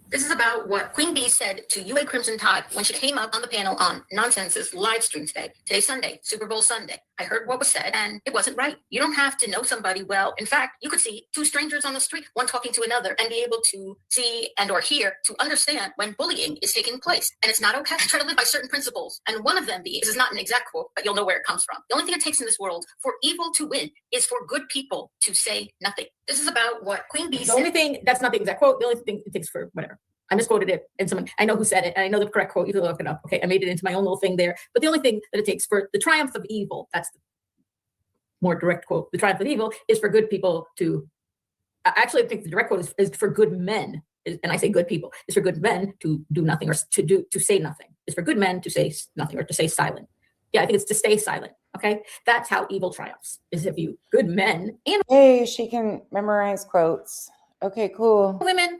This is about what Queen Bee said to UA Crimson Tide when she came up on the panel on Nonsense's live stream today. Today's Sunday, Super Bowl Sunday. I heard what was said, and it wasn't right. You don't have to know somebody well. In fact, you could see two strangers on the street, one talking to another, and be able to see and or hear to understand when bullying is taking place. And it's not okay to try to live by certain principles. And one of them being, this is not an exact quote, but you'll know where it comes from. The only thing it takes in this world for evil to win is for good people to say nothing. This is about what Queen Bee said. The only thing, that's not the exact quote. The only thing it takes for whatever. I misquoted it, and someone, I know who said it, and I know the correct quote. You can look it up. Okay, I made it into my own little thing there. But the only thing that it takes for the triumph of evil, that's the more direct quote. The triumph of evil is for good people to, actually, I think the direct quote is for good men, and I say good people, is for good men to do nothing or to say nothing. It's for good men to say nothing or to stay silent. Yeah, I think it's to stay silent. Okay, that's how evil triumphs. Is if you good men and hey, she can memorize quotes. Okay, cool. Women.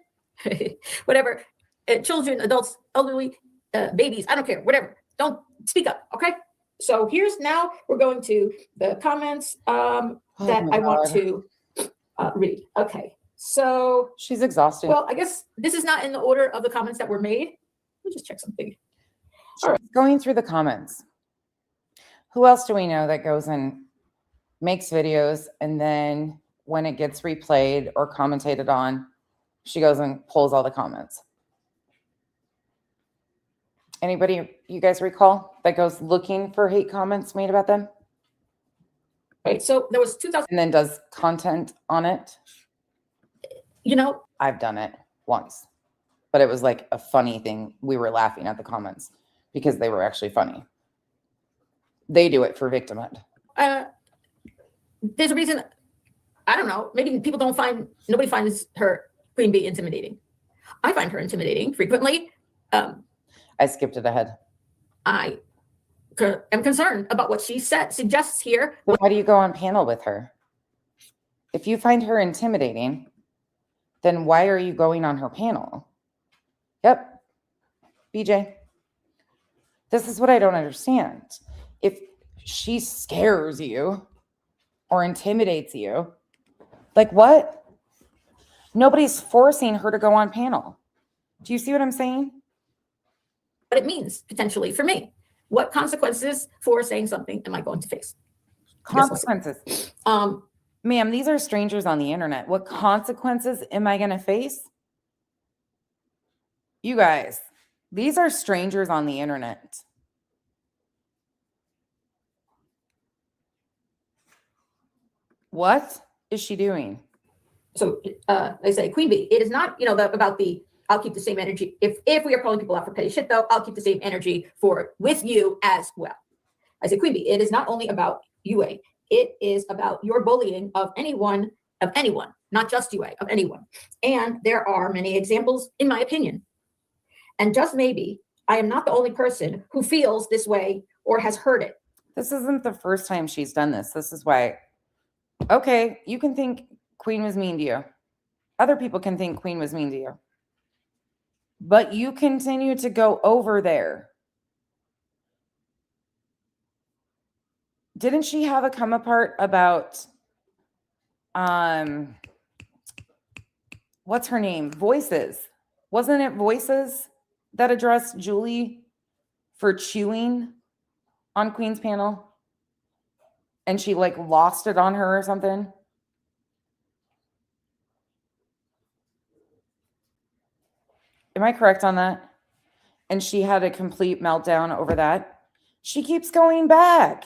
Whatever, children, adults, elderly, babies, I don't care, whatever. Don't speak up, okay? So now we're going to the comments that I want to read. Okay, so she's exhausted. Well, I guess this is not in the order of the comments that were made. Let me just check something. All right, going through the comments. Who else do we know that goes and makes videos, and then when it gets replayed or commentated on, she goes and pulls all the comments? Anybody you guys recall that goes looking for hate comments made about them? Right. So there was 2000. And then does content on it? I've done it once, but it was like a funny thing. We were laughing at the comments because they were actually funny. They do it for Victimhood. There's a reason. I don't know. Maybe nobody finds her Queen Bee intimidating. I find her intimidating frequently. I skipped it ahead. I am concerned about what she suggests here. Well, why do you go on panel with her? If you find her intimidating, then why are you going on her panel? Yep. BJ. This is what I don't understand. If she scares you or intimidates you, like what? Nobody's forcing her to go on panel. Do you see what I'm saying? What it means potentially for me. What consequences for saying something am I going to face? Consequences. Ma'am, these are strangers on the internet. What consequences am I going to face? You guys, these are strangers on the internet. What is she doing? So they say, Queen Bee, it is not, about the, I'll keep the same energy. If we are calling people out for petty shit, though, I'll keep the same energy with you as well. I say, Queen Bee, it is not only about UA. It is about your bullying of anyone, not just UA, of anyone. And there are many examples, in my opinion. And just maybe, I am not the only person who feels this way or has heard it. This isn't the first time she's done this. This is why, okay, you can think Queen was mean to you. Other people can think Queen was mean to you. But you continue to go over there. Didn't she have a come apart about, what's her name? Voices. Wasn't it Voices that addressed Julie for chewing on Queen's panel? And she like lost it on her or something? Am I correct on that? And she had a complete meltdown over that. She keeps going back.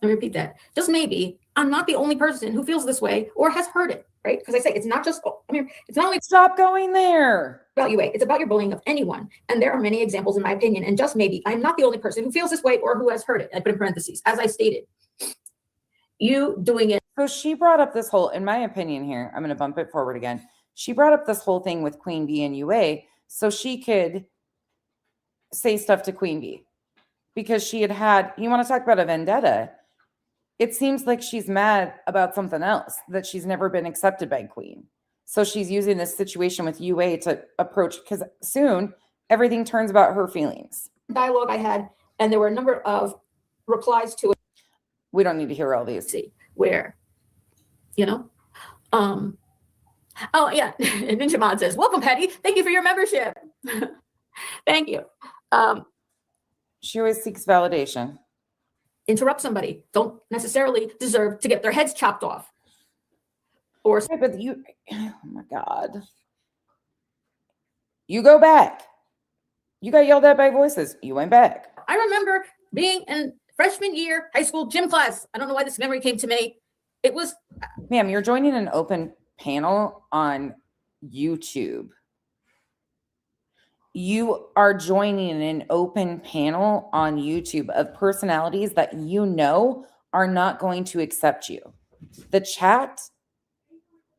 I repeat that. Just maybe, I'm not the only person who feels this way or has heard it, right? Because I say it's not just, it's not only stop going there about UA, it's about your bullying of anyone. And there are many examples in my opinion. And just maybe, I'm not the only person who feels this way or who has heard it. I put in parentheses, as I stated. You doing it. So she brought up this whole, in my opinion here, I'm going to bump it forward again. She brought up this whole thing with Queen Bee and UA so she could say stuff to Queen Bee. Because she had, you want to talk about a vendetta? It seems like she's mad about something else, that she's never been accepted by Queen. So she's using this situation with UA to approach, because soon everything turns about her feelings. Dialogue I had, and there were a number of replies to it. We don't need to hear all these. See, where, oh yeah, Ninja Mod says, welcome Patty, thank you for your membership. Thank you. She always seeks validation. Interrupt somebody, don't necessarily deserve to get their heads chopped off. Or but you, oh my God. You go back. You got yelled at by Voices. You went back. I remember being in freshman year high school gym class. I don't know why this memory came to me. It was, ma'am, you're joining an open panel on YouTube. You are joining an open panel on YouTube of personalities that you know are not going to accept you. The chat,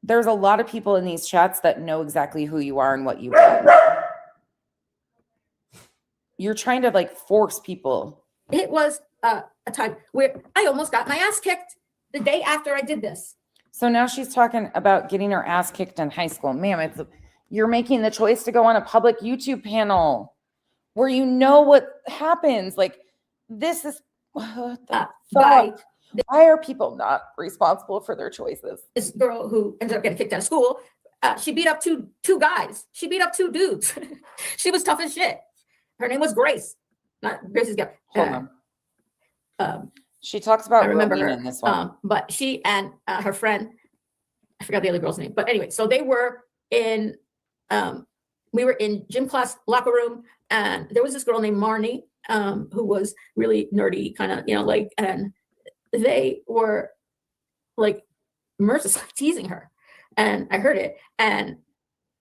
there's a lot of people in these chats that know exactly who you are and what you are. You're trying to like force people. It was a time where I almost got my ass kicked the day after I did this. So now she's talking about getting her ass kicked in high school. Ma'am, you're making the choice to go on a public YouTube panel where you know what happens. Like, this is, what the fuck? Why are people not responsible for their choices? This girl who ended up getting kicked out of school, she beat up two guys. She beat up two dudes. She was tough as shit. Her name was Grace. Not Grace's girl. Hold on. She talks about I remember Rowena her in this one. But she and her friend, I forgot the other girl's name. But anyway, so they were in, we were in gym class locker room, and there was this girl named Marnie, who was really nerdy, kind of, and they were like mercilessly teasing her. And I heard it. And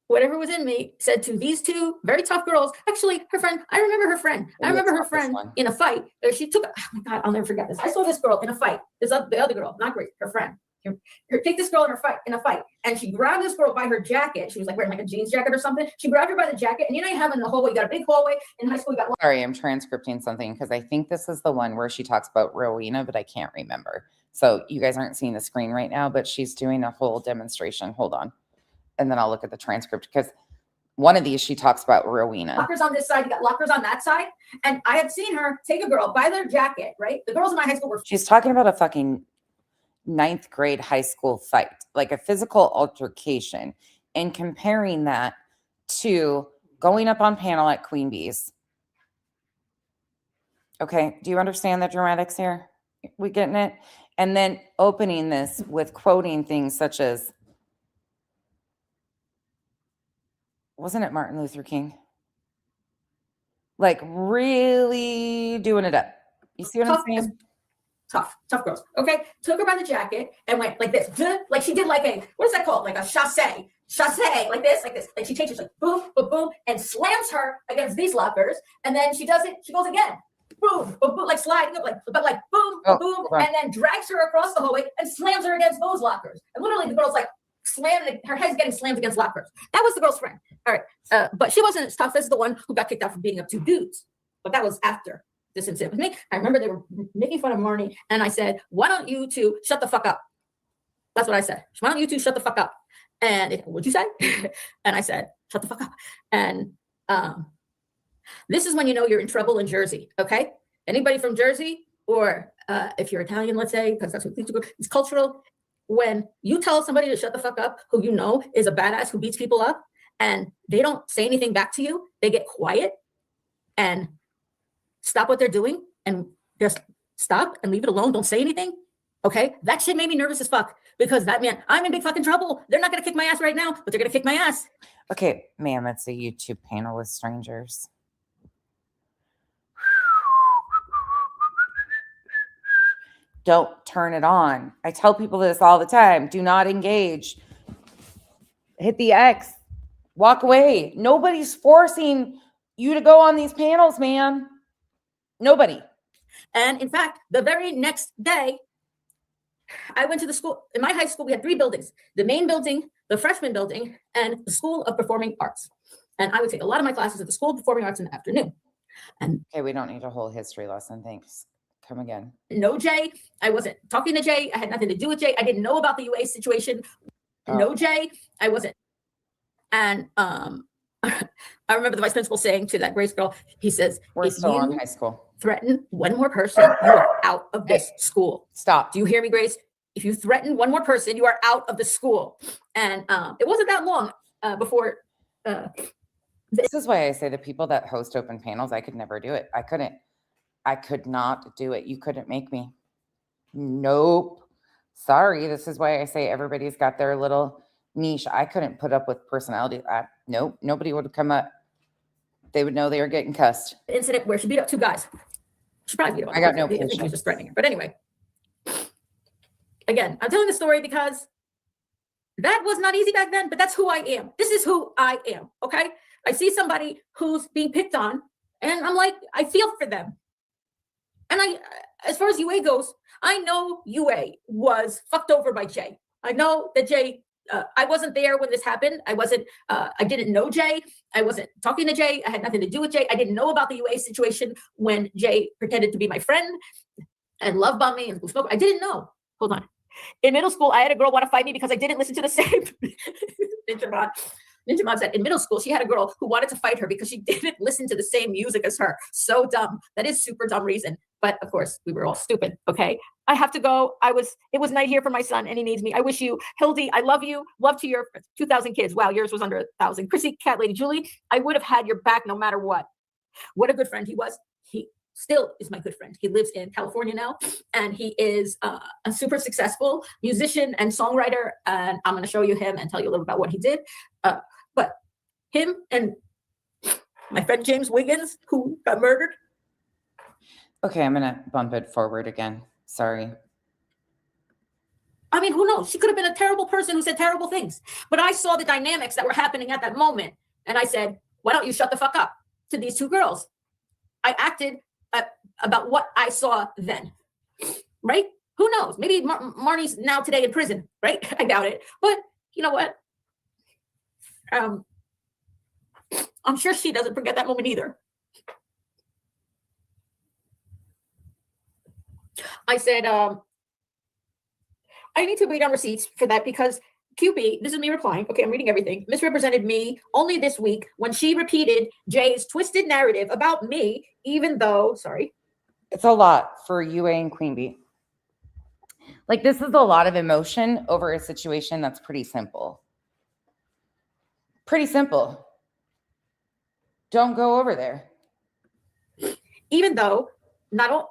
whatever was in me said to these two very tough girls, actually, her friend, I remember her friend. I remember her friend in a fight. She took, oh my God, I'll never forget this. I saw this girl in a fight. The other girl, not Grace, her friend. Take this girl in a fight. And she grabbed this girl by her jacket. She was like wearing like a jeans jacket or something. She grabbed her by the jacket. And you have in the hallway, you got a big hallway. In high school, you got. Sorry, I'm transcripting something because I think this is the one where she talks about Rowena, but I can't remember. So you guys aren't seeing the screen right now, but she's doing a whole demonstration. Hold on. And then I'll look at the transcript because one of these, she talks about Rowena. Lockers on this side, you got lockers on that side. And I had seen her take a girl by their jacket, right? The girls in my high school were. She's talking about a fucking 9th grade high school fight, like a physical altercation, and comparing that to going up on panel at Queen Bee's. Okay, do you understand the dramatics here? We getting it? And then opening this with quoting things such as, wasn't it Martin Luther King? Like really doing it up. You see what I'm saying? Tough girls. Okay. Took her by the jacket and went like this. Like she did like a, what is that called? Like a chasse, like this. Like she takes it like boom, boom, boom, and slams her against these lockers. And then she does it. She goes again. boom, boom, boom, like sliding up, but like boom, Oh, boom, hold on. and then drags her across the hallway and slams her against those lockers. And literally, the girl's like slamming, her head's getting slammed against lockers. That was the girl's friend. All right, but she wasn't as tough as the one who got kicked out for beating up 2 dudes. But that was after this incident with me. I remember they were making fun of Marnie, and I said, "Why don't you two shut the fuck up?" That's what I said. "Why don't you two shut the fuck up?" And what'd you say? And I said, "Shut the fuck up." And this is when you know you're in trouble in Jersey, okay? Anybody from Jersey, or if you're Italian, let's say, because that's what it's cultural. When you tell somebody to shut the fuck up, who you know is a badass who beats people up, and they don't say anything back to you, they get quiet and stop what they're doing and just stop and leave it alone. Don't say anything. Okay. That shit made me nervous as fuck, because that meant I'm in big fucking trouble. They're not going to kick my ass right now, but they're going to kick my ass. Okay, ma'am, it's a YouTube panel with strangers. Don't turn it on. I tell people this all the time. Do not engage. Hit the X. Walk away. Nobody's forcing you to go on these panels, man. Nobody. And in fact, the very next day, I went to the school. In my high school, we had 3 buildings: the main building, the freshman building, and the School of Performing Arts. And I would take a lot of my classes at the School of Performing Arts in the afternoon. And okay, we don't need a whole history lesson. Thanks. Come again. No Jay. I wasn't talking to Jay. I had nothing to do with Jay. I didn't know about the UA situation. No Jay. I wasn't. And I remember the vice principal saying to that Grace girl, he says, "We're still in high school. Threaten one more person, you are out of this school." Stop. Do you hear me, Grace? If you threaten one more person, you are out of the school. And it wasn't that long before. This is why I say the people that host open panels, I could never do it. I couldn't. I could not do it. You couldn't make me. Nope. Sorry. This is why I say everybody's got their little niche. I couldn't put up with personality. Nope. Nobody would come up. They would know they were getting cussed. The incident where she beat up 2 guys. She probably beat up. I got no I think he patience. was just threatening her. But anyway, again, I'm telling the story because that was not easy back then, but that's who I am. This is who I am. Okay. I see somebody who's being picked on, and I'm like, I feel for them. And as far as UA goes, I know UA was fucked over by Jay. I know that Jay, I wasn't there when this happened. I didn't know Jay. I wasn't talking to Jay. I had nothing to do with Jay. I didn't know about the UA situation when Jay pretended to be my friend and love bombed me and spoke. I didn't know. Hold on. In middle school, I had a girl want to fight me because I didn't listen to the same. Ninja Mod said in middle school, she had a girl who wanted to fight her because she didn't listen to the same music as her. So dumb. That is super dumb reason. But of course, we were all stupid. Okay. I have to go. It was night here for my son and he needs me. I wish you, Hildy, I love you. Love to your 2,000 kids. Wow. Yours was under 1,000. Chrissy, Cat Lady Julie, I would have had your back no matter what. What a good friend he was. He still is my good friend. He lives in California now, and he is a super successful musician and songwriter. And I'm going to show you him and tell you a little about what he did. But him and my friend James Wiggins, who got murdered. Okay, I'm gonna bump it forward again. Sorry. I mean, who knows? She could have been a terrible person who said terrible things. But I saw the dynamics that were happening at that moment, and I said, "Why don't you shut the fuck up?" to these 2 girls. I acted about what I saw then, right? Who knows? Maybe Marnie's now today in prison, right? I doubt it. But you know what? I'm sure she doesn't forget that moment either. I said, I need to read on receipts for that because QB, this is me replying. Okay, I'm reading everything. Misrepresented me only this week when she repeated Jay's twisted narrative about me, even though, sorry. It's a lot for UA and Queen Bee. Like, this is a lot of emotion over a situation that's pretty simple. Pretty simple. Don't go over there. Even though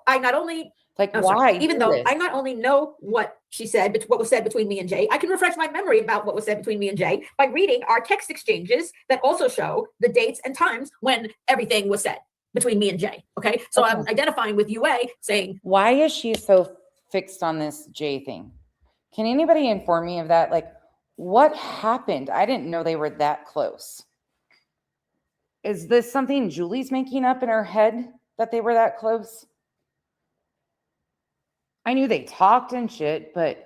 I not only know what she said, what was said between me and Jay, I can refresh my memory about what was said between me and Jay by reading our text exchanges that also show the dates and times when everything was said between me and Jay. Okay. So I'm identifying with UA saying, why is she so fixed on this Jay thing? Can anybody inform me of that? Like, what happened? I didn't know they were that close. Is this something Julie's making up in her head? that they were that close? I knew they talked and shit, but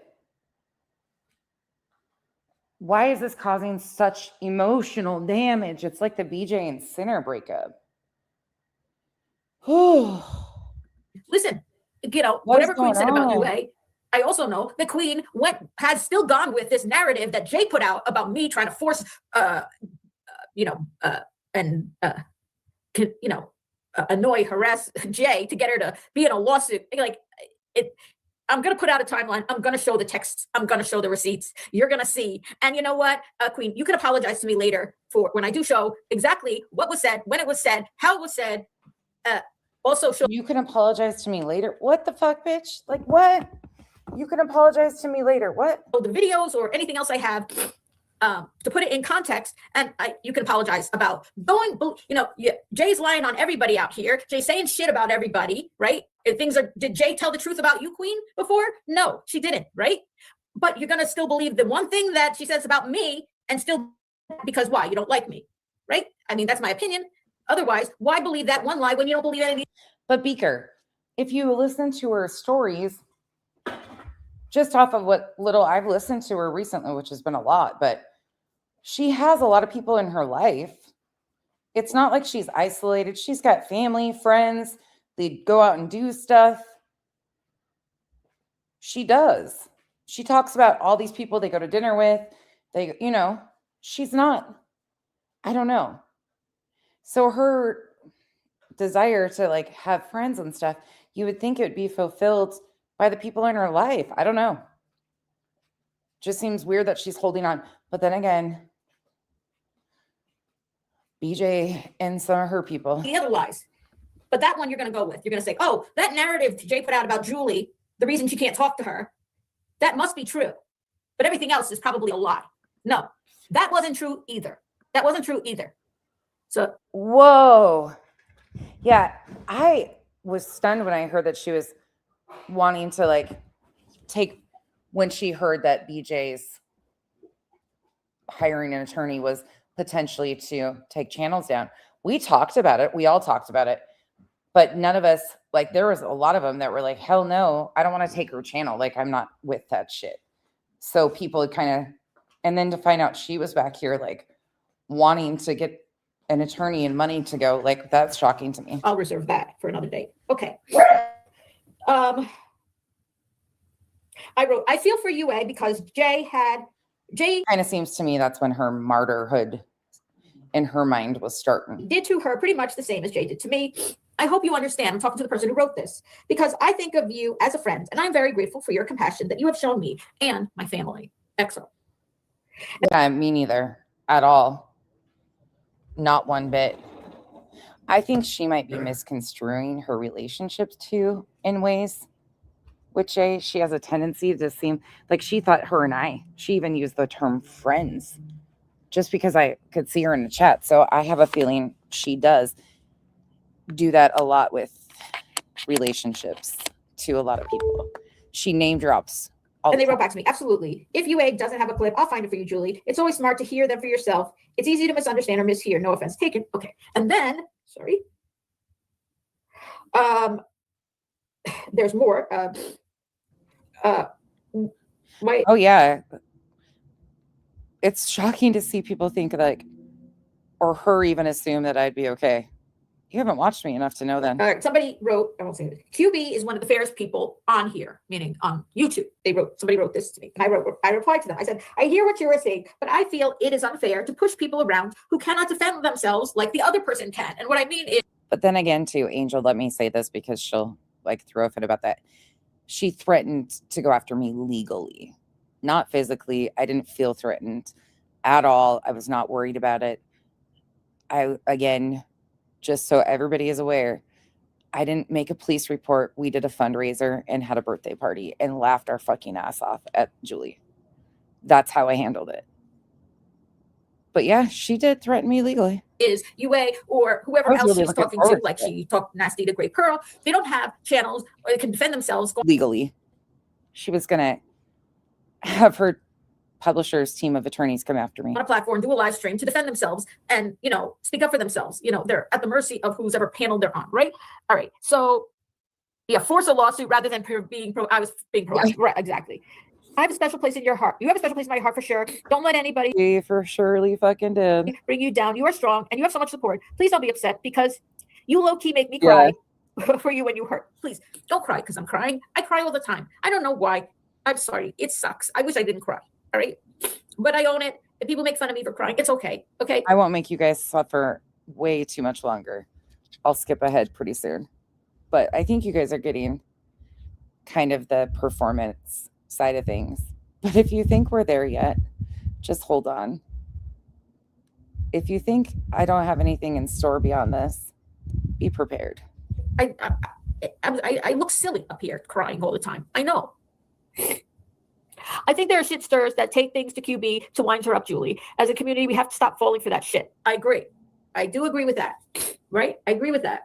why is this causing such emotional damage? It's like the BJ and Sinner breakup. Listen, you know, What is whatever Queen going said about on? UA, I also know the Queen has still gone with this narrative that Jay put out about me trying to force, annoy, harass Jay to get her to be in a lawsuit. Like it. I'm going to put out a timeline. I'm going to show the texts. I'm going to show the receipts. You're going to see. And you know what, Queen, you can apologize to me later for when I do show exactly what was said, when it was said, how it was said. Also show. You can apologize to me later. What the fuck, bitch? Like what? You can apologize to me later. What? The videos or anything else I have to put it in context, and you can apologize about going. Jay's lying on everybody out here. Jay's saying shit about everybody, right? Did Jay tell the truth about you, Queen, before? No, she didn't, right? But you're gonna still believe the one thing that she says about me, and still because why? You don't like me, right? I mean, that's my opinion. Otherwise, why believe that one lie when you don't believe anything? But Beaker, if you listen to her stories, just off of what little I've listened to her recently, which has been a lot, but she has a lot of people in her life. It's not like she's isolated. She's got family, friends. They go out and do stuff. She does. She talks about all these people they go to dinner with. She's not, I don't know. So her desire to like have friends and stuff, you would think it would be fulfilled by the people in her life. I don't know. Just seems weird that she's holding on. But then again, BJ and some of her people. The other lies. But that one you're going to go with. You're going to say, oh, that narrative Jay put out about Julie, the reason she can't talk to her, that must be true. But everything else is probably a lie. No, that wasn't true either. That wasn't true either. So, whoa. Yeah, I was stunned when I heard that she was wanting to like take, when she heard that BJ's hiring an attorney was potentially to take channels down. We talked about it. We all talked about it. But none of us, like there was a lot of them that were like, hell no, I don't want to take her channel. Like I'm not with that shit. So people kind of, and then to find out she was back here like wanting to get an attorney and money to go, like that's shocking to me. I'll reserve that for another date. Okay. I wrote, I feel for UA because Jay kind of seems to me that's when her martyrhood in her mind was starting. Did to her pretty much the same as Jay did to me. I hope you understand. I'm talking to the person who wrote this because I think of you as a friend and I'm very grateful for your compassion that you have shown me and my family. Excellent. Yeah, me neither at all. Not one bit. I think she might be misconstruing her relationships too in ways. With Jay, she has a tendency to seem like she thought she even used the term friends just because I could see her in the chat. So I have a feeling she does do that a lot with relationships to a lot of people. She name drops. And they wrote back to me, absolutely. If UA doesn't have a clip, I'll find it for you, Julie. It's always smart to hear them for yourself. It's easy to misunderstand or mishear. No offense taken. Okay. And then, sorry. There's more. Oh yeah. It's shocking to see people think like, or her even assume that I'd be okay. You haven't watched me enough to know then. All right. Somebody wrote, I won't say it. QB is one of the fairest people on here, meaning on YouTube. Somebody wrote this to me. And I replied to them. I said, I hear what you're saying, but I feel it is unfair to push people around who cannot defend themselves like the other person can. And what I mean is. But then again, too, Angel, let me say this because she'll like throw a fit about that. She threatened to go after me legally, not physically. I didn't feel threatened at all. I was not worried about it. Just so everybody is aware, I didn't make a police report. We did a fundraiser and had a birthday party and laughed our fucking ass off at Julie. That's how I handled it. But yeah, she did threaten me legally. Is UA or whoever else she's talking to, like she talked nasty to Great Pearl. They don't have channels or they can defend themselves legally. She was going to have her publisher's team of attorneys come after me. On a platform, do a live stream to defend themselves and, speak up for themselves. They're at the mercy of whoever panel they're on, right? All right. So, yeah, force a lawsuit rather than I was being proactive. Right, exactly. I have a special place in your heart. You have a special place in my heart for sure. Don't let anybody We for surely fucking did. bring you down. You are strong and you have so much support. Please don't be upset because you low-key make me cry for you when you hurt. Please don't cry because I'm crying. I cry all the time. I don't know why. I'm sorry. It sucks. I wish I didn't cry. All right. But I own it. If people make fun of me for crying, it's okay. Okay. I won't make you guys suffer way too much longer. I'll skip ahead pretty soon. But I think you guys are getting kind of the performance side of things. But if you think we're there yet, just hold on. If you think I don't have anything in store beyond this, be prepared. I look silly up here crying all the time. I know. I think there are shit stirs that take things to QB to wind her up, Julie. As a community, we have to stop falling for that shit. I agree. I do agree with that. Right? I agree with that.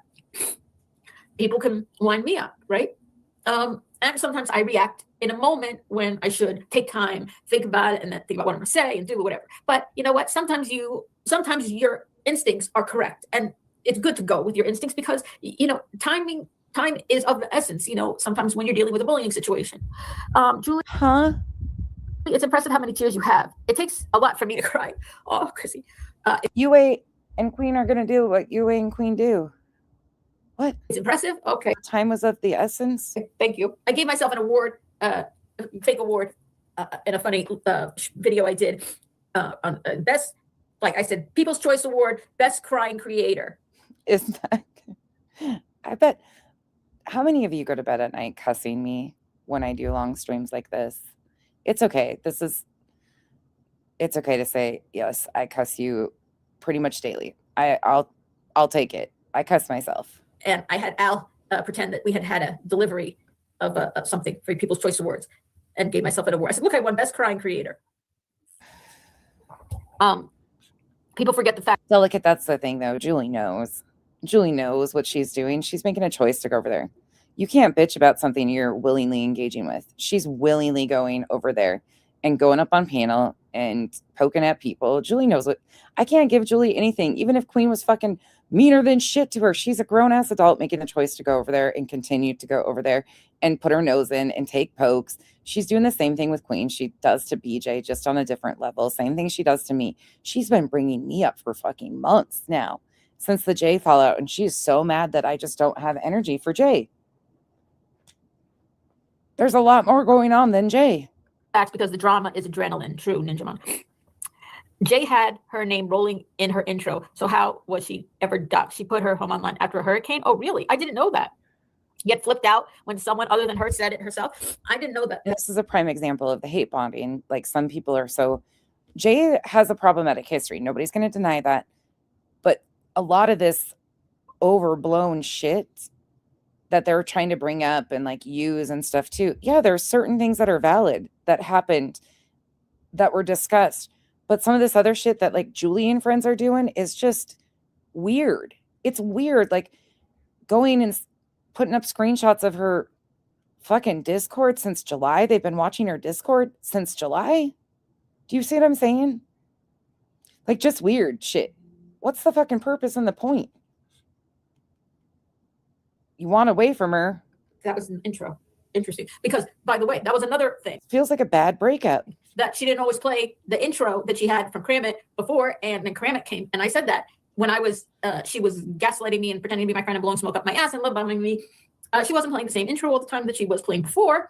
People can wind me up, right? And sometimes I react in a moment when I should take time, think about it, and then think about what I'm gonna say and do whatever. But you know what? Sometimes your instincts are correct. And it's good to go with your instincts because time is of the essence, sometimes when you're dealing with a bullying situation. Julie, it's impressive how many tears you have. It takes a lot for me to cry. Oh, Chrissy. UA and Queen are gonna do what UA and Queen do. What? It's impressive? Okay. Time was of the essence. Thank you. I gave myself an award, fake award, in a funny video I did on best, like I said, People's Choice Award, Best Crying Creator. Isn't that? I bet. How many of you go to bed at night cussing me when I do long streams like this? It's okay. It's okay to say, yes, I cuss you pretty much daily. I'll take it. I cuss myself. And I had Al pretend that we had a delivery of something for People's Choice Awards and gave myself an award. I said, look, I won Best Crying Creator. People forget the fact. Delicate, that's the thing, though. Julie knows. Julie knows what she's doing. She's making a choice to go over there. You can't bitch about something you're willingly engaging with. She's willingly going over there and going up on panel and poking at people. Julie knows what. I can't give Julie anything. Even if Queen was fucking meaner than shit to her, she's a grown-ass adult making the choice to go over there and continue to go over there and put her nose in and take pokes. She's doing the same thing with Queen she does to BJ, just on a different level. Same thing she does to me. She's been bringing me up for fucking months now since the Jay fallout, and she's so mad that I just don't have energy for Jay. There's a lot more going on than Jay. That's because the drama is adrenaline. True, Ninja Mon. Jay had her name rolling in her intro. So how was she ever ducked? She put her home online after a hurricane. Oh, really? I didn't know that. Get flipped out when someone other than her said it herself. I didn't know that. This is a prime example of the hate bonding. Like, some people are so. Jay has a problematic history. Nobody's going to deny that. But a lot of this overblown shit that they're trying to bring up and like use and stuff too. Yeah, there's certain things that are valid that happened that were discussed. But some of this other shit that like Julie and friends are doing is just weird. It's weird. Like going and putting up screenshots of her fucking Discord since July. They've been watching her Discord since July. Do you see what I'm saying? Like, just weird shit. What's the fucking purpose and the point? You want away from her. That was an intro. Interesting. Because, by the way, that was another thing. Feels like a bad breakup. That she didn't always play the intro that she had from Kramit before, and then Kramit came. And I said that when I was, she was gaslighting me and pretending to be my friend and blowing smoke up my ass and love bombing me. She wasn't playing the same intro all the time that she was playing before.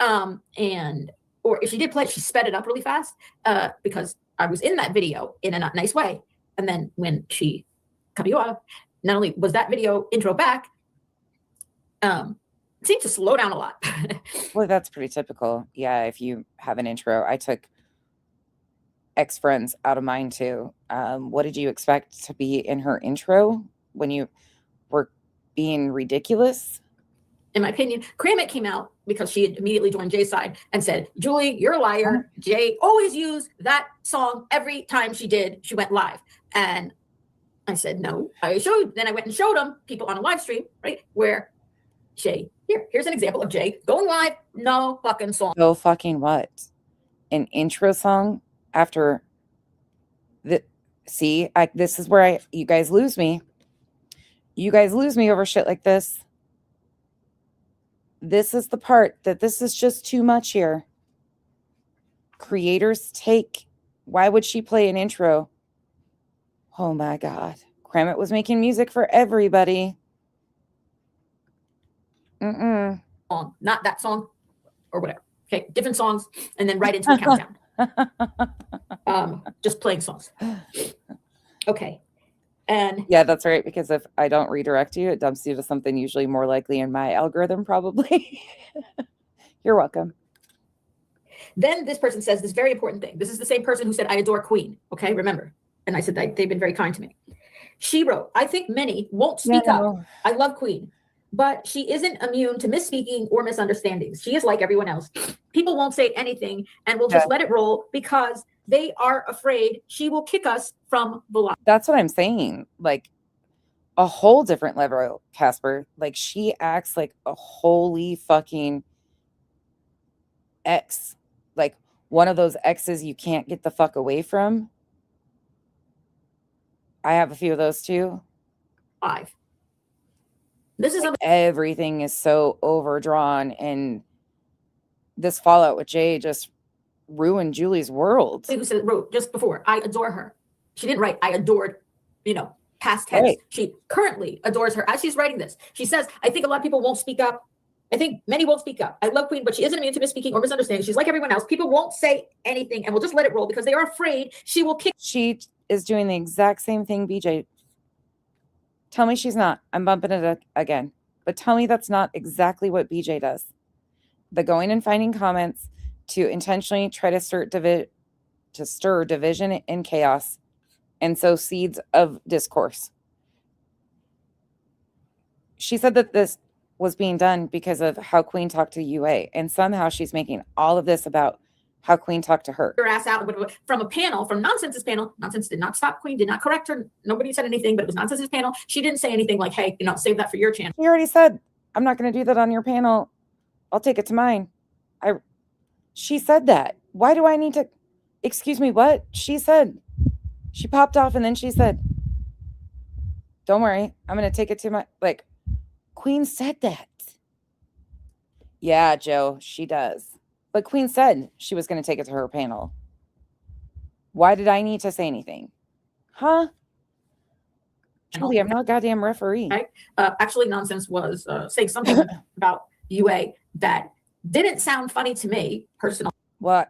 Or if she did play it, she sped it up really fast because I was in that video in a not nice way. And then when she cut me off, not only was that video intro back, it seemed to slow down a lot. Well, that's pretty typical. Yeah, if you have an intro. I took ex-friends out of mine too. What did you expect to be in her intro when you were being ridiculous? In my opinion, Kramit came out because she had immediately joined Jay's side and said, Julie, you're a liar. Jay always used that song every time she went live. And I said, no, I showed. Then I went and showed them, people on a live stream, right, where Jay, here's an example of Jay going live, no fucking song. No fucking what? an intro song after the see, this is where you guys lose me. You guys lose me over shit like this. This is the part that this is just too much here. Creators take. Why would she play an intro? Oh my God. Kramit was making music for everybody. Song, not that song or whatever. Okay, different songs, and then right into a countdown. Just playing songs. Okay. And yeah, that's right. Because if I don't redirect you, it dumps you to something usually more likely in my algorithm, probably. You're welcome. Then this person says this very important thing. This is the same person who said, I adore Queen. Okay, remember. And I said they've been very kind to me. She wrote, I think many won't speak up. I love Queen, but she isn't immune to misspeaking or misunderstandings. She is like everyone else. People won't say anything and will just let it roll because they are afraid she will kick us from the live. That's what I'm saying. Like a whole different level, Casper. Like she acts like a holy fucking ex. Like one of those exes you can't get the fuck away from. I have a few of those too. 5. This is like everything is so overdrawn, and this fallout with Jay just ruined Julie's world. Who said wrote just before, I adore her. She didn't write, I adored, past tense. Right. She currently adores her as she's writing this. She says, I think a lot of people won't speak up. I think many won't speak up. I love Queen, but she isn't immune to misspeaking or misunderstanding. She's like everyone else. People won't say anything and will just let it roll because they are afraid she will kick. She is doing the exact same thing BJ. Tell me she's not. I'm bumping it again. But tell me that's not exactly what BJ does. The going and finding comments to intentionally try to stir division and chaos and sow seeds of discourse. She said that this was being done because of how Queen talked to UA, and somehow she's making all of this about how Queen talked to her. Her ass out from a panel, from Nonsense's panel. Nonsense did not stop Queen, did not correct her. Nobody said anything, but it was Nonsense's panel. She didn't say anything like, hey, save that for your channel. She already said, I'm not going to do that on your panel. I'll take it to mine. She said that. Why do I need to? Excuse me, what? She said. She popped off and then she said, don't worry, I'm going to take it to my, Queen said that. Yeah, Joe, she does. But Queen said she was going to take it to her panel. Why did I need to say anything? Huh? Julie, I'm not a goddamn referee. Okay. Actually, Nonsense was saying something about UA that didn't sound funny to me, personally. Well,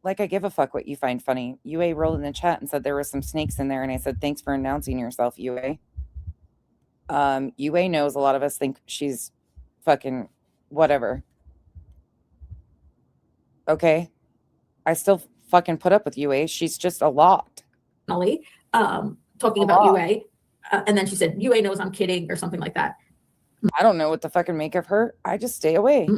I give a fuck what you find funny. UA rolled in the chat and said there were some snakes in there, and I said, thanks for announcing yourself, UA. UA knows a lot of us think she's fucking whatever. Okay. I still fucking put up with UA. She's just a lot. Talking about UA. And then she said, UA knows I'm kidding or something like that. I don't know what to fucking make of her. I just stay away.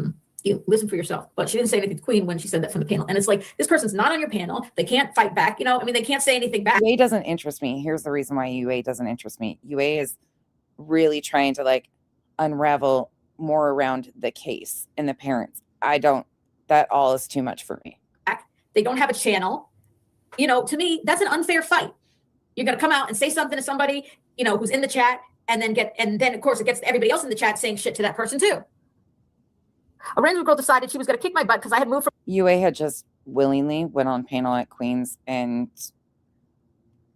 You listen for yourself. But she didn't say anything to Queen when she said that from the panel. And it's like, this person's not on your panel. They can't fight back. They can't say anything back. UA doesn't interest me. Here's the reason why UA doesn't interest me. UA is really trying to unravel more around the case and the parents. That all is too much for me. They don't have a channel. To me, that's an unfair fight. You're going to come out and say something to somebody, who's in the chat, and then of course it gets everybody else in the chat saying shit to that person too. A random girl decided she was going to kick my butt because I had moved from UA had just willingly went on panel at Queen's, and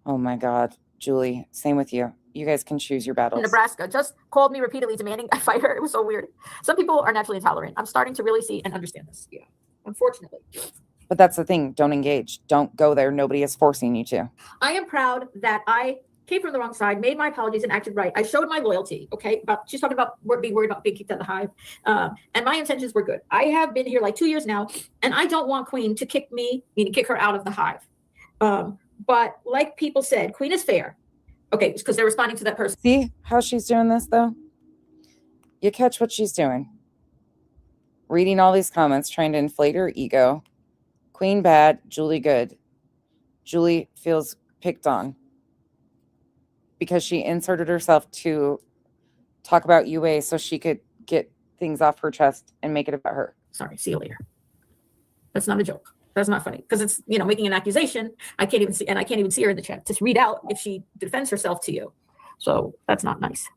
oh my God, Julie, same with you. You guys can choose your battles. Nebraska just called me repeatedly demanding I fight her. It was so weird. Some people are naturally intolerant. I'm starting to really see and understand this. Yeah, unfortunately. But that's the thing. Don't engage. Don't go there. Nobody is forcing you to. I am proud that I came from the wrong side, made my apologies, and acted right. I showed my loyalty. Okay, she's talking about being worried about being kicked out of the hive, and my intentions were good. I have been here 2 years now, and I don't want Queen to kick me, meaning kick her out of the hive. But like people said, Queen is fair. Okay, because they're responding to that person. See how she's doing this, though? You catch what she's doing. Reading all these comments, trying to inflate her ego. Queen bad, Julie good. Julie feels picked on because she inserted herself to talk about UA so she could get things off her chest and make it about her. Sorry, see you later. That's not a joke. That's not funny because it's, you know, making an accusation. I can't even see her in the chat to read out if she defends herself to you. So that's not nice.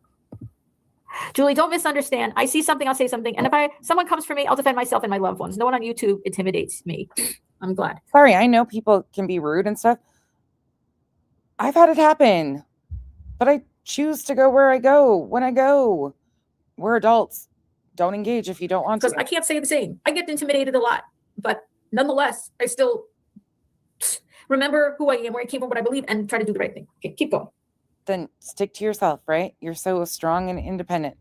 Julie, don't misunderstand. I see something, I'll say something. And if someone comes for me, I'll defend myself and my loved ones. No one on YouTube intimidates me. I'm glad. Sorry, I know people can be rude and stuff. I've had it happen, but I choose to go where I go when I go. We're adults. Don't engage if you don't want to. Because I can't say the same. I get intimidated a lot, but nonetheless, I still remember who I am, where I came from, what I believe, and try to do the right thing. Okay, keep going. Then stick to yourself, right? You're so strong and independent.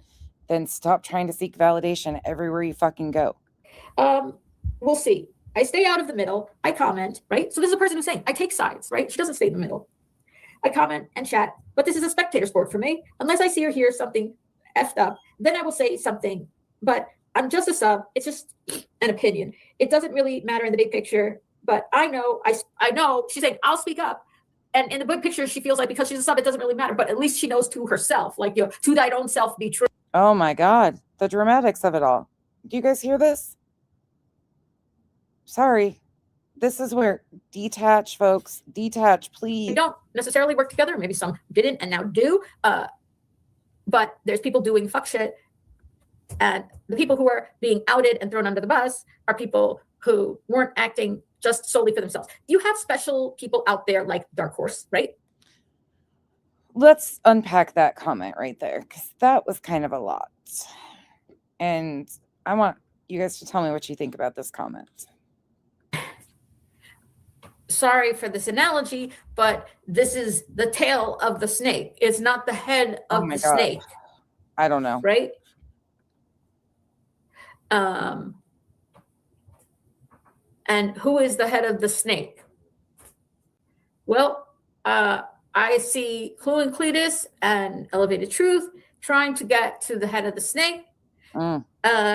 Then stop trying to seek validation everywhere you fucking go. We'll see. I stay out of the middle. I comment, right? So this is a person who's saying, I take sides, right? She doesn't stay in the middle. I comment and chat, but this is a spectator sport for me. Unless I see or hear something effed up, then I will say something. But I'm just a sub. It's just an opinion. It doesn't really matter in the big picture. But I know she's saying, I'll speak up. And in the big picture, she feels like because she's a sub, it doesn't really matter. But at least she knows to herself, like, you know, to thine own self be true. Oh my God. The dramatics of it all. Do you guys hear this? Sorry. This is where detach, folks. Detach, please. They don't necessarily work together. Maybe some didn't and now do. But there's people doing fuck shit. And the people who are being outed and thrown under the bus are people who weren't acting just solely for themselves. You have special people out there like Dark Horse, right? Let's unpack that comment right there, because that was kind of a lot. And I want you guys to tell me what you think about this comment. Sorry for this analogy, but this is the tail of the snake. It's not the head of the snake. I don't know. Right? And who is the head of the snake? Well, I see Clue and Cletus and Elevated Truth trying to get to the head of the snake. I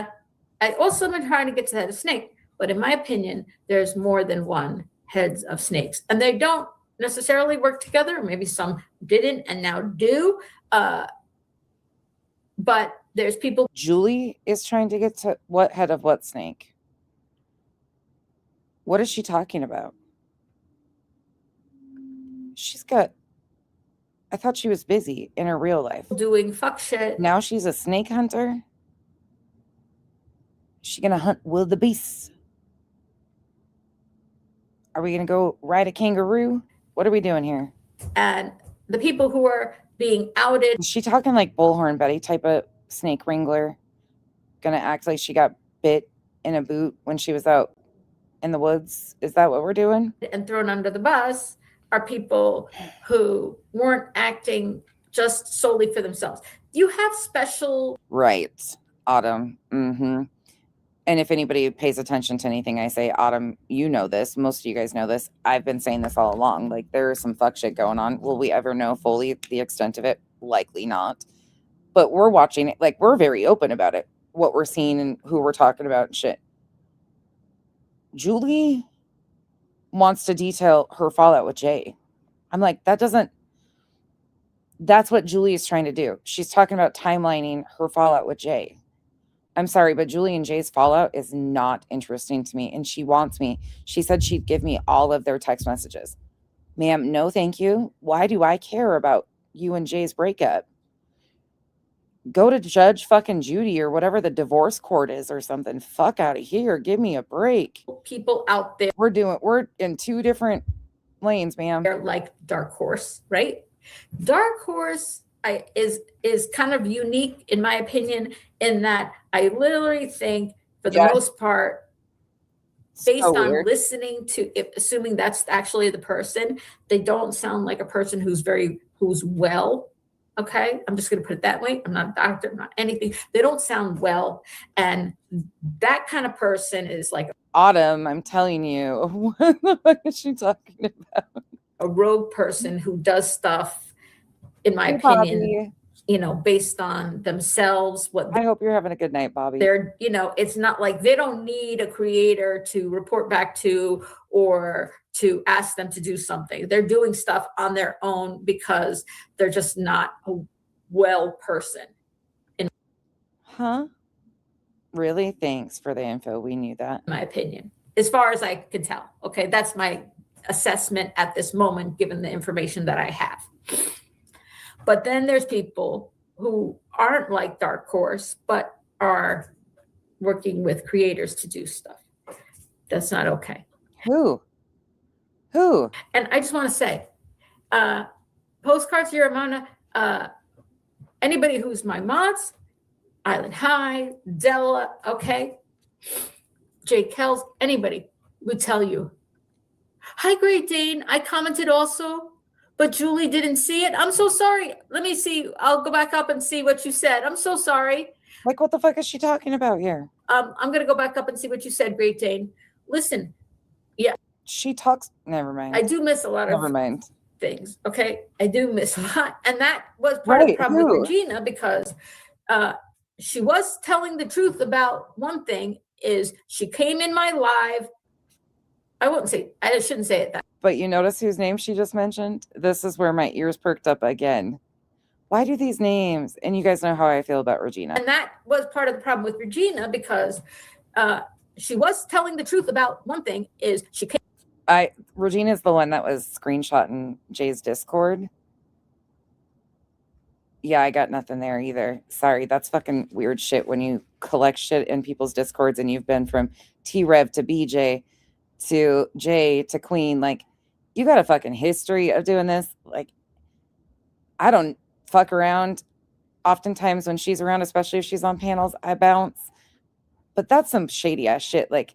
also been trying to get to the head of the snake, but in my opinion, there's more than one heads of snakes, and they don't necessarily work together. Maybe some didn't and now do. But there's people. Julie is trying to get to what head of what snake? What is she talking about? I thought she was busy in her real life. Doing fuck shit. Now she's a snake hunter? Is she gonna hunt wildebeest? Are we gonna go ride a kangaroo? What are we doing here? And the people who are being outed. Is she talking like Bullhorn Betty type of snake wrangler? Gonna act like she got bit in a boot when she was out in the woods? Is that what we're doing? And thrown under the bus are people who weren't acting just solely for themselves. You have special. Right. Autumn. And if anybody pays attention to anything I say, Autumn, you know this. Most of you guys know this. I've been saying this all along. Like, there is some fuck shit going on. Will we ever know fully the extent of it? Likely not. But we're watching it. Like, we're very open about it. What we're seeing and who we're talking about and shit. Julie wants to detail her fallout with Jay. I'm like, that's what Julie is trying to do. She's talking about timelining her fallout with Jay. I'm sorry, but Julie and Jay's fallout is not interesting to me. And she wants me. She said she'd give me all of their text messages. Ma'am, no, thank you. Why do I care about you and Jay's breakup? Go to Judge fucking Judy or whatever the divorce court is or something. Fuck out of here. Give me a break. People out there. We're in two different lanes, ma'am. They're like Dark Horse, right? Dark Horse is kind of unique in my opinion in that I literally think for the most part, based on listening to it, assuming that's actually the person, they don't sound like a person who's well. Okay, I'm just going to put it that way. I'm not a doctor, I'm not anything. They don't sound well. And that kind of person is like Autumn, I'm telling you. What the fuck is she talking about? A rogue person who does stuff, in my opinion, Bobby. Based on themselves. I hope you're having a good night, Bobby. They're, it's not like they don't need a creator to report back to or to ask them to do something. They're doing stuff on their own because they're just not a well person. Huh? Really? Thanks for the info. We knew that. In my opinion. as far as I can tell. Okay, that's my assessment at this moment, given the information that I have. But then there's people who aren't like Dark Horse, but are working with creators to do stuff. That's not okay. Who? And I just want to say, Postcards here, Ramona, anybody who's my mods, Island High, Della, okay, Jay Kells, anybody would tell you, hi, Great Dane, I commented also, but Julie didn't see it. I'm so sorry. Let me see. I'll go back up and see what you said. I'm so sorry. Like, what the fuck is she talking about here? I'm going to go back up and see what you said, Great Dane. Listen, yeah. She talks, never mind. I do miss a lot of Never mind. things, okay? I do miss a lot. And that was part of the problem with Regina, because she was telling the truth about one thing, is she came in my live. I shouldn't say it that. But you notice whose name she just mentioned? This is where my ears perked up again. Why do these names? And you guys know how I feel about Regina. And that was part of the problem with Regina, because she was telling the truth about one thing, is she came. Regina's the one that was screenshotting Jay's Discord. Yeah, I got nothing there either. Sorry, that's fucking weird shit when you collect shit in people's Discords and you've been from T-Rev to BJ to Jay to Queen. Like, you got a fucking history of doing this. Like, I don't fuck around. Oftentimes when she's around, especially if she's on panels, I bounce. But that's some shady ass shit. Like,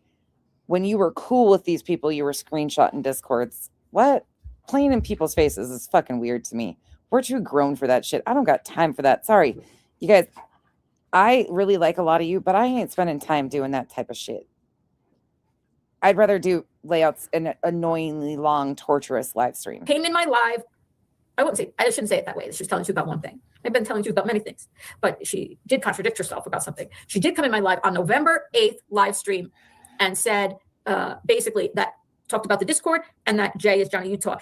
when you were cool with these people, you were screenshotting Discords. What? Playing in people's faces is fucking weird to me. We're too grown for that shit. I don't got time for that. Sorry. You guys, I really like a lot of you, but I ain't spending time doing that type of shit. I'd rather do layouts in an annoyingly long, torturous live stream. Came in my live. I shouldn't say it that way. She's telling you about one thing. I've been telling you about many things, but she did contradict herself about something. She did come in my live on November 8th live stream and said, basically, that talked about the Discord and that Jay is Johnny Utah.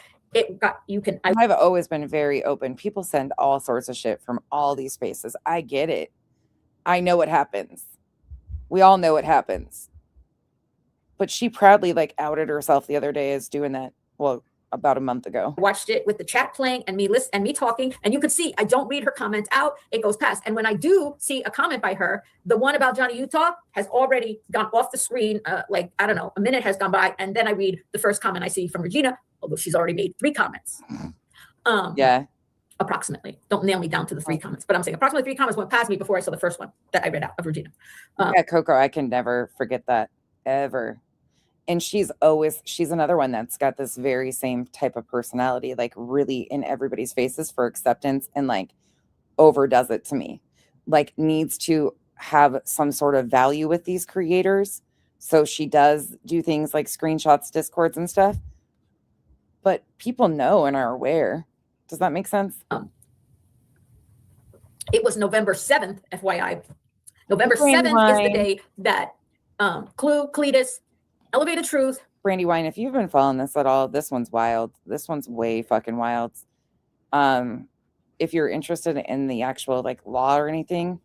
I've always been very open. People send all sorts of shit from all these spaces. I get it. I know what happens. We all know what happens. But she proudly outed herself the other day as doing that. Well, about a month ago. Watched it with the chat playing and me talking, and you could see I don't read her comment out. It goes past. And when I do see a comment by her, the one about Johnny Utah has already gone off the screen. I don't know, a minute has gone by, and then I read the first comment I see from Regina, although she's already made 3 comments. Yeah. Approximately. Don't nail me down to the 3 comments, but I'm saying approximately 3 comments went past me before I saw the first one that I read out of Regina. Yeah, Coco, I can never forget that, ever. And she's another one that's got this very same type of personality, really in everybody's faces for acceptance, and overdoes it to me. Needs to have some sort of value with these creators. So she does do things like screenshots, Discords and stuff. But people know and are aware. Does that make sense? It was November 7th, FYI. November 7th is the day that Clue, Cletus, Elevated Truth. Brandywine, if you've been following this at all, this one's wild. This one's way fucking wild. If you're interested in the actual law or anything,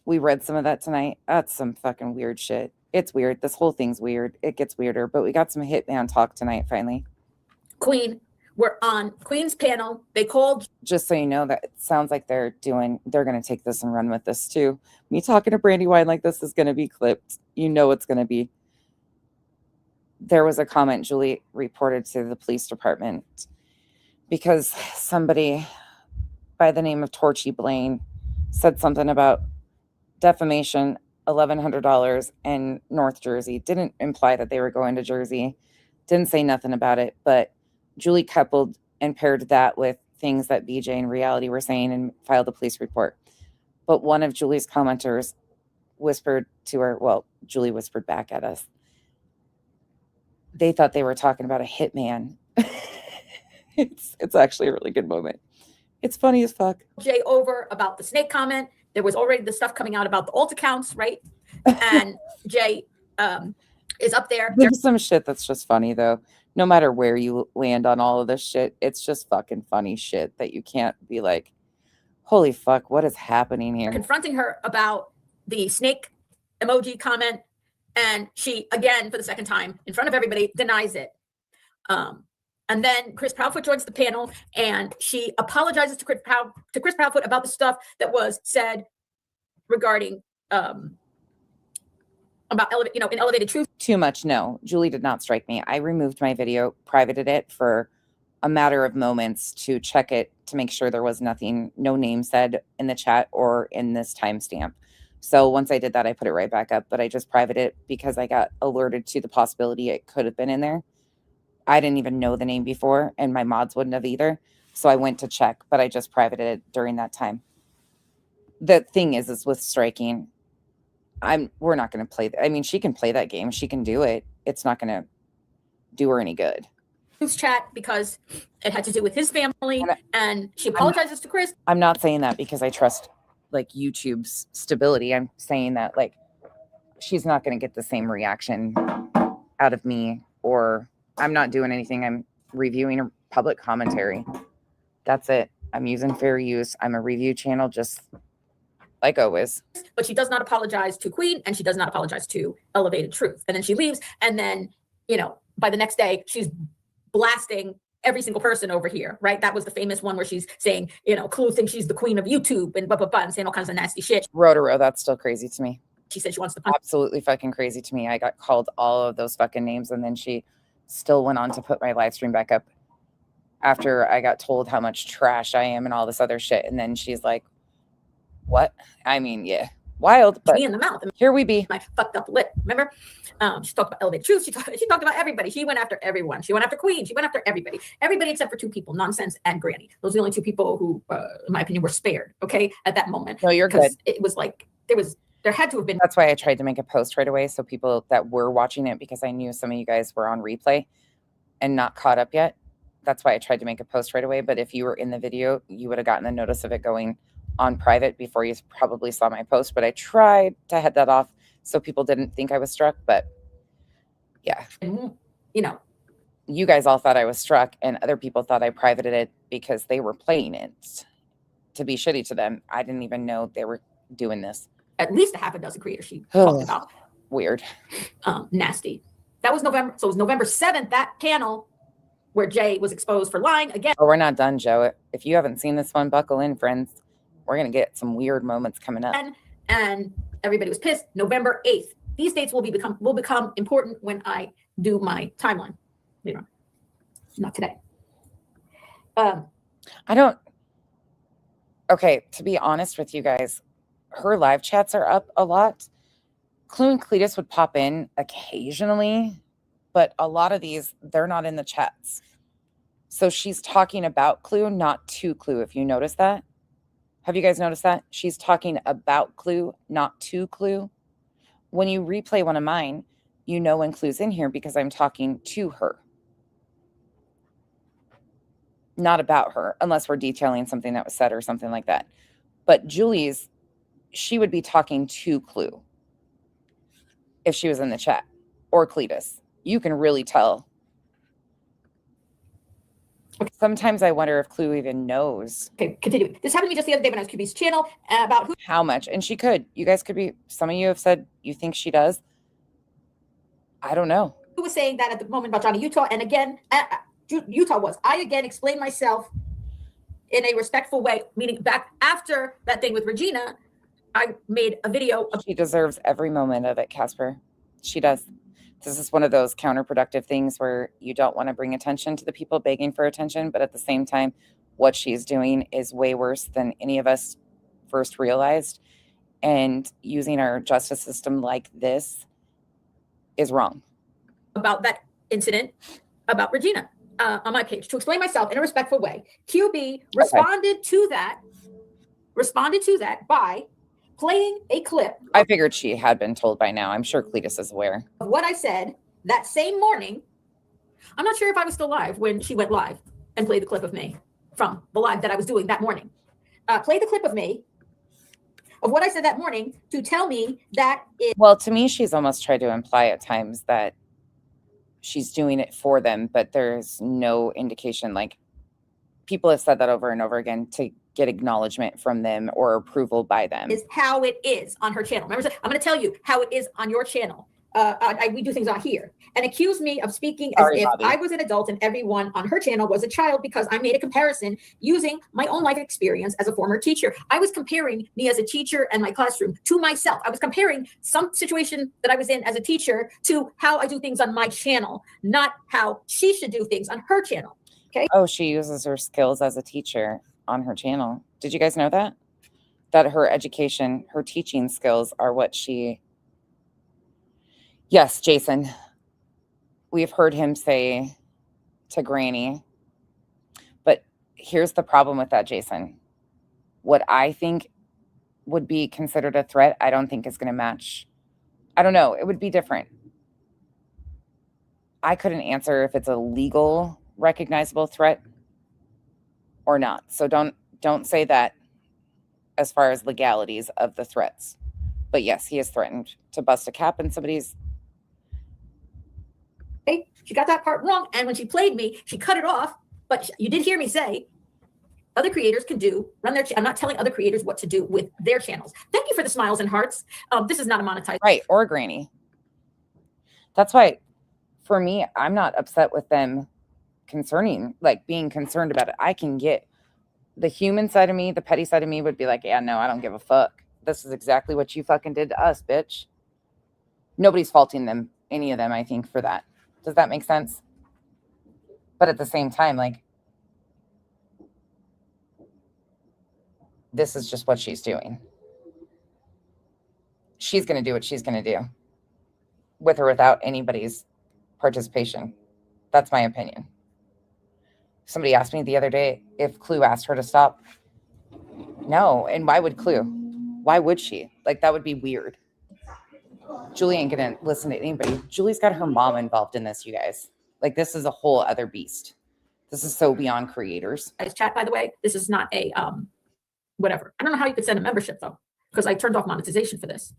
we read some of that tonight. That's some fucking weird shit. It's weird. This whole thing's weird. It gets weirder, but we got some hitman talk tonight finally. Queen, we're on Queen's panel. They called. Just so you know, that it sounds like they're going to take this and run with this too. Me talking to Brandywine like this is going to be clipped. You know it's going to be. There was a comment Julie reported to the police department because somebody by the name of Torchy Blaine said something about defamation, $1,100 in North Jersey. Didn't imply that they were going to Jersey. Didn't say nothing about it, but Julie coupled and paired that with things that BJ and Reality were saying and filed a police report. But one of Julie's commenters whispered to her, well, Julie whispered back at us, they thought they were talking about a hitman. It's actually a really good moment. It's funny as fuck. Jay over about the snake comment. There was already the stuff coming out about the alt accounts, right? And Jay is up there. There's some shit that's just funny though. No matter where you land on all of this shit, it's just fucking funny shit that you can't be like, holy fuck, what is happening here? Confronting her about the snake emoji comment. And she, again, for the second time in front of everybody, denies it. And then Chris Proudfoot joins the panel, and she apologizes to Chris Proudfoot about the stuff that was said regarding about in Elevated Truth. Too much. No, Julie did not strike me. I removed my video, privated it for a matter of moments to check it to make sure there was nothing, no name said in the chat or in this timestamp. So once I did that, I put it right back up, but I just privated it because I got alerted to the possibility it could have been in there. I didn't even know the name before, and my mods wouldn't have either. So I went to check, but I just privated it during that time. The thing is with striking, we're not going to play. I mean, she can play that game. She can do it. It's not going to do her any good. Chat because it had to do with his family, and she apologizes to Chris. I'm not saying that because I trust like YouTube's stability. I'm saying that like she's not going to get the same reaction out of me, or I'm not doing anything. I'm reviewing a public commentary. That's it. I'm using fair use. I'm a review channel, just like always. But she does not apologize to Queen, and she does not apologize to Elevated Truth. And then she leaves, and then, by the next day, she's blasting every single person over here, right? That was the famous one where she's saying, Clue thinks she's the queen of YouTube and blah, blah, blah, and saying all kinds of nasty shit. Row, that's still crazy to me. She said she wants to punch. Absolutely fucking crazy to me. I got called all of those fucking names, and then she still went on to put my live stream back up after I got told how much trash I am and all this other shit. And then she's like, what? I mean, yeah, wild, but me in the mouth. Here we be. My fucked up lip, remember? She talked about Elevated Truth. She talked about everybody. She went after everyone. She went after Queen. She went after everybody. Everybody except for two people, Nonsense and Granny. Those are the only two people who, in my opinion, were spared, okay, at that moment. No, you're good. It was like, there had to have been. That's why I tried to make a post right away so people that were watching it, because I knew some of you guys were on replay and not caught up yet. That's why I tried to make a post right away. But if you were in the video, you would have gotten the notice of it going on private before you probably saw my post. But I tried to head that off so people didn't think I was struck. But yeah, you guys all thought I was struck, and other people thought I privated it because they were playing it to be shitty to them. I didn't even know they were doing this. At least a half a dozen creators she talked about. Weird. Nasty. That was November. So it was November 7th, that panel where Jay was exposed for lying again. Oh, we're not done, Joe. If you haven't seen this one, buckle in, friends. We're going to get some weird moments coming up. And everybody was pissed. November 8th. These dates will become important when I do my timeline. Not today. Okay, to be honest with you guys, her live chats are up a lot. Clue and Cletus would pop in occasionally, but a lot of these, they're not in the chats. So she's talking about Clue, not to Clue, if you notice that. Have you guys noticed that? She's talking about Clue, not to Clue. When you replay one of mine, you know when Clue's in here because I'm talking to her. Not about her, unless we're detailing something that was said or something like that. But Julie's, she would be talking to Clue if she was in the chat, or Cletus. You can really tell. Sometimes I wonder if Clue even knows. Okay, continue. This happened to me just the other day when I was QB's channel about how much, and she could. You guys could be. Some of you have said you think she does. I don't know. Who was saying that at the moment about Johnny Utah, and again, Utah was. I again explained myself in a respectful way, meaning back after that thing with Regina, I made a video. She deserves every moment of it, Casper. She does. This is one of those counterproductive things where you don't want to bring attention to the people begging for attention, but at the same time, what she's doing is way worse than any of us first realized. And using our justice system like this is wrong. About that incident about Regina on my page to explain myself in a respectful way. QB responded to that by playing a clip. I figured she had been told by now. I'm sure Cletus is aware of what I said that same morning. I'm not sure if I was still live when she went live and played the clip of me from the live that I was doing that morning. Play the clip of me of what I said that morning to tell me that well, to me, she's almost tried to imply at times that she's doing it for them, but there's no indication. Like, people have said that over and over again to get acknowledgement from them or approval by them. Is how it is on her channel. Remember, I'm going to tell you how it is on your channel. we do things out here, and accused me of speaking as Sorry, if Bobby. I was an adult and everyone on her channel was a child because I made a comparison using my own life experience as a former teacher. I was comparing me as a teacher and my classroom to myself. I was comparing some situation that I was in as a teacher to how I do things on my channel, not how she should do things on her channel. Okay. Oh, she uses her skills as a teacher on her channel. Did you guys know that? That her education, her teaching skills are what she... Yes, Jason. We've heard him say to Granny. But here's the problem with that, Jason. What I think would be considered a threat, I don't think is going to match. I don't know. It would be different. I couldn't answer if it's a legal, recognizable threat or not. So don't say that as far as legalities of the threats. But yes, he has threatened to bust a cap in somebody's... Okay, she got that part wrong, and when she played me, she cut it off. But you did hear me say other creators can run their. I'm not telling other creators what to do with their channels. Thank you for the smiles and hearts. This is not a monetized. Right, or Granny. That's why, for me, I'm not upset with them being concerned about it. I can get the human side of me, the petty side of me would be like, yeah, no, I don't give a fuck. This is exactly what you fucking did to us, bitch. Nobody's faulting them, any of them, I think, for that. Does that make sense? But at the same time, like, this is just what she's doing. She's going to do what she's going to do, with or without anybody's participation. That's my opinion. Somebody asked me the other day if Clue asked her to stop. No. And why would Clue? Why would she? Like, that would be weird. Julie ain't going to listen to anybody. Julie's got her mom involved in this, you guys. Like, this is a whole other beast. This is so beyond creators. Chat, by the way, this is not a whatever. I don't know how you could send a membership though, because I turned off monetization for this.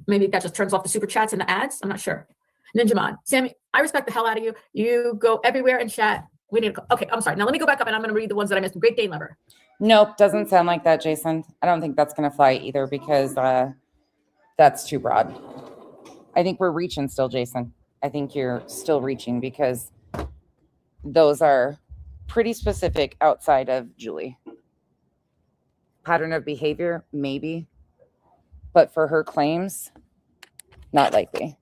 Maybe that just turns off the super chats and the ads. I'm not sure. Ninjamon, Sammy, I respect the hell out of you. You go everywhere and chat. We need to. Okay, I'm sorry. Now let me go back up and I'm going to read the ones that I missed. Great Dane Lover. Nope, doesn't sound like that, Jason. I don't think that's going to fly either because that's too broad. I think we're reaching still, Jason. I think you're still reaching because those are pretty specific outside of Julie. Pattern of behavior, maybe. But for her claims, not likely.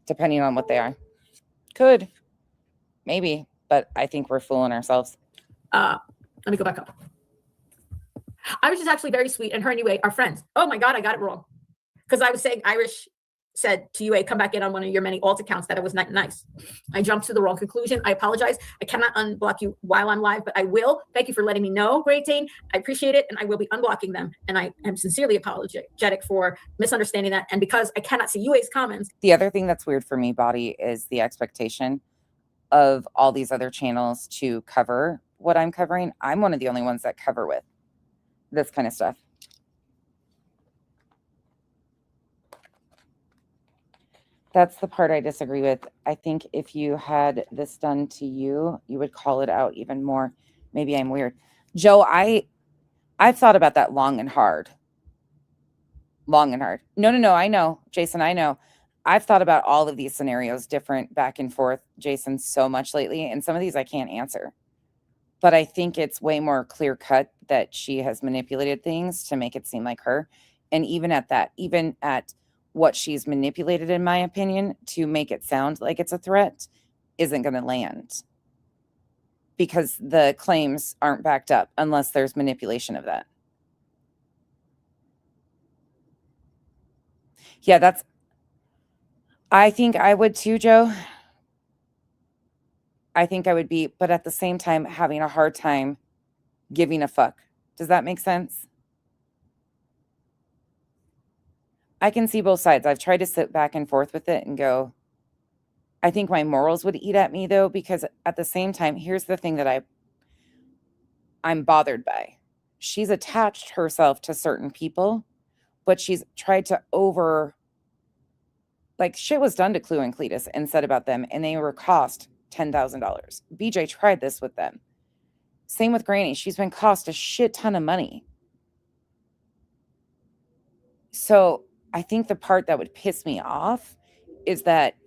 Depending on what they are. Could. Maybe. But I think we're fooling ourselves. Let me go back up. Irish is actually very sweet, and her and UA are friends. Oh my God, I got it wrong. Because I was saying Irish said to UA, come back in on one of your many alt accounts that it was not nice. I jumped to the wrong conclusion. I apologize. I cannot unblock you while I'm live, but I will. Thank you for letting me know, Great Dane. I appreciate it, and I will be unblocking them. And I am sincerely apologetic for misunderstanding that. And because I cannot see UA's comments. The other thing that's weird for me, Body, is the expectation of all these other channels to cover what I'm covering. I'm one of the only ones that cover with this kind of stuff. That's the part I disagree with. I think if you had this done to you, you would call it out even more. Maybe I'm weird. Joe, I've thought about that long and hard. Long and hard. No, I know. Jason, I know. I've thought about all of these scenarios different back and forth, Jason, so much lately. And some of these I can't answer. But I think it's way more clear cut that she has manipulated things to make it seem like her. And even at what she's manipulated, in my opinion, to make it sound like it's a threat, isn't going to land. Because the claims aren't backed up unless there's manipulation of that. Yeah, I think I would too, Joe. I think I would be, but at the same time, having a hard time giving a fuck. Does that make sense? I can see both sides. I've tried to sit back and forth with it and go, I think my morals would eat at me though, because at the same time, here's the thing that I'm bothered by. She's attached herself to certain people, but she's tried to shit was done to Clue and Cletus and said about them, and they were cost $10,000. BJ tried this with them. Same with Granny. She's been cost a shit ton of money. So I think the part that would piss me off is that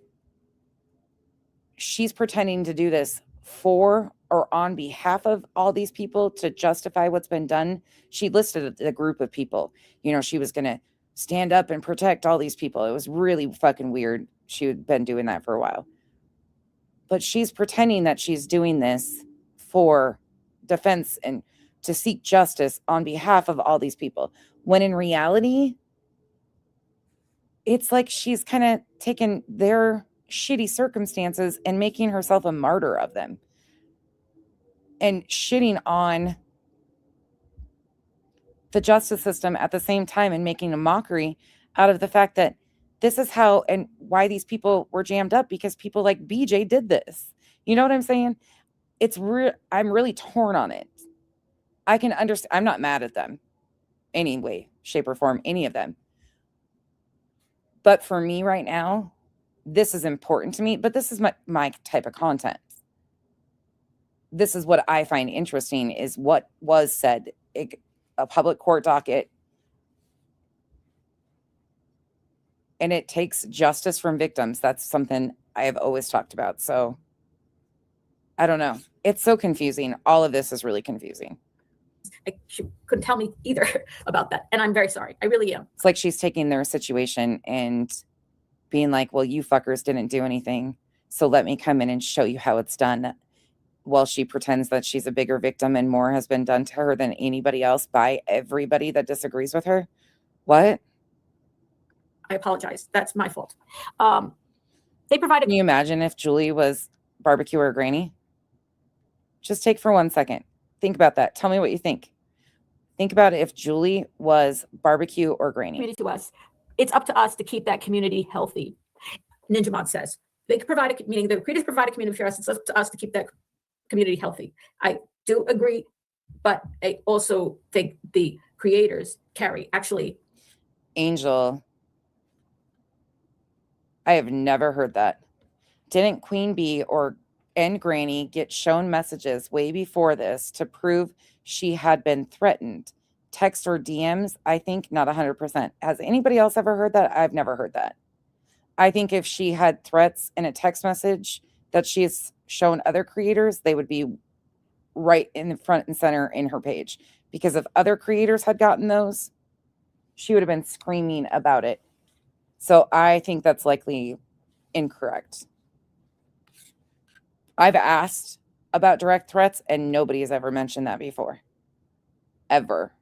she's pretending to do this for or on behalf of all these people to justify what's been done. She listed a group of people. You know, she was going to stand up and protect all these people. It was really fucking weird. She had been doing that for a while. But she's pretending that she's doing this for defense and to seek justice on behalf of all these people. When in reality, it's like she's kind of taken their shitty circumstances and making herself a martyr of them. And shitting on the justice system at the same time and making a mockery out of the fact that this is how and why these people were jammed up, because people like BJ did this. You know what I'm saying? I'm really torn on it. I can understand. I'm not mad at them any way, shape, or form, any of them. But for me right now, this is important to me, but this is my type of content. This is what I find interesting, is what was said, a public court docket. And it takes justice from victims. That's something I have always talked about. So I don't know. It's so confusing. All of this is really confusing. She couldn't tell me either about that. And I'm very sorry. I really am. It's like she's taking their situation and being like, well, you fuckers didn't do anything, so let me come in and show you how it's done, while she pretends that she's a bigger victim and more has been done to her than anybody else by everybody that disagrees with her. What? I apologize. That's my fault. They provided. Can you imagine if Julie was Barbecue or Granny? Just take for 1 second. Think about that. Tell me what you think. Think about if Julie was Barbecue or Granny. To us, it's up to us to keep that community healthy. Ninja Mod says they could provide meaning the creators provide a community for us. It's up to us to keep that community healthy. I do agree, but I also think the creators carry actually. Angel, I have never heard that. Didn't Queen Bee and Granny get shown messages way before this to prove she had been threatened? Text or DMs? I think not 100%. Has anybody else ever heard that? I've never heard that. I think if she had threats in a text message that she has shown other creators, they would be right in the front and center in her page. Because if other creators had gotten those, she would have been screaming about it. So I think that's likely incorrect. I've asked about direct threats and nobody has ever mentioned that before. Ever.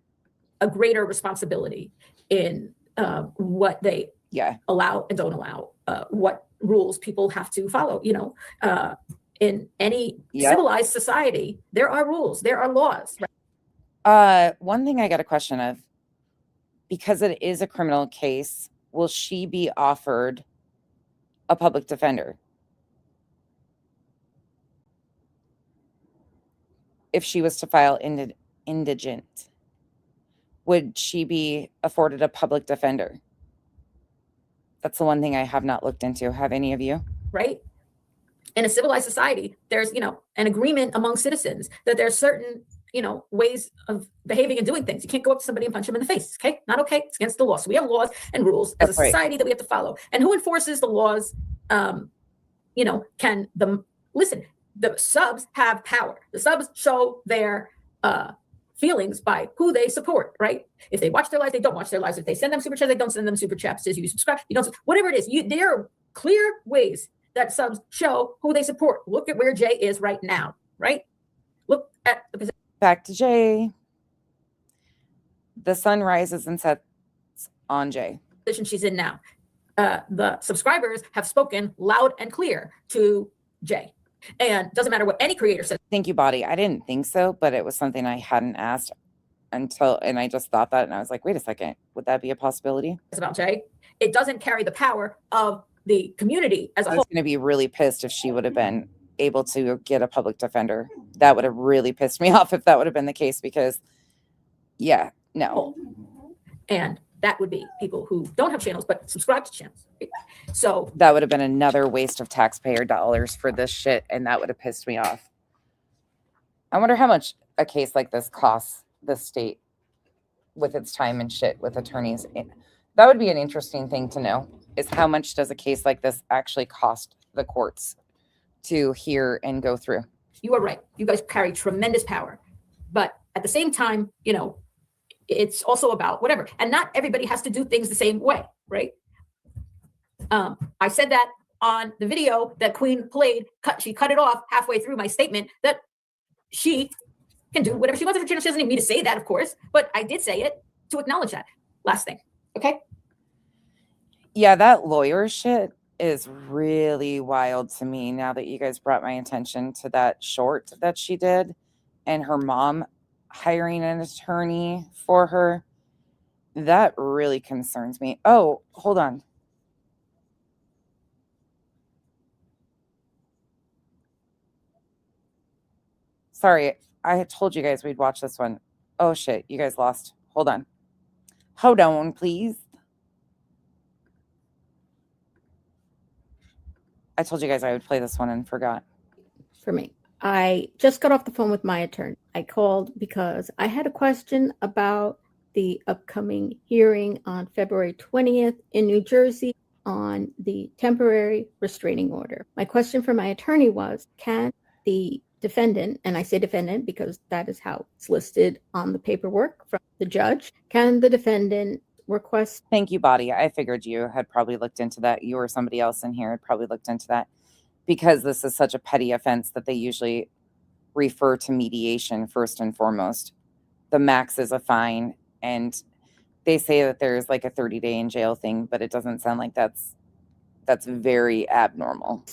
A greater responsibility in what they allow and don't allow, what rules people have to follow. You know, in any civilized society, there are rules, there are laws. Right? One thing I got a question of, because it is a criminal case, will she be offered a public defender? If she was to file indigent, would she be afforded a public defender? That's the one thing I have not looked into. Have any of you? Right. In a civilized society, there's, you know, an agreement among citizens that there's certain, you know, ways of behaving and doing things. You can't go up to somebody and punch them in the face. Okay. Not okay. It's against the law. So we have laws and rules as a society that we have to follow. And who enforces the laws? You know, listen, the subs have power. The subs show their feelings by who they support, right? If they watch their lives, they don't watch their lives. If they send them super chats, they don't send them super chats. Says you subscribe, you don't, whatever it is. There are clear ways that subs show who they support. Look at where Jay is right now, right? Look at the position. Back to Jay. The sun rises and sets on Jay. Position she's in now. The subscribers have spoken loud and clear to Jay. And doesn't matter what any creator says. Thank you, Body. I didn't think so, but it was something I hadn't asked and I just thought that, and I was like, wait a second, would that be a possibility? It's about Jay. It doesn't carry the power of the community as a whole. I was going to be really pissed if she would have been able to get a public defender. That would have really pissed me off if that would have been the case, because no. And that would be people who don't have channels but subscribe to channels. So that would have been another waste of taxpayer dollars for this shit, and that would have pissed me off. I wonder how much a case like this costs the state with its time and shit with attorneys. That would be an interesting thing to know, is how much does a case like this actually cost the courts to hear and go through? You are right. You guys carry tremendous power. But at the same time, you know, it's also about whatever. And not everybody has to do things the same way, right? I said that on the video that Queen played. She cut it off halfway through my statement that she can do whatever she wants. She doesn't need me to say that, of course. But I did say it to acknowledge that. Last thing. Okay? Yeah, that lawyer shit is really wild to me now that you guys brought my attention to that short that she did and her mom hiring an attorney for her. That really concerns me. Oh, hold on. Sorry, I had told you guys we'd watch this one. Oh shit, you guys lost. Hold on. Hold on, please. I told you guys I would play this one and forgot. For me, I just got off the phone with my attorney. I called because I had a question about the upcoming hearing on February 20th in New Jersey on the temporary restraining order. My question for my attorney was, can the defendant, and I say defendant because that is how it's listed on the paperwork from the judge, can the defendant request? Thank you, Body. I figured you had probably looked into that. You or somebody else in here had probably looked into that, because this is such a petty offense that they usually refer to mediation first and foremost. The max is a fine, and they say that there's like a 30-day in jail thing, but it doesn't sound like that's very abnormal.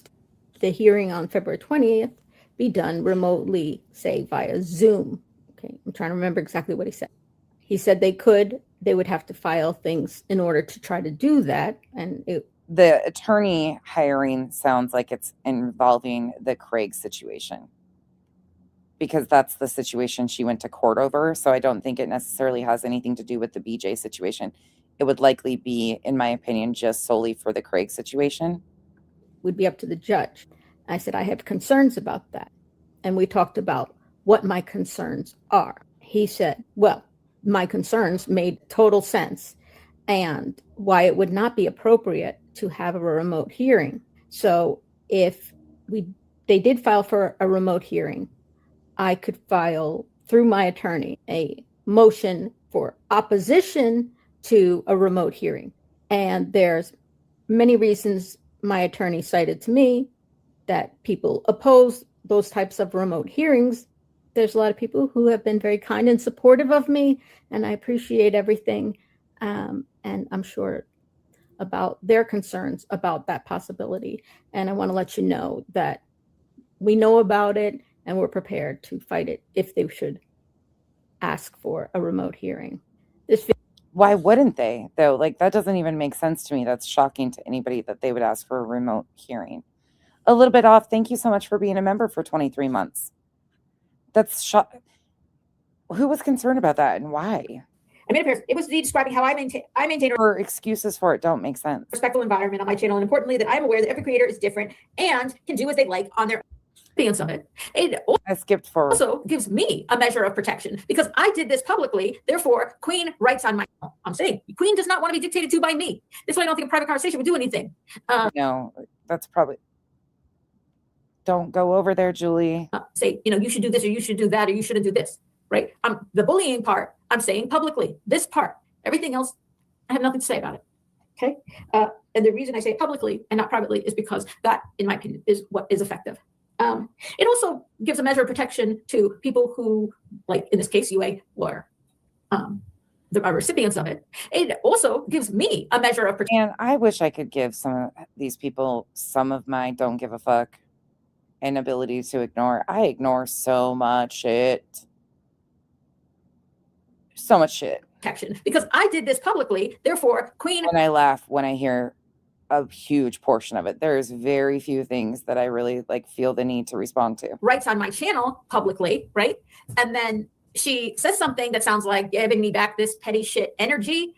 The hearing on February 20th be done remotely, say via Zoom. Okay, I'm trying to remember exactly what he said. He said they would have to file things in order to try to do that. And the attorney hiring sounds like it's involving the Craig situation, because that's the situation she went to court over. So I don't think it necessarily has anything to do with the BJ situation. It would likely be, in my opinion, just solely for the Craig situation. Would be up to the judge. I said, I have concerns about that. And we talked about what my concerns are. He said, well, my concerns made total sense and why it would not be appropriate to have a remote hearing. So if they did file for a remote hearing, I could file through my attorney a motion for opposition to a remote hearing. And there's many reasons my attorney cited to me that people oppose those types of remote hearings. There's a lot of people who have been very kind and supportive of me, and I appreciate everything. And I'm sure about their concerns about that possibility. And I want to let you know that we know about it and we're prepared to fight it if they should ask for a remote hearing. Why wouldn't they, though? Like, that doesn't even make sense to me. That's shocking to anybody that they would ask for a remote hearing. A little bit off. Thank you so much for being a member for 23 months. That's who was concerned about that and why? I mean, it was describing how I maintain or excuses for it don't make sense. Respectful environment on my channel, and importantly, that I'm aware that every creator is different and can do as they like on their opinions of it. It I skipped forward. Also gives me a measure of protection because I did this publicly. Therefore, Queen writes on my. I'm saying Queen does not want to be dictated to by me. This way, I don't think a private conversation would do anything. No, that's probably. Don't go over there, Julie. Say, you should do this or you should do that or you shouldn't do this, right? The bullying part, I'm saying publicly. This part, everything else, I have nothing to say about it. Okay. And the reason I say it publicly and not privately is because that, in my opinion, is what is effective. It also gives a measure of protection to people who, like in this case, UA, or the recipients of it. It also gives me a measure of protection. And I wish I could give some of these people some of my don't give a fuck and ability to ignore. I ignore so much shit. So much shit. Protection. Because I did this publicly, therefore, Queen. And I laugh when I hear a huge portion of it. There's very few things that I really feel the need to respond to. Writes on my channel publicly, right? And then she says something that sounds like giving me back this petty shit energy.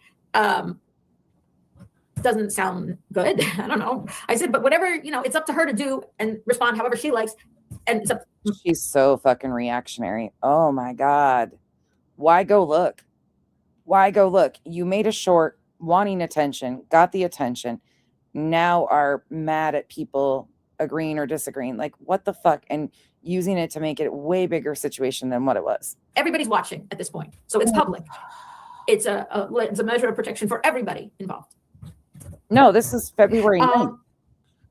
Doesn't sound good. I don't know. I said, but whatever, it's up to her to do and respond however she likes. And it's she's so fucking reactionary. Oh my God. Why go look? Why go look? You made a short wanting attention, got the attention, now are mad at people agreeing or disagreeing. Like, what the fuck? And using it to make it a way bigger situation than what it was. Everybody's watching at this point, so it's public. It's a measure of protection for everybody involved. No, this is February 9th.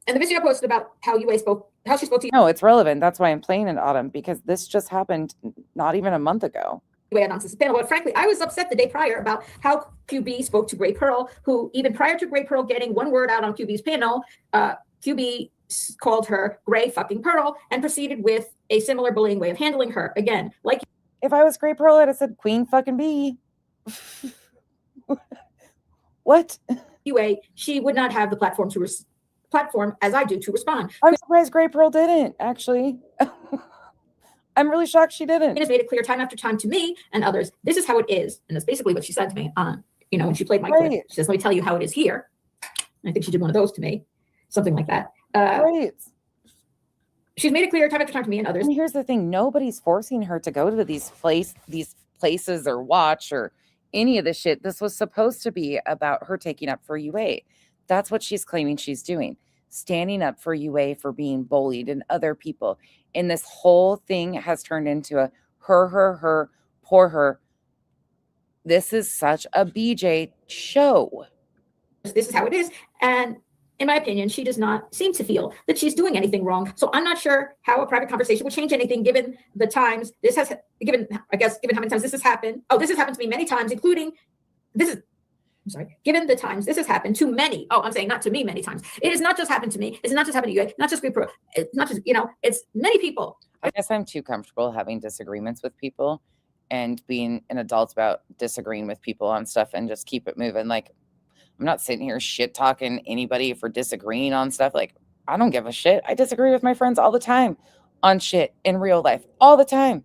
And the video I posted about how she spoke to you. No, it's relevant. That's why I'm playing it, Autumn, because this just happened not even a month ago. Nonsense panel, but frankly, I was upset the day prior about how QB spoke to Gray Pearl, who even prior to Gray Pearl getting one word out on QB's panel, QB called her Gray fucking Pearl and proceeded with a similar bullying way of handling her. Again, like if I was Gray Pearl, I'd have said Queen fucking B. What? UA, she would not have the platform as I do to respond. I'm surprised Gray Pearl didn't, actually. I'm really shocked she didn't. It has made it clear time after time to me and others, this is how it is. And that's basically what she said to me when she played my clip. She says, let me tell you how it is here. And I think she did one of those to me, something like that. Right. She's made it clear time after time to me and others. And here's the thing, nobody's forcing her to go to these places or watch or any of this shit. This was supposed to be about her taking up for UA. That's what she's claiming she's doing. Standing up for UA for being bullied and other people. And this whole thing has turned into a her, poor her. This is such a BJ show. This is how it is. And in my opinion, she does not seem to feel that she's doing anything wrong. So I'm not sure how a private conversation would change anything given the times this has, given how many times this has happened. Oh, this has happened to me many times, including given the times this has happened to many. Oh, I'm saying not to me many times. It has not just happened to me. It's not just happened to you. Not just group. It's not just, it's many people. I guess I'm too comfortable having disagreements with people and being an adult about disagreeing with people on stuff and just keep it moving. Like, I'm not sitting here shit talking anybody for disagreeing on stuff. Like, I don't give a shit. I disagree with my friends all the time on shit in real life, all the time.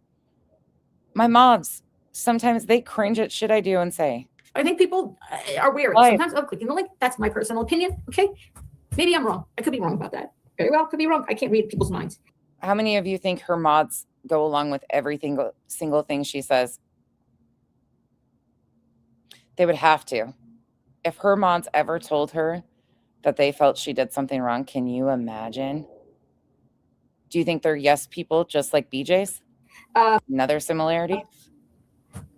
My moms, sometimes they cringe at shit I do and say. I think people are weary sometimes of clicking the link. That's my personal opinion. Okay. Maybe I'm wrong. I could be wrong about that. Very well, could be wrong. I can't read people's minds. How many of you think her mods go along with every single thing she says? They would have to. If her mods ever told her that they felt she did something wrong, can you imagine? Do you think they're yes people just like BJ's? Another similarity?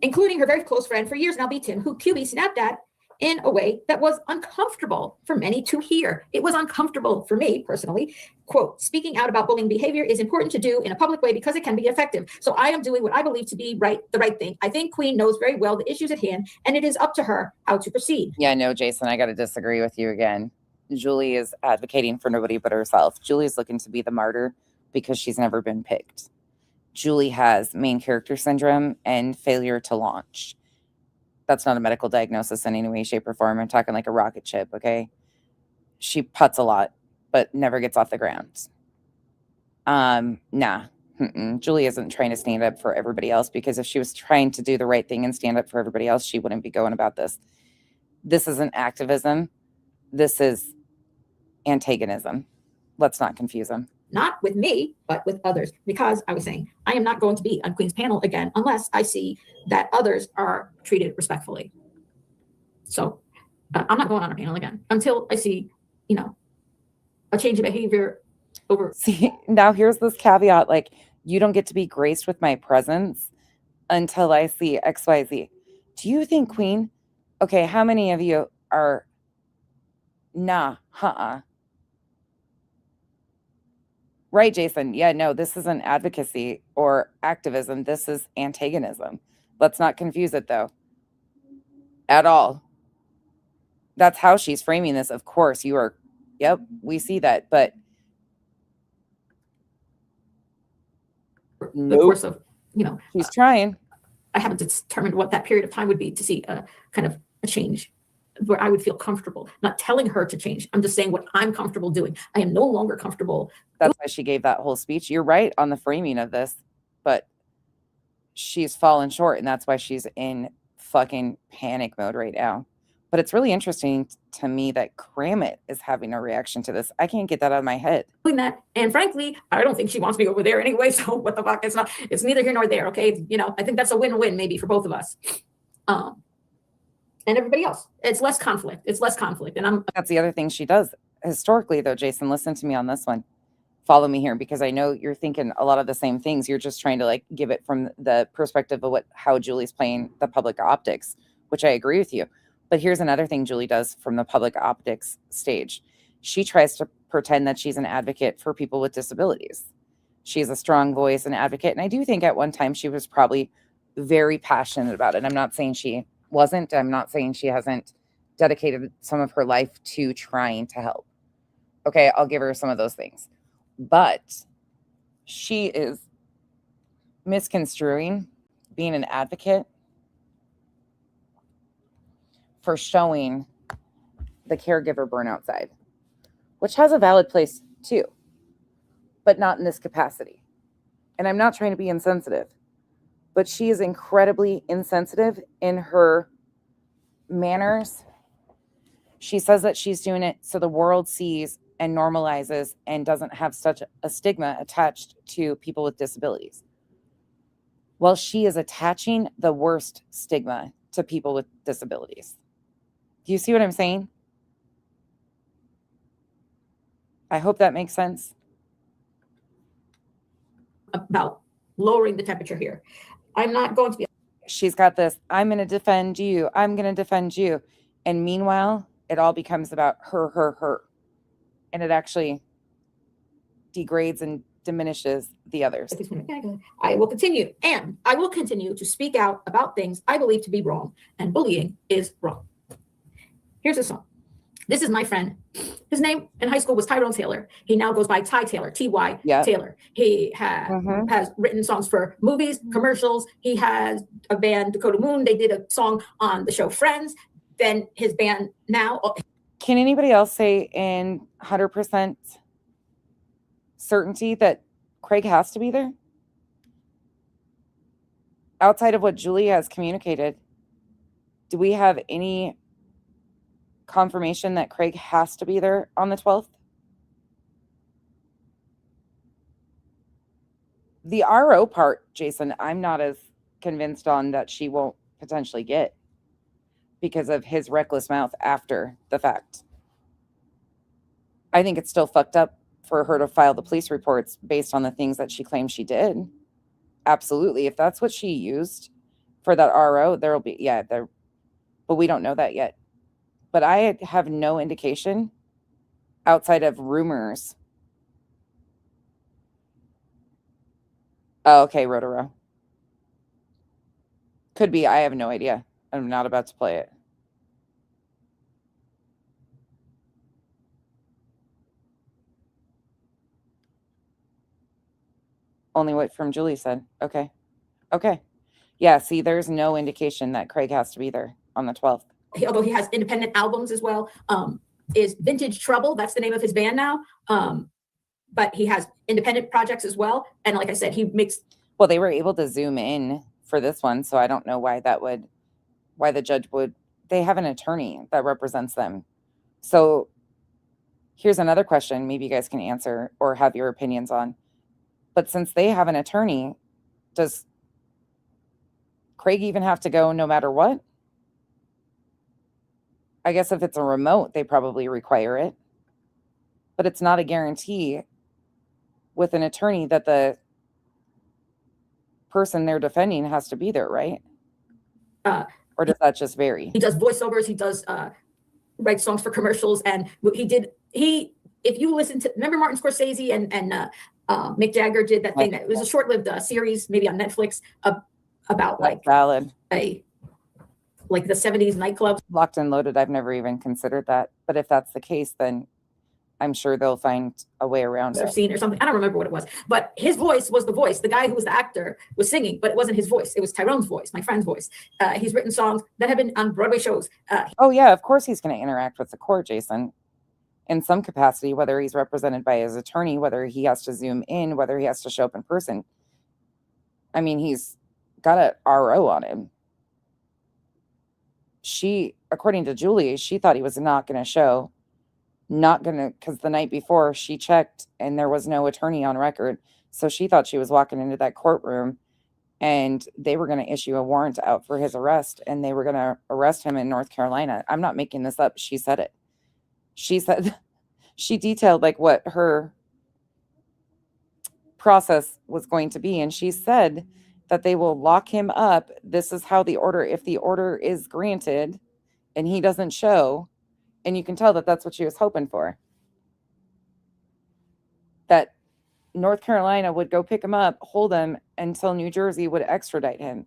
Including her very close friend for years now, B. Tim, who QB snapped at in a way that was uncomfortable for many to hear. It was uncomfortable for me personally. Quote, speaking out about bullying behavior is important to do in a public way because it can be effective. So I am doing what I believe to be the right thing. I think Queen knows very well the issues at hand, and it is up to her how to proceed. Yeah, no, Jason, I got to disagree with you again. Julie is advocating for nobody but herself. Julie's looking to be the martyr because she's never been picked. Julie has main character syndrome and failure to launch. That's not a medical diagnosis in any way, shape, or form. I'm talking like a rocket ship, okay? She putts a lot, but never gets off the ground. Nah. Julie isn't trying to stand up for everybody else, because if she was trying to do the right thing and stand up for everybody else, she wouldn't be going about this. This isn't activism. This is antagonism. Let's not confuse them. Not with me, but with others. Because I was saying, I am not going to be on Queen's panel again unless I see that others are treated respectfully. So I'm not going on her panel again until I see, a change of behavior over. See, now here's this caveat. Like, you don't get to be graced with my presence until I see XYZ. Do you think Queen? Okay, how many of you are nah, Right, Jason. Yeah, no, this isn't advocacy or activism. This is antagonism. Let's not confuse it, though, at all. That's how she's framing this. Of course, you are. Yep, we see that. But the course of, she's trying. I haven't determined what that period of time would be to see a kind of a change where I would feel comfortable, not telling her to change. I'm just saying what I'm comfortable doing. I am no longer comfortable. That's why she gave that whole speech. You're right on the framing of this, but she's fallen short, and that's why she's in fucking panic mode right now. But it's really interesting to me that Kramit is having a reaction to this. I can't get that out of my head. Doing that, and frankly, I don't think she wants me over there anyway. So what the fuck? It's neither here nor there. Okay, I think that's a win-win maybe for both of us. and everybody else. It's less conflict. It's less conflict. And that's the other thing she does historically, though. Jason, listen to me on this one. Follow me here, because I know you're thinking a lot of the same things. You're just trying to like give it from the perspective of how Julie's playing the public optics, which I agree with you. But here's another thing Julie does from the public optics stage. She tries to pretend that she's an advocate for people with disabilities. She's a strong voice and advocate. And I do think at one time she was probably very passionate about it. I'm not saying she wasn't. I'm not saying she hasn't dedicated some of her life to trying to help. Okay, I'll give her some of those things. But she is misconstruing being an advocate for showing the caregiver burnout side, which has a valid place too, but not in this capacity. And I'm not trying to be insensitive, but she is incredibly insensitive in her manners. She says that she's doing it so the world sees and normalizes and doesn't have such a stigma attached to people with disabilities. Well, she is attaching the worst stigma to people with disabilities. Do you see what I'm saying? I hope that makes sense. about lowering the temperature here. I'm not going to be. She's got this, I'm going to defend you. I'm going to defend you. And meanwhile, it all becomes about her. And it actually degrades and diminishes the others. I will continue, and I will continue to speak out about things I believe to be wrong, and bullying is wrong. Here's a song. This is my friend. His name in high school was Tyrone Taylor. He now goes by Ty Taylor, T-Y Taylor. He has written songs for movies, commercials. He has a band, Dakota Moon. They did a song on the show Friends. Then his band now. Can anybody else say in 100% certainty that Craig has to be there? Outside of what Julie has communicated, do we have any confirmation that Craig has to be there on the 12th? The RO part, Jason, I'm not as convinced on that she won't potentially get because of his reckless mouth after the fact. I think it's still fucked up for her to file the police reports based on the things that she claims she did. Absolutely. If that's what she used for that RO, there'll be, there, but we don't know that yet. But I have no indication outside of rumors. Oh, okay, Rotaro. Could be. I have no idea. I'm not about to play it. Only what from Julie said. Okay. Okay. Yeah, see, there's no indication that Craig has to be there on the 12th. Although he has independent albums as well, is Vintage Trouble. That's the name of his band now. But he has independent projects as well. And like I said, he makes. Well, they were able to zoom in for this one. So I don't know why why the judge would. They have an attorney that represents them. So here's another question. Maybe you guys can answer or have your opinions on. But since they have an attorney, does Craig even have to go no matter what? I guess if it's a remote, they probably require it. But it's not a guarantee with an attorney that the person they're defending has to be there, right? Or does that just vary? He does voiceovers. He does write songs for commercials. And if you listen to, remember Martin Scorsese and Mick Jagger did that thing that it was a short-lived series, maybe on Netflix, about like valid. Like the 70s nightclubs. Locked and Loaded, I've never even considered that. But if that's the case, then I'm sure they'll find a way around it. Scene or something. I don't remember what it was. But his voice was the voice. The guy who was the actor was singing, but it wasn't his voice. It was Tyrone's voice, my friend's voice. He's written songs that have been on Broadway shows. Oh, yeah, of course he's going to interact with the court, Jason, in some capacity, whether he's represented by his attorney, whether he has to zoom in, whether he has to show up in person. I mean, he's got a RO on him. According to Julie, she thought he was not going to show, because the night before she checked and there was no attorney on record. So she thought she was walking into that courtroom and they were going to issue a warrant out for his arrest, and they were going to arrest him in North Carolina. I'm not making this up. She said it. She said, she detailed like what her process was going to be. And she said that they will lock him up. This is how the order, if the order is granted and he doesn't show, and you can tell that that's what she was hoping for, that North Carolina would go pick him up, hold him until New Jersey would extradite him.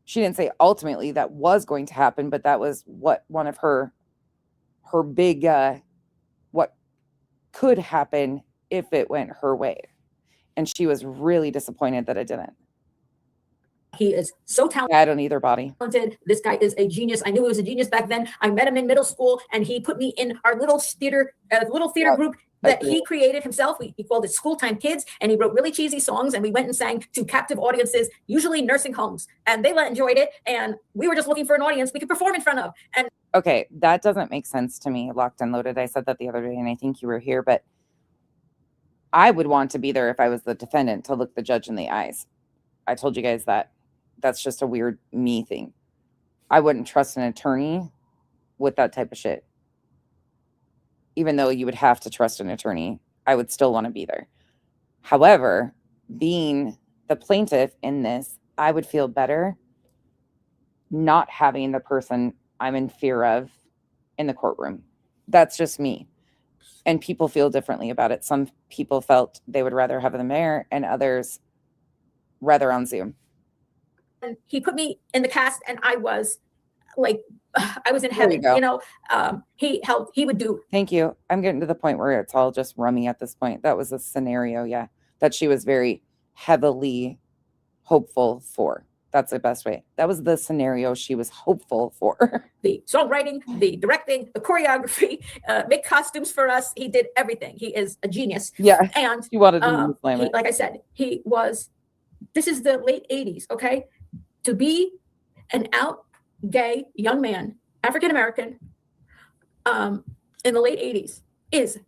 She didn't say ultimately that was going to happen, but that was what one of her big, what could happen if it went her way. And she was really disappointed that it didn't. He is so talented. I don't either body. This guy is a genius. I knew he was a genius back then. I met him in middle school, and he put me in our little theater group that he created himself. He called it School Time Kids, and he wrote really cheesy songs, and we went and sang to captive audiences, usually nursing homes, and they enjoyed it. And we were just looking for an audience we could perform in front of. And okay, that doesn't make sense to me. Locked and Loaded. I said that the other day, and I think you were here, but I would want to be there if I was the defendant to look the judge in the eyes. I told you guys that. That's just a weird me thing. I wouldn't trust an attorney with that type of shit. Even though you would have to trust an attorney, I would still want to be there. However, being the plaintiff in this, I would feel better not having the person I'm in fear of in the courtroom. That's just me. And people feel differently about it. Some people felt they would rather have them there, and others rather on Zoom. And he put me in the cast, and I was like, I was in heaven, he would do. Thank you. I'm getting to the point where it's all just rummy at this point. That was a scenario, yeah, that she was very heavily hopeful for. That's the best way. That was the scenario she was hopeful for. The songwriting, the directing, the choreography, make costumes for us. He did everything. He is a genius. Yeah. And he wanted to like I said, this is the late 80s, okay? To be an out gay young man, African-American, in the late 80s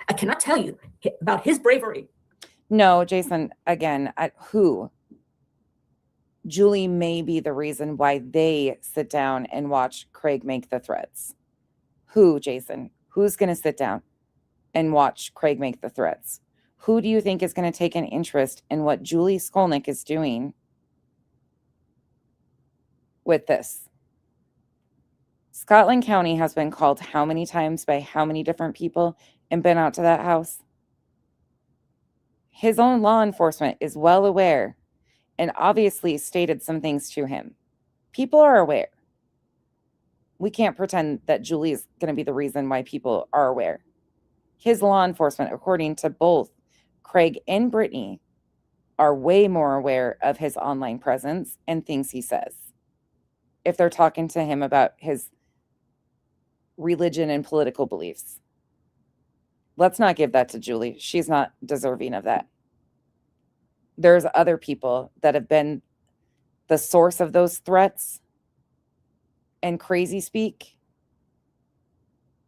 I cannot tell you about his bravery. No, Jason, again, who? Julie may be the reason why they sit down and watch Craig make the threats. Who, Jason? Who's going to sit down and watch Craig make the threats? Who do you think is going to take an interest in what Julie Skolnick is doing with this? Scotland County has been called how many times by how many different people and been out to that house? His own law enforcement is well aware and obviously stated some things to him. People are aware. We can't pretend that Julie is going to be the reason why people are aware. His law enforcement, according to both Craig and Brittany, are way more aware of his online presence and things he says. If they're talking to him about his religion and political beliefs. Let's not give that to Julie. She's not deserving of that. There's other people that have been the source of those threats and crazy speak.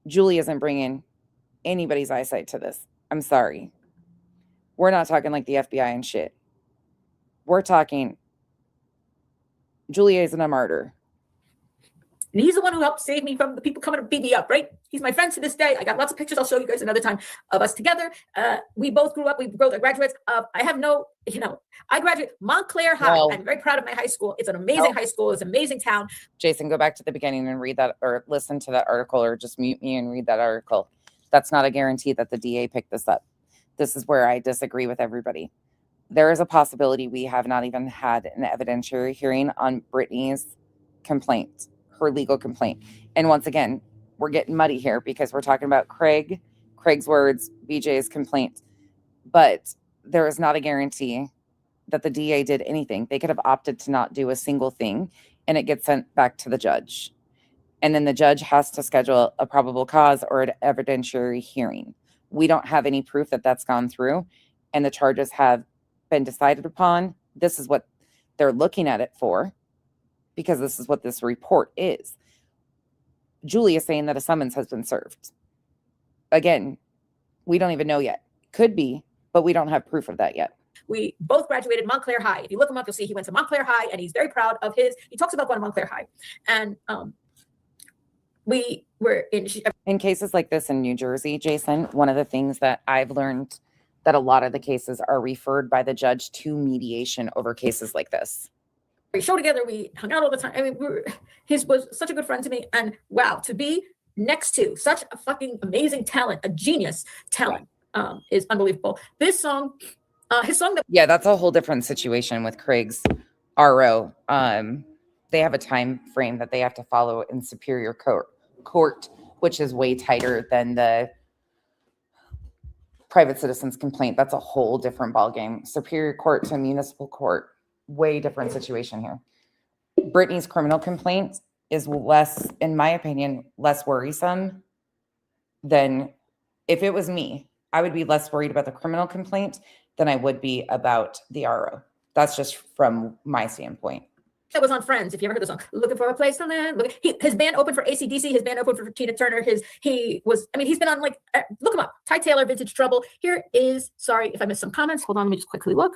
Julie isn't bringing anybody's eyesight to this. I'm sorry. We're not talking like the FBI and shit. We're talking Julie isn't a martyr. And he's the one who helped save me from the people coming to beat me up, right? He's my friend to this day. I got lots of pictures. I'll show you guys another time of us together. We both grew up. We both are graduates of, I graduated Montclair High. No. I'm very proud of my high school. It's an amazing high school. It's an amazing town. Jason, go back to the beginning and read that, or listen to that article, or just mute me and read that article. That's not a guarantee that the DA picked this up. This is where I disagree with everybody. There is a possibility we have not even had an evidentiary hearing on Brittany's complaint, her legal complaint. And once again, we're getting muddy here because we're talking about Craig's words, BJ's complaint. But there is not a guarantee that the DA did anything. They could have opted to not do a single thing, and it gets sent back to the judge. And then the judge has to schedule a probable cause or an evidentiary hearing. We don't have any proof that that's gone through, and the charges have been decided upon. This is what they're looking at it for, because this is what this report is. Julie is saying that a summons has been served. Again, we don't even know yet. Could be, but we don't have proof of that yet. We both graduated Montclair High. If you look him up, you'll see he went to Montclair High, and he's very proud of his. He talks about going to Montclair High, and we were in cases like this in New Jersey, Jason. One of the things that I've learned that a lot of the cases are referred by the judge to mediation over cases like this. We show together. We hung out all the time. I mean, his was such a good friend to me, and wow, to be next to such a fucking amazing talent, a genius talent, is unbelievable. This song, his song that that's a whole different situation with Craig's RO. They have a time frame that they have to follow in Superior Court, which is way tighter than the private citizen's complaint. That's a whole different ballgame. Superior Court to municipal court, way different situation here. Brittany's criminal complaint is less, in my opinion, less worrisome than if it was me. I would be less worried about the criminal complaint than I would be about the RO. That's just from my standpoint. that was on Friends. If you ever heard the song, looking for a place to land. His band opened for AC/DC. His band opened for Tina Turner. He's been on look him up. Ty Taylor, Vintage Trouble. Here is, sorry if I missed some comments. Hold on, let me just quickly look.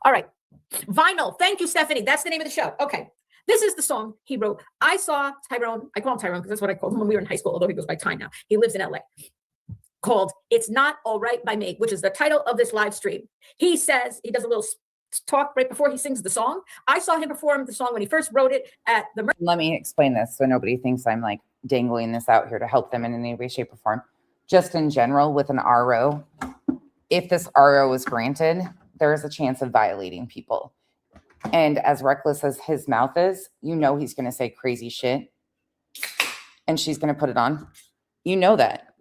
All right. Vinyl. Thank you, Stephanie. That's the name of the show. Okay. This is the song he wrote. I saw Tyrone. I call him Tyrone because that's what I called him when we were in high school, although he goes by Ty now. He lives in LA. Called It's Not All Right by Me, which is the title of this live stream. He says, he does a little talk right before he sings the song. I saw him perform the song when he first wrote it at the... Let me explain this so nobody thinks I'm like dangling this out here to help them in any way, shape, or form. Just in general with an RO, if this RO is granted, there is a chance of violating people. And as reckless as his mouth is, you know he's going to say crazy shit. And she's going to put it on. You know that.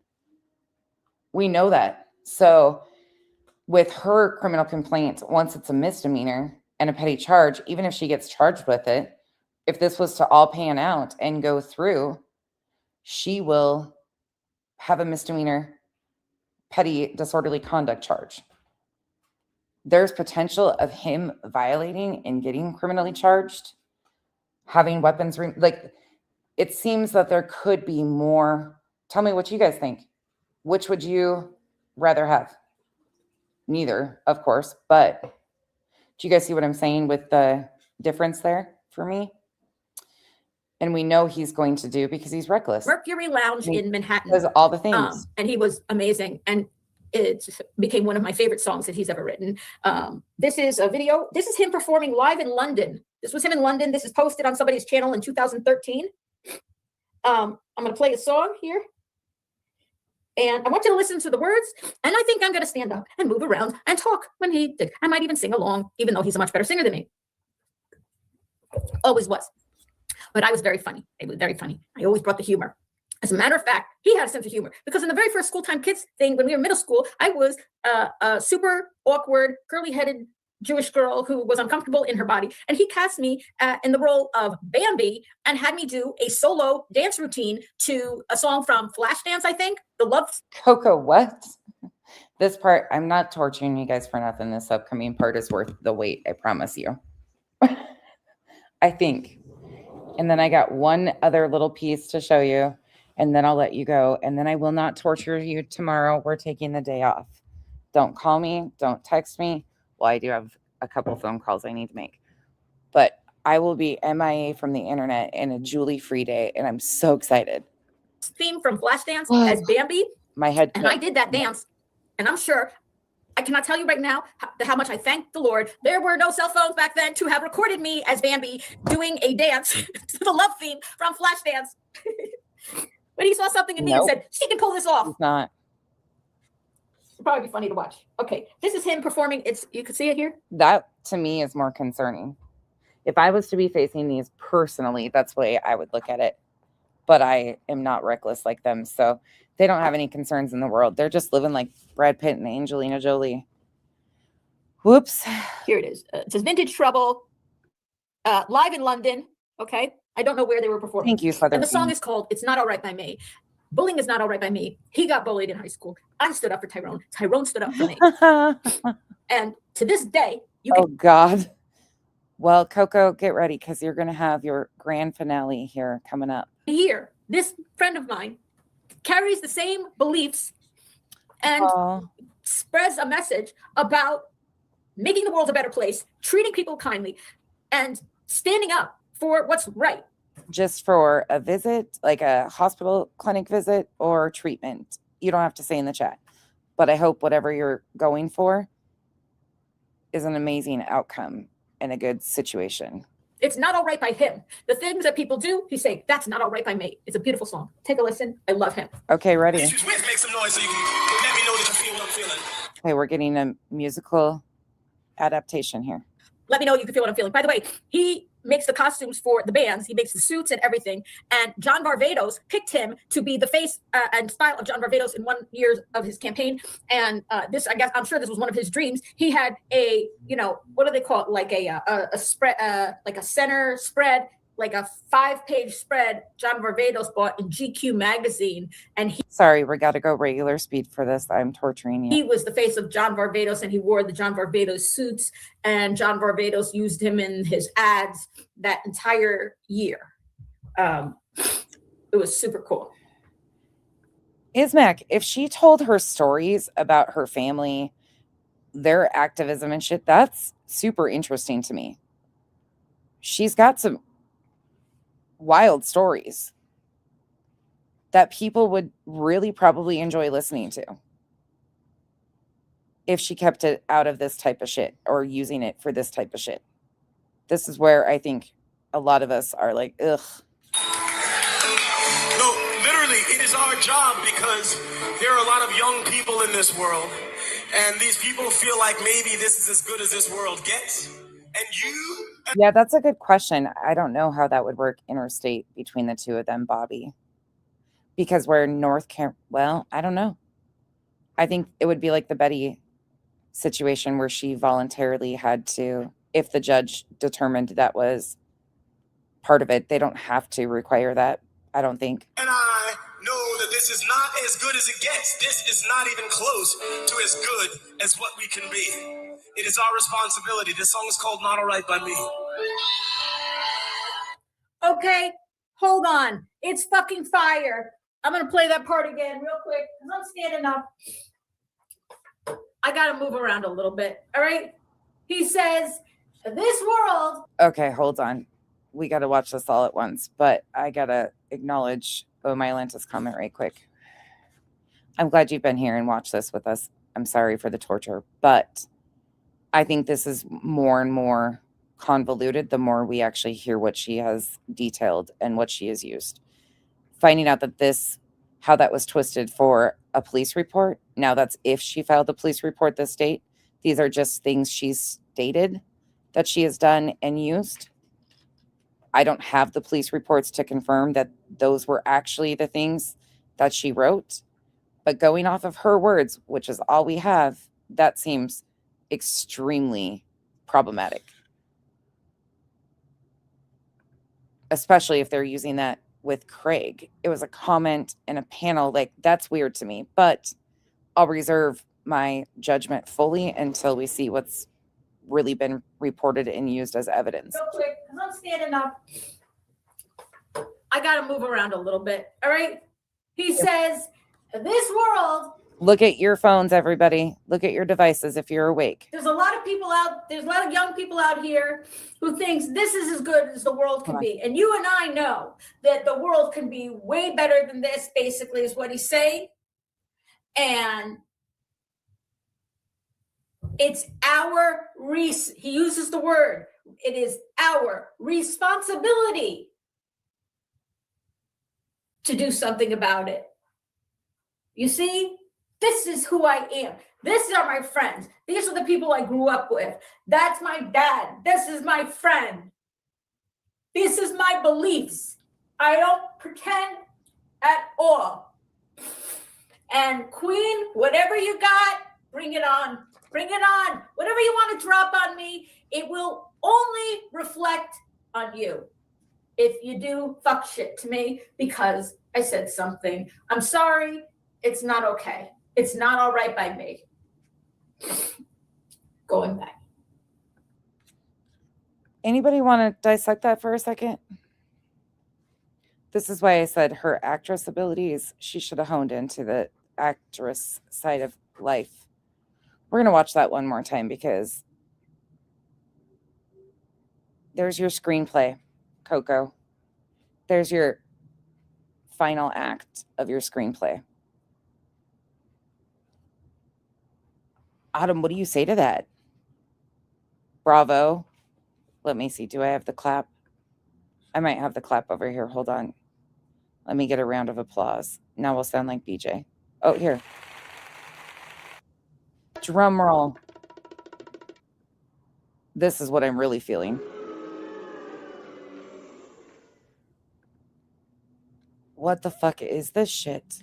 We know that. So with her criminal complaint, once it's a misdemeanor and a petty charge, even if she gets charged with it, if this was to all pan out and go through, she will have a misdemeanor petty disorderly conduct charge. There's potential of him violating and getting criminally charged, having weapons. It seems that there could be more. Tell me what you guys think. Which would you rather have? Neither, of course, but do you guys see what I'm saying with the difference there for me? And we know he's going to do because he's reckless. Mercury Lounge in Manhattan. Does all the things. And he was amazing. And it became one of my favorite songs that he's ever written. This is a video. This is him performing live in London. This was him in London. This is posted on somebody's channel in 2013. I'm going to play a song here. And I want you to listen to the words. And I think I'm going to stand up and move around and talk when he did. I might even sing along, even though he's a much better singer than me. Always was. But I was very funny. I was very funny. I always brought the humor. As a matter of fact, he had a sense of humor because in the very first School Time Kids thing, when we were in middle school, I was a super awkward, curly-headed Jewish girl who was uncomfortable in her body. And he cast me in the role of Bambi and had me do a solo dance routine to a song from Flashdance, I think. The Love. Coco, what? This part, I'm not torturing you guys for nothing. This upcoming part is worth the wait, I promise you. I think. And then I got one other little piece to show you. And then I'll let you go. And then I will not torture you tomorrow. We're taking the day off. Don't call me. Don't text me. Well, I do have a couple phone calls I need to make. But I will be MIA from the internet in a Julie-free day. And I'm so excited. Theme from Flashdance as Bambi. My head. And I did that dance. And I'm sure, I cannot tell you right now how much I thank the Lord. There were no cell phones back then to have recorded me as Bambi doing a dance to the love theme from Flashdance. When he saw something in me and said, she can pull this off. It's not. It'd probably be funny to watch. Okay, this is him performing. You can see it here. That to me is more concerning. If I was to be facing these personally, that's the way I would look at it. But I am not reckless like them. So they don't have any concerns in the world. They're just living like Brad Pitt and Angelina Jolie. Whoops. Here it is. It says Vintage Trouble, live in London. Okay. I don't know where they were performing. Thank you, Southern. And the song is called It's Not All Right by Me. Bullying is not all right by me. He got bullied in high school. I stood up for Tyrone. Tyrone stood up for me. And to this day, oh God. Well, Coco, get ready because you're going to have your grand finale here coming up. Here, this friend of mine carries the same beliefs and spreads a message about making the world a better place, treating people kindly, and standing up for what's right. Just for a visit, like a hospital clinic visit or treatment. You don't have to say in the chat. But I hope whatever you're going for is an amazing outcome and a good situation. It's not all right by him. The things that people do, he's saying, that's not all right by me. It's a beautiful song. Take a listen. I love him. Okay, ready? Make some noise so you can let me know that you feel what I'm feeling. Okay, we're getting a musical adaptation here. Let me know you can feel what I'm feeling. By the way, he makes the costumes for the bands. He makes the suits and everything. And John Varvatos picked him to be the face and style of John Varvatos in 1 year of his campaign. And this, I guess, I'm sure this was one of his dreams. He had a, what do they call it? Like a spread, like a center spread, like a 5-page spread John Varvatos bought in GQ magazine. And Sorry, we got to go regular speed for this. I'm torturing you. he was the face of John Varvatos, and he wore the John Varvatos suits, and John Varvatos used him in his ads that entire year. It was super cool. Ismac, if she told her stories about her family, their activism and shit, that's super interesting to me. She's got some wild stories that people would really probably enjoy listening to if she kept it out of this type of shit or using it for this type of shit. This is where I think a lot of us are like, ugh. No, literally, it is our job because there are a lot of young people in this world, and these people feel like maybe this is as good as this world gets. And you... Yeah, that's a good question. I don't know how that would work interstate between the two of them, Bobby. Because we're in North Carolina. Well, I don't know. I think it would be like the Betty situation where she voluntarily had to, if the judge determined that was part of it, they don't have to require that, I don't think. And I know that this is not as good as it gets. This is not even close to as good as what we can be. It is our responsibility. This song is called Not All Right by Me. Okay, hold on. It's fucking fire. I'm going to play that part again real quick because I'm standing up. I got to move around a little bit. All right. He says, this world. Okay, hold on. We got to watch this all at once, but I got to acknowledge Mylanta's comment right quick. I'm glad you've been here and watched this with us. I'm sorry for the torture, but I think this is more and more convoluted the more we actually hear what she has detailed and what she has used. Finding out that how that was twisted for a police report. Now that's if she filed a police report this date. These are just things she's stated that she has done and used. I don't have the police reports to confirm that those were actually the things that she wrote. But going off of her words, which is all we have, that seems extremely problematic. Especially if they're using that with Craig. It was a comment in a panel. Like, that's weird to me. But I'll reserve my judgment fully until we see what's really been reported and used as evidence. Real quick, because I'm standing up. I got to move around a little bit. All right. He says, this world. Look at your phones, everybody. Look at your devices if you're awake. There's a lot of young people out here who thinks this is as good as the world can be. And you and I know that the world can be way better than this, basically, is what he's saying. And it's he uses the word, it is our responsibility to do something about it. You see? This is who I am. These are my friends. These are the people I grew up with. That's my dad. This is my friend. This is my beliefs. I don't pretend at all. And Queen, whatever you got, bring it on. Bring it on. Whatever you want to drop on me, it will only reflect on you. If you do fuck shit to me because I said something, I'm sorry. It's not okay. It's not all right by me. Going back. Anybody want to dissect that for a second? This is why I said her actress abilities, she should have honed into the actress side of life We're going to watch that one more time because there's your screenplay, Coco. There's your final act of your screenplay. Autumn, what do you say to that? Bravo. Let me see. Do I have the clap? I might have the clap over here. Hold on. Let me get a round of applause. Now we'll sound like BJ. Oh, here. Drum roll. This is what I'm really feeling. What the fuck is this shit?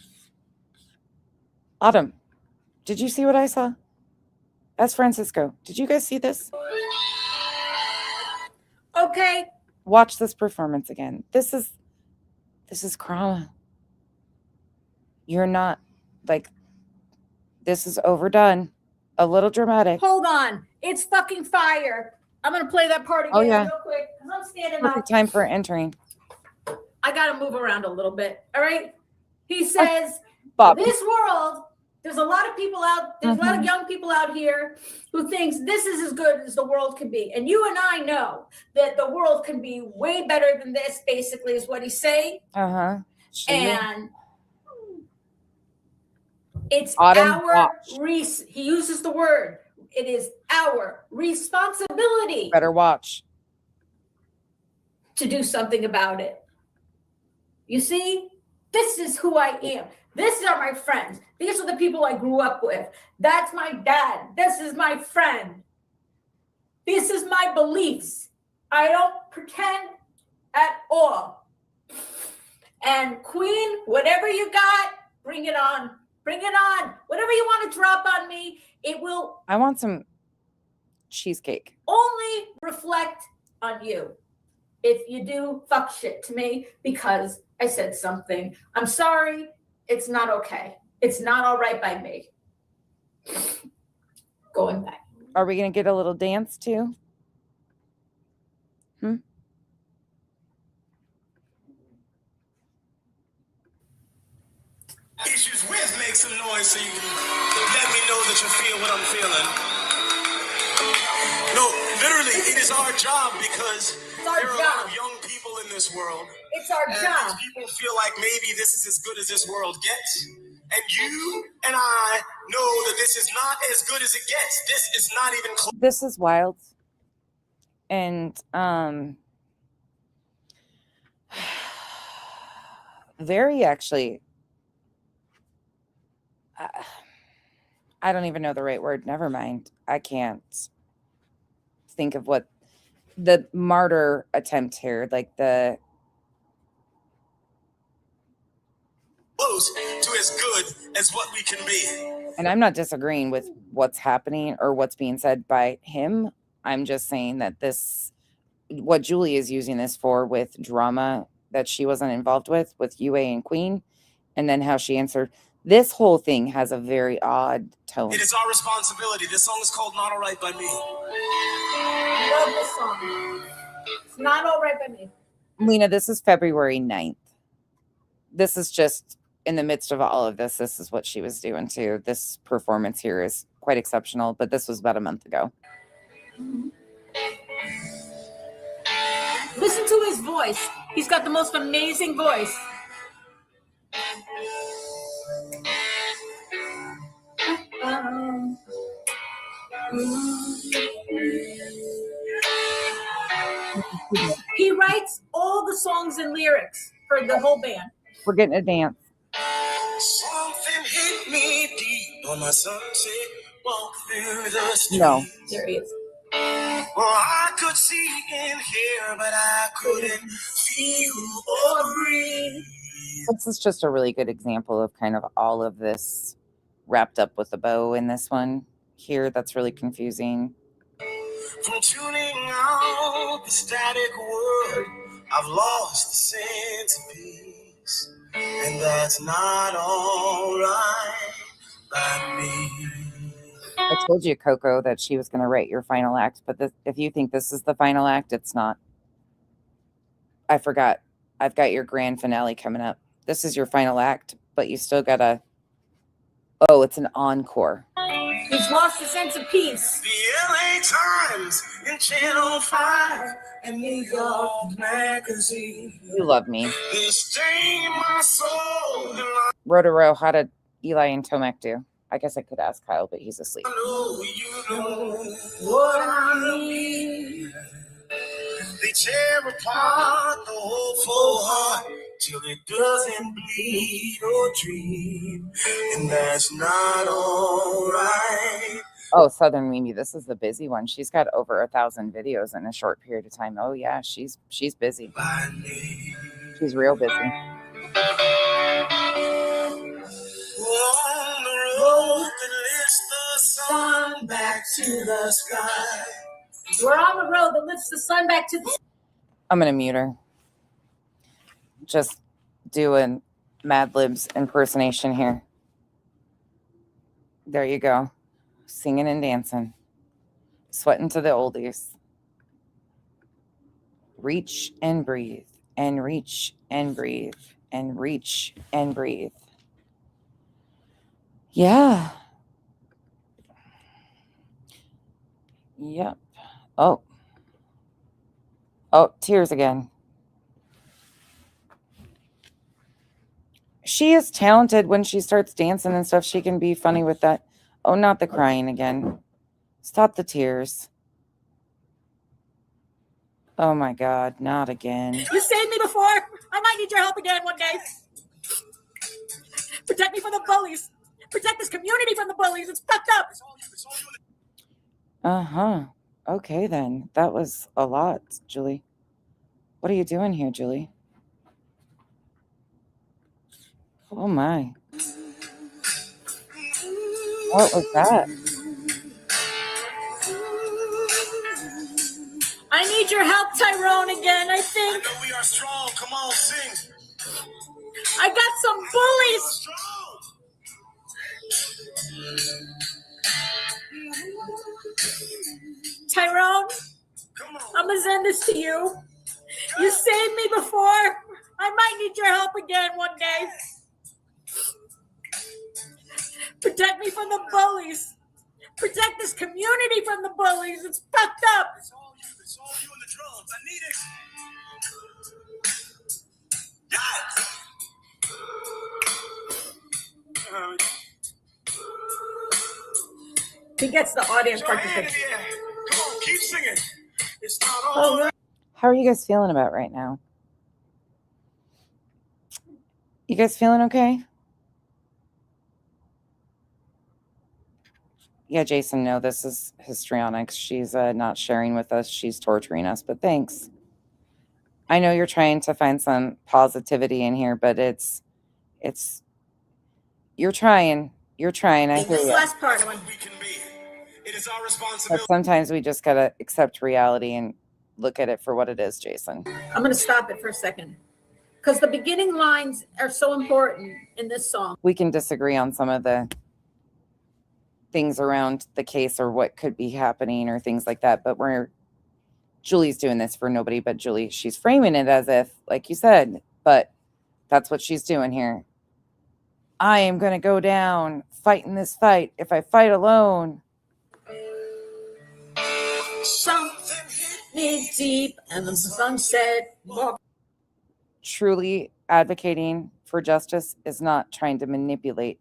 Autumn, did you see what I saw? That's Francisco. Did you guys see this? Okay. Watch this performance again. This is trauma. You're not like, this is overdone. A little dramatic. Hold on. It's fucking fire. I'm going to play that part again Oh, yeah. real quick because I'm standing Perfect up. time for entering. I got to move around a little bit. All right. He says, Bob. this world, there's a lot of people out, there's a lot of young people out here who thinks this is as good as the world can be. And you and I know that the world can be way better than this, basically, is what he's saying. Uh-huh. And it's Autumn, he uses the word, it is our responsibility better watch to do something about it. You see, this is who I am. These are my friends. These are the people I grew up with. That's my dad. This is my friend. This is my beliefs. I don't pretend at all. And Queen, whatever you got, bring it on. Bring it on. Whatever you want to drop on me, it will I want some cheesecake. only reflect on you. If you do fuck shit to me because I said something, I'm sorry. It's not okay. It's not all right by me. Going back. Are we going to get a little dance too? Issues with, make some noise so you can let me know that you feel what I'm feeling. No, literally, it is our job because there are a lot of young people in this world. It's our job. These people feel like maybe this is as good as this world gets. And you and I know that this is not as good as it gets. This is not even close. This is wild. And very actually, I don't even know the right word. Never mind. I can't think of what the martyr attempt here, like the Close to as good as what we can be. and I'm not disagreeing with what's happening or what's being said by him. I'm just saying that this, what Julie is using this for with drama that she wasn't involved with UA and Queen, and then how she answered. This whole thing has a very odd tone. It is our responsibility. This song is called Not All Right by Me. I love this song. It's not all right by me. Lena, this is February 9th. This is just in the midst of all of this. This is what she was doing too. This performance here is quite exceptional, but this was about a month ago. Listen to his voice. He's got the most amazing voice. He writes all the songs and lyrics for the whole band. We're getting a dance. Something hit me deep on my sunset walk through the street. No. There he is. Well, I could see and hear, but I couldn't feel or breathe. This is just a really good example of kind of all of this wrapped up with a bow in this one here. That's really confusing. From tuning out the static word, I've lost the sense of peace, and that's not all right by me. I told you, Coco, that she was going to write your final act, but if you think this is the final act, it's not. I forgot. I've got your grand finale coming up. This is your final act, but you still got to... Oh, it's an encore. He's lost a sense of peace. The LA Times and Channel 5 and New York Magazine. You love me. They stain my soul. Rotaro, how did Eli and Tomek do? I guess I could ask Kyle, but he's asleep. I know you know what I mean. They tear apart the hopeful heart till it doesn't bleed or dream, and that's not all right. Oh, Southern Mimi, this is the busy one. She's got over 1,000 videos in a short period of time. Oh yeah, she's busy. She's real busy. On the road that lifts the sun back to the sky. We're on the road that lifts the sun back to the. I'm gonna mute her. Just doing Mad Libs impersonation here. There you go. Singing and dancing. Sweating to the oldies. Reach and breathe. And reach and breathe. And reach and breathe. Yeah. Yep. Oh. Oh, tears again. She is talented when she starts dancing and stuff. She can be funny with that. Oh, not the crying again. Stop the tears. Oh my God, not again. You saved me before. I might need your help again one day. Protect me from the bullies. Protect this community from the bullies. It's fucked up. Uh-huh. Okay, then. That was a lot, Julie. What are you doing here, Julie? Oh, my. What was that? I need your help, Tyrone, again, I think. I know we are strong. Come on, sing. I got some bullies. Tyrone, I'm going to send this to you. You saved me before. I might need your help again one day. Protect me from the bullies. Protect this community from the bullies. It's fucked up. It's all you and the drums. I need it. He gets the audience participation. Come on, keep singing. It's not all right. How are you guys feeling about right now? You guys feeling okay? Yeah, Jason, no, this is histrionics. She's not sharing with us. She's torturing us, but thanks. I know you're trying to find some positivity in here, but it's you're trying. You're trying. I hear This you. last part. It is our But responsibility. sometimes we just gotta accept reality and look at it for what it is, Jason. I'm going to stop it for a second. Because the beginning lines are so important in this song. We can disagree on some of the things around the case or what could be happening or things like that, but Julie's doing this for nobody but Julie. She's framing it as if, like you said, but that's what she's doing here. I am going to go down fighting this fight. If I fight alone. Something hit me deep and the sunset. Truly advocating for justice is not trying to manipulate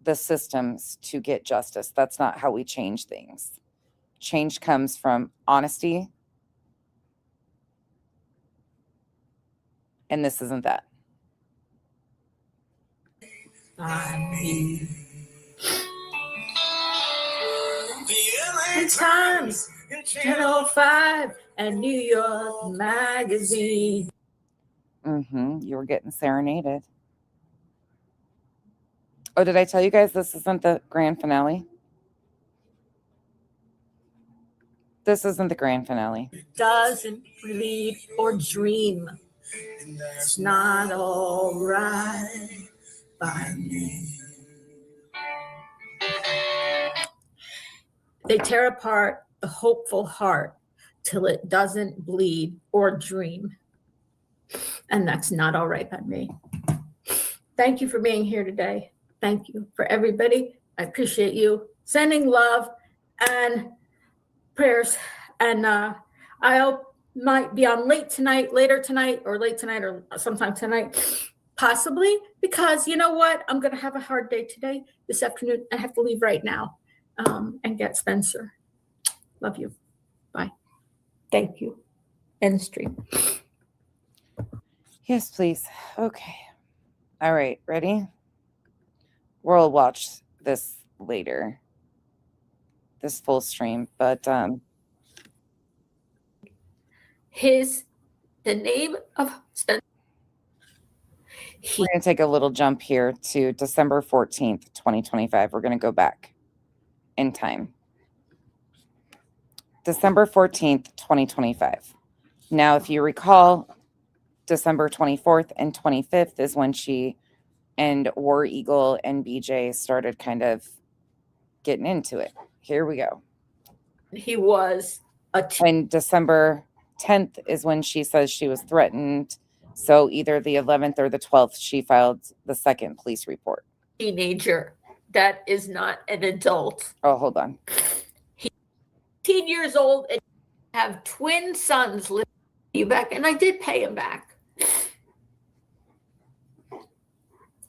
the systems to get justice. That's not how we change things. Change comes from honesty. And this isn't that. The Times, Channel 5, and New York Magazine. You were getting serenaded. Oh, did I tell you guys this isn't the grand finale? This isn't the grand finale. Doesn't bleed or dream. It's not all right by me. They tear apart the hopeful heart till it doesn't bleed or dream. And that's not all right by me. Thank you for being here today. Thank you for everybody. I appreciate you. sending love and prayers. And I might be on later tonight, or sometime tonight, possibly, because you know what? I'm going to have a hard day today, this afternoon. I have to leave right now and get Spencer. Love you. Bye. Thank you. End stream. Yes, please. Okay. All right. Ready? We'll watch this later. This full stream, but the name of Spencer. We're going to take a little jump here to December 14th, 2025. We're going to go back in time. December 14th, 2025. Now, if you recall, December 24th and 25th is when she and War Eagle and BJ started kind of getting into it. Here we go. He was and December 10th is when she says she was threatened. So either the 11th or the 12th, she filed the second police report. Teenager. That is not an adult. Oh, hold on. He's 18 years old and have twin sons living you back. And I did pay him back.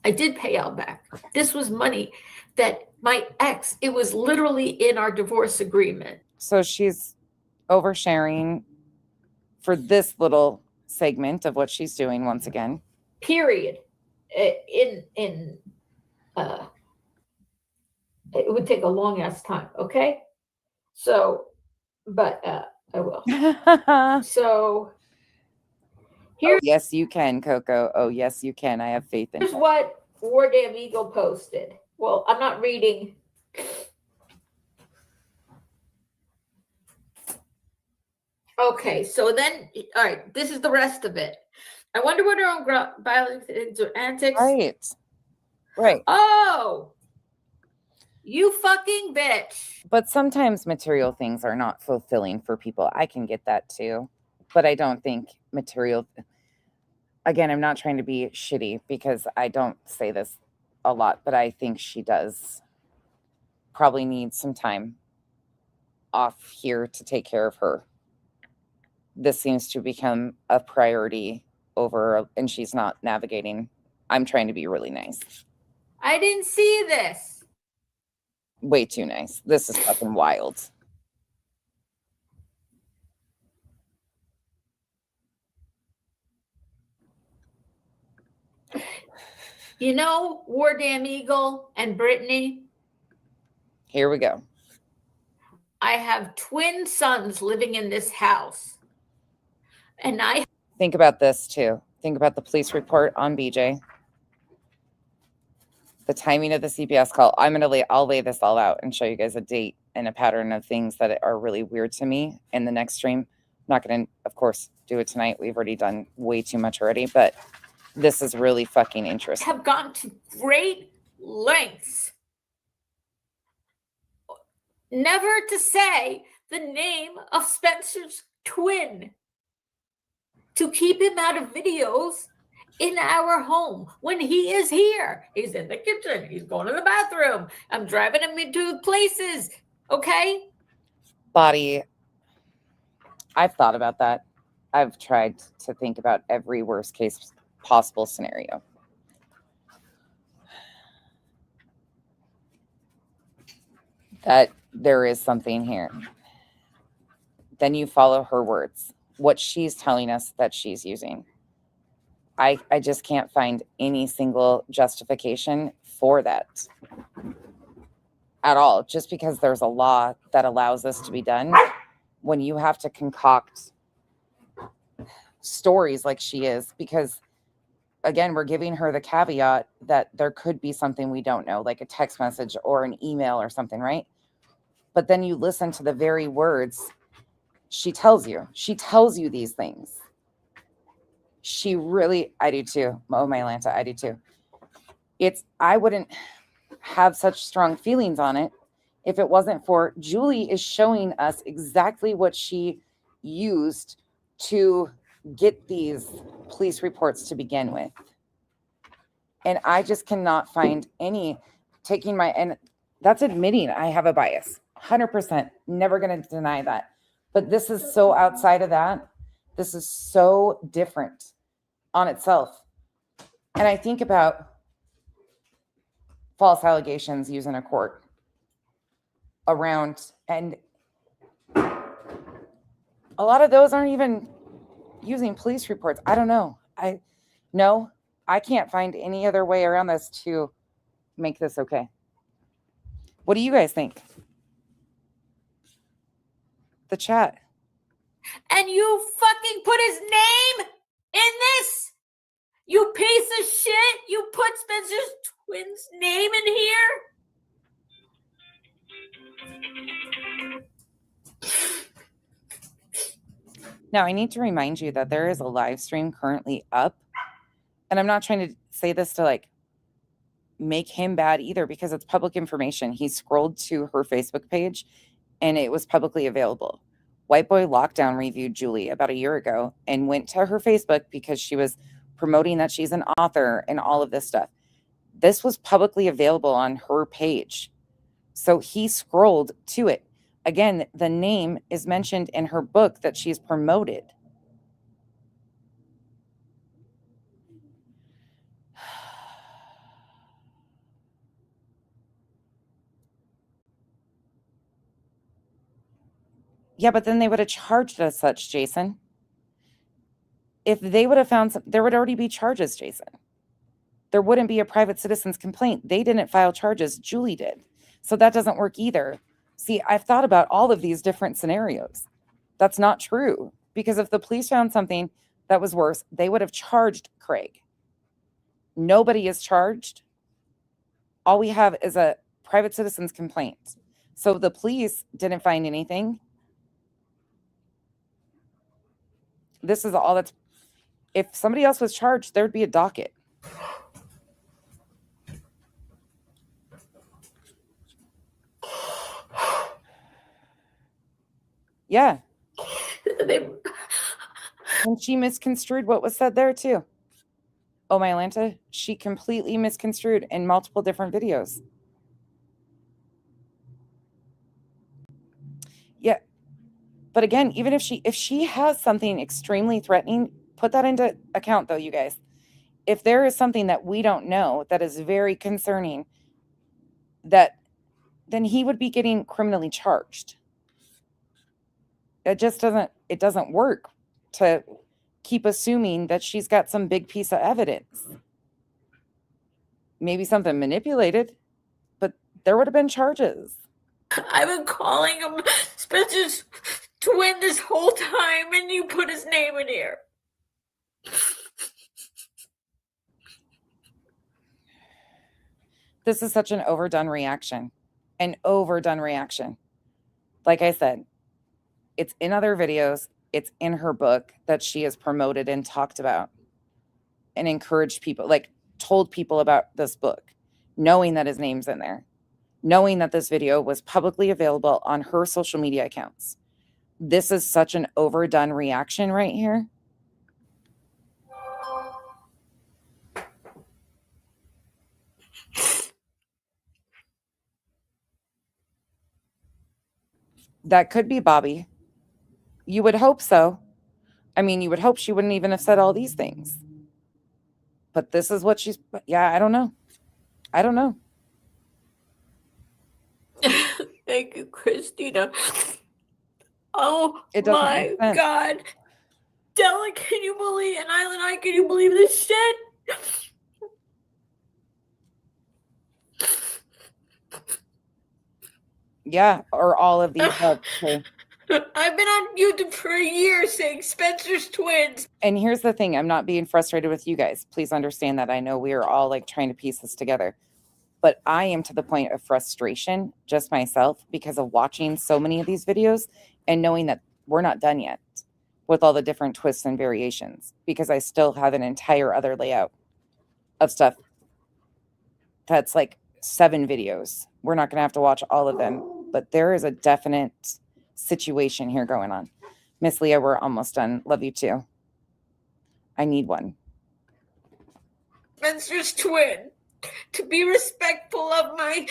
I did pay Al back. This was money that my ex, it was literally in our divorce agreement. So she's oversharing for this little segment of what she's doing once again. Period. It would take a long ass time, okay? So, but I will. So here. Oh, yes, you can, Coco. Oh, yes, you can. I have faith in here's you. what War Damn Eagle posted. Well, I'm not reading. Okay, so then, all right, this is the rest of it. I wonder what her own violence or antics. Right. Oh, you fucking bitch. But sometimes material things are not fulfilling for people. I can get that too. But I don't think material. Again, I'm not trying to be shitty because I don't say this a lot, but I think she does probably need some time off here to take care of her. This seems to become a priority over, and she's not navigating. I'm trying to be really nice. I didn't see this. Way too nice. This is fucking wild. You know, War Damn Eagle and Brittany. Here we go. I have twin sons living in this house. And I think about this too. Think about the police report on BJ. The timing of the CPS call. I'll lay this all out and show you guys a date and a pattern of things that are really weird to me in the next stream. I'm not going to, of course, do it tonight. We've already done way too much already, but this is really fucking interesting. Have gone to great lengths never to say the name of Spencer's twin, to keep him out of videos in our home when he is here. He's in the kitchen. He's going to the bathroom. I'm driving him into places. Okay? Body. I've thought about that. I've tried to think about every worst case possible scenario. That there is something here. Then you follow her words, what she's telling us that she's using. I just can't find any single justification for that at all. Just because there's a law that allows this to be done, when you have to concoct stories like she is, because again, we're giving her the caveat that there could be something we don't know, like a text message or an email or something, right? But then you listen to the very words she tells you. She tells you these things. She really, I do too. Oh, my Atlanta, I do too. I wouldn't have such strong feelings on it if it wasn't for Julie is showing us exactly what she used to get these police reports to begin with. And I just cannot find any and That's admitting I have a bias. 100%. Never going to deny that. But this is so outside of that. This is so different on itself. And I think about false allegations used in a court around, and a lot of those aren't even using police reports. I don't know. I can't find any other way around this to make this okay. What do you guys think? The chat. And you fucking put his name in this? You piece of shit! You put Spencer's twins' name in here? Now, I need to remind you that there is a live stream currently up. And I'm not trying to say this to like make him bad either, because it's public information. He scrolled to her Facebook page and it was publicly available. White Boy Lockdown reviewed Julie about a year ago and went to her Facebook because she was promoting that she's an author and all of this stuff. This was publicly available on her page. So he scrolled to it. Again, the name is mentioned in her book that she's promoted. Yeah, but then they would have charged as such, Jason. If they would have found some, there would already be charges, Jason. There wouldn't be a private citizen's complaint. They didn't file charges. Julie did. So that doesn't work either. See, I've thought about all of these different scenarios. That's not true. Because if the police found something that was worse, they would have charged Craig. Nobody is charged. All we have is a private citizen's complaint. So the police didn't find anything. This is all that's, if somebody else was charged, there'd be a docket. Yeah. And she misconstrued what was said there too. Oh, my Atlanta, she completely misconstrued in multiple different videos. Yeah. But again, even if she has something extremely threatening, put that into account though, you guys. If there is something that we don't know that is very concerning, then he would be getting criminally charged. It just doesn't work to keep assuming that she's got some big piece of evidence. Maybe something manipulated, but there would have been charges. I've been calling him Spencer's twin this whole time, and you put his name in here. This is such an overdone reaction. An overdone reaction. Like I said, it's in other videos. It's in her book that she has promoted and talked about and encouraged people, like told people about this book, knowing that his name's in there, knowing that this video was publicly available on her social media accounts. This is such an overdone reaction right here. That could be Bobby. You would hope so. I mean, you would hope she wouldn't even have said all these things. But this is what she's, yeah, I don't know. I don't know. Thank you, Christina. Oh It doesn't my make sense. God. Della, can you believe, and Island, can you believe this shit? Yeah, or all of these. Okay. I've been on YouTube for a year saying Spencer's twins. And here's the thing. I'm not being frustrated with you guys. Please understand that. I know we are all like trying to piece this together. But I am to the point of frustration just myself because of watching so many of these videos and knowing that we're not done yet with all the different twists and variations, because I still have an entire other layout of stuff that's like 7 videos. We're not going to have to watch all of them, but there is a definite situation here going on. Miss Leah, we're almost done. Love you too. I need one. Spencer's twin. To be respectful of my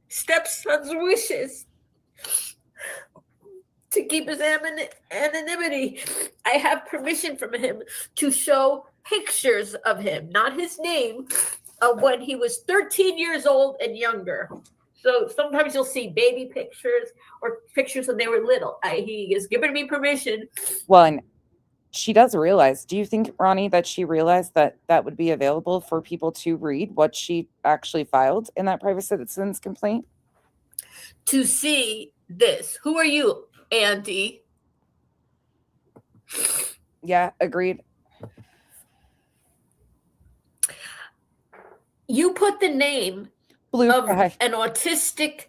stepson's wishes to keep his anonymity. I have permission from him to show pictures of him, not his name, of when he was 13 years old and younger. So sometimes you'll see baby pictures or pictures when they were little. He has given me permission. Well, and she does realize, do you think, Ronnie, that she realized that that would be available for people to read what she actually filed in that private citizen's complaint? To see this. Who are you, Andy? Yeah, agreed. You put the name Blue of guy. an autistic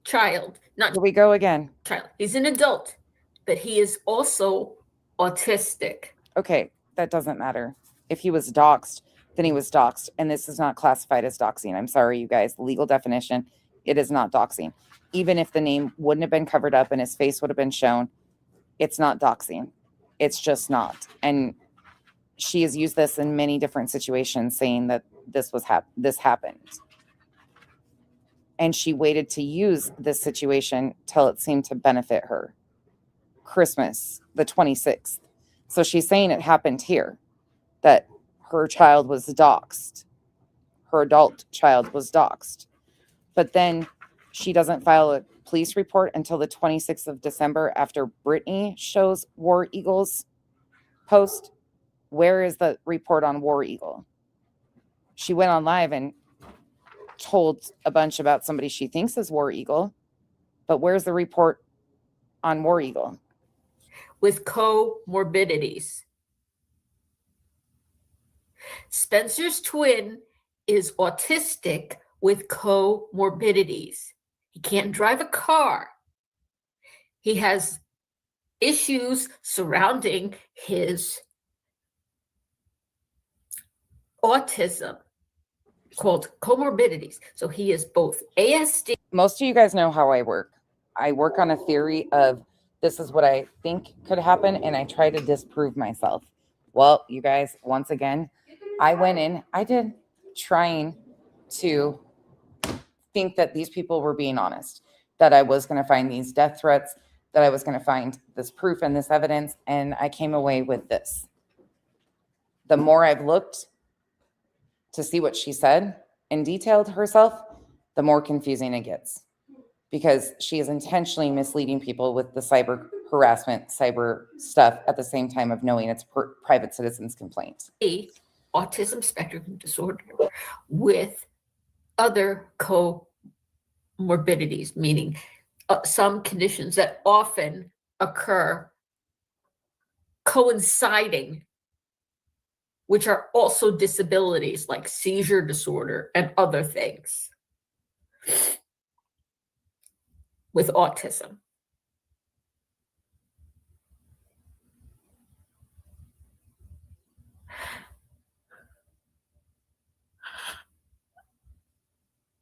child. Not Here we go again. child. He's an adult, but he is also autistic. Okay, that doesn't matter. If he was doxxed, then he was doxxed. And this is not classified as doxing. I'm sorry, you guys. Legal definition, it is not doxing. Even if the name wouldn't have been covered up and his face would have been shown, it's not doxing. It's just not. And she has used this in many different situations, saying that this was this happened. And she waited to use this situation till it seemed to benefit her. Christmas, the 26th. So she's saying it happened here, that her child was doxxed. Her adult child was doxxed. But then she doesn't file a police report until the 26th of December after Brittany shows War Eagle's post. Where is the report on War Eagle? She went on live and told a bunch about somebody she thinks is War Eagle, but where's the report on War Eagle? With comorbidities. Spencer's twin is autistic with comorbidities. He can't drive a car. He has issues surrounding his autism called comorbidities. So he is both ASD. Most of you guys know how I work. I work on a theory of this is what I think could happen, and I try to disprove myself. Well, you guys, once again, I went in, I did, trying to think that these people were being honest, that I was going to find these death threats, that I was going to find this proof and this evidence, and I came away with this. The more I've looked to see what she said and detailed herself, the more confusing it gets, because she is intentionally misleading people with the cyber harassment, cyber stuff at the same time of knowing it's private citizens' complaint. Autism spectrum disorder with other comorbidities, meaning some conditions that often occur coinciding, which are also disabilities like seizure disorder and other things with autism.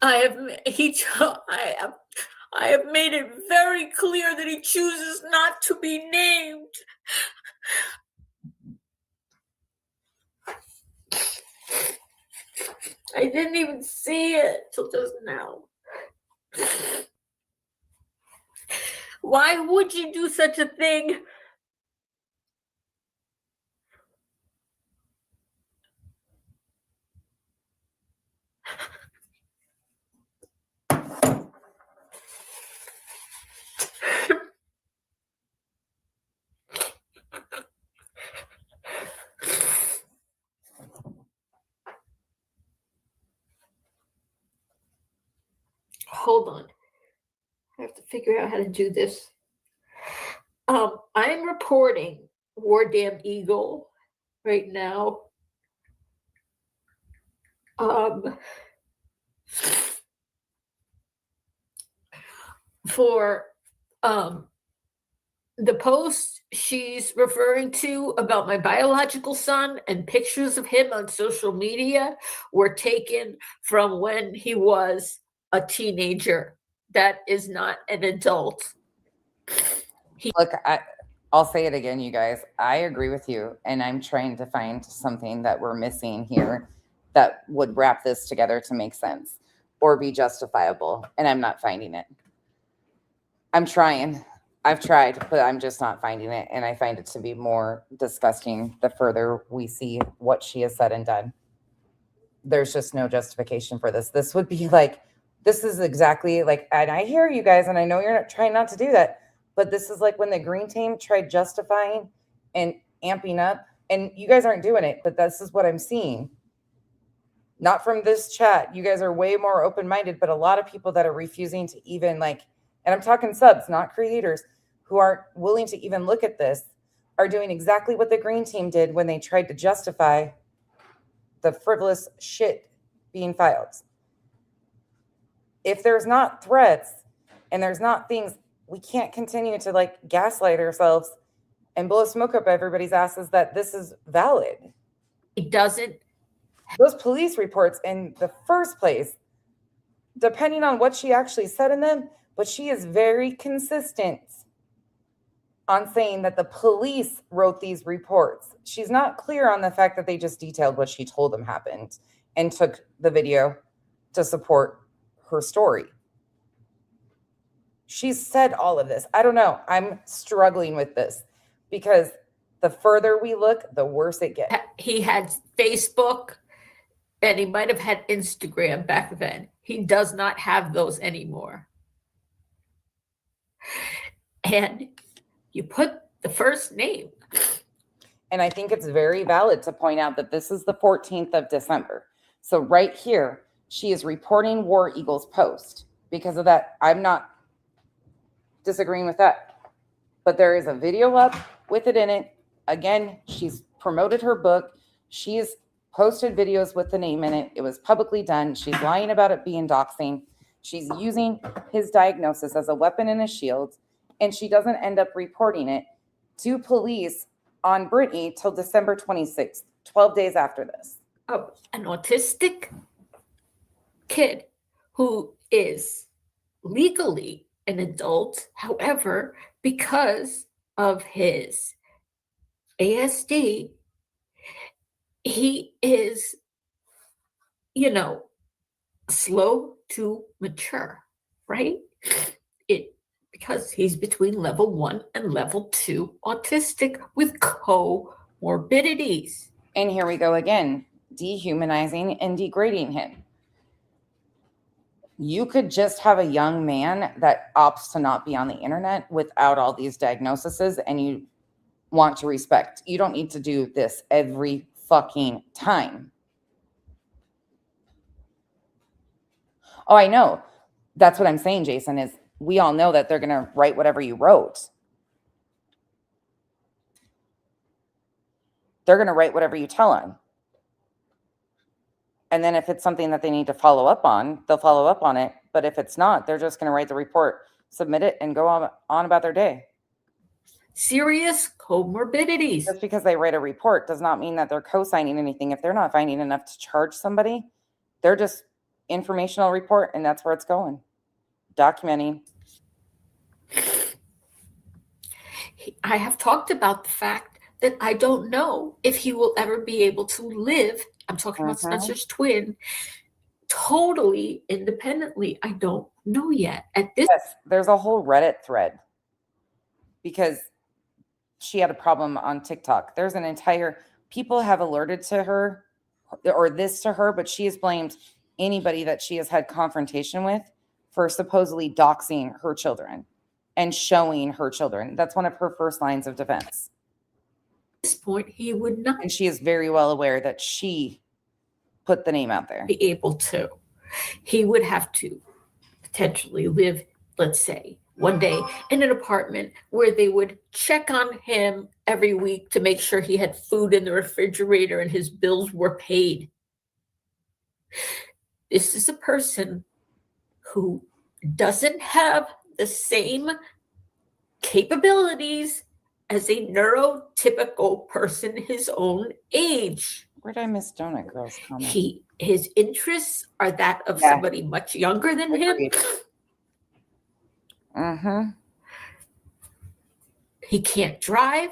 I have made it very clear that he chooses not to be named. I didn't even see it till just now. Why would you do such a thing? Hold on. I have to figure out how to do this. I'm reporting War Damn Eagle right now. For the post she's referring to about my biological son and pictures of him on social media were taken from when he was a teenager. That is not an adult. Look, I'll say it again, you guys. I agree with you, and I'm trying to find something that we're missing here that would wrap this together to make sense. or be justifiable, and I'm not finding it. I'm trying. I've tried, but I'm just not finding it, and I find it to be more disgusting the further we see what she has said and done. There's just no justification for this. This would be like, this is exactly like, and I hear you guys, and I know you're not trying not to do that, but this is like when the green team tried justifying and amping up, and you guys aren't doing it, but this is what I'm seeing. Not from this chat. You guys are way more open-minded, but a lot of people that are refusing to even like, and I'm talking subs, not creators, who aren't willing to even look at this, are doing exactly what the green team did when they tried to justify the frivolous shit being filed. If there's not threats and there's not things, we can't continue to like gaslight ourselves and blow smoke up everybody's asses that this is valid. It doesn't. Those police reports in the first place, depending on what she actually said in them, but she is very consistent on saying that the police wrote these reports. She's not clear on the fact that they just detailed what she told them happened and took the video to support her story. She's said all of this. I don't know. I'm struggling with this because the further we look, the worse it gets. He had Facebook and he might have had Instagram back then. He does not have those anymore. And you put the first name. And I think it's very valid to point out that this is the 14th of December. So right here, she is reporting War Eagle's post. Because of that, I'm not disagreeing with that. But there is a video up with it in it. Again, she's promoted her book. She's posted videos with the name in it. It was publicly done. She's lying about it being doxing. She's using his diagnosis as a weapon and a shield. And she doesn't end up reporting it to police on Brittany till December 26th, 12 days after this. Oh, an autistic kid who is legally an adult, however, because of his ASD, he is, slow to mature, right? Because he's between level 1 and level 2 autistic with comorbidities. And here we go again, dehumanizing and degrading him. You could just have a young man that opts to not be on the internet without all these diagnoses, and you want to respect. You don't need to do this every fucking time. Oh, I know. That's what I'm saying, Jason, is we all know that they're going to write whatever you wrote. They're going to write whatever you tell them. And then if it's something that they need to follow up on, they'll follow up on it. But if it's not, they're just going to write the report, submit it, and go on about their day. Serious comorbidities. Just because they write a report does not mean that they're co-signing anything. If they're not finding enough to charge somebody, they're just informational report, and that's where it's going. Documenting. I have talked about the fact that I don't know if he will ever be able to live. I'm talking about Spencer's twin, totally independently. I don't know yet. At this, yes, there's a whole Reddit thread because she had a problem on TikTok. There's an entire, people have alerted to her or this to her, but she has blamed anybody that she has had confrontation with for supposedly doxing her children and showing her children. That's one of her first lines of defense. At this point, he would not. And she is very well aware that she put the name out there. Be able to. He would have to potentially live, let's say, one day in an apartment where they would check on him every week to make sure he had food in the refrigerator and his bills were paid. This is a person who doesn't have the same capabilities as a neurotypical person his own age. Where did I miss Donut Girl's comment? His interests are that of somebody much younger than him. He can't drive.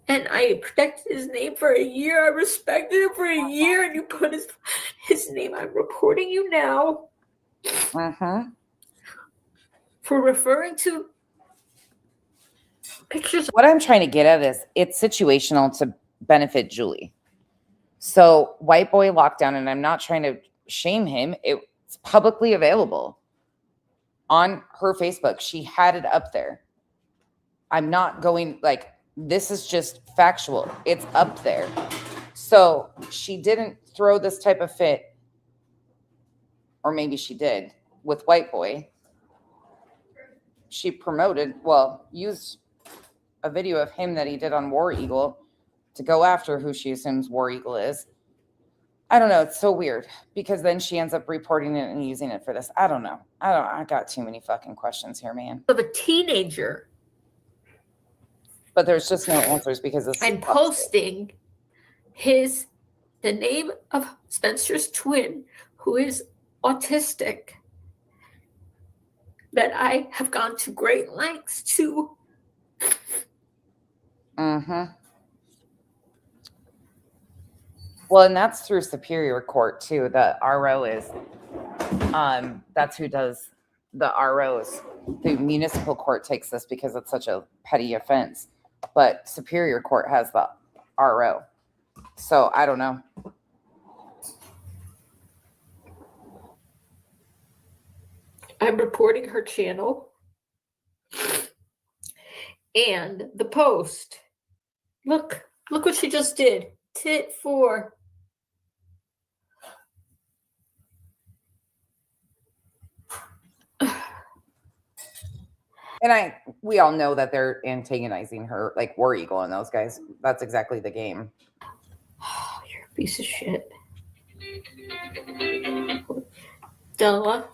And I protected his name for a year. I respected him for a year, and you put his name. I'm reporting you now for referring to pictures. What I'm trying to get at is it's situational to benefit Julie. So white boy lockdown, and I'm not trying to shame him. It's publicly available on her Facebook. She had it up there. I'm not going like, this is just factual. It's up there. So she didn't throw this type of fit, or maybe she did with white boy. She used a video of him that he did on War Eagle to go after who she assumes War Eagle is. I don't know. It's so weird because then she ends up reporting it and using it for this. I don't know. I got too many fucking questions here, man. Of a teenager. But there's just no answers because it's and posting the name of Spencer's twin, who is autistic, that I have gone to great lengths to. Well, and that's through Superior Court too. The RO is, that's who does the ROs. The municipal court takes this because it's such a petty offense, but Superior Court has the RO. So I don't know. I'm reporting her channel and the post. Look what she just did. Tit for. And we all know that they're antagonizing her, like War Eagle and those guys. That's exactly the game. Oh, you're a piece of shit. Della.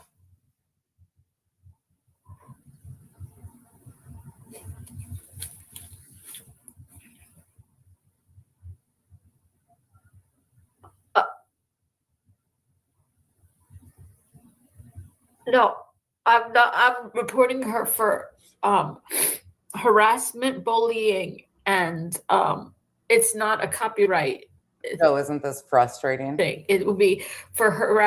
No, I'm not. I'm reporting her for harassment, bullying, and it's not a copyright. So isn't this frustrating? Thing. It will be for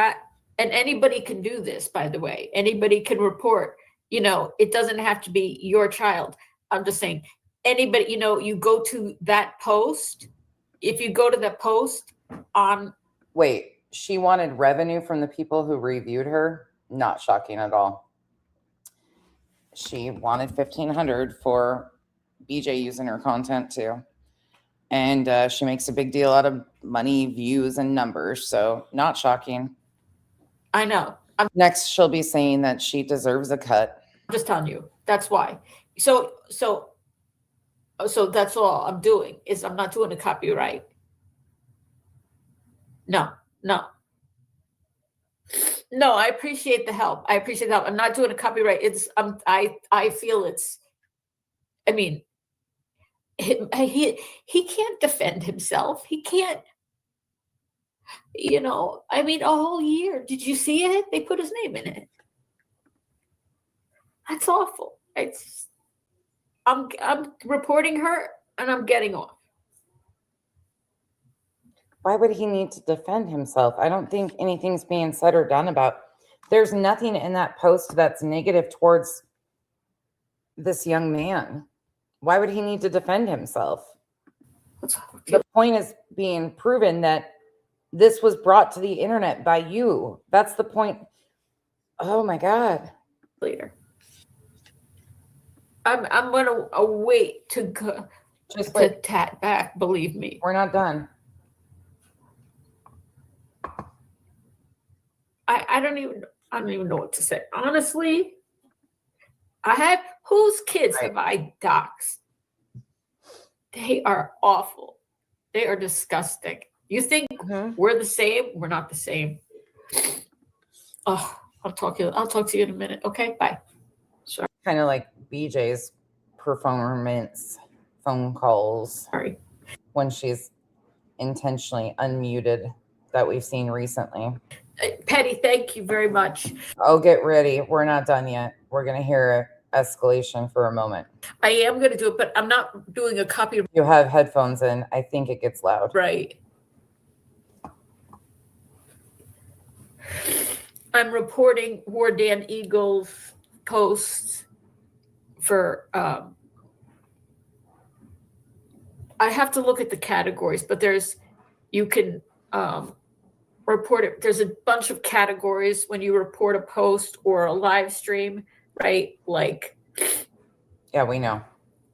and anybody can do this, by the way. Anybody can report. You know, it doesn't have to be your child. I'm just saying, anybody, you know, you go to that post. If you go to the post on. Wait, she wanted revenue from the people who reviewed her? Not shocking at all. She wanted $1,500 for BJ using her content too. And she makes a big deal out of money, views, and numbers. So not shocking. I know. Next, she'll be saying that she deserves a cut. I'm just telling you. That's why. So that's all I'm doing is I'm not doing a copyright. No. No, I appreciate the help. I'm not doing a copyright. I feel it's. I mean, he can't defend himself. He can't. You know, I mean, a whole year. Did you see it? They put his name in it. That's awful. I'm reporting her and I'm getting off. Why would he need to defend himself? I don't think anything's being said or done about. There's nothing in that post that's negative towards this young man. Why would he need to defend himself? The point is being proven that this was brought to the internet by you. That's the point. Oh my God. Later. I'm gonna wait to go to tat back. Believe me, we're not done. I don't even know what to say. Honestly, whose kids have I doxxed? They are awful. They are disgusting. You think we're the same? We're not the same. Oh, I'll talk to you in a minute. Okay, bye. Sorry. Kind of like BJ's performance phone calls. Sorry. When she's intentionally unmuted that we've seen recently. Petty, thank you very much. Oh, get ready. We're not done yet. We're going to hear escalation for a moment. I am going to do it, but I'm not doing a copy. You have headphones in. I think it gets loud. Right. I'm reporting War Dan Eagle's posts for, I have to look at the categories, but you can report it. There's a bunch of categories when you report a post or a live stream, right? Like, yeah, we know.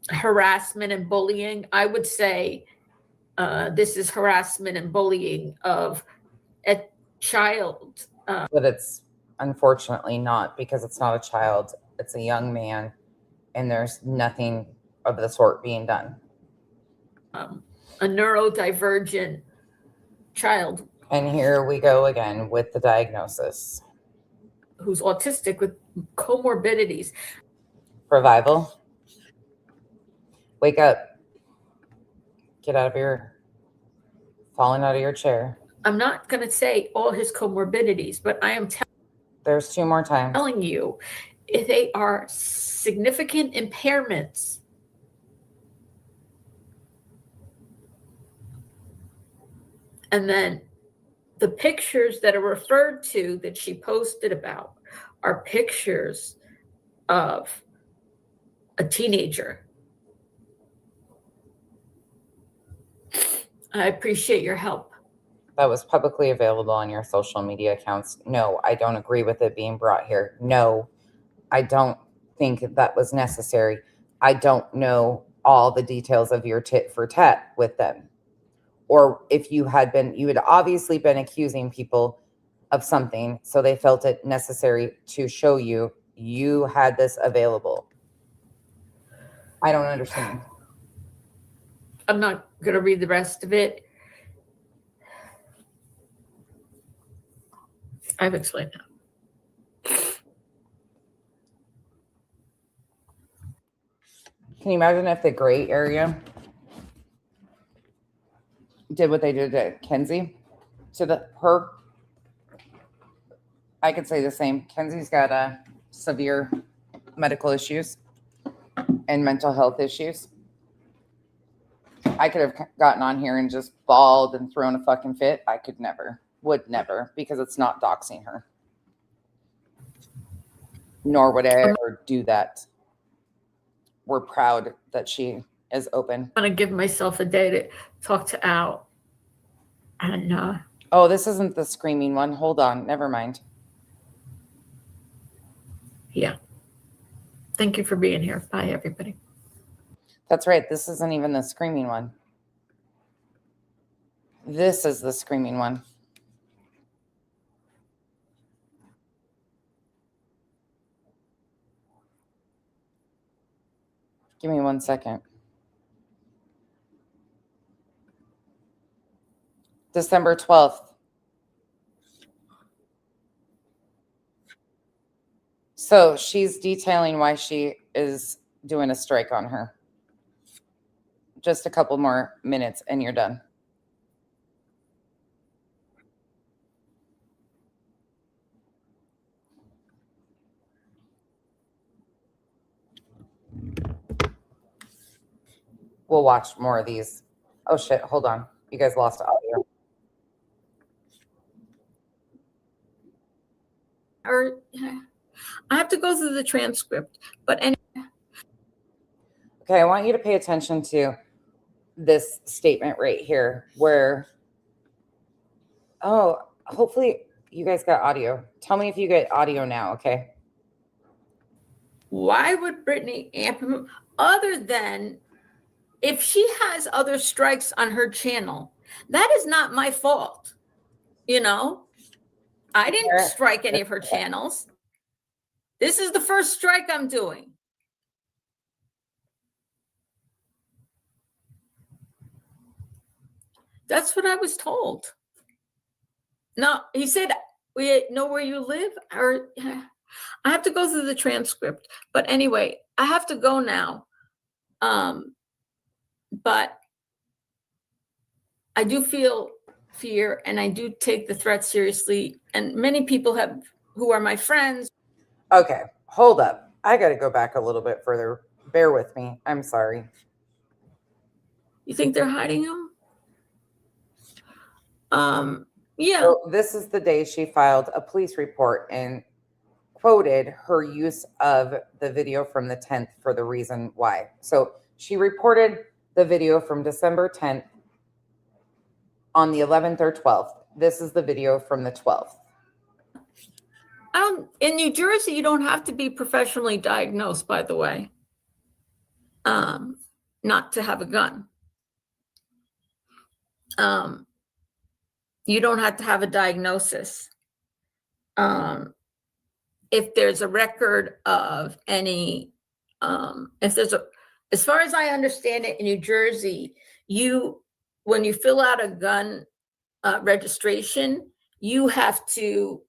Harassment and bullying. I would say this is harassment and bullying of a child. But it's unfortunately not, because it's not a child. It's a young man, and there's nothing of the sort being done. A neurodivergent child. And here we go again with the diagnosis. Who's autistic with comorbidities. Revival. Wake up. Get out of falling out of your chair. I'm not going to say all his comorbidities, but I am there's 2 more times. Telling you, if they are significant impairments. And then the pictures that are referred to that she posted about are pictures of a teenager. I appreciate your help. That was publicly available on your social media accounts. No, I don't agree with it being brought here. No, I don't think that was necessary. I don't know all the details of your tit for tat with them. Or if you had obviously been accusing people of something, so they felt it necessary to show you had this available. I don't understand. I'm not going to read the rest of it. I've explained that. Can you imagine if the gray area did what they did to Kenzie, to her? I could say the same. Kenzie's got severe medical issues and mental health issues. I could have gotten on here and just bawled and thrown a fucking fit. I could never, would never, because it's not doxing her. Nor would I ever do that. We're proud that she is open. I'm going to give myself a day to talk to Al. And oh, this isn't the screaming one. Hold on. Never mind. Yeah. Thank you for being here. Bye, everybody. That's right. This isn't even the screaming one. This is the screaming one. Give me 1 second. December 12th. So she's detailing why she is doing a strike on her. Just a couple more minutes and you're done. We'll watch more of these. Oh shit, hold on. You guys lost audio. Or I have to go through the transcript, but anyway. Okay, I want you to pay attention to this statement right here where, oh, hopefully you guys got audio. Tell me if you get audio now, okay? Why would Brittany amp him other than if she has other strikes on her channel? That is not my fault. You know, I didn't strike any of her channels. This is the first strike I'm doing. That's what I was told. No, he said, we know where you live, or I have to go through the transcript. But anyway, I have to go now. But I do feel fear and I do take the threat seriously. And many people who are my friends. Okay, hold up. I got to go back a little bit further. Bear with me. I'm sorry. You think they're hiding him? Yeah. So this is the day she filed a police report and quoted her use of the video from the 10th for the reason why. So she reported the video from December 10th on the 11th or 12th. This is the video from the 12th. In New Jersey, you don't have to be professionally diagnosed, by the way, not to have a gun. You don't have to have a diagnosis. If there's a record of any, as far as I understand it, in New Jersey, when you fill out a gun registration, you have to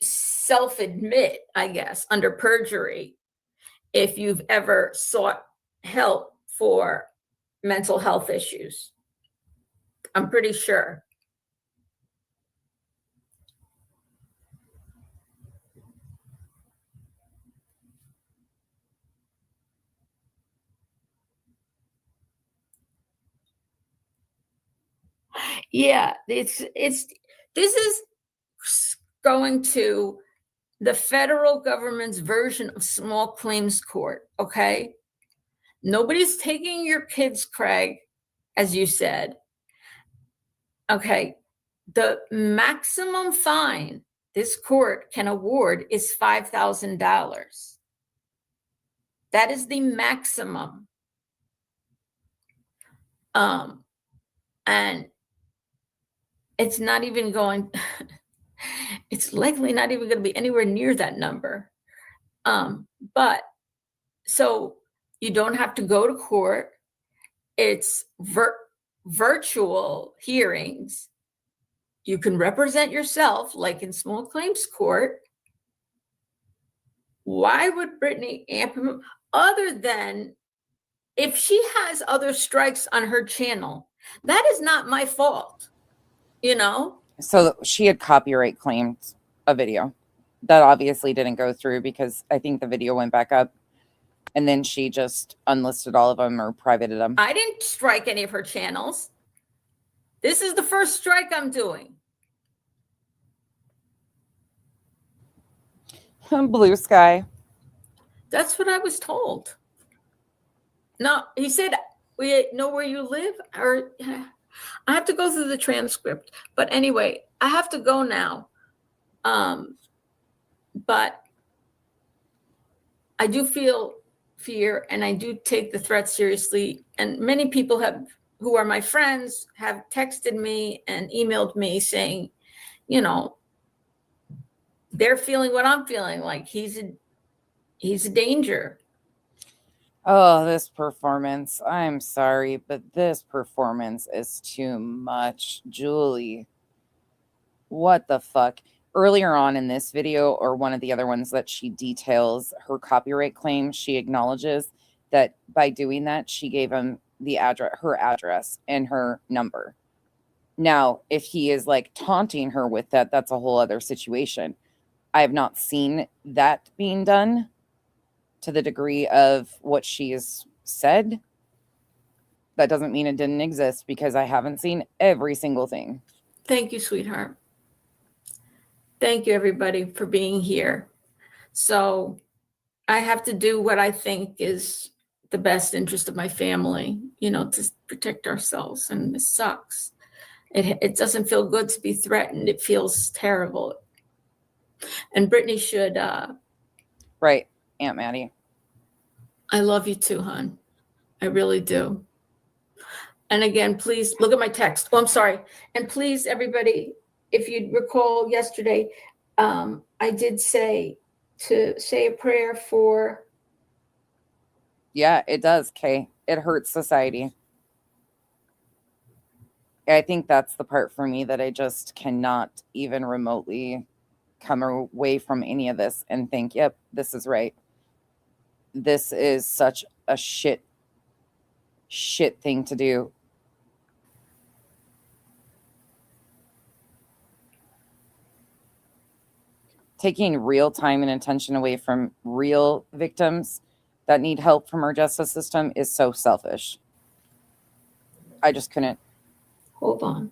self-admit, I guess, under perjury, if you've ever sought help for mental health issues. I'm pretty sure. Yeah, this is going to the federal government's version of small claims court, okay? Nobody's taking your kids, Craig, as you said. Okay, the maximum fine this court can award is $5,000. That is the maximum. And it's not even going, it's likely not even going to be anywhere near that number. But so you don't have to go to court. It's virtual hearings. You can represent yourself like in small claims court. Why would Brittany amp him, other than if she has other strikes on her channel? That is not my fault, you know? So she had copyright claimed a video that obviously didn't go through because I think the video went back up and then she just unlisted all of them or privated them. I didn't strike any of her channels. This is the first strike I'm doing. Blue sky. That's what I was told. No, he said, we know where you live, or I have to go through the transcript. But anyway, I have to go now. But I do feel fear and I do take the threat seriously. And many people who are my friends have texted me and emailed me saying, you know, they're feeling what I'm feeling, like he's a danger. Oh, this performance. I'm sorry, but this performance is too much. Julie, what the fuck? Earlier on in this video, or one of the other ones that she details her copyright claim, she acknowledges that by doing that, she gave him the address, her address and her number. Now, if he is like taunting her with that, that's a whole other situation. I have not seen that being done to the degree of what she has said. That doesn't mean it didn't exist because I haven't seen every single thing. Thank you, sweetheart. Thank you, everybody, for being here. So I have to do what I think is the best interest of my family, you know, to protect ourselves. And this sucks. It doesn't feel good to be threatened. It feels terrible. And Brittany should. Right, Aunt Maddie. I love you too, hon. I really do. And again, please look at my text. Oh, I'm sorry. And please, everybody, if you recall yesterday, I did say to say a prayer for. Yeah, it does, Kay. It hurts society. I think that's the part for me that I just cannot even remotely come away from any of this and think, yep, this is right. This is such a shit thing to do. taking real time and attention away from real victims that need help from our justice system is so selfish. I just couldn't. Hold on.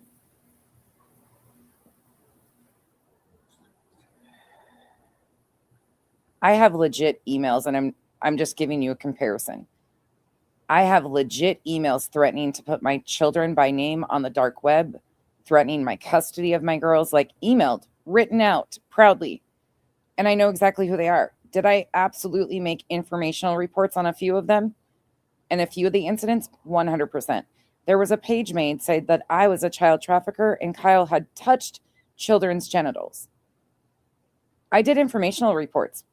I have legit emails, and I'm just giving you a comparison. I have legit emails threatening to put my children by name on the dark web, threatening my custody of my girls, like emailed, written out proudly. And I know exactly who they are. Did I absolutely make informational reports on a few of them? And a few of the incidents? 100%. There was a page made saying that I was a child trafficker and Kyle had touched children's genitals. I did informational reports.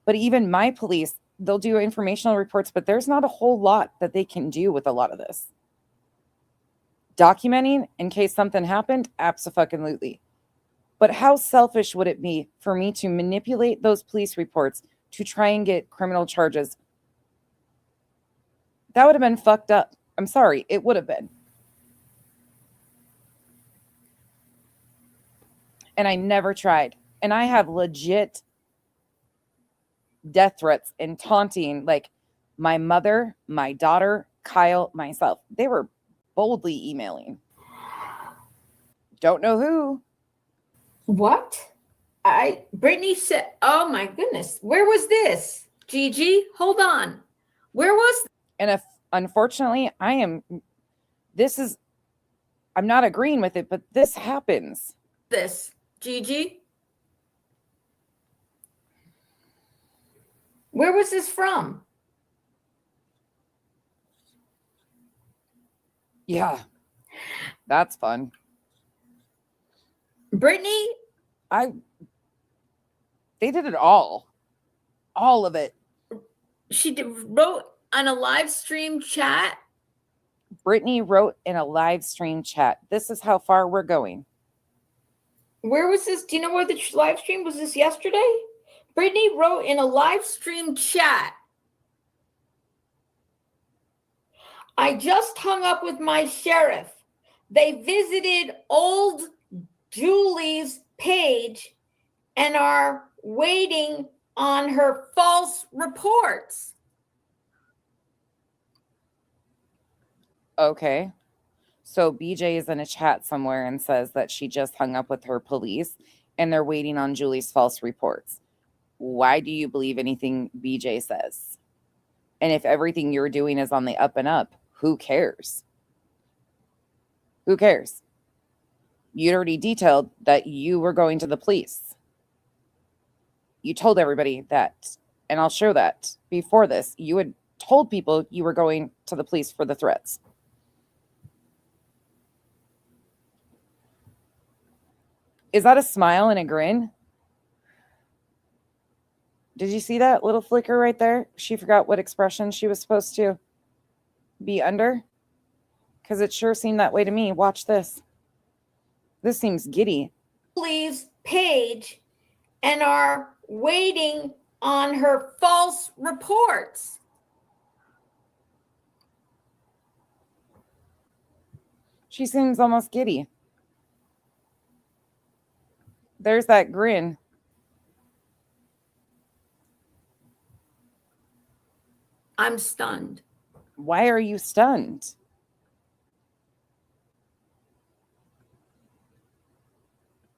But even my police, they'll do informational reports, but there's not a whole lot that they can do with a lot of this. Documenting in case something happened? Abso-fucking-lutely. But how selfish would it be for me to manipulate those police reports to try and get criminal charges? That would have been fucked up. I'm sorry, it would have been. And I never tried. And I have legit death threats and taunting, like my mother, my daughter, Kyle, myself. They were boldly emailing. Don't know who. What? Brittany said, oh my goodness, where was this? Gigi, hold on. Where was? And if, unfortunately, I'm not agreeing with it, but this happens. This, Gigi? Where was this from? Yeah, that's fun. Brittany? They did it all of it. She wrote on a live stream chat. Brittany wrote in a live stream chat. This is how far we're going. Where was this? Do you know where the live stream was? This yesterday? Brittany wrote in a live stream chat. I just hung up with my sheriff. They visited old Julie's page and are waiting on her false reports. Okay. So BJ is in a chat somewhere and says that she just hung up with her police and they're waiting on Julie's false reports. Why do you believe anything BJ says? And if everything you're doing is on the up and up, who cares? Who cares? You'd already detailed that you were going to the police. You told everybody that, and I'll show that before this. You had told people you were going to the police for the threats. Is that a smile and a grin? Did you see that little flicker right there? She forgot what expression she was supposed to be under. Because it sure seemed that way to me. Watch this. This seems giddy. Julie's page and are waiting on her false reports. She seems almost giddy. There's that grin. I'm stunned. Why are you stunned?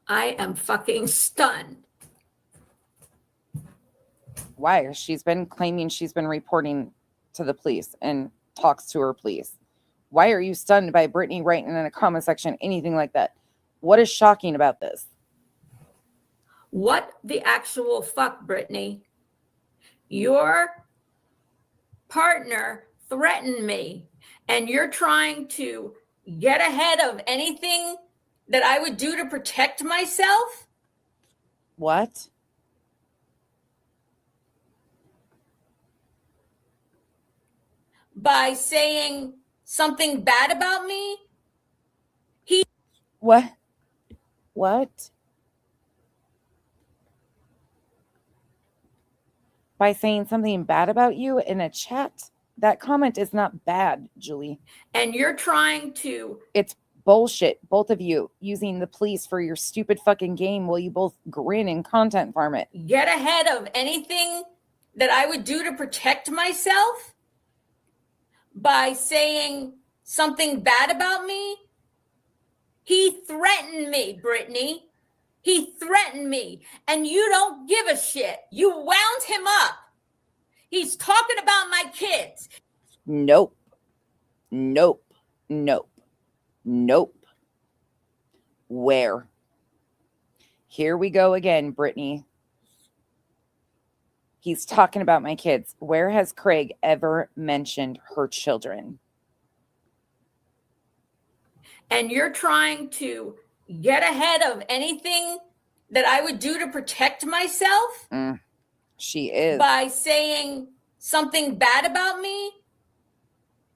I am fucking stunned. Why? She's been claiming she's been reporting to the police and talks to her police. Why are you stunned by Brittany writing in a comment section anything like that? What is shocking about this? What the actual fuck, Brittany? Your partner threatened me, and you're trying to get ahead of anything that I would do to protect myself? What? By saying something bad about me? What? What? By saying something bad about you in a chat? That comment is not bad, Julie. And you're trying to... It's bullshit. Both of you using the police for your stupid fucking game while you both grin and content farm it. Get ahead of anything that I would do to protect myself by saying something bad about me. He threatened me, Brittany. He threatened me, and you don't give a shit. You wound him up. He's talking about my kids. Nope. Nope. Nope. Nope. Where? Here we go again, Brittany. He's talking about my kids. Where has Craig ever mentioned her children? And you're trying to get ahead of anything that I would do to protect myself She is. by saying something bad about me.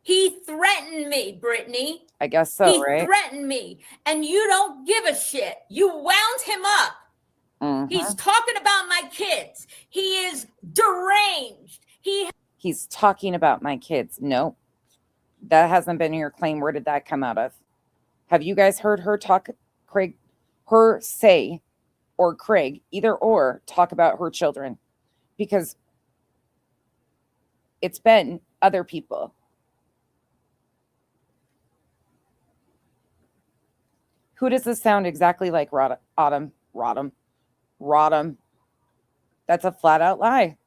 He threatened me, Brittany. I guess so, He right? threatened me, and you don't give a shit. You wound him up. He's talking about my kids. He is deranged. He's talking about my kids. No, that hasn't been your claim. Where did that come out of? Have you guys heard her talk, Craig, her say, or Craig, either or, talk about her children? Because it's been other people. Who does this sound exactly like, Rodham? That's a flat out lie.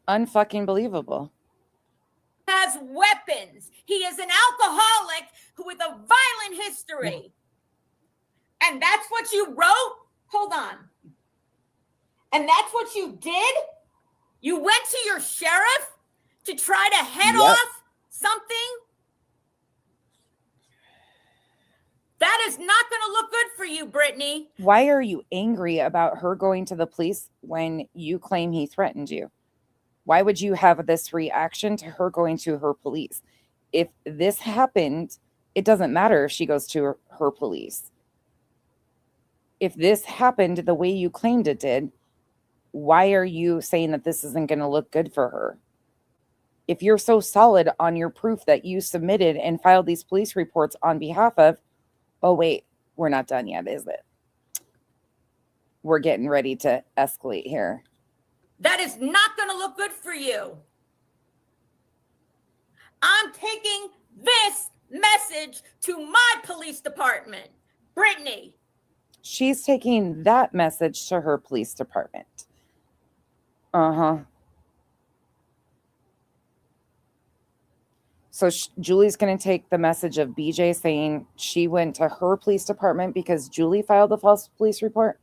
Unfucking believable. Has weapons. He is an alcoholic with a violent history. And that's what you wrote? Hold on. And that's what you did? You went to your sheriff to try to head off something? That is not going to look good for you, Brittany. Why are you angry about her going to the police when you claim he threatened you? Why would you have this reaction to her going to her police? If this happened, it doesn't matter if she goes to her police. If this happened the way you claimed it did, why are you saying that this isn't going to look good for her? If you're so solid on your proof that you submitted and filed these police reports on behalf of, oh, wait, we're not done yet, is it? We're getting ready to escalate here. That is not going to look good for you. I'm taking this message to my police department. Brittany. She's taking that message to her police department. So Julie's going to take the message of BJ saying she went to her police department because Julie filed the false police report.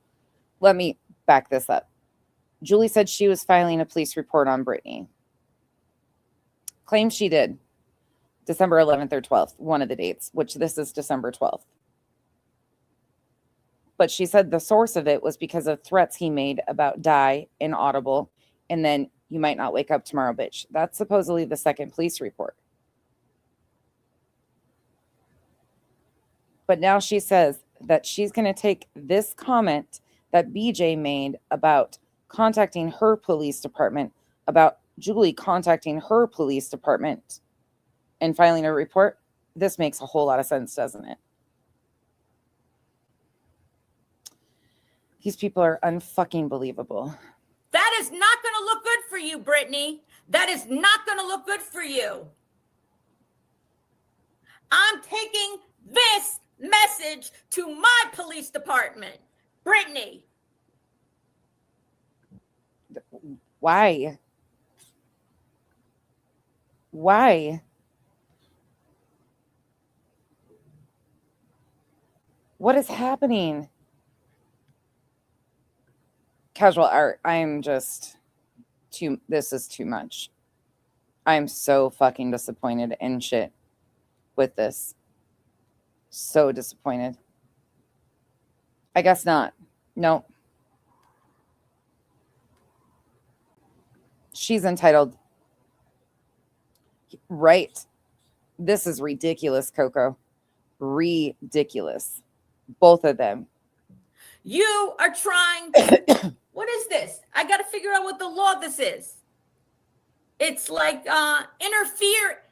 Let me back this up. Julie said she was filing a police report on Brittany. Claims she did. December 11th or 12th, one of the dates, which this is December 12th. But she said the source of it was because of threats he made about die inaudible, and then you might not wake up tomorrow, bitch. That's supposedly the second police report. But now she says that she's going to take this comment that BJ made about contacting her police department, about Julie contacting her police department and filing a report. This makes a whole lot of sense, doesn't it? These people are unfucking believable. That is not going to look good for you, Brittany. That is not going to look good for you. I'm taking this message to my police department. Brittany. Why? Why? What is happening? Casual art. I'm just this is too much. I'm so fucking disappointed in shit with this. So disappointed. I guess not. No. She's entitled. Right. This is ridiculous, Coco. Ridiculous. Both of them. You are trying to... What is this? I got to figure out what the law this is. It's like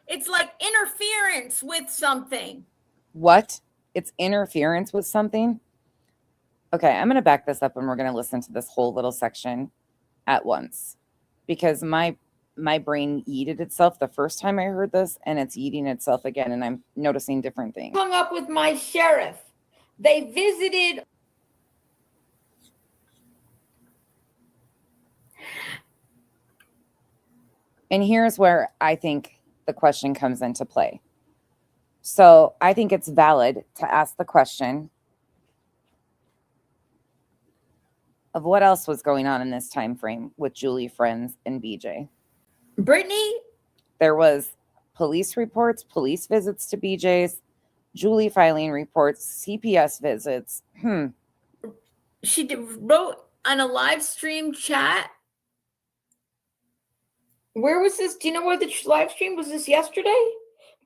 It's like interference with something. What? It's interference with something? Okay, I'm going to back this up and we're going to listen to this whole little section at once because my brain yeeted itself the first time I heard this and it's eating itself again and I'm noticing different things. Hung up with my sheriff. They visited. And here's where I think the question comes into play. So I think it's valid to ask the question of what else was going on in this time frame with Julie, friends, and BJ. Brittany? There was police reports, police visits to BJ's, Julie filing reports, CPS visits. She wrote on a live stream chat. Where was this? Do you know where the live stream was? This yesterday?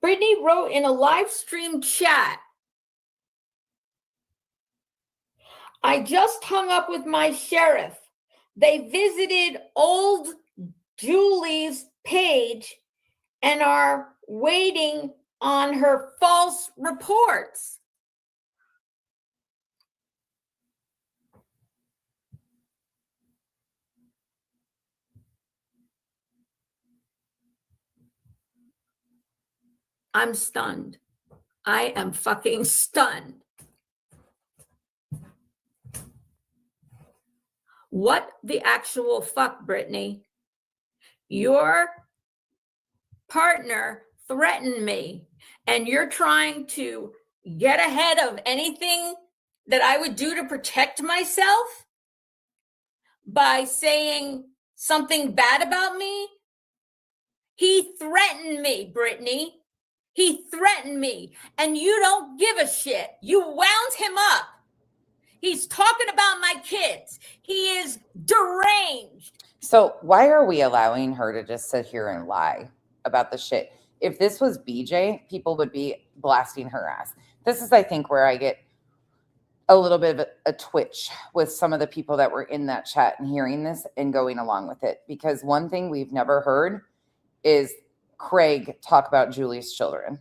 Brittany wrote in a live stream chat. I just hung up with my sheriff. They visited old Julie's page and are waiting on her false reports. I'm stunned. I am fucking stunned. What the actual fuck, Brittany? Your partner threatened me, and you're trying to get ahead of anything that I would do to protect myself by saying something bad about me? He threatened me, Brittany. He threatened me, and you don't give a shit. You wound him up. He's talking about my kids. He is deranged. So why are we allowing her to just sit here and lie about the shit? If this was BJ, people would be blasting her ass. This is, I think, where I get a little bit of a twitch with some of the people that were in that chat and hearing this and going along with it. Because one thing we've never heard is Craig talk about Julie's children.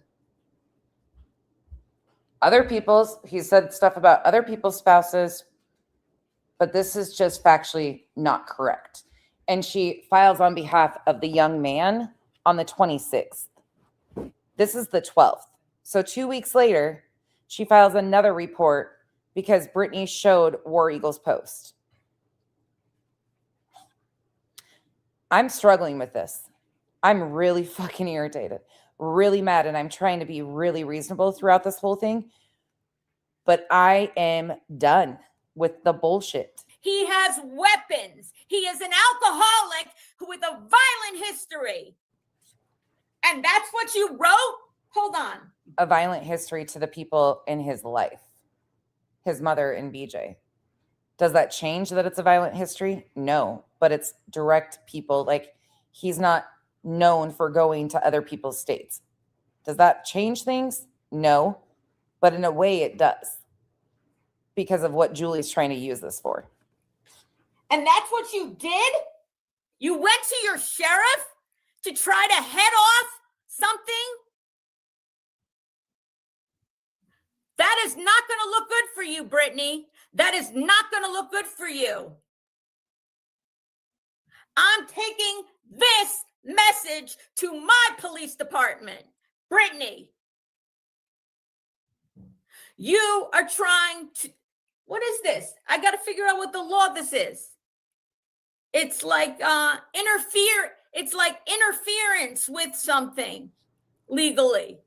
He said stuff about other people's spouses, but this is just factually not correct. And she files on behalf of the young man on the 26th. This is the 12th. So 2 weeks later, she files another report because Brittany showed War Eagle's post. I'm struggling with this. I'm really fucking irritated, really mad, and I'm trying to be really reasonable throughout this whole thing. But I am done with the bullshit. He has weapons. He is an alcoholic with a violent history. And that's what you wrote? Hold on. A violent history to the people in his life, his mother and BJ. Does that change that it's a violent history? No, but it's direct people. Like, he's not known for going to other people's states. Does that change things? No, but in a way it does because of what Julie's trying to use this for. And that's what you did? You went to your sheriff to try to head off something? That is not going to look good for you, Brittany. That is not going to look good for you. I'm taking this message to my police department. Brittany, you are trying to... What is this? I got to figure out what the law this is. It's like It's like interference with something legally.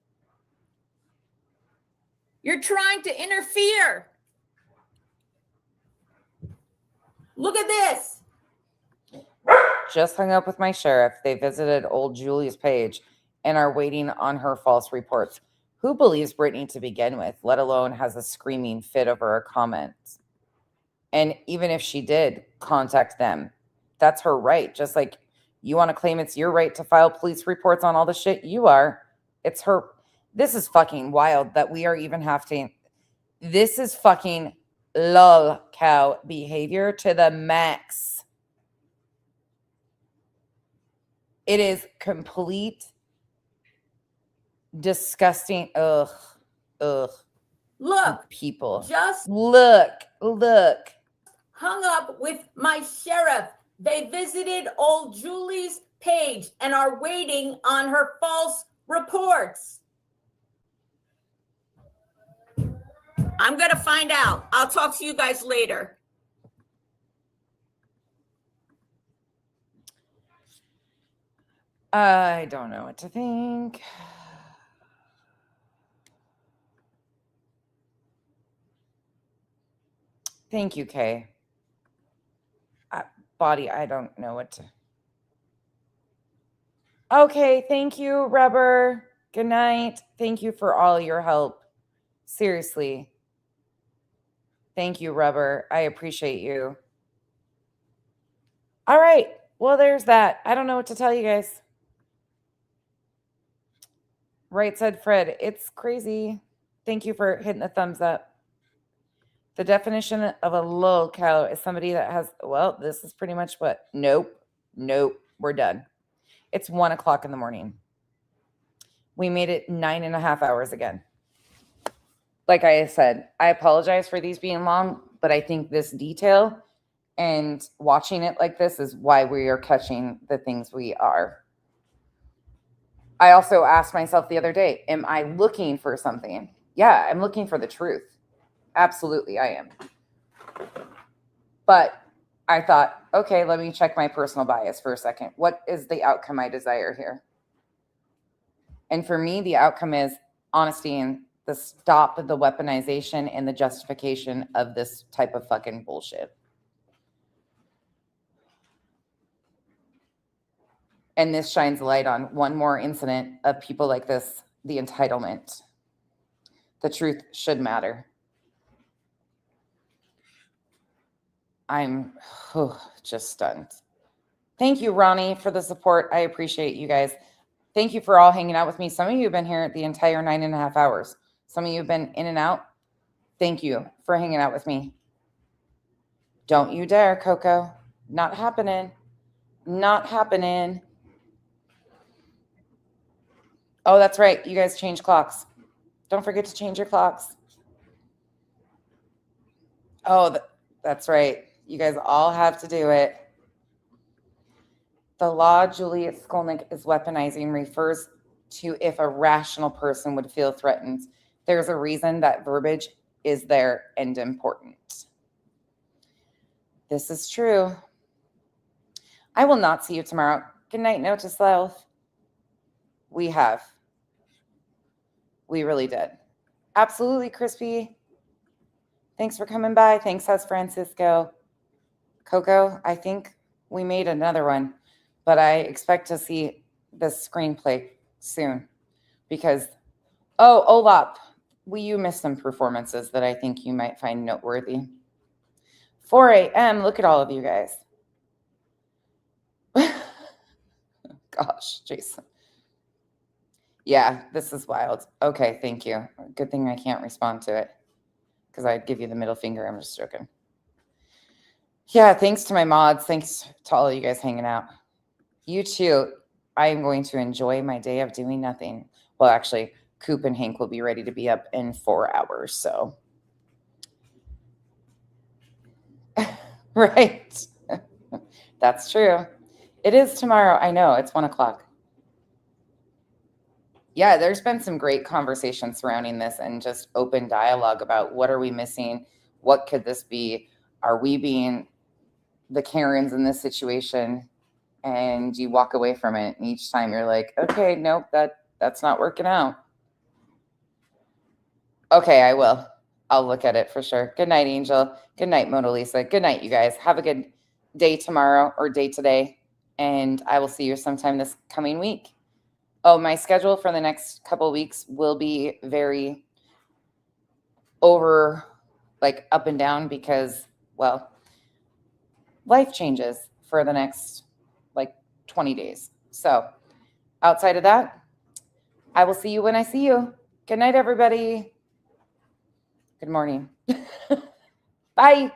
You're trying to interfere. Look at this. Just hung up with my sheriff. They visited old Julie's page and are waiting on her false reports. Who believes Brittany to begin with, let alone has a screaming fit over her comments? And even if she did contact them, that's her right. Just like you want to claim it's your right to file police reports on all the shit you are. It's her. This is fucking wild that we are even having. This is fucking lol cow behavior to the max. It is complete Disgusting. Ugh. Look, People. just Look. hung up with my sheriff. They visited old Julie's page and are waiting on her false reports. I'm going to find out. I'll talk to you guys later. I don't know what to think. Thank you, Kay. Body, I don't know what to. Okay, thank you, Rubber. Good night. Thank you for all your help. Seriously. Thank you, Rubber. I appreciate you. All right. Well, there's that. I don't know what to tell you guys. Right said Fred. It's crazy. Thank you for hitting the thumbs up. The definition of a low cow is somebody that has, well, this is pretty much what? Nope. We're done. It's 1 o'clock in the morning. We made it 9.5 hours again. Like I said, I apologize for these being long, but I think this detail and watching it like this is why we are catching the things we are. I also asked myself the other day, am I looking for something? Yeah, I'm looking for the truth. Absolutely, I am. But I thought, okay, let me check my personal bias for a second. What is the outcome I desire here? And for me, the outcome is honesty and the stop of the weaponization and the justification of this type of fucking bullshit. And this shines light on one more incident of people like this, the entitlement. The truth should matter. I'm just stunned. Thank you, Ronnie, for the support. I appreciate you guys. Thank you for all hanging out with me. Some of you have been here the entire 9.5 hours. Some of you have been in and out. Thank you for hanging out with me. Don't you dare, Coco. Not happening. Not happening. Oh, that's right. You guys change clocks. Don't forget to change your clocks. Oh, that's right. You guys all have to do it. The law Juliet Skolnick is weaponizing refers to if a rational person would feel threatened. There's a reason that verbiage is there and important. This is true. I will not see you tomorrow. Good night, note to self. We really did. Absolutely, Crispy. Thanks for coming by. Thanks, House Francisco. Coco, I think we made another one, but I expect to see this screenplay soon because, Olap, you missed some performances that I think you might find noteworthy. 4 a.m., look at all of you guys. Gosh, Jason. Yeah, this is wild. Okay, thank you. Good thing I can't respond to it because I'd give you the middle finger. I'm just joking. Yeah, thanks to my mods. Thanks to all of you guys hanging out. You too. I am going to enjoy my day of doing nothing. Well, actually, Coop and Hank will be ready to be up in 4 hours. So, right. That's true. It is tomorrow. I know. It's 1 o'clock. Yeah, there's been some great conversation surrounding this and just open dialogue about what are we missing? What could this be? Are we being the Karens in this situation? And you walk away from it. And each time you're like, okay, nope, that's not working out. Okay, I will. I'll look at it for sure. Good night, Angel. Good night, Mona Lisa. Good night, you guys. Have a good day tomorrow or day today. And I will see you sometime this coming week. Oh, my schedule for the next couple of weeks will be very up and down because, well, life changes for the next 20 days. So outside of that, I will see you when I see you. Good night, everybody. Good morning. Bye.